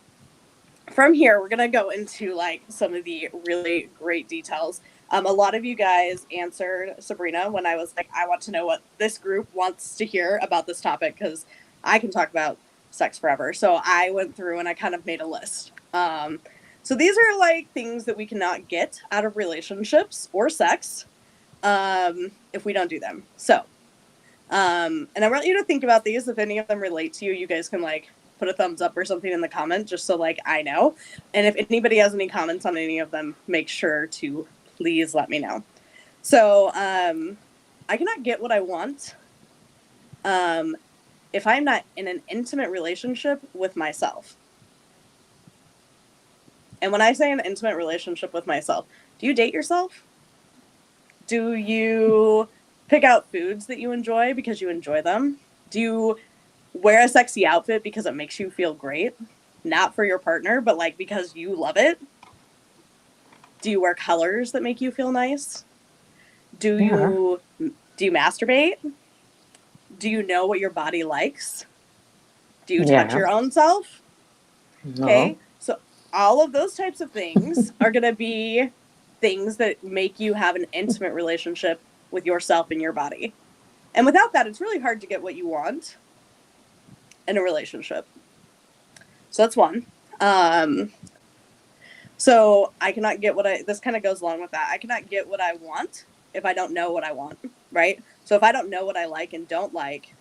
from here, we're going to go into like some of the really great details. A lot of you guys answered Sabrina when I was like, I want to know what this group wants to hear about this topic, because I can talk about sex forever. So I went through and I kind of made a list. So these are like things that we cannot get out of relationships or sex if we don't do them. So, and I want you to think about these. If any of them relate to you, you guys can like put a thumbs up or something in the comment, just so like I know. And if anybody has any comments on any of them, make sure to please let me know. So I cannot get what I want if I'm not in an intimate relationship with myself. And when I say an intimate relationship with myself, do you date yourself? Do you pick out foods that you enjoy because you enjoy them? Do you wear a sexy outfit because it makes you feel great? Not for your partner, but like because you love it? Do you wear colors that make you feel nice? Do you masturbate? Do you know what your body likes? Do you touch your own self? No. Okay, so all of those types of things are going to be things that make you have an intimate relationship with yourself and your body. And without that, it's really hard to get what you want in a relationship. So that's one. So I cannot get this kind of goes along with that. I cannot get what I want if I don't know what I want, right? So if I don't know what I like and don't like,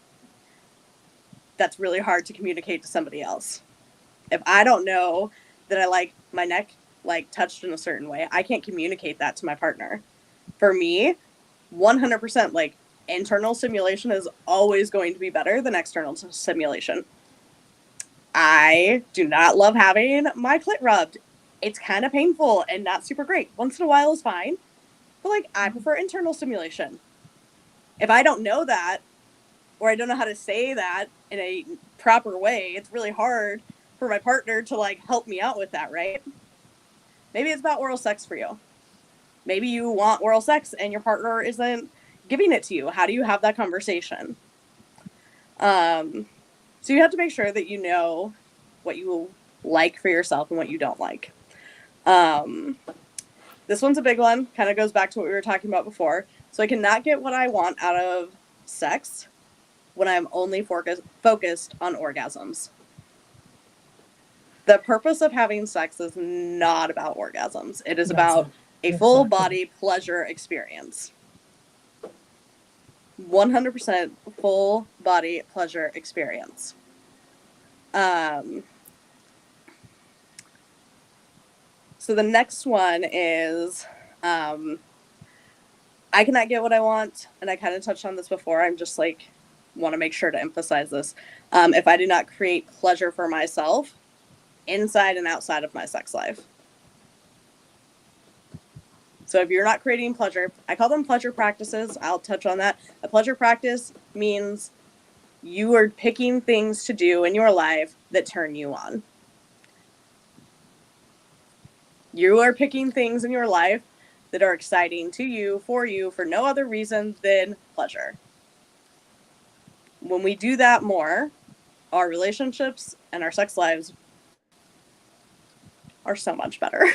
that's really hard to communicate to somebody else. If I don't know that I like my neck like touched in a certain way, I can't communicate that to my partner. For me, 100% like internal stimulation is always going to be better than external stimulation. I do not love having my clit rubbed. It's kind of painful and not super great. Once in a while is fine, but like I prefer internal stimulation. If I don't know that, or I don't know how to say that in a proper way, it's really hard for my partner to like help me out with that, right? Maybe it's about oral sex for you. Maybe you want oral sex and your partner isn't giving it to you. How do you have that conversation? So you have to make sure that you know what you like for yourself and what you don't like. This one's a big one, kind of goes back to what we were talking about before. So I cannot get what I want out of sex when I'm only focused on orgasms. The purpose of having sex is not about orgasms. It is about a full body pleasure experience. 100% full body pleasure experience. So the next one is, I cannot get what I want, and I kind of touched on this before. I'm just like, want to make sure to emphasize this. If I do not create pleasure for myself inside and outside of my sex life. So if you're not creating pleasure, I call them pleasure practices. I'll touch on that. A pleasure practice means you are picking things to do in your life that turn you on. You are picking things in your life that are exciting to you, for no other reason than pleasure. When we do that more, our relationships and our sex lives are so much better.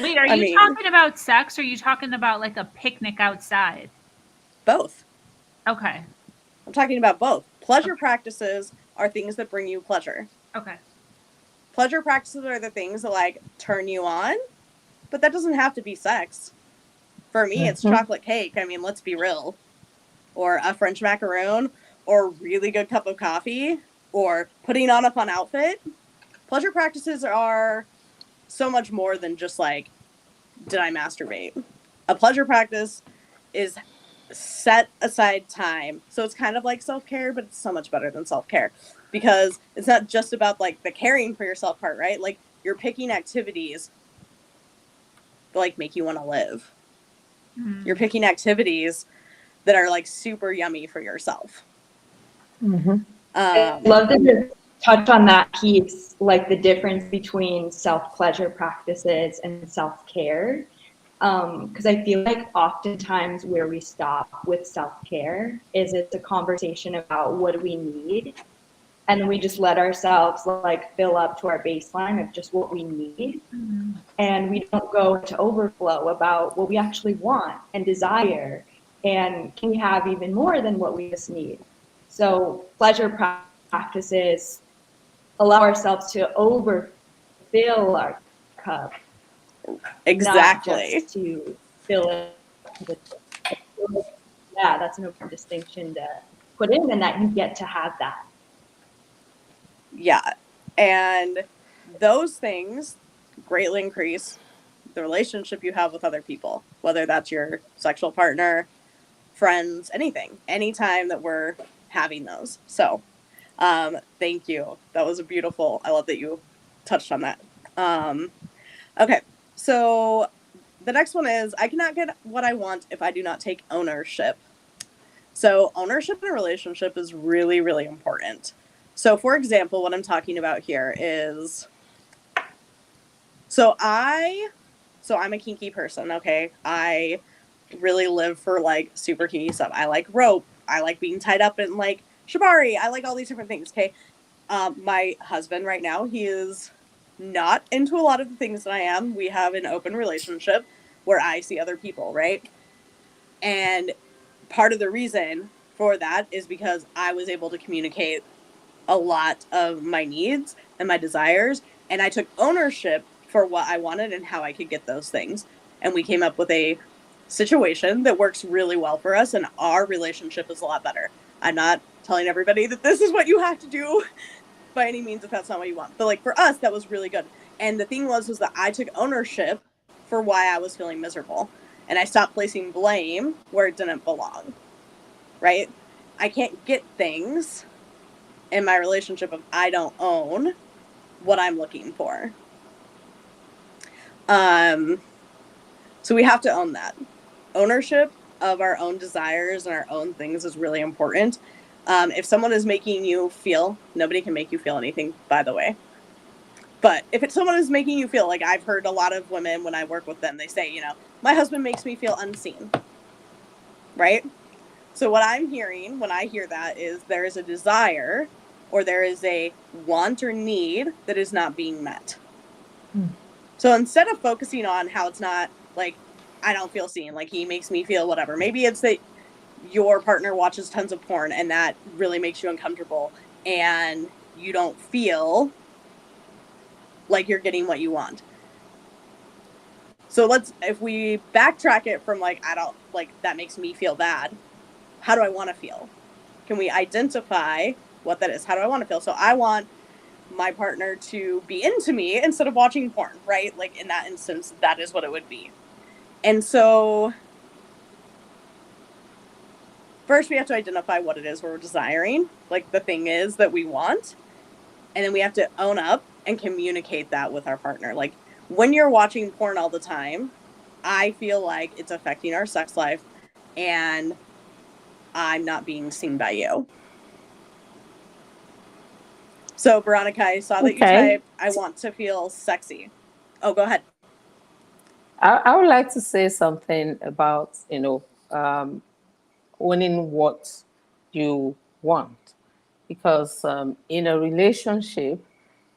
Wait, are you talking about sex or are you talking about like a picnic outside? Both. Okay. I'm talking about both. Pleasure practices are things that bring you pleasure. Okay. Pleasure practices are the things that like turn you on, but that doesn't have to be sex. For me, it's chocolate cake. I mean, let's be real. Or a French macaroon, or a really good cup of coffee, or putting on a fun outfit. Pleasure practices are so much more than just like, did I masturbate? A pleasure practice is set aside time. So it's kind of like self-care, but it's so much better than self-care. because it's not just about like the caring for yourself part, right? Like you're picking activities that like make you want to live. You're picking activities that are like super yummy for yourself. I'd love to just touch on that piece, like the difference between self-pleasure practices and self-care. Because I feel like oftentimes where we stop with self-care is it's a conversation about what do we need, and we just let ourselves like fill up to our baseline of just what we need, and we don't go into overflow about what we actually want and desire, and can we have even more than what we just need. So pleasure practices allow ourselves to overfill our cup. Exactly. Not just to fill it. Yeah, that's an important distinction to put in, and that you get to have that. Yeah. And those things greatly increase the relationship you have with other people, whether that's your sexual partner, friends, anything, anytime that we're having those. So thank you. That was a beautiful, I love that you touched on that. Okay. So the next one is, I cannot get what I want if I do not take ownership. So ownership in a relationship is really, really important. So for example, what I'm talking about here is, so I'm a kinky person, okay? I really live for like super kinky stuff. I like rope. I like being tied up in like shibari. I like all these different things, okay? My husband right now, he is not into a lot of the things that I am. We have an open relationship where I see other people, right? And part of the reason for that is because I was able to communicate a lot of my needs and my desires, and I took ownership for what I wanted and how I could get those things. And we came up with a situation that works really well for us, and our relationship is a lot better. I'm not telling everybody that this is what you have to do by any means if that's not what you want. But like for us, that was really good. And the thing was that I took ownership for why I was feeling miserable. And I stopped placing blame where it didn't belong, right? I can't get things in my relationship if I don't own what I'm looking for. So we have to own that. Ownership of our own desires and our own things is really important. If someone is making you feel, nobody can make you feel anything, by the way. But if someone is making you feel, like I've heard a lot of women when I work with them, they say, you know, my husband makes me feel unseen, right? So what I'm hearing when I hear that is there is a desire or there is a want or need that is not being met. So instead of focusing on how it's not, like, I don't feel seen, like he makes me feel whatever, maybe it's that your partner watches tons of porn and that really makes you uncomfortable and you don't feel like you're getting what you want. So if we backtrack it from like, I don't, like, that makes me feel bad, how do I want to feel? Can we identify what that is? How do I want to feel? So I want my partner to be into me instead of watching porn, right? Like in that instance, that is what it would be. And so first we have to identify what it is we're desiring, like the thing is that we want. And then we have to own up and communicate that with our partner. Like when you're watching porn all the time, I feel like it's affecting our sex life and I'm not being seen by you. So Veronica, I saw that you typed, I want to feel sexy. Oh, go ahead. I would like to say something about, owning what you want. Because in a relationship,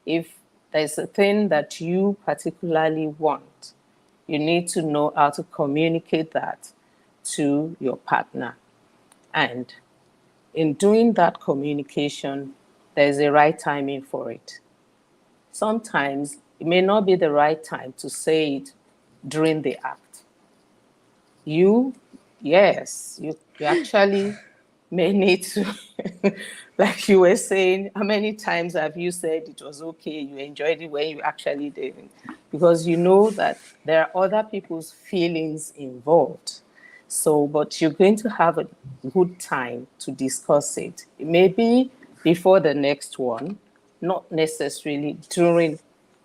if there's a thing that you particularly want, you need to know how to communicate that to your partner. And in doing that communication, there's a right timing for it. Sometimes it may not be the right time to say it during the act. You actually may need to, like you were saying, how many times have you said it was okay, you enjoyed it when you actually didn't? Because you know that there are other people's feelings involved. So, but you're going to have a good time to discuss it. It may be before the next one, not necessarily during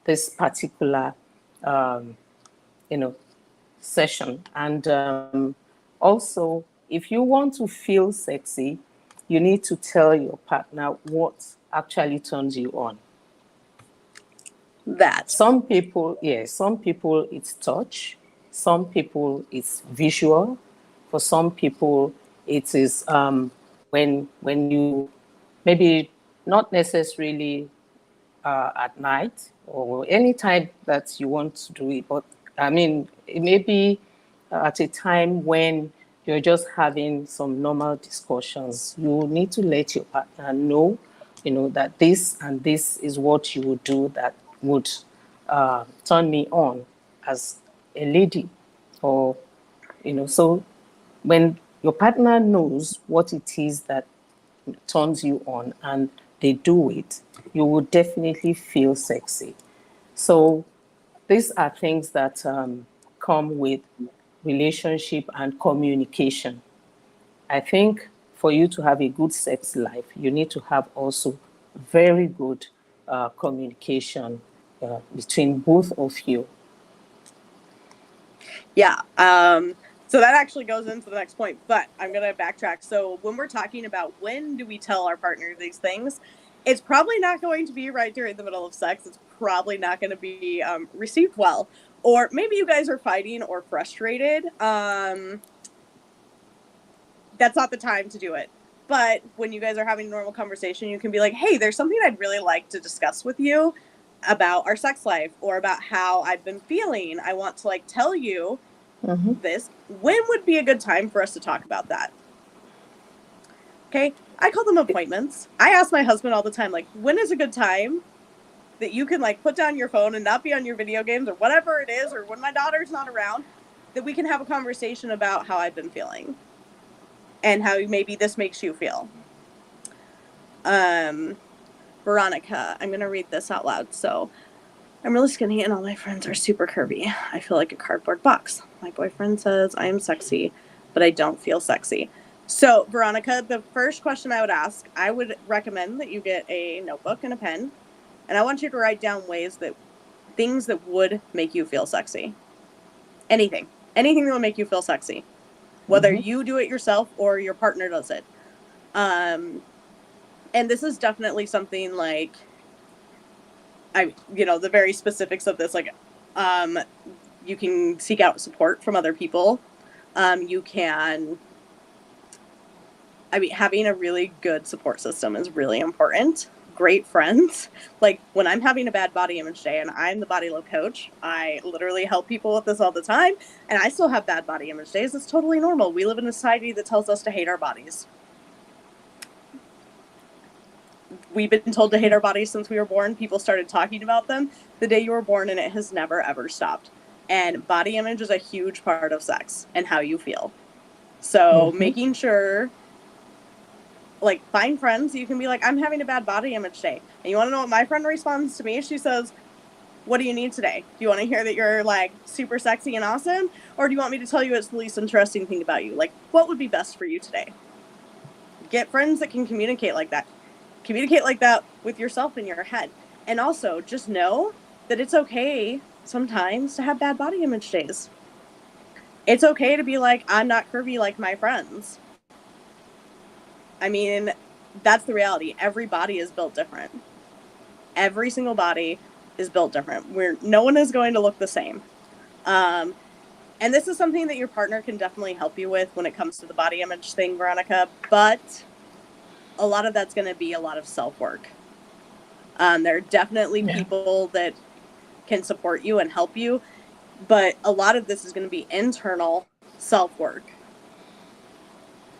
this particular, you know, session. And also, if you want to feel sexy, you need to tell your partner what actually turns you on. That. Some people, some people it's touch. Some people it's visual. For some people, it is when you maybe not necessarily at night or any time that you want to do it. But I mean, it may be at a time when you're just having some normal discussions. You need to let your partner know, that this and this is what you would do that would turn me on as a lady. Or, so when your partner knows what it is that turns you on and they do it, you will definitely feel sexy. So these are things that come with relationship and communication. I think for you to have a good sex life, you need to have also very good communication between both of you. Yeah. So that actually goes into the next point, but I'm going to backtrack. So when we're talking about when do we tell our partner these things, it's probably not going to be right during the middle of sex. It's probably not going to be received well. Or maybe you guys are fighting or frustrated. That's not the time to do it. But when you guys are having a normal conversation, you can be like, hey, there's something I'd really like to discuss with you about our sex life or about how I've been feeling. I want to tell you this. When would be a good time for us to talk about that? Okay. I call them appointments. I ask my husband all the time, when is a good time that you can put down your phone and not be on your video games or whatever it is, or when my daughter's not around, that we can have a conversation about how I've been feeling and how maybe this makes you feel. Veronica, I'm going to read this out loud. So I'm really skinny and all my friends are super curvy. I feel like a cardboard box. My boyfriend says I am sexy, but I don't feel sexy. So Veronica, the first question I would ask, I would recommend that you get a notebook and a pen, and I want you to write down things that would make you feel sexy. Anything that will make you feel sexy, whether you do it yourself or your partner does it. And this is definitely something the very specifics of this, you can seek out support from other people. You can, having a really good support system is really important. Great friends. When I'm having a bad body image day and I'm the body love coach, I literally help people with this all the time. And I still have bad body image days. It's totally normal. We live in a society that tells us to hate our bodies. We've been told to hate our bodies since we were born. People started talking about them the day you were born, and it has never, ever stopped. And body image is a huge part of sex and how you feel. So making sure, find friends. You can be I'm having a bad body image day. And you want to know what my friend responds to me? She says, what do you need today? Do you want to hear that you're super sexy and awesome? Or do you want me to tell you it's the least interesting thing about you? What would be best for you today? Get friends that can communicate like that. Communicate like that with yourself in your head. And also just know that it's okay sometimes to have bad body image days. It's okay to be I'm not curvy like my friends. That's the reality. Every body is built different. Every single body is built different. No one is going to look the same. And this is something that your partner can definitely help you with when it comes to the body image thing, Veronica. But a lot of that's going to be a lot of self-work. There are definitely people that can support you and help you, but a lot of this is going to be internal self-work.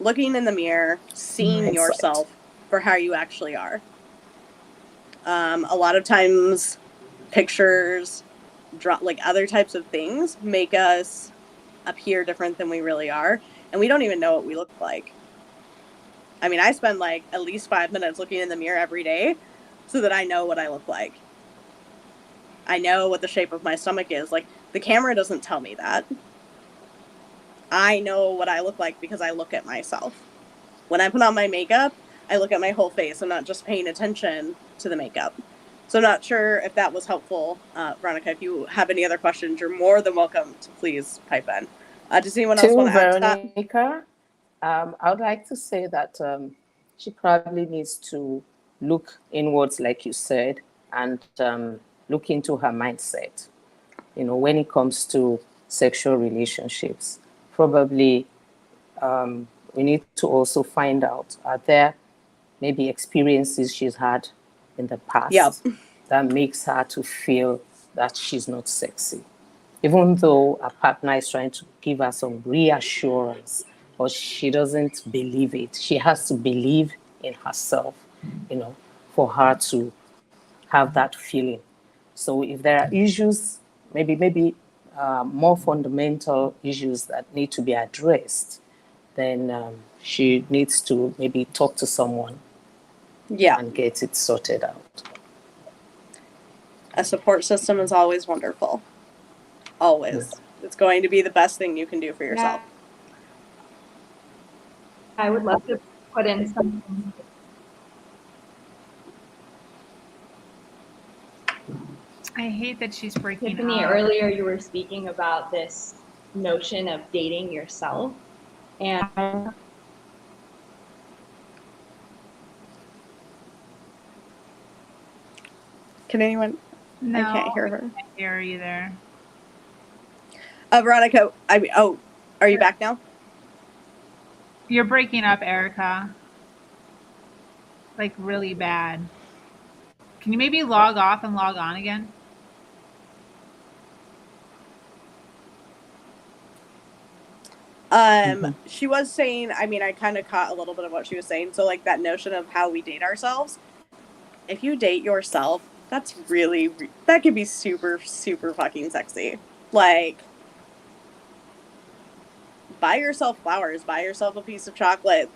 Looking in the mirror, seeing yourself for how you actually are. A lot of times pictures, other types of things make us appear different than we really are, and we don't even know what we look like. I spend at least 5 minutes looking in the mirror every day so that I know what I look like. I know what the shape of my stomach is. The camera doesn't tell me that. I know what I look like because I look at myself. When I put on my makeup, I look at my whole face. I'm not just paying attention to the makeup. So I'm not sure if that was helpful. Veronica, if you have any other questions, you're more than welcome to please pipe in. Does anyone else want to add to that? Veronica, I would like to say that she probably needs to look inwards, like you said, and look into her mindset. When it comes to sexual relationships, probably we need to also find out, are there maybe experiences she's had in the past that makes her to feel that she's not sexy, even though a partner is trying to give her some reassurance, but she doesn't believe it. She has to believe in herself, for her to have that feeling. So if there are issues, maybe more fundamental issues that need to be addressed, then she needs to maybe talk to someone and get it sorted out. A support system is always wonderful. Always. It's going to be the best thing you can do for yourself. I would love to put in something. I hate that she's breaking Tiffany, up. earlier you were speaking about this notion of dating yourself. And can anyone? No, I can't hear her. I can't hear you there. Veronica, are you back now? You're breaking up, Erica. Like really bad. Can you maybe log off and log on again? She was saying, I kind of caught a little bit of what she was saying. So like that notion of how we date ourselves. If you date yourself, that could be super, super fucking sexy. Like, buy yourself flowers, buy yourself a piece of chocolate.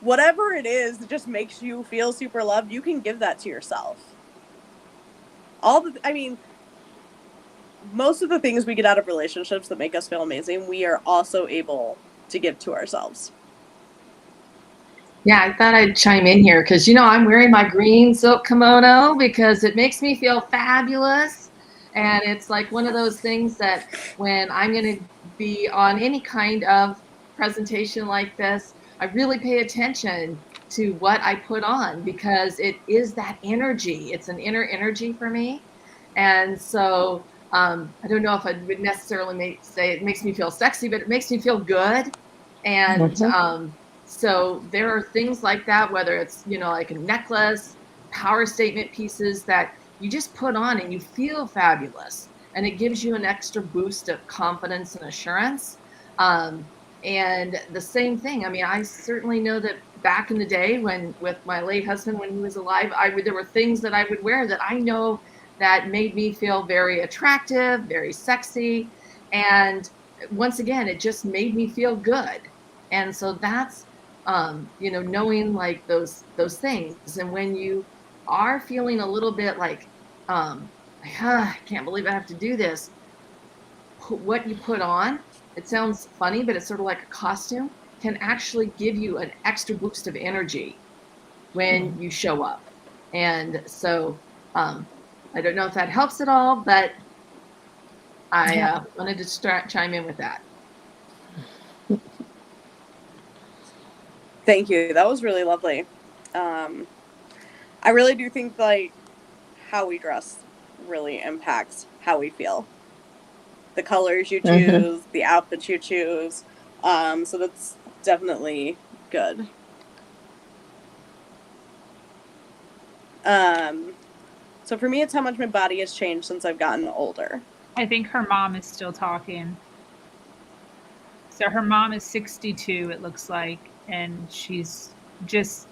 Whatever it is that just makes you feel super loved, you can give that to yourself. Most of the things we get out of relationships that make us feel amazing, we are also able to give to ourselves. Yeah, I thought I'd chime in here because, I'm wearing my green silk kimono because it makes me feel fabulous. And it's like one of those things that when I'm going to be on any kind of presentation like this, I really pay attention to what I put on because it is that energy. It's an inner energy for me. And so I don't know if I would necessarily say it makes me feel sexy, but it makes me feel good. And so there are things like that, whether it's, like a necklace, power statement pieces that you just put on and you feel fabulous. And it gives you an extra boost of confidence and assurance. And the same thing, I certainly know that back in the day with my late husband, when he was alive, there were things that I would wear that I know that made me feel very attractive, very sexy. And once again, it just made me feel good. And so that's, knowing like those things. And when you are feeling a little bit like, I can't believe I have to do this, what you put on, it sounds funny, but it's sort of like a costume, can actually give you an extra boost of energy when you show up. And so I don't know if that helps at all, but I wanted to chime in with that. Thank you. That was really lovely. I really do think like how we dress really impacts how we feel. The colors you choose, the outfits you choose. So that's definitely good. So for me, it's how much my body has changed since I've gotten older. I think her mom is still talking. So her mom is 62, it looks like, and she's just,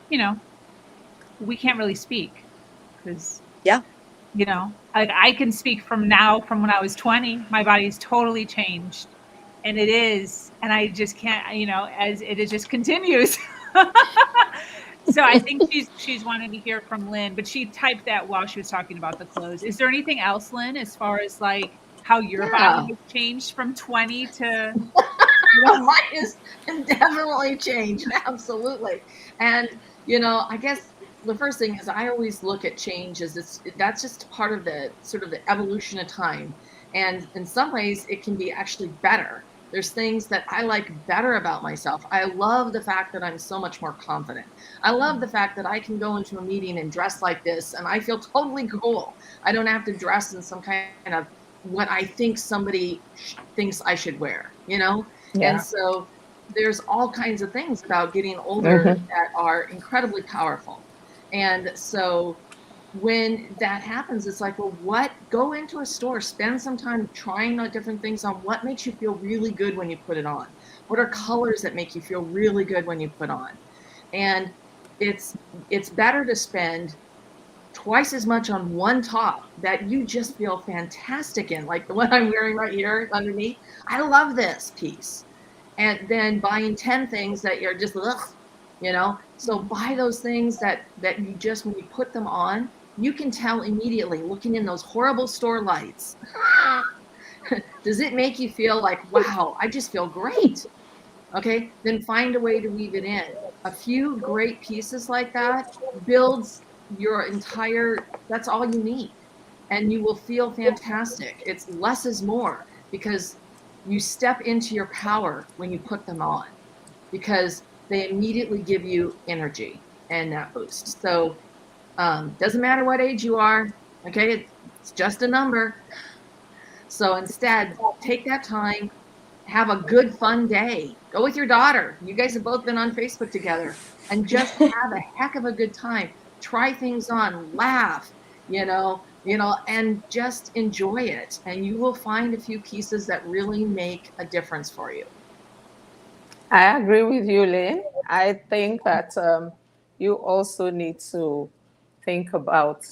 we can't really speak because, I can speak from when I was 20, my body's totally changed, and it is, and I just can't, as it just continues. So I think she's wanting to hear from Lynn, but she typed that while she was talking about the clothes. Is there anything else, Lynn, as far as like how your body has changed from 20 to? can definitely change. Absolutely. And, I guess the first thing is I always look at change as that's just part of the sort of the evolution of time. And in some ways it can be actually better. There's things that I like better about myself. I love the fact that I'm so much more confident. I love the fact that I can go into a meeting and dress like this and I feel totally cool. I don't have to dress in some kind of what I think somebody thinks I should wear, And Yeah. so there's all kinds of things about getting older that are incredibly powerful. And so when that happens, it's like, well, go into a store, spend some time trying out different things on what makes you feel really good when you put it on. What are colors that make you feel really good when you put on? And it's better to spend twice as much on one top that you just feel fantastic in, like the one I'm wearing right here underneath. I love this piece. And then buying 10 things that you're just, So buy those things that you just, when you put them on, you can tell immediately, looking in those horrible store lights. Does it make you feel like, wow, I just feel great? Okay, then find a way to weave it in. A few great pieces like that builds your entire, that's all you need. And you will feel fantastic. It's less is more, because you step into your power when you put them on, because they immediately give you energy and that boost. So doesn't matter what age you are, okay, it's just a number. So instead, take that time, have a good, fun day. Go with your daughter. You guys have both been on Facebook together, and just have a heck of a good time. Try things on, laugh, and just enjoy it. And you will find a few pieces that really make a difference for you. I agree with you, Lynn. I think that you also need to think about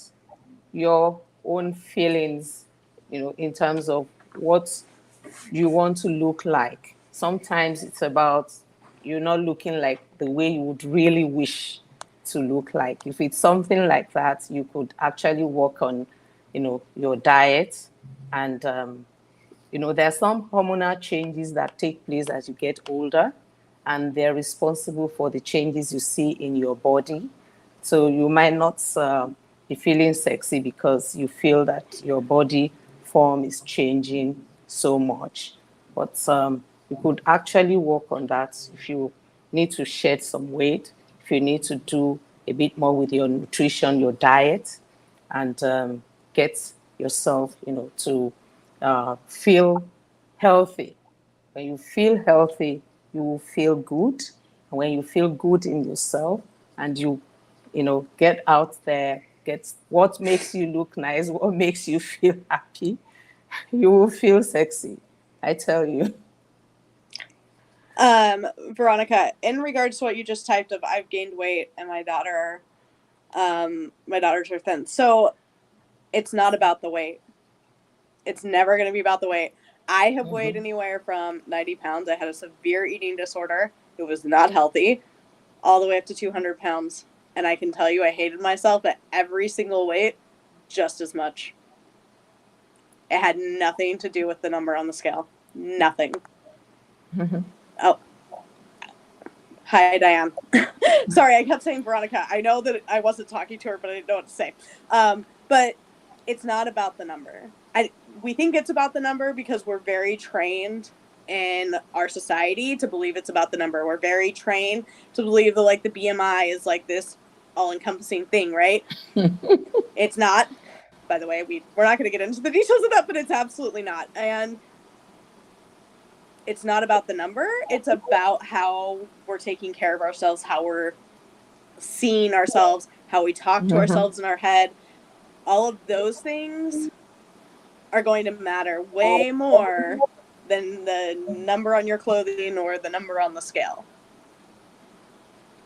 your own feelings, in terms of what you want to look like. Sometimes it's about you not looking like the way you would really wish to look like. If it's something like that, you could actually work on, your diet. And, there are some hormonal changes that take place as you get older, and they're responsible for the changes you see in your body. So you might not be feeling sexy because you feel that your body form is changing so much. But you could actually work on that if you need to shed some weight, if you need to do a bit more with your nutrition, your diet, and get yourself, to feel healthy. When you feel healthy, you will feel good. And when you feel good in yourself and you get out there, get what makes you look nice, what makes you feel happy, you will feel sexy. I tell you. Veronica, in regards to what you just typed of I've gained weight and my daughters are thin. So it's not about the weight. It's never going to be about the weight. I have weighed anywhere from 90 pounds. I had a severe eating disorder. It was not healthy, all the way up to 200 pounds. And I can tell you, I hated myself at every single weight just as much. It had nothing to do with the number on the scale. Nothing. Oh. Hi, Diane. Sorry, I kept saying Veronica. I know that I wasn't talking to her, but I didn't know what to say. But it's not about the number. We think it's about the number because we're very trained in our society to believe it's about the number. We're very trained to believe that the BMI is like this all-encompassing thing, right? It's not. By the way, we're not going to get into the details of that, but it's absolutely not. And it's not about the number. It's about how we're taking care of ourselves, how we're seeing ourselves, how we talk to ourselves in our head. All of those things are going to matter way more than the number on your clothing or the number on the scale.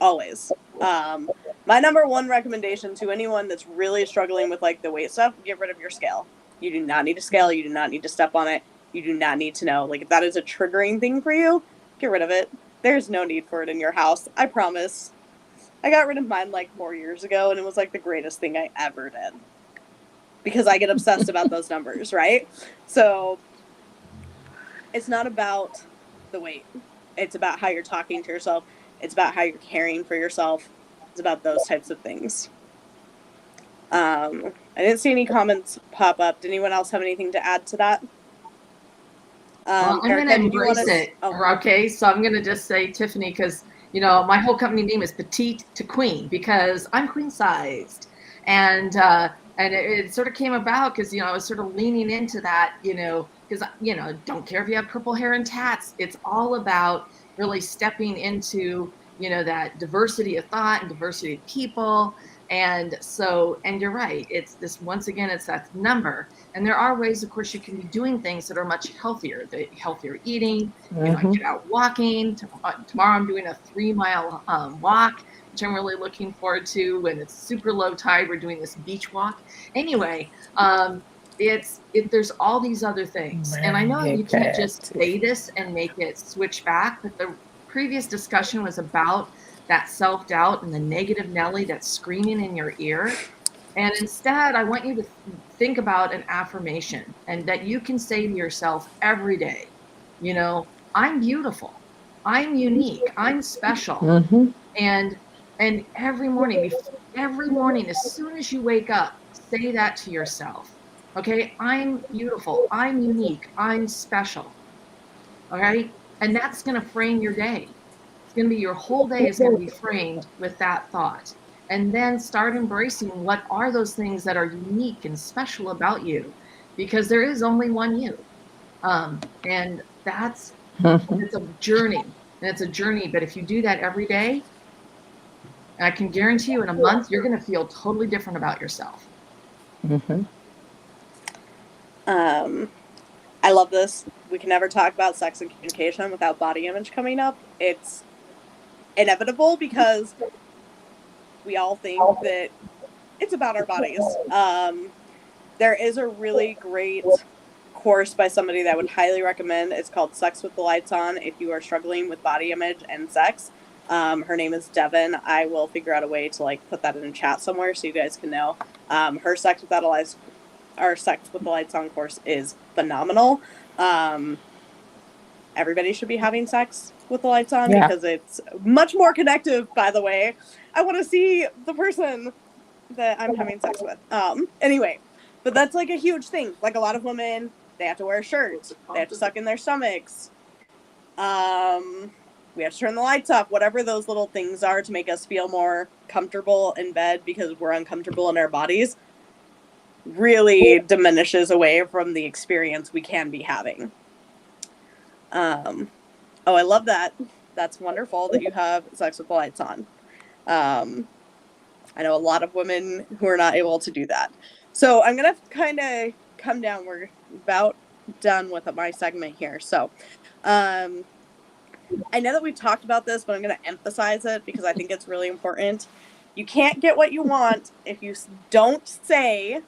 Always. My number one recommendation to anyone that's really struggling with the weight stuff, get rid of your scale. You do not need a scale. You do not need to step on it. You do not need to know. If that is a triggering thing for you, get rid of it. There's no need for it in your house. I promise. I got rid of mine 4 years ago, and it was the greatest thing I ever did. Because I get obsessed about those numbers, right? So it's not about the weight. It's about how you're talking to yourself. It's about how you're caring for yourself. It's about those types of things. I didn't see any comments pop up. Did anyone else have anything to add to that? Well, I'm Erica, going to did you want embrace it. Okay, so I'm going to just say Tiffany, because my whole company name is Petite to Queen, because I'm queen sized, and it sort of came about because I was sort of leaning into that, because don't care if you have purple hair and tats. It's all about really stepping into that diversity of thought and diversity of people. And you're right. It's this, once again, it's that number. And there are ways, of course, you can be doing things that are much healthier, the healthier eating, I get out walking. Tomorrow I'm doing a 3-mile walk, which I'm really looking forward to. When it's super low tide, we're doing this beach walk. Anyway, there's all these other things. And I know you can't just say this and make it switch back, but the previous discussion was about that self-doubt and the negative Nelly that's screaming in your ear. And instead, I want you to think about an affirmation, and that you can say to yourself every day, I'm beautiful, I'm unique, I'm special. And every morning, as soon as you wake up, say that to yourself. Okay, I'm beautiful, I'm unique, I'm special. All right, and that's going to frame your day. It's going to be, your whole day is going to be framed with that thought. And then start embracing what are those things that are unique and special about you, because there is only one you. And that's it's a journey, but if you do that every day, I can guarantee you in a month you're going to feel totally different about yourself. I love this. We can never talk about sex and communication without body image coming up. It's inevitable because we all think that it's about our bodies. There is a really great course by somebody that I would highly recommend. It's called Sex with the Lights On, if you are struggling with body image and sex. Her name is Devin. I will figure out a way to put that in a chat somewhere so you guys can know. Her Sex with the Lights On course is phenomenal. Everybody should be having sex with the lights on, because it's much more connective, by the way. I want to see the person that I'm having sex with. Anyway, but that's a huge thing. A lot of women, they have to wear a shirt. They have to suck in their stomachs. We have to turn the lights off, whatever those little things are to make us feel more comfortable in bed because we're uncomfortable in our bodies, really diminishes away from the experience we can be having. I love that. That's wonderful that you have sex with the lights on. I know a lot of women who are not able to do that. So I'm going to kind of come down. We're about done with my segment here. So I know that we've talked about this, but I'm going to emphasize it because I think it's really important. You can't get what you want if you don't say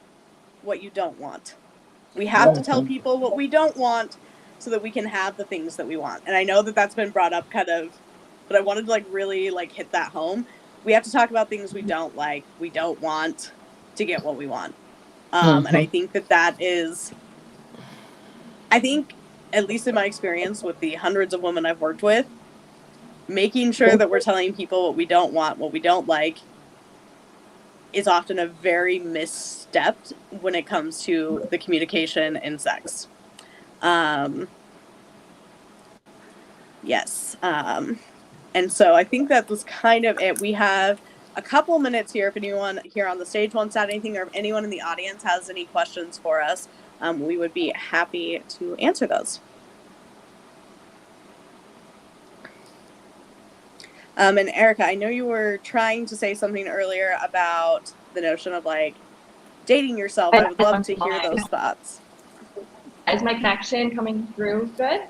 what you don't want. We have to tell people what we don't want so that we can have the things that we want. And I know that that's been brought up but I wanted to really hit that home. We have to talk about things we don't like, we don't want, to get what we want. And I think that is, at least in my experience with the hundreds of women I've worked with, making sure that we're telling people what we don't want, what we don't like, is often a very misstepped when it comes to the communication in sex. Yes. And so I think that was kind of it. We have a couple minutes here. If anyone here on the stage wants to add anything, or if anyone in the audience has any questions for us, we would be happy to answer those. And Erica, I know you were trying to say something earlier about the notion of dating yourself. I would love to hear those thoughts. Is my connection coming through good?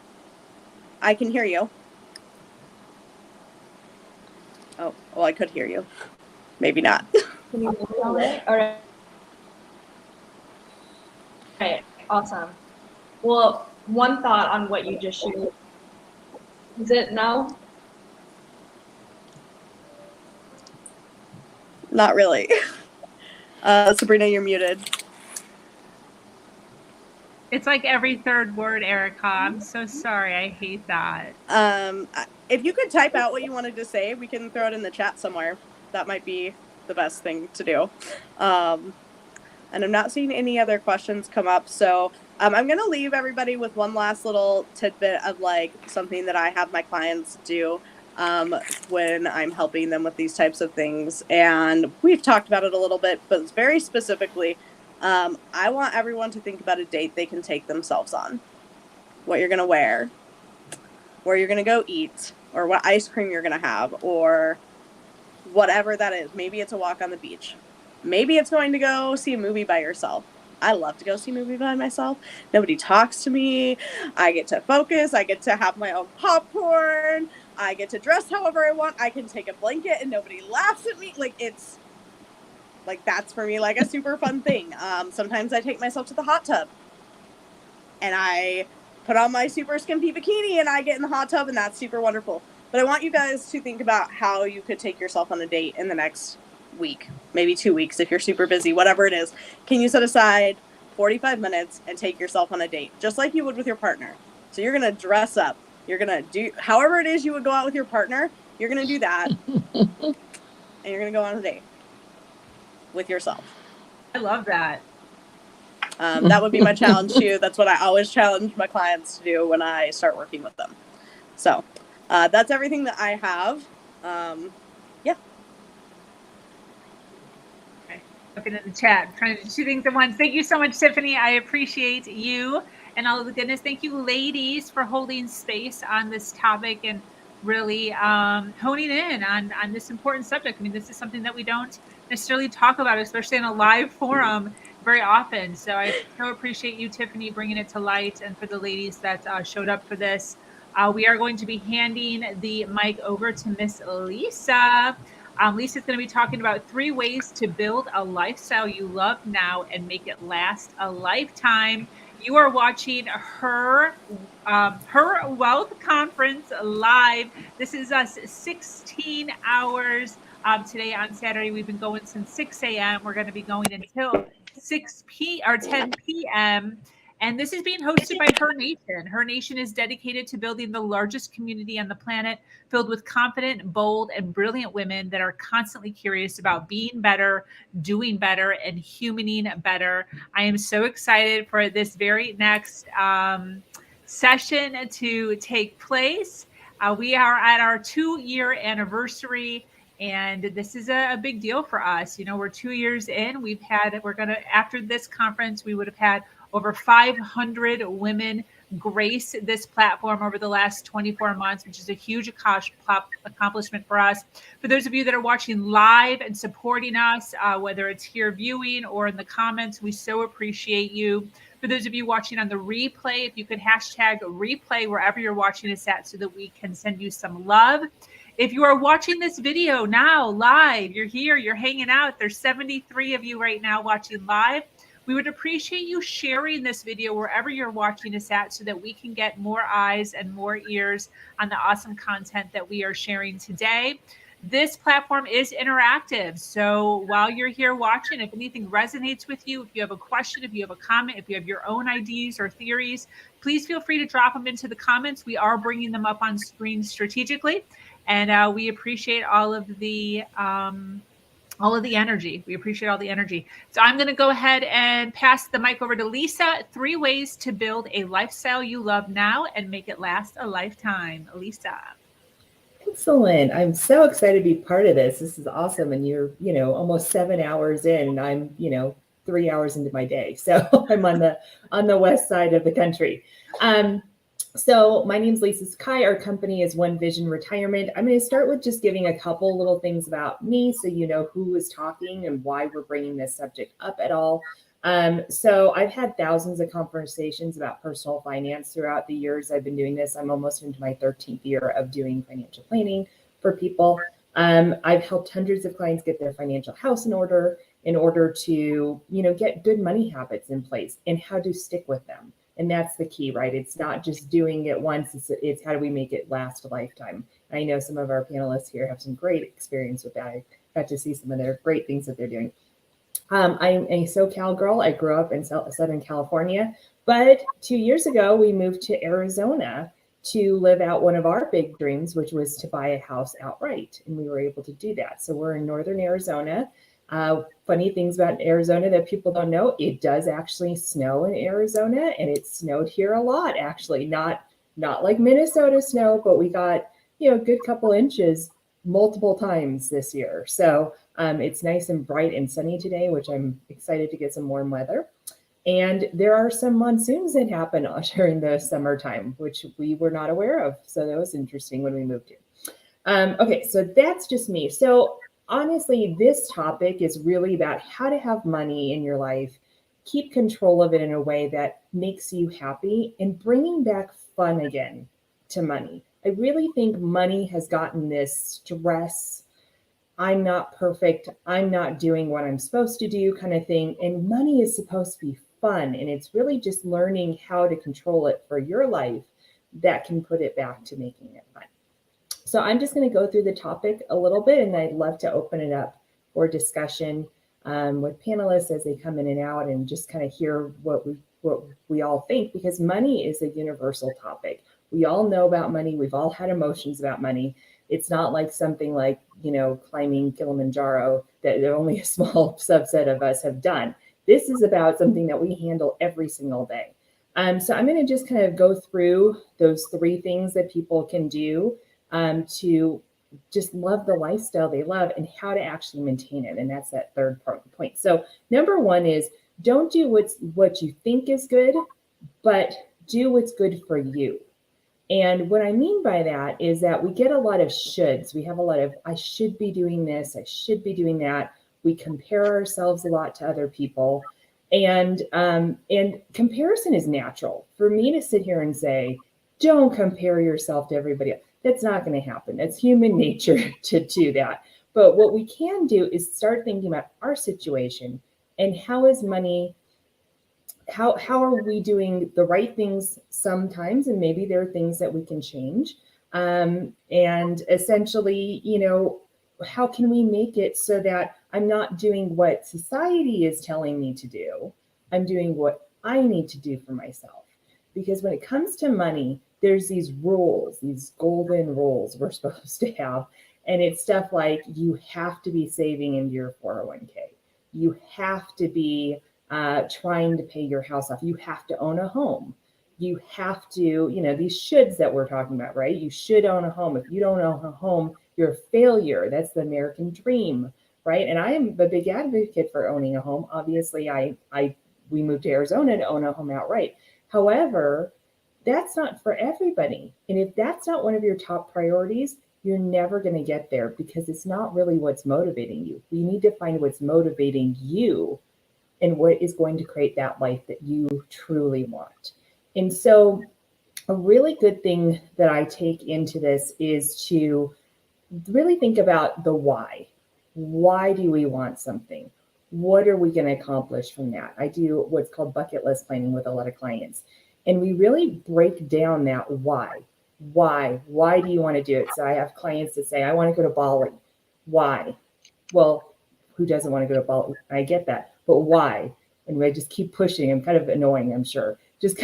I can hear you. Oh, well, I could hear you. Maybe not. Can you hear me all right? All right. All right, awesome. Well, one thought on what you just shared. Is it no? Not really. Sabrina, you're muted. It's like every third word, Erica. I'm so sorry. I hate that. If you could type out what you wanted to say, we can throw it in the chat somewhere. That might be the best thing to do. And I'm not seeing any other questions come up. So I'm going to leave everybody with one last little tidbit of like something that I have my clients do when I'm helping them with these types of things. And we've talked about it a little bit, but very specifically, I want everyone to think about a date they can take themselves on. What you're going to wear, where you're going to go eat, or what ice cream you're going to have, or whatever that is. Maybe it's a walk on the beach. Maybe it's going to go see a movie by yourself. I love to go see a movie by myself. Nobody talks to me. I get to focus. I get to have my own popcorn. I get to dress however I want. I can take a blanket and nobody laughs at me. Like, it's like, that's for me like a super fun thing. Sometimes I take myself to the hot tub and I put on my super skimpy bikini and I get in the hot tub, and that's super wonderful. But I want you guys to think about how you could take yourself on a date in the next week, maybe 2 weeks if you're super busy, whatever it is. Can you set aside 45 minutes and take yourself on a date, just like you would with your partner? So you're going to dress up. You're going to do however it is you would go out with your partner. You're going to do that. And you're going to go on a date with yourself. I love that. That would be my challenge too. That's what I always challenge my clients to do when I start working with them. So that's everything that I have. Yeah. Okay. Looking in the chat, trying to do two things at once. Thank you so much, Tiffany. I appreciate you and all of the goodness. Thank you, ladies, for holding space on this topic and really honing in on this important subject. I mean, this is something that we don't necessarily talk about, especially in a live forum, very often. So I so appreciate you, Tiffany, bringing it to light, and for the ladies that showed up for this. We are going to be handing the mic over to Miss Lisa. Lisa's going to be talking about 3 ways to build a lifestyle you love now and make it last a lifetime. You are watching her Wealth Conference live. This is us 16 hours today on Saturday. We've been going since 6 a.m. We're going to be going until 10 p.m. And this is being hosted by Her Nation. Her Nation is dedicated to building the largest community on the planet, filled with confident, bold, and brilliant women that are constantly curious about being better, doing better, and humaning better. I am so excited for this very next session to take place. We are at our 2-year anniversary. And this is a big deal for us. You know, we're 2 years in. After this conference, we would have had over 500 women grace this platform over the last 24 months, which is a huge accomplishment for us. For those of you that are watching live and supporting us, whether it's here viewing or in the comments, we so appreciate you. For those of you watching on the replay, if you could hashtag replay wherever you're watching us at so that we can send you some love. If you are watching this video now live, you're here, you're hanging out. There's 73 of you right now watching live. We would appreciate you sharing this video wherever you're watching us at so that we can get more eyes and more ears on the awesome content that we are sharing today. This platform is interactive. So while you're here watching, if anything resonates with you, if you have a question, if you have a comment, if you have your own ideas or theories, please feel free to drop them into the comments. We are bringing them up on screen strategically. And we appreciate all of the energy. We appreciate all the energy. So I'm going to go ahead and pass the mic over to Lisa. 3 ways to build a lifestyle you love now and make it last a lifetime. Lisa. Excellent. I'm so excited to be part of this. This is awesome. And you're, almost 7 hours in, and I'm, 3 hours into my day. So I'm on the west side of the country. So my name's Lisa Sakai. Our company is One Vision Retirement. I'm going to start with just giving a couple little things about me so you know who is talking and why we're bringing this subject up at all. So I've had thousands of conversations about personal finance throughout the years I've been doing this. I'm almost into my 13th year of doing financial planning for people. I've helped hundreds of clients get their financial house in order to, get good money habits in place and how to stick with them. And that's the key, right? It's not just doing it once, it's how do we make it last a lifetime. I know some of our panelists here have some great experience with that. I got to see some of their great things that they're doing. I'm a SoCal girl. I grew up in Southern California. But 2 years ago, we moved to Arizona to live out one of our big dreams, which was to buy a house outright. And we were able to do that. So we're in northern Arizona. Funny things about Arizona that people don't know, it does actually snow in Arizona, and it snowed here a lot, actually. Not like Minnesota snow, but we got, a good couple inches multiple times this year. So it's nice and bright and sunny today, which I'm excited to get some warm weather. And there are some monsoons that happen during the summertime, which we were not aware of. So that was interesting when we moved here. Okay, so that's just me. So honestly, this topic is really about how to have money in your life, keep control of it in a way that makes you happy, and bringing back fun again to money. I really think money has gotten this stress, I'm not perfect, I'm not doing what I'm supposed to do kind of thing. And money is supposed to be fun. And it's really just learning how to control it for your life that can put it back to making it fun. So I'm just going to go through the topic a little bit, and I'd love to open it up for discussion with panelists as they come in and out, and just kind of hear what we all think, because money is a universal topic. We all know about money. We've all had emotions about money. It's not like something like, climbing Kilimanjaro that only a small subset of us have done. This is about something that we handle every single day. So I'm going to just kind of go through those 3 things that people can do to just love the lifestyle they love and how to actually maintain it. And that's that third point. So number 1 is, don't do what you think is good, but do what's good for you. And what I mean by that is that we get a lot of shoulds. We have a lot of, I should be doing this, I should be doing that. We compare ourselves a lot to other people. And comparison is natural. For me to sit here and say, don't compare yourself to everybody else, that's not going to happen. That's human nature to do that. But what we can do is start thinking about our situation and how is money, how are we doing the right things sometimes, and maybe there are things that we can change. And essentially, how can we make it so that I'm not doing what society is telling me to do? I'm doing what I need to do for myself. Because when it comes to money, there's these rules, these golden rules we're supposed to have. And it's stuff like, you have to be saving into your 401k. You have to be trying to pay your house off. You have to own a home. You have to, these shoulds that we're talking about, right? You should own a home. If you don't own a home, you're a failure. That's the American dream, right? And I am a big advocate for owning a home. Obviously, we moved to Arizona to own a home outright. However, that's not for everybody. And if that's not one of your top priorities, you're never going to get there, because it's not really what's motivating you. You need to find what's motivating you and what is going to create that life that you truly want. And so a really good thing that I take into this is to really think about the why. Why do we want something? What are we going to accomplish from that? I do what's called bucket list planning with a lot of clients. And we really break down that why. Why do you want to do it? So I have clients that say, I want to go to Bali. Why? Well, who doesn't want to go to Bali? I get that. But why? And I just keep pushing. I'm kind of annoying, I'm sure. Just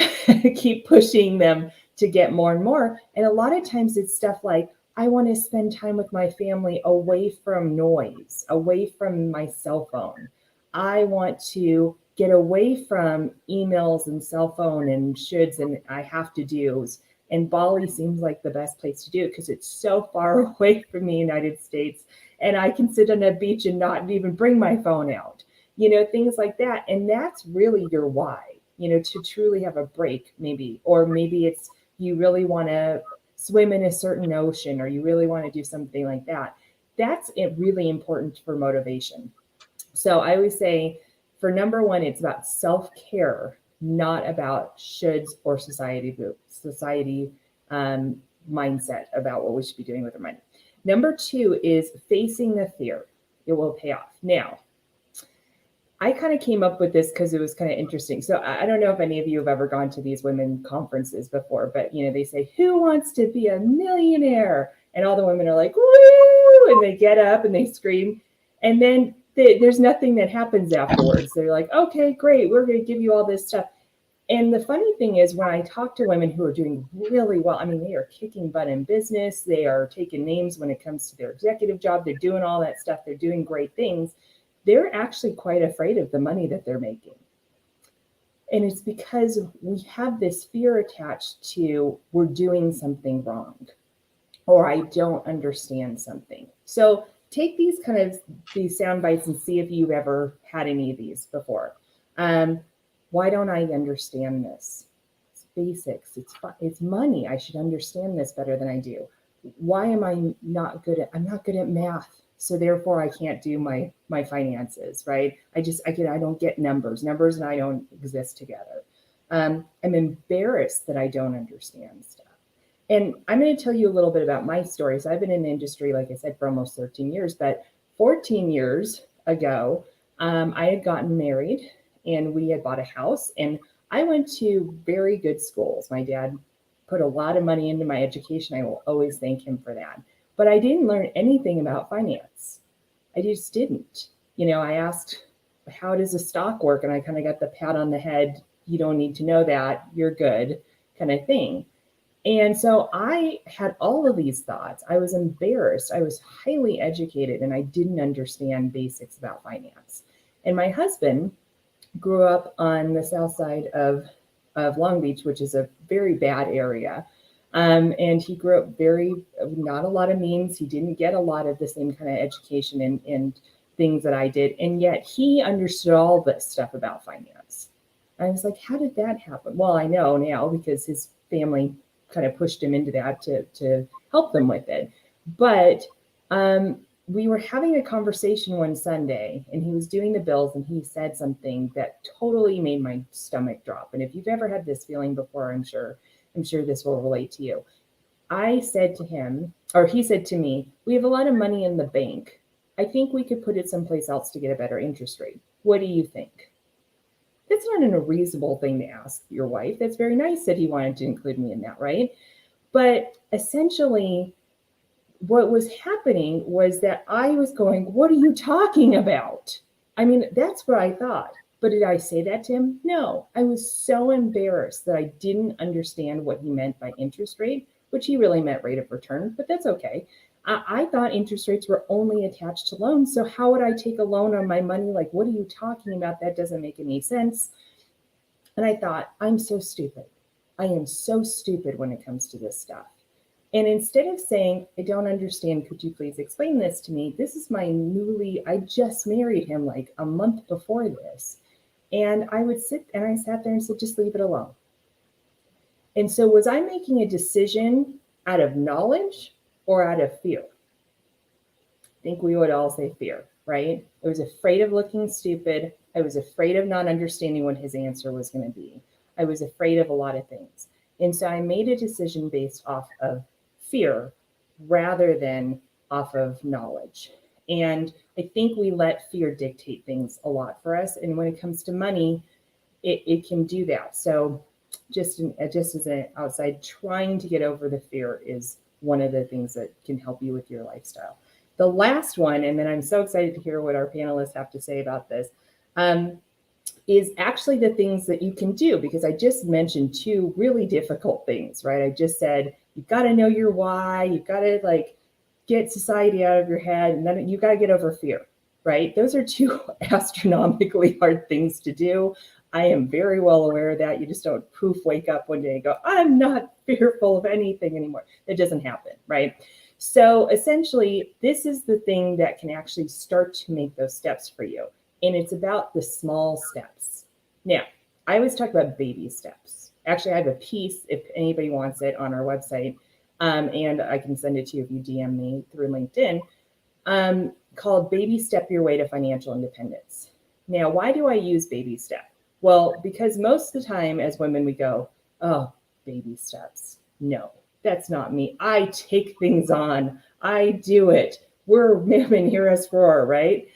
keep pushing them to get more and more. And a lot of times it's stuff like, I want to spend time with my family away from noise, away from my cell phone. I want to get away from emails and cell phone and shoulds and I have to do's. And Bali seems like the best place to do it because it's so far away from the United States. And I can sit on a beach and not even bring my phone out, things like that. And that's really your why, to truly have a break maybe, or maybe it's you really want to swim in a certain ocean, or you really want to do something like that. That's really important for motivation. So I always say, for number 1, it's about self-care, not about shoulds or society mindset about what we should be doing with our money. Number 2 is facing the fear. It will pay off. Now, I kind of came up with this because it was kind of interesting. So I don't know if any of you have ever gone to these women conferences before, but they say, who wants to be a millionaire? And all the women are like, woo, and they get up and they scream. And then there's nothing that happens afterwards. They're like, okay, great, we're going to give you all this stuff. And the funny thing is, when I talk to women who are doing really well, I mean, they are kicking butt in business. They are taking names when it comes to their executive job. They're doing all that stuff. They're doing great things. They're actually quite afraid of the money that they're making. And it's because we have this fear attached to we're doing something wrong, or I don't understand something. So take these sound bites and see if you've ever had any of these before. Why don't I understand this? It's basics. It's money. I should understand this better than I do. Why am I not good at? I'm not good at math, so therefore I can't do my finances. Right? I don't get numbers. Numbers and I don't exist together. I'm embarrassed that I don't understand stuff. And I'm going to tell you a little bit about my story. So I've been in the industry, like I said, for almost 13 years. But 14 years ago, I had gotten married and we had bought a house. And I went to very good schools. My dad put a lot of money into my education. I will always thank him for that. But I didn't learn anything about finance. I just didn't. I asked, how does a stock work? And I kind of got the pat on the head. You don't need to know that. You're good, kind of thing. And so I had all of these thoughts. I was embarrassed. I was highly educated and I didn't understand basics about finance. And my husband grew up on the south side of Long Beach, which is a very bad area. And he grew up not a lot of means. He didn't get a lot of the same kind of education and things that I did. And yet he understood all this stuff about finance. I was like, how did that happen? Well, I know now because his family kind of pushed him into that to help them with it. But we were having a conversation one Sunday and he was doing the bills and he said something that totally made my stomach drop. And if you've ever had this feeling before, I'm sure this will relate to you. I said to him, or he said to me, we have a lot of money in the bank. I think we could put it someplace else to get a better interest rate. What do you think? That's not an unreasonable thing to ask your wife. That's very nice that he wanted to include me in that, right? But essentially, what was happening was that I was going, what are you talking about? I mean, that's what I thought. But did I say that to him? No. I was so embarrassed that I didn't understand what he meant by interest rate, which he really meant rate of return, but that's okay. I thought interest rates were only attached to loans. So how would I take a loan on my money? Like, what are you talking about? That doesn't make any sense. And I thought, I'm so stupid. I am so stupid when it comes to this stuff. And instead of saying, I don't understand, could you please explain this to me? This is I just married him like a month before this. And I sat there and said, just leave it alone. And so was I making a decision out of knowledge or out of fear? I think we would all say fear, right? I was afraid of looking stupid. I was afraid of not understanding what his answer was going to be. I was afraid of a lot of things. And so I made a decision based off of fear rather than off of knowledge. And I think we let fear dictate things a lot for us. And when it comes to money, it can do that. So just as an outside, trying to get over the fear is one of the things that can help you with your lifestyle. The last one, and then I'm so excited to hear what our panelists have to say about this, is actually the things that you can do, because I just mentioned two really difficult things, right? I just said, you've got to know your why, you've got to get society out of your head, and then you got to get over fear, right? Those are two astronomically hard things to do. I am very well aware of that. You just don't wake up one day and go, I'm not fearful of anything anymore. It doesn't happen, right? So essentially, this is the thing that can actually start to make those steps for you. And it's about the small steps. Now, I always talk about baby steps. Actually, I have a piece, if anybody wants it, on our website, and I can send it to you if you DM me through LinkedIn, called Baby Step Your Way to Financial Independence. Now, why do I use baby step? Well, because most of the time as women, we go, oh, baby steps. No, that's not me. I take things on. I do it. We're women, hear us roar, right?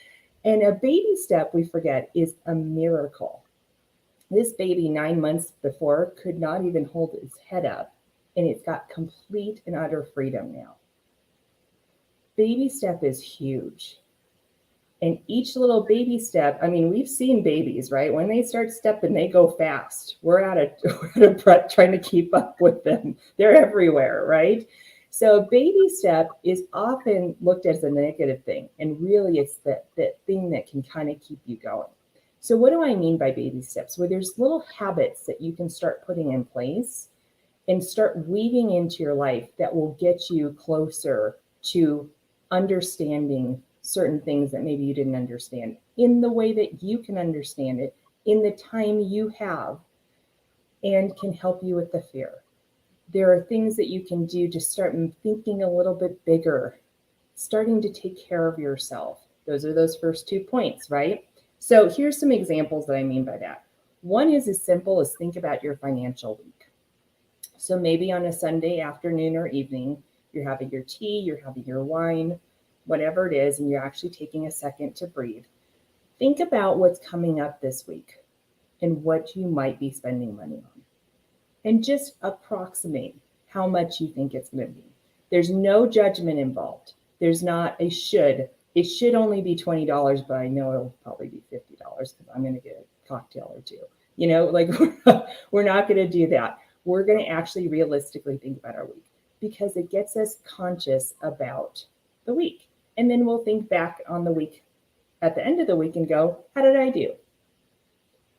And a baby step, we forget, is a miracle. This baby 9 months before could not even hold its head up, and it's got complete and utter freedom now. Baby step is huge. And each little baby step, I mean, we've seen babies, right? When they start stepping, they go fast. We're at a breath trying to keep up with them. They're everywhere, right? So a baby step is often looked at as a negative thing. And really it's that thing that can kind of keep you going. So what do I mean by baby steps? Well, there's little habits that you can start putting in place and start weaving into your life that will get you closer to understanding certain things that maybe you didn't understand in the way that you can understand it in the time you have, and can help you with the fear. There are things that you can do to start thinking a little bit bigger, starting to take care of yourself. Those are those first 2 points, right? So here's some examples that I mean by that. One is as simple as think about your financial week. So maybe on a Sunday afternoon or evening, you're having your tea, you're having your wine, whatever it is, and you're actually taking a second to breathe. Think about what's coming up this week and what you might be spending money on. And just approximate how much you think it's going to be. There's no judgment involved. There's not a should. It should only be $20, but I know it'll probably be $50 because I'm going to get a cocktail or two. You know, like we're not going to do that. We're going to actually realistically think about our week because it gets us conscious about the week. And then we'll think back on the week at the end of the week and go, how did I do?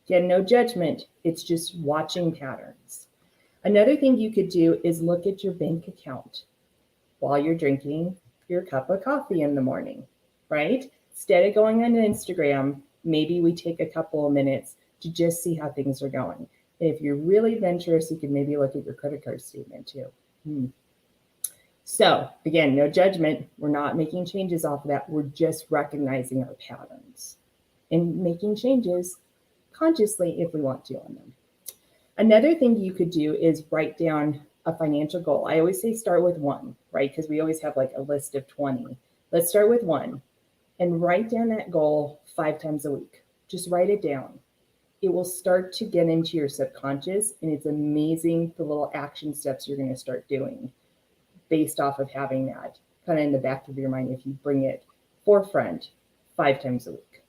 Again, no judgment. It's just watching patterns. Another thing you could do is look at your bank account while you're drinking your cup of coffee in the morning, right? Instead of going on Instagram, maybe we take a couple of minutes to just see how things are going. And if you're really adventurous, you can maybe look at your credit card statement too. So again, no judgment. We're not making changes off of that. We're just recognizing our patterns and making changes consciously if we want to on them. Another thing you could do is write down a financial goal. I always say start with one, right? Because we always have like a list of 20. Let's start with one and write down that goal 5 times a week. Just write it down. It will start to get into your subconscious, and it's amazing the little action steps you're going to start doing based off of having that kind of in the back of your mind if you bring it forefront 5 times a week.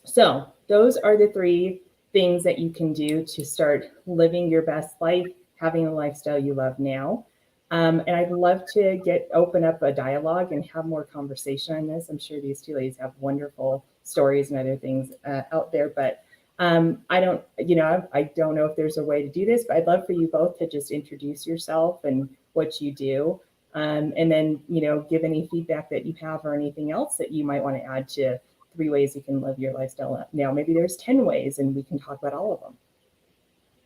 So those are the 3 things that you can do to start living your best life, having a lifestyle you love now. And I'd love to open up a dialogue and have more conversation on this. I'm sure these 2 ladies have wonderful stories and other things out there, but I don't know if there's a way to do this, but I'd love for you both to just introduce yourself and what you do. And then, give any feedback that you have or anything else that you might want to add to 3 ways you can live your lifestyle now. Maybe there's 10 ways and we can talk about all of them.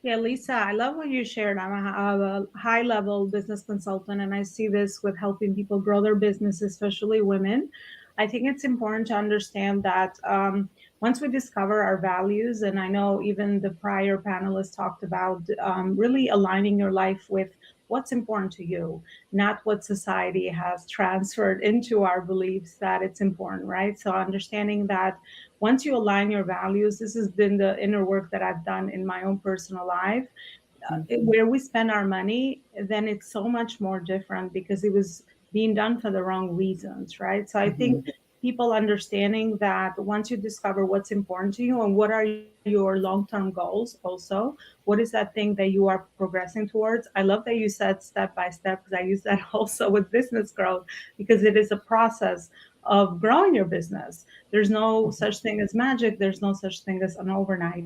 Yeah, Lisa, I love what you shared. I'm a high-level business consultant, and I see this with helping people grow their business, especially women. I think it's important to understand that once we discover our values, and I know even the prior panelists talked about really aligning your life with what's important to you, not what society has transferred into our beliefs that it's important, right? So understanding that once you align your values, this has been the inner work that I've done in my own personal life, where we spend our money, then it's so much more different because it was being done for the wrong reasons, right? So I think people understanding that once you discover what's important to you and what are your long-term goals also, what is that thing that you are progressing towards? I love that you said step by step, because I use that also with business growth, because it is a process of growing your business. There's no such thing as magic. There's no such thing as an overnight.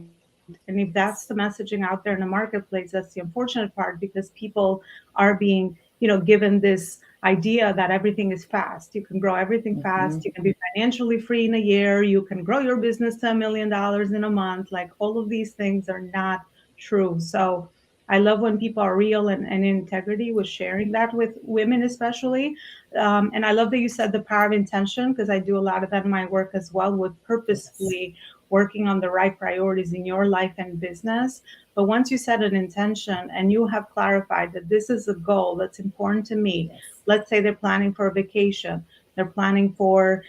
And if that's the messaging out there in the marketplace, that's the unfortunate part, because people are being, given this idea that everything is fast. You can grow everything fast. You can be financially free in a year. You can grow your business to $1 million in a month. Like, all of these things are not true. So I love when people are real and in integrity with sharing that with women, especially. And I love that you said the power of intention, because I do a lot of that in my work as well, with purposefully working on the right priorities in your life and business. But once you set an intention and you have clarified that this is a goal that's important to me, let's say they're planning for a vacation, they're planning for,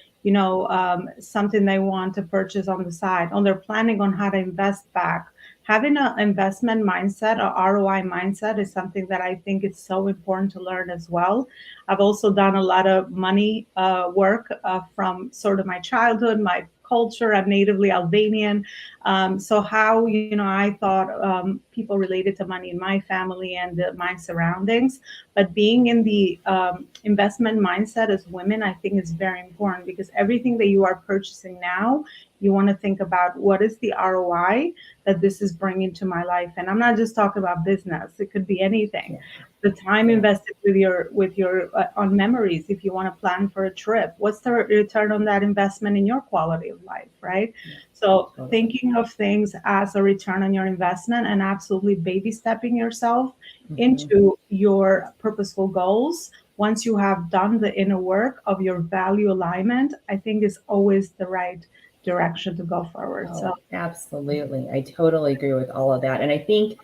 something they want to purchase on the side, or they're planning on how to invest back, having an investment mindset, a ROI mindset, is something that I think is so important to learn as well. I've also done a lot of money work from sort of my childhood, my culture. I'm natively Albanian. So how, I thought people related to money in my family and my surroundings. But being in the investment mindset as women, I think is very important, because everything that you are purchasing now, you want to think about what is the ROI that this is bringing to my life. And I'm not just talking about business. It could be anything. The time invested with your on memories. If you want to plan for a trip, what's the return on that investment in your quality of life, right? So thinking of things as a return on your investment, and absolutely baby stepping yourself into your purposeful goals. Once you have done the inner work of your value alignment, I think is always the right direction to go forward. So Absolutely. I totally agree with all of that. And I think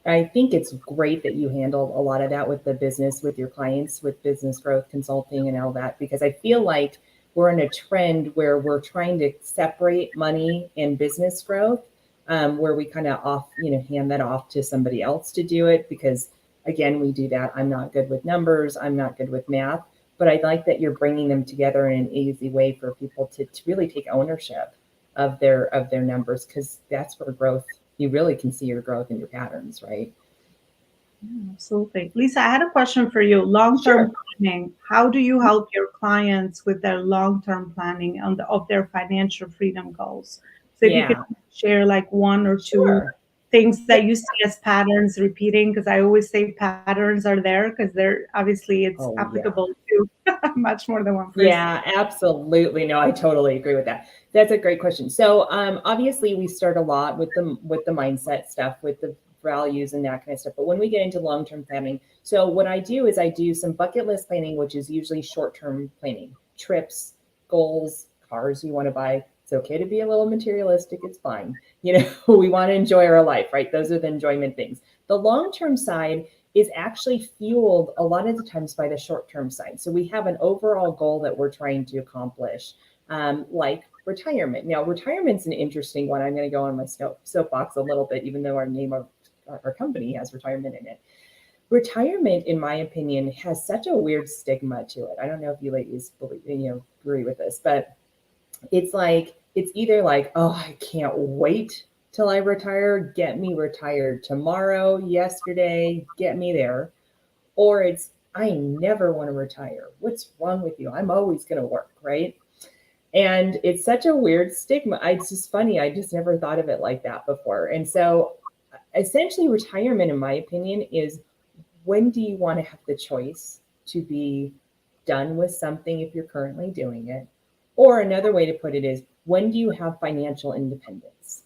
I think it's great that you handle a lot of that with the business, with your clients, with business growth consulting and all that, because I feel like we're in a trend where we're trying to separate money and business growth, where we kind of hand that off to somebody else to do it, because again, we do that. I'm not good with numbers. I'm not good with math, but I like that you're bringing them together in an easy way for people to really take ownership of their numbers, because that's where growth, you really can see your growth and your patterns, right? Absolutely. Lisa, I had a question for you. Long-term planning. How do you help your clients with their long-term planning of their financial freedom goals? So if you could share like one or two things that you see as patterns repeating, because I always say patterns are there because they're obviously it's applicable to much more than one person. Yeah, absolutely. No, I totally agree with that. That's a great question. So obviously we start a lot with the mindset stuff, with the values and that kind of stuff. But when we get into long-term planning, so what I do is I do some bucket list planning, which is usually short-term planning, trips, goals, cars you want to buy. It's okay to be a little materialistic. It's fine. We want to enjoy our life, right? Those are the enjoyment things. The long-term side is actually fueled a lot of the times by the short-term side. So we have an overall goal that we're trying to accomplish, like retirement. Now, retirement's an interesting one. I'm going to go on my soapbox a little bit, even though our name of our company has retirement in it. Retirement, in my opinion, has such a weird stigma to it. I don't know if you ladies agree with this, but it's either like, oh, I can't wait till I retire, get me retired tomorrow, yesterday, get me there. Or it's, I never want to retire. What's wrong with you? I'm always going to work, right? And it's such a weird stigma. It's just funny. I just never thought of it like that before. And so essentially retirement, in my opinion, is when do you want to have the choice to be done with something if you're currently doing it? Or another way to put it is, when do you have financial independence,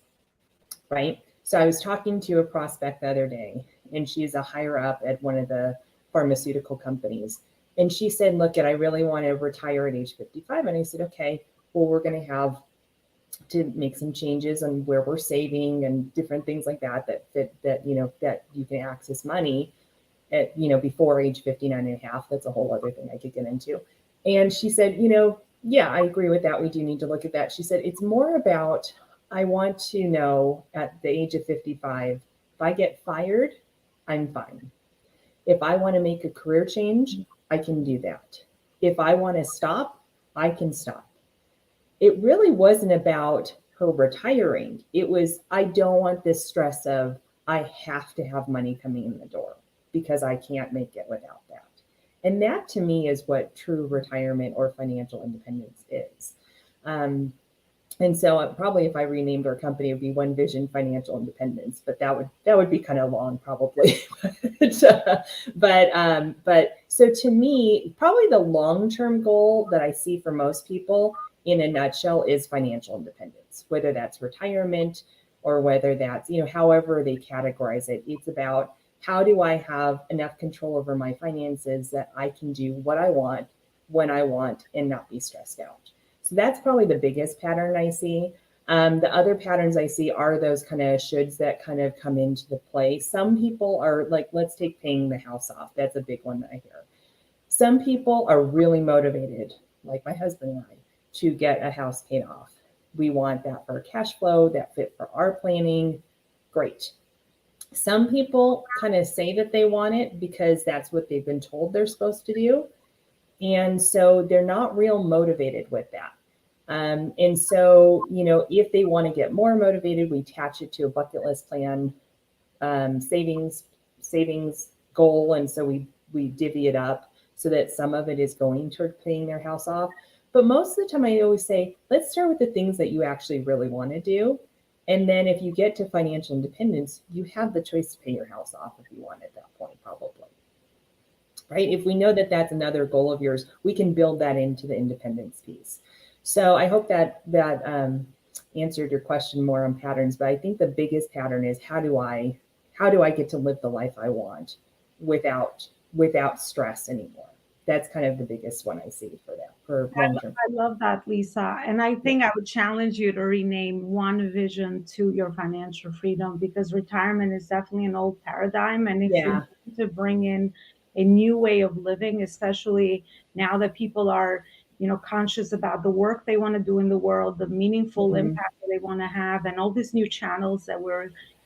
right? So I was talking to a prospect the other day, and she's a higher up at one of the pharmaceutical companies. And she said, look, I really want to retire at age 55. And I said, okay, well, we're going to have to make some changes on where we're saving and different things like that you can access money at, before age 59 and a half. That's a whole other thing I could get into. And she said, yeah, I agree with that. We do need to look at that. She said, it's more about, I want to know at the age of 55, if I get fired, I'm fine. If I want to make a career change, I can do that. If I want to stop, I can stop. It really wasn't about her retiring. It was, I don't want this stress of, I have to have money coming in the door because I can't make it without that. And that to me is what true retirement or financial independence is. And so probably if I renamed our company, it would be One Vision Financial Independence, but that would be kind of long probably. but so to me, probably the long-term goal that I see for most people in a nutshell is financial independence, whether that's retirement or whether that's, however they categorize it. It's about, how do I have enough control over my finances that I can do what I want, when I want, and not be stressed out? So that's probably the biggest pattern I see. The other patterns I see are those kind of shoulds that kind of come into the play. Some people are like, let's take paying the house off. That's a big one that I hear. Some people are really motivated, like my husband and I, to get a house paid off. we want that for cash flow, that fit for our planning. Great. Some people kind of say that they want it because that's what they've been told they're supposed to do. And so they're not real motivated with that. And so, you know, if they want to get more motivated, we attach it to a bucket list plan, savings goal. And so we divvy it up so that some of it is going toward paying their house off. But most of the time I always say, let's start with the things that you actually really want to do. And then if you get to financial independence, you have the choice to pay your house off if you want at that point, probably. Right? If we know that that's another goal of yours, we can build that into the independence piece. So I hope that answered your question more on patterns. But I think the biggest pattern is how do I get to live the life I want without stress anymore? That's kind of the biggest one I see for that. I love that, Lisa. And I think I would challenge you to rename one vision to your financial freedom, because retirement is definitely an old paradigm. And if we want to bring in a new way of living, especially now that people are, you know, conscious about the work they want to do in the world, the meaningful impact that they want to have, and all these new channels that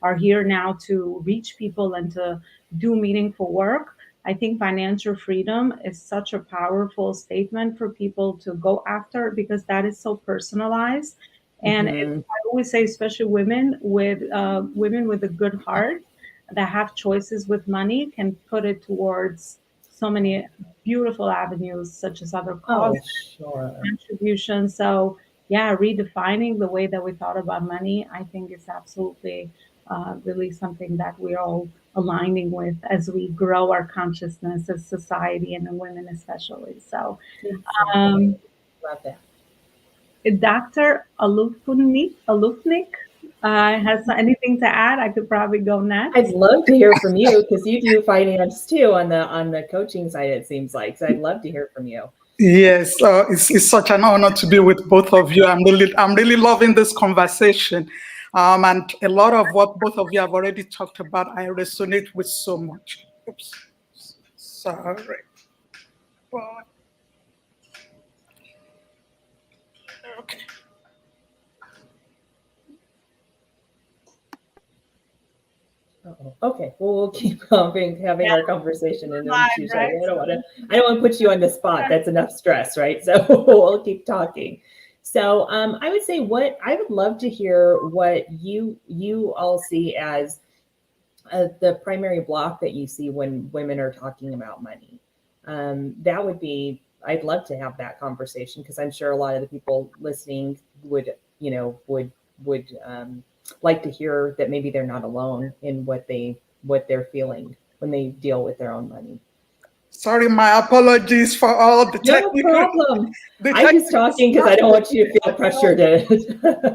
are here now to reach people and to do meaningful work. I think financial freedom is such a powerful statement for people to go after, because that is so personalized. And I always say, especially women with a good heart that have choices with money can put it towards so many beautiful avenues, such as other causes, contributions. So yeah, redefining the way that we thought about money, I think is absolutely really something that we're all aligning with as we grow our consciousness as society, and the women especially. So love that. Dr. Alufnik has anything to add? I could probably go next. I'd love to hear from you, because you do finance too on the coaching side, it seems like. So I'd love to hear from you. Yes, it's such an honor to be with both of you. I'm really loving this conversation. And a lot of what both of you have already talked about, I resonate with so much. Oops, sorry. Okay. Okay, well, we'll keep having our conversation in the future. Right? I don't want to put you on the spot. That's enough stress, right? So we'll keep talking. So I would say I would love to hear what you all see as the primary block that you see when women are talking about money. That would be, I'd love to have that conversation, because I'm sure a lot of the people listening would like to hear that maybe they're not alone in what they're feeling when they deal with their own money. Sorry, my apologies for all the technical. No problem. I'm just talking because I don't want you to feel pressured. It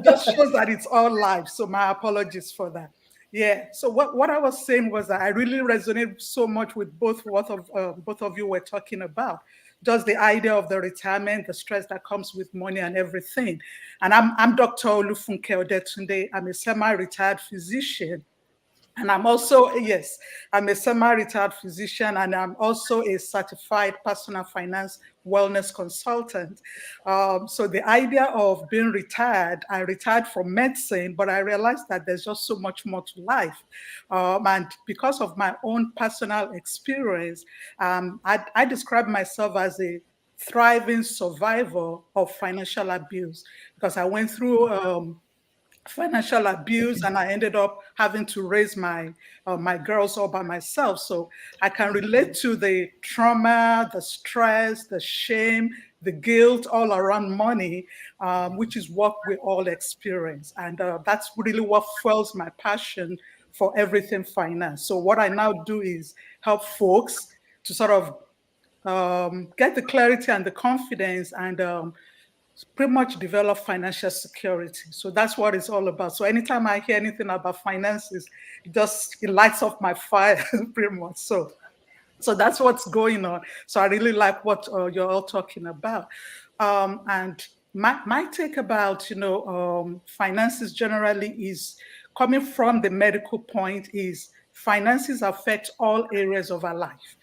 just shows that it's all live, so my apologies for that. Yeah. So what I was saying was that I really resonate so much with both of you were talking about. Just the idea of the retirement, the stress that comes with money and everything. And I'm Dr. Olufunke Odetunde. I'm a semi-retired physician. And I'm also, yes, I'm a semi-retired physician, and I'm also a certified personal finance wellness consultant. So the idea of being retired, I retired from medicine, but I realized that there's just so much more to life. And because of my own personal experience, I describe myself as a thriving survivor of financial abuse, because I went through financial abuse, and I ended up having to raise my girls all by myself. So I can relate to the trauma, the stress, the shame, the guilt all around money, which is what we all experience. And that's really what fuels my passion for everything finance. So what I now do is help folks to sort of get the clarity and the confidence, and pretty much develop financial security. So that's what it's all about. So anytime I hear anything about finances, it lights up my fire pretty much. So that's what's going on. So I really like what you're all talking about. And my take about, finances generally is coming from the medical point is finances affect all areas of our life.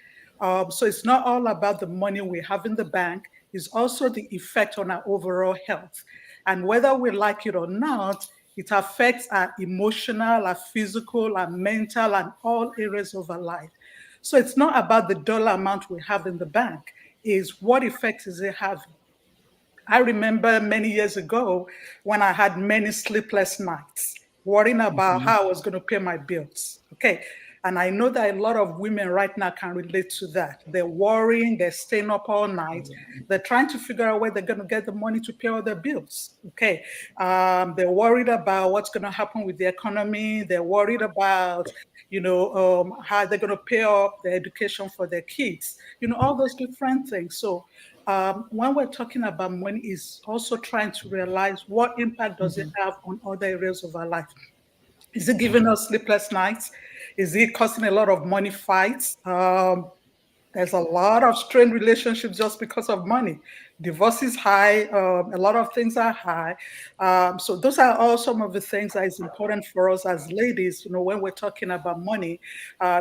So it's not all about the money we have in the bank. Is also the effect on our overall health. And whether we like it or not, it affects our emotional, our physical, our mental, and all areas of our life. So it's not about the dollar amount we have in the bank, it's what effect is it having? I remember many years ago when I had many sleepless nights, worrying about how I was going to pay my bills. Okay. And I know that a lot of women right now can relate to that. They're worrying, they're staying up all night, they're trying to figure out where they're going to get the money to pay all their bills. Okay. They're worried about what's going to happen with the economy. They're worried about, how they're going to pay off the education for their kids, all those different things. So when we're talking about money, is also trying to realize what impact does it have on other areas of our life. Is it giving us sleepless nights? Is it causing a lot of money fights? There's a lot of strained relationships just because of money. Divorce is high. A lot of things are high. So those are all some of the things that is important for us as ladies, when we're talking about money,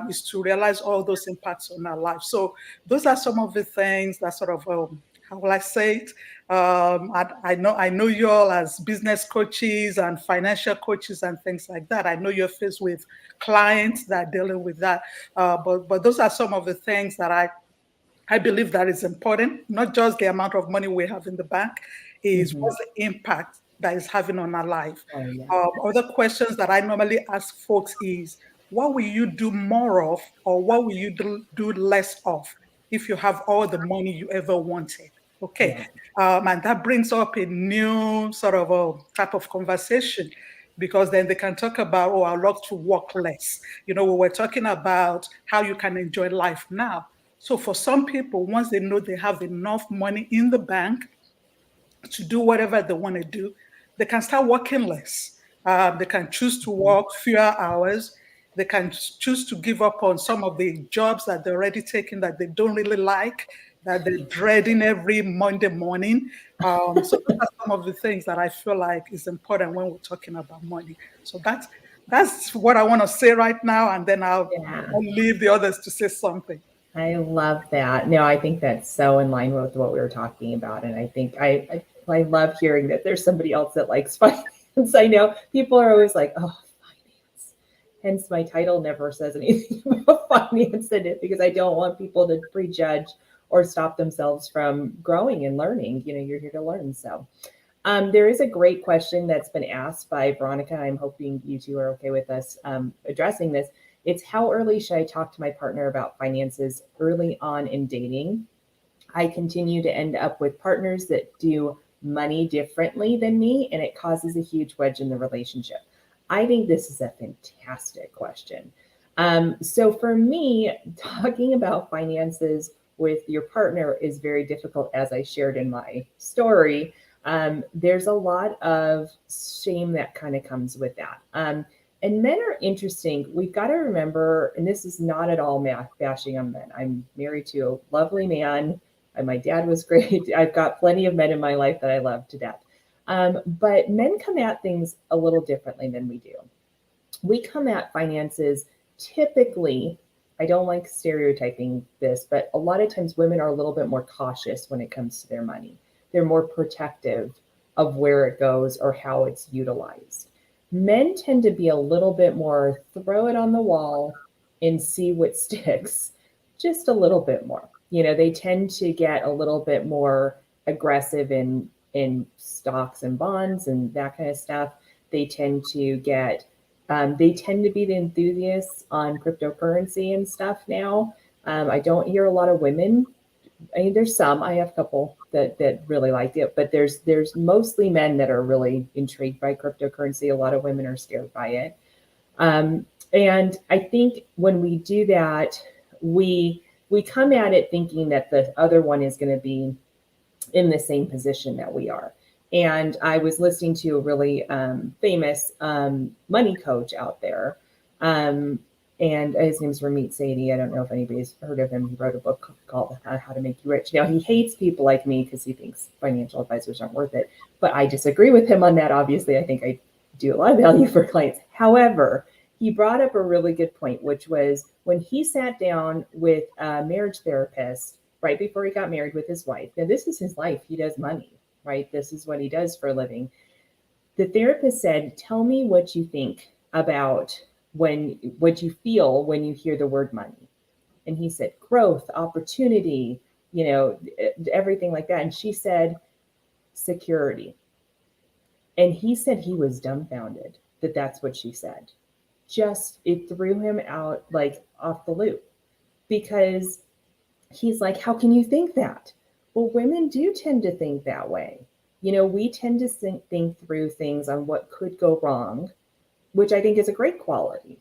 is to realize all those impacts on our life. So those are some of the things that sort of, how will I say it? I know you all as business coaches and financial coaches and things like that. I know you're faced with clients that are dealing with that. But those are some of the things that I believe that is important, not just the amount of money we have in the bank, is what's the impact that is having on our life. Other questions that I normally ask folks is, what will you do more of, or what will you do less of if you have all the money you ever wanted? Okay. And that brings up a new sort of a type of conversation, because then they can talk about, I love to work less. We were talking about how you can enjoy life now. So for some people, once they know they have enough money in the bank to do whatever they want to do, they can start working less. They can choose to work fewer hours. They can choose to give up on some of the jobs that they're already taking that they don't really like, that they're dreading every Monday morning. So those are some of the things that I feel like is important when we're talking about money. So that's what I want to say right now, and then I'll leave the others to say something. I love that. No, I think that's so in line with what we were talking about. And I think I love hearing that there's somebody else that likes finance. I know people are always like, oh, finance. Hence my title never says anything about finance in it, because I don't want people to prejudge or stop themselves from growing and learning. You're here to learn. So there is a great question that's been asked by Veronica. I'm hoping you two are okay with us addressing this. It's, how early should I talk to my partner about finances early on in dating? I continue to end up with partners that do money differently than me, and it causes a huge wedge in the relationship. I think this is a fantastic question. So for me, talking about finances with your partner is very difficult, as I shared in my story. There's a lot of shame that kind of comes with that. And men are interesting. We've got to remember, and this is not at all bashing on men. I'm married to a lovely man, and my dad was great. I've got plenty of men in my life that I love to death. But men come at things a little differently than we do. We come at finances typically, I don't like stereotyping this, but a lot of times women are a little bit more cautious when it comes to their money. They're more protective of where it goes or how it's utilized. Men tend to be a little bit more throw it on the wall and see what sticks, just a little bit more. They tend to get a little bit more aggressive in stocks and bonds and that kind of stuff. They tend to be the enthusiasts on cryptocurrency and stuff now. I don't hear a lot of women. I mean, there's some, I have a couple that really like it, but there's mostly men that are really intrigued by cryptocurrency. A lot of women are scared by it. And I think when we do that, we come at it thinking that the other one is going to be in the same position that we are. And I was listening to a really famous money coach out there. And his name's Ramit Sethi. I don't know if anybody's heard of him. He wrote a book called How to Make You Rich. Now, he hates people like me because he thinks financial advisors aren't worth it. But I disagree with him on that. Obviously, I think I do a lot of value for clients. However, he brought up a really good point, which was when he sat down with a marriage therapist right before he got married with his wife. Now, this is his life. He does money. right? This is what he does for a living. The therapist said, tell me what you think about what you feel when you hear the word money. And he said, growth, opportunity, everything like that. And she said, security. And he said he was dumbfounded that that's what she said. Just, it threw him out like off the loop, because he's like, how can you think that? Well, women do tend to think that way. We tend to think through things on what could go wrong, which I think is a great quality.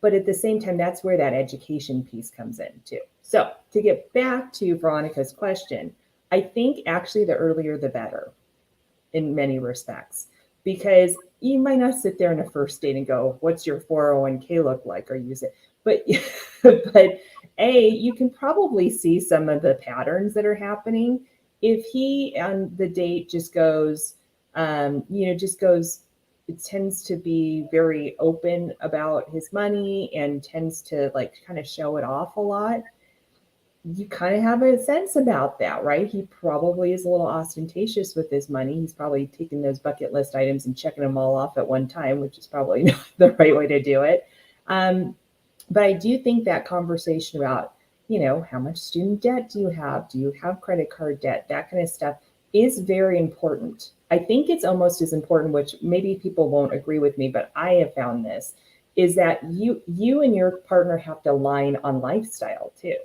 But at the same time, that's where that education piece comes in too. So to get back to Veronica's question, I think actually the earlier the better in many respects, because you might not sit there on a first date and go, what's your 401k look like, or use it. But you can probably see some of the patterns that are happening. If he on the date just goes, it tends to be very open about his money and tends to like kind of show it off a lot, you kind of have a sense about that, right? He probably is a little ostentatious with his money. He's probably taking those bucket list items and checking them all off at one time, which is probably not the right way to do it. But I do think that conversation about, how much student debt do you have? Do you have credit card debt? That kind of stuff is very important. I think it's almost as important, which maybe people won't agree with me, but I have found this, is that you and your partner have to align on lifestyle too,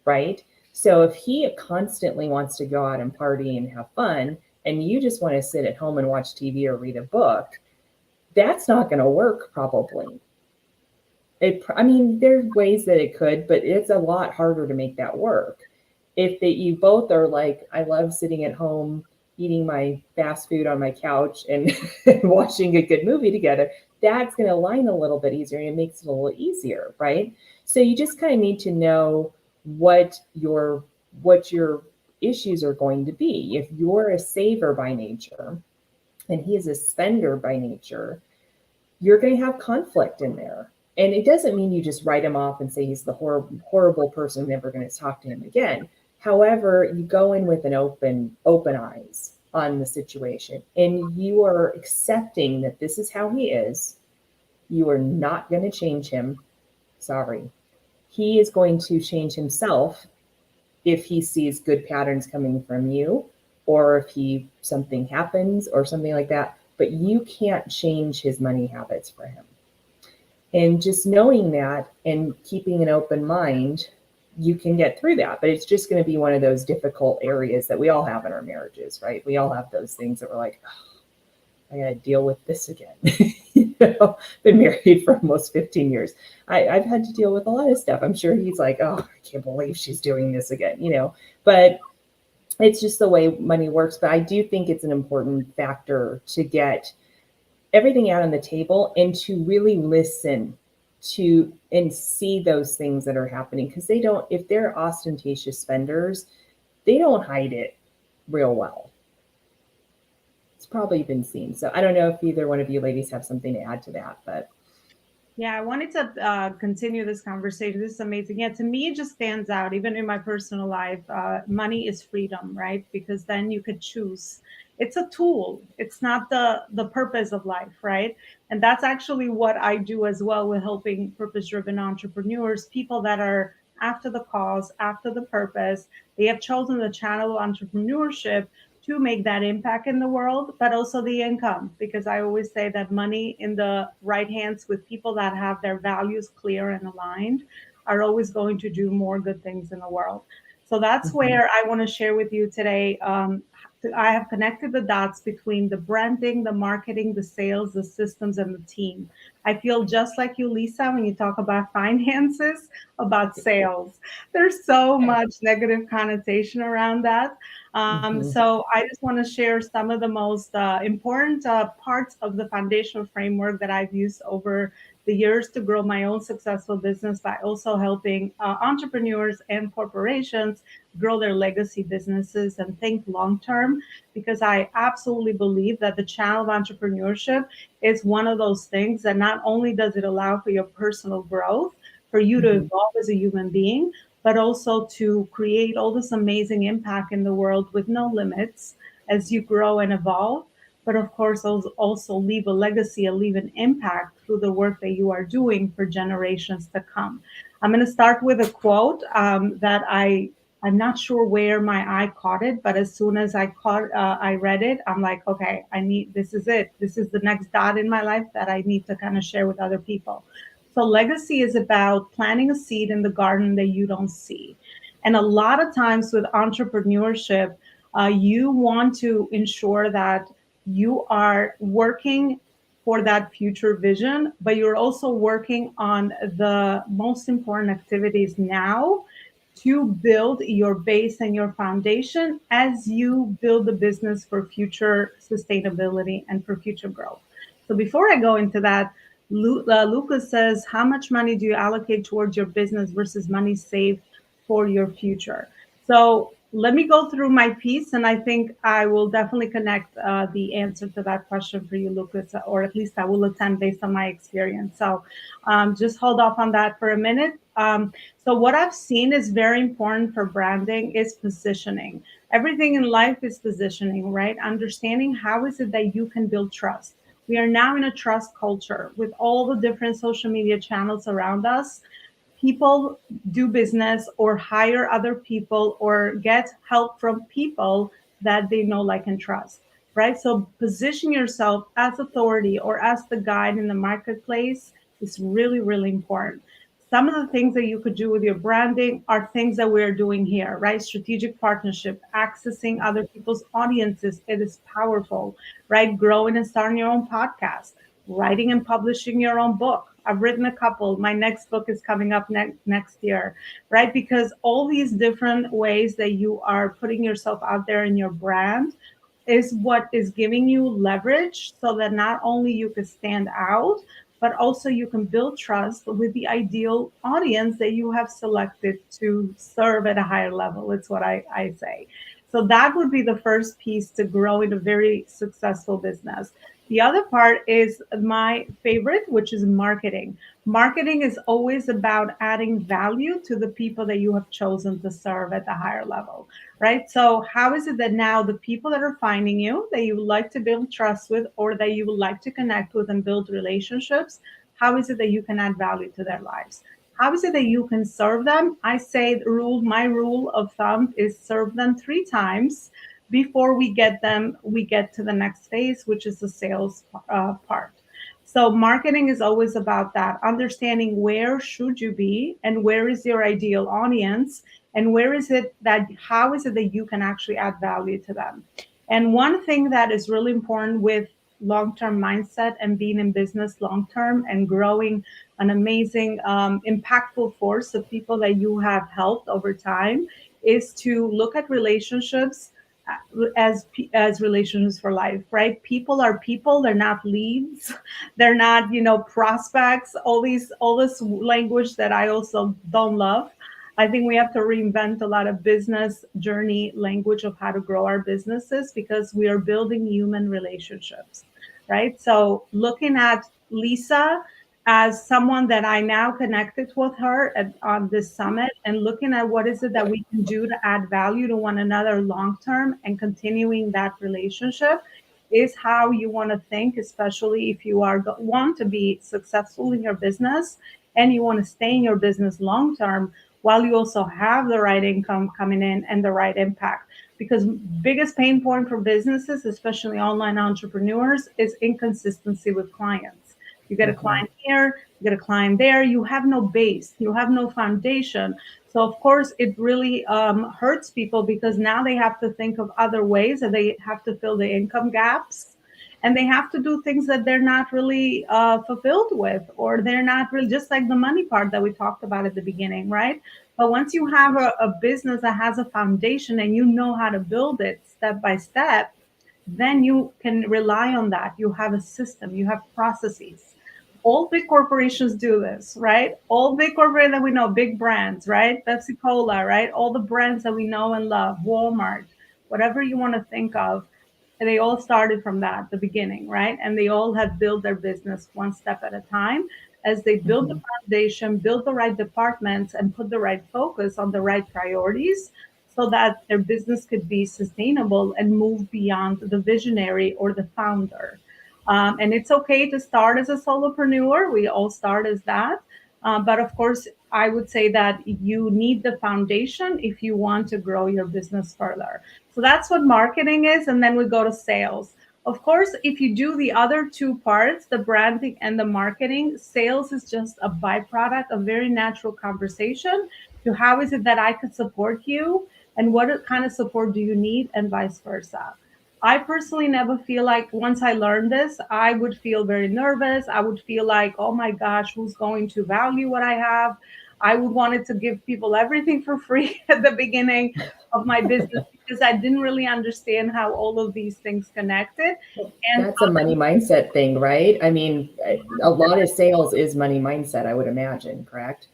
right? So if he constantly wants to go out and party and have fun, and you just want to sit at home and watch TV or read a book, that's not going to work probably. There's ways that it could, but it's a lot harder to make that work. If you both are like, I love sitting at home, eating my fast food on my couch and watching a good movie together, that's going to align a little bit easier, and it makes it a little easier, right? So you just kind of need to know what your issues are going to be. If you're a saver by nature and he is a spender by nature, you're going to have conflict in there. And it doesn't mean you just write him off and say he's the horrible person, never going to talk to him again. However, you go in with an open eyes on the situation, and you are accepting that this is how he is. You are not going to change him. Sorry. He is going to change himself if he sees good patterns coming from you, or if something happens or something like that, but you can't change his money habits for him. And just knowing that and keeping an open mind, you can get through that. But it's just going to be one of those difficult areas that we all have in our marriages, right? We all have those things that we're like, oh, I got to deal with this again. Been married for almost 15 years. I've had to deal with a lot of stuff. I'm sure he's like, oh, I can't believe she's doing this again, But it's just the way money works. But I do think it's an important factor to get everything out on the table and to really listen to and see those things that are happening, because if they're ostentatious spenders, they don't hide it real well. It's probably been seen. So I don't know if either one of you ladies have something to add to that, but yeah, I wanted to continue this conversation. This is amazing. Yeah, to me, it just stands out, even in my personal life. Money is freedom, right? Because then you could choose. It's a tool. It's not the purpose of life, right? And that's actually what I do as well with helping purpose-driven entrepreneurs, people that are after the cause, after the purpose. They have chosen the channel of entrepreneurship to make that impact in the world, but also the income, because I always say that money in the right hands with people that have their values clear and aligned are always going to do more good things in the world. So that's where I want to share with you today. I have connected the dots between the branding, the marketing, the sales, the systems, and the team. I feel just like you, Lisa, when you talk about finances, about sales. There's so much negative connotation around that. So I just want to share some of the most important parts of the foundational framework that I've used over the years to grow my own successful business by also helping entrepreneurs and corporations grow their legacy businesses and think long term, because I absolutely believe that the channel of entrepreneurship is one of those things that not only does it allow for your personal growth, for you to evolve as a human being, but also to create all this amazing impact in the world with no limits. as you grow and evolve, but of course also leave a legacy, leave an impact through the work that you are doing for generations to come. I'm going to start with a quote that I'm not sure where my eye caught it, but as soon as I read it, I'm like, okay, this is it. This is the next dot in my life that I need to kind of share with other people. So legacy is about planting a seed in the garden that you don't see. And a lot of times with entrepreneurship, you want to ensure that you are working for that future vision, but you're also working on the most important activities now to build your base and your foundation as you build the business for future sustainability and for future growth. So before I go into that, Lucas says, how much money do you allocate towards your business versus money saved for your future? So let me go through my piece, and I think I will definitely connect the answer to that question for you, Lucas, or at least I will attempt based on my experience. So just hold off on that for a minute. So what I've seen is very important for branding is positioning. Everything in life is positioning, right? Understanding how is it that you can build trust. We are now in a trust culture with all the different social media channels around us. People do business or hire other people or get help from people that they know, like, and trust, right? So position yourself as authority or as the guide in the marketplace is really, really important. Some of the things that you could do with your branding are things that we're doing here, right? Strategic partnership, accessing other people's audiences. It is powerful, right? Growing and starting your own podcast, writing and publishing your own book. I've written a couple. My next book is coming up next year, right? Because all these different ways that you are putting yourself out there in your brand is what is giving you leverage so that not only you can stand out, but also you can build trust with the ideal audience that you have selected to serve at a higher level. It's what I say. So that would be the first piece to grow in a very successful business. The other part is my favorite, which is marketing. Marketing is always about adding value to the people that you have chosen to serve at the higher level, right? So how is it that now the people that are finding you, that you would like to build trust with, or that you would like to connect with and build relationships, how is it that you can add value to their lives? How is it that you can serve them? I say my rule of thumb is serve them 3 times before we get to the next phase, which is the sales part. So marketing is always about that, understanding where should you be and where is your ideal audience and how is it that you can actually add value to them. And one thing that is really important with long-term mindset and being in business long-term and growing an amazing, impactful force of people that you have helped over time is to look at relationships as relationships for life, right? People are people. They're not leads. They're not, prospects. All this language that I also don't love. I think we have to reinvent a lot of business journey language of how to grow our businesses because we are building human relationships, right? So looking at Lisa as someone that I now connected with her on this summit and looking at what is it that we can do to add value to one another long-term and continuing that relationship is how you want to think, especially if you want to be successful in your business and you want to stay in your business long-term while you also have the right income coming in and the right impact. Because biggest pain point for businesses, especially online entrepreneurs, is inconsistency with clients. You get a client here, you get a client there, you have no base, you have no foundation. So of course it really hurts people because now they have to think of other ways and they have to fill the income gaps and they have to do things that they're not really fulfilled with, or they're not really, just like the money part that we talked about at the beginning, right? But once you have a business that has a foundation and you know how to build it step by step, then you can rely on that. You have a system, you have processes. All big corporations do this, right? All big corporations that we know, big brands, right? Pepsi Cola, right? All the brands that we know and love, Walmart, whatever you want to think of, they all started from that, the beginning, right? And they all have built their business one step at a time as they build the foundation, build the right departments, and put the right focus on the right priorities. so that their business could be sustainable and move beyond the visionary or the founder. And it's okay to start as a solopreneur. We all start as that. But of course, I would say that you need the foundation if you want to grow your business further. So that's what marketing is. And then we go to sales. Of course, if you do the other two parts, the branding and the marketing, sales is just a byproduct, a very natural conversation to how is it that I could support you and what kind of support do you need and vice versa. I personally never feel like once I learned this, I would feel very nervous. I would feel like, oh my gosh, who's going to value what I have? I would wanted to give people everything for free at the beginning of my business because I didn't really understand how all of these things connected. And That's a money mindset thing, right? I mean, a lot of sales is money mindset, I would imagine, correct?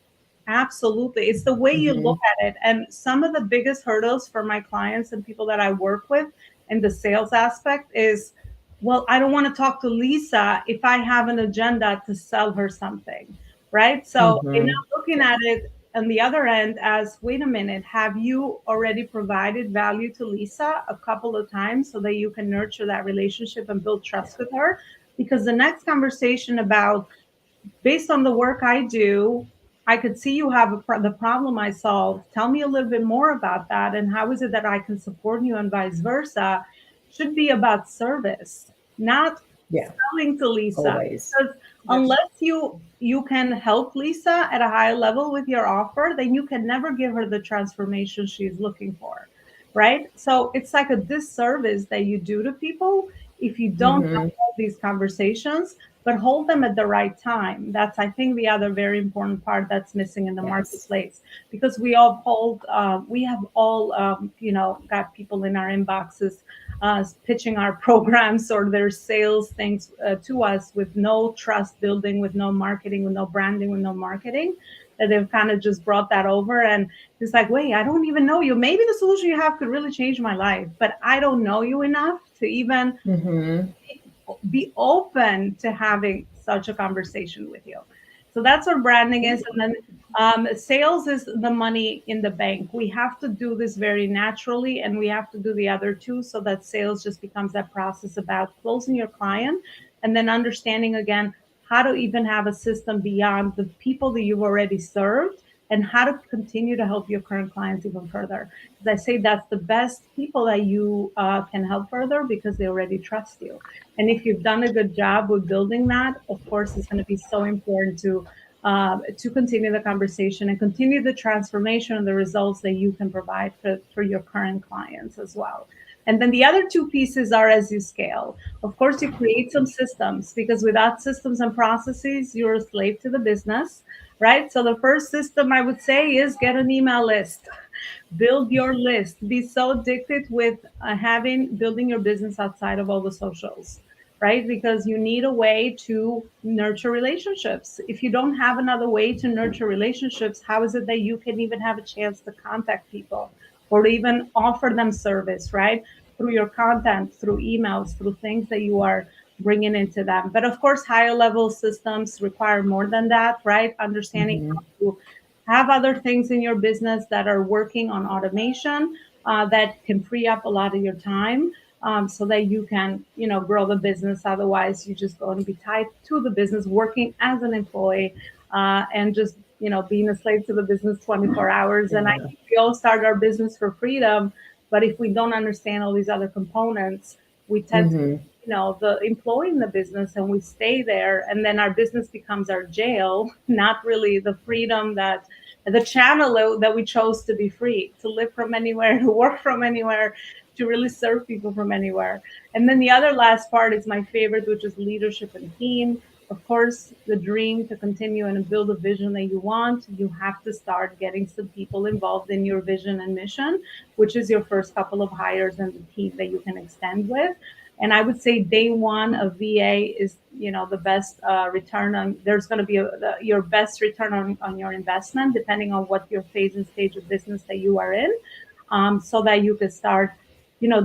Absolutely. It's the way you look at it. And some of the biggest hurdles for my clients and people that I work with in the sales aspect is, well, I don't want to talk to Lisa if I have an agenda to sell her something, right? So I'm not looking at it on the other end as, wait a minute, have you already provided value to Lisa a couple of times so that you can nurture that relationship and build trust with her? Because the next conversation about, based on the work I do, I could see you have the problem I solved. Tell me a little bit more about that, and how is it that I can support you, and vice versa. Should be about service, not selling to Lisa. Always. Because unless you can help Lisa at a high level with your offer, then you can never give her the transformation she's looking for, right? So it's like a disservice that you do to people if you don't have these conversations, but hold them at the right time. That's, I think, the other very important part that's missing in the marketplace, because we have all, got people in our inboxes pitching our programs or their sales things to us with no trust building, with no marketing, with no branding, with no marketing, that they've kind of just brought that over. And it's like, wait, I don't even know you. Maybe the solution you have could really change my life, but I don't know you enough to even be open to having such a conversation with you. So that's what branding is. And then sales is the money in the bank. We have to do this very naturally, and we have to do the other two so that sales just becomes that process about closing your client and then understanding again how to even have a system beyond the people that you've already served and how to continue to help your current clients even further. As I say, that's the best people that you can help further because they already trust you. And if you've done a good job with building that, of course, it's going to be so important to continue the conversation and continue the transformation and the results that you can provide for your current clients as well. And then the other two pieces are as you scale. Of course, you create some systems, because without systems and processes, you're a slave to the business, right? So the first system I would say is get an email list. Build your list. Be so addicted with building your business outside of all the socials, right? Because you need a way to nurture relationships. If you don't have another way to nurture relationships, how is it that you can even have a chance to contact people or even offer them service, right? Through your content, through emails, through things that you are bringing into them. But of course, higher level systems require more than that, right? Understanding how to have other things in your business that are working on automation that can free up a lot of your time so that you can, grow the business. Otherwise, you're just going to be tied to the business, working as an employee and just, being a slave to the business 24 hours. And I think we all start our business for freedom. But if we don't understand all these other components, we tend to, the employee in the business, and we stay there. And then our business becomes our jail, not really the freedom that the channel that we chose to be free, to live from anywhere, to work from anywhere, to really serve people from anywhere. And then the other last part is my favorite, which is leadership and team. Of course, the dream to continue and build a vision that you want, you have to start getting some people involved in your vision and mission, which is your first couple of hires and the team that you can extend with. And I would say day one of VA is, the best return on, there's going to be your best return on your investment, depending on what your phase and stage of business that you are in, so that you can start,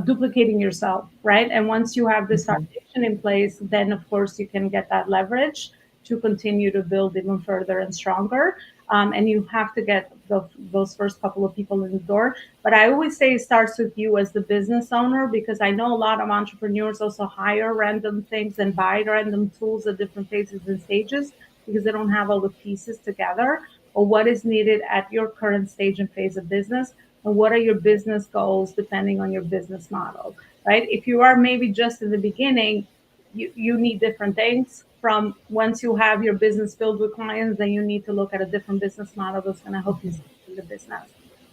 duplicating yourself, right? And once you have this foundation in place, then of course you can get that leverage to continue to build even further and stronger. And you have to get those first couple of people in the door. But I always say it starts with you as the business owner, because I know a lot of entrepreneurs also hire random things and buy random tools at different phases and stages because they don't have all the pieces together, or what is needed at your current stage and phase of business, and what are your business goals depending on your business model, right? If you are maybe just in the beginning, you need different things. From once you have your business filled with clients, then you need to look at a different business model that's going to help you in the business.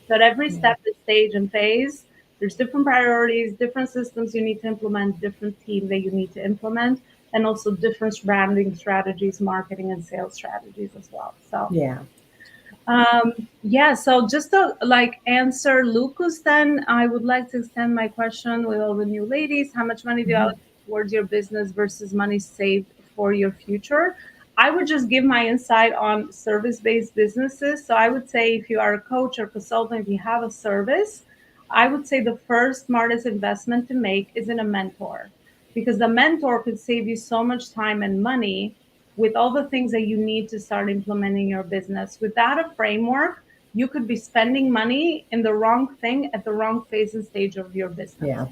So at every step, stage, and phase, there's different priorities, different systems you need to implement, different team that you need to implement, and also different branding strategies, marketing and sales strategies as well. So yeah, so just to like answer Lucas, then I would like to extend my question with all the new ladies. How much money do you allocate towards your business versus money saved for your future? I would just give my insight on service-based businesses. So I would say if you are a coach or consultant, if you have a service, I would say the first smartest investment to make is in a mentor, because the mentor could save you so much time and money with all the things that you need to start implementing your business. Without a framework, you could be spending money in the wrong thing at the wrong phase and stage of your business. Yeah,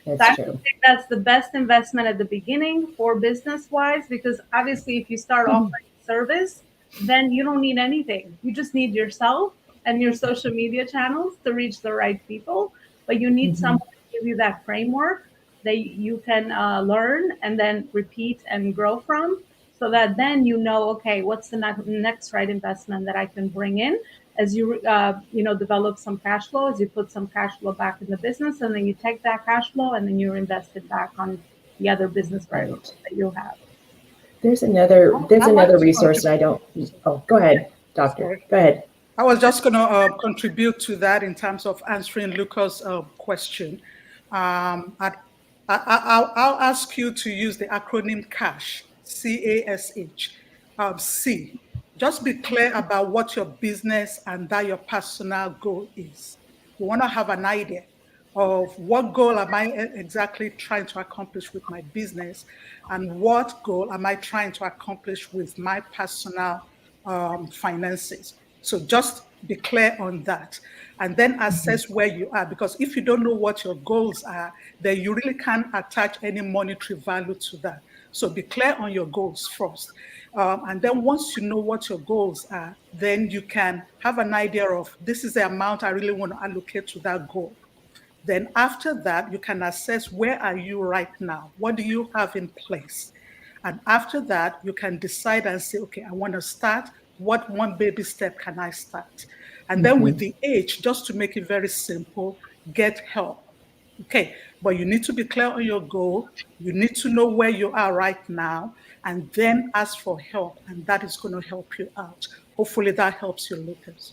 So that's I true. would say that's the best investment at the beginning for business wise, because obviously if you start offering service, then you don't need anything. You just need yourself and your social media channels to reach the right people. But you need someone to give you that framework that you can learn and then repeat and grow from, so that then you know, okay, what's the next right investment that I can bring in as you develop some cash flow, as you put some cash flow back in the business, and then you take that cash flow and then you invest it back on the other business priorities that you have. There's another resource, contribute. and I don't. Oh, go ahead, doctor. Sorry. Go ahead. I was just going to contribute to that in terms of answering Lucas' question. I'll ask you to use the acronym CASH, CASH. C. Just be clear about what your business and that your personal goal is. You want to have an idea of what goal am I exactly trying to accomplish with my business, and what goal am I trying to accomplish with my personal finances. So just be clear on that, and then assess where you are, because if you don't know what your goals are, then you really can't attach any monetary value to that. So be clear on your goals first. And then once you know what your goals are, then you can have an idea of, this is the amount I really want to allocate to that goal. Then after that, you can assess, where are you right now? What do you have in place? And after that, you can decide and say, okay, I want to start. What one baby step can I start? And then with the age, just to make it very simple, get help. Okay, but you need to be clear on your goal. You need to know where you are right now, and then ask for help. And that is going to help you out. Hopefully that helps you, Lucas.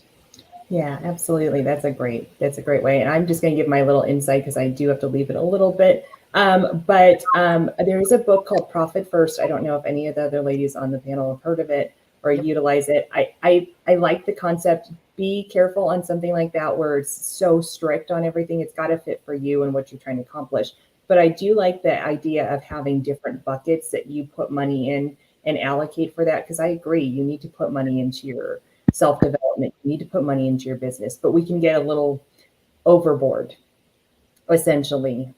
Yeah, absolutely. That's a great way. And I'm just going to give my little insight because I do have to leave it a little bit. But there is a book called Profit First. I don't know if any of the other ladies on the panel have heard of it or utilize it. I like the concept. Be careful on something like that where it's so strict on everything. It's got to fit for you and what you're trying to accomplish. But I do like the idea of having different buckets that you put money in and allocate for that, because I agree, you need to put money into your self-development. You need to put money into your business, but we can get a little overboard, essentially,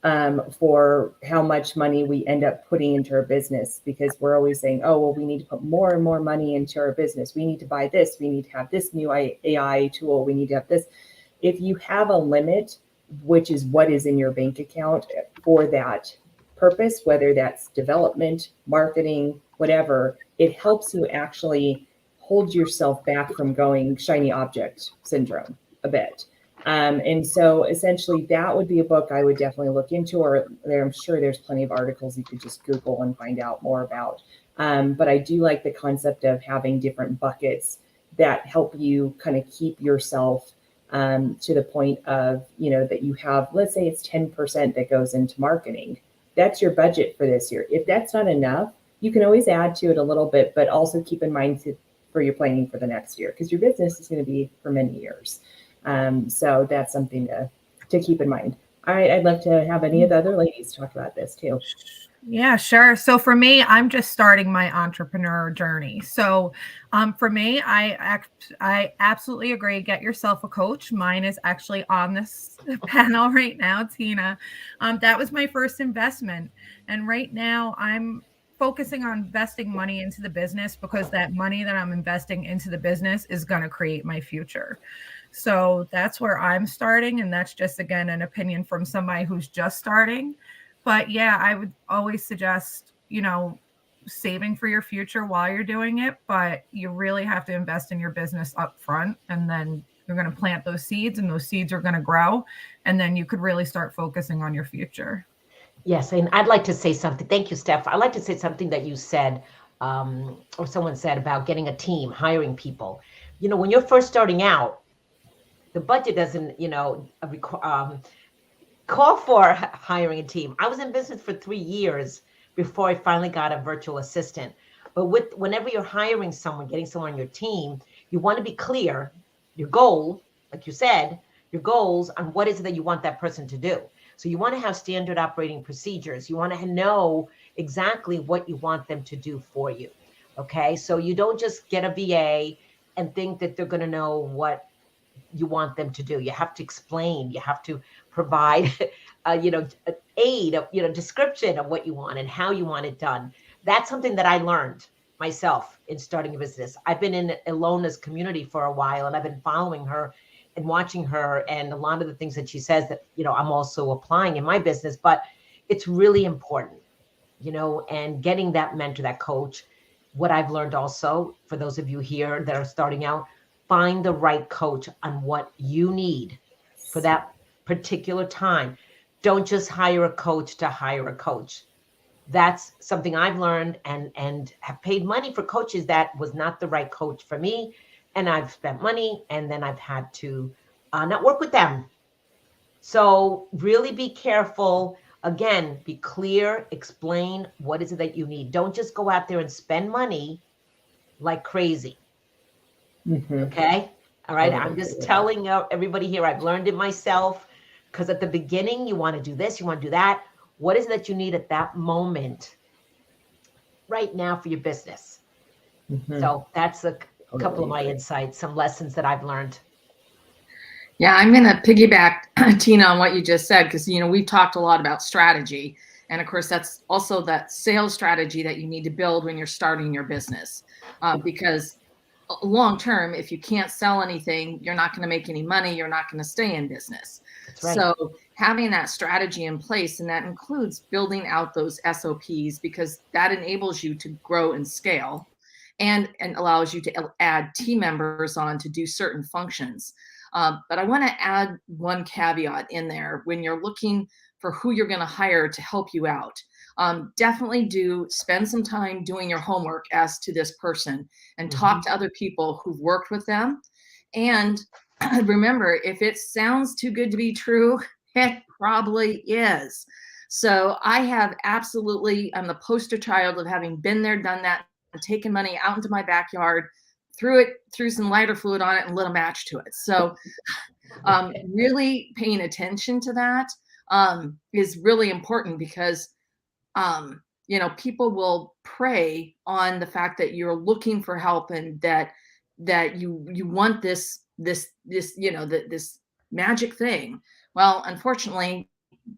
for how much money we end up putting into our business, because we're always saying, oh, well, we need to put more and more money into our business. We need to buy this. We need to have this new AI tool. We need to have this. If you have a limit, which is what is in your bank account for that purpose, whether that's development, marketing, whatever, it helps you actually hold yourself back from going shiny object syndrome a bit. And so essentially that would be a book I would definitely look into, or I'm sure there's plenty of articles you could just Google and find out more about. But I do like the concept of having different buckets that help you kind of keep yourself to the point of, that you have, let's say it's 10% that goes into marketing. That's your budget for this year. If that's not enough, you can always add to it a little bit, but also keep in mind for your planning for the next year, because your business is going to be for many years. So that's something to keep in mind. All right, I'd love to have any of the other ladies talk about this too. Yeah, sure. So for me, I'm just starting my entrepreneur journey. So for me, I absolutely agree. Get yourself a coach. Mine is actually on this panel right now, Tina. That was my first investment. And right now I'm focusing on investing money into the business because that money that I'm investing into the business is going to create my future. So that's where I'm starting. And that's just, again, an opinion from somebody who's just starting. But yeah, I would always suggest, saving for your future while you're doing it, but you really have to invest in your business up front, and then you're going to plant those seeds and those seeds are going to grow, and then you could really start focusing on your future. Yes, and I'd like to say something. Thank you, Steph. I'd like to say something that you said, or someone said about getting a team, hiring people. When you're first starting out, the budget doesn't, call for hiring a team. I was in business for 3 years before I finally got a virtual assistant. But whenever you're hiring someone, getting someone on your team, you want to be clear, your goal, like you said, your goals on what is it that you want that person to do. So you want to have standard operating procedures. You want to know exactly what you want them to do for you. Okay. So you don't just get a VA and think that they're going to know what you want them to do. You have to explain, you have to provide, aid, description of what you want and how you want it done. That's something that I learned myself in starting a business. I've been in Ilona's community for a while, and I've been following her and watching her, and a lot of the things that she says that, I'm also applying in my business, but it's really important, and getting that mentor, that coach. What I've learned also, for those of you here that are starting out, find the right coach on what you need for that particular time. Don't just hire a coach to hire a coach. That's something I've learned, and have paid money for coaches that was not the right coach for me. And I've spent money, and then I've had to not work with them. So really be careful. Again, be clear, explain what is it that you need. Don't just go out there and spend money like crazy. Okay. All right. I'm just telling everybody here, I've learned it myself, because at the beginning, you want to do this, you want to do that. What is it that you need at that moment right now for your business? So that's a couple of my insights, some lessons that I've learned. Yeah, I'm going to piggyback, Tina, on what you just said, because, we've talked a lot about strategy. And of course, that's also that sales strategy that you need to build when you're starting your business, because long term, if you can't sell anything, you're not going to make any money. You're not going to stay in business. That's right. So having that strategy in place, and that includes building out those SOPs, because that enables you to grow and scale, and allows you to add team members on to do certain functions. But I want to add one caveat in there when you're looking for who you're going to hire to help you out. Definitely do spend some time doing your homework as to this person, and talk to other people who've worked with them. And remember, if it sounds too good to be true, it probably is. So I have absolutely, I'm the poster child of having been there, done that, and taken money out into my backyard, threw some lighter fluid on it and lit a match to it. So really paying attention to that is really important, because people will prey on the fact that you're looking for help, and that you want this magic thing. Well, unfortunately,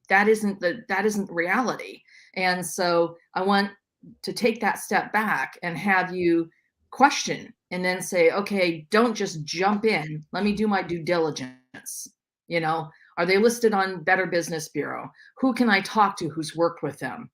that isn't the reality. And so I want to take that step back and have you question, and then say, okay, don't just jump in. Let me do my due diligence. Are they listed on Better Business Bureau? Who can I talk to who's worked with them?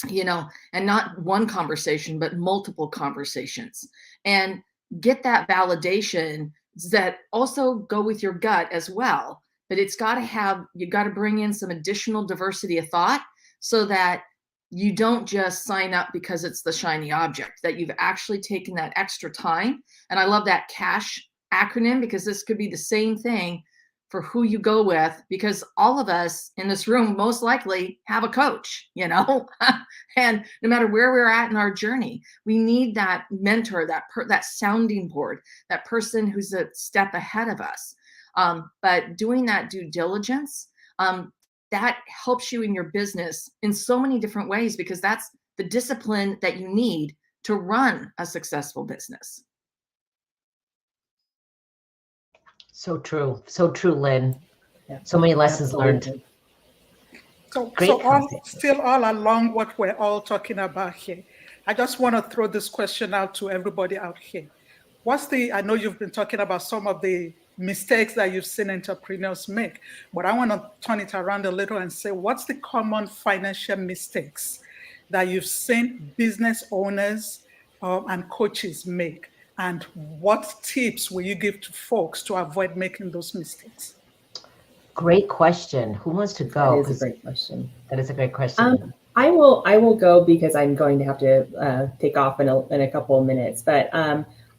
And not one conversation, but multiple conversations, and get that validation that also go with your gut as well. But you got to bring in some additional diversity of thought, so that you don't just sign up because it's the shiny object, that you've actually taken that extra time. And I love that CASH acronym, because this could be the same thing for who you go with, because all of us in this room most likely have a coach, and no matter where we're at in our journey, we need that mentor, that sounding board, that person who's a step ahead of us. But doing that due diligence, that helps you in your business in so many different ways, because that's the discipline that you need to run a successful business. So true, Lynn. So many lessons learned. So Great still all along what we're all talking about here, I just want to throw this question out to everybody out here. I know you've been talking about some of the mistakes that you've seen entrepreneurs make, but I want to turn it around a little and say, what's the common financial mistakes that you've seen business owners and coaches make? And what tips will you give to folks to avoid making those mistakes? Great question. Who wants to go? That is a great question. That is a great question. I will go because I'm going to have to take off in a couple of minutes. But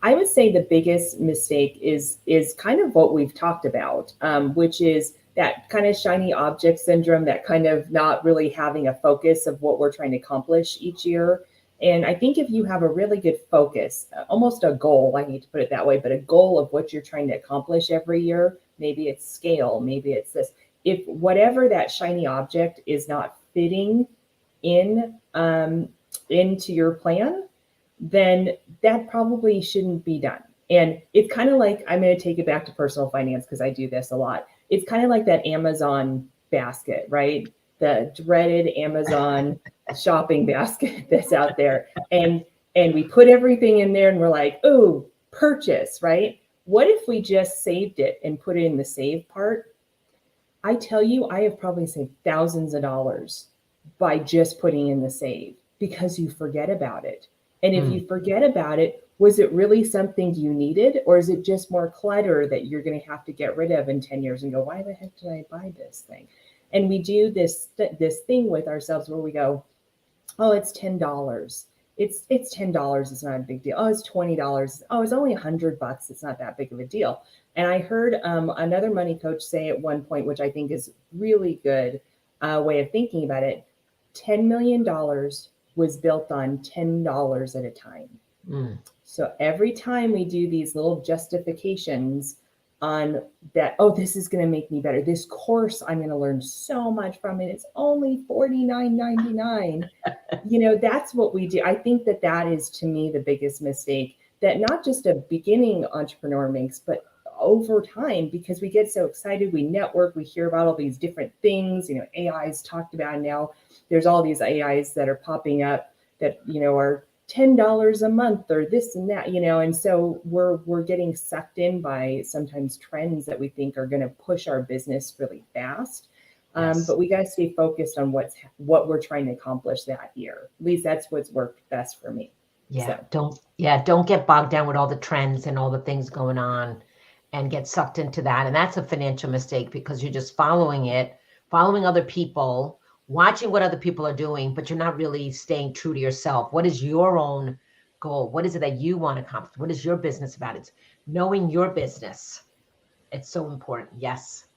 I would say the biggest mistake is kind of what we've talked about, which is that kind of shiny object syndrome, that kind of not really having a focus of what we're trying to accomplish each year. And I think if you have a really good focus, almost a goal, I hate to put it that way, but a goal of what you're trying to accomplish every year, maybe it's scale, maybe it's this. If whatever that shiny object is not fitting into your plan, then that probably shouldn't be done. And it's kind of like, I'm going to take it back to personal finance because I do this a lot. It's kind of like that Amazon basket, right? The dreaded Amazon shopping basket that's out there. And we put everything in there and we're like, oh, purchase, right? What if we just saved it and put it in the save part? I tell you, I have probably saved thousands of dollars by just putting in the save because you forget about it. And if you forget about it, was it really something you needed? Or is it just more clutter that you're going to have to get rid of in 10 years and go, why the heck did I buy this thing? And we do this thing with ourselves where we go, oh, it's $10. It's $10. It's not a big deal. Oh, it's $20. Oh, it's only $100. It's not that big of a deal. And I heard another money coach say at one point, which I think is really good way of thinking about it, $10 million was built on $10 at a time. So every time we do these little justifications on that, oh, this is going to make me better. This course, I'm going to learn so much from it. It's only $49.99. That's what we do. I think that is, to me, the biggest mistake that not just a beginning entrepreneur makes, but over time, because we get so excited, we network, we hear about all these different things. AI is talked about now. There's all these AIs that are popping up that, are $10 a month or this and that, and so we're getting sucked in by sometimes trends that we think are going to push our business really fast. But we got to stay focused on what we're trying to accomplish that year. At least that's what's worked best for me. Don't get bogged down with all the trends and all the things going on and get sucked into that. And that's a financial mistake because you're just following other people, watching what other people are doing, but you're not really staying true to yourself. What is your own goal? What is it that you want to accomplish? What is your business about? It's knowing your business. It's so important. Yes.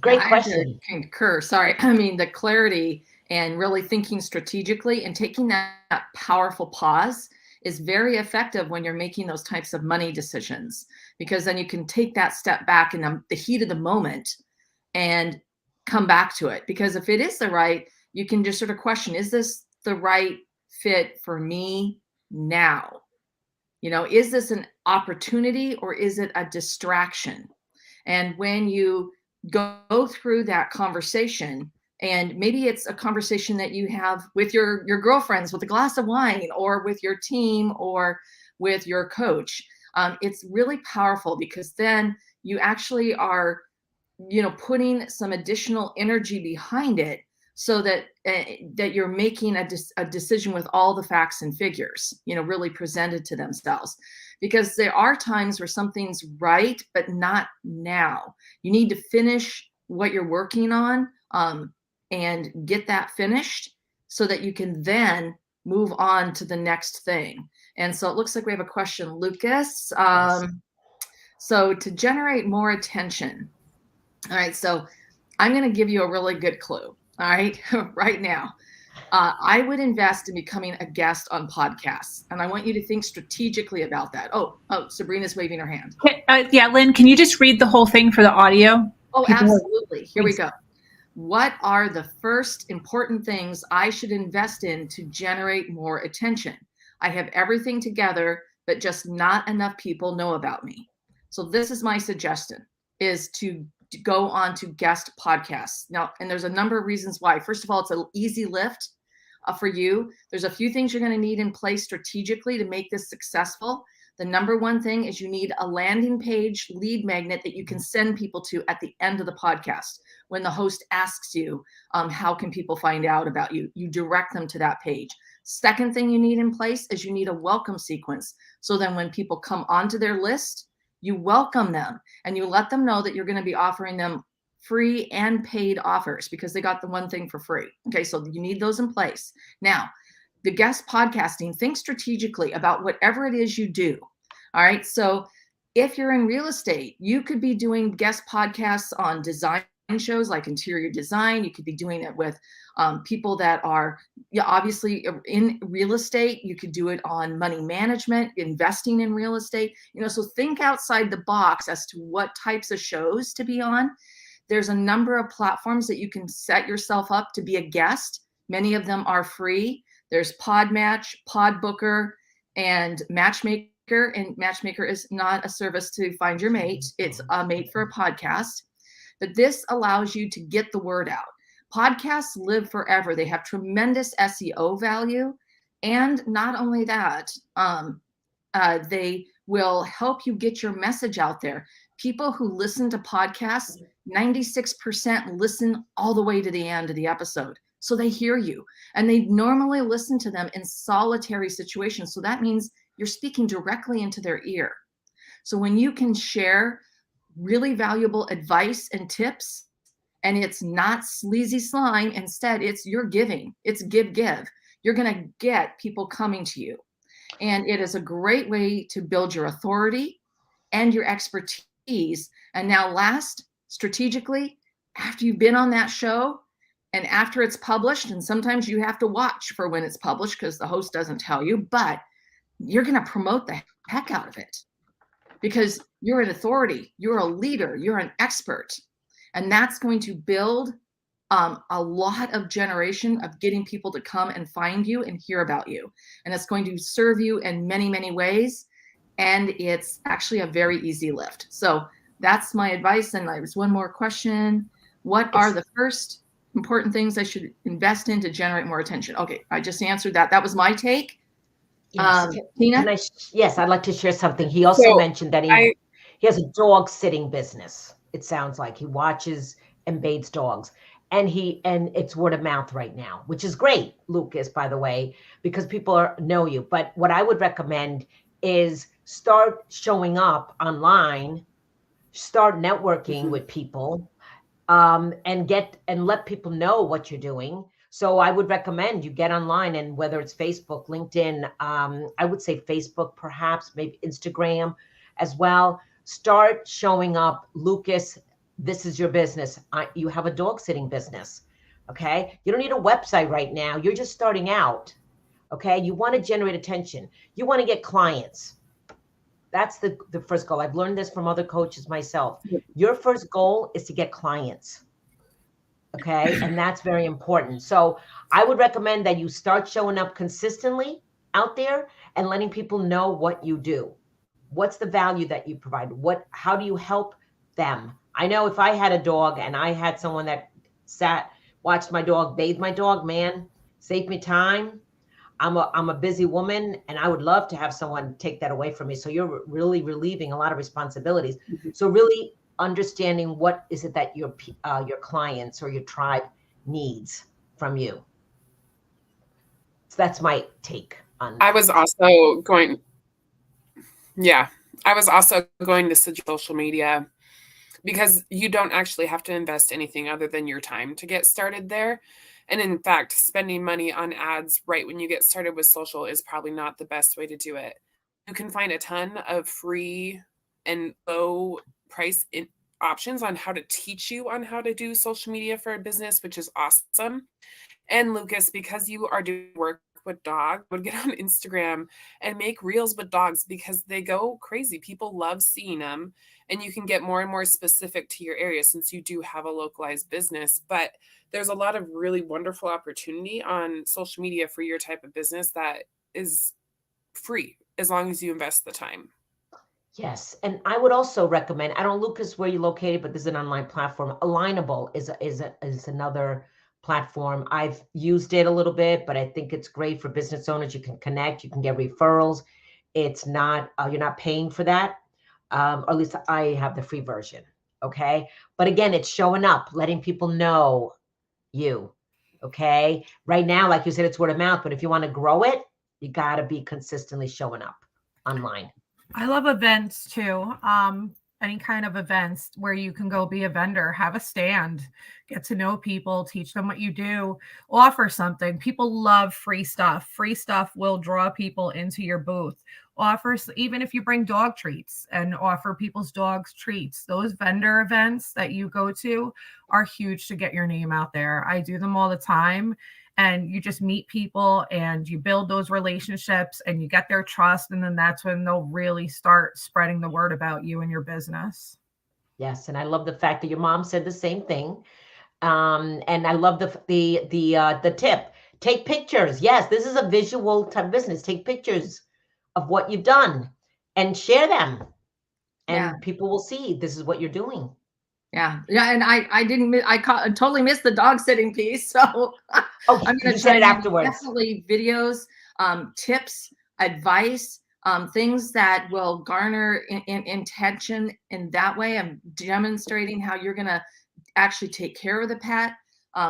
Great question. I concur. Sorry. I mean, the clarity and really thinking strategically and taking that powerful pause is very effective when you're making those types of money decisions, because then you can take that step back in the heat of the moment and come back to it. Because if it is you can just sort of question, is this the right fit for me now? Is this an opportunity or is it a distraction? And when you go through that conversation, and maybe it's a conversation that you have with your girlfriends with a glass of wine, or with your team, or with your coach, it's really powerful, because then you actually are putting some additional energy behind it, so that that you're making a decision with all the facts and figures, really presented to themselves. Because there are times where something's right, but not now. You need to finish what you're working on and get that finished so that you can then move on to the next thing. And so it looks like we have a question, Lucas. So to generate more attention. All right, so I'm going to give you a really good clue. All right, right now, I would invest in becoming a guest on podcasts, and I want you to think strategically about that. Oh, Sabrina's waving her hand. Yeah, Lynn, can you just read the whole thing for the audio? Oh, absolutely. Here we go. What are the first important things I should invest in to generate more attention? I have everything together, but just not enough people know about me. So this is my suggestion, is to go on to guest podcasts. Now, and there's a number of reasons why. First of all, it's an easy lift for you. There's a few things you're going to need in place strategically to make this successful. The number one thing is you need a landing page lead magnet that you can send people to at the end of the podcast. When the host asks you, how can people find out about you? You direct them to that page. Second thing you need in place is you need a welcome sequence. So then when people come onto their list, you welcome them and you let them know that you're going to be offering them free and paid offers because they got the one thing for free. Okay, so you need those in place. Now, the guest podcasting, think strategically about whatever it is you do. All right, so if you're in real estate, you could be doing guest podcasts on design shows like interior design. You could be doing it with people that are obviously in real estate. You could do it on money management, investing in real estate. So think outside the box as to what types of shows to be on. There's a number of platforms that you can set yourself up to be a guest. Many of them are free. There's Podmatch, Podbooker, and Matchmaker. And Matchmaker is not a service to find your mate. It's a mate for a podcast. But this allows you to get the word out. Podcasts live forever. They have tremendous SEO value. And not only that, they will help you get your message out there. People who listen to podcasts, 96% listen all the way to the end of the episode. So they hear you. And they normally listen to them in solitary situations. So that means you're speaking directly into their ear. So when you can share really valuable advice and tips, and it's not sleazy slime, instead it's you're giving, it's give, you're going to get people coming to you. And it is a great way to build your authority and your expertise. And now last, strategically, after you've been on that show and after it's published, and sometimes you have to watch for when it's published because the host doesn't tell you, but you're going to promote the heck out of it because you're an authority, you're a leader, you're an expert. And that's going to build a lot of generation of getting people to come and find you and hear about you. And it's going to serve you in many, many ways. And it's actually a very easy lift. So that's my advice. And there's one more question. What are the first important things I should invest in to generate more attention? Okay, I just answered that. That was my take. Yes. Tina? Yes, I'd like to share something. He also mentioned that he has a dog sitting business. It sounds like he watches and bathes dogs, and it's word of mouth right now, which is great, Lucas, by the way, because people know you. But what I would recommend is start showing up online, start networking with people, and let people know what you're doing. So I would recommend you get online, and whether it's Facebook, LinkedIn, I would say Facebook, perhaps maybe Instagram as well. Start showing up. Lucas, this is your business. You have a dog sitting business. Okay. You don't need a website right now. You're just starting out. Okay. You want to generate attention. You want to get clients. That's the first goal. I've learned this from other coaches myself. Your first goal is to get clients. Okay. And that's very important. So I would recommend that you start showing up consistently out there and letting people know what you do. What's the value that you provide? How do you help them? I know if I had a dog and I had someone that watched my dog, bathed my dog, man, saved me time. I'm a busy woman and I would love to have someone take that away from me. So you're really relieving a lot of responsibilities. So really understanding what is it that your clients or your tribe needs from you. So that's my take on that. I was also going to suggest social media because you don't actually have to invest anything other than your time to get started there. And in fact, spending money on ads right when you get started with social is probably not the best way to do it. You can find a ton of free and low price options on how to teach you on how to do social media for a business, which is awesome. And Lucas, because you are doing work with dogs, would get on Instagram and make reels with dogs because they go crazy. People love seeing them. and you can get more and more specific to your area since you do have a localized business. But there's a lot of really wonderful opportunity on social media for your type of business that is free as long as you invest the time. Yes, and I would also recommend, I don't know, Lucas, where you're located, but this is an online platform. Alignable is another platform. I've used it a little bit, but I think it's great for business owners. You can connect, you can get referrals. It's not, you're not paying for that. Or at least I have the free version. Okay. But again, it's showing up, letting people know you. Okay. Right now, like you said, it's word of mouth, but if you want to grow it, you got to be consistently showing up online. I love events too. Any kind of events where you can go be a vendor, have a stand, get to know people, teach them what you do, offer something. People love free stuff. Free stuff will draw people into your booth. Offers, even if you bring dog treats and offer people's dogs treats, those vendor events that you go to are huge to get your name out there. I do them all the time. And you just meet people and you build those relationships and you get their trust. And then that's when they'll really start spreading the word about you and your business. Yes. And I love the fact that your mom said the same thing. And I love the tip. Take pictures. Yes, this is a visual type business. Take pictures of what you've done and share them. And people will see this is what you're doing. Yeah. And I totally missed the dog sitting piece. So I'm going to try it afterwards. Definitely videos, tips, advice, things that will garner intention. In that way, I'm demonstrating how you're going to actually take care of the pet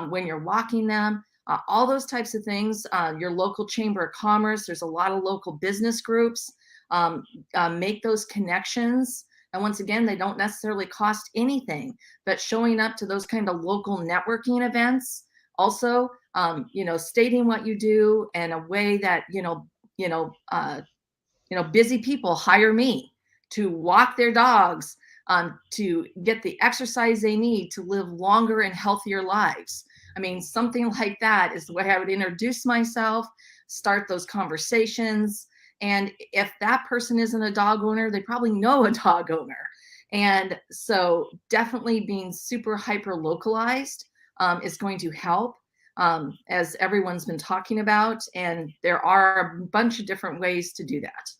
when you're walking them, all those types of things. Your local chamber of commerce, there's a lot of local business groups, make those connections. And once again, they don't necessarily cost anything, but showing up to those kind of local networking events, also, stating what you do in a way that, busy people hire me to walk their dogs, to get the exercise they need to live longer and healthier lives. I mean, something like that is the way I would introduce myself, start those conversations. And if that person isn't a dog owner, they probably know a dog owner. And so definitely being super hyper localized is going to help, as everyone's been talking about. And there are a bunch of different ways to do that.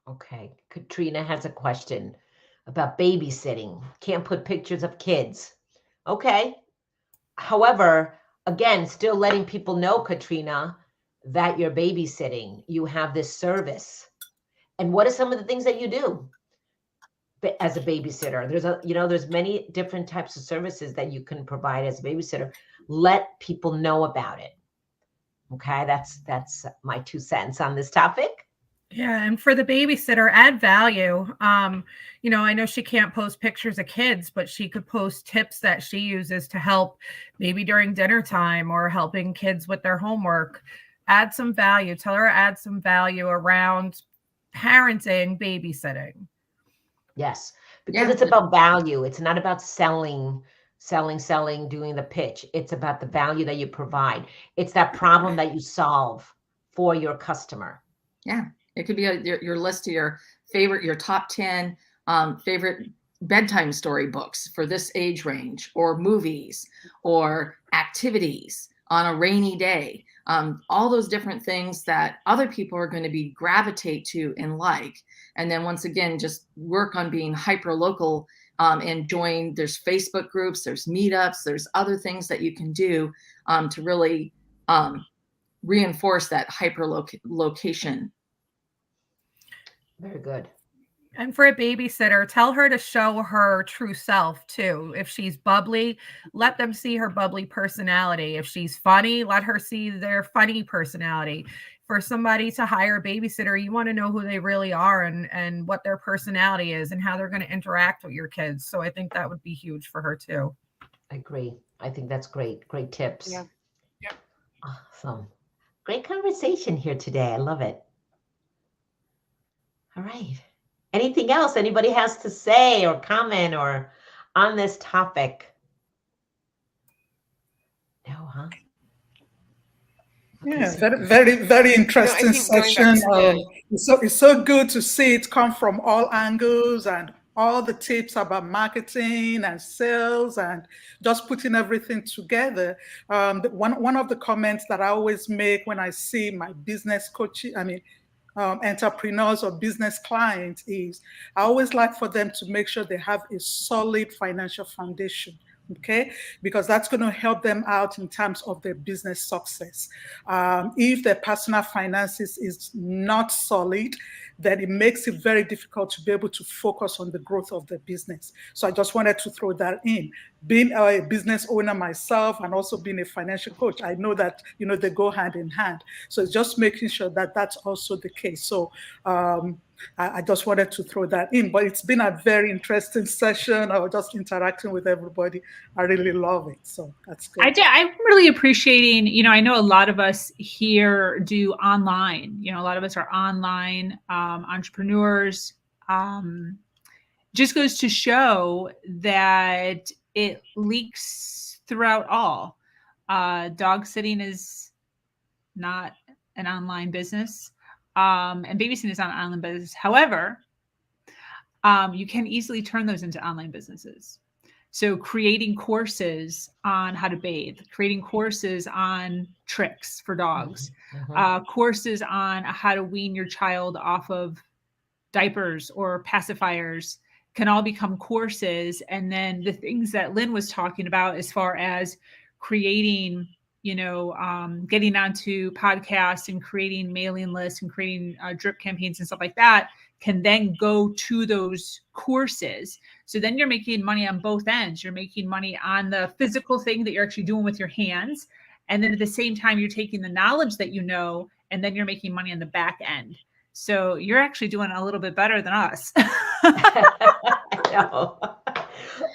Okay. Katrina has a question about babysitting. Can't put pictures of kids. Okay. However, again, still letting people know, Katrina, that you're babysitting, you have this service. And what are some of the things that you do as a babysitter? There's many different types of services that you can provide as a babysitter. Let people know about it. Okay, that's my 2 cents on this topic. Yeah, and for the babysitter, add value. I know she can't post pictures of kids, but she could post tips that she uses to help maybe during dinner time or helping kids with their homework. Add some value. Tell her to add some value around parenting, babysitting. Yes, because it's about value. It's not about selling, doing the pitch. It's about the value that you provide. It's that problem that you solve for your customer. Yeah, it could be your list of your top 10 favorite bedtime story books for this age range, or movies, or activities on a rainy day. All those different things that other people are going to gravitate to and like. And then once again, just work on being hyper local and join. There's Facebook groups, there's meetups, there's other things that you can do to really reinforce that hyper location. Very good. And for a babysitter, tell her to show her true self too. If she's bubbly, let them see her bubbly personality. If she's funny, let her see their funny personality. For somebody to hire a babysitter, you want to know who they really are and what their personality is and how they're going to interact with your kids. So I think that would be huge for her too. I agree. I think that's great. Great tips. Yeah. Awesome. Great conversation here today. I love it. All right. Anything else anybody has to say or comment or on this topic? No, huh? Yeah, very interesting session. It's so good to see it come from all angles and all the tips about marketing and sales and just putting everything together. One of the comments that I always make when I see my business coaching, entrepreneurs or business clients is I always like for them to make sure they have a solid financial foundation. Okay, because that's going to help them out in terms of their business success. If their personal finances is not solid, then it makes it very difficult to be able to focus on the growth of the business. So I just wanted to throw that in. Being a business owner myself and also being a financial coach, I know that they go hand in hand. So it's just making sure that that's also the case. So I just wanted to throw that in, but it's been a very interesting session. I was just interacting with everybody. I really love it. So that's good. I'm really appreciating, I know a lot of us here do online, a lot of us are online entrepreneurs. Just goes to show that it leaks throughout all. Dog sitting is not an online business. And babysitting is not an online business. However, you can easily turn those into online businesses. So creating courses on how to bathe, creating courses on tricks for dogs, courses on how to wean your child off of diapers or pacifiers can all become courses. And then the things that Lynn was talking about as far as creating, getting onto podcasts and creating mailing lists and creating drip campaigns and stuff like that can then go to those courses. So then you're making money on both ends. You're making money on the physical thing that you're actually doing with your hands. And then at the same time, you're taking the knowledge that and then you're making money on the back end. So you're actually doing a little bit better than us. I know.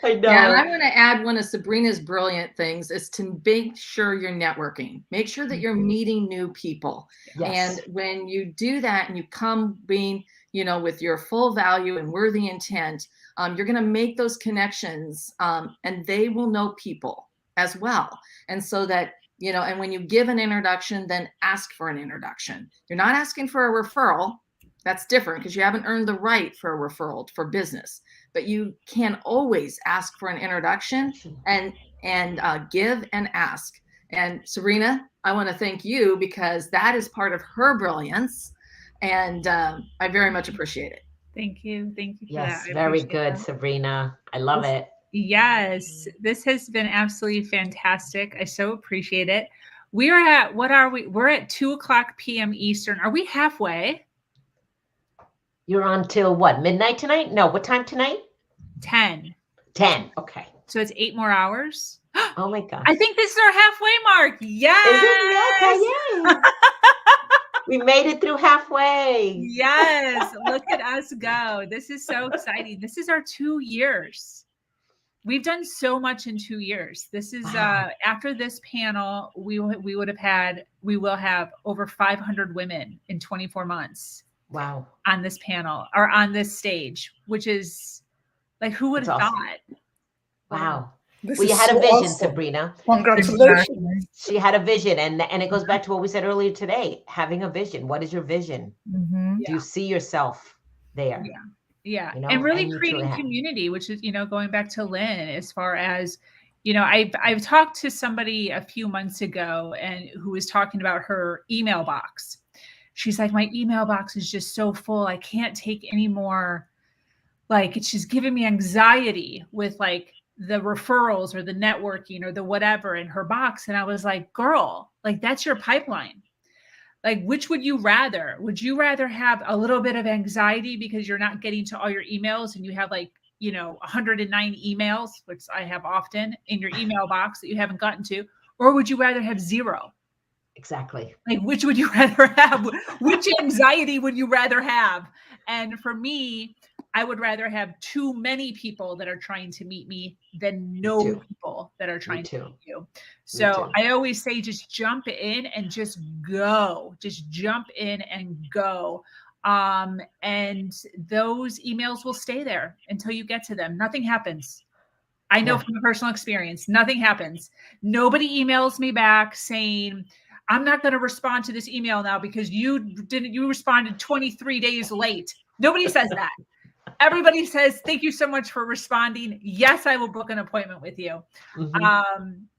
Yeah, and I want to add one of Sabrina's brilliant things is to make sure you're networking. Make sure that you're meeting new people. Yes. And when you do that and you come being, with your full value and worthy intent, you're going to make those connections and they will know people as well. And so that, and when you give an introduction, then ask for an introduction. You're not asking for a referral. That's different because you haven't earned the right for a referral for business. But you can always ask for an introduction and give and ask. And Sabrina, I want to thank you because that is part of her brilliance. And I very much appreciate it. Thank you. Thank you for that. Yes, very good, Sabrina. I love it. Yes, this has been absolutely fantastic. I so appreciate it. We are at, what are we? We're at 2:00 p.m. Eastern. Are we halfway? You're on till what, midnight tonight? No, what time tonight? 10. 10, okay. So it's 8 more hours. Oh my gosh. I think this is our halfway mark. Yes. Is it? Okay, yay. We made it through halfway. Yes, look at us go. This is so exciting. This is our 2 years. We've done so much in 2 years. This is after this panel, we will have over 500 women in 24 months. Wow. On this panel or on this stage, which is like, who would have thought? Wow. Well, you had a vision, Sabrina. Congratulations. She had a vision. And it goes back to what we said earlier today, having a vision. What is your vision? Do you see yourself there? Yeah. And really creating community, which is, going back to Lynn, as far as, I've talked to somebody a few months ago and who was talking about her email box. She's like, my email box is just so full. I can't take any more. Like, it's just giving me anxiety with like the referrals or the networking or the whatever in her box. And I was like, girl, like that's your pipeline. Like, which would you rather? Would you rather have a little bit of anxiety because you're not getting to all your emails and you have like, 109 emails, which I have often in your email box that you haven't gotten to, or would you rather have 0? Exactly. Like, which would you rather have? Which anxiety would you rather have? And for me, I would rather have too many people that are trying to meet me than no people that are trying to meet you. So I always say, just jump in and just go. Just jump in and go. And those emails will stay there until you get to them. Nothing happens. I know from personal experience, nothing happens. Nobody emails me back saying, I'm not going to respond to this email now because you responded 23 days late. Nobody says that. Everybody says, thank you so much for responding. Yes, I will book an appointment with you.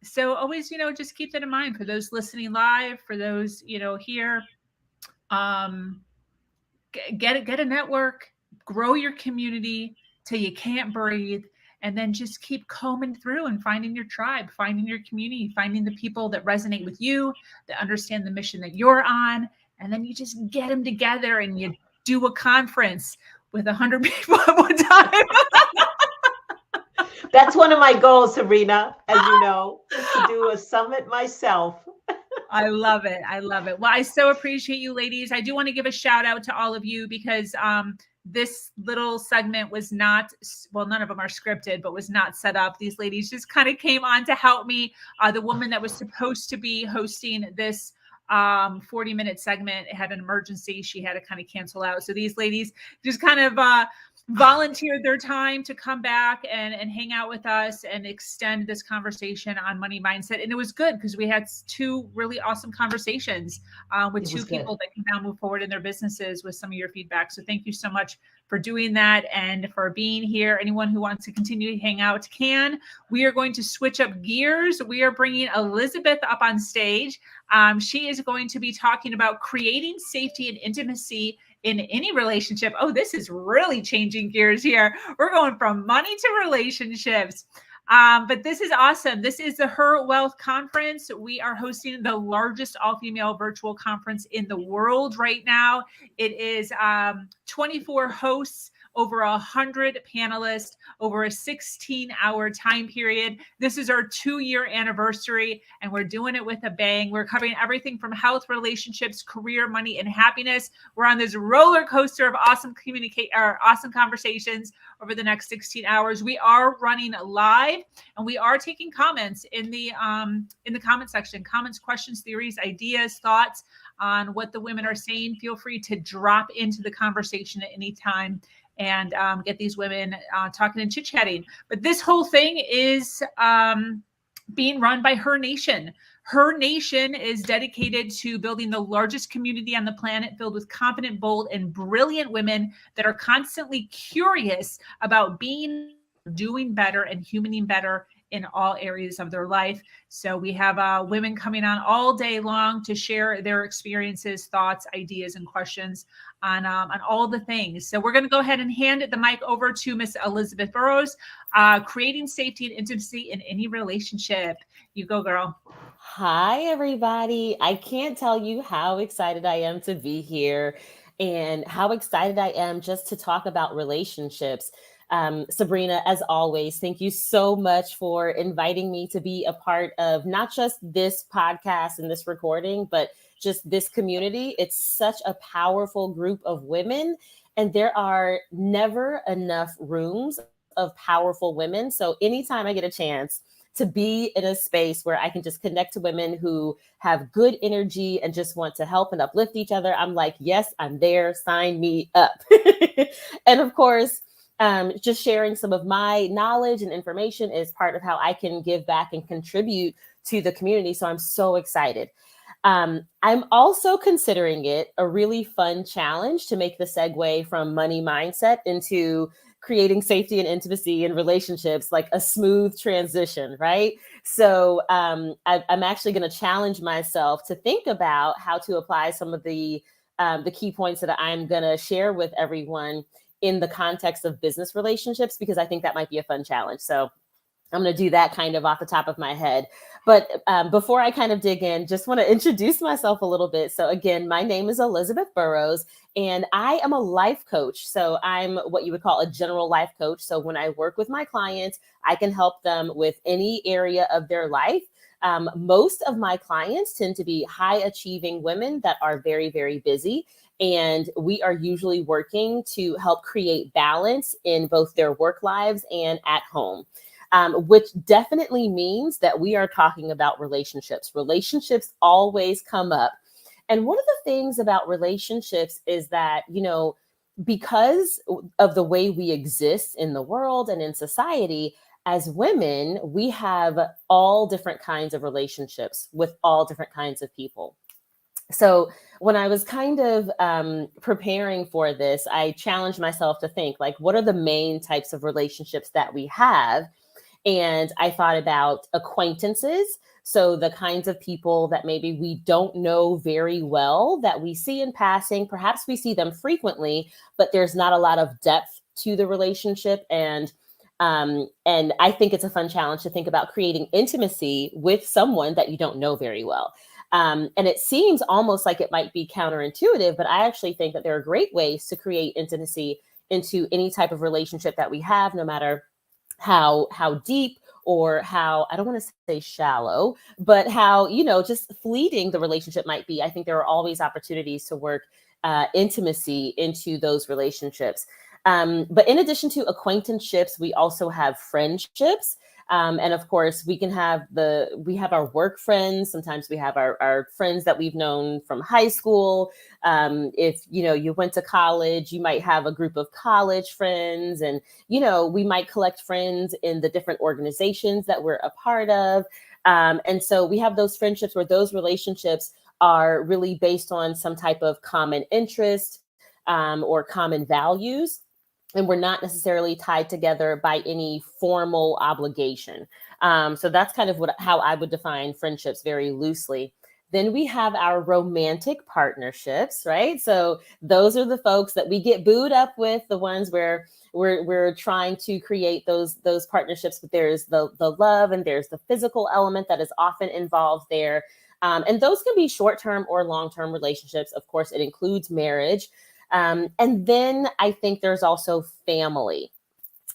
So always, just keep that in mind for those listening live, for those, here. Get a network, grow your community till you can't breathe, and then just keep combing through and finding your tribe, finding your community, finding the people that resonate with you, that understand the mission that you're on, and then you just get them together and you do a conference with 100 people at one time. That's one of my goals, Sabrina, as you know, is to do a summit myself. I love it. I love it. Well, I so appreciate you, ladies. I do want to give a shout out to all of you because this little segment was not, well, none of them are scripted, but was not set up. These ladies just kind of came on to help me. The woman that was supposed to be hosting this 40-minute segment had an emergency. She had to kind of cancel out. So these ladies just kind of volunteered their time to come back and hang out with us and extend this conversation on money mindset. And it was good because we had two really awesome conversations with two people that can now move forward in their businesses with some of your feedback. So thank you so much for doing that and for being here. Anyone who wants to continue to hang out can. We are going to switch up gears. We are bringing Elizabeth up on stage. She is going to be talking about creating safety and intimacy in any relationship. Oh, this is really changing gears here. We're going from money to relationships. But this is awesome. This is the Her Wealth Conference. We are hosting the largest all-female virtual conference in the world right now. It is 24 hosts, over 100 panelists, over a 16-hour time period. This is our 2-year anniversary, and we're doing it with a bang. We're covering everything from health, relationships, career, money, and happiness. We're on this roller coaster of awesome conversations over the next 16 hours. We are running live, and we are taking comments in the comment section. Comments, questions, theories, ideas, thoughts on what the women are saying. Feel free to drop into the conversation at any time and get these women talking and chit-chatting. But this whole thing is being run by Her Nation. Her Nation is dedicated to building the largest community on the planet, filled with confident, bold, and brilliant women that are constantly curious about being, doing better, and humaning better in all areas of their life. So we have women coming on all day long to share their experiences, thoughts, ideas, and questions on all the things. So we're going to go ahead and hand the mic over to Miss Elizabeth Burrows, creating safety and intimacy in any relationship. You go, girl. Hi, everybody. I can't tell you how excited I am to be here and how excited I am just to talk about relationships. Sabrina, as always, thank you so much for inviting me to be a part of not just this podcast and this recording, but just this community. It's such a powerful group of women, and there are never enough rooms of powerful women. So anytime I get a chance to be in a space where I can just connect to women who have good energy and just want to help and uplift each other, I'm like, yes, I'm there. Sign me up. And of course, just sharing some of my knowledge and information is part of how I can give back and contribute to the community. So I'm so excited. I'm also considering it a really fun challenge to make the segue from money mindset into creating safety and intimacy in relationships, like a smooth transition, right? So I'm actually going to challenge myself to think about how to apply some of the key points that I'm going to share with everyone in the context of business relationships, because I think that might be a fun challenge. So I'm going to do that kind of off the top of my head. But before I kind of dig in, just want to introduce myself a little bit. So again, my name is Elizabeth Burrows, and I am a life coach. So I'm what you would call a general life coach. So when I work with my clients, I can help them with any area of their life. Most of my clients tend to be high achieving women that are very, very busy. And we are usually working to help create balance in both their work lives and at home. Which definitely means that we are talking about relationships. Relationships always come up. And one of the things about relationships is that, you know, because of the way we exist in the world and in society, as women, we have all different kinds of relationships with all different kinds of people. So when I was kind of preparing for this, I challenged myself to think, like, what are the main types of relationships that we have? And I thought about acquaintances. So the kinds of people that maybe we don't know very well, that we see in passing. Perhaps we see them frequently, but there's not a lot of depth to the relationship. And I think it's a fun challenge to think about creating intimacy with someone that you don't know very well. And it seems almost like it might be counterintuitive, but I actually think that there are great ways to create intimacy into any type of relationship that we have, no matter how deep or how, I don't want to say shallow, but how, just fleeting the relationship might be. I think there are always opportunities to work intimacy into those relationships. But in addition to acquaintanceships, we also have friendships. And of course, we have our work friends. Sometimes we have our friends that we've known from high school. If, you went to college, you might have a group of college friends, and, we might collect friends in the different organizations that we're a part of. And so we have those friendships where those relationships are really based on some type of common interest or common values. And we're not necessarily tied together by any formal obligation. So that's kind of how I would define friendships very loosely. Then we have our romantic partnerships, right? So those are the folks that we get booed up with, the ones where we're trying to create those partnerships, but there's the love and there's the physical element that is often involved there. And those can be short-term or long-term relationships. Of course, it includes marriage. And then I think there's also family.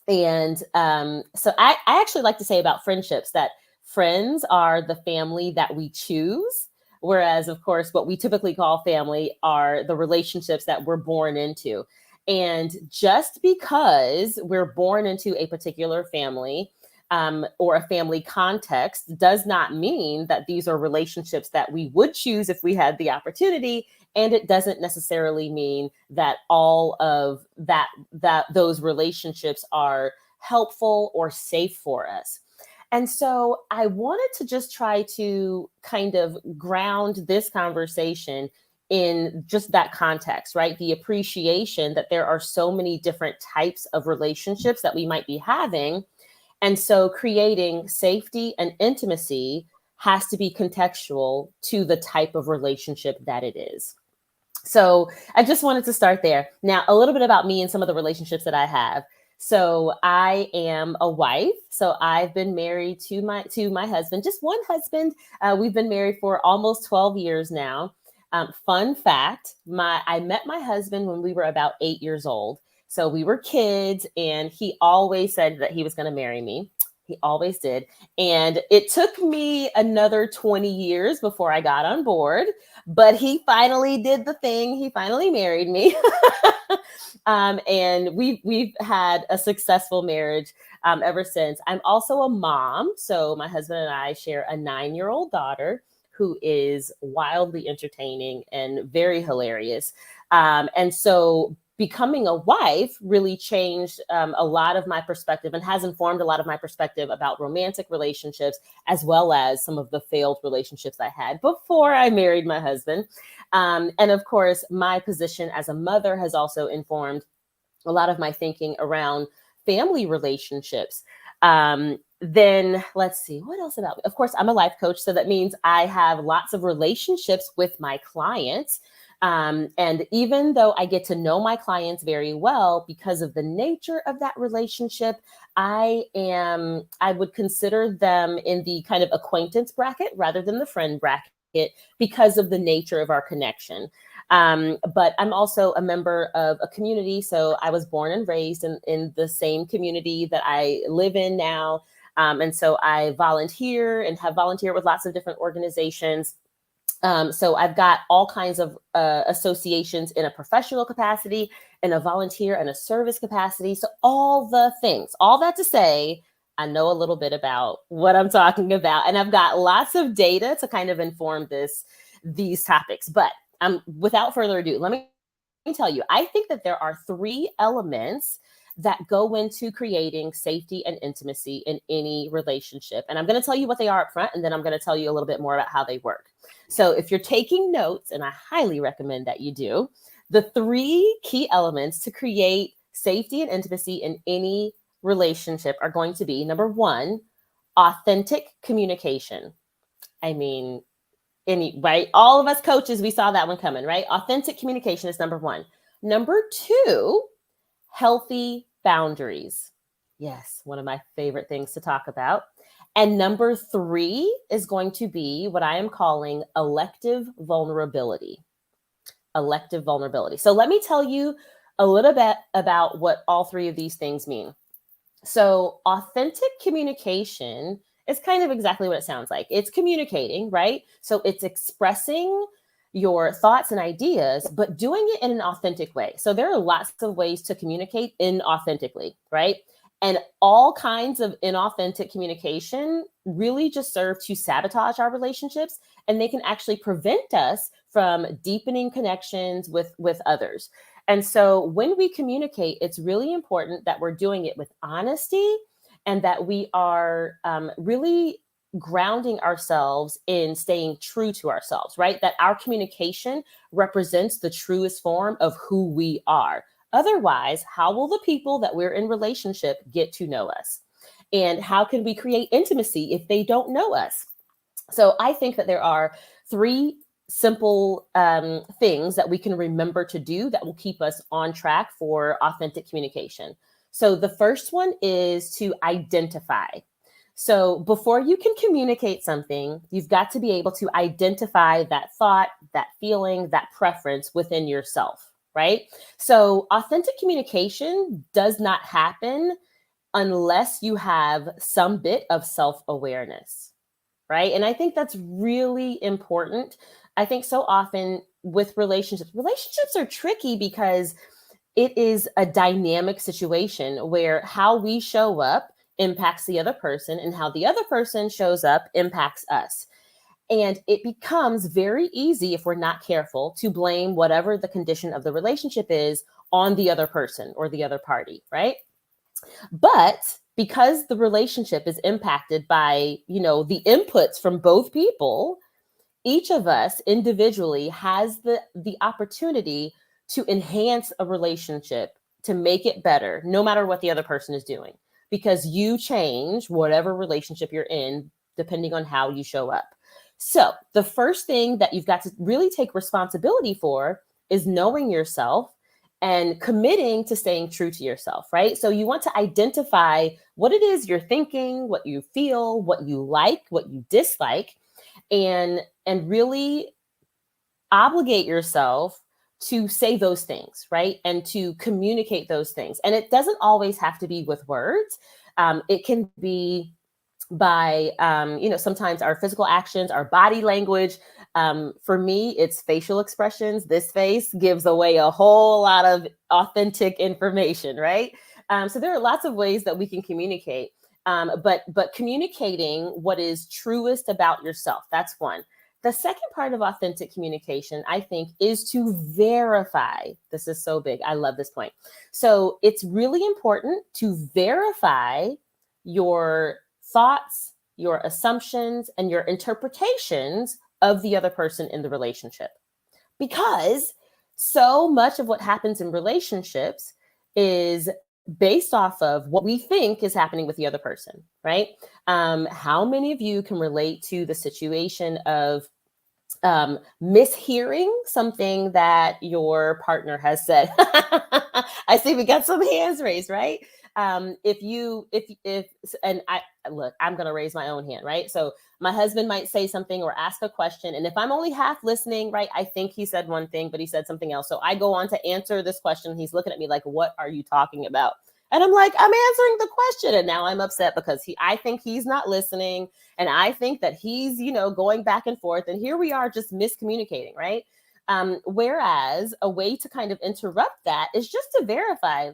And so I actually like to say about friendships that friends are the family that we choose. Whereas, of course, what we typically call family are the relationships that we're born into. And just because we're born into a particular family or a family context does not mean that these are relationships that we would choose if we had the opportunity. And it doesn't necessarily mean that all of those relationships are helpful or safe for us. And so I wanted to just try to kind of ground this conversation in just that context, right? The appreciation that there are so many different types of relationships that we might be having. And so creating safety and intimacy has to be contextual to the type of relationship that it is. So I just wanted to start there. Now, a little bit about me and some of the relationships that I have. So I am a wife. So I've been married to my husband, just one husband. We've been married for almost 12 years now. Fun fact, I met my husband when we were about 8 years old. So we were kids, and he always said that he was going to marry me. He always did. And it took me another 20 years before I got on board, but he finally did the thing. He finally married me. And we've had a successful marriage ever since. I'm also a mom. So my husband and I share a 9-year-old daughter who is wildly entertaining and very hilarious. And so becoming a wife really changed a lot of my perspective and has informed a lot of my perspective about romantic relationships, as well as some of the failed relationships I had before I married my husband. And of course, my position as a mother has also informed a lot of my thinking around family relationships. Then let's see, what else about me? Of course, I'm a life coach. So that means I have lots of relationships with my clients. And even though I get to know my clients very well, because of the nature of that relationship, I would consider them in the kind of acquaintance bracket rather than the friend bracket because of the nature of our connection. But I'm also a member of a community. So I was born and raised in the same community that I live in now. And so I volunteer and have volunteered with lots of different organizations. So I've got all kinds of associations in a professional capacity, in a volunteer and a service capacity. So all the things, all that to say, I know a little bit about what I'm talking about. And I've got lots of data to kind of inform these topics. But without further ado, let me tell you, I think that there are 3 elements that go into creating safety and intimacy in any relationship. And I'm going to tell you what they are up front, and then I'm going to tell you a little bit more about how they work. So if you're taking notes, and I highly recommend that you do, the 3 key elements to create safety and intimacy in any relationship are going to be, number 1, authentic communication. I mean, right? All of us coaches, we saw that one coming, right? Authentic communication is number 1. Number 2, healthy boundaries. Yes, one of my favorite things to talk about. And number 3 is going to be what I am calling elective vulnerability. Elective vulnerability. So let me tell you a little bit about what all 3 of these things mean. So authentic communication is kind of exactly what it sounds like. It's communicating, right? So it's expressing your thoughts and ideas, but doing it in an authentic way. So there are lots of ways to communicate inauthentically, right? And all kinds of inauthentic communication really just serve to sabotage our relationships, and they can actually prevent us from deepening connections with others. And so when we communicate, it's really important that we're doing it with honesty, and that we are really grounding ourselves in staying true to ourselves, right? That our communication represents the truest form of who we are. Otherwise, how will the people that we're in relationship get to know us? And how can we create intimacy if they don't know us? So I think that there are 3 simple things that we can remember to do that will keep us on track for authentic communication. So the first one is to identify. So before you can communicate something, you've got to be able to identify that thought, that feeling, that preference within yourself, right? So authentic communication does not happen unless you have some bit of self-awareness, right? And I think that's really important. I think so often with relationships are tricky because it is a dynamic situation where how we show up impacts the other person, and how the other person shows up impacts us. And it becomes very easy, if we're not careful, to blame whatever the condition of the relationship is on the other person or the other party, right? But because the relationship is impacted by, the inputs from both people, each of us individually has the opportunity to enhance a relationship, to make it better, no matter what the other person is doing, because you change whatever relationship you're in, depending on how you show up. So the first thing that you've got to really take responsibility for is knowing yourself and committing to staying true to yourself, right? So you want to identify what it is you're thinking, what you feel, what you like, what you dislike, and really obligate yourself to say those things, right? And to communicate those things. And it doesn't always have to be with words. It can be by, sometimes our physical actions, our body language. For me, it's facial expressions. This face gives away a whole lot of authentic information, right? So there are lots of ways that we can communicate. But communicating what is truest about yourself, that's one. The second part of authentic communication, I think, is to verify. This is so big. I love this point. So it's really important to verify your thoughts, your assumptions, and your interpretations of the other person in the relationship. Because so much of what happens in relationships is based off of what we think is happening with the other person, right? How many of you can relate to the situation of mishearing something that your partner has said? I see we got some hands raised, right? And I'm going to raise my own hand, right? So my husband might say something or ask a question. And if I'm only half listening, right, I think he said one thing, but he said something else. So I go on to answer this question. He's looking at me like, what are you talking about? And I'm like, I'm answering the question. And now I'm upset because I think he's not listening. And I think that he's, going back and forth. And here we are just miscommunicating, right? Whereas a way to kind of interrupt that is just to verify,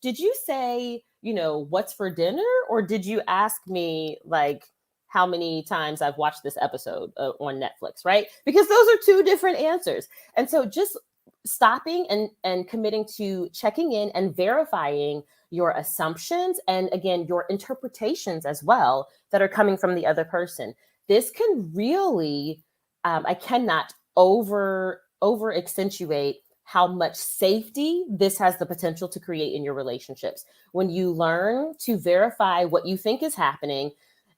did you say, what's for dinner? Or did you ask me like how many times I've watched this episode on Netflix, right? Because those are two different answers. And so just stopping and committing to checking in and verifying your assumptions and, again, your interpretations as well that are coming from the other person. This can really, I cannot over accentuate how much safety this has the potential to create in your relationships. When you learn to verify what you think is happening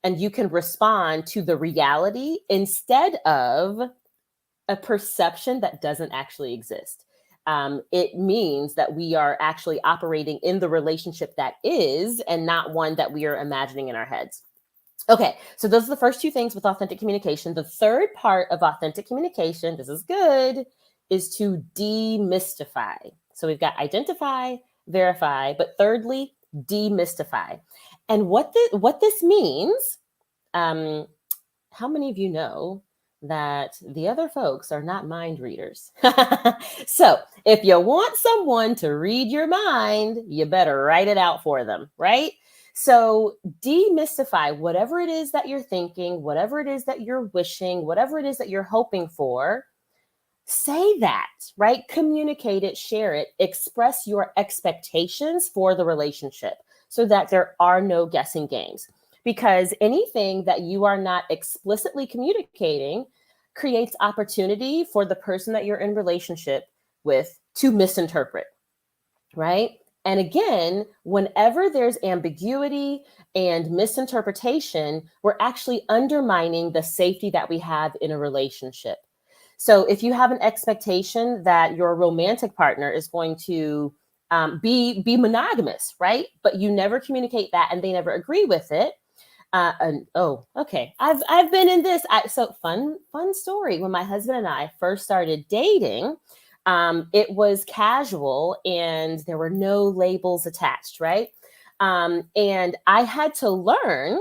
and you can respond to the reality instead of a perception that doesn't actually exist. It means that we are actually operating in the relationship that is and not one that we are imagining in our heads. Okay, so those are the first two things with authentic communication. The third part of authentic communication, this is good, is to demystify. So we've got identify, verify, but thirdly, demystify. And what this means, how many of you know that the other folks are not mind readers? So if you want someone to read your mind, you better write it out for them, right? So demystify whatever it is that you're thinking, whatever it is that you're wishing, whatever it is that you're hoping for. Say that, right? Communicate it, share it, express your expectations for the relationship so that there are no guessing games. Because anything that you are not explicitly communicating creates opportunity for the person that you're in relationship with to misinterpret, right? And again, whenever there's ambiguity and misinterpretation, we're actually undermining the safety that we have in a relationship. So if you have an expectation that your romantic partner is going to be monogamous, right? But you never communicate that and they never agree with it. Okay. I've been in this. So fun story. When my husband and I first started dating, it was casual and there were no labels attached, right? And I had to learn,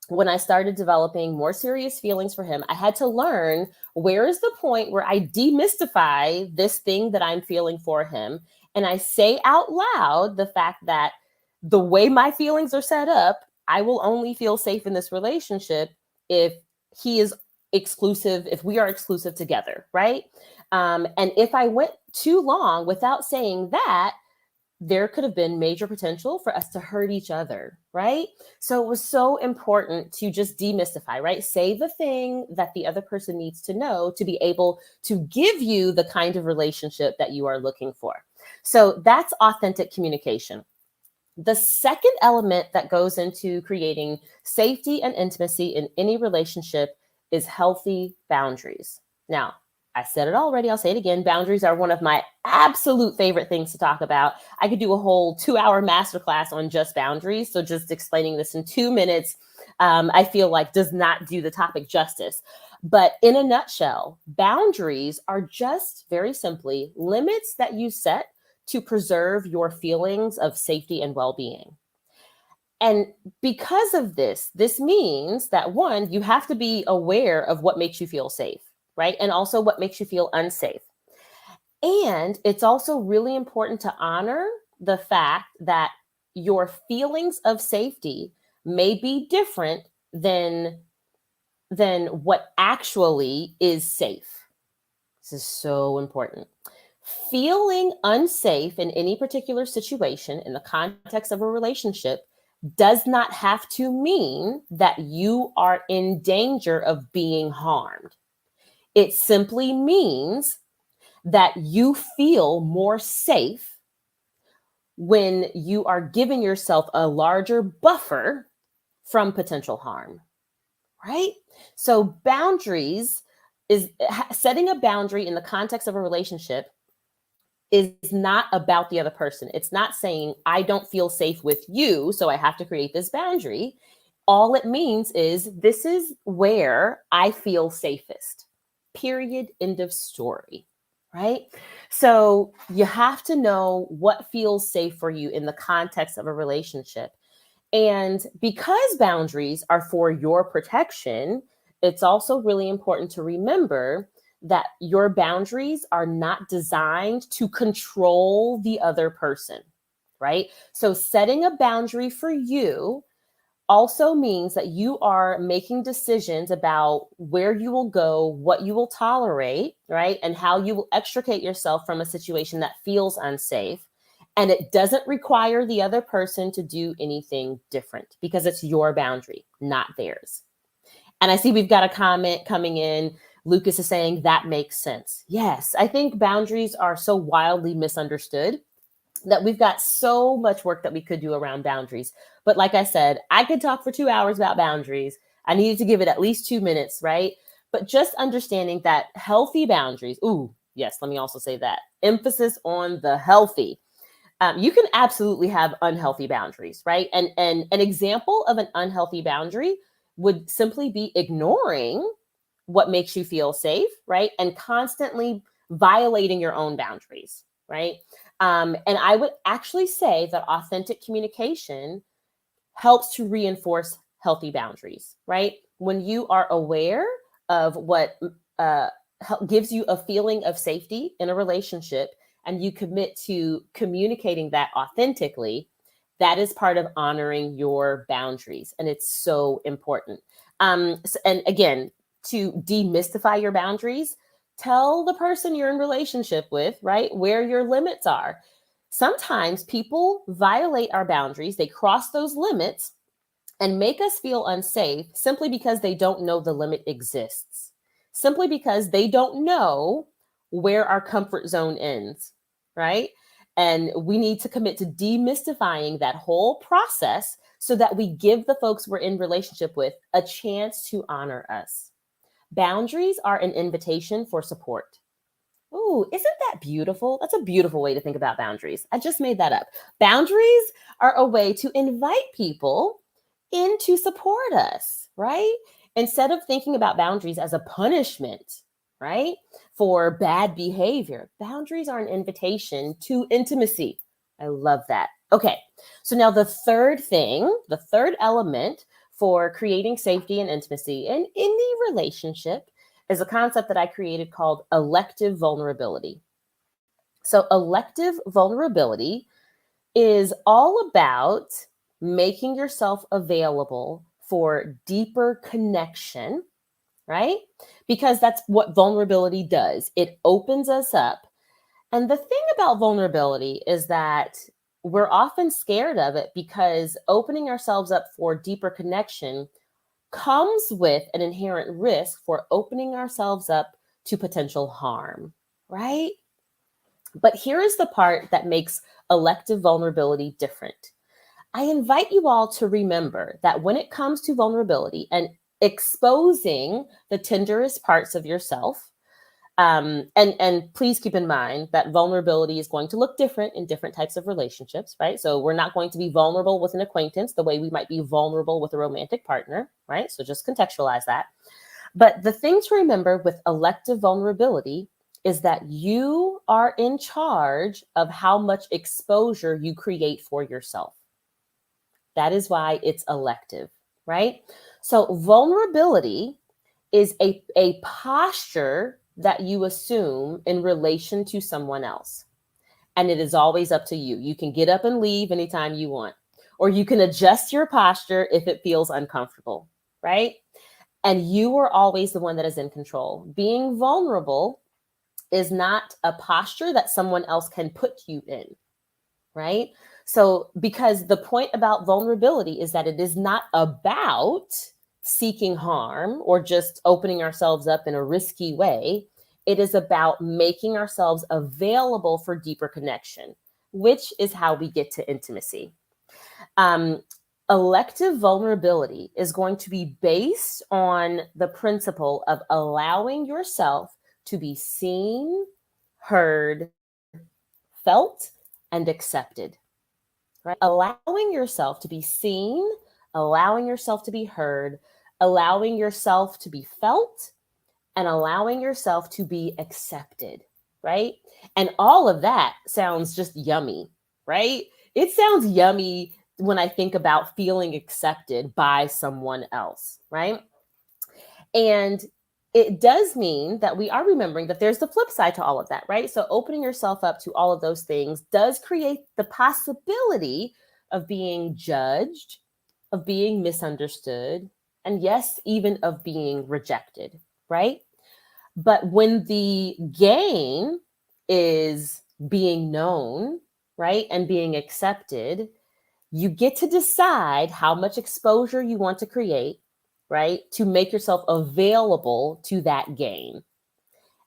when I started developing more serious feelings for him, I had to learn where is the point where I demystify this thing that I'm feeling for him. And I say out loud the fact that the way my feelings are set up, I will only feel safe in this relationship if he is exclusive, if we are exclusive together, right? And if I went too long without saying that, there could have been major potential for us to hurt each other, right? So it was so important to just demystify, right? Say the thing that the other person needs to know to be able to give you the kind of relationship that you are looking for. So that's authentic communication. The second element that goes into creating safety and intimacy in any relationship is healthy boundaries. Now, I said it already, I'll say it again. Boundaries are one of my absolute favorite things to talk about. I could do a whole 2-hour masterclass on just boundaries. So just explaining this in 2 minutes, I feel like does not do the topic justice. But in a nutshell, boundaries are just very simply limits that you set to preserve your feelings of safety and well-being. And because of this means that, one, you have to be aware of what makes you feel safe, right? And also what makes you feel unsafe. And it's also really important to honor the fact that your feelings of safety may be different than what actually is safe. This is so important. Feeling unsafe in any particular situation in the context of a relationship does not have to mean that you are in danger of being harmed. It simply means that you feel more safe when you are giving yourself a larger buffer from potential harm, right? So boundaries is setting a boundary in the context of a relationship is not about the other person. It's not saying, I don't feel safe with you, so I have to create this boundary. All it means is, this is where I feel safest. Period. End of story. Right? So you have to know what feels safe for you in the context of a relationship. And because boundaries are for your protection, it's also really important to remember that your boundaries are not designed to control the other person, right? So setting a boundary for you also means that you are making decisions about where you will go, what you will tolerate, right? And how you will extricate yourself from a situation that feels unsafe. And it doesn't require the other person to do anything different because it's your boundary, not theirs. And I see we've got a comment coming in. Lucas is saying that makes sense. Yes, I think boundaries are so wildly misunderstood that we've got so much work that we could do around boundaries. But like I said, I could talk for 2 hours about boundaries. I needed to give it at least 2 minutes, right? But just understanding that healthy boundaries, ooh, yes, let me also say that. Emphasis on the healthy. You can absolutely have unhealthy boundaries, right? And an example of an unhealthy boundary would simply be ignoring what makes you feel safe, right? And constantly violating your own boundaries, right? And I would actually say that authentic communication helps to reinforce healthy boundaries, right? When you are aware of what gives you a feeling of safety in a relationship and you commit to communicating that authentically, that is part of honoring your boundaries. And it's so important. And again, to demystify your boundaries, tell the person you're in relationship with, right, where your limits are. Sometimes people violate our boundaries, they cross those limits and make us feel unsafe simply because they don't know the limit exists, simply because they don't know where our comfort zone ends, right? And we need to commit to demystifying that whole process so that we give the folks we're in relationship with a chance to honor us. Boundaries are an invitation for support. Ooh, isn't that beautiful? That's a beautiful way to think about boundaries. I just made that up. Boundaries are a way to invite people in to support us, right? Instead of thinking about boundaries as a punishment, right, for bad behavior, boundaries are an invitation to intimacy. I love that. Okay, so now the third element for creating safety and intimacy in the relationship is a concept that I created called elective vulnerability. So elective vulnerability is all about making yourself available for deeper connection, right? Because that's what vulnerability does. It opens us up. And the thing about vulnerability is that we're often scared of it because opening ourselves up for deeper connection comes with an inherent risk for opening ourselves up to potential harm, right? But here is the part that makes elective vulnerability different. I invite you all to remember that when it comes to vulnerability and exposing the tenderest parts of yourself, and please keep in mind that vulnerability is going to look different in different types of relationships, right? So we're not going to be vulnerable with an acquaintance the way we might be vulnerable with a romantic partner, right? So just contextualize that. But the thing to remember with elective vulnerability is that you are in charge of how much exposure you create for yourself. That is why it's elective, right? So vulnerability is a posture that you assume in relation to someone else. And it is always up to you. You can get up and leave anytime you want, or you can adjust your posture if it feels uncomfortable, right? And you are always the one that is in control. Being vulnerable is not a posture that someone else can put you in, right? So, because the point about vulnerability is that it is not about seeking harm or just opening ourselves up in a risky way. It is about making ourselves available for deeper connection, which is how we get to intimacy. Elective vulnerability is going to be based on the principle of allowing yourself to be seen, heard, felt, and accepted. Right? Allowing yourself to be seen, allowing yourself to be heard, allowing yourself to be felt, and allowing yourself to be accepted, right? And all of that sounds just yummy, right? It sounds yummy when I think about feeling accepted by someone else, right? And it does mean that we are remembering that there's the flip side to all of that, right? So opening yourself up to all of those things does create the possibility of being judged, of being misunderstood, and yes, even of being rejected, right? But when the gain is being known, right, and being accepted, you get to decide how much exposure you want to create, right, to make yourself available to that gain.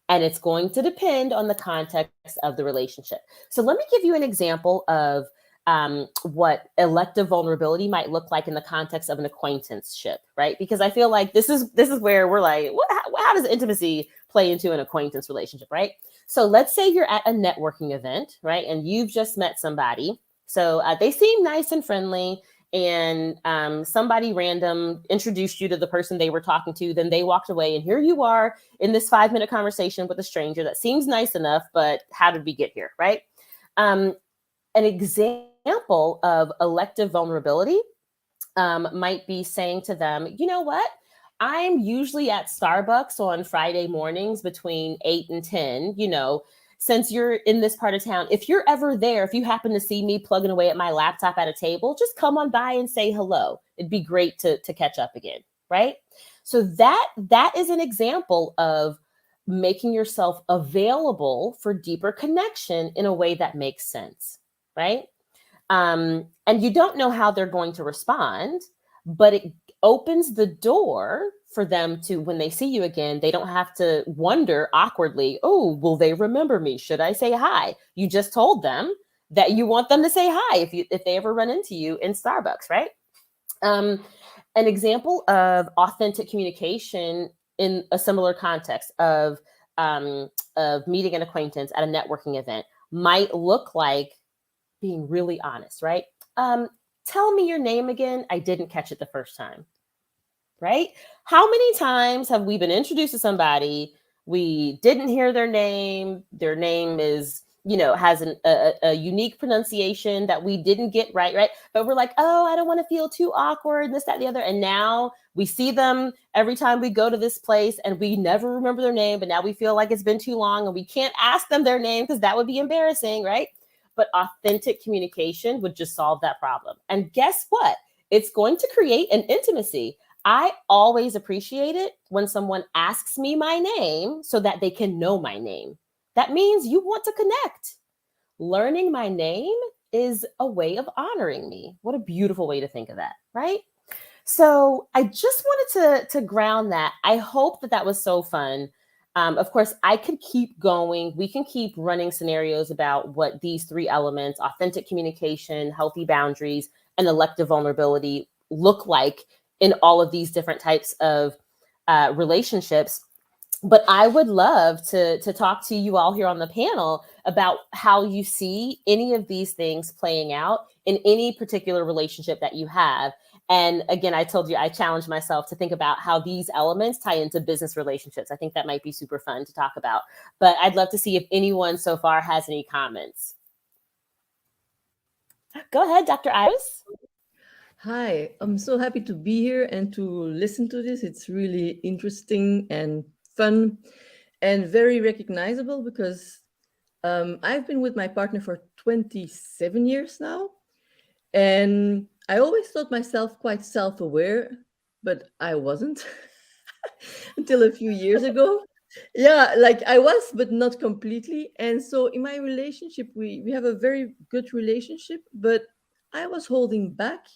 And it's going to depend on the context of the relationship. So let me give you an example of what elective vulnerability might look like in the context of an acquaintanceship, right? Because I feel like this is where we're like, how does intimacy play into an acquaintance relationship, right? So let's say you're at a networking event, right? And you've just met somebody. So they seem nice and friendly, and somebody random introduced you to the person they were talking to, then they walked away, and here you are in this 5-minute conversation with a stranger that seems nice enough, but how did we get here, right? An example of elective vulnerability might be saying to them, you know what? I'm usually at Starbucks on Friday mornings between 8 and 10, since you're in this part of town, if you're ever there, if you happen to see me plugging away at my laptop at a table, just come on by and say hello. It'd be great to catch up again, right? So that is an example of making yourself available for deeper connection in a way that makes sense, right? And you don't know how they're going to respond, but it opens the door for them to, when they see you again, they don't have to wonder awkwardly, oh, will they remember me? Should I say hi? You just told them that you want them to say hi if they ever run into you in Starbucks, right? An example of authentic communication in a similar context of meeting an acquaintance at a networking event might look like being really honest, right? Tell me your name again. I didn't catch it the first time, right? How many times have we been introduced to somebody, we didn't hear their name is, has a unique pronunciation that we didn't get right? But we're like, oh, I don't want to feel too awkward, this, that, the other. And now we see them every time we go to this place and we never remember their name, but now we feel like it's been too long and we can't ask them their name because that would be embarrassing, right? But authentic communication would just solve that problem. And guess what? It's going to create an intimacy. I always appreciate it when someone asks me my name so that they can know my name. That means you want to connect. Learning my name is a way of honoring me. What a beautiful way to think of that, right? So I just wanted to ground that. I hope that was so fun. Of course, I could keep going. We can keep running scenarios about what these 3 elements, authentic communication, healthy boundaries, and elective vulnerability look like in all of these different types of relationships. But I would love to talk to you all here on the panel about how you see any of these things playing out in any particular relationship that you have. And again, I told you, I challenged myself to think about how these elements tie into business relationships. I think that might be super fun to talk about. But I'd love to see if anyone so far has any comments. Go ahead, Dr. Iris. Hi, I'm so happy to be here and to listen to this. It's really interesting and fun and very recognizable because I've been with my partner for 27 years now. And I always thought myself quite self-aware, but I wasn't until a few years ago. Yeah, like I was, but not completely. And so in my relationship, we have a very good relationship, but I was holding back.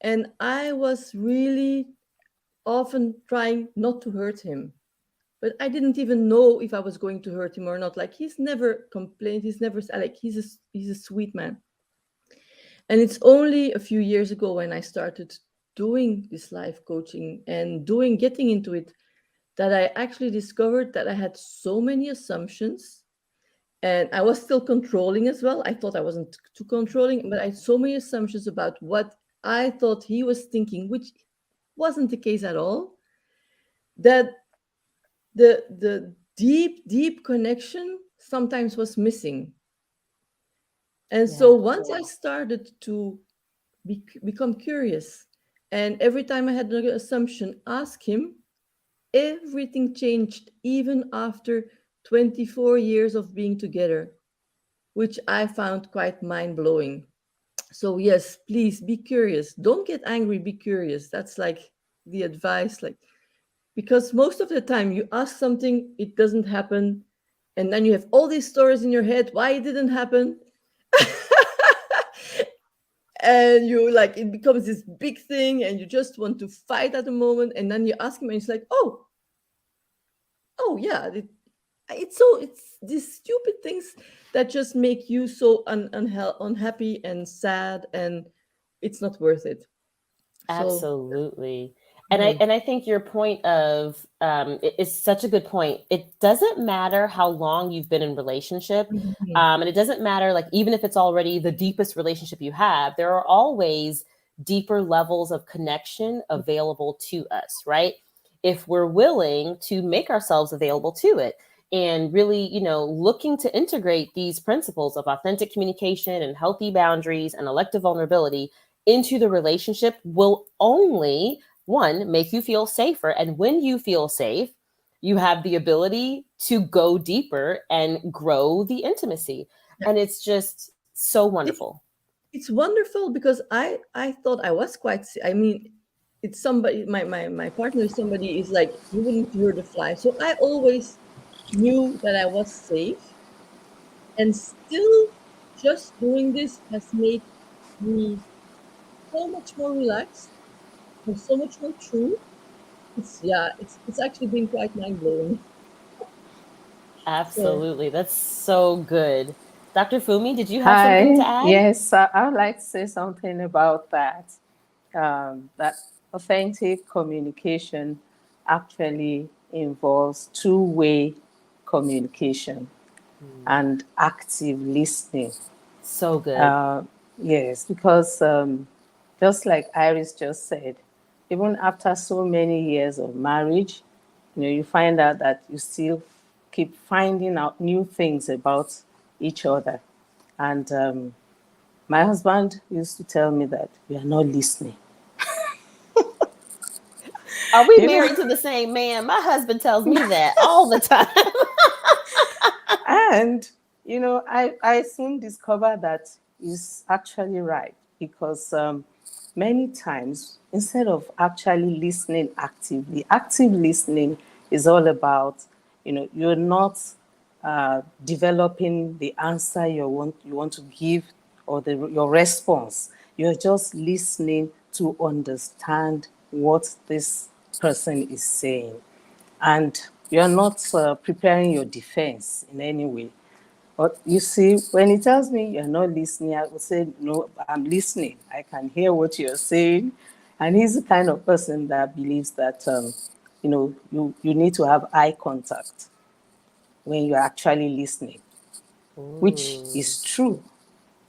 And I was really often trying not to hurt him. But I didn't even know if I was going to hurt him or not. Like he's never complained. He's never like he's a sweet man. And it's only a few years ago when I started doing this life coaching and getting into it that I actually discovered that I had so many assumptions. And I was still controlling as well. I thought I wasn't too controlling, but I had so many assumptions about what I thought he was thinking, which wasn't the case at all, that the deep connection sometimes was missing. And so once I started to become curious, and every time I had an assumption, ask him, everything changed, even after 24 years of being together, which I found quite mind-blowing. So yes, please be curious. Don't get angry, be curious. That's like the advice. Like, because most of the time you ask something, it doesn't happen, and then you have all these stories in your head why it didn't happen. And you like, it becomes this big thing and you just want to fight at the moment, and then you ask him and it's like, oh yeah, it's these stupid things that just make you so unhappy and sad, and it's not worth it. Absolutely. Yeah. And I think your point of is such a good point. It doesn't matter how long you've been in relationship, and it doesn't matter, like, even if it's already the deepest relationship you have, there are always deeper levels of connection available to us, right? If we're willing to make ourselves available to it and really, looking to integrate these principles of authentic communication and healthy boundaries and elective vulnerability into the relationship, will only, one, make you feel safer. And when you feel safe, you have the ability to go deeper and grow the intimacy. And it's just so wonderful. It's wonderful because I thought I was quite, I mean, it's somebody, my partner is somebody is like, you wouldn't hear the fly. So I always knew that I was safe, and still just doing this has made me so much more relaxed and so much more true. It's actually been quite mind-blowing. Absolutely. That's so good. Dr. Fumi, did you have something to add? Yes, I would like to say something about that. That authentic communication actually involves two-way communication and active listening. So good. Yes, because just like Iris just said, even after so many years of marriage, you find out that you still keep finding out new things about each other. And my husband used to tell me that we are not listening. Are we married to the same man? My husband tells me that all the time. And, I soon discovered that he's actually right, because many times, instead of actually listening actively, active listening is all about, you're not developing the answer you want to give, or your response. You're just listening to understand what this person is saying. And you're not preparing your defense in any way. But you see, when he tells me you're not listening, I will say, no, I'm listening. I can hear what you're saying. And he's the kind of person that believes that, you need to have eye contact when you're actually listening, which is true.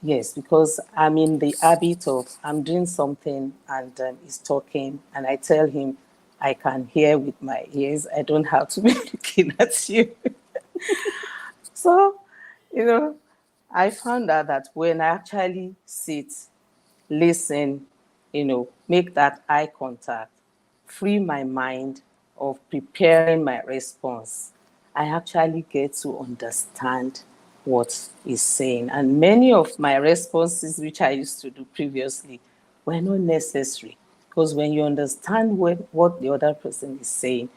Yes, because I'm in the habit of, I'm doing something and he's talking, and I tell him I can hear with my ears. I don't have to be looking at you. So, I found out that when I actually sit, listen, make that eye contact, free my mind of preparing my response, I actually get to understand what he's saying. And many of my responses, which I used to do previously, were not necessary. Because when you understand what the other person is saying,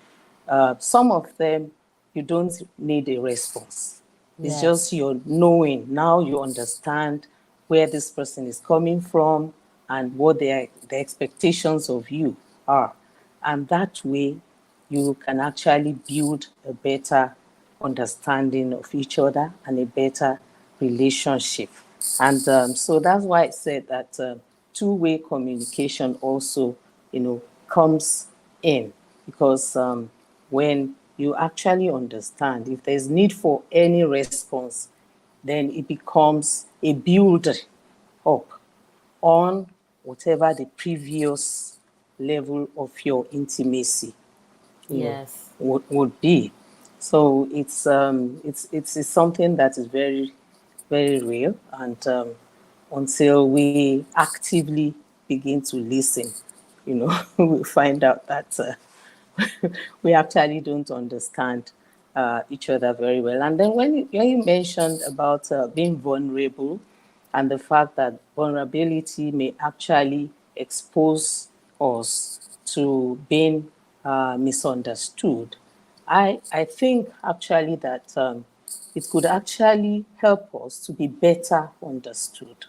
some of them, you don't need a response. It's just your knowing. Now you understand where this person is coming from and what the expectations of you are. And that way, you can actually build a better understanding of each other and a better relationship. And so that's why I said that two-way communication also, comes in, because when you actually understand, if there's need for any response, then it becomes a build up on whatever the previous level of your intimacy would be. So it's something that is very, very real. And until we actively begin to listen, we'll find out that we actually don't understand each other very well. And then when you mentioned about being vulnerable, and the fact that vulnerability may actually expose us to being misunderstood, I think actually that it could actually help us to be better understood.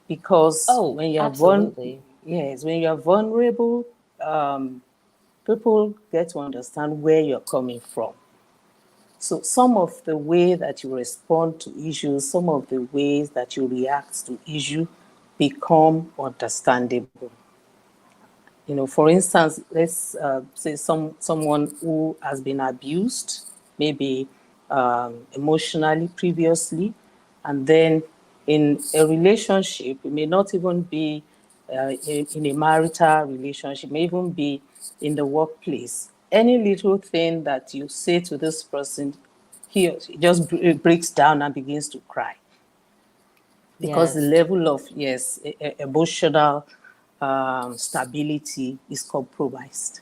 Because Oh, when you're absolutely. yes, when you're vulnerable, people get to understand where you're coming from. So some of the way that you respond to issues, some of the ways that you react to issue become understandable. For instance, let's say someone who has been abused, maybe emotionally previously, and then in a relationship, it may not even be in a marital relationship, it may even be in the workplace. Any little thing that you say to this person, he just breaks down and begins to cry because the Yes. level of emotional stability is compromised.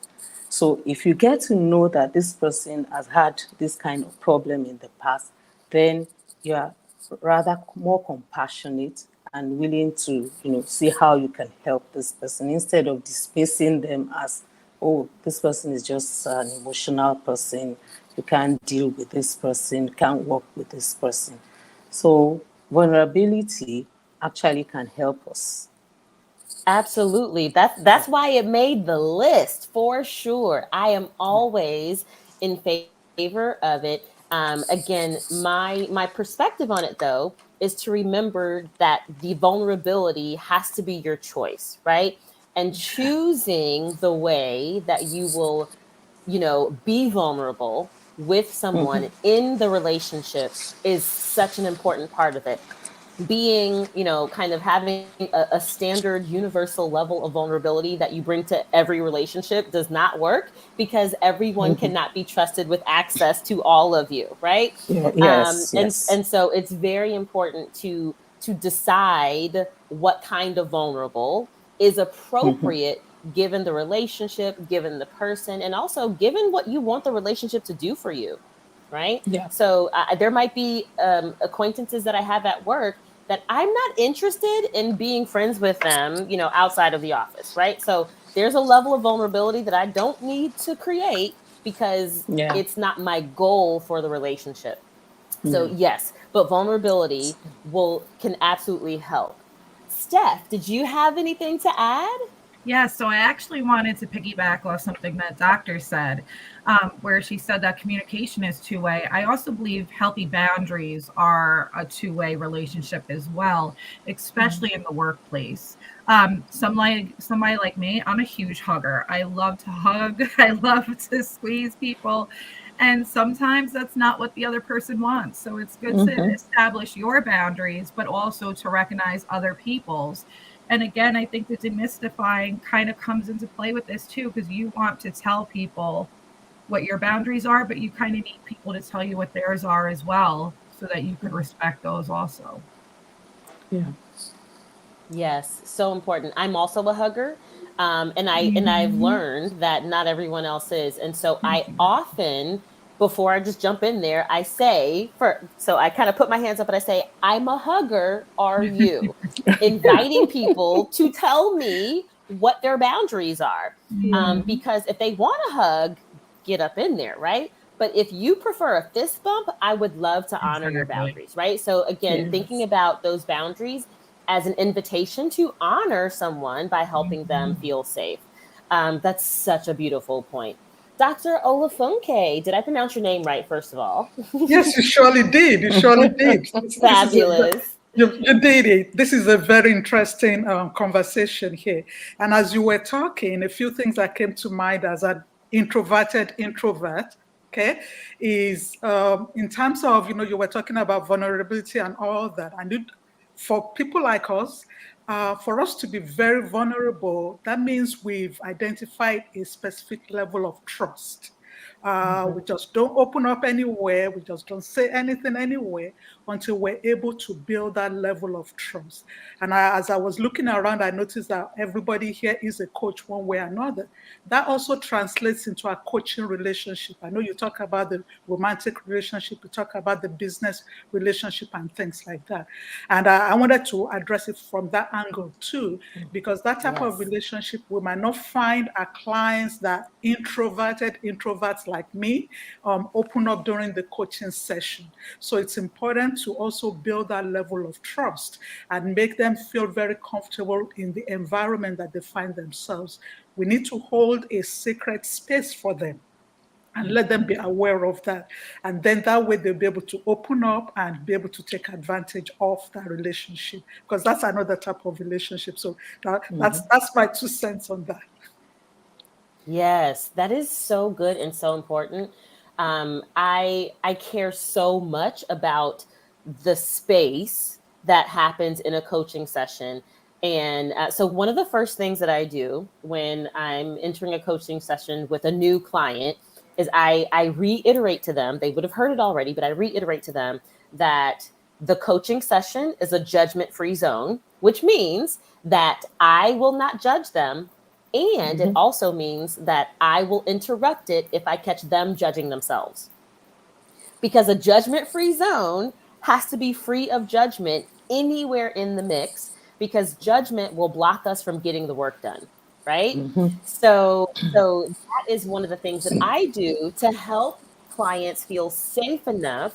So if you get to know that this person has had this kind of problem in the past, then you are rather more compassionate and willing to see how you can help this person instead of dismissing them as, oh, this person is just an emotional person, you can't deal with this person, you can't work with this person. So vulnerability actually can help us. Absolutely. That's why it made the list for sure. I am always in favor of it. Again, my perspective on it though is to remember that the vulnerability has to be your choice, right? And choosing the way that you will, be vulnerable with someone in the relationship is such an important part of it. Being, kind of having a standard universal level of vulnerability that you bring to every relationship does not work because everyone cannot be trusted with access to all of you, right? Yeah, yes, yes. And so it's very important to decide what kind of vulnerable is appropriate given the relationship, given the person, and also given what you want the relationship to do for you, right? Yeah. So there might be acquaintances that I have at work that I'm not interested in being friends with them, outside of the office, right? So there's a level of vulnerability that I don't need to create because Yeah. it's not my goal for the relationship. So Yeah. yes, but vulnerability can absolutely help. Steph, did you have anything to add? Yeah, so I actually wanted to piggyback off something that Doctor said, where she said that communication is two-way. I also believe healthy boundaries are a two-way relationship as well, especially in the workplace. Somebody like me, I'm a huge hugger. I love to hug. I love to squeeze people. And sometimes that's not what the other person wants. So it's good to establish your boundaries, but also to recognize other people's. And again, I think the demystifying kind of comes into play with this too, because you want to tell people what your boundaries are, but you kind of need people to tell you what theirs are as well, so that you could respect those also. Yeah. Yes, so important. I'm also a hugger. And I've learned that not everyone else is. And so I often, before I just jump in there, so I kind of put my hands up and I say, I'm a hugger, are you? Inviting people to tell me what their boundaries are. Because if they want a hug, get up in there, right? But if you prefer a fist bump, I would love to honor your Exactly. boundaries, right? So again, Yes. thinking about those boundaries as an invitation to honor someone by helping them feel safe. That's such a beautiful point. Dr. Olafunke, did I pronounce your name right, first of all? Yes, you surely did. You surely did. This is Fabulous. you did it. This is a very interesting conversation here. And as you were talking, a few things that came to mind as an introverted introvert, okay, is in terms of, you were talking about vulnerability and all that. And for people like us, for us to be very vulnerable, that means we've identified a specific level of trust. We just don't open up anywhere. We just don't say anything anywhere until we're able to build that level of trust. And as I was looking around, I noticed that everybody here is a coach one way or another. That also translates into a coaching relationship. I know you talk about the romantic relationship, you talk about the business relationship and things like that. And I wanted to address it from that angle too, because that type of relationship, we might not find our clients that introverts like me open up during the coaching session. So it's important to also build that level of trust and make them feel very comfortable in the environment that they find themselves. We need to hold a sacred space for them and let them be aware of that. And then that way they'll be able to open up and be able to take advantage of that relationship, because that's another type of relationship. So that's my 2 cents on that. Yes, that is so good and so important. I care so much about the space that happens in a coaching session. And so one of the first things that I do when I'm entering a coaching session with a new client is I reiterate to them, they would have heard it already, but I reiterate to them that the coaching session is a judgment-free zone, which means that I will not judge them. And it also means that I will interrupt it if I catch them judging themselves. Because a judgment-free zone has to be free of judgment anywhere in the mix, because judgment will block us from getting the work done, right? So that is one of the things that I do to help clients feel safe enough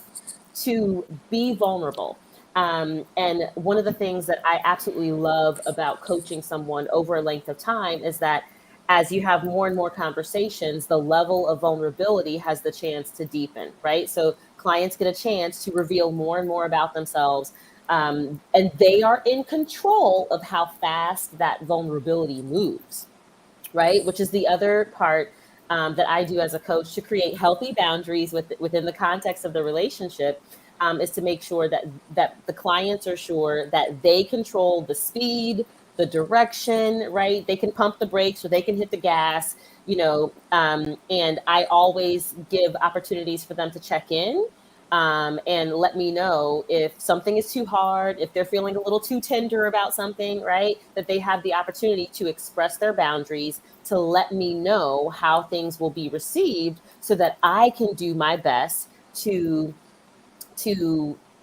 to be vulnerable. And one of the things that I absolutely love about coaching someone over a length of time is that as you have more and more conversations, the level of vulnerability has the chance to deepen, right? So clients get a chance to reveal more and more about themselves. And they are in control of how fast that vulnerability moves, right? Which is the other part that I do as a coach to create healthy boundaries within the context of the relationship. Is to make sure that the clients are sure that they control the speed, the direction, right? They can pump the brakes or they can hit the gas, and I always give opportunities for them to check in and let me know if something is too hard, if they're feeling a little too tender about something, right? That they have the opportunity to express their boundaries, to let me know how things will be received so that I can do my best to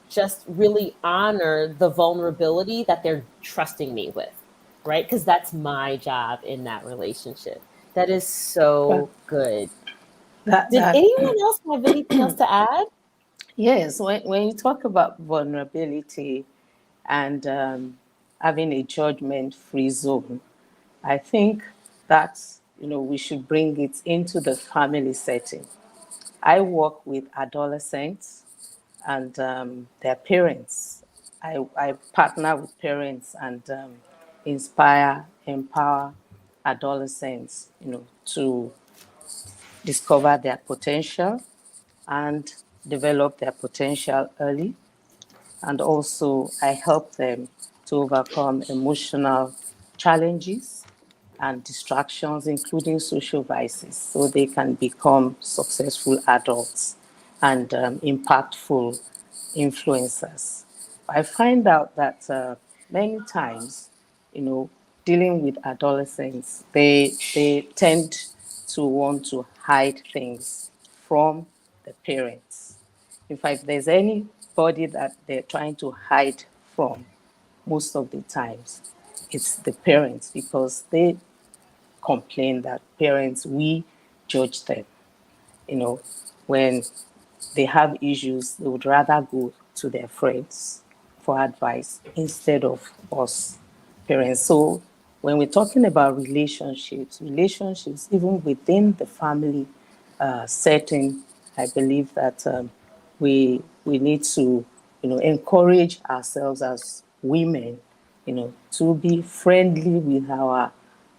just really honor the vulnerability that they're trusting me with, right? Because that's my job in that relationship. That is so good. Did anyone else have anything else to add? Yes, when you talk about vulnerability and having a judgment-free zone, I think that we should bring it into the family setting. I work with adolescents and their parents. I partner with parents and inspire, empower adolescents, to discover their potential and develop their potential early. And also, I help them to overcome emotional challenges and distractions, including social vices, so they can become successful adults and impactful influencers. I find out that many times, dealing with adolescents, they tend to want to hide things from the parents. In fact, there's anybody that they're trying to hide from, most of the times, it's the parents, because they complain that parents, we judge them. When they have issues, they would rather go to their friends for advice instead of us parents. So when we're talking about relationships, even within the family setting, I believe that we need to, encourage ourselves as women, to be friendly with our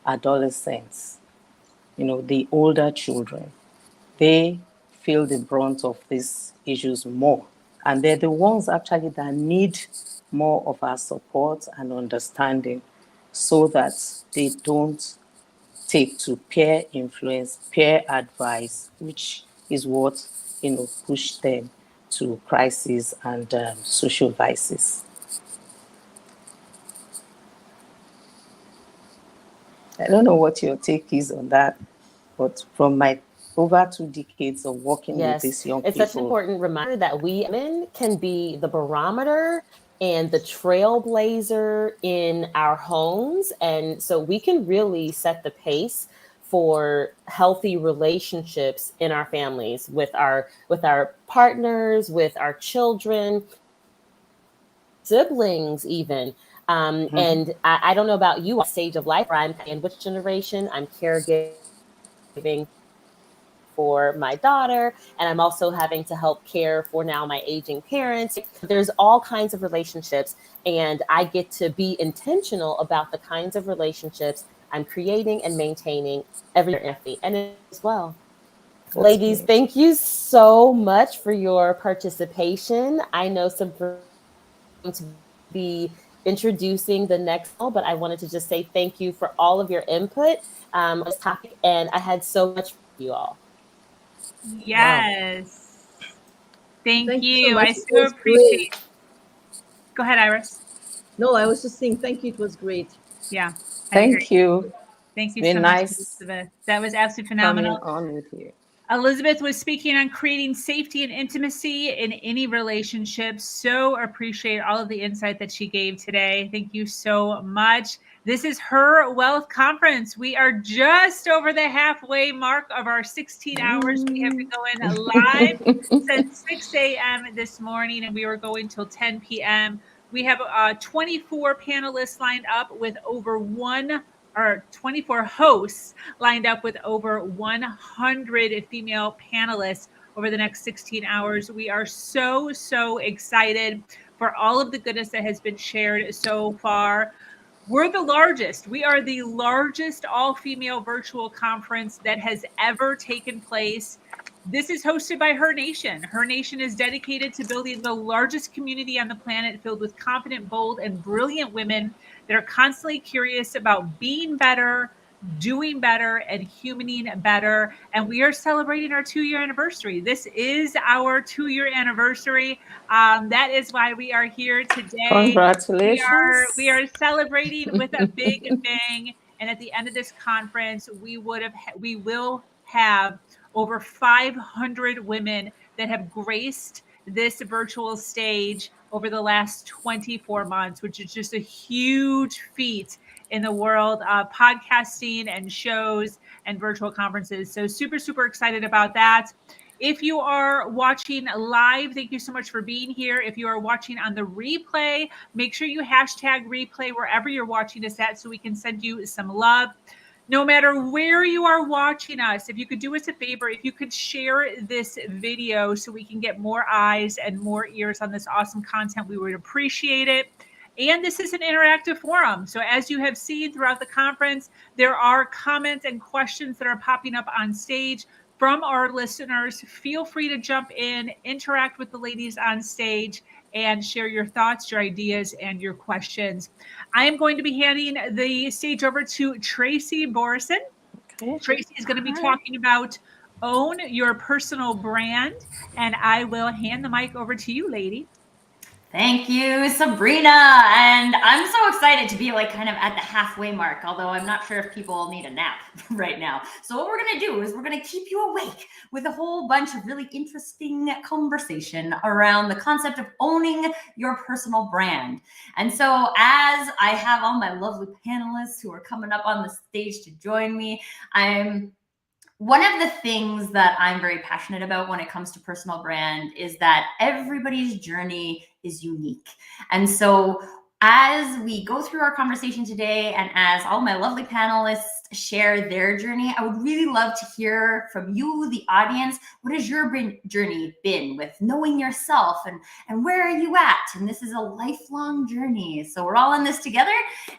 adolescents, the older children. They feel the brunt of these issues more. And they're the ones actually that need more of our support and understanding, so that they don't take to peer influence, peer advice, which is what, pushed them to crisis and social vices. I don't know what your take is on that, but from my over 2 decades of working with Yes, these young it's such an people, important reminder that we women can be the barometer and the trailblazer in our homes. And so we can really set the pace for healthy relationships in our families, with our partners, with our children, siblings even. And I don't know about you, stage of life where I'm in which generation. I'm caregiving for my daughter, and I'm also having to help care for now my aging parents. There's all kinds of relationships, and I get to be intentional about the kinds of relationships I'm creating and maintaining every year, and as well. That's Ladies, great. thank you so much for your participation. I know Sabrina going to be introducing the next call, but I wanted to just say thank you for all of your input on this topic, and I had so much for you all. Wow. Yes. Thank Thank you so you. much. I It so was great. appreciate. Go ahead, Iris. No, I was just saying thank you. It was great. Yeah, I agree. Thank you. Thank It's you so been much, nice Elizabeth. That was absolutely coming phenomenal. on with you. Elizabeth was speaking on creating safety and intimacy in any relationship. So appreciate all of the insight that she gave today. Thank you so much. This is Her Wealth Conference. We are just over the halfway mark of our 16 hours. We have been going live since 6 a.m. this morning, and we were going till 10 p.m. We have 24 panelists lined up with over 24 hosts lined up with over 100 female panelists over the next 16 hours. We are so, so excited for all of the goodness that has been shared so far. We're the largest. We are the largest all-female virtual conference that has ever taken place. This is hosted by Her Nation. Her Nation is dedicated to building the largest community on the planet, filled with confident, bold, and brilliant women that are constantly curious about being better, doing better, and humaning better. And we are celebrating our 2-year anniversary. This is our 2-year anniversary. That is why we are here today. Congratulations. We are celebrating with a big bang. And at the end of this conference, we will have over 500 women that have graced this virtual stage over the last 24 months, which is just a huge feat in the world of podcasting and shows and virtual conferences. So super, super excited about that. If you are watching live, thank you so much for being here. If you are watching on the replay, make sure you hashtag replay wherever you're watching us at so we can send you some love. No matter where you are watching us, if you could do us a favor, if you could share this video so we can get more eyes and more ears on this awesome content, we would appreciate it. And this is an interactive forum. So as you have seen throughout the conference, there are comments and questions that are popping up on stage from our listeners. Feel free to jump in, interact with the ladies on stage, and share your thoughts, your ideas, and your questions. I am going to be handing the stage over to Tracy Borison. Okay. Tracy is going to be talking about own your personal brand, and I will hand the mic over to you, lady. Thank you, Sabrina. And I'm so excited to be like kind of at the halfway mark, although I'm not sure if people need a nap right now. So what we're going to do is we're going to keep you awake with a whole bunch of really interesting conversation around the concept of owning your personal brand. And so as I have all my lovely panelists who are coming up on the stage to join me, one of the things that I'm very passionate about when it comes to personal brand is that everybody's journey is unique. And so as we go through our conversation today, and as all my lovely panelists share their journey, I would really love to hear from you, the audience. What has your journey been with knowing yourself, and where are you at? And this is a lifelong journey. So we're all in this together,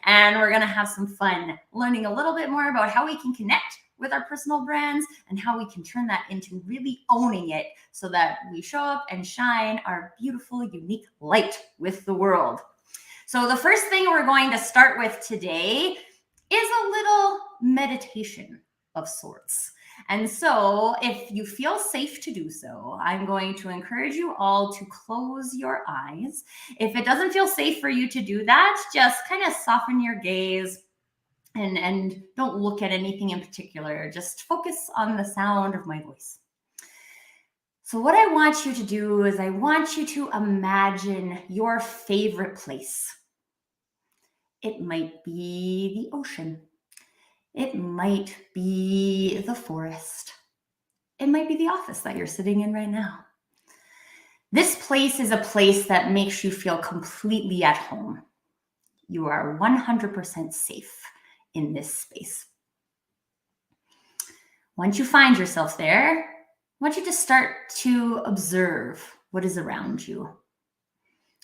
and we're gonna have some fun learning a little bit more about how we can connect with our personal brands and how we can turn that into really owning it so that we show up and shine our beautiful, unique light with the world. So the first thing we're going to start with today is a little meditation of sorts. And so if you feel safe to do so, I'm going to encourage you all to close your eyes. If it doesn't feel safe for you to do that, just kind of soften your gaze and don't look at anything in particular. Just focus on the sound of my voice. So what I want you to do is I want you to imagine your favorite place. It might be the ocean. It might be the forest. It might be the office that you're sitting in right now. This place is a place that makes you feel completely at home. You are 100% safe in this space. Once you find yourself there, I want you to start to observe what is around you.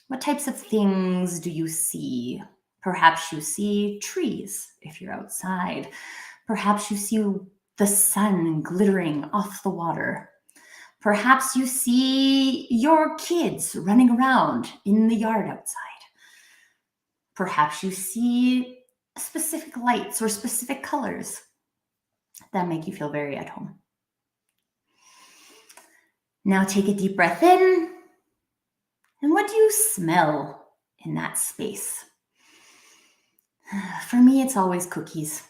What types of things do you see? Perhaps you see trees if you're outside. Perhaps you see the sun glittering off the water. Perhaps you see your kids running around in the yard outside. Perhaps you see specific lights or specific colors that make you feel very at home. Now take a deep breath in. And what do you smell in that space? For me, it's always cookies.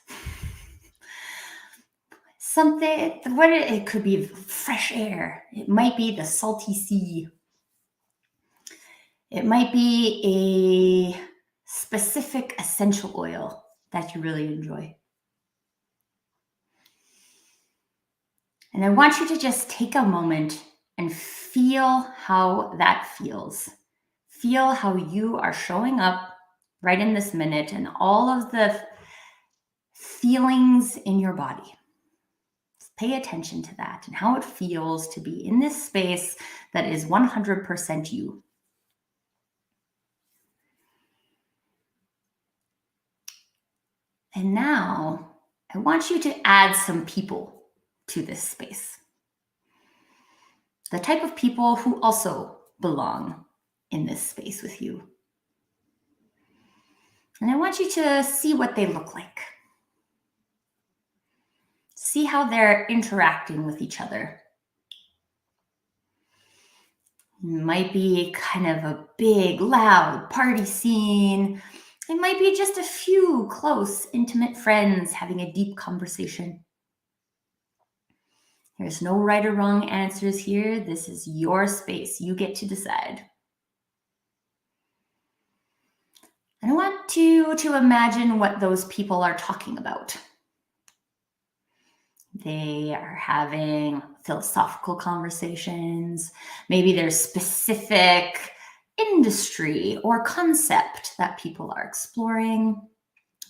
Something, it could be fresh air. It might be the salty sea. It might be a specific essential oil that you really enjoy. And I want you to just take a moment and feel how that feels. Feel how you are showing up right in this minute and all of the feelings in your body. Just pay attention to that and how it feels to be in this space that is 100% you. And now I want you to add some people to this space. The type of people who also belong in this space with you. And I want you to see what they look like. See how they're interacting with each other. It might be kind of a big, loud party scene. It might be just a few close, intimate friends having a deep conversation. There's no right or wrong answers here. This is your space. You get to decide. And I want you to imagine what those people are talking about. They are having philosophical conversations. Maybe there's specific industry or concept that people are exploring.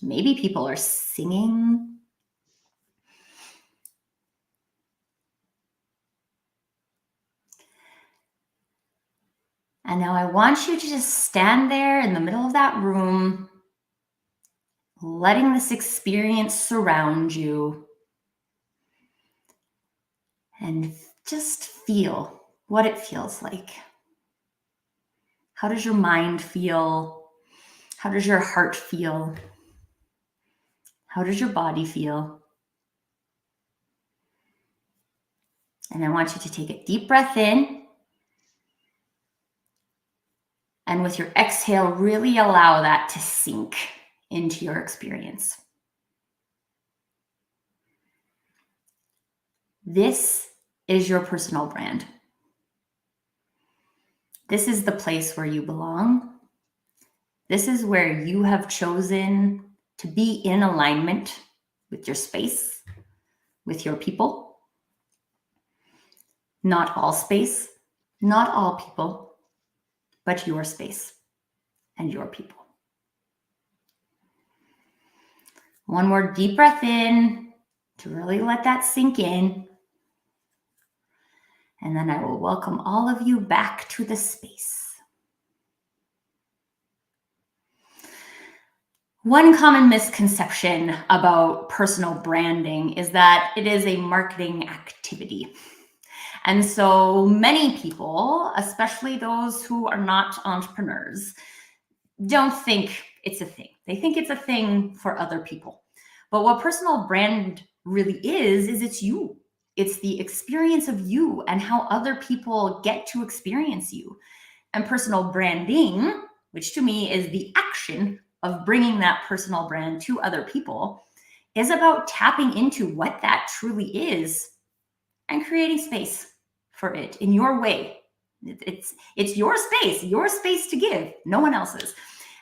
Maybe people are singing. And now I want you to just stand there in the middle of that room, letting this experience surround you. And just feel what it feels like. How does your mind feel? How does your heart feel? How does your body feel? And I want you to take a deep breath in. And with your exhale, really allow that to sink into your experience. This is your personal brand. This is the place where you belong. This is where you have chosen to be in alignment with your space, with your people. Not all space, not all people, but your space and your people. One more deep breath in to really let that sink in. And then I will welcome all of you back to the space. One common misconception about personal branding is that it is a marketing activity. And so many people, especially those who are not entrepreneurs, don't think it's a thing. They think it's a thing for other people. But what personal brand really is it's you. It's the experience of you and how other people get to experience you. And personal branding, which to me is the action of bringing that personal brand to other people, is about tapping into what that truly is and creating space for it in your way. It's your space to give, no one else's.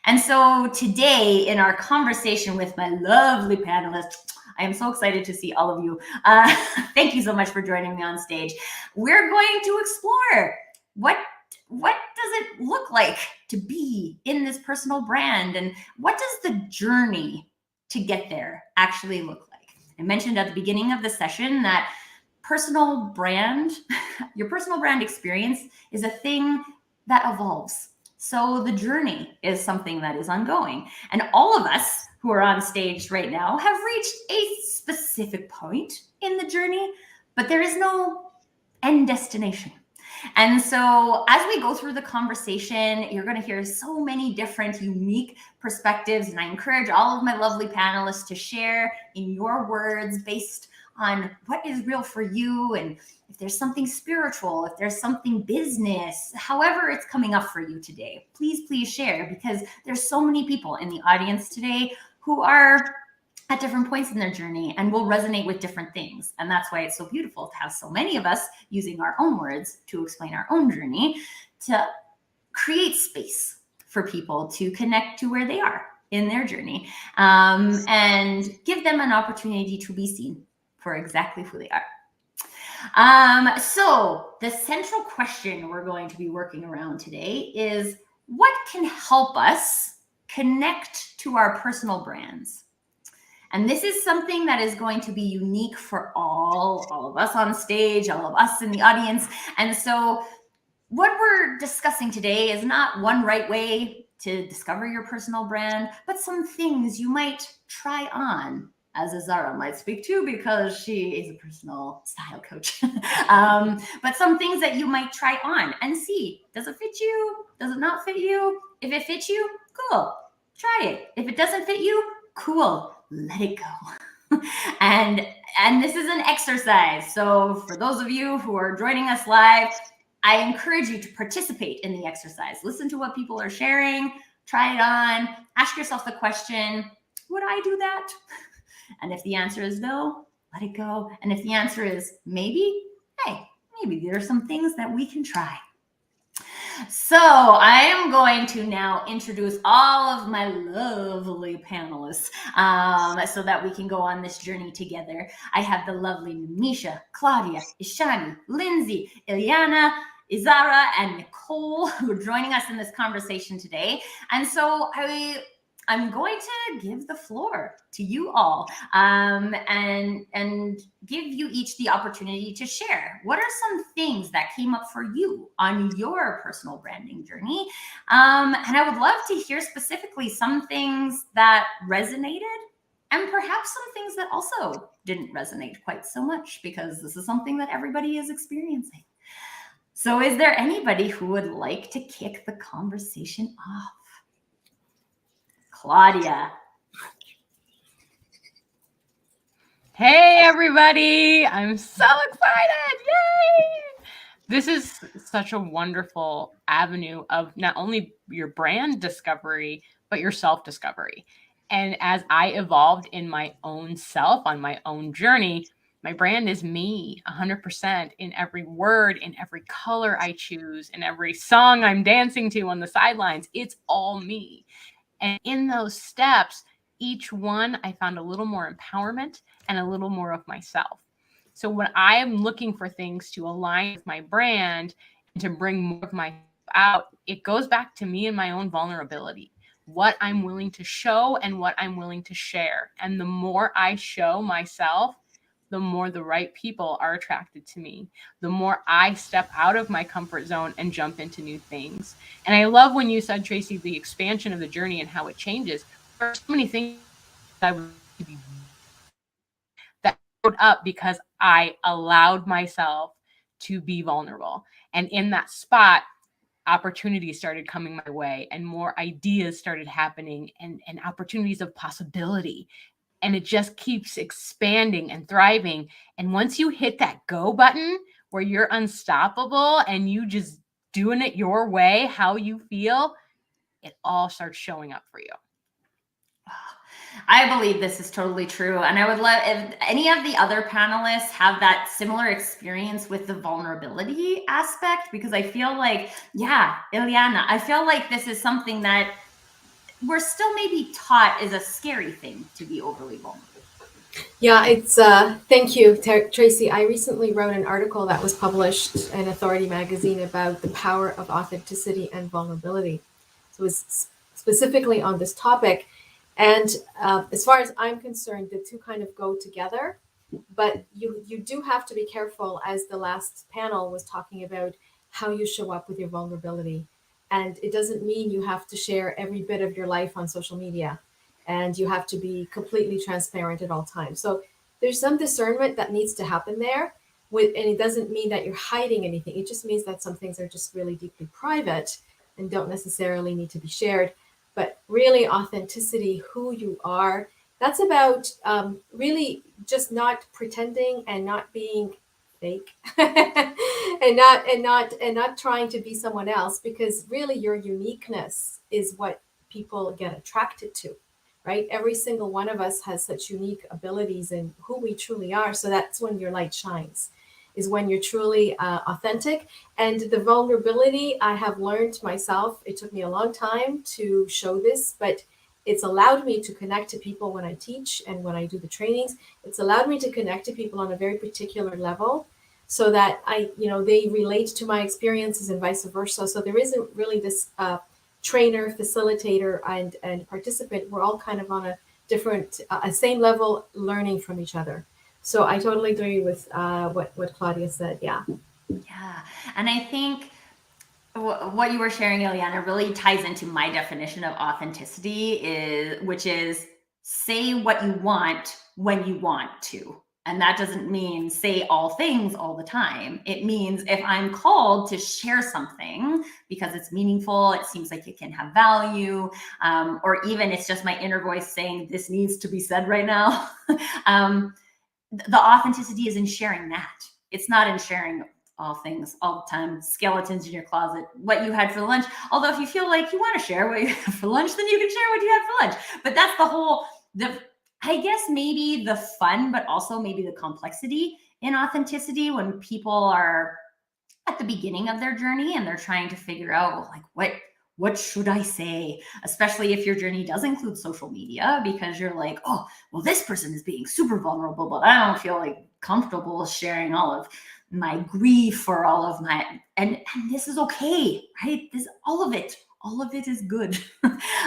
And so today in our conversation with my lovely panelists, I am so excited to see all of you. Thank you so much for joining me on stage. We're going to explore what does it look like to be in this personal brand, and what does the journey to get there actually look like? I mentioned at the beginning of the session that personal brand, your personal brand experience is a thing that evolves. So the journey is something that is ongoing. And all of us who are on stage right now have reached a specific point in the journey, but there is no end destination. And so as we go through the conversation, you're going to hear so many different unique perspectives. And I encourage all of my lovely panelists to share in your words based on what is real for you, and if there's something spiritual, if there's something business, however it's coming up for you today, please share, because there's so many people in the audience today who are at different points in their journey and will resonate with different things. And that's why it's so beautiful to have so many of us using our own words to explain our own journey, to create space for people to connect to where they are in their journey, and give them an opportunity to be seen for exactly who they are. So the central question we're going to be working around today is, what can help us connect to our personal brands? And this is something that is going to be unique for all of us on stage, all of us in the audience. And so what we're discussing today is not one right way to discover your personal brand, but some things you might try on, as Azara might speak to, because she is a personal style coach. But some things that you might try on and see, does it fit you? Does it not fit you? If it fits you, cool, try it. If it doesn't fit you, cool, let it go. And this is an exercise. So for those of you who are joining us live, I encourage you to participate in the exercise. Listen to what people are sharing, try it on, ask yourself the question, would I do that? And if the answer is no, let it go. And if the answer is maybe, hey, maybe there are some things that we can try. So I am going to now introduce all of my lovely panelists, so that we can go on this journey together. I have the lovely Misha, Claudia, Ishani, Lindsay, Ilyana, Izara, and Nicole, who are joining us in this conversation today. And so I'm going to give the floor to you all, and give you each the opportunity to share. What are some things that came up for you on your personal branding journey? And I would love to hear specifically some things that resonated, and perhaps some things that also didn't resonate quite so much, because this is something that everybody is experiencing. So is there anybody who would like to kick the conversation off? Claudia. Hey, everybody. I'm so excited. Yay! This is such a wonderful avenue of not only your brand discovery, but your self-discovery. And as I evolved in my own self on my own journey, my brand is me 100% in every word, in every color I choose, in every song I'm dancing to on the sidelines. It's all me. And in those steps, each one, I found a little more empowerment and a little more of myself. So when I am looking for things to align with my brand and to bring more of myself out, it goes back to me and my own vulnerability, what I'm willing to show and what I'm willing to share. And the more I show myself, the more the right people are attracted to me, the more I step out of my comfort zone and jump into new things. And I love when you said, Tracy, the expansion of the journey and how it changes. There are so many things I would be that showed up because I allowed myself to be vulnerable. And in that spot, opportunities started coming my way, and more ideas started happening, and opportunities of possibility. and it just keeps expanding and thriving. And once you hit that go button where you're unstoppable and you just doing it your way, how you feel, it all starts showing up for you. I believe this is totally true. And I would love if any of the other panelists have that similar experience with the vulnerability aspect, because I feel like, yeah, Ileana, I feel like this is something that we're still maybe taught is a scary thing, to be overly vulnerable. Yeah, it's thank you, Tracy. I recently wrote an article that was published in Authority magazine about the power of authenticity and vulnerability. So it was specifically on this topic. And as far as I'm concerned, the two kind of go together, but you do have to be careful, as the last panel was talking about, how you show up with your vulnerability. And it doesn't mean you have to share every bit of your life on social media, and you have to be completely transparent at all times. So there's some discernment that needs to happen there. And it doesn't mean that you're hiding anything. It just means that some things are just really deeply private and don't necessarily need to be shared. But really, authenticity, who you are, that's about really just not pretending and not being fake and not trying to be someone else, because really your uniqueness is what people get attracted to, right? Every single one of us has such unique abilities in who we truly are. So that's when your light shines, is when you're truly authentic. And the vulnerability, I have learned myself, it took me a long time to show this, but it's allowed me to connect to people when I teach and when I do the trainings. It's allowed me to connect to people on a very particular level, so that they relate to my experiences and vice versa. So there isn't really this trainer, facilitator, and participant. We're all kind of on a different, same level, learning from each other. So I totally agree with what Claudia said. Yeah. Yeah. And I think what you were sharing, Ileana, really ties into my definition of authenticity, which is say what you want when you want to. And that doesn't mean say all things all the time. It means if I'm called to share something because it's meaningful, it seems like it can have value, or even it's just my inner voice saying this needs to be said right now. The authenticity is in sharing that. It's not in sharing all things all the time, skeletons in your closet, what you had for lunch. Although if you feel like you want to share what you had for lunch, then you can share what you had for lunch. But that's I guess maybe the fun, but also maybe the complexity in authenticity when people are at the beginning of their journey and they're trying to figure out, well, like, what should I say? Especially if your journey does include social media, because you're like, oh, well, this person is being super vulnerable, but I don't feel like comfortable sharing all of my grief or all of my, and this is okay, right? All of it is good.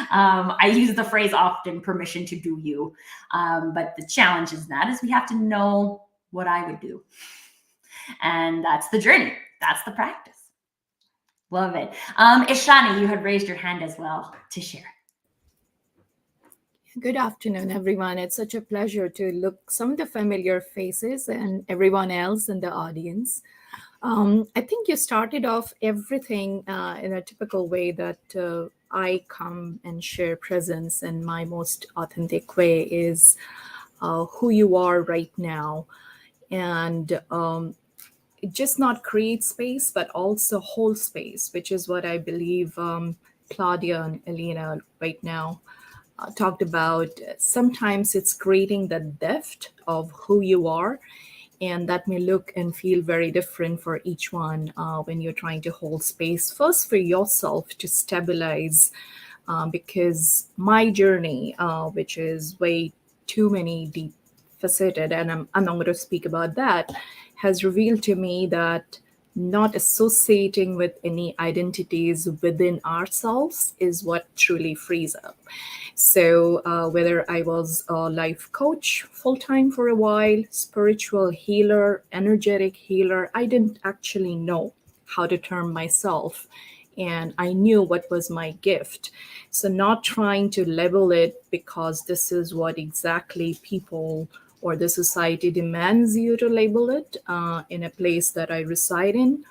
I use the phrase often, permission to do you. But the challenge is we have to know what I would do. And that's the journey. That's the practice. Love it. Ishani, you had raised your hand as well to share. Good afternoon, everyone. It's such a pleasure to look some of the familiar faces and everyone else in the audience. I think you started off everything in a typical way that I come and share presence in my most authentic way is who you are right now. And just not create space, but also hold space, which is what I believe Claudia and Elena right now talked about. Sometimes it's creating the depth of who you are, and that may look and feel very different for each one when you're trying to hold space. First, for yourself to stabilize, because my journey, which is way too many deep faceted, and I'm not going to speak about that, has revealed to me that not associating with any identities within ourselves is what truly frees up. So whether I was a life coach full-time for a while, spiritual healer, energetic healer, I didn't actually know how to term myself. And I knew what was my gift. So not trying to label it because this is what exactly people or the society demands you to label it in a place that I reside in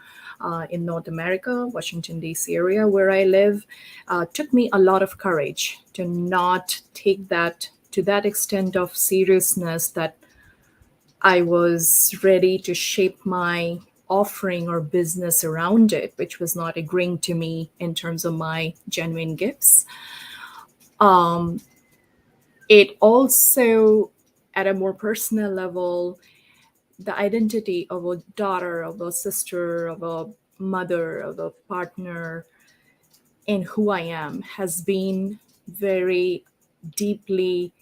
North America, Washington, D.C. area where I live, took me a lot of courage to not take that to that extent of seriousness that I was ready to shape my offering or business around it, which was not agreeing to me in terms of my genuine gifts. It also, at a more personal level, the identity of a daughter, of a sister, of a mother, of a partner, in who I am has been very deeply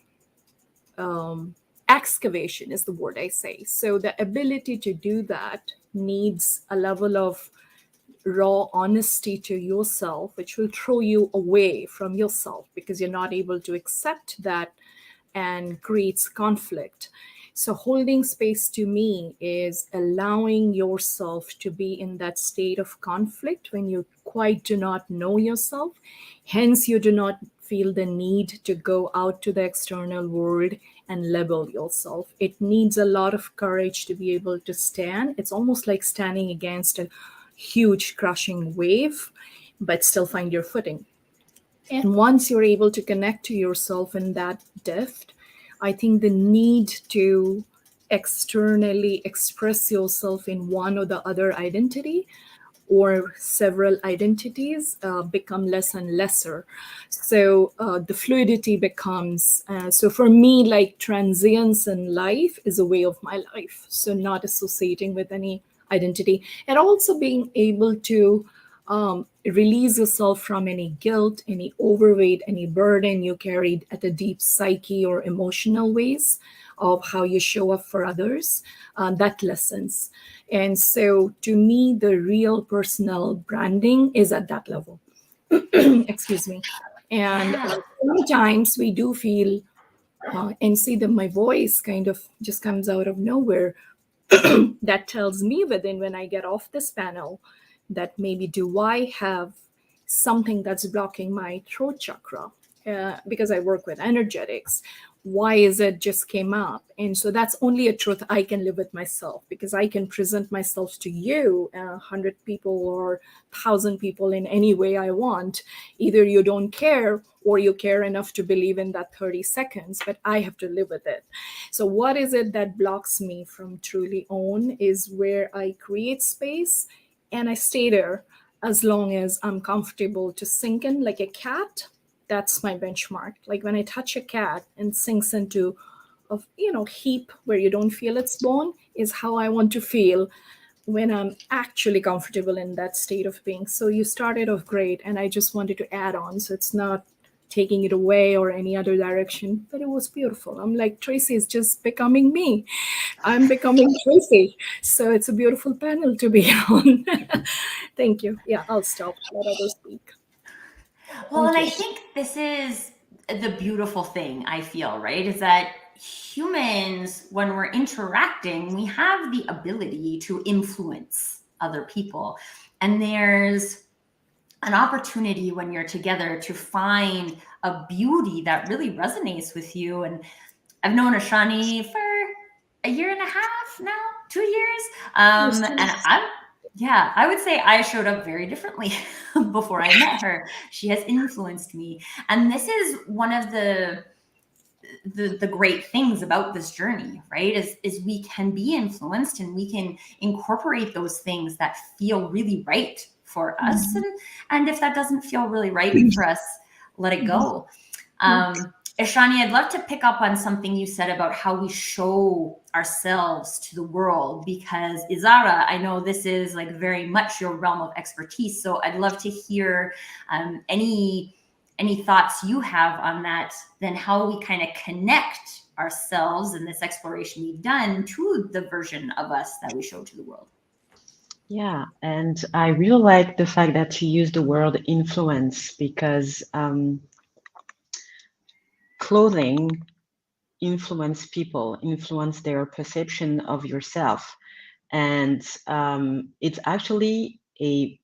excavation is the word I say. So the ability to do that needs a level of raw honesty to yourself, which will throw you away from yourself because you're not able to accept that and creates conflict. So holding space to me is allowing yourself to be in that state of conflict when you quite do not know yourself. Hence, you do not feel the need to go out to the external world and label yourself. It needs a lot of courage to be able to stand. It's almost like standing against a huge crushing wave, but still find your footing. And once you're able to connect to yourself in that depth, I think the need to externally express yourself in one or the other identity or several identities become less and lesser. So the fluidity becomes, so for me, like transience in life is a way of my life. So not associating with any identity, and also being able to release yourself from any guilt, any overweight, any burden you carried at a deep psyche or emotional ways of how you show up for others, that lessens. And so to me, the real personal branding is at that level. Excuse me. And sometimes we do feel, and see that my voice kind of just comes out of nowhere. That tells me within when I get off this panel that maybe do I have something that's blocking my throat chakra? Because I work with energetics. Why is it just came up? And so that's only a truth I can live with myself, because I can present myself to you, 100 people or 1,000 people in any way I want. Either you don't care or you care enough to believe in that 30 seconds, but I have to live with it. So what is it that blocks me from truly own is where I create space and I stay there as long as I'm comfortable to sink in like a cat. That's my benchmark. Like when I touch a cat and sinks into a heap where you don't feel its bone is how I want to feel when I'm actually comfortable in that state of being. So you started off great, and I just wanted to add on. So it's not taking it away or any other direction, but it was beautiful. I'm like, Tracy is just becoming me. I'm becoming Tracy. So it's a beautiful panel to be on. Thank you. Yeah, I'll stop. Let others speak. Well, and I think this is the beautiful thing, I feel, right? Is that humans, when we're interacting, we have the ability to influence other people. And there's an opportunity when you're together to find a beauty that really resonates with you. And I've known Ashani for a year and a half now, 2 years. And I would say I showed up very differently before I met her. She has influenced me. And this is one of the great things about this journey, right? Is we can be influenced and we can incorporate those things that feel really right for us. And if that doesn't feel really right for us, let it go. Ishani, I'd love to pick up on something you said about how we show ourselves to the world, because Izara, I know this is like very much your realm of expertise. So I'd love to hear any thoughts you have on that, then how we kind of connect ourselves in this exploration we've done to the version of us that we show to the world. Yeah, and I really like the fact that you use the word influence, because clothing influence people, influence their perception of yourself. And it's actually a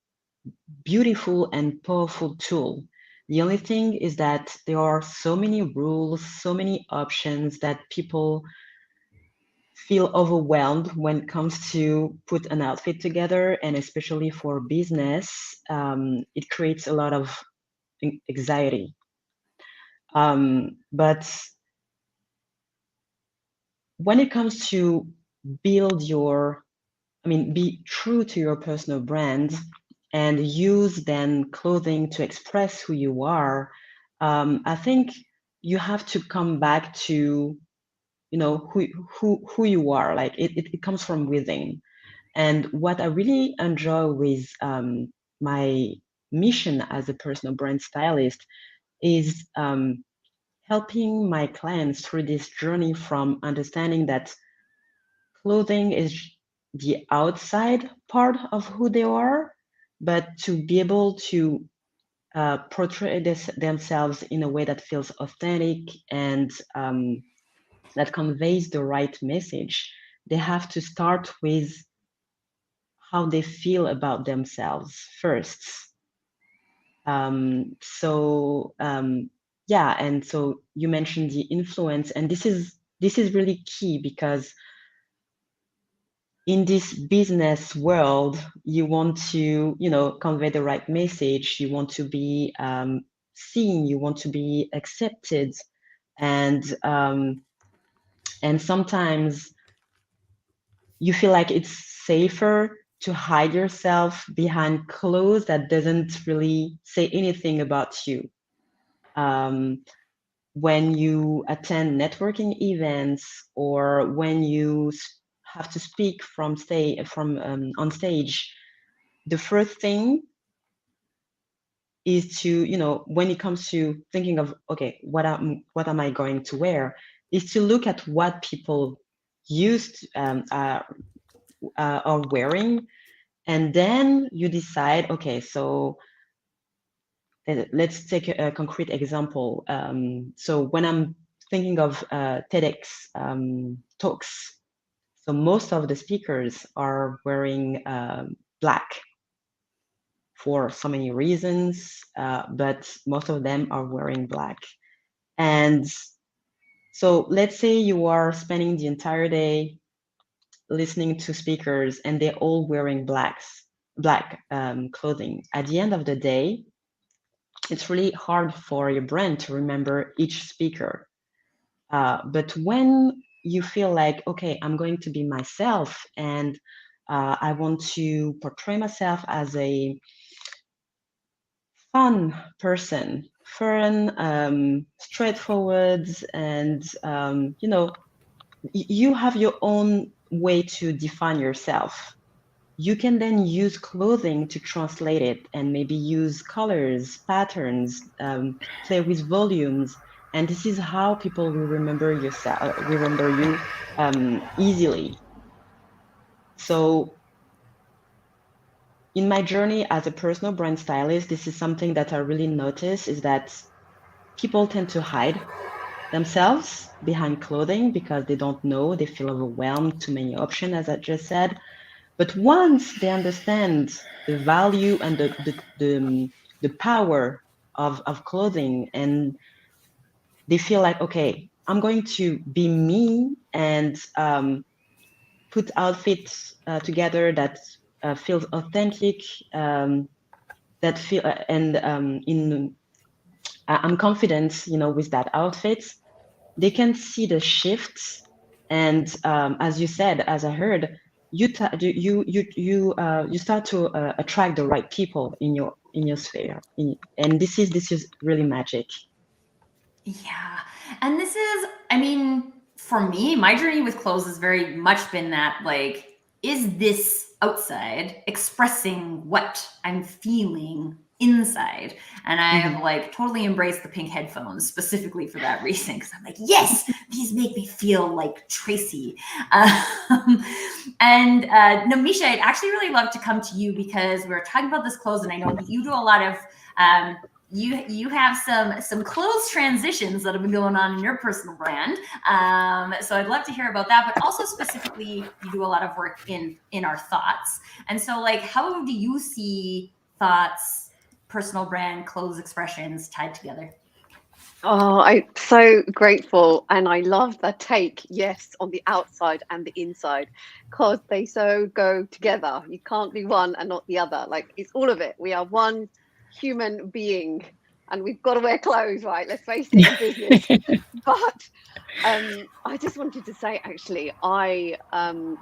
beautiful and powerful tool. The only thing is that there are so many rules, so many options that people feel overwhelmed when it comes to put an outfit together, and especially for business, it creates a lot of anxiety. But when it comes to be true to your personal brand and use then clothing to express who you are, I think you have to come back to, who you are. Like it comes from within. And what I really enjoy with my mission as a personal brand stylist is helping my clients through this journey from understanding that clothing is the outside part of who they are, but to be able to portray themselves in a way that feels authentic and that conveys the right message, they have to start with how they feel about themselves first. Yeah, and so you mentioned the influence, and this is really key, because in this business world, you want to, convey the right message. You want to be seen. You want to be accepted, and sometimes you feel like it's safer to hide yourself behind clothes that doesn't really say anything about you. When you attend networking events, or when you have to speak on stage, the first thing is to, when it comes to thinking of, okay, what am I going to wear, is to look at what people used are wearing, and then you decide, okay, so let's take a concrete example. So when I'm thinking of TEDx talks, so most of the speakers are wearing black for so many reasons, but most of them are wearing black. And so let's say you are spending the entire day listening to speakers and they're all wearing black clothing. At the end of the day, it's really hard for your brand to remember each speaker. But when you feel like, okay, I'm going to be myself, and I want to portray myself as a fun person, straightforward, and you have your own way to define yourself. You can then use clothing to translate it, and maybe use colors, patterns, play with volumes, and this is how people will remember you easily. So in my journey as a personal brand stylist, this is something that I really notice, is that people tend to hide themselves behind clothing because they don't know, they feel overwhelmed, too many options, as I just said. But once they understand the value and the power of clothing, and they feel like, okay, I'm going to be me and put outfits together that feels authentic, that feel I'm confident, with that outfit. They can see the shifts, and as you said, as I heard, you start to attract the right people in your sphere, and this is really magic. Yeah. And this is, I mean, for me, my journey with clothes has very much been that, like, is this outside expressing what I'm feeling inside? And I have like totally embraced the pink headphones specifically for that reason, because I'm like, yes, these make me feel like Tracy. And Misha, I'd actually really love to come to you, because we were talking about this clothes, and I know that you do a lot of you have some clothes transitions that have been going on in your personal brand. So I'd love to hear about that, but also specifically, you do a lot of work in our thoughts. And so, like, how do you see thoughts, personal brand, clothes expressions tied together? Oh, I'm so grateful, and I love the take, yes, on the outside and the inside, because they so go together. You can't be one and not the other. Like, it's all of it. We are one human being and we've got to wear clothes, right? Let's face it, in business. But I just wanted to say, actually, I'm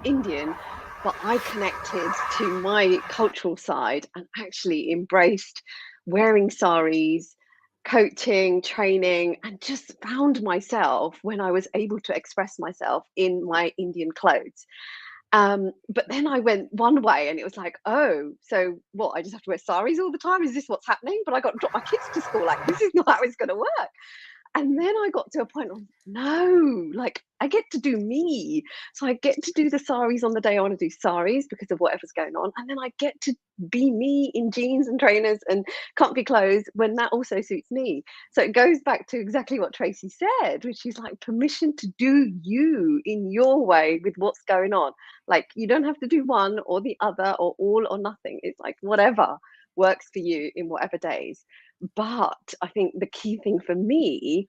Indian, but I connected to my cultural side and actually embraced wearing saris, coaching, training, and just found myself when I was able to express myself in my Indian clothes. But then I went one way and it was like, oh, so what? I just have to wear saris all the time? Is this what's happening? But I got to drop my kids to school. Like, this is not how it's going to work. And then I got to a point of, no, like I get to do me. So I get to do the saris on the day I want to do saris because of whatever's going on. And then I get to be me in jeans and trainers and comfy clothes when that also suits me. So it goes back to exactly what Tracy said, which is like permission to do you in your way with what's going on. Like you don't have to do one or the other or all or nothing. It's like whatever works for you in whatever days. But I think the key thing for me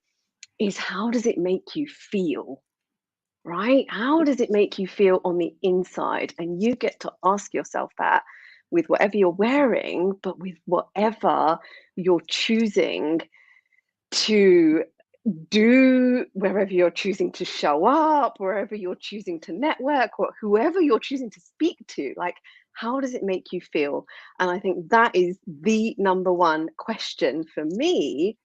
is how does it make you feel, right? How does it make you feel on the inside? And you get to ask yourself that with whatever you're wearing, but with whatever you're choosing to do, wherever you're choosing to show up, wherever you're choosing to network, or whoever you're choosing to speak to. Like, how does it make you feel? And I think that is the number one question for me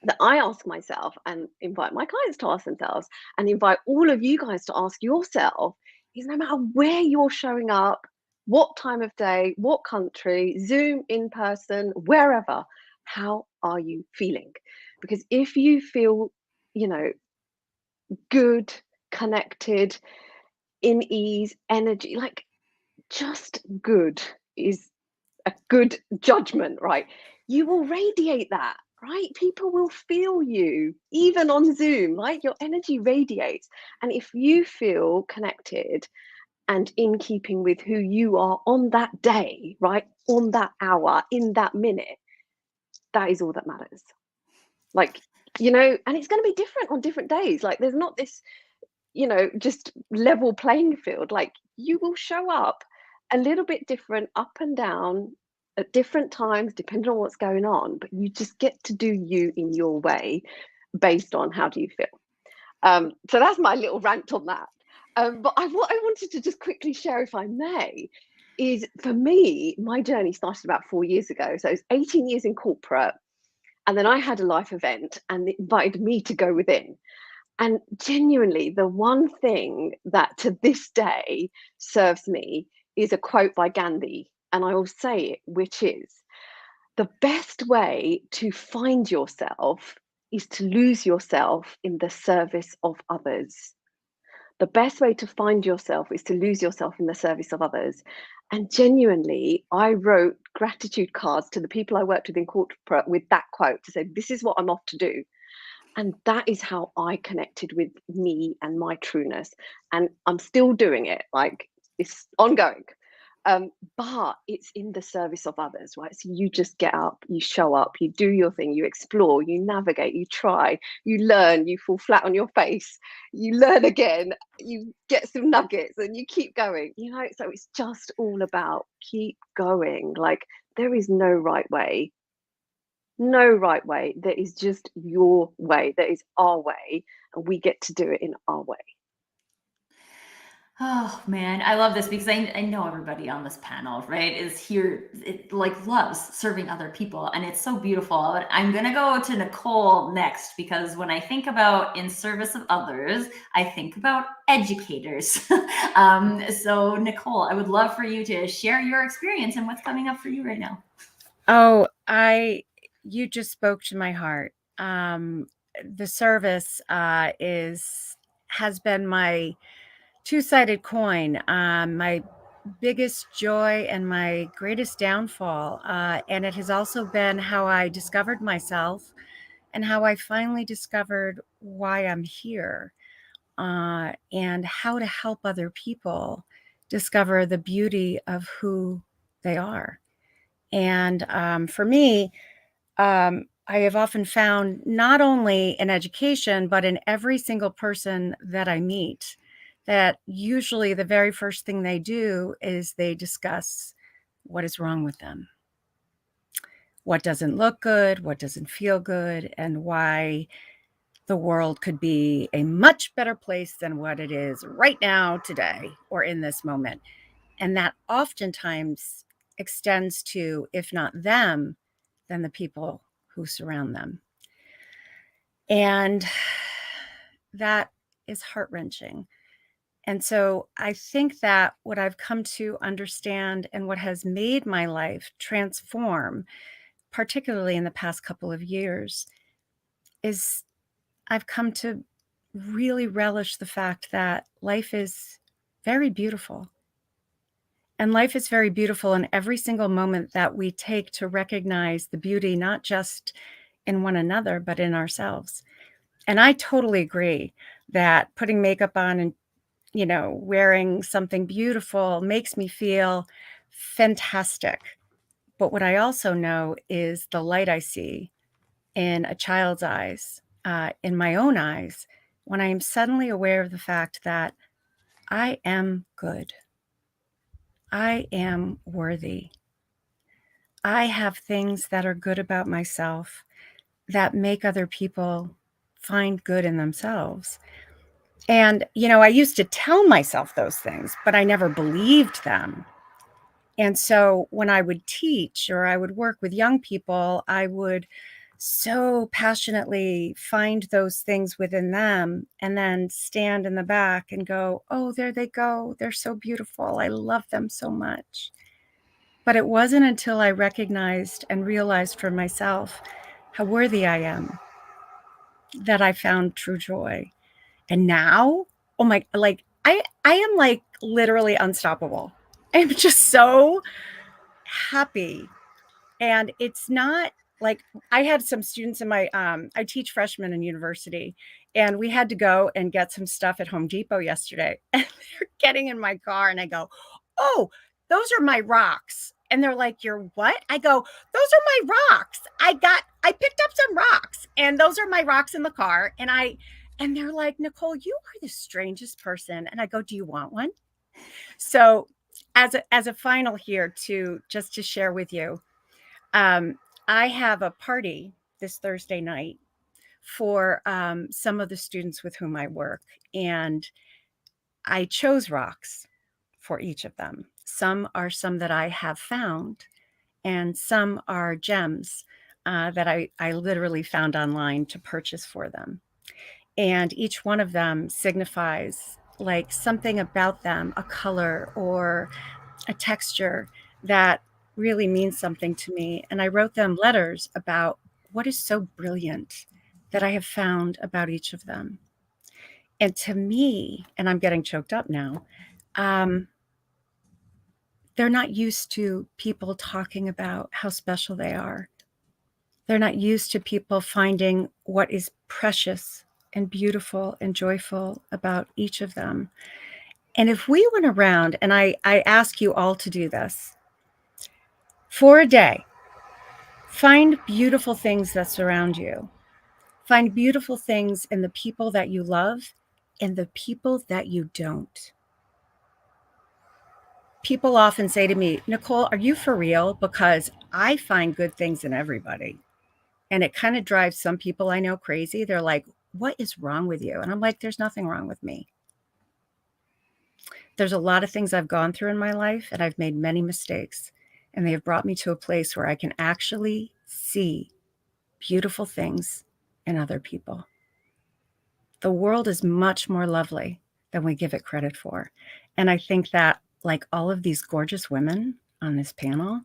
that I ask myself and invite my clients to ask themselves and invite all of you guys to ask yourself is no matter where you're showing up, what time of day, what country, Zoom, in person, wherever, how are you feeling? Because if you feel, you know, good, connected, in ease, energy, like just good is a good judgment, right? You will radiate that, right? People will feel you, even on Zoom, right? Your energy radiates. And if you feel connected and in keeping with who you are on that day, right? On that hour, in that minute, that is all that matters. Like, you know, and it's going to be different on different days. Like, there's not this, you know, just level playing field. Like, you will show up a little bit different up and down at different times, depending on what's going on, but you just get to do you in your way based on how do you feel. So that's my little rant on that. But what I wanted to just quickly share, if I may, is for me, my journey started about 4 years ago. So it was 18 years in corporate. And then I had a life event and it invited me to go within. And genuinely, the one thing that to this day serves me is a quote by Gandhi. And I will say it, which is, the best way to find yourself is to lose yourself in the service of others. The best way to find yourself is to lose yourself in the service of others. And genuinely, I wrote gratitude cards to the people I worked with in corporate with that quote to say, this is what I'm off to do. And that is how I connected with me and my trueness. And I'm still doing it, like it's ongoing. But it's in the service of others, right? So you just get up, you show up, you do your thing, you explore, you navigate, you try, you learn, you fall flat on your face, you learn again, you get some nuggets and you keep going, you know? So it's just all about keep going. Like there is no right way. No right way. There is just your way. There is our way, and we get to do it in our way. Oh man, I love this because I know everybody on this panel, right, is here, it like loves serving other people, and it's so beautiful. I'm gonna go to Nicole next because when I think about in service of others, I think about educators. So Nicole, I would love for you to share your experience and what's coming up for you right now. Oh, you just spoke to my heart. The service has been my two-sided coin, my biggest joy and my greatest downfall. And it has also been how I discovered myself and how I finally discovered why I'm here, and how to help other people discover the beauty of who they are. And for me, I have often found not only in education, but in every single person that I meet, that usually the very first thing they do is they discuss what is wrong with them. what doesn't look good, what doesn't feel good, and why the world could be a much better place than what it is right now, today, or in this moment. And that oftentimes extends to, if not them, then the people who surround them. And that is heart-wrenching. And so I think that what I've come to understand and what has made my life transform, particularly in the past couple of years, is I've come to really relish the fact that life is very beautiful. And life is very beautiful in every single moment that we take to recognize the beauty, not just in one another, but in ourselves. And I totally agree that putting makeup on and, you know, wearing something beautiful makes me feel fantastic. But what I also know is the light I see in a child's eyes, in my own eyes, when I am suddenly aware of the fact that I am good. I am worthy. I have things that are good about myself that make other people find good in themselves. And, you know, I used to tell myself those things, but I never believed them. And so when I would teach or I would work with young people, I would so passionately find those things within them and then stand in the back and go, oh, there they go. They're so beautiful. I love them so much. But it wasn't until I recognized and realized for myself how worthy I am that I found true joy. And now, oh my, like I am like literally unstoppable. I'm just so happy. And it's not like I had some students in my, I teach freshmen in university, and we had to go and get some stuff at Home Depot yesterday. And they're getting in my car and I go, oh, those are my rocks. And they're like, you're what? I go, those are my rocks. I picked up some rocks and those are my rocks in the car. And they're like, Nicole, you are the strangest person. And I go, do you want one? So as a final here to share with you, I have a party this Thursday night for some of the students with whom I work. And I chose rocks for each of them. Some are some that I have found, and some are gems that I literally found online to purchase for them. And each one of them signifies like something about them, a color or a texture that really means something to me. And I wrote them letters about what is so brilliant that I have found about each of them. And to me, and I'm getting choked up now, they're not used to people talking about how special they are. They're not used to people finding what is precious and beautiful and joyful about each of them. And if we went around, and I ask you all to do this, for a day, find beautiful things that surround you. Find beautiful things in the people that you love and the people that you don't. People often say to me, Nicole, are you for real? Because I find good things in everybody. And it kind of drives some people I know crazy. They're like, what is wrong with you? And I'm like, there's nothing wrong with me. There's a lot of things I've gone through in my life, and I've made many mistakes. And they have brought me to a place where I can actually see beautiful things in other people. The world is much more lovely than we give it credit for. And I think that, like all of these gorgeous women on this panel,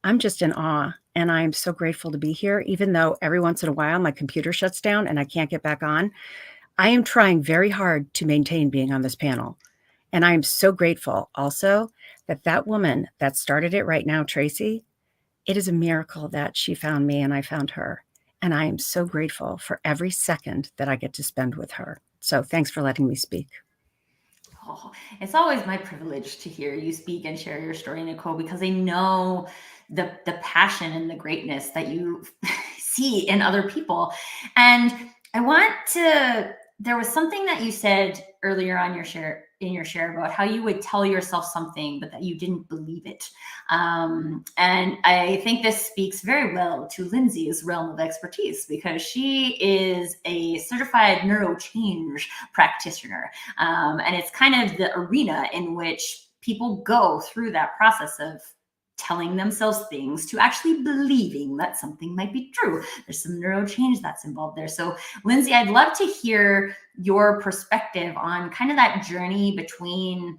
I'm just in awe, and I'm so grateful to be here. Even though every once in a while my computer shuts down and I can't get back on, I am trying very hard to maintain being on this panel. And I am so grateful also that that woman that started it right now, Tracy, it is a miracle that she found me and I found her. And I am so grateful for every second that I get to spend with her. So thanks for letting me speak. Oh, it's always my privilege to hear you speak and share your story, Nicole, because I know the passion and the greatness that you see in other people. And I want to, there was something that you said earlier on your share in your share about how you would tell yourself something, but that you didn't believe it. And I think this speaks very well to Lindsay's realm of expertise, because she is a certified neuro change practitioner. And it's kind of the arena in which people go through that process of telling themselves things to actually believing that something might be true. There's some neuro change that's involved there. So Lindsay, I'd love to hear your perspective on kind of that journey between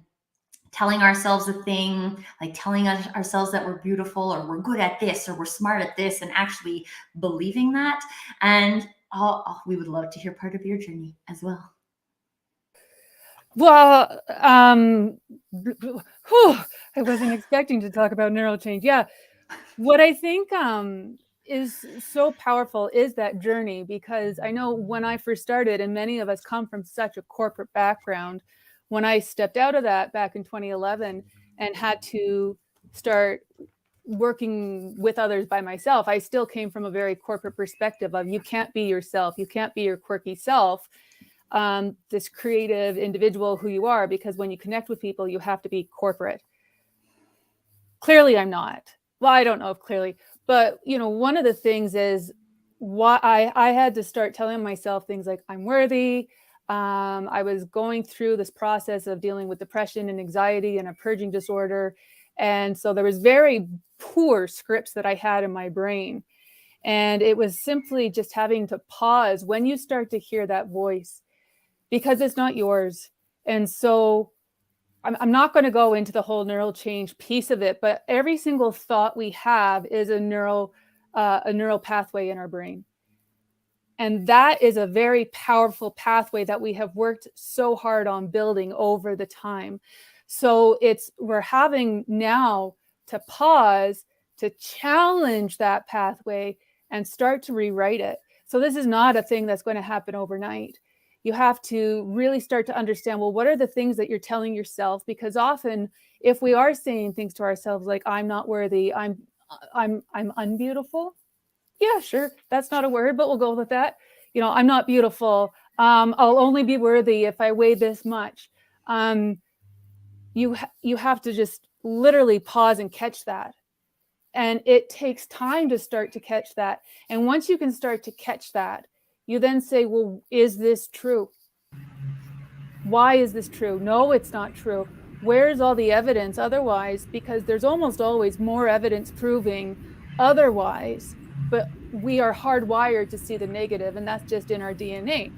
telling ourselves a thing, like telling ourselves that we're beautiful or we're good at this or we're smart at this, and actually believing that. And we would love to hear part of your journey as well. Well, I wasn't expecting to talk about neural change. Yeah. What I think is so powerful is that journey, because I know when I first started, and many of us come from such a corporate background, when I stepped out of that back in 2011 and had to start working with others by myself, I still came from a very corporate perspective of you can't be yourself, you can't be your quirky self. This creative individual who you are, because when you connect with people, you have to be corporate. Clearly, I'm not. Well, I don't know if clearly, but one of the things is why I had to start telling myself things like I'm worthy. I was going through this process of dealing with depression and anxiety and a purging disorder. And so there was very poor scripts that I had in my brain. And it was simply just having to pause when you start to hear that voice, because it's not yours. And so I'm not going to go into the whole neural change piece of it, but every single thought we have is a neural pathway in our brain. And that is a very powerful pathway that we have worked so hard on building over the time. So we're having now to pause, to challenge that pathway and start to rewrite it. So this is not a thing that's going to happen overnight. You have to really start to understand, well, what are the things that you're telling yourself? Because often if we are saying things to ourselves like, I'm not worthy, I'm unbeautiful. Yeah, sure. That's not a word, but we'll go with that. I'm not beautiful. I'll only be worthy if I weigh this much. You have to just literally pause and catch that. And it takes time to start to catch that. And once you can start to catch that, you then say, well, is this true? Why is this true? No, it's not true. Where's all the evidence otherwise? Because there's almost always more evidence proving otherwise, but we are hardwired to see the negative, and that's just in our DNA.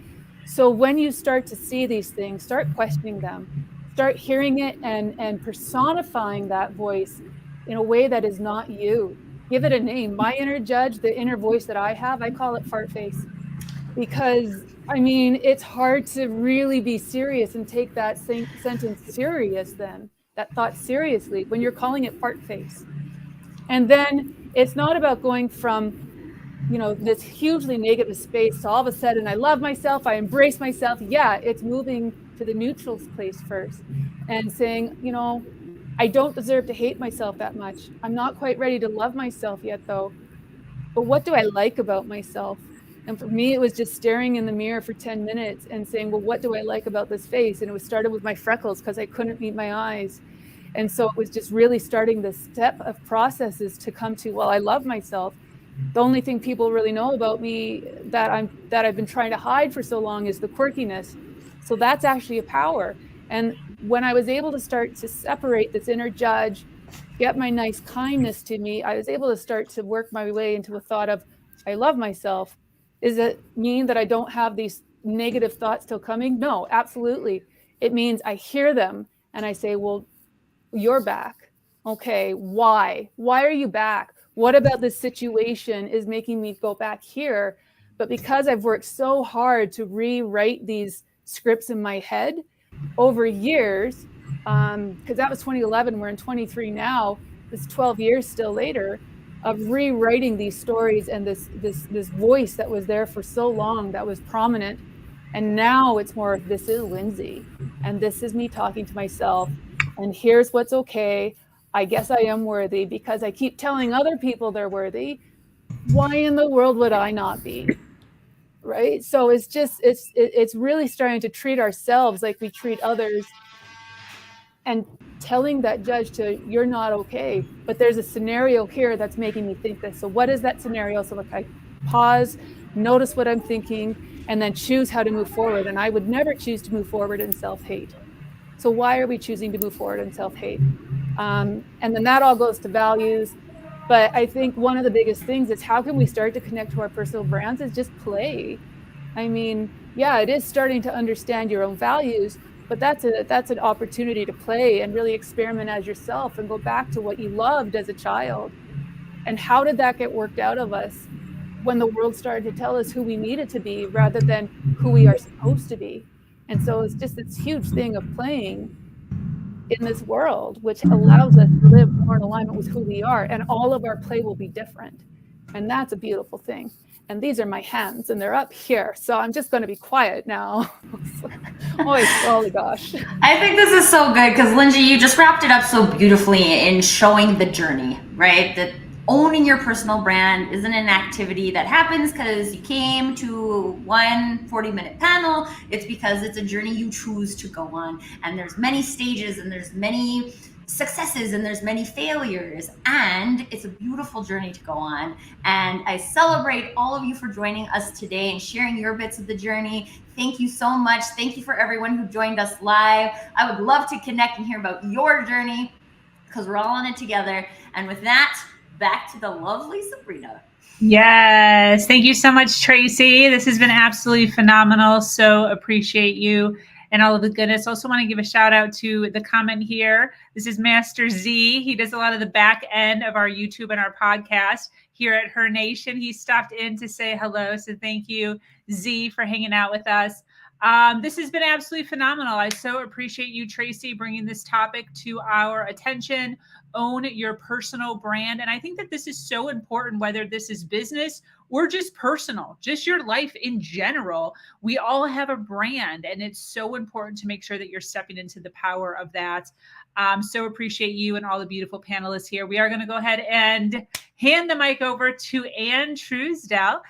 So when you start to see these things, start questioning them, start hearing it and personifying that voice in a way that is not you. Give it a name. My inner judge, the inner voice that I have, I call it fart face. Because it's hard to really be serious and take that sentence serious then, that thought seriously, when you're calling it fart face. And then it's not about going from, this hugely negative space to all of a sudden, I love myself, I embrace myself. Yeah, it's moving to the neutral place first and saying, I don't deserve to hate myself that much. I'm not quite ready to love myself yet though. But what do I like about myself? And for me, it was just staring in the mirror for 10 minutes and saying, well, what do I like about this face? And it was started with my freckles because I couldn't meet my eyes. And so it was just really starting this step of processes to come to, well, I love myself. The only thing people really know about me that I've been trying to hide for so long is the quirkiness. So that's actually a power. And when I was able to start to separate this inner judge, get my nice kindness to me, I was able to start to work my way into a thought of, I love myself. Does it mean that I don't have these negative thoughts still coming? No, absolutely. It means I hear them and I say, well, you're back. Okay, why? Why are you back? What about this situation is making me go back here? But because I've worked so hard to rewrite these scripts in my head over years, because that was 2011, we're in 23 now, it's 12 years still later, of rewriting these stories and this voice that was there for so long, that was prominent. And now it's more of, this is Lindsay, and this is me talking to myself, and here's what's okay. I guess I am worthy because I keep telling other people they're worthy. Why in the world would I not be? Right? So it's really starting to treat ourselves like we treat others, and telling that judge to, you're not okay, but there's a scenario here that's making me think this. So what is that scenario? So like I pause, notice what I'm thinking, and then choose how to move forward. And I would never choose to move forward in self-hate. So why are we choosing to move forward in self-hate? And then that all goes to values. But I think one of the biggest things is how can we start to connect to our personal brands is just play. I mean, yeah, it is starting to understand your own values, but that's an opportunity to play and really experiment as yourself and go back to what you loved as a child. And how did that get worked out of us when the world started to tell us who we needed to be rather than who we are supposed to be? And so it's just this huge thing of playing in this world, which allows us to live more in alignment with who we are, and all of our play will be different. And that's a beautiful thing. And these are my hands, and they're up here. So I'm just going to be quiet now. Oh gosh. I think this is so good because Lindsay, you just wrapped it up so beautifully in showing the journey, right? That owning your personal brand isn't an activity that happens because you came to one 40-minute panel. It's because it's a journey you choose to go on. And there's many stages and there's many successes and there's many failures, and it's a beautiful journey to go on. And I celebrate all of you for joining us today and sharing your bits of the journey. Thank you so much. Thank you for everyone who joined us live. I would love to connect and hear about your journey because we're all on it together. And with that, back to the lovely Sabrina. Yes. Thank you so much, Tracy. This has been absolutely phenomenal. So appreciate you and all of the goodness. Also want to give a shout out to the comment here. This is Master Z. He does a lot of the back end of our YouTube and our podcast here at Her Nation. He stopped in to say hello. So thank you, Z, for hanging out with us. This has been absolutely phenomenal. I so appreciate you, Tracy, bringing this topic to our attention. Own your personal brand. And I think that this is so important, whether this is business or just personal, just your life in general. We all have a brand, and it's so important to make sure that you're stepping into the power of that. So appreciate you and all the beautiful panelists here. We are going to go ahead and hand the mic over to Ann Truesdell.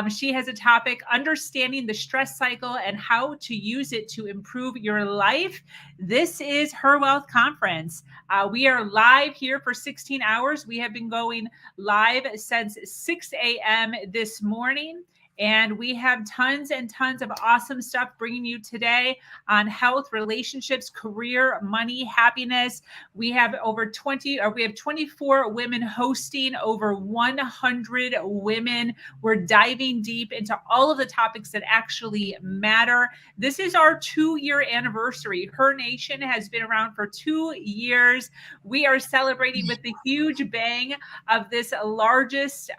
She has a topic, understanding the stress cycle and how to use it to improve your life. This is Her Wealth Conference. We are live here for 16 hours. We have been going live since 6 a.m. this morning. And we have tons and tons of awesome stuff bringing you today on health, relationships, career, money, happiness. We have we have 24 women hosting, over 100 women. We're diving deep into all of the topics that actually matter. This is our 2-year anniversary. Her Nation has been around for 2 years. We are celebrating with the huge bang of this largest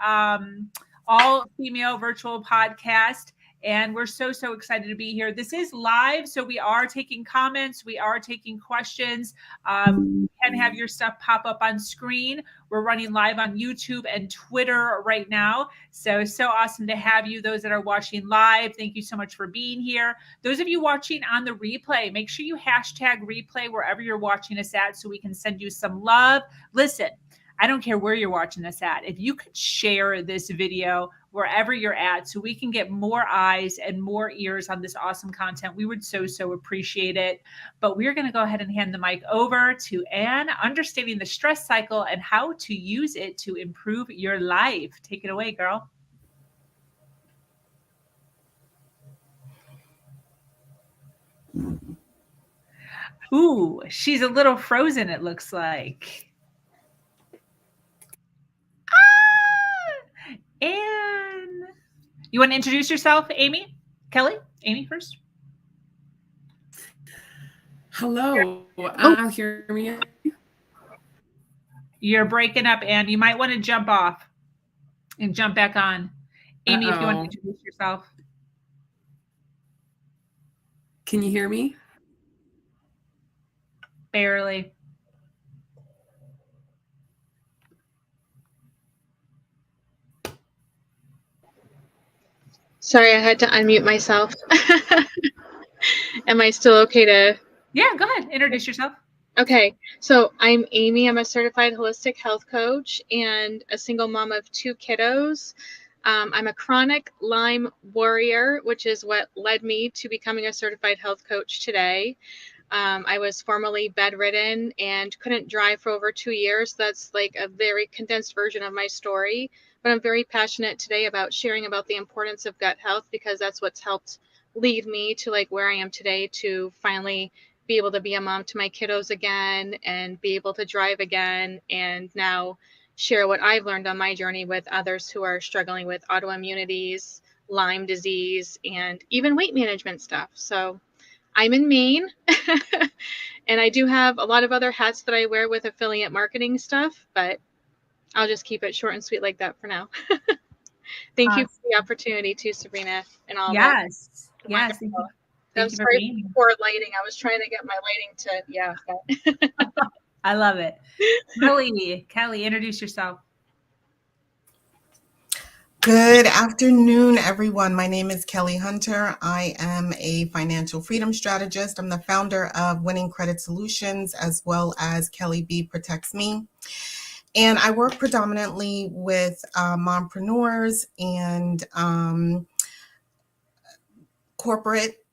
all-female virtual podcast. And we're so, so excited to be here. This is live, so we are taking comments. We are taking questions. You can have your stuff pop up on screen. We're running live on YouTube and Twitter right now. So awesome to have you. Those that are watching live, thank you so much for being here. Those of you watching on the replay, make sure you hashtag replay wherever you're watching us at so we can send you some love. Listen, I don't care where you're watching this at. If you could share this video wherever you're at so we can get more eyes and more ears on this awesome content, we would so, so appreciate it. But we're going to go ahead and hand the mic over to Ann, understanding the stress cycle and how to use it to improve your life. Take it away, girl. Ooh, she's a little frozen, it looks like. And you want to introduce yourself, Amy? Kelly? Amy first. Hello. Hear me? You're breaking up, and you might want to jump off and jump back on. Amy, if you want to introduce yourself. Can you hear me? Barely. Sorry, I had to unmute myself. Am I still okay to? Yeah, go ahead. Introduce yourself. Okay, so I'm Amy. I'm a certified holistic health coach and a single mom of 2 kiddos. I'm a chronic Lyme warrior, which is what led me to becoming a certified health coach today. I was formerly bedridden and couldn't drive for over 2 years. That's like a very condensed version of my story. But I'm very passionate today about sharing about the importance of gut health, because that's what's helped lead me to like where I am today, to finally be able to be a mom to my kiddos again and be able to drive again, and now share what I've learned on my journey with others who are struggling with autoimmunities, Lyme disease, and even weight management stuff. So I'm in Maine, and I do have a lot of other hats that I wear with affiliate marketing stuff, but I'll just keep it short and sweet like that for now. Thank you for the opportunity too, Sabrina, and all that. Yes. Yes. Thank you. I'm Thank you for sorry being here. for poor lighting. I was trying to get my lighting to, yeah. But I love it. Kelly, introduce yourself. Good afternoon, everyone. My name is Kelly Hunter. I am a financial freedom strategist. I'm the founder of Winning Credit Solutions, as well as Kelly B Protects Me. And I work predominantly with mompreneurs and corporate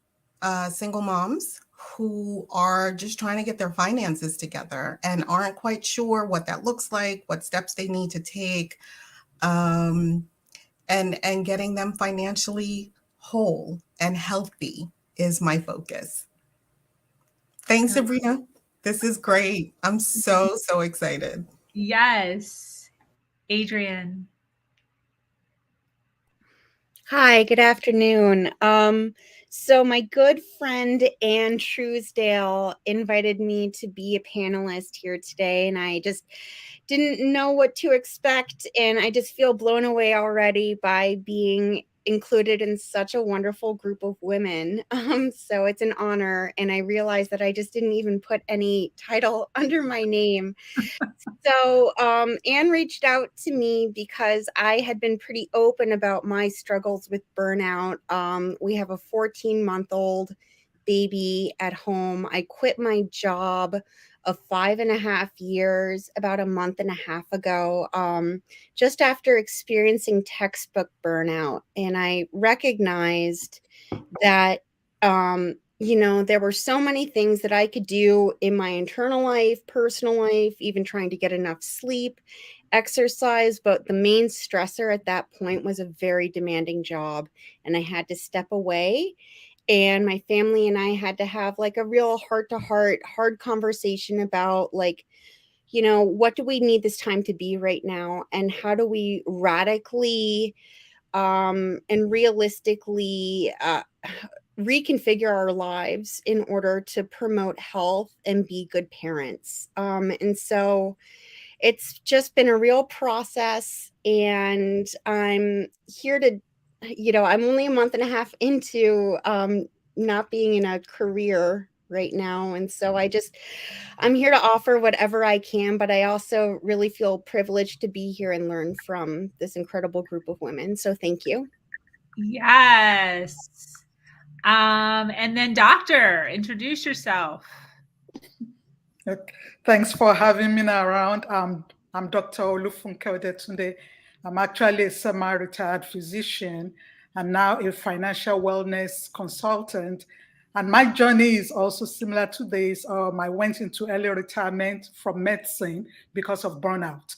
single moms who are just trying to get their finances together and aren't quite sure what that looks like, what steps they need to take. And getting them financially whole and healthy is my focus. Thanks, Sabrina. This is great. I'm so excited. Yes. Adrienne. Hi, good afternoon. So my good friend Ann Truesdale invited me to be a panelist here today, and I just didn't know what to expect, and I just feel blown away already by being included in such a wonderful group of women. So it's an honor, and I realized that I just didn't even put any title under my name. So Anne reached out to me because I had been pretty open about my struggles with burnout. We have a 14-month-old baby at home. I quit my job of 5.5 years about a month and a half ago, just after experiencing textbook burnout. And I recognized that there were so many things that I could do in my internal life, personal life, even trying to get enough sleep, exercise. But the main stressor at that point was a very demanding job. And I had to step away. And my family and I had to have like a real heart-to-heart, hard conversation about like, what do we need this time to be right now? And how do we radically and realistically reconfigure our lives in order to promote health and be good parents. And so it's just been a real process, and I'm here to, I'm only a month and a half into not being in a career right now. And so I'm here to offer whatever I can, but I also really feel privileged to be here and learn from this incredible group of women. So thank you. Yes. And then doctor, introduce yourself. Okay. Thanks for having me around. I'm Dr. Olufunke Odetunde. I'm actually a semi-retired physician. I'm now a financial wellness consultant. And my journey is also similar to this. I went into early retirement from medicine because of burnout.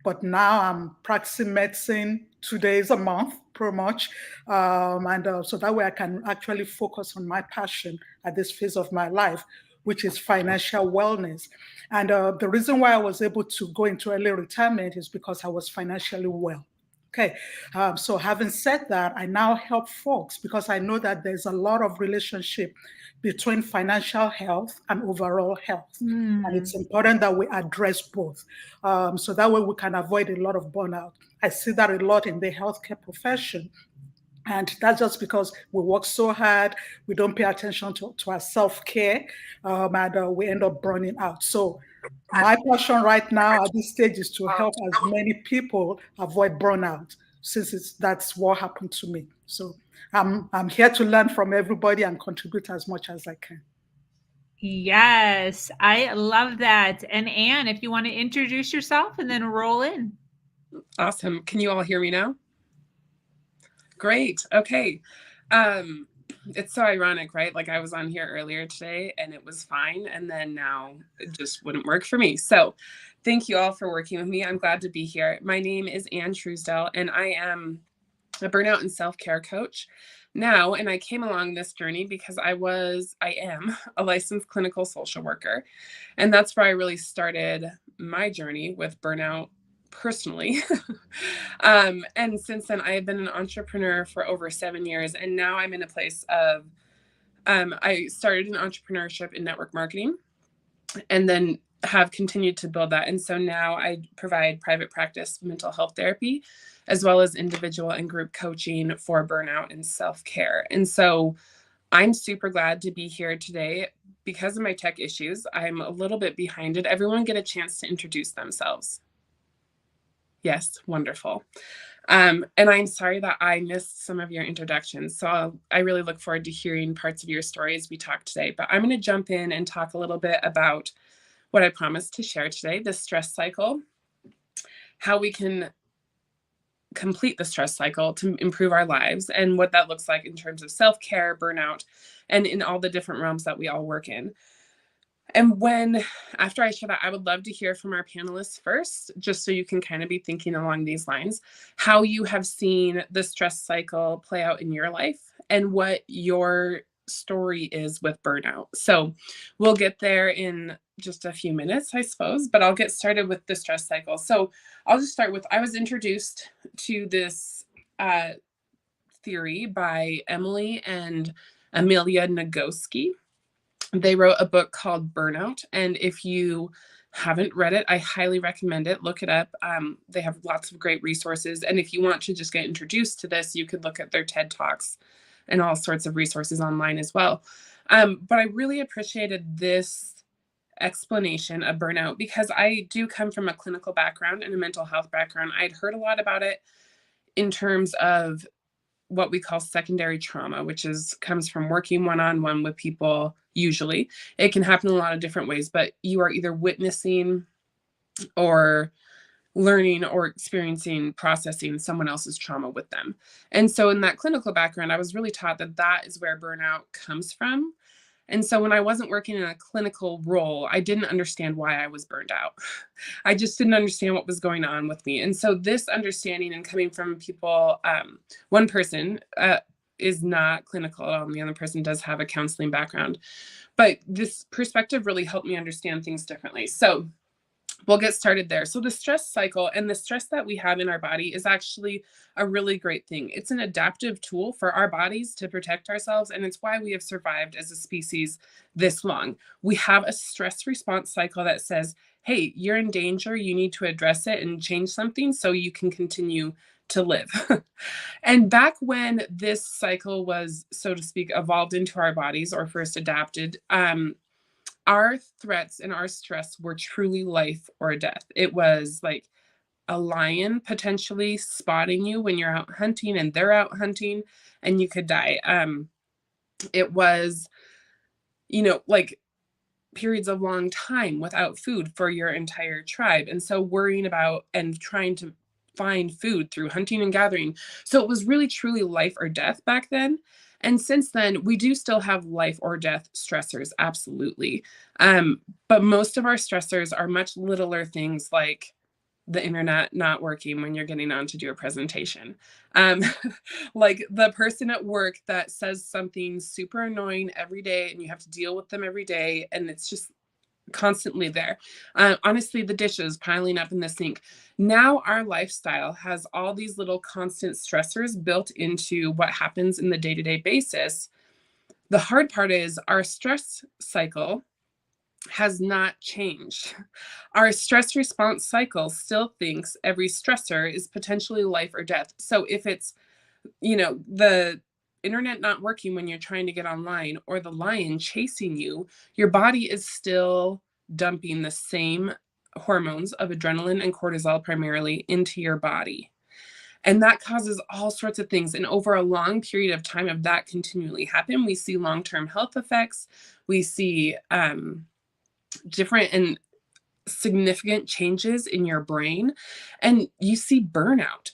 But now I'm practicing medicine 2 days a month, pretty much. So that way I can actually focus on my passion at this phase of my life, which is financial wellness. And the reason why I was able to go into early retirement is because I was financially well. Okay, so having said that, I now help folks because I know that there's a lot of relationship between financial health and overall health. And it's important that we address both. So that way we can avoid a lot of burnout. I see that a lot in the healthcare profession. And that's just because we work so hard, we don't pay attention to our self-care, and we end up burning out. So my passion right now at this stage is to help as many people avoid burnout, since that's what happened to me. So I'm here to learn from everybody and contribute as much as I can. Yes, I love that. And Anne, if you want to introduce yourself and then roll in. Awesome. Can you all hear me now? Great. Okay. it's so ironic, right? Like I was on here earlier today and it was fine. And then now it just wouldn't work for me. So thank you all for working with me. I'm glad to be here. My name is Ann Truesdell and I am a burnout and self-care coach now. And I came along this journey because I am a licensed clinical social worker. And that's where I really started my journey with burnout personally. And since then, I have been an entrepreneur for over 7 years. And now I'm in a place of, I started in entrepreneurship in network marketing and then have continued to build that. And so now I provide private practice mental health therapy, as well as individual and group coaching for burnout and self-care. And so I'm super glad to be here today. Because of my tech issues, I'm a little bit behind it. Everyone get a chance to introduce themselves. Yes, wonderful. And I'm sorry that I missed some of your introductions. So I really look forward to hearing parts of your story as we talk today. But I'm going to jump in and talk a little bit about what I promised to share today, the stress cycle, how we can complete the stress cycle to improve our lives, and what that looks like in terms of self-care, burnout, and in all the different realms that we all work in. And after I share that, I would love to hear from our panelists first, just so you can kind of be thinking along these lines, how you have seen the stress cycle play out in your life and what your story is with burnout. So we'll get there in just a few minutes, I suppose, but I'll get started with the stress cycle. So I'll just start with, I was introduced to this theory by Emily and Amelia Nagoski. They wrote a book called Burnout. And if you haven't read it, I highly recommend it. Look it up. They have lots of great resources. And if you want to just get introduced to this, you could look at their TED Talks and all sorts of resources online as well. But I really appreciated this explanation of burnout because I do come from a clinical background and a mental health background. I'd heard a lot about it in terms of what we call secondary trauma, which comes from working one-on-one with people. Usually it can happen in a lot of different ways, but you are either witnessing or learning or experiencing, processing someone else's trauma with them. And so in that clinical background, I was really taught that that is where burnout comes from. And so when I wasn't working in a clinical role, I didn't understand why I was burned out. I just didn't understand what was going on with me. And so this understanding and coming from people, one person is not clinical at all, and the other person does have a counseling background. But this perspective really helped me understand things differently. So we'll get started there. So the stress cycle and the stress that we have in our body is actually a really great thing. It's an adaptive tool for our bodies to protect ourselves. And it's why we have survived as a species this long. We have a stress response cycle that says, hey, you're in danger. You need to address it and change something so you can continue to live. And back when this cycle was, so to speak, evolved into our bodies or first adapted, our threats and our stress were truly life or death. It was like a lion potentially spotting you when you're out hunting and they're out hunting and you could die. It was, like periods of long time without food for your entire tribe. And so worrying about and trying to find food through hunting and gathering. So it was really truly life or death back then. And since then, we do still have life or death stressors, absolutely. But most of our stressors are much littler things like the internet not working when you're getting on to do a presentation. Like the person at work that says something super annoying every day and you have to deal with them every day and it's just constantly there. Honestly, the dishes piling up in the sink. Now our lifestyle has all these little constant stressors built into what happens in the day-to-day basis. The hard part is our stress cycle has not changed. Our stress response cycle still thinks every stressor is potentially life or death. So if it's, the internet not working when you're trying to get online or the lion chasing you, your body is still dumping the same hormones of adrenaline and cortisol primarily into your body. And that causes all sorts of things. And over a long period of time of that continually happen, we see long-term health effects. We see different and significant changes in your brain, and you see burnout.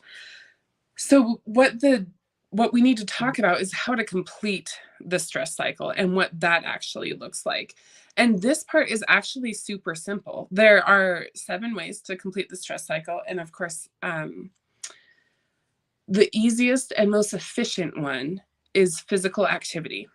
So what the what we need to talk about is how to complete the stress cycle and what that actually looks like. And this part is actually super simple. There are 7 ways to complete the stress cycle. And of course, the easiest and most efficient one is physical activity.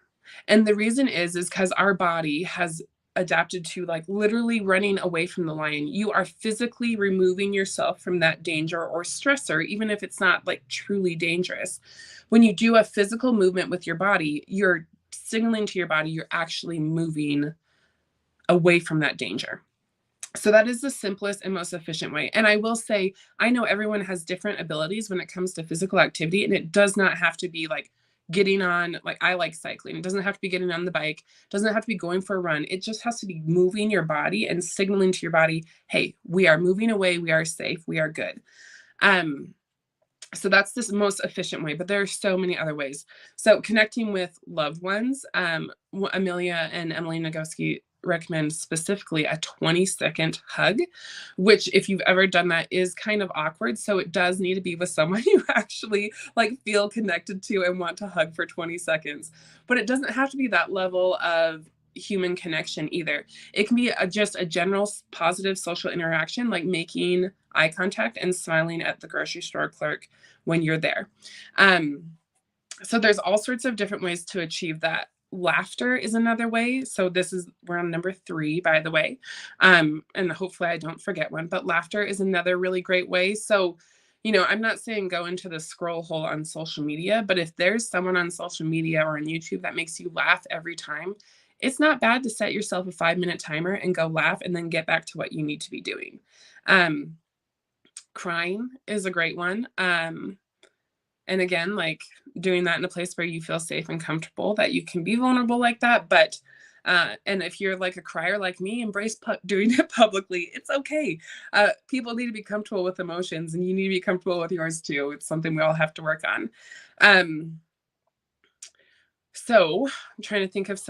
And the reason is because our body has adapted to like literally running away from the lion. You are physically removing yourself from that danger or stressor, even if it's not like truly dangerous. When you do a physical movement with your body, you're signaling to your body you're actually moving away from that danger. So that is the simplest and most efficient way. And I will say, I know everyone has different abilities when it comes to physical activity, and it does not have to be like getting on, like I like cycling. It doesn't have to be getting on the bike. It doesn't have to be going for a run. It just has to be moving your body and signaling to your body, hey, we are moving away. We are safe. We are good. So that's the most efficient way, but there are so many other ways. So connecting with loved ones, Amelia and Emily Nagoski recommend specifically a 20-second hug, which if you've ever done that is kind of awkward. So it does need to be with someone you actually like feel connected to and want to hug for 20 seconds. But it doesn't have to be that level of human connection either. It can be just a general positive social interaction, like making eye contact and smiling at the grocery store clerk when you're there. So there's all sorts of different ways to achieve that. Laughter is another way. So we're on number 3, by the way. And hopefully I don't forget one, but laughter is another really great way. So, I'm not saying go into the scroll hole on social media, but if there's someone on social media or on YouTube that makes you laugh every time, it's not bad to set yourself a 5-minute timer and go laugh and then get back to what you need to be doing. Crying is a great one. And again, like doing that in a place where you feel safe and comfortable, that you can be vulnerable like that. But, and if you're like a crier like me, embrace doing it publicly. It's okay. People need to be comfortable with emotions, and you need to be comfortable with yours too. It's something we all have to work on. So I'm trying to think of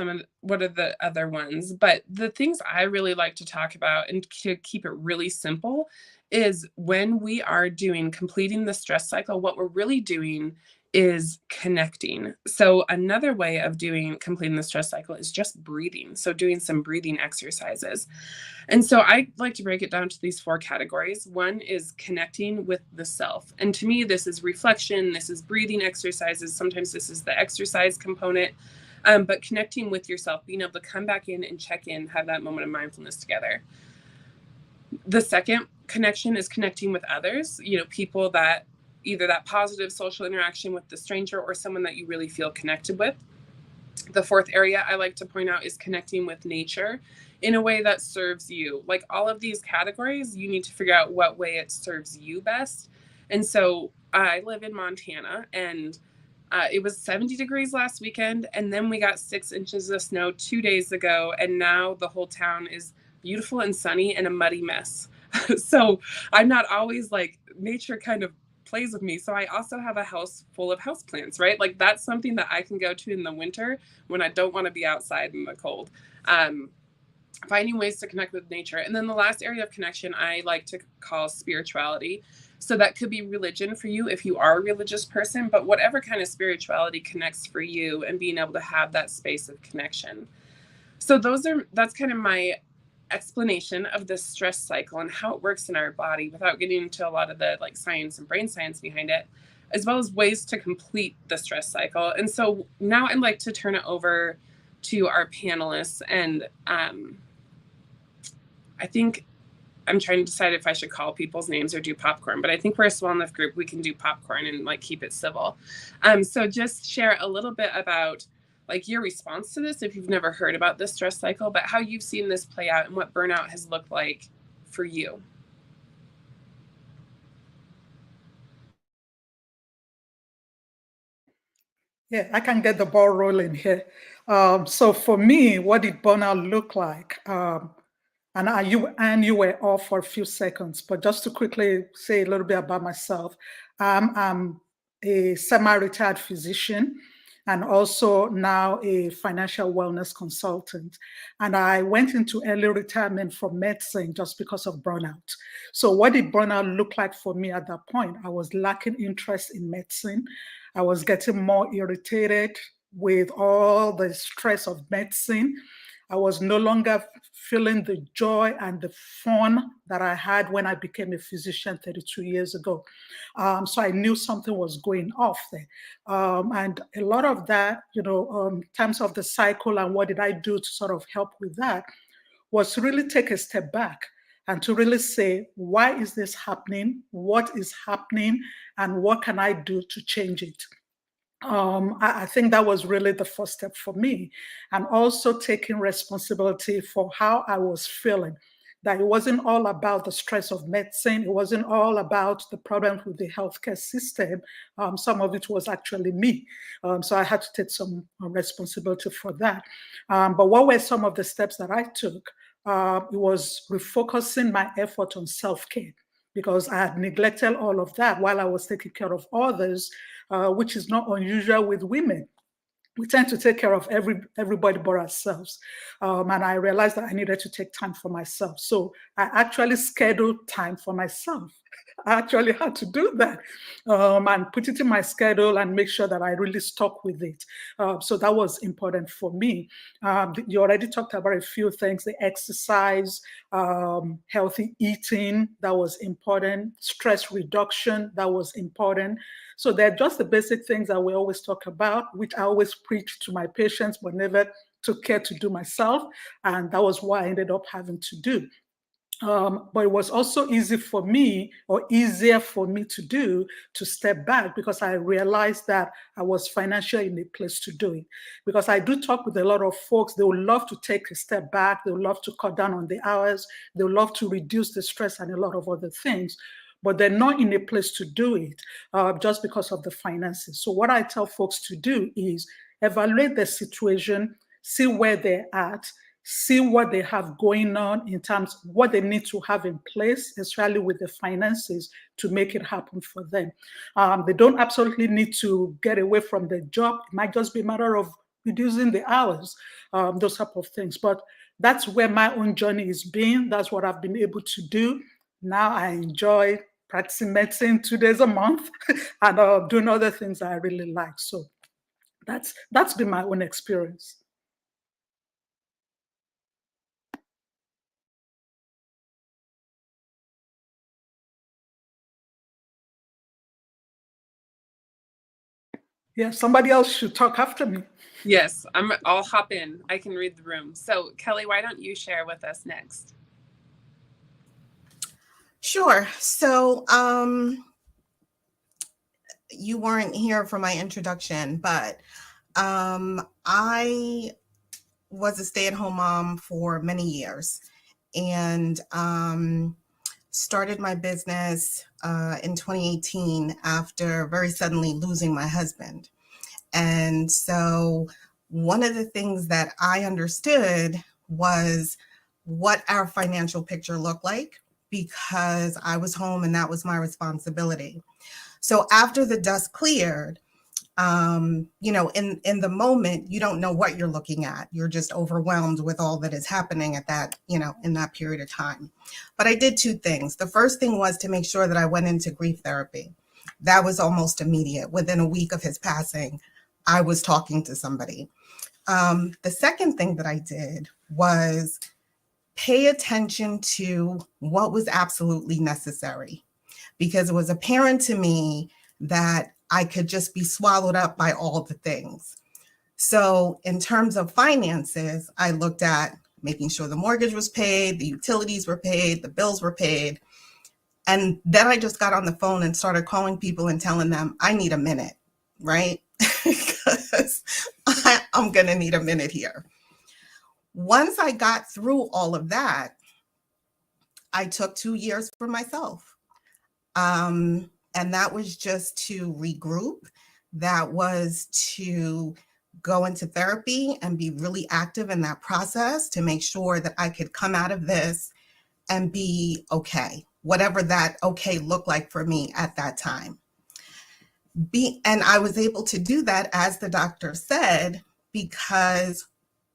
what are the other ones, but the things I really like to talk about and to keep it really simple is when we are completing the stress cycle, what we're really doing is connecting. So another way of completing the stress cycle is just breathing. So doing some breathing exercises. And so I like to break it down to these 4 categories. One is connecting with the self. And to me, this is reflection. This is breathing exercises. Sometimes this is the exercise component, but connecting with yourself, being able to come back in and check in, have that moment of mindfulness together. The second connection is connecting with others, people that either that positive social interaction with the stranger or someone that you really feel connected with. The 4th area I like to point out is connecting with nature in a way that serves you. Like all of these categories, you need to figure out what way it serves you best. And so I live in Montana, and it was 70 degrees last weekend, and then we got 6 inches of snow 2 days ago, and now the whole town is beautiful and sunny and a muddy mess. So I'm not always like, nature kind of plays with me. So I also have a house full of houseplants, right? Like that's something that I can go to in the winter when I don't want to be outside in the cold. Finding ways to connect with nature. And then the last area of connection I like to call spirituality. So that could be religion for you if you are a religious person, but whatever kind of spirituality connects for you, and being able to have that space of connection. So that's kind of my explanation of the stress cycle and how it works in our body, without getting into a lot of the like science and brain science behind it, as well as ways to complete the stress cycle. And so now I'd like to turn it over to our panelists, and I think I'm trying to decide if I should call people's names or do popcorn, but I think we're a small enough group we can do popcorn and like keep it civil. So just share a little bit about like your response to this if you've never heard about this stress cycle, but how you've seen this play out and what burnout has looked like for you. Yeah, I can get the ball rolling here. So for me, what did burnout look like? And you were off for a few seconds, but just to quickly say a little bit about myself, I'm a semi-retired physician. and also now a financial wellness consultant. And I went into early retirement from medicine just because of burnout. So what did burnout look like for me at that point? I was lacking interest in medicine. I was getting more irritated with all the stress of medicine. I was no longer feeling the joy and the fun that I had when I became a physician 32 years ago. So I knew something was going off there. And a lot of that, in terms of the cycle and what did I do to sort of help with that, was to really take a step back and to really say, why is this happening? What is happening? And what can I do to change it? I think that was really the first step for me. And also taking responsibility for how I was feeling, that it wasn't all about the stress of medicine. It wasn't all about the problems with the healthcare system. Some of it was actually me. So I had to take some responsibility for that. But what were some of the steps that I took? It was refocusing my effort on self-care, because I had neglected all of that while I was taking care of others, which is not unusual with women. We tend to take care of everybody but ourselves. And I realized that I needed to take time for myself. So I actually scheduled time for myself. I actually had to do that and put it in my schedule and make sure that I really stuck with it. So that was important for me. You already talked about a few things: the exercise, healthy eating, that was important, stress reduction, that was important. So they're just the basic things that we always talk about, which I always preach to my patients, but never took care to do myself. And that was what I ended up having to do. But it was also easier for me to do, to step back, because I realized that I was financially in a place to do it. Because I do talk with a lot of folks, they would love to take a step back, they would love to cut down on the hours, they would love to reduce the stress and a lot of other things, but they're not in a place to do it just because of the finances. So what I tell folks to do is evaluate their situation, see where they're at, see what they have going on in terms of what they need to have in place, especially with the finances, to make it happen for them. They don't absolutely need to get away from their job. It might just be a matter of reducing the hours, those type of things. But that's where my own journey has been. That's what I've been able to do. Now I enjoy practicing medicine 2 days a month and doing other things that I really like. So that's been my own experience. Yeah, somebody else should talk after me. Yes, I'll hop in. I can read the room. So Kelly, why don't you share with us next? Sure. So you weren't here for my introduction, but I was a stay-at-home mom for many years, and started my business in 2018 after very suddenly losing my husband. And so one of the things that I understood was what our financial picture looked like, because I was home and that was my responsibility. So after the dust cleared, in the moment, you don't know what you're looking at. You're just overwhelmed with all that is happening at that, in that period of time. But I did two things. The first thing was to make sure that I went into grief therapy. That was almost immediate. Within a week of his passing, I was talking to somebody. The second thing that I did was pay attention to what was absolutely necessary, because it was apparent to me that I could just be swallowed up by all the things. So in terms of finances, I looked at making sure the mortgage was paid, the utilities were paid, the bills were paid. And then I just got on the phone and started calling people and telling them, I need a minute, right? Because I'm going to need a minute here. Once I got through all of that, I took 2 years for myself. And that was just to regroup. That was to go into therapy and be really active in that process to make sure that I could come out of this and be okay, whatever that okay looked like for me at that time. And I was able to do that, as the doctor said, because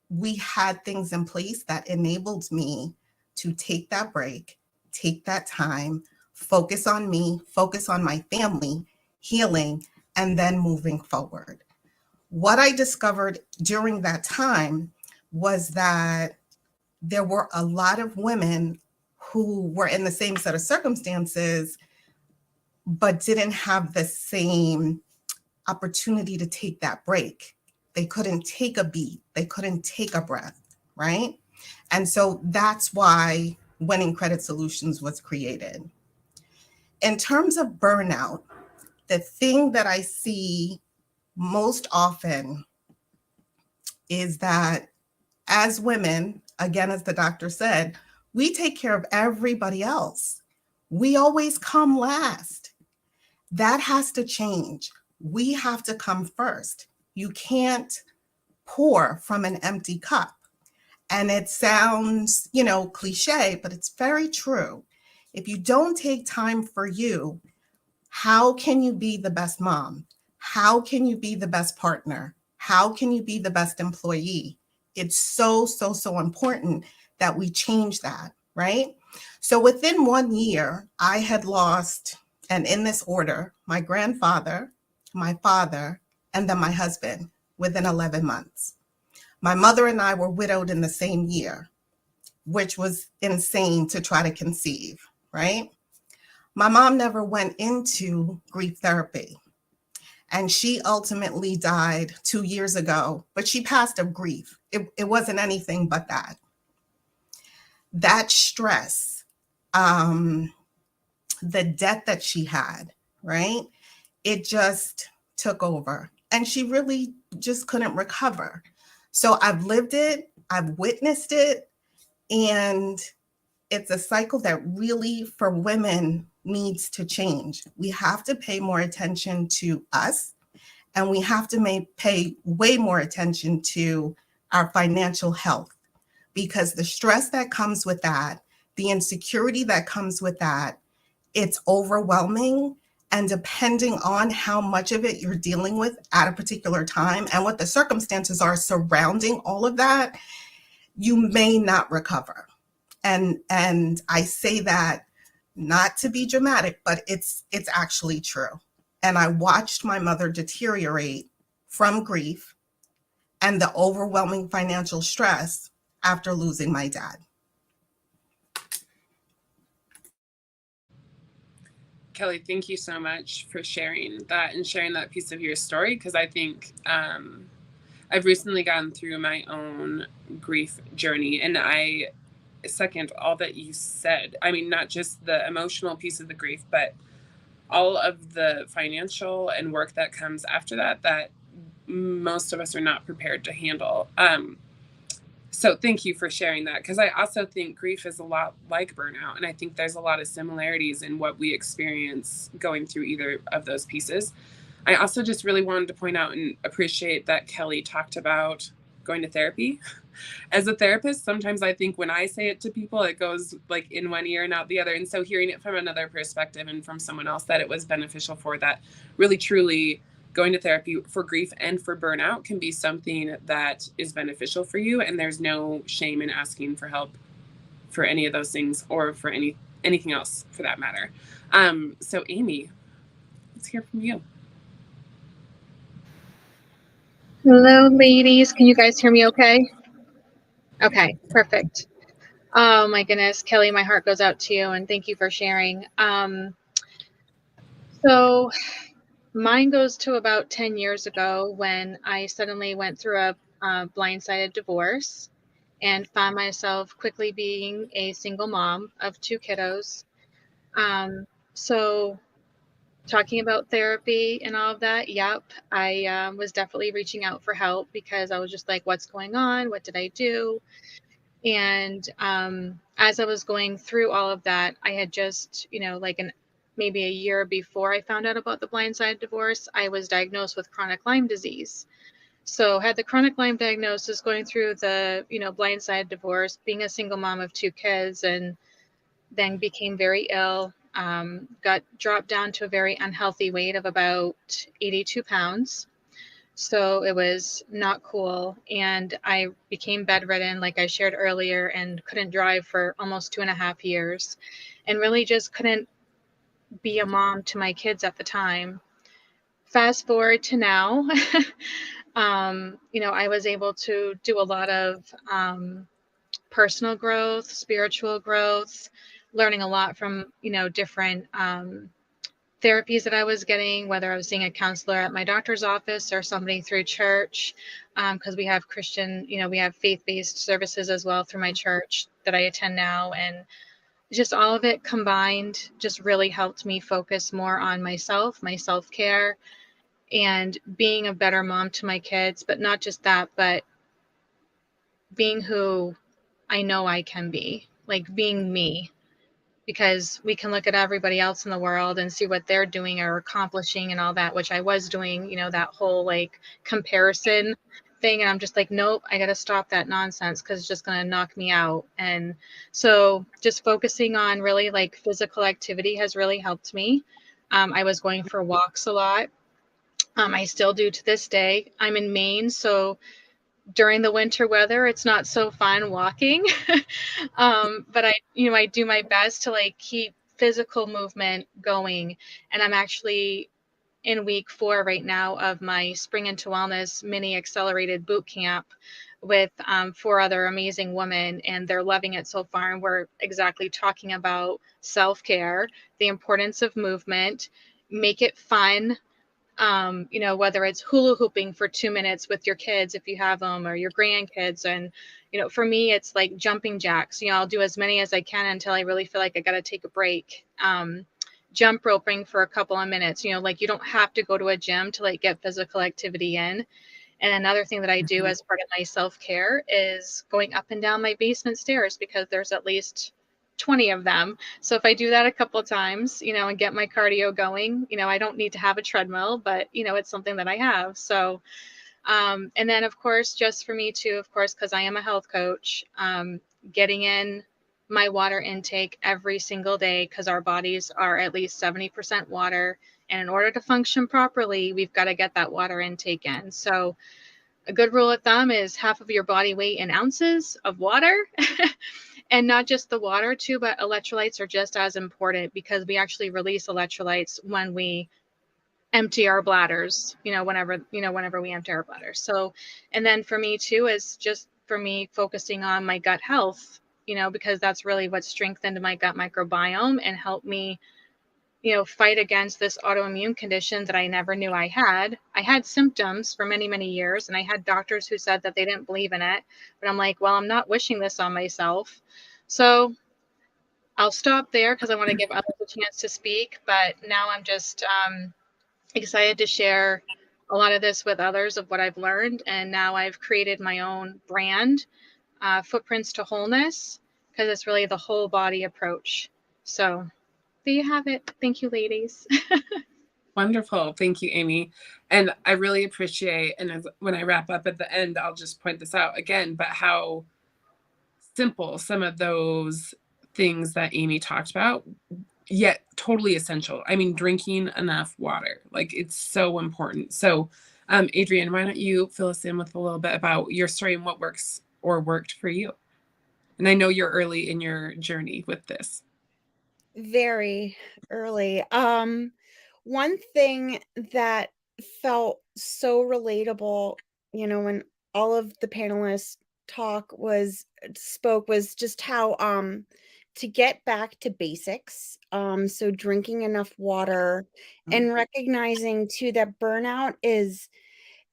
we had things in place that enabled me to take that break, take that time, focus on me, focus on my family, healing, and then moving forward. What I discovered during that time was that there were a lot of women who were in the same set of circumstances, but didn't have the same opportunity to take that break. They couldn't take a beat. They couldn't take a breath, right? And so that's why Winning Credit Solutions was created. In terms of burnout, the thing that I see most often is that as women, again, as the doctor said, we take care of everybody else. We always come last. That has to change. We have to come first. You can't pour from an empty cup. And it sounds, cliche, but it's very true. If you don't take time for you, how can you be the best mom? How can you be the best partner? How can you be the best employee? It's so, so, so important that we change that, right? So within 1 year, I had lost, and in this order, my grandfather, my father, and then my husband within 11 months. My mother and I were widowed in the same year, which was insane to try to conceive, right? My mom never went into grief therapy, and she ultimately died 2 years ago, but she passed of grief. It wasn't anything but that. That stress, the debt that she had, right? It just took over, and she really just couldn't recover. So I've lived it, I've witnessed it, and it's a cycle that really, for women, needs to change. We have to pay more attention to us, and we have to pay way more attention to our financial health, because the stress that comes with that, the insecurity that comes with that, it's overwhelming. And depending on how much of it you're dealing with at a particular time and what the circumstances are surrounding all of that, you may not recover. And I say that not to be dramatic, but it's actually true. And I watched my mother deteriorate from grief and the overwhelming financial stress after losing my dad. Kelly, thank you so much for sharing that and sharing that piece of your story, because I think I've recently gone through my own grief journey, and I second all that you said. I mean, not just the emotional piece of the grief, but all of the financial and work that comes after that most of us are not prepared to handle. So thank you for sharing that, because I also think grief is a lot like burnout, and I think there's a lot of similarities in what we experience going through either of those pieces. I also just really wanted to point out and appreciate that Kelly talked about going to therapy. As a therapist, sometimes I think when I say it to people, it goes like in one ear and out the other. And so hearing it from another perspective and from someone else that it was beneficial for that, really truly going to therapy for grief and for burnout can be something that is beneficial for you. And there's no shame in asking for help for any of those things, or for anything else for that matter. So Amy, let's hear from you. Hello, ladies. Can you guys hear me okay? Okay, perfect. Oh my goodness, Kelly, my heart goes out to you, and thank you for sharing. So mine goes to about 10 years ago, when I suddenly went through a blindsided divorce and found myself quickly being a single mom of 2 kiddos. So talking about therapy and all of that, yep, I was definitely reaching out for help, because I was just like, what's going on? What did I do? And as I was going through all of that, I had just, maybe a year before I found out about the blindside divorce, I was diagnosed with chronic Lyme disease. So had the chronic Lyme diagnosis, going through the, blindside divorce, being a single mom of 2 kids, and then became very ill. got dropped down to a very unhealthy weight of about 82 pounds. So it was not cool. And I became bedridden, like I shared earlier, and couldn't drive for almost 2.5 years, and really just couldn't be a mom to my kids at the time. Fast forward to now, I was able to do a lot of personal growth, spiritual growth, learning a lot from, different therapies that I was getting, whether I was seeing a counselor at my doctor's office or somebody through church, because we have Christian, we have faith-based services as well through my church that I attend now. And just all of it combined just really helped me focus more on myself, my self-care, and being a better mom to my kids. But not just that, but being who I know I can be, like being me, because we can look at everybody else in the world and see what they're doing or accomplishing and all that, which I was doing, that whole like comparison thing. And I'm just like, nope, I got to stop that nonsense because it's just going to knock me out. And so just focusing on really like physical activity has really helped me. I was going for walks a lot. I still do to this day. I'm in Maine, so during the winter weather, it's not so fun walking. But I do my best to like keep physical movement going. And I'm actually in week 4 right now of my Spring into Wellness mini accelerated boot camp with 4 other amazing women, and they're loving it so far. And we're exactly talking about self-care, the importance of movement, make it fun. Whether it's hula hooping for 2 minutes with your kids, if you have them, or your grandkids. And, for me, it's like jumping jacks. I'll do as many as I can until I really feel like I got to take a break. Jump roping for a couple of minutes, like you don't have to go to a gym to like get physical activity in. And another thing that I do as part of my self-care is going up and down my basement stairs, because there's at least 20 of them. So if I do that a couple of times, and get my cardio going, I don't need to have a treadmill, but, it's something that I have. So, and then of course, just for me too, of course, because I am a health coach, getting in my water intake every single day, because our bodies are at least 70% water. And in order to function properly, we've got to get that water intake in. So a good rule of thumb is half of your body weight in ounces of water. And not just the water too, but electrolytes are just as important, because we actually release electrolytes when we empty our bladders, whenever we empty our bladders. So, and then for me too, is just for me focusing on my gut health, because that's really what strengthened my gut microbiome and helped me, fight against this autoimmune condition that I never knew I had. I had symptoms for many, many years, and I had doctors who said that they didn't believe in it. But I'm like, well, I'm not wishing this on myself. So I'll stop there because I want to give others a chance to speak. But now I'm just excited to share a lot of this with others of what I've learned. And now I've created my own brand, Footprints to Wholeness, because it's really the whole body approach. So there you have it. Thank you, ladies. Wonderful. Thank you, Amy. And I really appreciate, and when I wrap up at the end, I'll just point this out again, but how simple some of those things that Amy talked about, yet totally essential. I mean, drinking enough water, like it's so important. So, Adrienne, why don't you fill us in with a little bit about your story and what works or worked for you? And I know you're early in your journey with this. Very early. One thing that felt so relatable, when all of the panelists spoke was just how to get back to basics. So drinking enough water and recognizing too that burnout is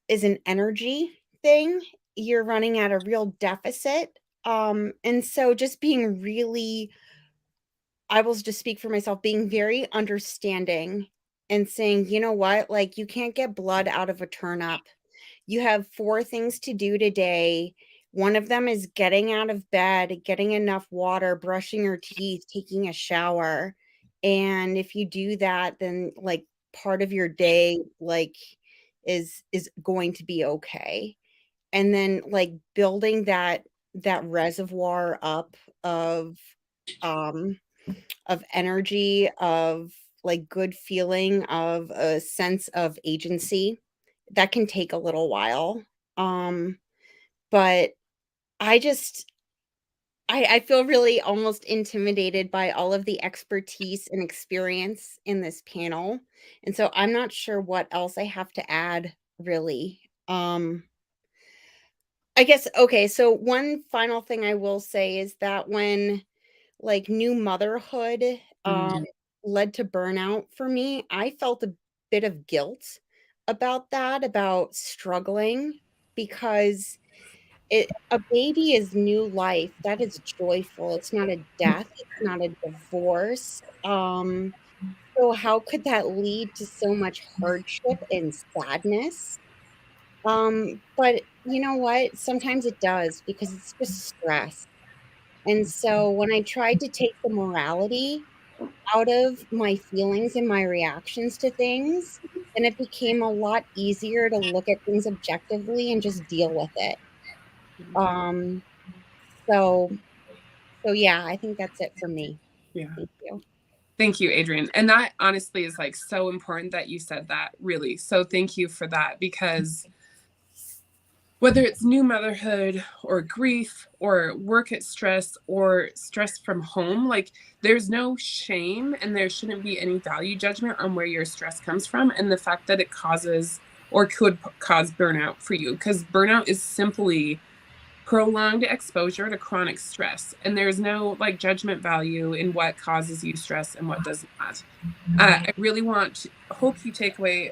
an energy thing. You're running at a real deficit. And so just being really, I will just speak for myself, being very understanding and saying, you know what, like you can't get blood out of a turnip. You have 4 things to do today. One of them is getting out of bed, getting enough water, brushing your teeth, taking a shower. And if you do that, then like part of your day like is going to be okay. And then like building that reservoir up of energy, of like good feeling, of a sense of agency. That can take a little while. But I just I feel really almost intimidated by all of the expertise and experience in this panel. And so I'm not sure what else I have to add, really. I guess, okay, so one final thing I will say is that when like new motherhood led to burnout for me, I felt a bit of guilt about that, about struggling, because a baby is new life. That is joyful. It's not a death. It's not a divorce. So how could that lead to so much hardship and sadness? But you know what? Sometimes it does, because it's just stress. And so when I tried to take the morality out of my feelings and my reactions to things, then it became a lot easier to look at things objectively and just deal with it. Um, so so yeah, I think that's it for me. Yeah. Thank you. Thank you, Adrienne. And that honestly is like so important that you said that, really. So thank you for that, because whether it's new motherhood or grief or work at stress or stress from home, like there's no shame and there shouldn't be any value judgment on where your stress comes from and the fact that it causes or could cause burnout for you, because burnout is simply prolonged exposure to chronic stress, and there's no like judgment value in what causes you stress and what does not. I really hope you take away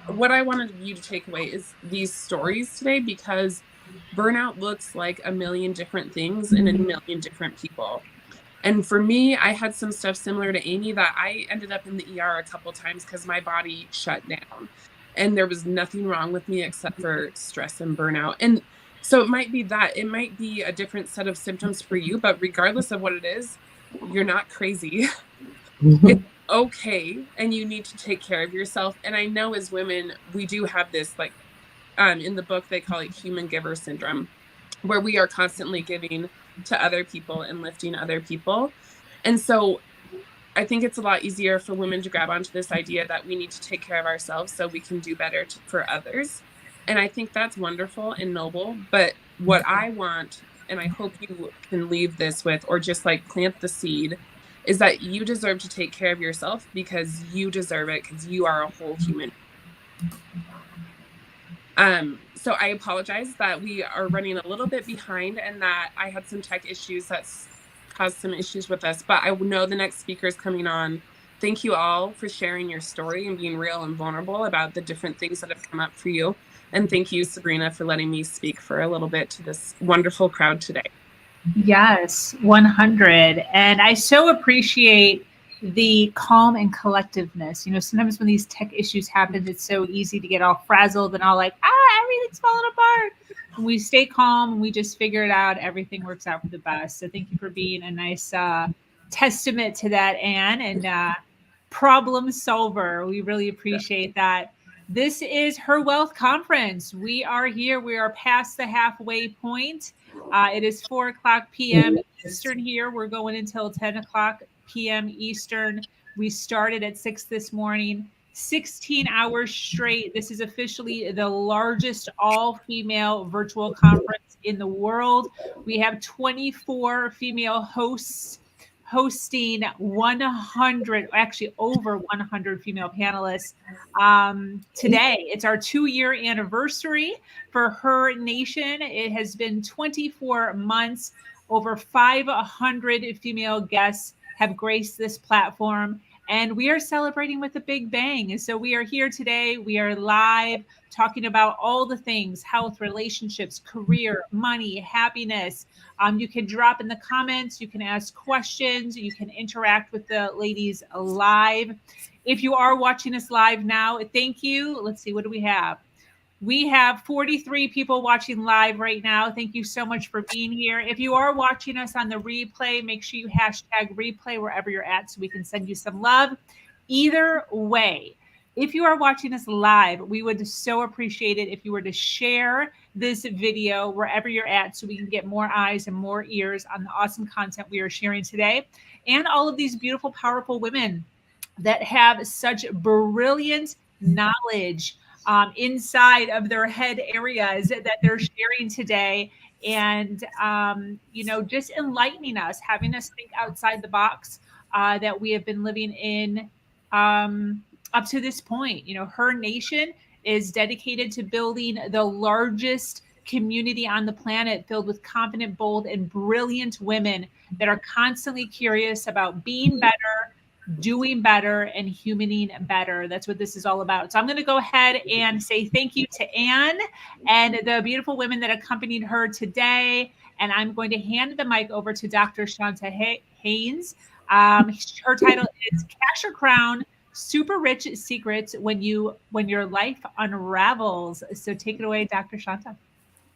what I wanted you to take away is these stories today, because burnout looks like a million different things in a million different people. And for me, I had some stuff similar to Amy, that I ended up in the ER a couple times because my body shut down and there was nothing wrong with me except for stress and burnout. And so it might be a different set of symptoms for you, but regardless of what it is, you're not crazy. It's okay, and you need to take care of yourself. And I know as women, we do have this, like, in the book, they call it human giver syndrome, where we are constantly giving to other people and lifting other people. And so I think it's a lot easier for women to grab onto this idea that we need to take care of ourselves so we can do better for others. And I think that's wonderful and noble. But what I want, and I hope you can leave this with, or just like plant the seed, is that you deserve to take care of yourself, because you deserve it, because you are a whole human. So I apologize that we are running a little bit behind and that I had some tech issues that's caused some issues with us, but I know the next speaker is coming on. Thank you all for sharing your story and being real and vulnerable about the different things that have come up for you. And thank you, Sabrina, for letting me speak for a little bit to this wonderful crowd today. Yes, 100. And I so appreciate the calm and collectiveness. You know, sometimes when these tech issues happen, it's so easy to get all frazzled and all like, everything's falling apart. When we stay calm and we just figure it out, everything works out for the best. So thank you for being a nice testament to that, Anne, and problem solver. We really appreciate that. This is Her Wealth Conference. We are here. We are past the halfway point. It is 4:00 p.m. Eastern here. We're going until 10:00 p.m. Eastern. We started at 6 this morning, 16 hours straight. This is officially the largest all-female virtual conference in the world. We have 24 female hosts hosting 100, actually over 100 female panelists today. It's our 2-year anniversary for Her Nation. It has been 24 months. Over 500 female guests have graced this platform, and we are celebrating with a big bang. And so we are here today. We are live talking about all the things: health, relationships, career, money, happiness. You can drop in the comments, you can ask questions, you can interact with the ladies live. If you are watching us live now, thank you. Let's see, what do we have? We have 43 people watching live right now. Thank you so much for being here. If you are watching us on the replay, make sure you hashtag replay wherever you're at so we can send you some love. Either way, if you are watching us live, we would so appreciate it if you were to share this video wherever you're at so we can get more eyes and more ears on the awesome content we are sharing today, and all of these beautiful, powerful women that have such brilliant knowledge inside of their head areas that they're sharing today. And, just enlightening us, having us think outside the box that we have been living in up to this point. Her nation is dedicated to building the largest community on the planet, filled with confident, bold, and brilliant women that are constantly curious about being better, doing better, and humaning better. That's what this is all about. So I'm going to go ahead and say thank you to Anne and the beautiful women that accompanied her today. And I'm going to hand the mic over to Dr. Shanta Haynes. Her title is Cash or Crown: Super Rich Secrets When Your Life Unravels. So take it away, Dr. Shanta.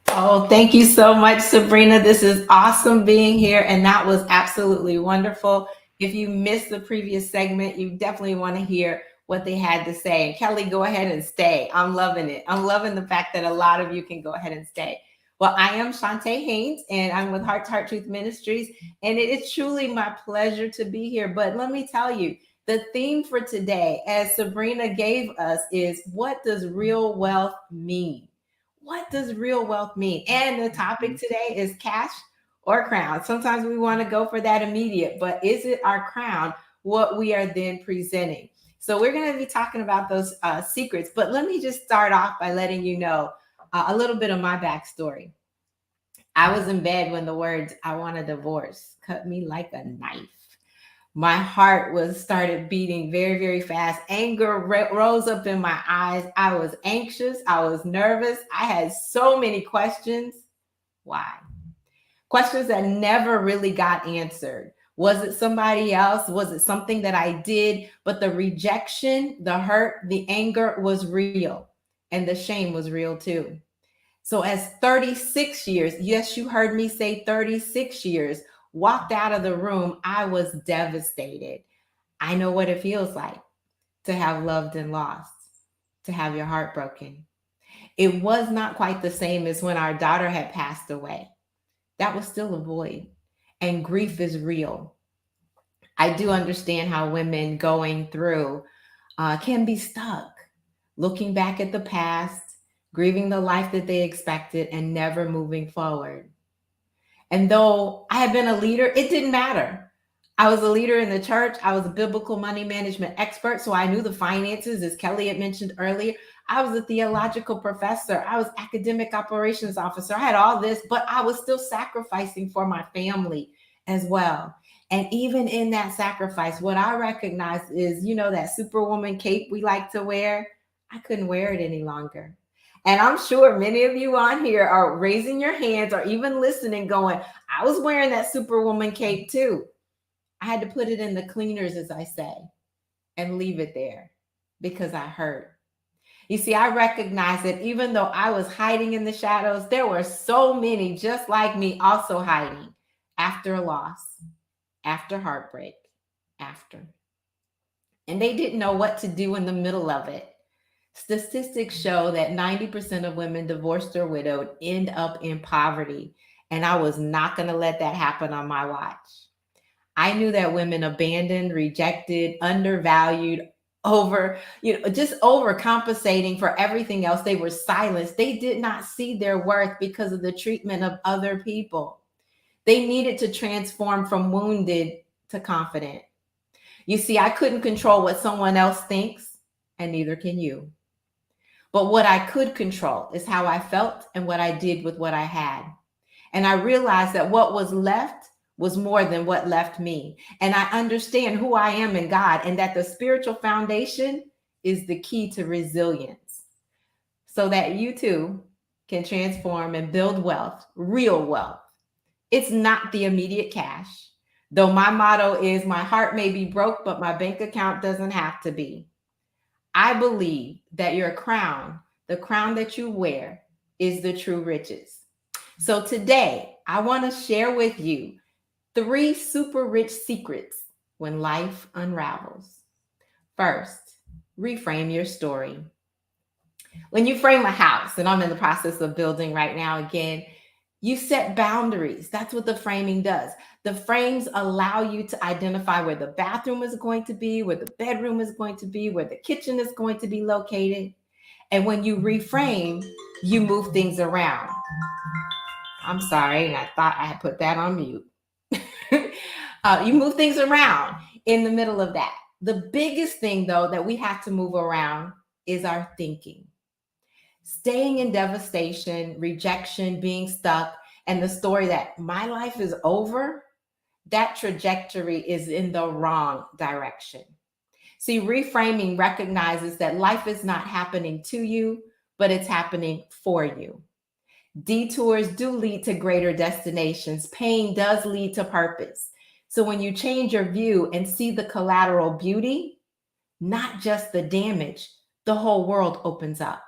Oh, thank you so much, Sabrina. This is awesome being here, and that was absolutely wonderful. If you missed the previous segment, you definitely want to hear what they had to say. And Kelly, go ahead and stay. I'm loving it. I'm loving the fact that a lot of you can go ahead and stay. Well, I am Shantae Haynes, and I'm with Heart to Heart Truth Ministries, and it is truly my pleasure to be here. But let me tell you, the theme for today, as Sabrina gave us, is what does real wealth mean? What does real wealth mean? And the topic today is cash or crown. Sometimes we want to go for that immediate, but is it our crown what we are then presenting? So we're going to be talking about those secrets, but let me just start off by letting you know a little bit of my backstory. I was in bed when the words "I want a divorce" cut me like a knife. My heart started beating very, very fast. Anger rose up in my eyes. I was anxious. I was nervous. I had so many questions. Why? Questions that never really got answered. Was it somebody else? Was it something that I did? But the rejection, the hurt, the anger was real. And the shame was real too. So as 36 years, yes, you heard me say 36 years, walked out of the room, I was devastated. I know what it feels like to have loved and lost, to have your heart broken. It was not quite the same as when our daughter had passed away. That was still a void, and grief is real. I do understand how women going through can be stuck, looking back at the past, grieving the life that they expected, and never moving forward. And though I had been a leader, it didn't matter. I was a leader in the church. I was a biblical money management expert, so I knew the finances, as Kelly had mentioned earlier. I was a theological professor. I was academic operations officer. I had all this, but I was still sacrificing for my family as well. And even in that sacrifice, what I recognized is, that superwoman cape we like to wear, I couldn't wear it any longer. And I'm sure many of you on here are raising your hands or even listening going, I was wearing that superwoman cape too. I had to put it in the cleaners, as I say, and leave it there because I hurt. You see, I recognize that even though I was hiding in the shadows, there were so many just like me also hiding after a loss, after heartbreak, after. And they didn't know what to do in the middle of it. Statistics show that 90% of women divorced or widowed end up in poverty. And I was not going to let that happen on my watch. I knew that women abandoned, rejected, undervalued, just overcompensating for everything else. They were silenced. They did not see their worth because of the treatment of other people. They needed to transform from wounded to confident. You see, I couldn't control what someone else thinks, and neither can you. But what I could control is how I felt and what I did with what I had. And I realized that what was left was more than what left me. And I understand who I am in God, and that the spiritual foundation is the key to resilience, so that you too can transform and build wealth, real wealth. It's not the immediate cash, though my motto is my heart may be broke, but my bank account doesn't have to be. I believe that your crown, the crown that you wear, is the true riches. So today, I want to share with you 3 super rich secrets when life unravels. First, reframe your story. When you frame a house, and I'm in the process of building right now again, you set boundaries. That's what the framing does. The frames allow you to identify where the bathroom is going to be, where the bedroom is going to be, where the kitchen is going to be located. And when you reframe, you move things around. I'm sorry, I thought I had put that on mute. You move things around in the middle of that. The biggest thing, though, that we have to move around is our thinking. Staying in devastation, rejection, being stuck, and the story that my life is over, that trajectory is in the wrong direction. See, reframing recognizes that life is not happening to you, but it's happening for you. Detours do lead to greater destinations. Pain does lead to purpose. So when you change your view and see the collateral beauty, not just the damage, the whole world opens up.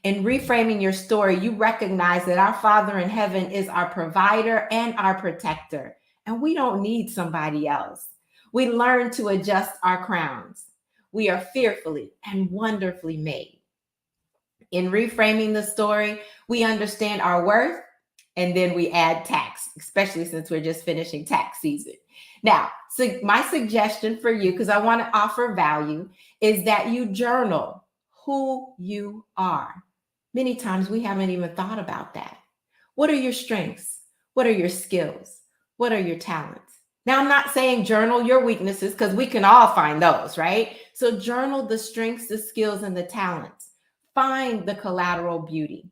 In reframing your story, you recognize that our Father in heaven is our provider and our protector, and we don't need somebody else. We learn to adjust our crowns. We are fearfully and wonderfully made. In reframing the story, we understand our worth, and then we add tax, especially since we're just finishing tax season. Now, so my suggestion for you, because I want to offer value, is that you journal who you are. Many times we haven't even thought about that. What are your strengths? What are your skills? What are your talents? Now, I'm not saying journal your weaknesses, because we can all find those, right? So journal the strengths, the skills, and the talents. Find the collateral beauty.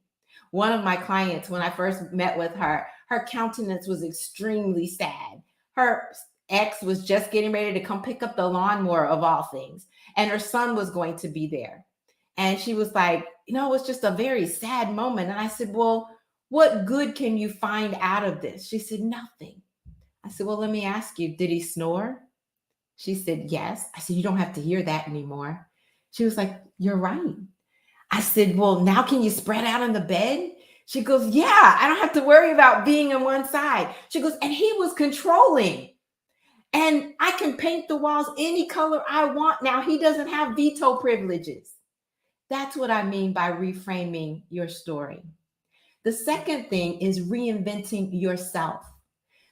One of my clients, when I first met with her, her countenance was extremely sad. Her ex was just getting ready to come pick up the lawnmower, of all things, and her son was going to be there. And she was like, you know, it was just a very sad moment. And I said, well, what good can you find out of this? She said, nothing. I said, well, let me ask you, did he snore? She said, yes. I said, you don't have to hear that anymore. She was like, you're right. I said, well, now can you spread out on the bed? She goes, yeah, I don't have to worry about being on one side. She goes, and he was controlling. And I can paint the walls any color I want now. He doesn't have veto privileges. That's what I mean by reframing your story. The second thing is reinventing yourself.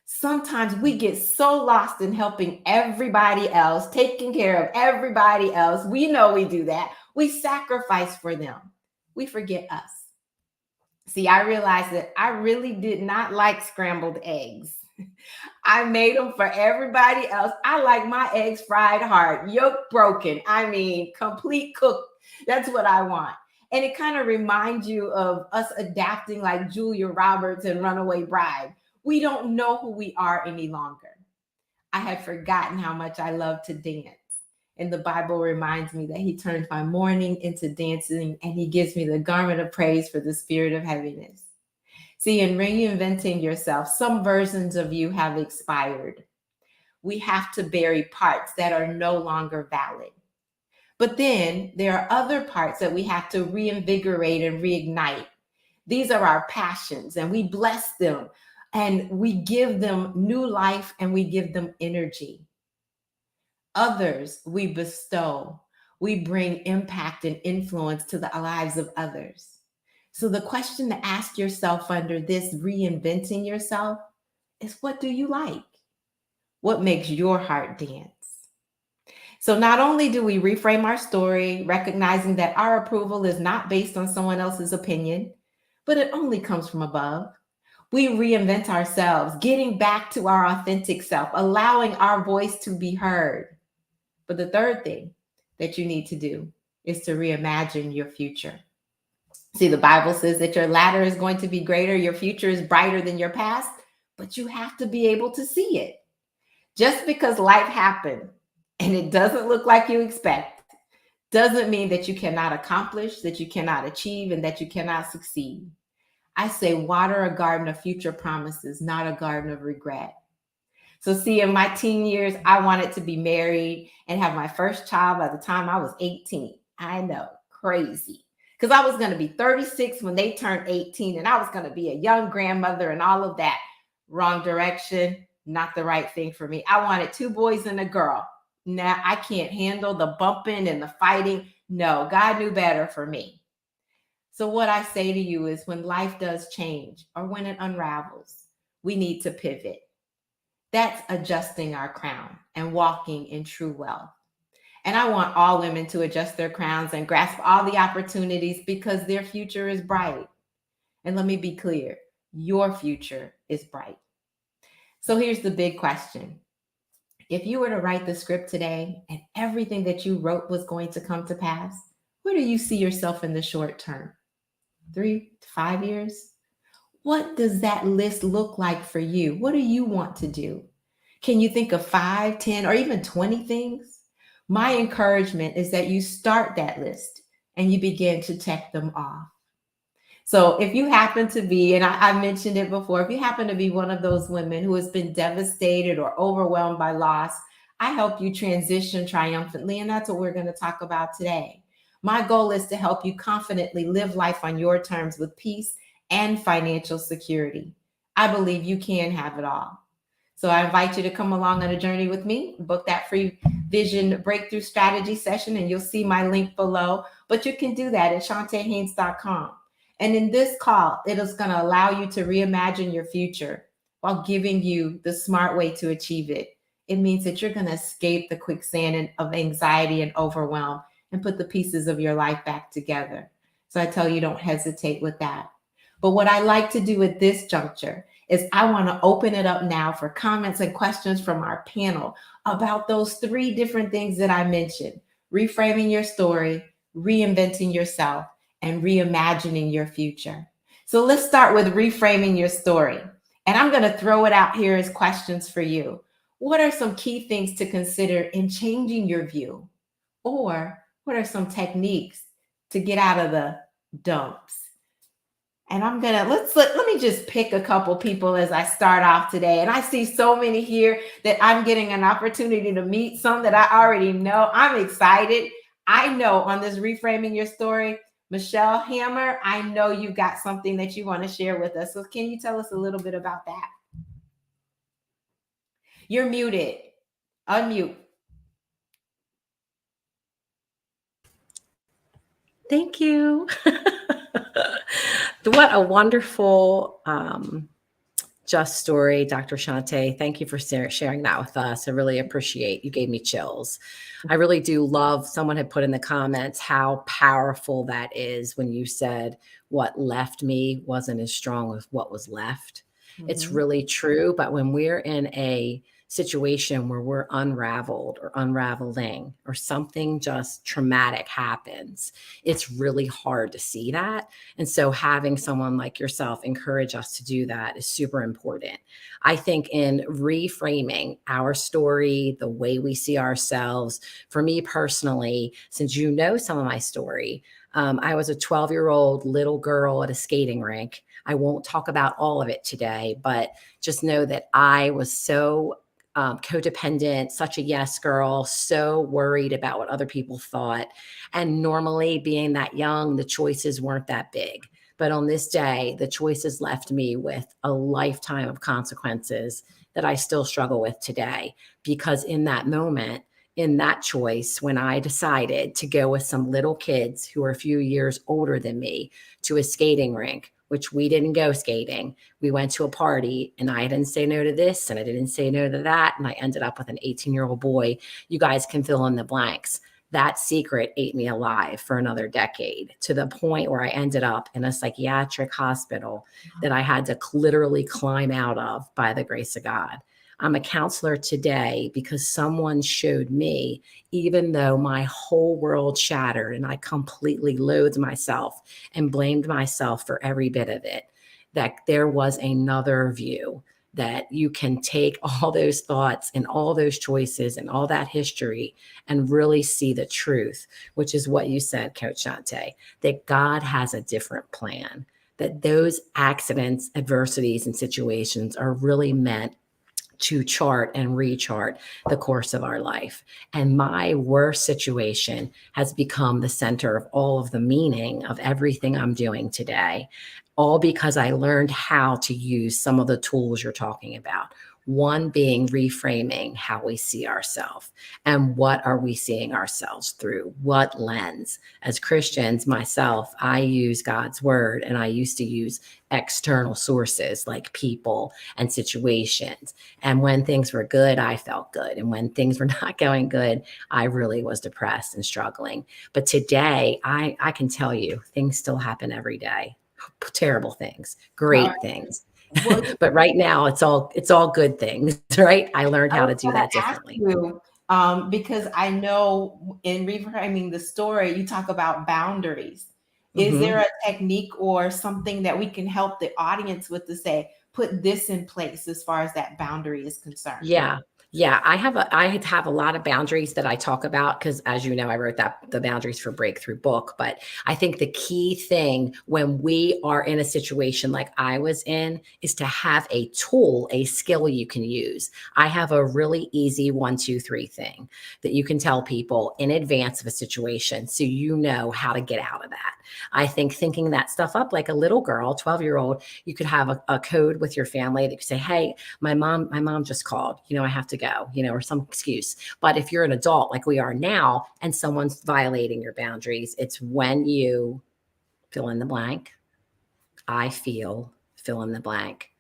Sometimes we get so lost in helping everybody else, taking care of everybody else. We know we do that. We sacrifice for them. We forget us. See, I realized that I really did not like scrambled eggs. I made them for everybody else. I like my eggs fried hard, yolk broken. I mean, complete cooked. That's what I want. And it kind of reminds you of us adapting like Julia Roberts and Runaway Bride. We don't know who we are any longer. I had forgotten how much I love to dance. And the Bible reminds me that he turns my mourning into dancing, and he gives me the garment of praise for the spirit of heaviness. See, in reinventing yourself, some versions of you have expired. We have to bury parts that are no longer valid. But then there are other parts that we have to reinvigorate and reignite. These are our passions, and we bless them, and we give them new life, and we give them energy. Others we bestow. We bring impact and influence to the lives of others. So the question to ask yourself under this reinventing yourself is, what do you like? What makes your heart dance? So not only do we reframe our story, recognizing that our approval is not based on someone else's opinion, but it only comes from above. We reinvent ourselves, getting back to our authentic self, allowing our voice to be heard. But the third thing that you need to do is to reimagine your future. See, the Bible says that your latter is going to be greater, your future is brighter than your past, but you have to be able to see it. Just because life happened and it doesn't look like you expect, doesn't mean that you cannot accomplish, that you cannot achieve, and that you cannot succeed. I say water a garden of future promises, not a garden of regret. So see, in my teen years, I wanted to be married and have my first child by the time I was 18. I know, crazy. Because I was going to be 36 when they turned 18, and I was going to be a young grandmother and all of that. Wrong direction, not the right thing for me. I wanted 2 boys and a girl. Now I can't handle the bumping and the fighting. No, God knew better for me. So what I say to you is when life does change or when it unravels, we need to pivot. That's adjusting our crown and walking in true wealth. And I want all women to adjust their crowns and grasp all the opportunities because their future is bright. And let me be clear, your future is bright. So here's the big question. If you were to write the script today and everything that you wrote was going to come to pass, where do you see yourself in the short term? 3 to 5 years? What does that list look like for you? What do you want to do? Can you think of 5, 10, or even 20 things? My encouragement is that you start that list and you begin to check them off. So if you happen to be, and I mentioned it before, if you happen to be one of those women who has been devastated or overwhelmed by loss, I help you transition triumphantly, and that's what we're going to talk about today. My goal is to help you confidently live life on your terms with peace and financial security. I believe you can have it all. So I invite you to come along on a journey with me, book that free vision breakthrough strategy session, and you'll see my link below. But you can do that at ShantaeHaynes.com. And in this call, it is going to allow you to reimagine your future while giving you the smart way to achieve it. It means that you're going to escape the quicksand of anxiety and overwhelm and put the pieces of your life back together. So I tell you, don't hesitate with that. But what I like to do at this juncture is I want to open it up now for comments and questions from our panel about those 3 different things that I mentioned: reframing your story, reinventing yourself, and reimagining your future. So let's start with reframing your story. And I'm going to throw it out here as questions for you. What are some key things to consider in changing your view? Or what are some techniques to get out of the dumps? And I'm gonna, let me just pick a couple people as I start off today. And I see so many here that I'm getting an opportunity to meet some that I already know. I'm excited. I know on this reframing your story, Michelle Hammer, I know you've got something that you want to share with us. So can you tell us a little bit about that? You're muted. Unmute. Thank you. What a wonderful just story, Dr. Shantae. Thank you for sharing that with us. I really appreciate. You gave me chills. I really do love, someone had put in the comments how powerful that is when you said what left me wasn't as strong as what was left. It's really true. But when we're in a situation where we're unraveled or unraveling or something just traumatic happens, it's really hard to see that. And so having someone like yourself encourage us to do that is super important. I think in reframing our story, the way we see ourselves, for me personally, since you know some of my story, I was a 12-year-old little girl at a skating rink. I won't talk about all of it today, but just know that I was so codependent, such a yes girl, so worried about what other people thought. And normally being that young, the choices weren't that big. But on this day, the choices left me with a lifetime of consequences that I still struggle with today. Because in that moment, in that choice, when I decided to go with some little kids who are a few years older than me to a skating rink, which we didn't go skating. We went to a party and I didn't say no to this and I didn't say no to that. And I ended up with an 18-year-old boy. You guys can fill in the blanks. That secret ate me alive for another decade, to the point where I ended up in a psychiatric hospital that I had to literally climb out of by the grace of God. I'm a counselor today because someone showed me, even though my whole world shattered and I completely loathed myself and blamed myself for every bit of it, that there was another view, that you can take all those thoughts and all those choices and all that history and really see the truth, which is what you said, Coach Shantae, that God has a different plan, that those accidents, adversities, and situations are really meant to chart and rechart the course of our life. And my worst situation has become the center of all of the meaning of everything I'm doing today, all because I learned how to use some of the tools you're talking about. One being reframing how we see ourselves and what are we seeing ourselves through, what lens. As Christians, myself, I use God's word, and I used to use external sources like people and situations. And when things were good, I felt good. And when things were not going good, I really was depressed and struggling. But today, I can tell you, things still happen every day. Terrible things, great things. Well, But right now it's all good things, right? I learned I how was to do gonna that ask differently. you, because I know in reframing the story, you talk about boundaries. Is there a technique or something that we can help the audience with to say, put this in place as far as that boundary is concerned? Yeah. Yeah. I have a lot of boundaries that I talk about because, as you know, I wrote the Boundaries for Breakthrough book. But I think the key thing when we are in a situation like I was in is to have a tool, a skill you can use. I have a really easy 1, 2, 3 thing that you can tell people in advance of a situation so you know how to get out of that. I think thinking that stuff up like a little girl, 12-year-old, you could have a code with your family that you say, hey, my mom just called, I have to go, or some excuse. But if you're an adult like we are now and someone's violating your boundaries, it's when you fill in the blank. I feel, fill in the blank.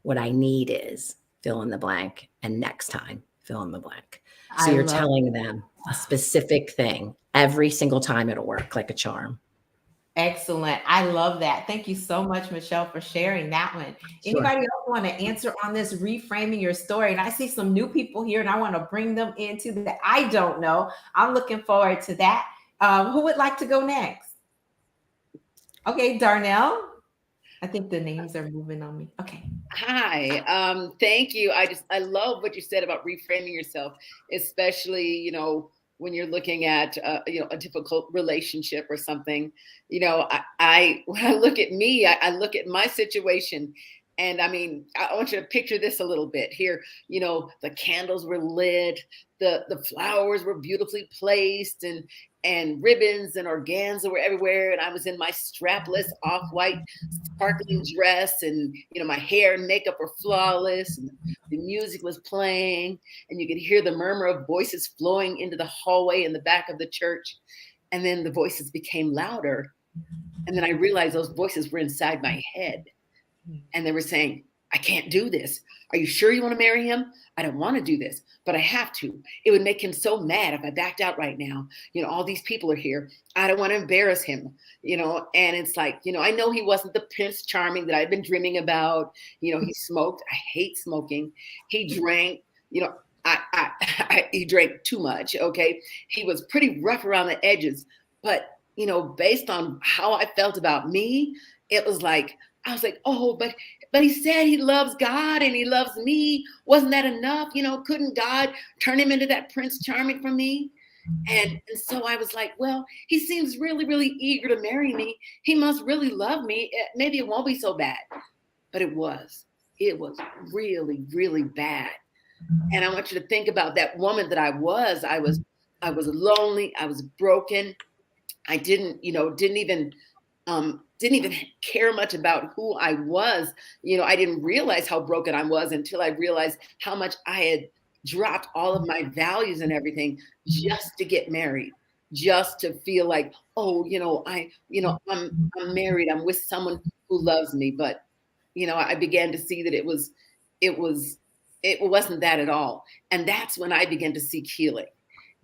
What I need is fill in the blank. And next time, fill in the blank. So you're telling them a specific thing every single time. It'll work like a charm. Excellent. I love that. Thank you so much, Michelle, for sharing that one. Sure. Anybody else want to answer on this reframing your story? And I see some new people here and I want to bring them into that. I don't know. I'm looking forward to that. Who would like to go next? Okay, Darnell. I think the names are moving on me. Okay. Hi. Thank you. I love what you said about reframing yourself, especially, when you're looking at, a difficult relationship or something. When I look at me, I look at my situation. And I mean, I want you to picture this a little bit here. The candles were lit, the flowers were beautifully placed, and ribbons and organza were everywhere. And I was in my strapless off-white sparkling dress, and my hair and makeup were flawless, and the music was playing, and you could hear the murmur of voices flowing into the hallway in the back of the church. And then the voices became louder. And then I realized those voices were inside my head. And they were saying, I can't do this. Are you sure you want to marry him? I don't want to do this, but I have to. It would make him so mad if I backed out right now. All these people are here. I don't want to embarrass him, and it's like, I know he wasn't the Prince Charming that I've been dreaming about. He smoked. I hate smoking. He drank, he drank too much. Okay. He was pretty rough around the edges, but, based on how I felt about me, it was like, I was like, oh, but he said he loves God and he loves me. Wasn't that enough? Couldn't God turn him into that Prince Charming for me? And so I was like, well, he seems really, really eager to marry me. He must really love me. Maybe it won't be so bad. But it was really, really bad. And I want you to think about that woman that I was. I was lonely. I was broken. I didn't even care much about who I was. I didn't realize how broken I was until I realized how much I had dropped all of my values and everything just to get married, just to feel like, oh, I'm married. I'm with someone who loves me. But, I began to see that it wasn't that at all. And that's when I began to seek healing.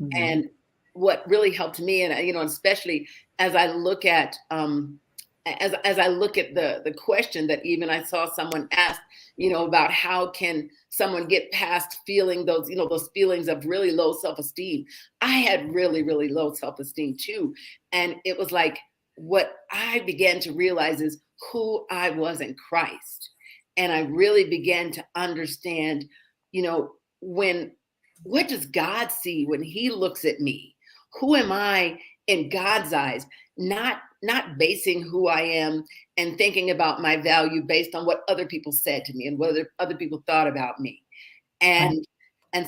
Mm-hmm. And what really helped me, and, especially as I look at, as I look at the question that even I saw someone ask, about how can someone get past feeling those, those feelings of really low self-esteem. I had really, really low self-esteem too. And it was like, what I began to realize is who I was in Christ. And I really began to understand, what does God see when he looks at me? Who am I in God's eyes? Not basing who I am and thinking about my value based on what other people said to me and what other people thought about me. And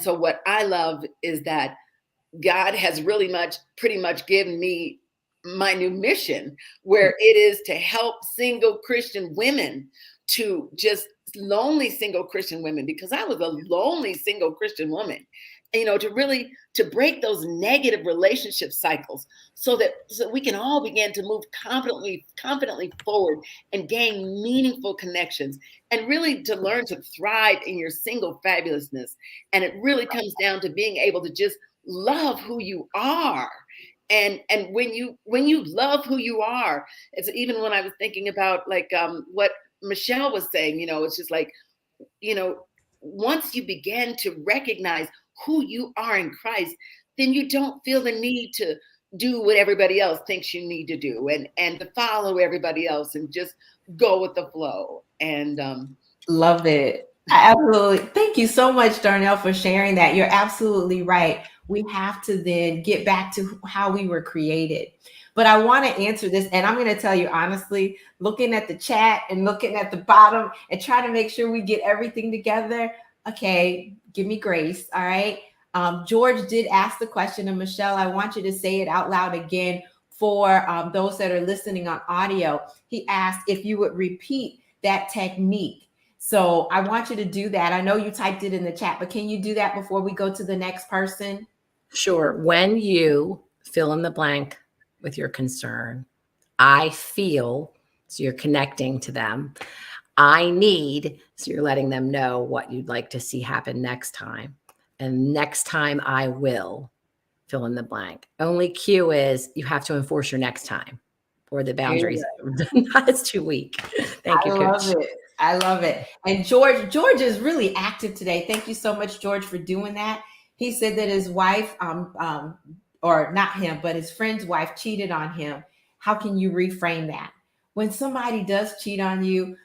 so what I love is that God has pretty much given me my new mission, where it is to help single Christian women to just lonely single Christian women, because I was a lonely single Christian woman, to break those negative relationship cycles so we can all begin to move confidently forward and gain meaningful connections, and really to learn to thrive in your single fabulousness. And it really comes down to being able to just love who you are. And when you love who you are, it's even when I was thinking about what Michelle was saying, it's just like, once you begin to recognize who you are in Christ, then you don't feel the need to do what everybody else thinks you need to do and to follow everybody else and just go with the flow. And love it. Absolutely. Thank you so much, Darnell, for sharing that. You're absolutely right. We have to then get back to how we were created. But I want to answer this, and I'm going to tell you honestly, looking at the chat and looking at the bottom and trying to make sure we get everything together. Okay, give me grace. All right. George did ask the question, and Michelle, I want you to say it out loud again for those that are listening on audio. He asked if you would repeat that technique. So I want you to do that. I know you typed it in the chat, but can you do that before we go to the next person? Sure. When you fill in the blank with your concern, I feel, so you're connecting to them. I need, so you're letting them know what you'd like to see happen next time. And next time I will, fill in the blank. Only cue is you have to enforce your next time, or the boundaries. It's too weak. Thank you, Coach. Love it. I love it. And George is really active today. Thank you so much, George, for doing that. He said that his wife, or not him, but his friend's wife cheated on him. How can you reframe that? When somebody does cheat on you,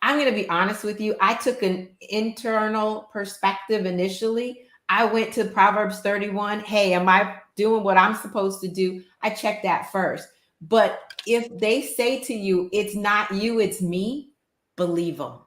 I'm going to be honest with you. I took an internal perspective initially. I went to Proverbs 31. Hey, am I doing what I'm supposed to do? I checked that first. But if they say to you, it's not you, it's me, believe them.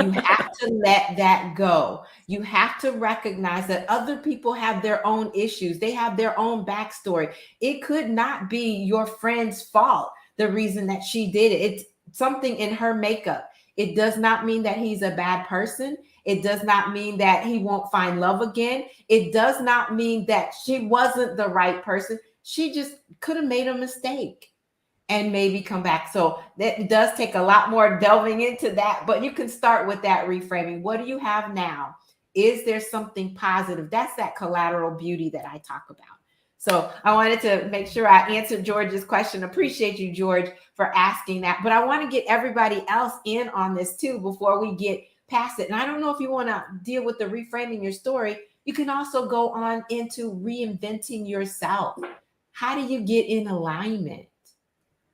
You have to let that go. You have to recognize that other people have their own issues. They have their own backstory. It could not be your friend's fault, the reason that she did it. It's something in her makeup. It does not mean that he's a bad person. It does not mean that he won't find love again. It does not mean that she wasn't the right person. She just could have made a mistake and maybe come back. So that does take a lot more delving into that, but you can start with that reframing. What do you have now? Is there something positive? That's that collateral beauty that I talk about. So I wanted to make sure I answered George's question. Appreciate you, George, for asking that. But I want to get everybody else in on this too before we get past it. And I don't know if you want to deal with the reframing your story. You can also go on into reinventing yourself. How do you get in alignment?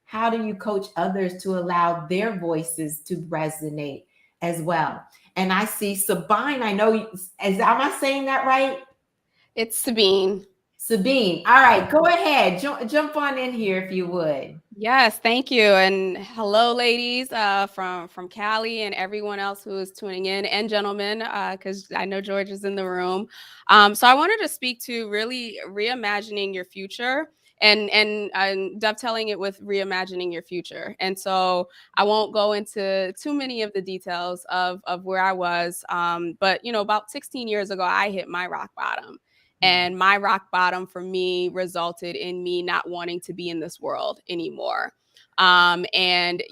How do you coach others to allow their voices to resonate as well? And I see Sabine. I know, am I saying that right? It's Sabine. Sabine. All right, go ahead. Jump on in here if you would. Yes, thank you. And hello, ladies from Cali and everyone else who is tuning in, and gentlemen, because I know George is in the room. So I wanted to speak to really reimagining your future and dovetailing it with reimagining your future. And so I won't go into too many of the details of where I was, but about 16 years ago, I hit my rock bottom. And my rock bottom for me resulted in me not wanting to be in this world anymore. And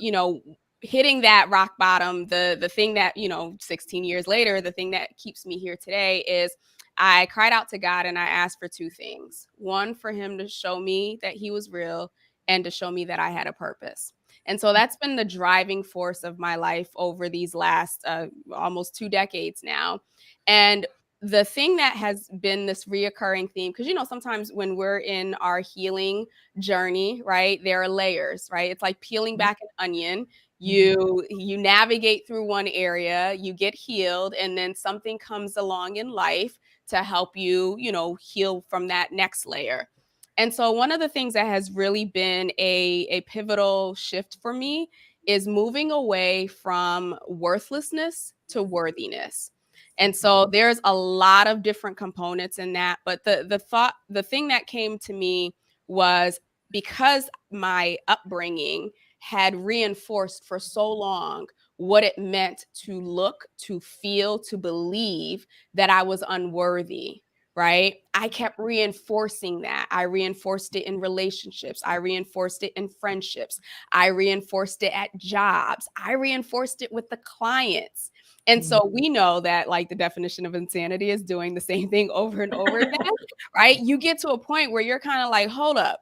hitting that rock bottom, the thing that 16 years later, the thing that keeps me here today is I cried out to God and I asked for two things. One, for him to show me that he was real and to show me that I had a purpose. And so that's been the driving force of my life over these last almost 2 decades now. And the thing that has been this reoccurring theme, because sometimes when we're in our healing journey, right, there are layers, right? It's like peeling back an onion. You navigate through one area, you get healed, and then something comes along in life to help you, heal from that next layer. And so one of the things that has really been a pivotal shift for me is moving away from worthlessness to worthiness. And so there's a lot of different components in that. But the thing that came to me was because my upbringing had reinforced for so long what it meant to look, to feel, to believe that I was unworthy, right? I kept reinforcing that. I reinforced it in relationships. I reinforced it in friendships. I reinforced it at jobs. I reinforced it with the clients. And so we know that like the definition of insanity is doing the same thing over and over again, right? You get to a point where you're kind of like, hold up.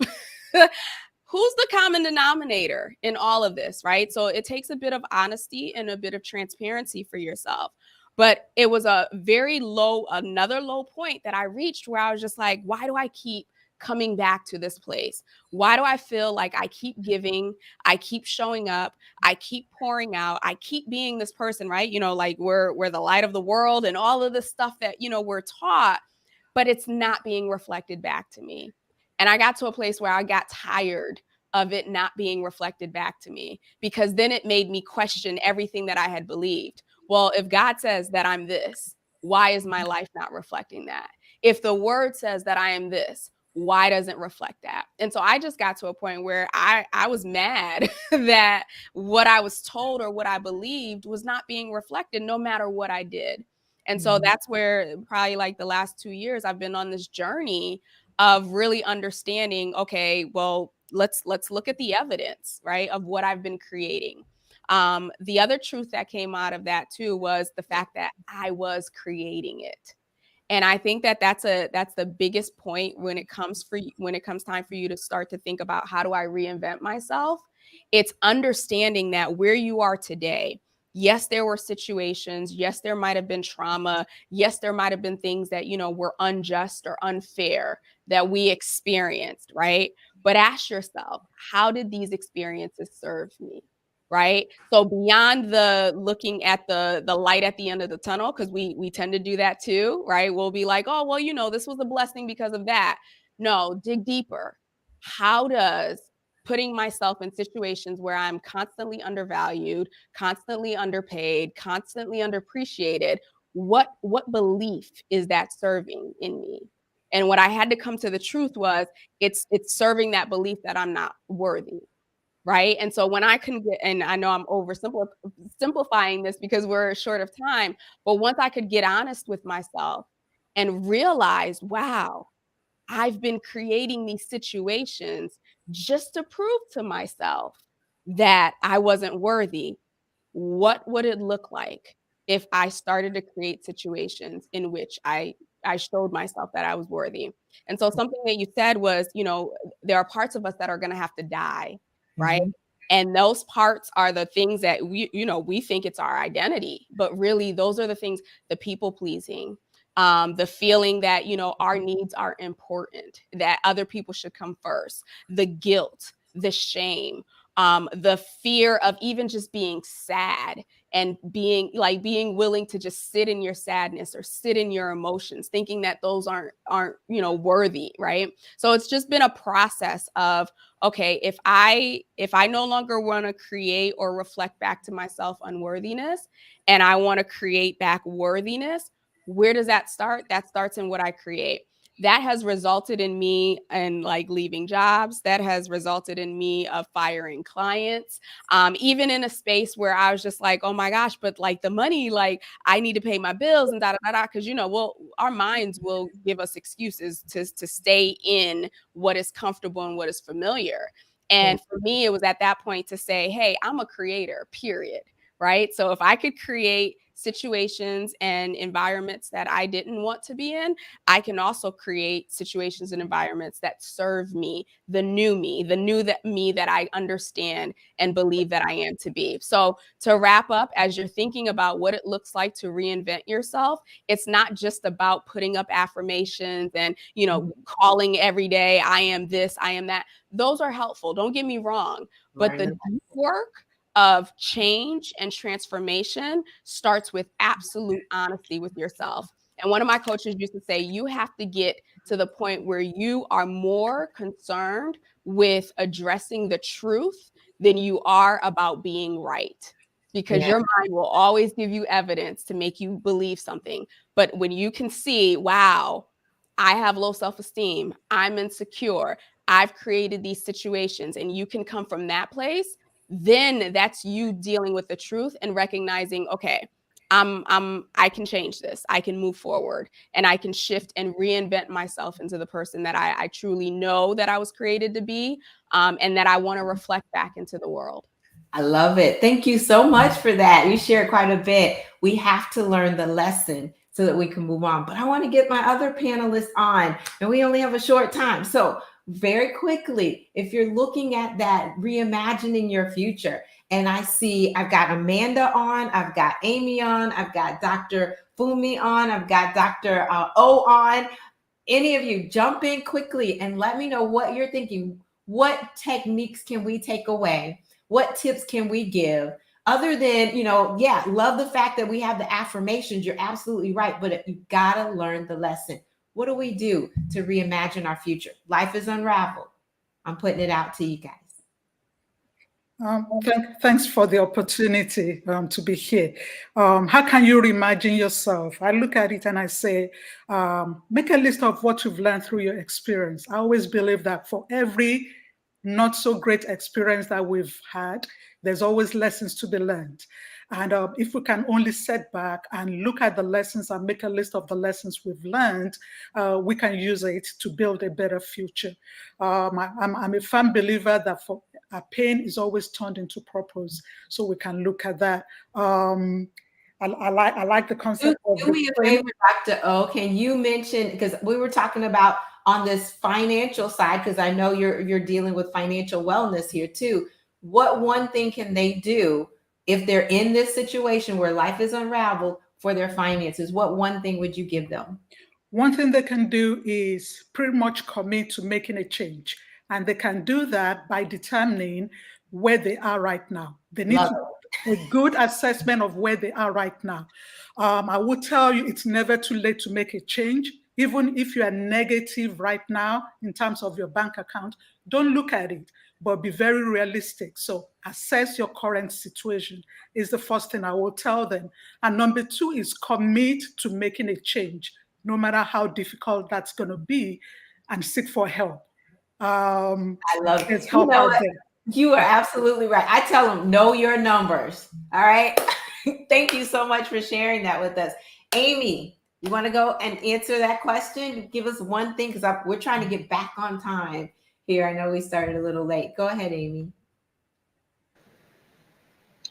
Who's the common denominator in all of this, right? So it takes a bit of honesty and a bit of transparency for yourself. But it was a very low, another low point that I reached where I was just like, why do I keep coming back to this place? Why do I feel like I keep giving, I keep showing up, I keep pouring out, I keep being this person, right? You know, like we're the light of the world and all of the stuff that, you know, we're taught, but it's not being reflected back to me. And I got to a place where I got tired of it not being reflected back to me, because then it made me question everything that I had believed. Well, if God says that I'm this, why is my life not reflecting that? If the word says that I am this, why doesn't it reflect that? And so I just got to a point where I was mad that what I was told or what I believed was not being reflected no matter what I did. And so that's where probably like the last 2 years I've been on this journey of really understanding, okay, well, let's look at the evidence, right, of what I've been creating. The other truth that came out of that too was the fact that I was creating it. And I think that that's the biggest point when it comes time for you to start to think about, how do I reinvent myself? It's understanding that where you are today, yes, there were situations, yes, there might have been trauma, yes, there might have been things that, you know, were unjust or unfair that we experienced, right? But ask yourself, how did these experiences serve me? Right? So beyond the looking at the light at the end of the tunnel, because we tend to do that too, right? We'll be like, oh, well, you know, this was a blessing because of that. No, dig deeper. How does putting myself in situations where I'm constantly undervalued, constantly underpaid, constantly underappreciated, what belief is that serving in me? And what I had to come to the truth was it's serving that belief that I'm not worthy. Right. And so when I can get, and I know I'm simplifying this because we're short of time, but once I could get honest with myself and realize, wow, I've been creating these situations just to prove to myself that I wasn't worthy. What would it look like if I started to create situations in which I showed myself that I was worthy? And so something that you said was, you know, there are parts of us that are going to have to die, right? And those parts are the things that we think it's our identity, but really those are the things, the people pleasing, the feeling that, you know, our needs are important, that other people should come first, the guilt, the shame, the fear of even just being sad and being willing to just sit in your sadness or sit in your emotions, thinking that those aren't, you know, worthy, right? So it's just been a process of, okay, if I no longer want to create or reflect back to myself unworthiness, and I want to create back worthiness, where does that start? That starts in what I create. That has resulted in me and like leaving jobs. That has resulted in me of firing clients. Even in a space where I was just like, oh my gosh, but like the money, like I need to pay my bills and da da da. Because, you know, well, our minds will give us excuses to stay in what is comfortable and what is familiar. And for me, it was at that point to say, hey, I'm a creator, period. Right. So if I could create situations and environments that I didn't want to be in, I can also create situations and environments that serve me, the new me that I understand and believe that I am to be. So to wrap up, as you're thinking about what it looks like to reinvent yourself, it's not just about putting up affirmations and, you know, calling every day, I am this, I am that. Those are helpful. Don't get me wrong. But the deep work of change and transformation starts with absolute honesty with yourself. And one of my coaches used to say, you have to get to the point where you are more concerned with addressing the truth than you are about being right. Because your mind will always give you evidence to make you believe something. But when you can see, wow, I have low self-esteem, I'm insecure, I've created these situations, and you can come from that place, then that's you dealing with the truth and recognizing, okay, I can change this. I can move forward, and I can shift and reinvent myself into the person that I truly know that I was created to be, and that I want to reflect back into the world. I love it. Thank you so much for that. You shared quite a bit. We have to learn the lesson so that we can move on. But I want to get my other panelists on, and we only have a short time. So very quickly, if you're looking at that, reimagining your future, and I see I've got Amanda on, I've got Amy on, I've got Dr. Fumi on, I've got Dr. O on. Any of you jump in quickly and let me know what you're thinking. What techniques can we take away? What tips can we give? Other than, yeah, love the fact that we have the affirmations. You're absolutely right. But you gotta learn the lesson. What do we do to reimagine our future? Life is unraveled. I'm putting it out to you guys. Thanks for the opportunity to be here. How can you reimagine yourself? I look at it and I say, make a list of what you've learned through your experience. I always believe that for every not so great experience that we've had, there's always lessons to be learned. And if we can only sit back and look at the lessons and make a list of the lessons we've learned, we can use it to build a better future. I'm a firm believer that for pain is always turned into purpose. So we can look at that. I like the concept of do me a favor, Dr. O. Can you mention, because we were talking about on this financial side, because I know you're dealing with financial wellness here too. What one thing can they do if they're in this situation where life is unraveled for their finances? What one thing would you give them? One thing they can do is pretty much commit to making a change. And they can do that by determining where they are right now. They need a good assessment of where they are right now. I will tell you, it's never too late to make a change. Even if you are negative right now in terms of your bank account, don't look at it, but be very realistic. So assess your current situation is the first thing I will tell them. And number two is commit to making a change, no matter how difficult that's going to be, and seek for help. I love it. You are absolutely right. I tell them, know your numbers. All right. Thank you so much for sharing that with us. Amy, you want to go and answer that question? Give us one thing, because we're trying to get back on time here. I know we started a little late. Go ahead, Amy.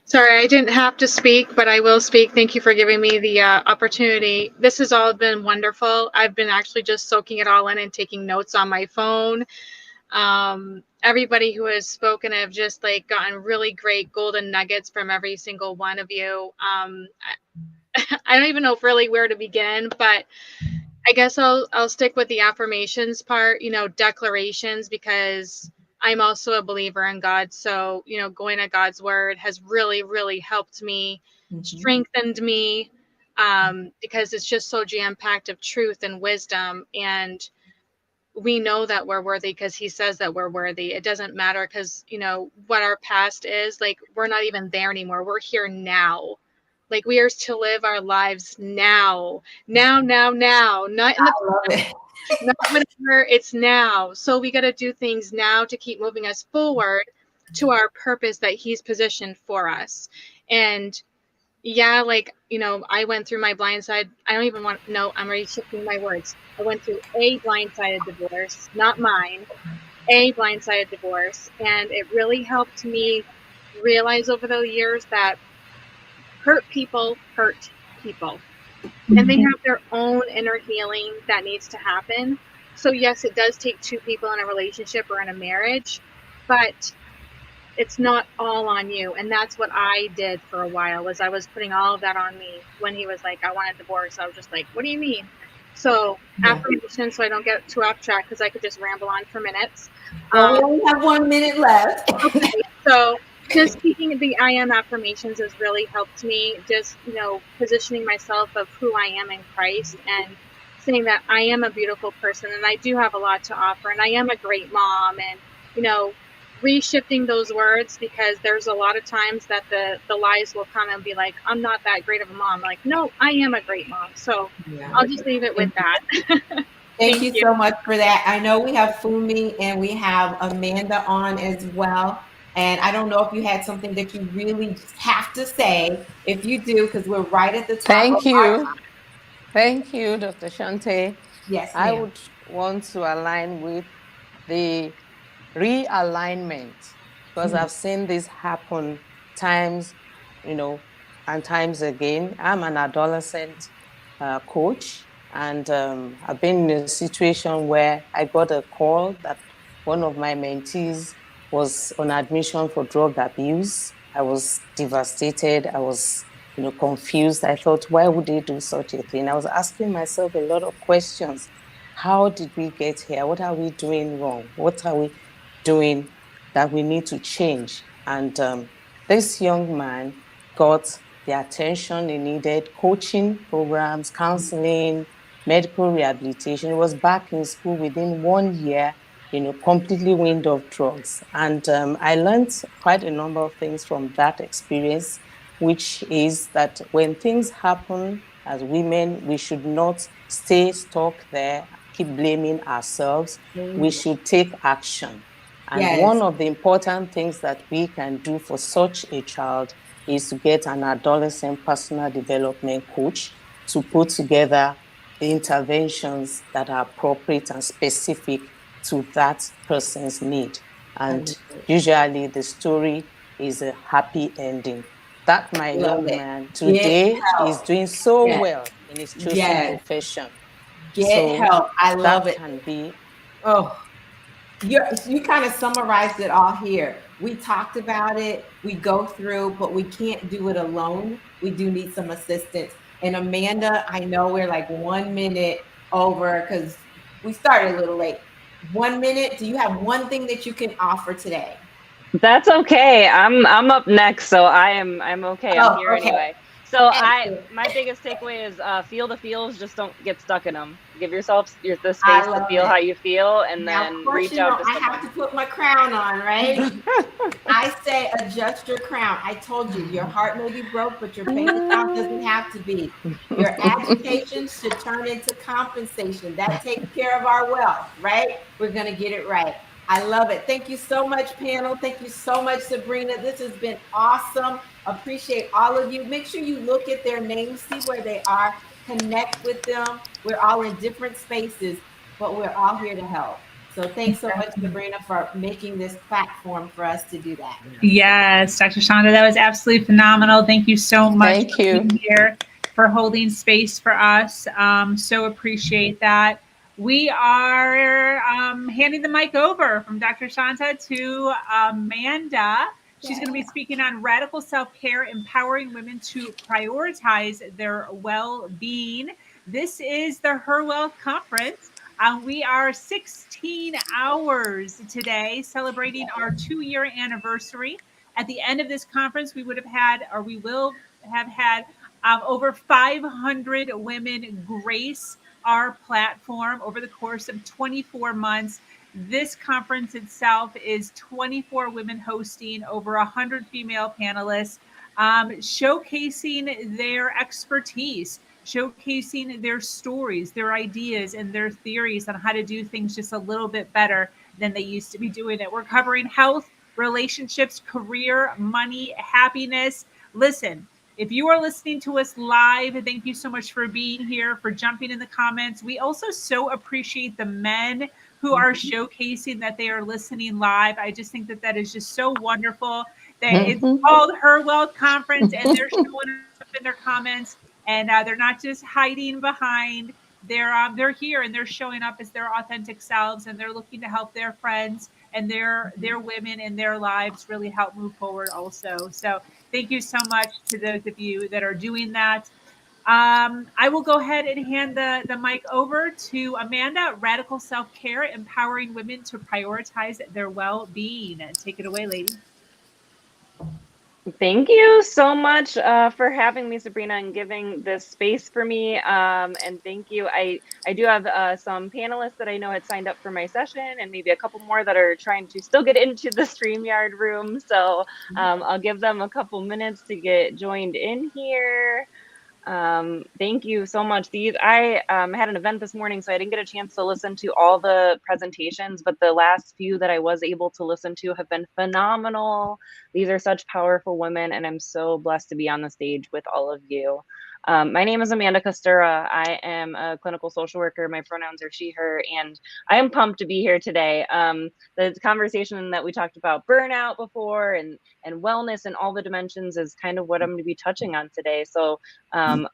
Sorry, I didn't have to speak, but I will speak. Thank you for giving me the opportunity. This has all been wonderful. I've been actually just soaking it all in and taking notes on my phone. Everybody who has spoken, I've just gotten really great golden nuggets from every single one of you. I don't even know really where to begin, but I guess I'll stick with the affirmations part, declarations, because I'm also a believer in God. So, going to God's word has really, really helped me, strengthened me, because it's just so jam-packed of truth and wisdom. And we know that we're worthy because he says that we're worthy. It doesn't matter because, what our past is, we're not even there anymore. We're here now. We are to live our lives now, not in the not whenever, it's now. So we got to do things now to keep moving us forward to our purpose that he's positioned for us. And yeah, I went through my blindside. I don't even want, no, I'm already shifting my words. I went through a blindsided divorce, not mine, a blindsided divorce. And it really helped me realize over the years that hurt people. And they have their own inner healing that needs to happen. So yes, it does take two people in a relationship or in a marriage, but it's not all on you. And that's what I did for a while, was I was putting all of that on me. When he was like, I want a divorce, I was just like, what do you mean? So affirmation, so I don't get too off track, because I could just ramble on for minutes. Well, we only have 1 minute left. Okay, so just speaking the I am affirmations has really helped me, just, positioning myself of who I am in Christ, and saying that I am a beautiful person and I do have a lot to offer, and I am a great mom, and, reshifting those words, because there's a lot of times that the lies will come and be like, I'm not that great of a mom. Like, no, I am a great mom. So I'll just leave it with that. Thank you so much for that. I know we have Fumi and we have Amanda on as well. And I don't know if you had something that you really just have to say. If you do, because we're right at the top Thank of our you. time. Thank you, Dr. Shante. Yes, I ma'am. would want to align with the realignment because I've seen this happen times, and times again. I'm an adolescent coach, and I've been in a situation where I got a call that one of my mentees was on admission for drug abuse. I was devastated. I was, confused. I thought, why would they do such a thing? I was asking myself a lot of questions. How did we get here? What are we doing wrong? What are we doing that we need to change? And this young man got the attention he needed, coaching programs, counseling, medical rehabilitation. He was back in school within 1 year, completely weaned off drugs. And I learned quite a number of things from that experience, which is that when things happen as women, we should not stay stuck there, keep blaming ourselves. We should take action. And Yes. one of the important things that we can do for such a child is to get an adolescent personal development coach to put together the interventions that are appropriate and specific to that person's need. And usually the story is a happy ending. That my Love young it. man Get today is help. doing so Yes. well in his chosen Yes. profession. Get So help. I love that it. can be. Oh, you kind of summarized it all here. We talked about it, we go through, but we can't do it alone. We do need some assistance. And Amanda, I know we're like 1 minute over because we started a little late. 1 minute, do you have one thing that you can offer today? That's okay. I'm up next, so I'm okay. I'm here Okay. anyway. So Excellent. my biggest takeaway is feel the feels, just don't get stuck in them. Give yourself the I space to love feel it. how you feel, and Now, of then course, reach out to I have someone. to put my crown on, right? I say adjust your crown. I told you, your heart may be broke, but your bank account doesn't have to be. Your agitation should turn into compensation. That takes care of our wealth, right? We're going to get it right. I love it. Thank you so much, panel. Thank you so much, Sabrina. This has been awesome. Appreciate all of you. Make sure you look at their names, see where they are, connect with them. We're all in different spaces, but we're all here to help. So thanks so much, Sabrina, for making this platform for us to do that. Yes, Dr. Shonda, that was absolutely phenomenal. Thank you so much Thank for you. being here, for holding space for us. So appreciate that. We are handing the mic over from Dr. Shanta to Amanda. She's going to be speaking on radical self-care, empowering women to prioritize their well-being. This is the Her Wealth Conference. We are 16 hours today celebrating our 2-year anniversary. At the end of this conference, we will have had over 500 women grace our platform over the course of 24 months. This conference itself is 24 women hosting, over 100 female panelists, showcasing their expertise, showcasing their stories, their ideas, and their theories on how to do things just a little bit better than they used to be doing it. We're covering health, relationships, career, money, happiness. Listen, if you are listening to us live, thank you so much for being here, for jumping in the comments. We also so appreciate the men who are showcasing that they are listening live. I just think that that is just so wonderful. That it's called Her Wealth Conference, and they're showing up in their comments, and they're not just hiding behind. They're here and they're showing up as their authentic selves, and they're looking to help their friends and their women in their lives really help move forward also. So thank you so much to those of you that are doing that. I will go ahead and hand the mic over to Amanda, Radical Self-Care, empowering women to prioritize their well-being. Take it away, lady. Thank you so much for having me, Sabrina, and giving this space for me. And thank you. I do have some panelists that I know had signed up for my session, and maybe a couple more that are trying to still get into the StreamYard room. So I'll give them a couple minutes to get joined in here. Thank you so much. I had an event this morning, so I didn't get a chance to listen to all the presentations, but the last few that I was able to listen to have been phenomenal. These are such powerful women, and I'm so blessed to be on the stage with all of you. My name is Amanda Costura. I am a clinical social worker. My pronouns are she, her, and I am pumped to be here today. The conversation that we talked about burnout before and wellness and all the dimensions is kind of what I'm going to be touching on today. So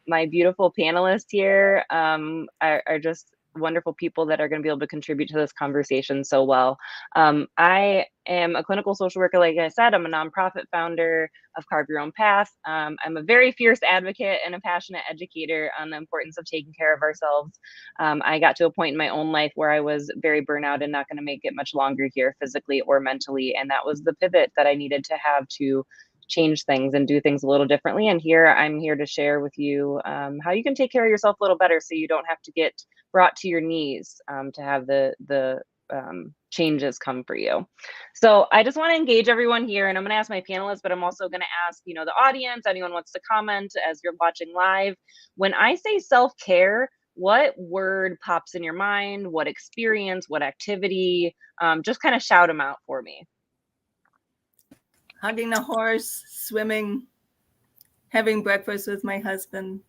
my beautiful panelists here are just wonderful people that are going to be able to contribute to this conversation so well. I am a clinical social worker. Like I said, I'm a nonprofit founder of Carve Your Own Path. I'm a very fierce advocate and a passionate educator on the importance of taking care of ourselves. I got to a point in my own life where I was very burnout and not going to make it much longer here physically or mentally. And that was the pivot that I needed to have to change things and do things a little differently. And I'm here to share with you how you can take care of yourself a little better so you don't have to get brought to your knees to have the changes come for you. So I just want to engage everyone here, and I'm going to ask my panelists, but I'm also going to ask, the audience, anyone wants to comment as you're watching live. When I say self-care, what word pops in your mind? What experience? What activity? Just kind of shout them out for me. Hugging a horse, swimming, having breakfast with my husband,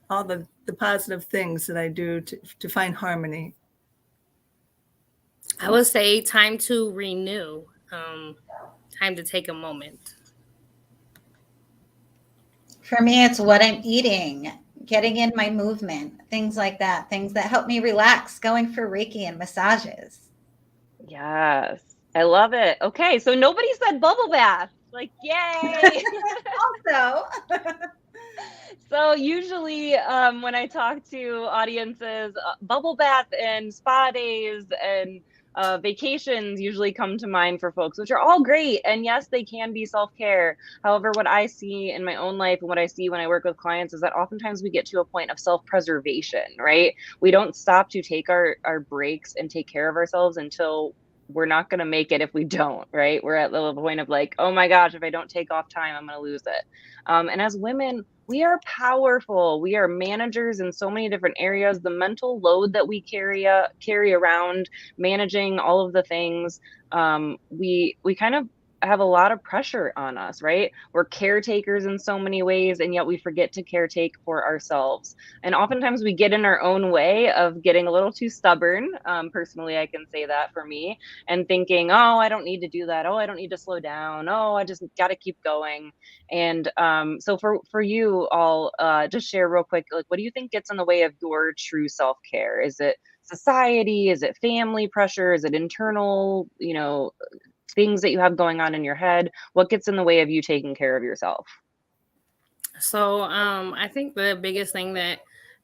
all the positive things that I do to find harmony. I would say time to renew, time to take a moment. For me, it's what I'm eating, getting in my movement, things like that, things that help me relax, going for Reiki and massages. Yes, I love it. Okay, so nobody said bubble bath. Like, yay! Also. So usually when I talk to audiences, bubble bath and spa days and vacations usually come to mind for folks, which are all great. And yes, they can be self-care. However, what I see in my own life and what I see when I work with clients is that oftentimes we get to a point of self-preservation, right? We don't stop to take our breaks and take care of ourselves until we're not going to make it if we don't, right? We're at the point of like, oh my gosh, if I don't take off time, I'm going to lose it. And as women, we are powerful. We are managers in so many different areas. The mental load that we carry around, managing all of the things, we kind of have a lot of pressure on us, right? We're caretakers in so many ways, and yet we forget to caretake for ourselves. And oftentimes we get in our own way of getting a little too stubborn. Personally, I can say that for me, and thinking, oh, I don't need to do that. Oh, I don't need to slow down. Oh, I just got to keep going. And so for you all, just share real quick, like, what do you think gets in the way of your true self-care? Is it society? Is it family pressure? Is it internal, things that you have going on in your head? What gets in the way of you taking care of yourself? So I think the biggest thing that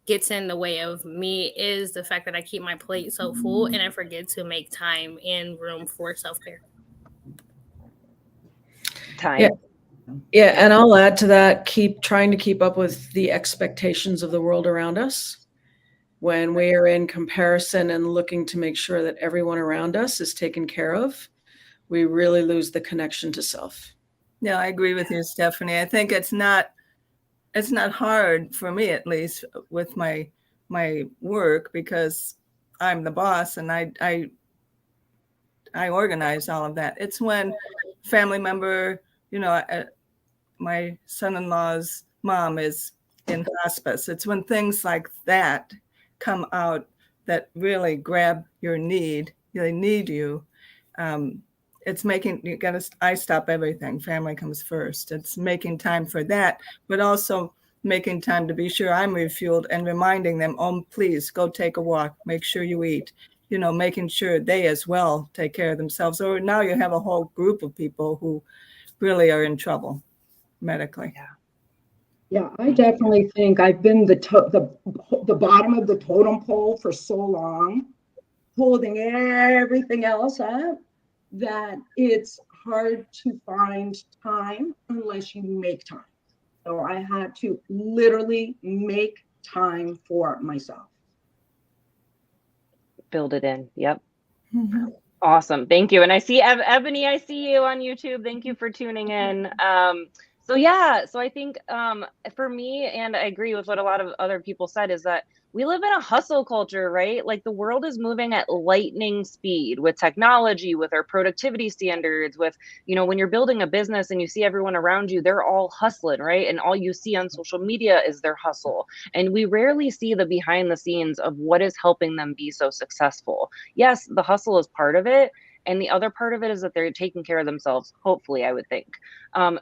gets in the way of me is the fact that I keep my plate so full and I forget to make time and room for self-care. Time. Yeah, and I'll add to that, trying to keep up with the expectations of the world around us. When we are in comparison and looking to make sure that everyone around us is taken care of, we really lose the connection to self. Yeah, I agree with you, Stephanie. I think it's not hard for me, at least, with my work, because I'm the boss and I organize all of that. It's when family member, my son-in-law's mom is in hospice. It's when things like that come out that really grab your need. They need you. It's making, I stop everything. Family comes first. It's making time for that, but also making time to be sure I'm refueled and reminding them, oh, please go take a walk. Make sure you eat, making sure they as well take care of themselves. So now you have a whole group of people who really are in trouble medically. Yeah, I definitely think I've been the bottom of the totem pole for so long, holding everything else up, that it's hard to find time unless you make time. So I had to literally make time for myself. Build it in. Yep. Mm-hmm. Awesome. Thank you. And I see Ebony, I see you on YouTube. Thank you for tuning in. So yeah, so I think for me, and I agree with what a lot of other people said, is that we live in a hustle culture, right? Like the world is moving at lightning speed with technology, with our productivity standards, with, you know, when you're building a business and you see everyone around you, they're all hustling, right? And all you see on social media is their hustle. And we rarely see the behind the scenes of what is helping them be so successful. Yes, the hustle is part of it. And the other part of it is that they're taking care of themselves, hopefully, I would think.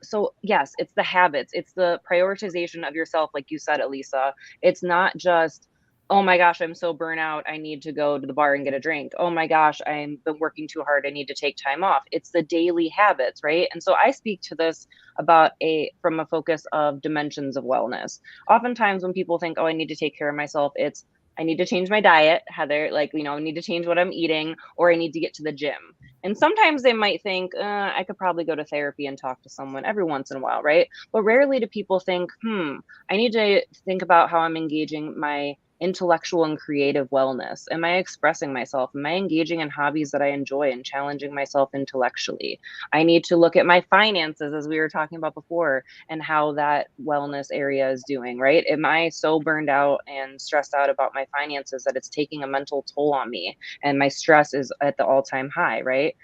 So yes, it's the habits, it's the prioritization of yourself, like you said, Elisa. It's not just, oh my gosh, I'm so burnt out, I need to go to the bar and get a drink. Oh my gosh, I'm been working too hard, I need to take time off. It's the daily habits, right? And so I speak to this about from a focus of dimensions of wellness. Oftentimes when people think, oh, I need to take care of myself, it's I need to change my diet, Heather, like, you know, I need to change what I'm eating, or I need to get to the gym. And sometimes they might think, I could probably go to therapy and talk to someone every once in a while, right? But rarely do people think, I need to think about how I'm engaging my intellectual and creative wellness. Am I expressing myself? Am I engaging in hobbies that I enjoy and challenging myself intellectually? I need to look at my finances, as we were talking about before, and how that wellness area is doing, right? Am I so burned out and stressed out about my finances that it's taking a mental toll on me and my stress is at the all-time high, right?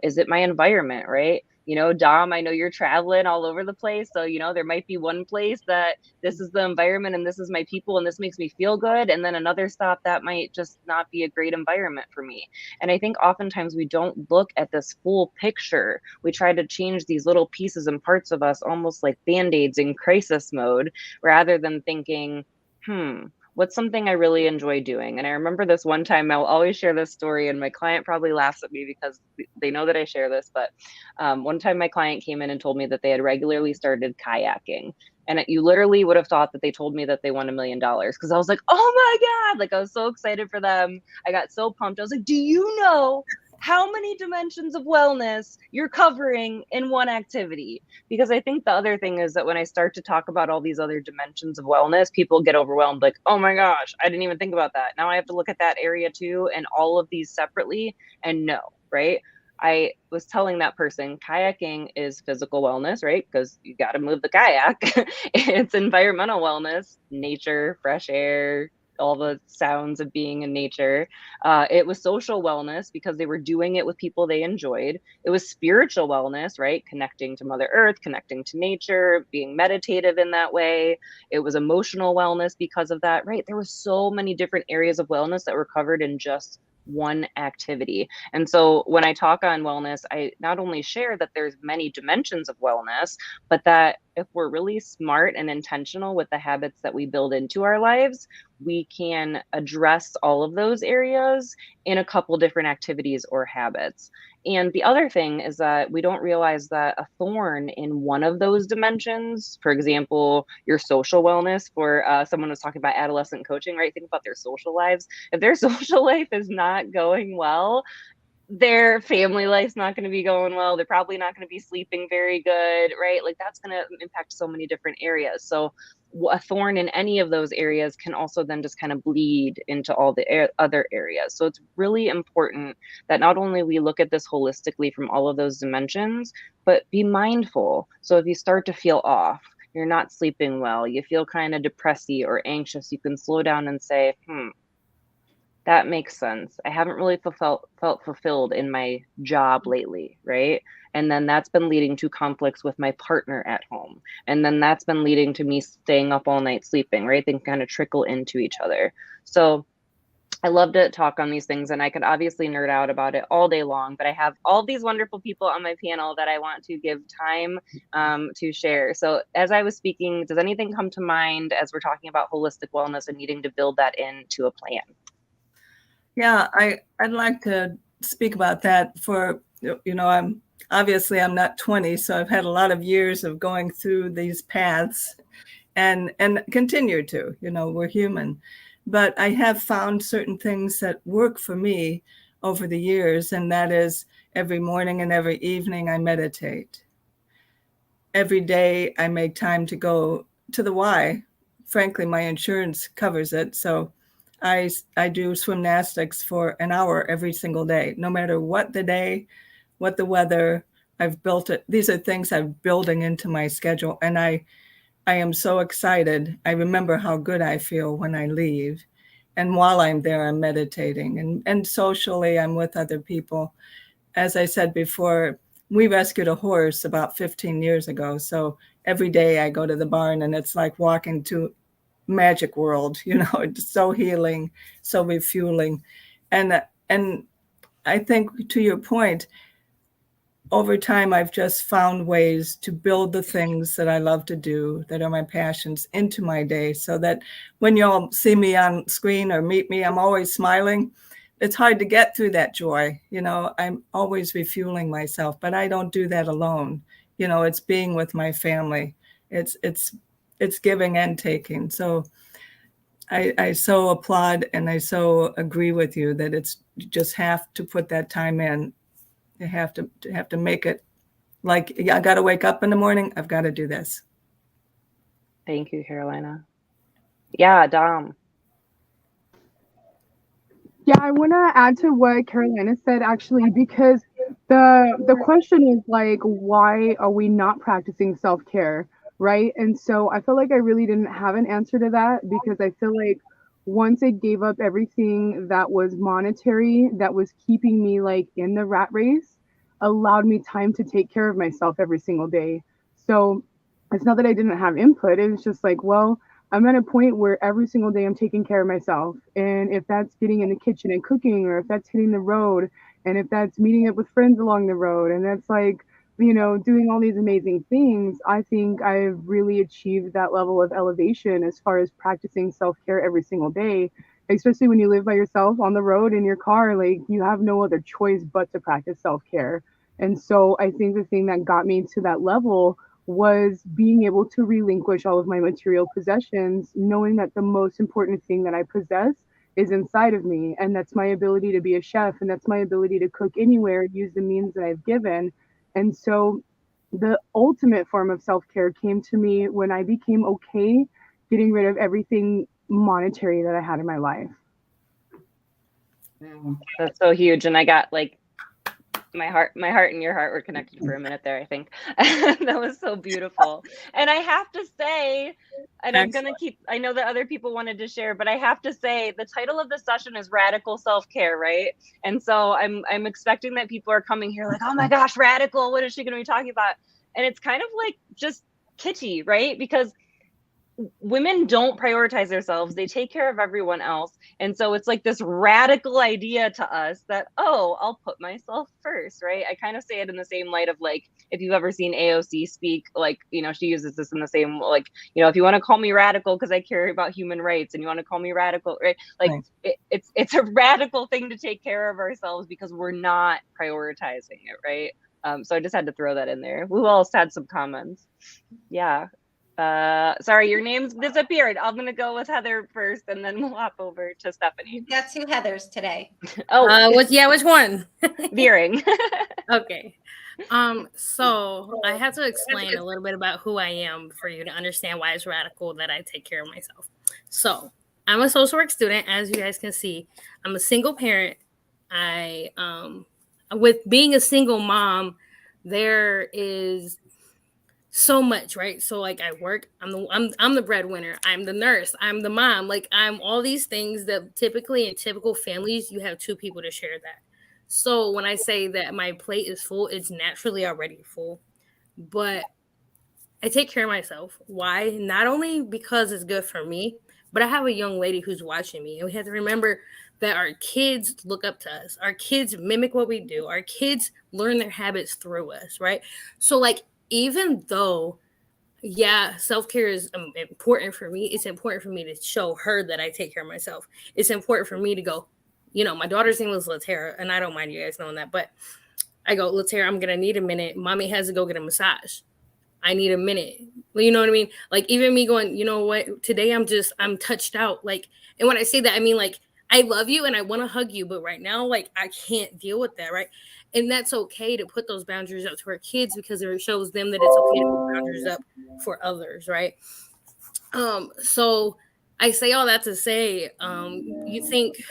Is it my environment, right? You know, Dom, I know you're traveling all over the place. So, you know, there might be one place that this is the environment and this is my people and this makes me feel good. And then another stop that might just not be a great environment for me. And I think oftentimes we don't look at this full picture. We try to change these little pieces and parts of us almost like band-aids in crisis mode, rather than thinking, what's something I really enjoy doing? And I remember this one time, I'll always share this story, and my client probably laughs at me because they know that I share this. But one time my client came in and told me that they had regularly started kayaking. And you literally would have thought that they told me that they won $1 million, because I was like, oh my God, like I was so excited for them. I got so pumped. I was like, do you know how many dimensions of wellness you're covering in one activity? Because I think the other thing is that when I start to talk about all these other dimensions of wellness, people get overwhelmed, like, oh my gosh, I didn't even think about that. Now I have to look at that area too, and all of these separately. And no, right? I was telling that person kayaking is physical wellness, right? Because you got to move the kayak. It's environmental wellness, nature, fresh air, all the sounds of being in nature. It was social wellness because they were doing it with people they enjoyed. It was spiritual wellness, right? Connecting to Mother Earth, connecting to nature, being meditative in that way. It was emotional wellness because of that, right? There were so many different areas of wellness that were covered in just one activity. And so when I talk on wellness, I not only share that there's many dimensions of wellness, but that if we're really smart and intentional with the habits that we build into our lives, we can address all of those areas in a couple different activities or habits. And the other thing is that we don't realize that a thorn in one of those dimensions, for example, your social wellness, for someone was talking about adolescent coaching, right? Think about their social lives. If their social life is not going well, their family life's not going to be going well. They're probably not going to be sleeping very good, right? Like that's going to impact so many different areas. So a thorn in any of those areas can also then just kind of bleed into all the other areas. So it's really important that not only we look at this holistically from all of those dimensions, but be mindful. So if you start to feel off, you're not sleeping well, you feel kind of depressy or anxious, you can slow down and say, that makes sense. I haven't really felt fulfilled in my job lately, right? And then that's been leading to conflicts with my partner at home. And then that's been leading to me staying up all night sleeping, right? They can kind of trickle into each other. So I love to talk on these things, and I could obviously nerd out about it all day long, but I have all these wonderful people on my panel that I want to give time to share. So as I was speaking, does anything come to mind as we're talking about holistic wellness and needing to build that into a plan? Yeah, I'd like to speak about that. For, you know, I'm not 20, so I've had a lot of years of going through these paths and continue to, you know, we're human. But I have found certain things that work for me over the years, and that is every morning and every evening I meditate. Every day I make time to go to the Y. Frankly, my insurance covers it, so I do swimnastics for an hour every single day, no matter what the day, what the weather, I've built it. These are things I'm building into my schedule. And I am so excited. I remember how good I feel when I leave. And while I'm there, I'm meditating. And socially, I'm with other people. As I said before, we rescued a horse about 15 years ago. So every day I go to the barn and it's like walking to magic world, you know, it's so healing, so refueling. And I think, to your point, over time, I've just found ways to build the things that I love to do, that are my passions, into my day, so that when you all see me on screen or meet me, I'm always smiling. It's hard to get through that joy. You know, I'm always refueling myself, but I don't do that alone. You know, it's being with my family. It's giving and taking. So I so applaud and I so agree with you that it's, you just have to put that time in. You have to make it like, yeah, I got to wake up in the morning. I've got to do this. Thank you, Carolina. Yeah, Dom. Yeah, I want to add to what Carolina said, actually, because the question is like, why are we not practicing self-care, right? And so I feel like I really didn't have an answer to that, because I feel like once I gave up everything that was monetary, that was keeping me like in the rat race, allowed me time to take care of myself every single day. So it's not that I didn't have input. It was just like, well, I'm at a point where every single day I'm taking care of myself. And if that's getting in the kitchen and cooking, or if that's hitting the road, and if that's meeting up with friends along the road, and that's like, you know, doing all these amazing things, I think I've really achieved that level of elevation as far as practicing self-care every single day. Especially when you live by yourself on the road in your car, like you have no other choice but to practice self-care. And so I think the thing that got me to that level was being able to relinquish all of my material possessions, knowing that the most important thing that I possess is inside of me. And that's my ability to be a chef, and that's my ability to cook anywhere, use the means that I've given. And so the ultimate form of self care came to me when I became okay getting rid of everything monetary that I had in my life. That's so huge. And I got like, my heart and your heart were connected for a minute there, I think. That was so beautiful. And I have to say, and I'm gonna keep, I know that other people wanted to share, but I have to say the title of the session is Radical Self-Care, right? And so I'm expecting that people are coming here like, oh my gosh, radical, what is she gonna be talking about? And it's kind of like just kitschy, right? Because women don't prioritize themselves, they take care of everyone else. And so it's like this radical idea to us that, oh, I'll put myself first, right? I kind of say it in the same light of like, if you've ever seen AOC speak, like, you know, she uses this in the same, like, you know, if you want to call me radical because I care about human rights, and you want to call me radical, right? Like, it's a radical thing to take care of ourselves because we're not prioritizing it, right? So I just had to throw that in there. Who else had some comments? Yeah. Sorry, your name's disappeared. I'm gonna go with Heather first, and then we'll hop over to Stephanie. We've got two Heathers today. Oh, which one? Veering. Okay. So I have to explain a little bit about who I am for you to understand why it's radical that I take care of myself. So I'm a social work student, as you guys can see. I'm a single parent. With being a single mom, there is so much, right? So like I work, I'm the breadwinner, I'm the nurse, I'm the mom, like I'm all these things that typically in typical families you have two people to share that. So when I say that my plate is full, it's naturally already full, but I take care of myself. Why? Not only because it's good for me, but I have a young lady who's watching me, and we have to remember that our kids look up to us. Our kids mimic what we do. Our kids learn their habits through us, right? So like, even though, yeah, self-care is important for me, it's important for me to show her that I take care of myself. It's important for me to go, you know, my daughter's name was Latera, and I don't mind you guys knowing that, but I go, Latera, I'm going to need a minute. Mommy has to go get a massage. I need a minute. Well, you know what I mean? Like, even me going, you know what, today I'm touched out. Like, and when I say that, I mean, like, I love you and I want to hug you, but right now, like, I can't deal with that, right? And that's okay to put those boundaries up to our kids, because it shows them that it's okay to put boundaries up for others, right? So I say all that to say, you think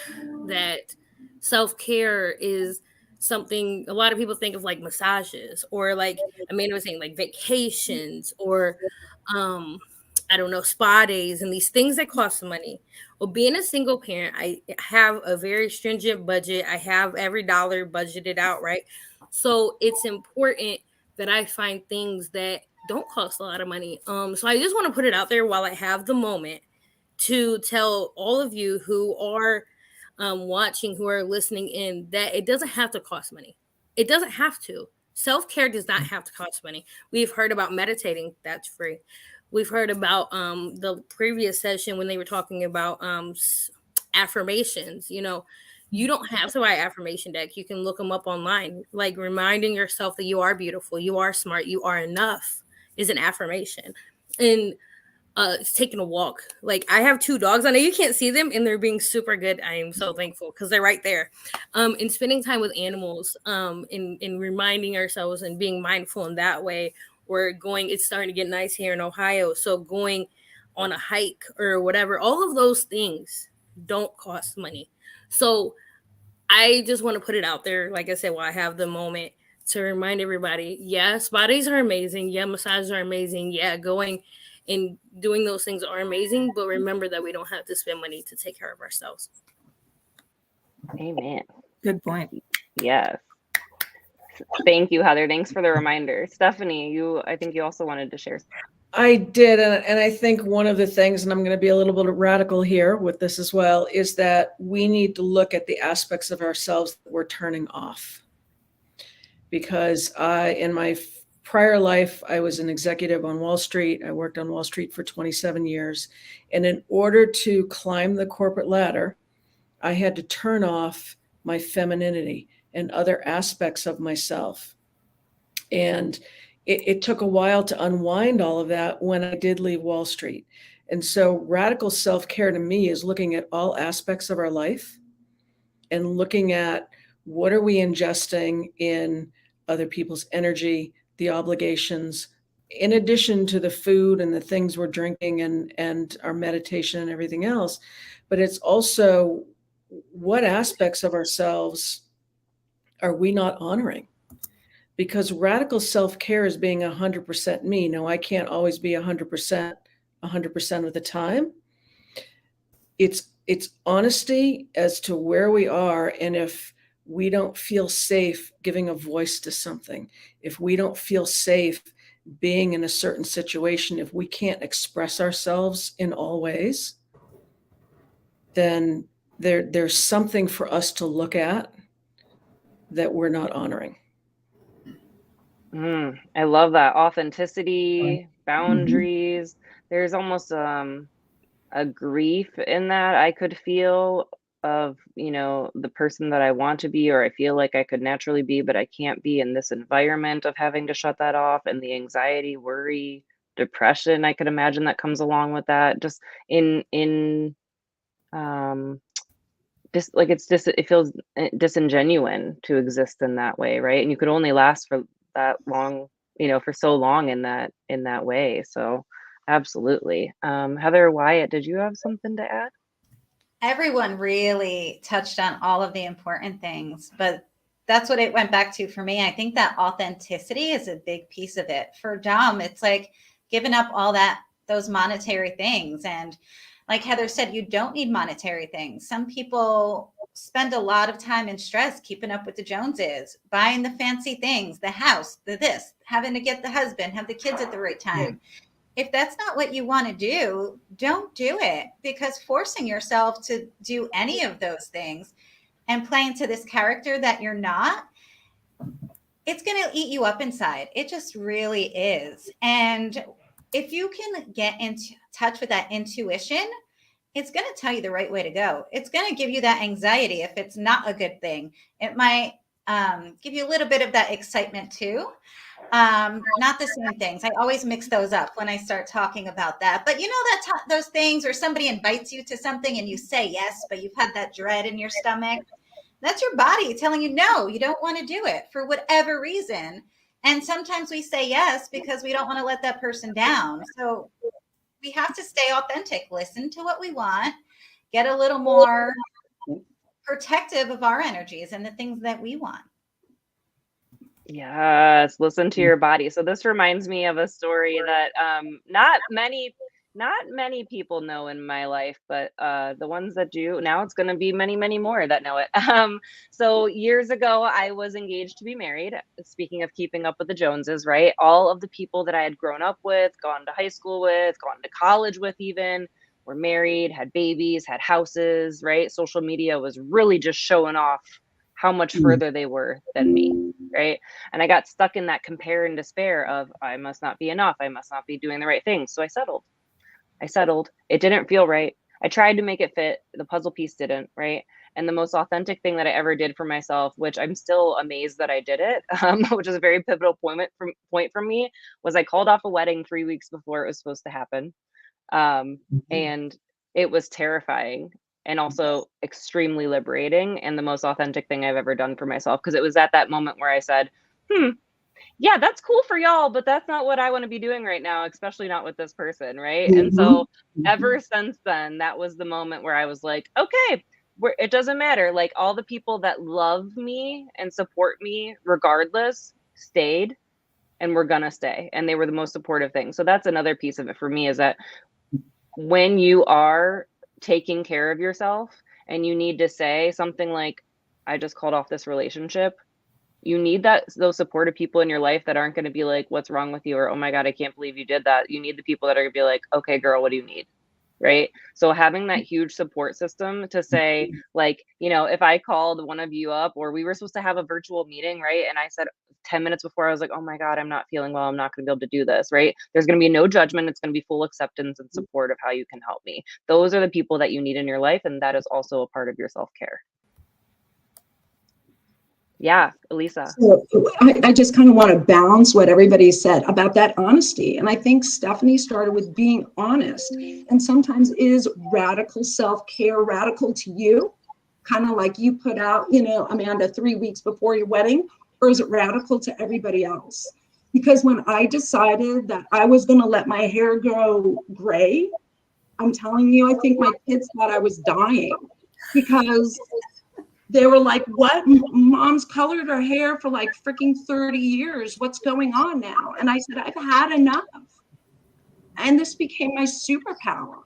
that self-care is something a lot of people think of, like massages, or like Amanda was saying, like vacations, or I don't know, spa days, and these things that cost money. Well, being a single parent, I have a very stringent budget. I have every dollar budgeted out, right? So it's important that I find things that don't cost a lot of money. So I just want to put it out there while I have the moment to tell all of you who are watching, who are listening in, that it doesn't have to cost money. It doesn't have to. Self-care does not have to cost money. We've heard about meditating, that's free. We've heard about the previous session when they were talking about affirmations. You know, you don't have to buy affirmation deck. You can look them up online. Like reminding yourself that you are beautiful, you are smart, you are enough is an affirmation. And it's taking a walk. Like I have 2 dogs. I know you can't see them and they're being super good. I am so thankful because they're right there. And spending time with animals, in reminding ourselves and being mindful in that way. We're going, it's starting to get nice here in Ohio. So going on a hike or whatever, all of those things don't cost money. So I just want to put it out there, like I said, while I have the moment, to remind everybody, yeah, spa days are amazing. Yeah, massages are amazing. Yeah, going and doing those things are amazing. But remember that we don't have to spend money to take care of ourselves. Amen. Good point. Yes. Thank you, Heather. Thanks for the reminder. Stephanie, I think you also wanted to share. I did, and I think one of the things, and I'm going to be a little bit radical here with this as well, is that we need to look at the aspects of ourselves that we're turning off. Because in my prior life, I was an executive on Wall Street. I worked on Wall Street for 27 years. And in order to climb the corporate ladder, I had to turn off my femininity and other aspects of myself. And it took a while to unwind all of that when I did leave Wall Street. And so radical self-care to me is looking at all aspects of our life and looking at what are we ingesting in other people's energy, the obligations, in addition to the food and the things we're drinking and our meditation and everything else. But it's also what aspects of ourselves are we not honoring? Because radical self-care is being 100% me. No, I can't always be 100% of the time. It's honesty as to where we are, and if we don't feel safe giving a voice to something, if we don't feel safe being in a certain situation, if we can't express ourselves in all ways, then there's something for us to look at that we're not honoring. I love that. Authenticity, boundaries. There's almost a grief in that I could feel of, the person that I want to be, or I feel like I could naturally be, but I can't be in this environment of having to shut that off, and the anxiety, worry, depression I could imagine that comes along with that. Just just like it feels disingenuine to exist in that way, right? And you could only last for that long, for so long in that way. So absolutely. Heather, Wyatt, did you have something to add? Everyone really touched on all of the important things, but that's what it went back to for me. I think that authenticity is a big piece of it. For Dom, it's like giving up all those monetary things. And like Heather said, you don't need monetary things. Some people spend a lot of time and stress keeping up with the Joneses, buying the fancy things, the house, the this, having to get the husband, have the kids at the right time. If that's not what you want to do, don't do it, because forcing yourself to do any of those things and playing to this character that you're not, it's going to eat you up inside. It just really is. And if you can get into touch with that intuition, it's going to tell you the right way to go. It's going to give you that anxiety if it's not a good thing. It might give you a little bit of that excitement too. Not the same things. I always mix those up when I start talking about that. But those things, or somebody invites you to something and you say yes, but you've had that dread in your stomach. That's your body telling you, no, you don't want to do it for whatever reason. And sometimes we say yes because we don't want to let that person down. So we have to stay authentic, listen to what we want, get a little more protective of our energies and the things that we want. Yes, listen to your body. So this reminds me of a story that not many people know in my life, but the ones that do, now it's going to be many, many more that know it. So years ago, I was engaged to be married. Speaking of keeping up with the Joneses, right? All of the people that I had grown up with, gone to high school with, gone to college with even, were married, had babies, had houses, right? Social media was really just showing off how much further they were than me, right? And I got stuck in that compare and despair of I must not be enough. I must not be doing the right thing. So I settled. It didn't feel right. I tried to make it fit. The puzzle piece didn't, right? And the most authentic thing that I ever did for myself, which I'm still amazed that I did it, which is a very pivotal point for me, was I called off a wedding 3 weeks before it was supposed to happen. And it was terrifying and also extremely liberating and the most authentic thing I've ever done for myself. Because it was at that moment where I said, yeah, that's cool for y'all, but that's not what I want to be doing right now, especially not with this person, right? And so ever since then, that was the moment where I was like, okay, it doesn't matter. Like all the people that love me and support me regardless stayed and we're gonna stay. And they were the most supportive thing. So that's another piece of it for me, is that when you are taking care of yourself and you need to say something like, I just called off this relationship, you need those supportive people in your life that aren't going to be like, what's wrong with you? Or, oh my God, I can't believe you did that. You need the people that are going to be like, okay, girl, what do you need? Right. So having that huge support system to say, like, if I called one of you up, or we were supposed to have a virtual meeting, right? And I said 10 minutes before, I was like, oh my God, I'm not feeling well. I'm not going to be able to do this. Right. There's going to be no judgment. It's going to be full acceptance and support of how you can help me. Those are the people that you need in your life. And that is also a part of your self-care. Yeah, Elisa. So I just kind of want to balance what everybody said about that honesty. And I think Stephanie started with being honest. And sometimes is radical self-care radical to you? Kind of like you put out, Amanda, 3 weeks before your wedding, or is it radical to everybody else? Because when I decided that I was going to let my hair grow gray, I'm telling you, I think my kids thought I was dying, because they were like, what? Mom's colored her hair for like freaking 30 years. What's going on now? And I said, I've had enough. And this became my superpower.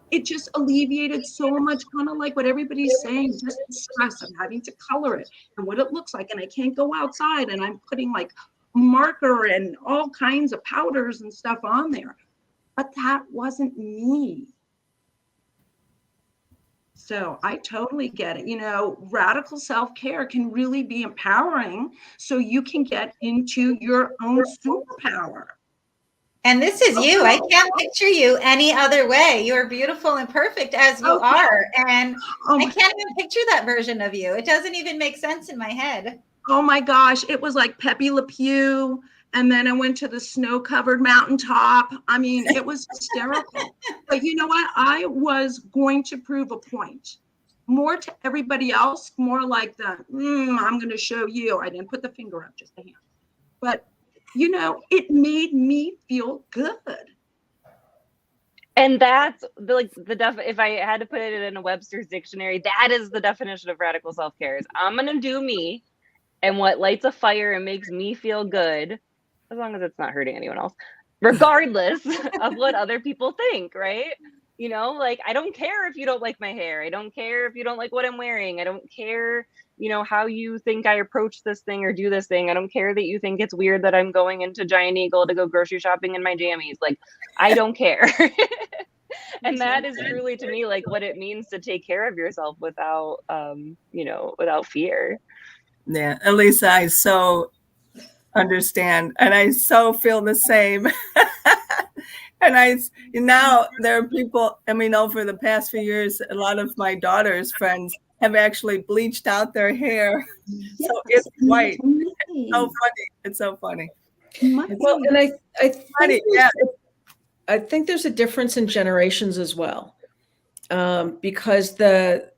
It just alleviated so much, kind of like what everybody's saying, just the stress of having to color it and what it looks like. And I can't go outside and I'm putting like marker and all kinds of powders and stuff on there. But that wasn't me. So I totally get it. Radical self-care can really be empowering, so you can get into your own superpower. And this is you. I can't picture you any other way. You are beautiful and perfect as you are. And I can't even picture that version of you. It doesn't even make sense in my head. Oh my gosh. It was like Pepe Le Pew. And then I went to the snow-covered mountaintop. I mean, it was hysterical. But you know what? I was going to prove a point. More to everybody else, more like I'm going to show you. I didn't put the finger up, just a hand. But, it made me feel good. And that's if I had to put it in a Webster's dictionary, that is the definition of radical self-care. Is I'm going to do me, and what lights a fire and makes me feel good, as long as it's not hurting anyone else, regardless of what other people think, right? I don't care if you don't like my hair. I don't care if you don't like what I'm wearing. I don't care, how you think I approach this thing or do this thing. I don't care that you think it's weird that I'm going into Giant Eagle to go grocery shopping in my jammies. I don't care. And that is truly, to me, what it means to take care of yourself without, without fear. Yeah, Elisa, I so understand, and I so feel the same. And now there are people, over the past few years, a lot of my daughter's friends have actually bleached out their hair. Yes, so it's white. It's so funny. Well, and I think there's a difference in generations as well, because there's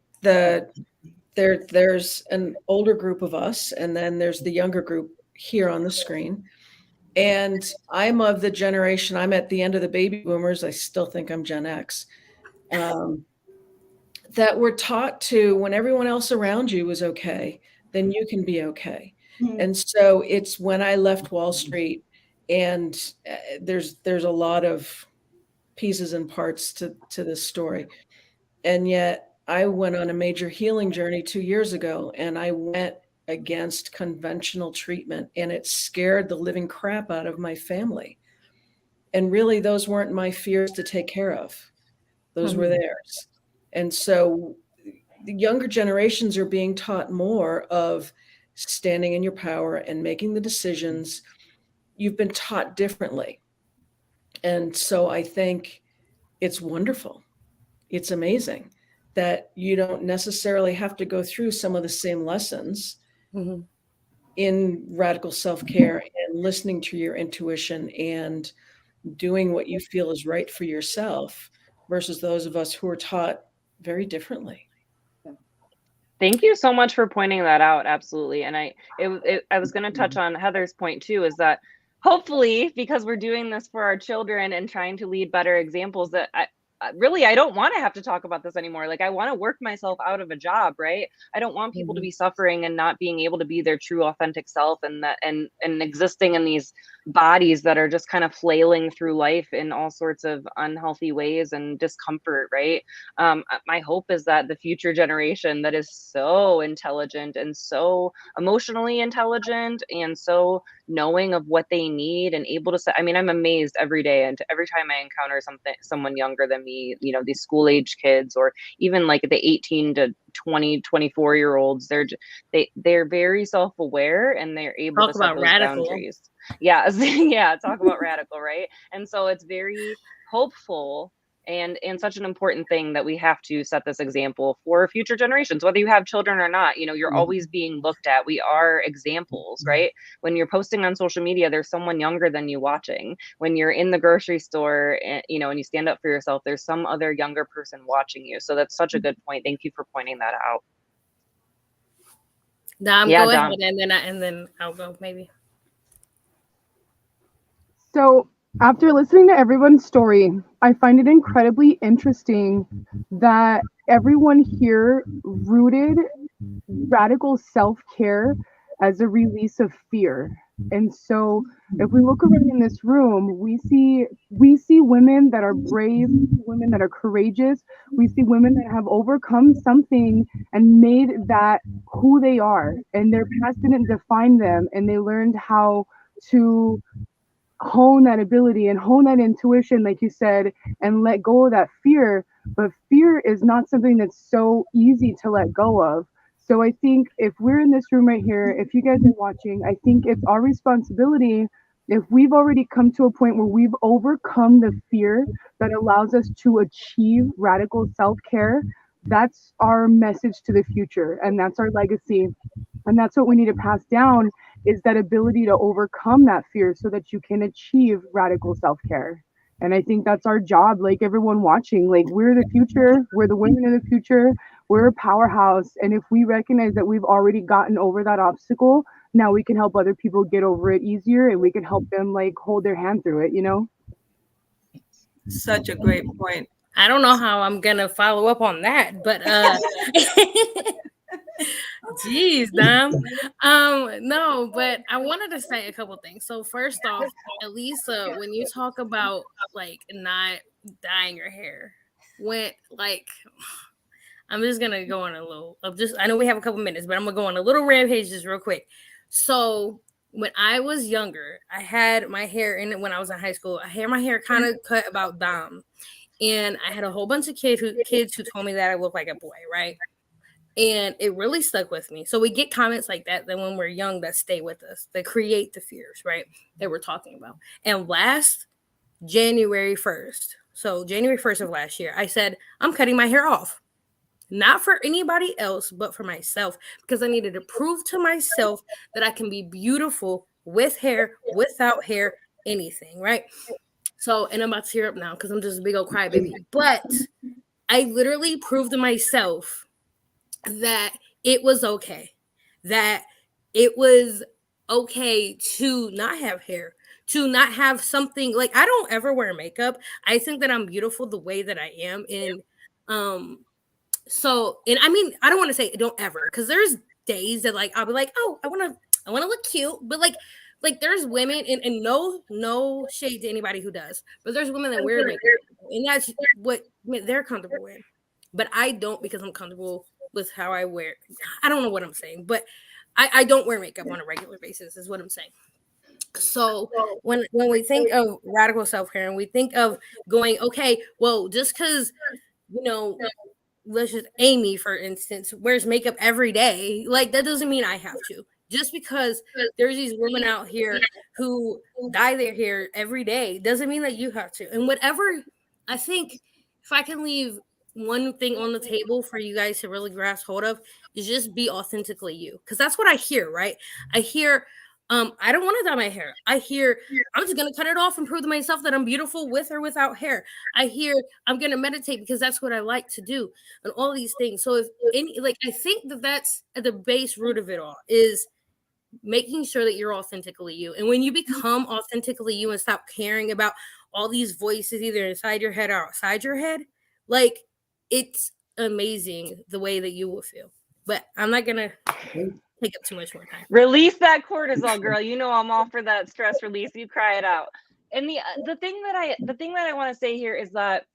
an older group of us, and then there's the younger group here on the screen. And I'm of the generation, I'm at the end of the baby boomers. I still think I'm Gen X. That we're taught to, when everyone else around you is okay, then you can be okay. And so it's when I left Wall Street, and there's a lot of pieces and parts to this story. And yet I went on a major healing journey 2 years ago, and I went against conventional treatment, and it scared the living crap out of my family. And really, those weren't my fears to take care of. Those were theirs. And so the younger generations are being taught more of standing in your power and making the decisions. You've been taught differently. And so I think it's wonderful. It's amazing that you don't necessarily have to go through some of the same lessons in radical self-care and listening to your intuition and doing what you feel is right for yourself versus those of us who are taught very differently. Thank you so much for pointing that out. Absolutely. And I was going to touch on Heather's point too, is that hopefully, because we're doing this for our children and trying to lead better examples, that I don't want to have to talk about this anymore. Like, I want to work myself out of a job, right? I don't want people to be suffering and not being able to be their true authentic self, and that and existing in these bodies that are just kind of flailing through life in all sorts of unhealthy ways and discomfort, right? My hope is that the future generation that is so intelligent and so emotionally intelligent and so knowing of what they need and able to say, I mean, I'm amazed every day, and every time I encounter someone younger than me, you know, these school age kids, or even like the 18 to 20, 24-year-olds, they're very self-aware, and they're able to set those boundaries. Yeah. Yeah. Talk about radical, right? And so it's very hopeful and such an important thing that we have to set this example for future generations, whether you have children or not. You know, you're always being looked at. We are examples, right? When you're posting on social media, there's someone younger than you watching. When you're in the grocery store, you know, and you stand up for yourself, there's some other younger person watching you. So that's such a good point. Thank you for pointing that out. Dom, Yeah, go Dom. ahead, and then I'll go maybe. So, after listening to everyone's story, I find it incredibly interesting that everyone here rooted radical self-care as a release of fear. And so, if we look around in this room, we see women that are brave, women that are courageous. We see women that have overcome something and made that who they are, and their past didn't define them, and they learned how to hone that ability and hone that intuition, like you said, and let go of that fear. But fear is not something that's so easy to let go of. So I think if we're in this room right here, if you guys are watching, I think it's our responsibility, if we've already come to a point where we've overcome the fear that allows us to achieve radical self-care, that's our message to the future, and that's our legacy. And that's what we need to pass down, is that ability to overcome that fear so that you can achieve radical self-care. And I think that's our job, like everyone watching, like we're the future, we're the women of the future, we're a powerhouse. And if we recognize that we've already gotten over that obstacle, now we can help other people get over it easier, and we can help them like hold their hand through it, you know? Such a great point. I don't know how I'm gonna follow up on that, but geez, Dom. No, but I wanted to say a couple things. So first off, Elisa, when you talk about like not dyeing your hair, when like I'm just gonna go on a little I know we have a couple minutes, but I'm gonna go on a little rampage just real quick. So when I was younger, I had my hair in it when I was in high school. I had my hair kind of cut about Dom. And I had a whole bunch of kids who told me that I look like a boy, right? And it really stuck with me. So we get comments like that when we're young that stay with us, that create the fears, right? That we're talking about. And last January 1st, so January 1st of last year, I said, I'm cutting my hair off. Not for anybody else, but for myself, because I needed to prove to myself that I can be beautiful with hair, without hair, anything, right? So, and I'm about to tear up now because I'm just a big old crybaby. But I literally proved to myself that it was okay. That it was okay to not have hair, to not have something like, I don't ever wear makeup. I think that I'm beautiful the way that I am. And so, and I mean, I don't want to say don't ever, because there's days that like I'll be like, oh, I want to I want to look cute, but like there's women, and no shade to anybody who does, but there's women that wear makeup, and that's what they're comfortable in. But I don't, because I'm comfortable with how I wear. I don't know what I'm saying, but I don't wear makeup on a regular basis, is what I'm saying. So when we think of radical self-care and we think of going, okay, well, just because, you know, let's just Amy, for instance, wears makeup every day, like that doesn't mean I have to. Just because there's these women out here who dye their hair every day doesn't mean that you have to. And whatever, I think if I can leave one thing on the table for you guys to really grasp hold of, is just be authentically you. Because that's what I hear, right? I hear, I don't want to dye my hair. I hear, I'm just going to cut it off and prove to myself that I'm beautiful with or without hair. I hear, I'm going to meditate because that's what I like to do, and all these things. So if any, like, I think that that's at the base root of it all, is making sure that you're authentically you. And when you become authentically you and stop caring about all these voices either inside your head or outside your head, like, it's amazing the way that you will feel. But I'm not going to take up too much more time. Release that cortisol, girl. You know I'm all for that stress release. You cry it out. And the thing that I want to say here is that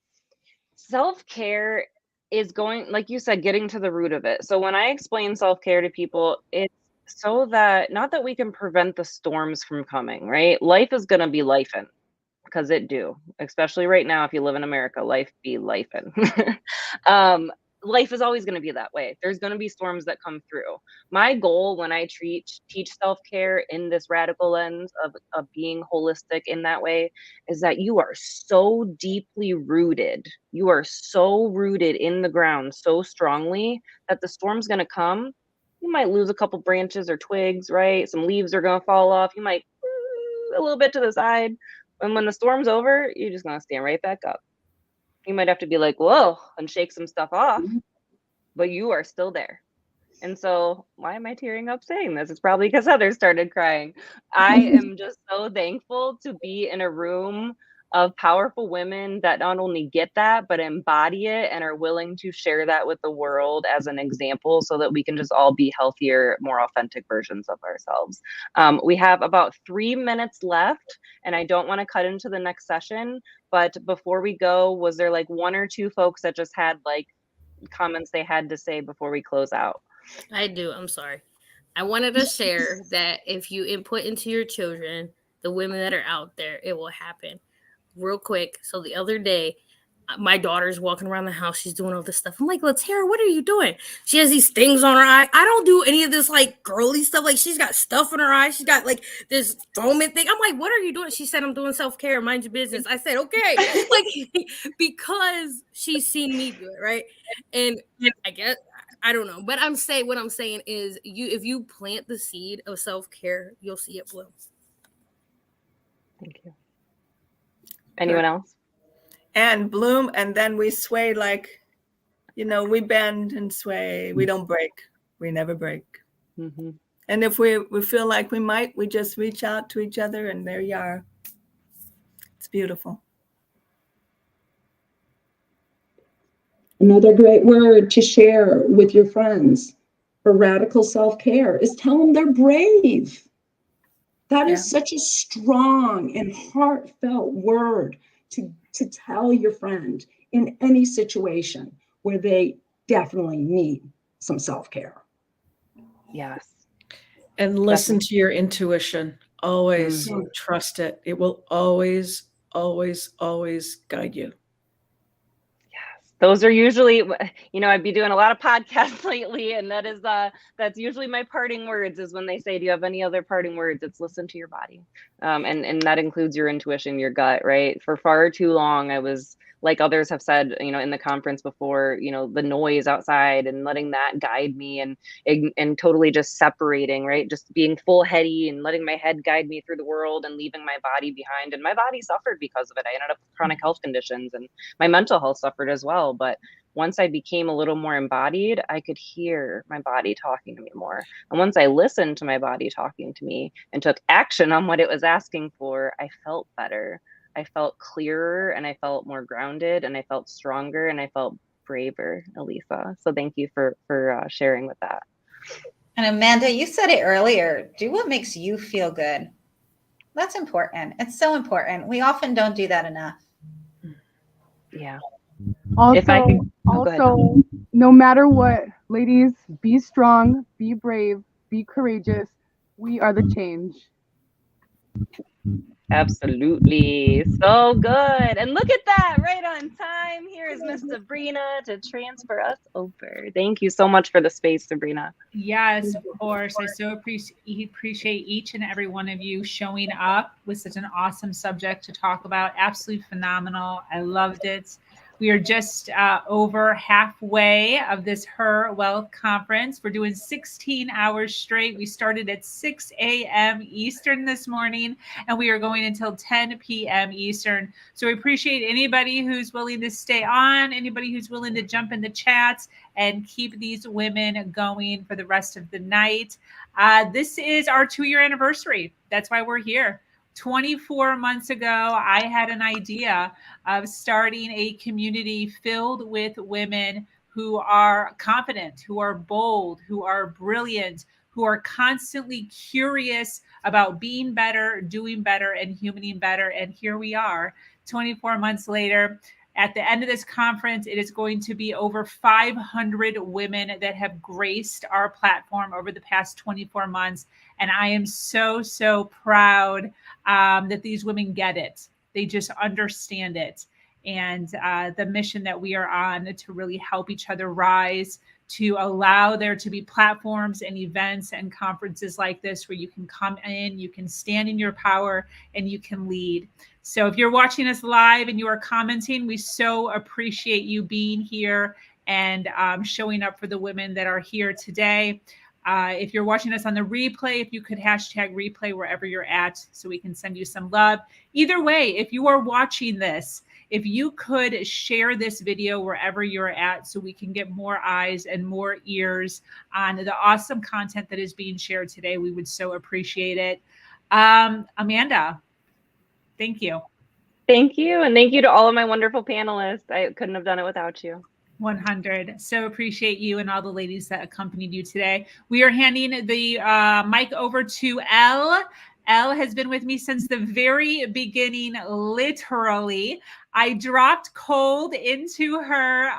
self-care is going, like you said, getting to the root of it. So when I explain self-care to people, it's so that, not that we can prevent the storms from coming, right? Life is going to be lifing, because it do, especially right now. If you live in America, life be lifing. Life is always going to be that way. There's going to be storms that come through. My goal when I teach self-care in this radical lens of being holistic in that way is that you are so deeply rooted. You are so rooted in the ground so strongly that the storm's going to come. You might lose a couple branches or twigs, right? Some leaves are going to fall off. You might a little bit to the side. And when the storm's over, you're just going to stand right back up. You might have to be like, whoa, and shake some stuff off, but you are still there. And so, why am I tearing up saying this? It's probably because Heather started crying. I am just so thankful to be in a room of powerful women that not only get that, but embody it and are willing to share that with the world as an example, so that we can just all be healthier, more authentic versions of ourselves. We have about 3 minutes left, and I don't want to cut into the next session, but before we go, was there like one or two folks that just had like comments they had to say before we close out? I do. I'm sorry. I wanted to share that if you input into your children, the women that are out there, it will happen. Real quick. So the other day, my daughter's walking around the house. She's doing all this stuff. I'm like, Latara, what are you doing? She has these things on her eye. I don't do any of this like girly stuff. Like, she's got stuff in her eye. She's got like this foaming thing. I'm like, what are you doing? She said, I'm doing self-care. Mind your business. I said, okay. Like, because she's seen me do it, right? And I guess, I don't know. But what I'm saying is, if you plant the seed of self-care, you'll see it bloom. Thank you. Anyone else? And bloom, and then we sway like, we bend and sway. We don't break. We never break. Mm-hmm. And if we feel like we might, we just reach out to each other, and there you are. It's beautiful. Another great word to share with your friends for radical self-care is tell them they're brave. That is such a strong and heartfelt word to tell your friend in any situation where they definitely need some self-care. Yes. And listen to your intuition. Always trust it. It will always, always, always guide you. Those are usually, I'd be doing a lot of podcasts lately, and that's usually my parting words, is when they say, do you have any other parting words? It's listen to your body. And that includes your intuition, your gut, right? For far too long, I was, like others have said, in the conference before, the noise outside and letting that guide me and totally just separating, right? Just being full heady and letting my head guide me through the world and leaving my body behind. And my body suffered because of it. I ended up with chronic health conditions, and my mental health suffered as well. But once I became a little more embodied, I could hear my body talking to me more. And once I listened to my body talking to me and took action on what it was asking for, I felt better. I felt clearer, and I felt more grounded, and I felt stronger, and I felt braver, Elisa. So thank you for sharing with that. And Amanda, you said it earlier, do what makes you feel good. That's important. It's so important. We often don't do that enough. Yeah. If I Also, could, oh, go ahead. also, no matter what, ladies, be strong, be brave, be courageous. We are the change. Absolutely. So good. And look at that, right on time. Here is Miss Sabrina to transfer us over. Thank you so much for the space, Sabrina. Yes, of course. I so appreciate each and every one of you showing up with such an awesome subject to talk about. Absolutely phenomenal. I loved it. We are just over halfway of this Her Wealth Conference. We're doing 16 hours straight. We started at 6 a.m. Eastern this morning, and we are going until 10 p.m. Eastern. So we appreciate anybody who's willing to stay on, anybody who's willing to jump in the chats and keep these women going for the rest of the night. This is our 2-year anniversary. That's why we're here. 24 months ago, I had an idea of starting a community filled with women who are confident, who are bold, who are brilliant, who are constantly curious about being better, doing better, and humaning better. And here we are, 24 months later. At the end of this conference, it is going to be over 500 women that have graced our platform over the past 24 months. And I am so, so proud that these women get it. They just understand it. And the mission that we are on to really help each other rise, to allow there to be platforms and events and conferences like this where you can come in, you can stand in your power, and you can lead. So if you're watching us live and you are commenting, we so appreciate you being here and showing up for the women that are here today. If you're watching us on the replay, if you could hashtag replay wherever you're at so we can send you some love. Either way, if you are watching this, if you could share this video wherever you're at so we can get more eyes and more ears on the awesome content that is being shared today, we would so appreciate it. Amanda, thank you. Thank you. And thank you to all of my wonderful panelists. I couldn't have done it without you. 100. So appreciate you and all the ladies that accompanied you today. We are handing the mic over to Elle. Elle has been with me since the very beginning, literally. I dropped cold into her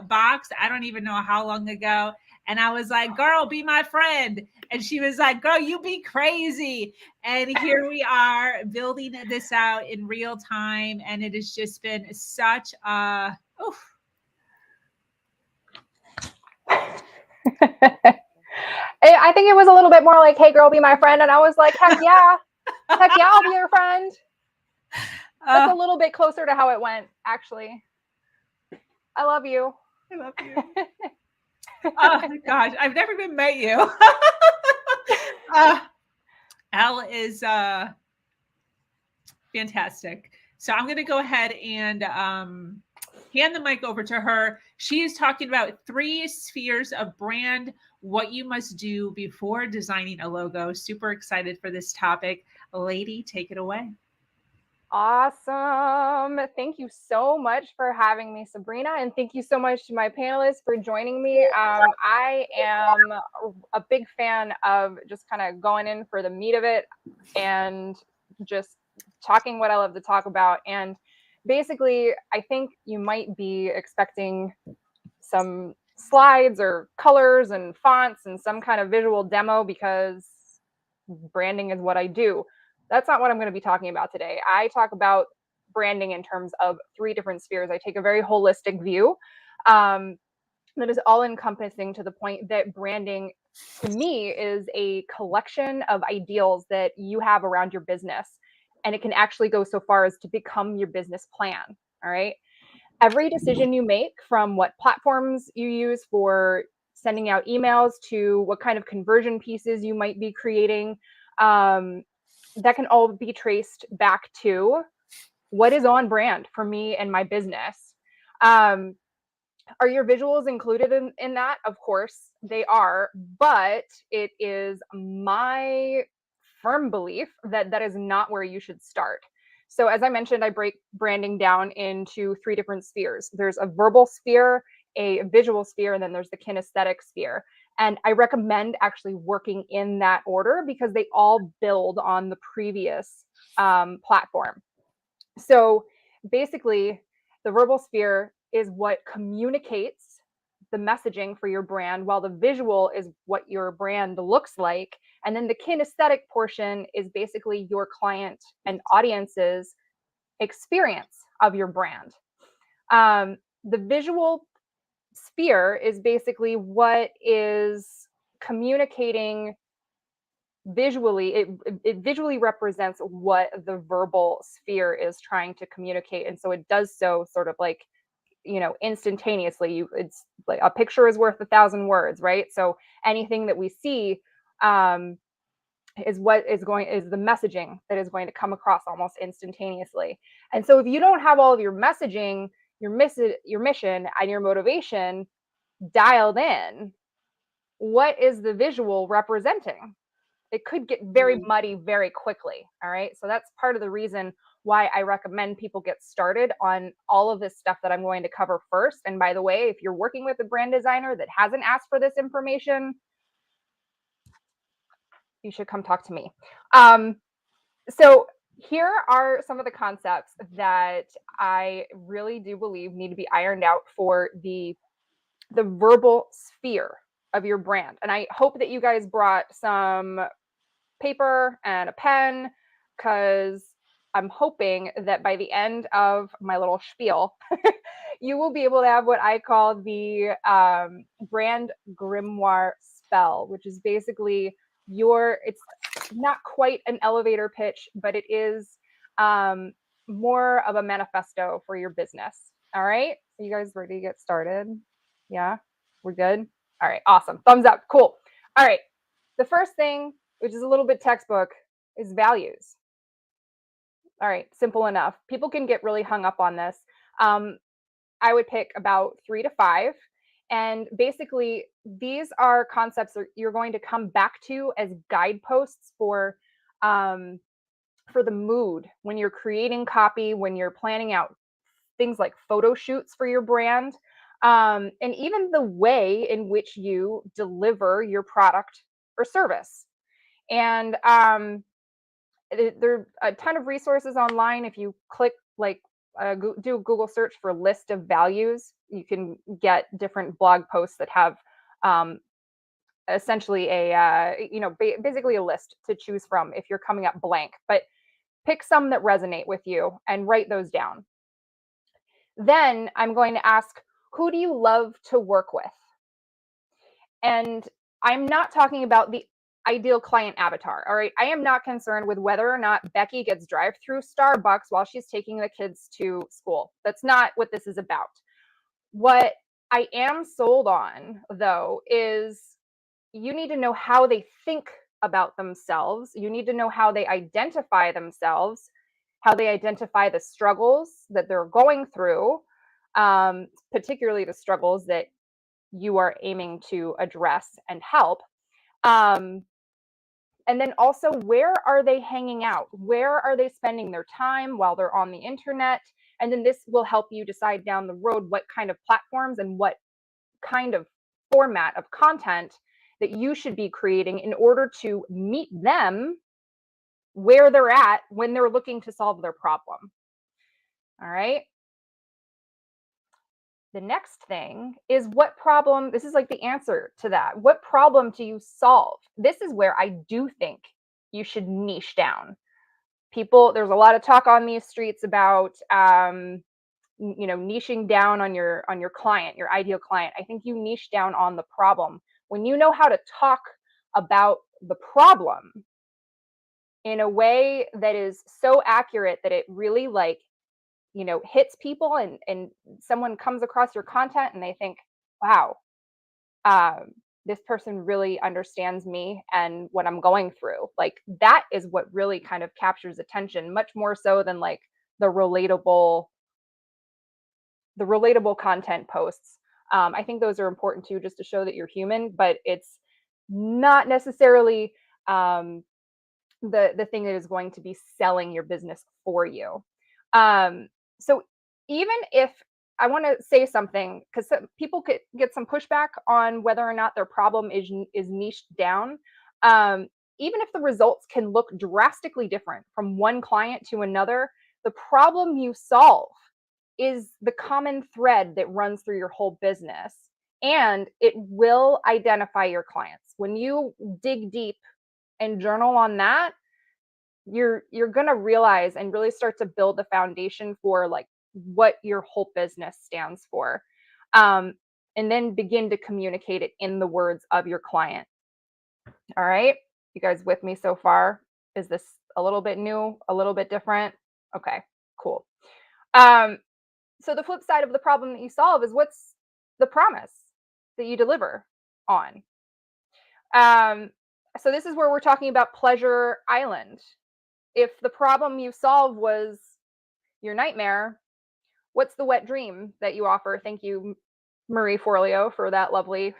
box. I don't even know how long ago. And I was like, girl, be my friend. And she was like, girl, you be crazy. And here we are building this out in real time. And it has just been such a, oof. I think it was a little bit more like, hey, girl, be my friend. And I was like, heck yeah. Heck yeah, I'll be your friend. That's a little bit closer to how it went, actually. I love you. I love you. Oh, my gosh. I've never even met you. Elle is fantastic. So I'm going to go ahead and hand the mic over to her. She is talking about 3 spheres of brand, what you must do before designing a logo. Super excited for this topic. Lady, take it away. Awesome. Thank you so much for having me, Sabrina. And thank you so much to my panelists for joining me. I am a big fan of just kind of going in for the meat of it and just talking what I love to talk about. And basically, I think you might be expecting some slides or colors and fonts and some kind of visual demo because branding is what I do. That's not what I'm going to be talking about today. I talk about branding in terms of 3 different spheres. I take a very holistic view that is all encompassing to the point that branding to me is a collection of ideals that you have around your business. And it can actually go so far as to become your business plan. All right. Every decision you make, from what platforms you use for sending out emails to what kind of conversion pieces you might be creating, that can all be traced back to what is on brand for me and my business. Are your visuals included in that? Of course they are, but it is my firm belief that that is not where you should start. So as I mentioned, I break branding down into 3 different spheres. There's a verbal sphere, a visual sphere, and then there's the kinesthetic sphere. And I recommend actually working in that order because they all build on the previous platform. So basically, the verbal sphere is what communicates the messaging for your brand, while the visual is what your brand looks like. And then the kinesthetic portion is basically your client and audience's experience of your brand. The visual sphere is basically what is communicating visually. It visually represents what the verbal sphere is trying to communicate, and so it does so sort of like, you know, instantaneously. It's like a picture is worth 1,000 words, right? So anything that we see is the messaging that is going to come across almost instantaneously. And so if you don't have all of your messaging, your mission and your motivation dialed in, what is the visual representing? It could get very muddy very quickly. All right. So that's part of the reason why I recommend people get started on all of this stuff that I'm going to cover first. And by the way, if you're working with a brand designer that hasn't asked for this information, you should come talk to me. So here are some of the concepts that I really do believe need to be ironed out for the verbal sphere of your brand. And I hope that you guys brought some paper and a pen, because I'm hoping that by the end of my little spiel, you will be able to have what I call the brand grimoire spell, which is basically it's not quite an elevator pitch, but it is more of a manifesto for your business. All right. Are you guys ready to get started? Yeah, we're good. All right. Awesome. Thumbs up. Cool. All right. The first thing, which is a little bit textbook, is values. All right, simple enough. People can get really hung up on this. I would pick about 3 to 5. And basically, these are concepts that you're going to come back to as guideposts for the mood when you're creating copy, when you're planning out things like photo shoots for your brand, and even the way in which you deliver your product or service. And there are a ton of resources online. If you click do a Google search for list of values, you can get different blog posts that have essentially basically a list to choose from if you're coming up blank. But pick some that resonate with you and write those down. Then I'm going to ask, who do you love to work with? And I'm not talking about the ideal client avatar. All right. I am not concerned with whether or not Becky gets drive-through Starbucks while she's taking the kids to school. That's not what this is about. What I am sold on, though, is you need to know how they think about themselves. You need to know how they identify themselves, how they identify the struggles that they're going through, particularly the struggles that you are aiming to address and help. And then also, where are they hanging out? Where are they spending their time while they're on the internet? And then this will help you decide down the road what kind of platforms and what kind of format of content that you should be creating in order to meet them where they're at when they're looking to solve their problem. All right. The next thing is, what problem, this is like the answer to that. What problem do you solve? This is where I do think you should niche down. There's a lot of talk on these streets about, niching down on your client, your ideal client. I think you niche down on the problem. When you know how to talk about the problem in a way that is so accurate that it really hits people, and someone comes across your content and they think, wow, this person really understands me and what I'm going through. Like, that is what really kind of captures attention, much more so than like the relatable content posts. I think those are important too, just to show that you're human, but it's not necessarily the thing that is going to be selling your business for you. So even if want to say something, because people could get some pushback on whether or not their problem is niched down. Even if the results can look drastically different from one client to another, the problem you solve is the common thread that runs through your whole business, and it will identify your clients. When you dig deep and journal on that, you're going to realize and really start to build the foundation for like what your whole business stands for. And then begin to communicate it in the words of your client. All right. You guys with me so far? Is this a little bit new, a little bit different? Okay, cool. So the flip side of the problem that you solve is, what's the promise that you deliver on? So this is where we're talking about Pleasure Island. If the problem you solve was your nightmare, what's the wet dream that you offer? Thank you, Marie Forleo, for that lovely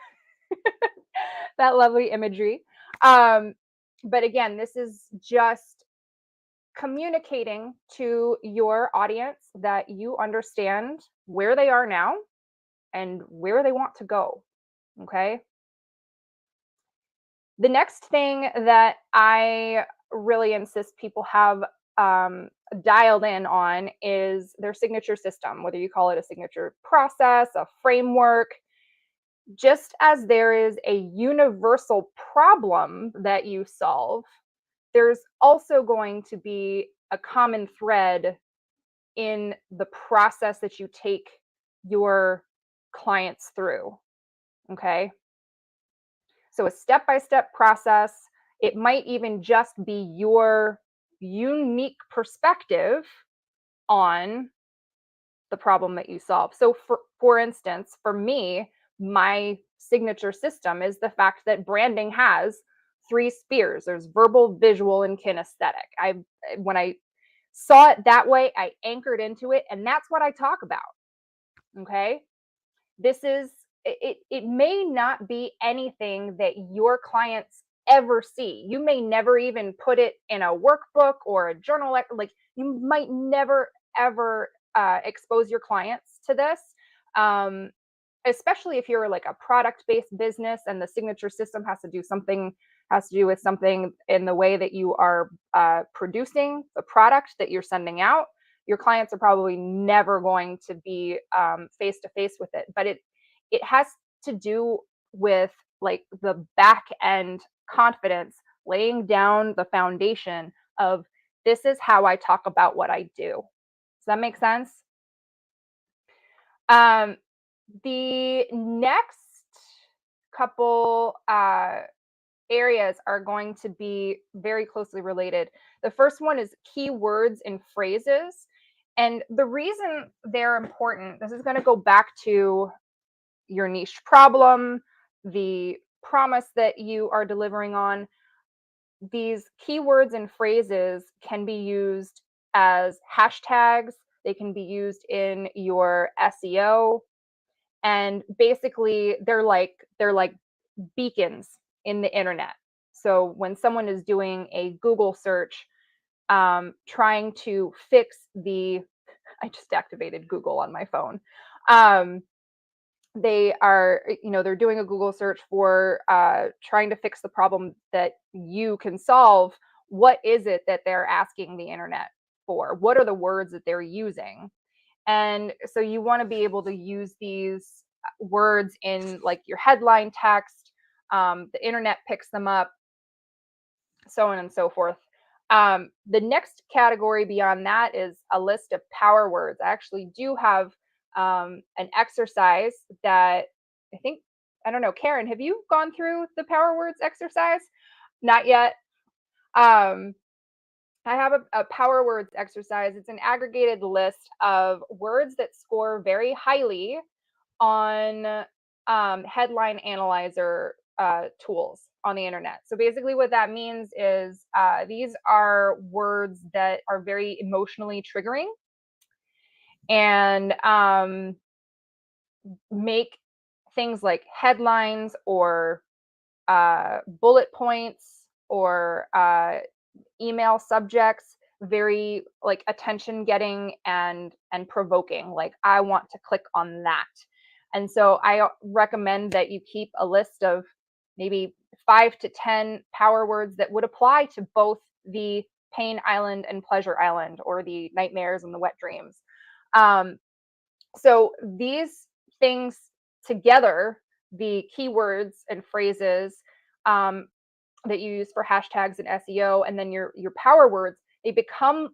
that lovely imagery. But again, this is just communicating to your audience that you understand where they are now and where they want to go. Okay. The next thing that I really insist people have dialed in on is their signature system, whether you call it a signature process, a framework. Just as there is a universal problem that you solve, there's also going to be a common thread in the process that you take your clients through. Okay. So a step-by-step process, it might even just be your unique perspective on the problem that you solve. So for instance, for me, my signature system is the fact that branding has 3 spheres. There's verbal, visual, and kinesthetic. When I saw it that way, I anchored into it, and that's what I talk about. Okay. This is, it may not be anything that your clients ever see. You may never even put it in a workbook or a journal. Like, you might never, ever expose your clients to this. Especially if you're like a product-based business and the signature system has to do with something in the way that you are producing the product that you're sending out. Your clients are probably never going to be face to face with it, but it has to do with like the back end confidence, laying down the foundation of, this is how I talk about what I do. Does that make sense? The next couple areas are going to be very closely related. The first one is keywords and phrases. And the reason they're important, this is going to go back to your niche problem, the promise that you are delivering on. These keywords and phrases can be used as hashtags. They can be used in your SEO. And basically they're like beacons in the internet. So when someone is doing a Google search, trying to fix I just activated Google on my phone. They are, they're doing a Google search for trying to fix the problem that you can solve. What is it that they're asking the internet for? What are the words that they're using? And so you want to be able to use these words in like your headline text. The internet picks them up, so on and so forth. The next category beyond that is a list of power words. I actually do have an exercise that I don't know, Karen, have you gone through the power words exercise? Not yet. I have a power words exercise. It's an aggregated list of words that score very highly on headline analyzer tools on the internet. So basically what that means is these are words that are very emotionally triggering and make things like headlines or bullet points or email subjects very like attention getting and provoking. Like, I want to click on that. And so I recommend that you keep a list of maybe 5 to 10 power words that would apply to both the pain island and pleasure island, or the nightmares and the wet dreams. So these things together, the keywords and phrases that you use for hashtags and SEO, and then your power words, they become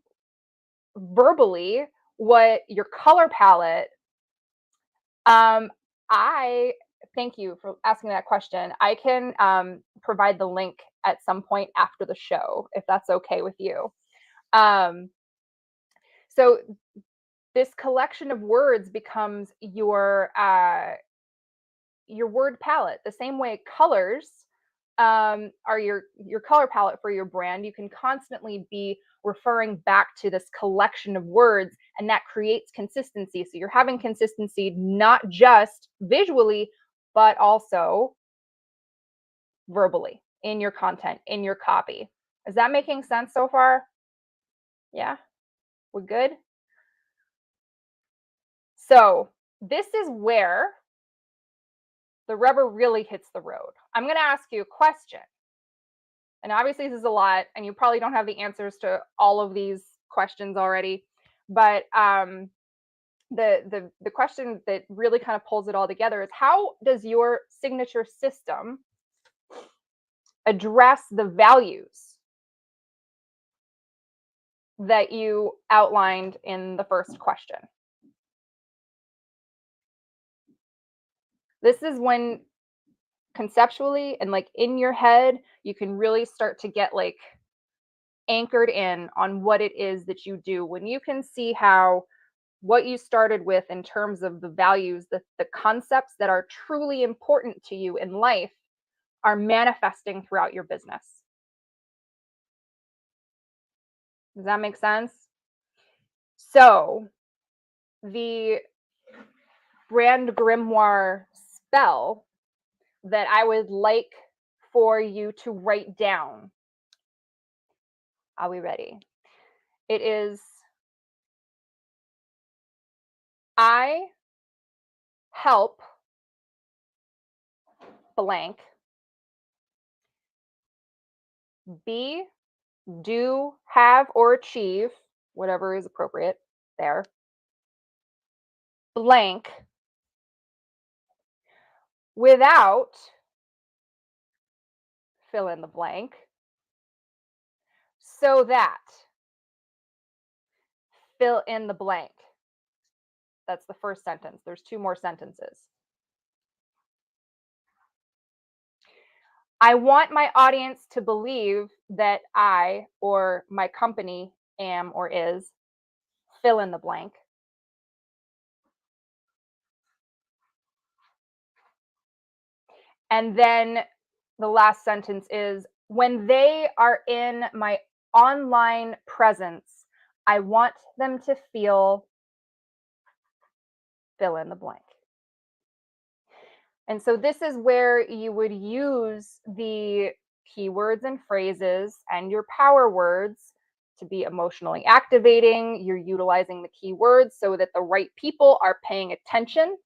verbally what your color palette. I thank you for asking that question. I can provide the link at some point after the show, if that's okay with you. So this collection of words becomes your word palette. The same way colors are your color palette for your brand. You can constantly be referring back to this collection of words, and that creates consistency. So you're having consistency not just visually, but also verbally in your content, in your copy. Is that making sense so far? Yeah, we're good. So this is where the rubber really hits the road. I'm going to ask you a question. And obviously this is a lot, and you probably don't have the answers to all of these questions already. But the question that really kind of pulls it all together is, how does your signature system address the values that you outlined in the first question? This is when conceptually and like in your head, you can really start to get like anchored in on what it is that you do. When you can see how what you started with in terms of the values, the concepts that are truly important to you in life are manifesting throughout your business. Does that make sense? So the brand grimoire spell that I would like for you to write down. Are we ready? It is, I help blank be, do, have, or achieve, whatever is appropriate there, blank, without, fill in the blank, so that, fill in the blank. That's the first sentence. There's 2 more sentences. I want my audience to believe that I or my company am or is, fill in the blank. And then the last sentence is, when they are in my online presence, I want them to feel, fill in the blank. And so this is where you would use the keywords and phrases and your power words to be emotionally activating. You're utilizing the keywords so that the right people are paying attention.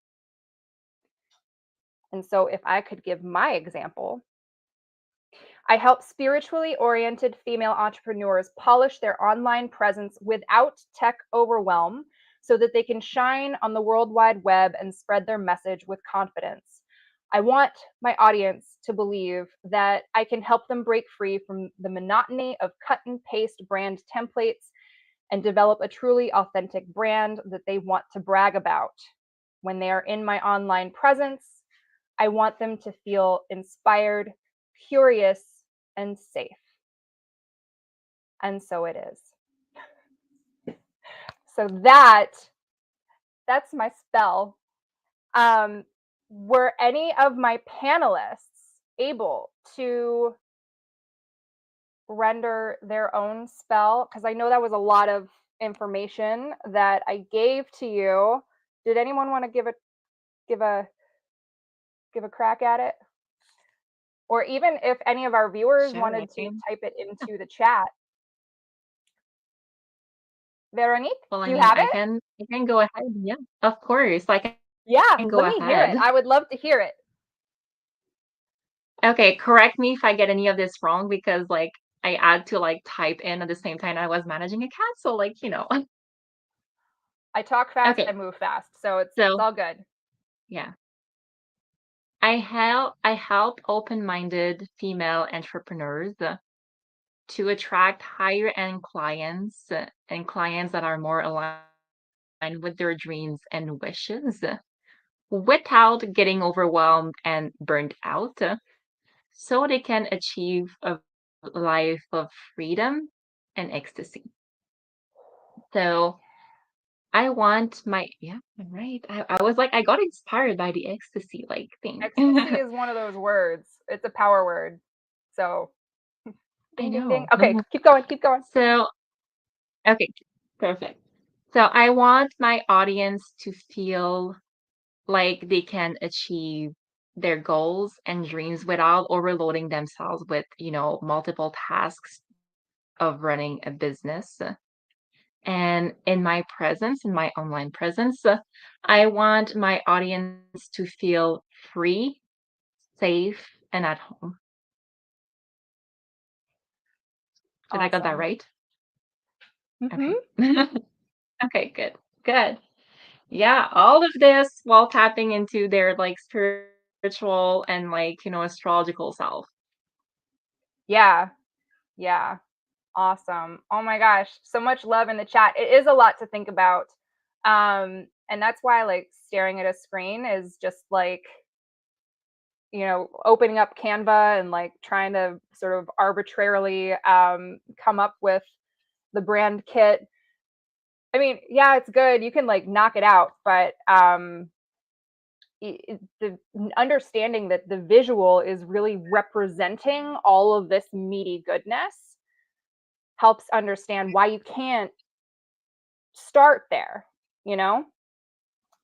And so if I could give my example, I help spiritually oriented female entrepreneurs polish their online presence without tech overwhelm so that they can shine on the World Wide Web and spread their message with confidence. I want my audience to believe that I can help them break free from the monotony of cut and paste brand templates and develop a truly authentic brand that they want to brag about. When they are in my online presence, I want them to feel inspired, curious, and safe. And so it is. So that's my spell. Were any of my panelists able to render their own spell? Because I know that was a lot of information that I gave to you. Did anyone want to give a crack at it? Or even if any of our viewers Sure, wanted to maybe. type it into the chat. Veronique, Well, do I you mean, have I it? can I can go ahead. Yeah, of course. I Yeah, can go let me hear it. ahead. I would love to hear it. Okay, correct me if I get any of this wrong because like I had to like type in at the same time I was managing a cat. So like, you know. I talk fast, I Okay. move fast, so it's So all good. yeah. I help open-minded female entrepreneurs to attract higher end clients and clients that are more aligned with their dreams and wishes without getting overwhelmed and burned out so they can achieve a life of freedom and ecstasy. So I want my, yeah, right. I was like, I got inspired by the ecstasy like thing. Ecstasy is one of those words. It's a power word. So I ding ding ding. know. Okay, keep going, keep going. So, okay, perfect. So I want my audience to feel like they can achieve their goals and dreams without overloading themselves with, multiple tasks of running a business. And in my presence, in my online presence, I want my audience to feel free, safe, and at home. Did I got that Awesome. right? Mm-hmm. Okay. Okay, good. Good. Yeah, all of this while tapping into their like spiritual and like, astrological self. Yeah, yeah. Awesome. Oh my gosh, so much love in the chat. It is a lot to think about. And that's why like staring at a screen is just like, opening up Canva and like trying to sort of arbitrarily come up with the brand kit. I mean, yeah, it's good. You can like knock it out, but the understanding that the visual is really representing all of this meaty goodness helps understand why you can't start there, you know?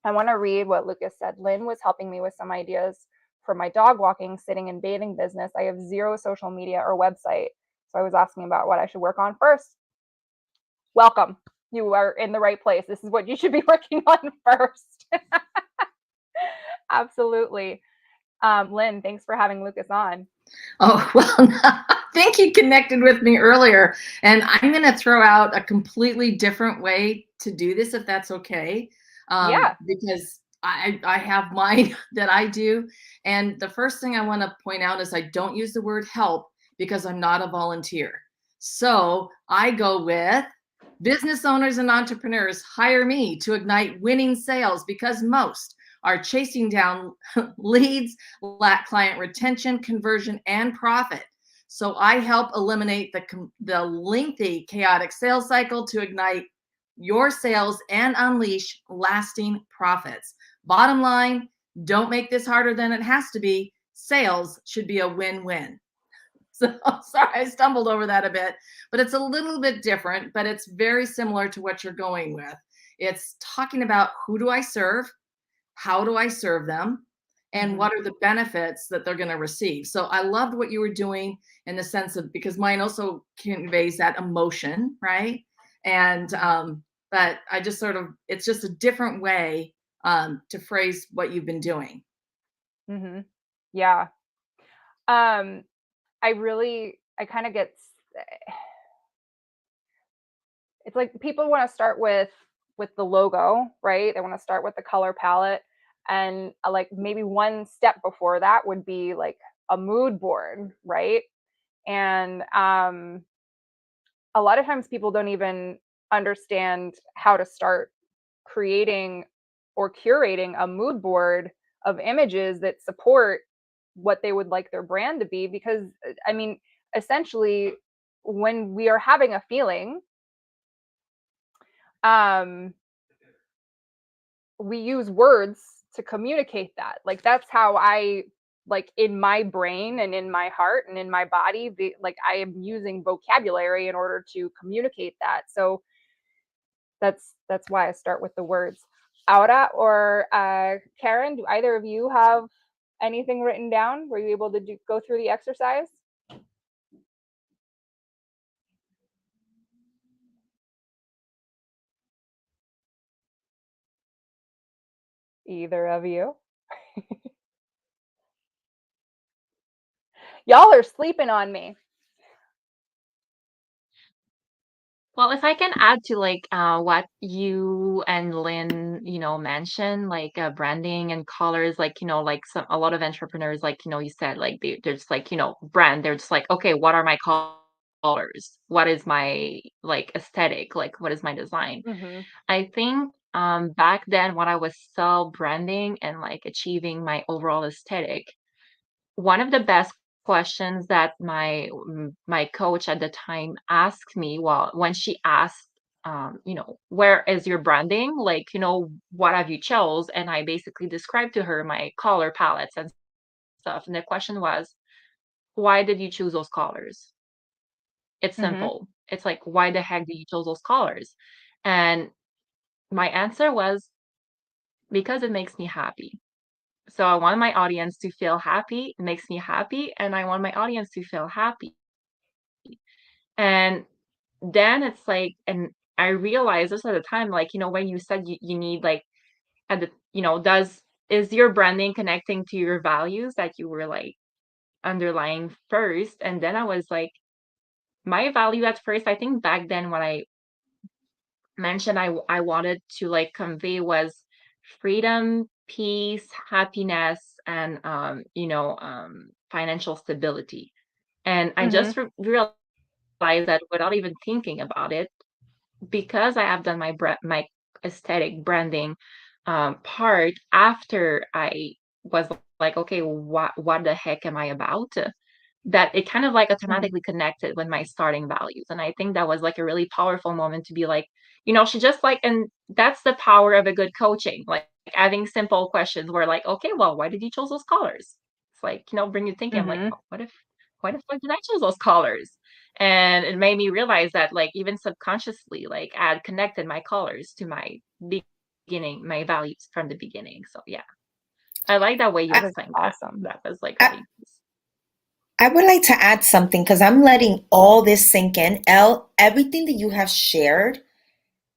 I want to read what Lucas said. Lynn was helping me with some ideas for my dog walking, sitting, and bathing business. I have zero social media or website. So I was asking about what I should work on first. Welcome. You are in the right place. This is what you should be working on first. Absolutely. Lynn, thanks for having Lucas on. Oh, well, I think he connected with me earlier, and I'm going to throw out a completely different way to do this, if that's okay. Yeah. Because I have mine that I do. And the first thing I want to point out is I don't use the word help because I'm not a volunteer. So I go with business owners and entrepreneurs hire me to ignite winning sales because most are chasing down leads, lack client retention, conversion, and profit. So I help eliminate the lengthy, chaotic sales cycle to ignite your sales and unleash lasting profits. Bottom line, don't make this harder than it has to be. Sales should be a win-win. So sorry, I stumbled over that a bit, but it's a little bit different, but it's very similar to what you're going with. It's talking about who do I serve? How do I serve them? And what are the benefits that they're going to receive? So I loved what you were doing in the sense of, because mine also conveys that emotion, right? And, but I just sort of, it's just a different way to phrase what you've been doing. Mm-hmm. Yeah. I kind of get, it's like people want to start with the logo, right? They want to start with the color palette, and like maybe one step before that would be like a mood board, right? And a lot of times people don't even understand how to start creating or curating a mood board of images that support what they would like their brand to be, because I mean, essentially when we are having a feeling, we use words to communicate that. Like that's how I, like, in my brain and in my heart and in my body, like I am using vocabulary in order to communicate that. So that's why I start with the words. Aura or Karen, do either of you have anything written down? Were you able to go through the exercise? Either of you? Y'all are sleeping on me. Well, if I can add to like what you and Lynn, mentioned, like branding and colors, like, like a lot of entrepreneurs, like, you said, like they're just like, brand, they're just like, okay, what are my colors? What is my like aesthetic? Like, what is my design? Mm-hmm. I think back then when I was still branding and like achieving my overall aesthetic, one of the best questions that my coach at the time asked me, well, when she asked, where is your branding? Like, what have you chose? And I basically described to her my color palettes and stuff. And the question was, why did you choose those colors? It's Mm-hmm. simple. It's like, why the heck did you choose those colors? And my answer was, because it makes me happy. So I want my audience to feel happy. It makes me happy, and I want my audience to feel happy. And then it's like, and I realized this at the time, like, when you said you need like at the, is your branding connecting to your values that you were like underlying first? And then I was like, my value at first, I think back then when I mentioned I wanted to like convey was freedom, peace, happiness, and financial stability. And I Mm-hmm. just realized that without even thinking about it, because I have done my aesthetic branding part after I was like, okay, what the heck am I about? That it kind of like Mm-hmm. automatically connected with my starting values. And I think that was like a really powerful moment to be like, she just like, and that's the power of a good coaching, like having simple questions where like, okay, well, why did you choose those colors? It's like, bring you thinking. I'm like, Mm-hmm. oh, why the fuck did I choose those colors? And it made me realize that like even subconsciously, like I had connected my colors to my beginning, my values from the beginning. So yeah, I like that way you That is explained that. awesome. That was like I, really nice. I would like to add something because I'm letting all this sink in. Everything that you have shared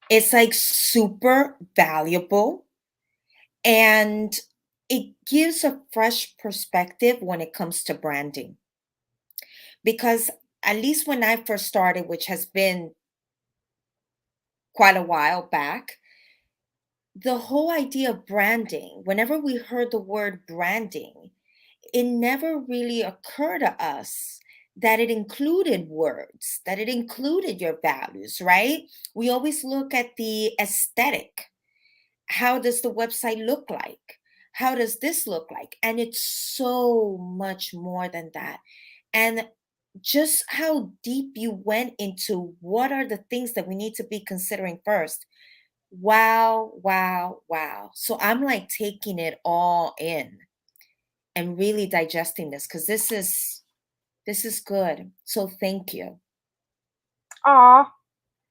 is like super valuable, and it gives a fresh perspective when it comes to branding. Because at least when I first started, which has been quite a while back, the whole idea of branding, whenever we heard the word branding, it never really occurred to us that it included words, that it included your values, right? We always look at the aesthetic. How does the website look like? How does this look like? And it's so much more than that. And just how deep you went into what are the things that we need to be considering first. Wow, wow, wow. So I'm like taking it all in and really digesting this because this is good. So thank you. Aw,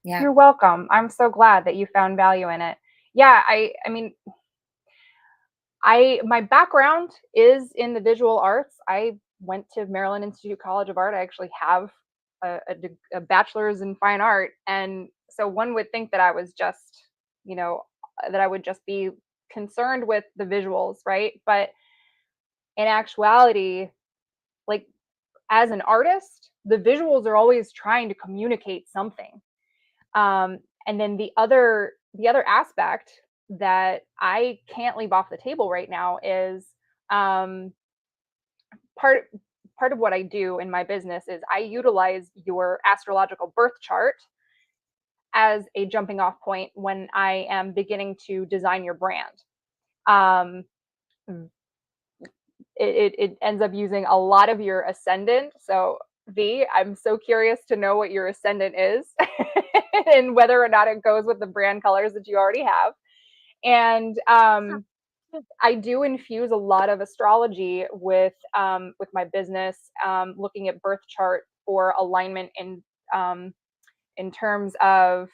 Yeah. you're welcome. I'm so glad that you found value in it. Yeah, I mean, my background is in the visual arts. I went to Maryland Institute College of Art. I actually have a bachelor's in fine art, and so one would think that I was just, that I would just be concerned with the visuals, right? But in actuality, like as an artist, the visuals are always trying to communicate something. And then the other aspect that I can't leave off the table right now is um, part part of what I do in my business is I utilize your astrological birth chart as a jumping off point when I am beginning to design your brand. Um, it ends up using a lot of your ascendant. So V, I'm so curious to know what your ascendant is and whether or not it goes with the brand colors that you already have. And I do infuse a lot of astrology with my business, looking at birth chart for alignment in terms of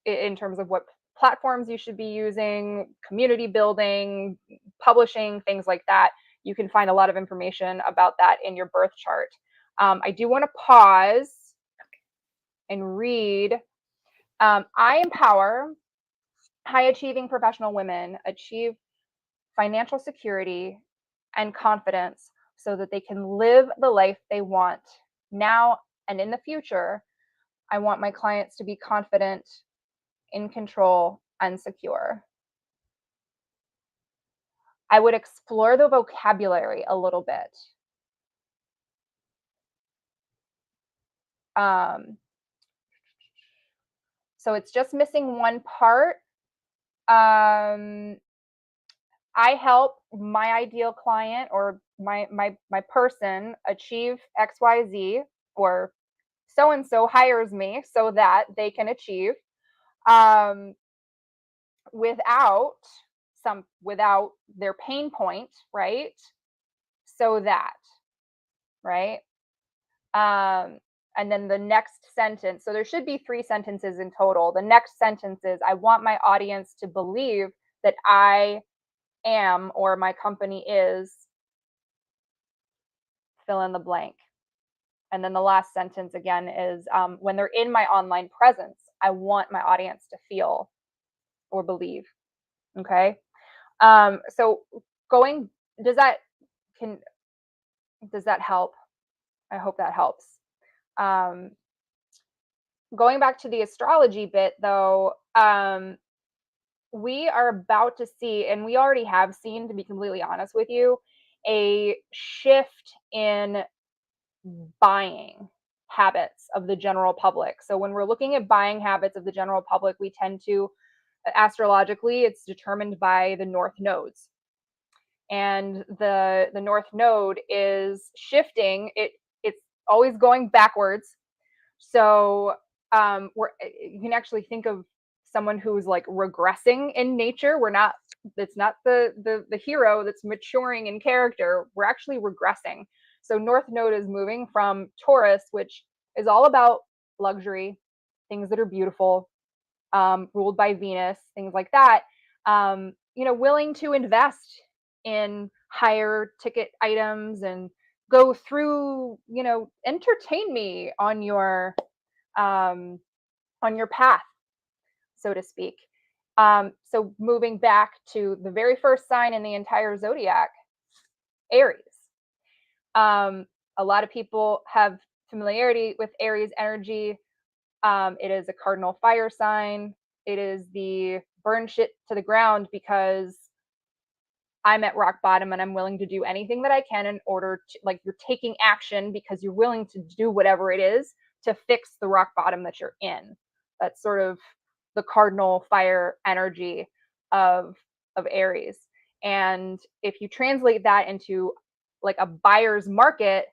what platforms you should be using, community building, publishing, things like that. You can find a lot of information about that in your birth chart. I do want to pause and read. I empower high achieving professional women achieve financial security and confidence so that they can live the life they want now and in the future. I want my clients to be confident, in control, and secure. I would explore the vocabulary a little bit. So it's just missing one part. I help my ideal client or my person achieve XYZ, or so and so hires me so that they can achieve without their pain point, right? So that, right? And then the next sentence, so there should be 3 sentences in total. The next sentence is, I want my audience to believe that I am, or my company is, fill in the blank. And then the last sentence again is, when they're in my online presence, I want my audience to feel or believe. Okay. So does that help? I hope that helps. Going back to the astrology bit though, we are about to see, and we already have seen, to be completely honest with you, a shift in buying habits of the general public. So when we're looking at buying habits of the general public, we tend to, astrologically, it's determined by the north nodes. And the north node is shifting. It's always going backwards. So you can actually think of someone who's like regressing in nature. It's not the hero that's maturing in character. We're actually regressing. So North Node is moving from Taurus, which is all about luxury, things that are beautiful, ruled by Venus, things like that. Willing to invest in higher ticket items and go through, entertain me on your path, so to speak. So moving back to the very first sign in the entire zodiac, Aries. A lot of people have familiarity with Aries energy. It is a cardinal fire sign. It is the burn shit to the ground because I'm at rock bottom and I'm willing to do anything that I can in order to, like, you're taking action because you're willing to do whatever it is to fix the rock bottom that you're in. That's sort of the cardinal fire energy of Aries. And if you translate that into like a buyer's market,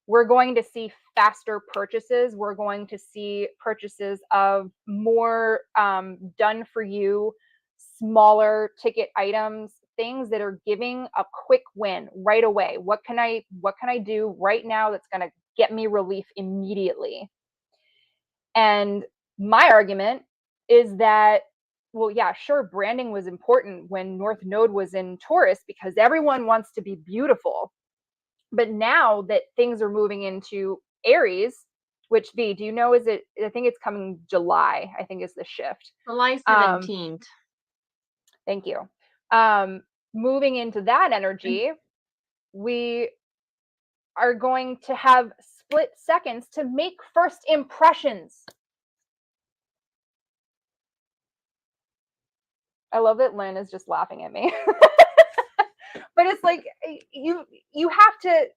we're going to see faster purchases. We're going to see purchases of more done for you, smaller ticket items, things that are giving a quick win right away. What can I do right now that's going to get me relief immediately? And my argument is that, well, yeah, sure, branding was important when North Node was in Taurus because everyone wants to be beautiful. But now that things are moving into Aries, which do you know, I think it's coming July, I think is the shift. July 17th. Thank you. Moving into that energy, we are going to have split seconds to make first impressions. I love that Lynn is just laughing at me. But it's like, you have to,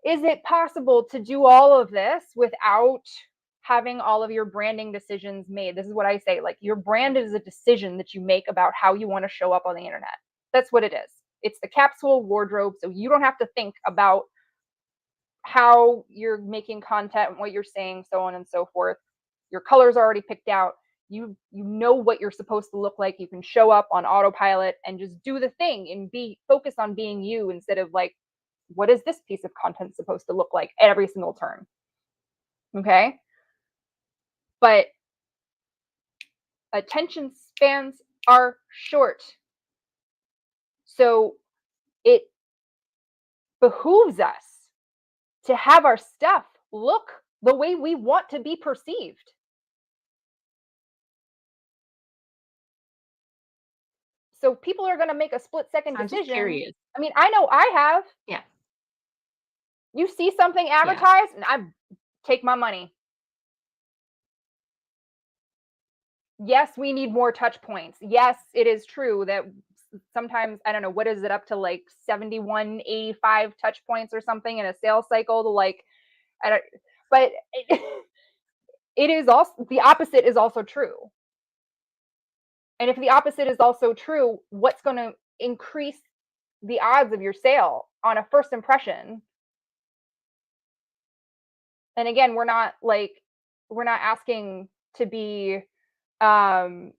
is it possible to do all of this without having all of your branding decisions made? This is what I say, like, your brand is a decision that you make about how you want to show up on the internet. That's what it is. It's the capsule wardrobe, so you don't have to think about how you're making content and what you're saying, so on and so forth. Your colors are already picked out. You know what you're supposed to look like. You can show up on autopilot and just do the thing and be focused on being you instead of like, what is this piece of content supposed to look like at every single turn? Okay. But attention spans are short. So it behooves us to have our stuff look the way we want to be perceived. So people are going to make a split-second I'm just decision. curious. I mean, I know I have. Yeah. You see something advertised, and I take my money. Yes, we need more touch points. Yes, it is true that sometimes, I don't know, what is it, up to like 71, 85 touch points or something in a sales cycle to like, but it is also, the opposite is also true. And if the opposite is also true, what's going to increase the odds of your sale on a first impression? And again, we're not asking to be, to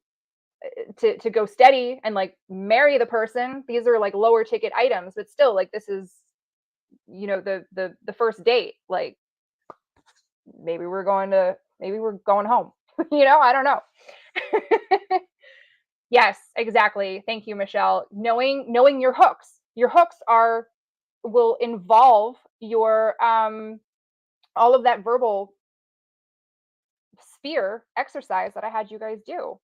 go steady and like marry the person. These are like lower ticket items, but still, like, this is, you know, the first date. Like, maybe we're going home. You know, I don't know. Yes, exactly. Thank you, Michelle. Knowing your hooks. Your hooks will involve your all of that verbal sphere exercise that I had you guys do.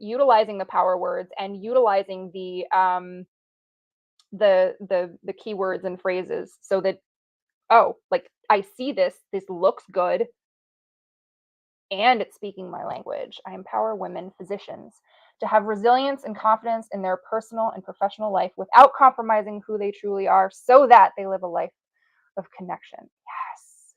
Utilizing the power words and utilizing the keywords and phrases, so that, oh, like, I see this looks good, and it's speaking my language. I empower women physicians to have resilience and confidence in their personal and professional life without compromising who they truly are, so that they live a life of connection.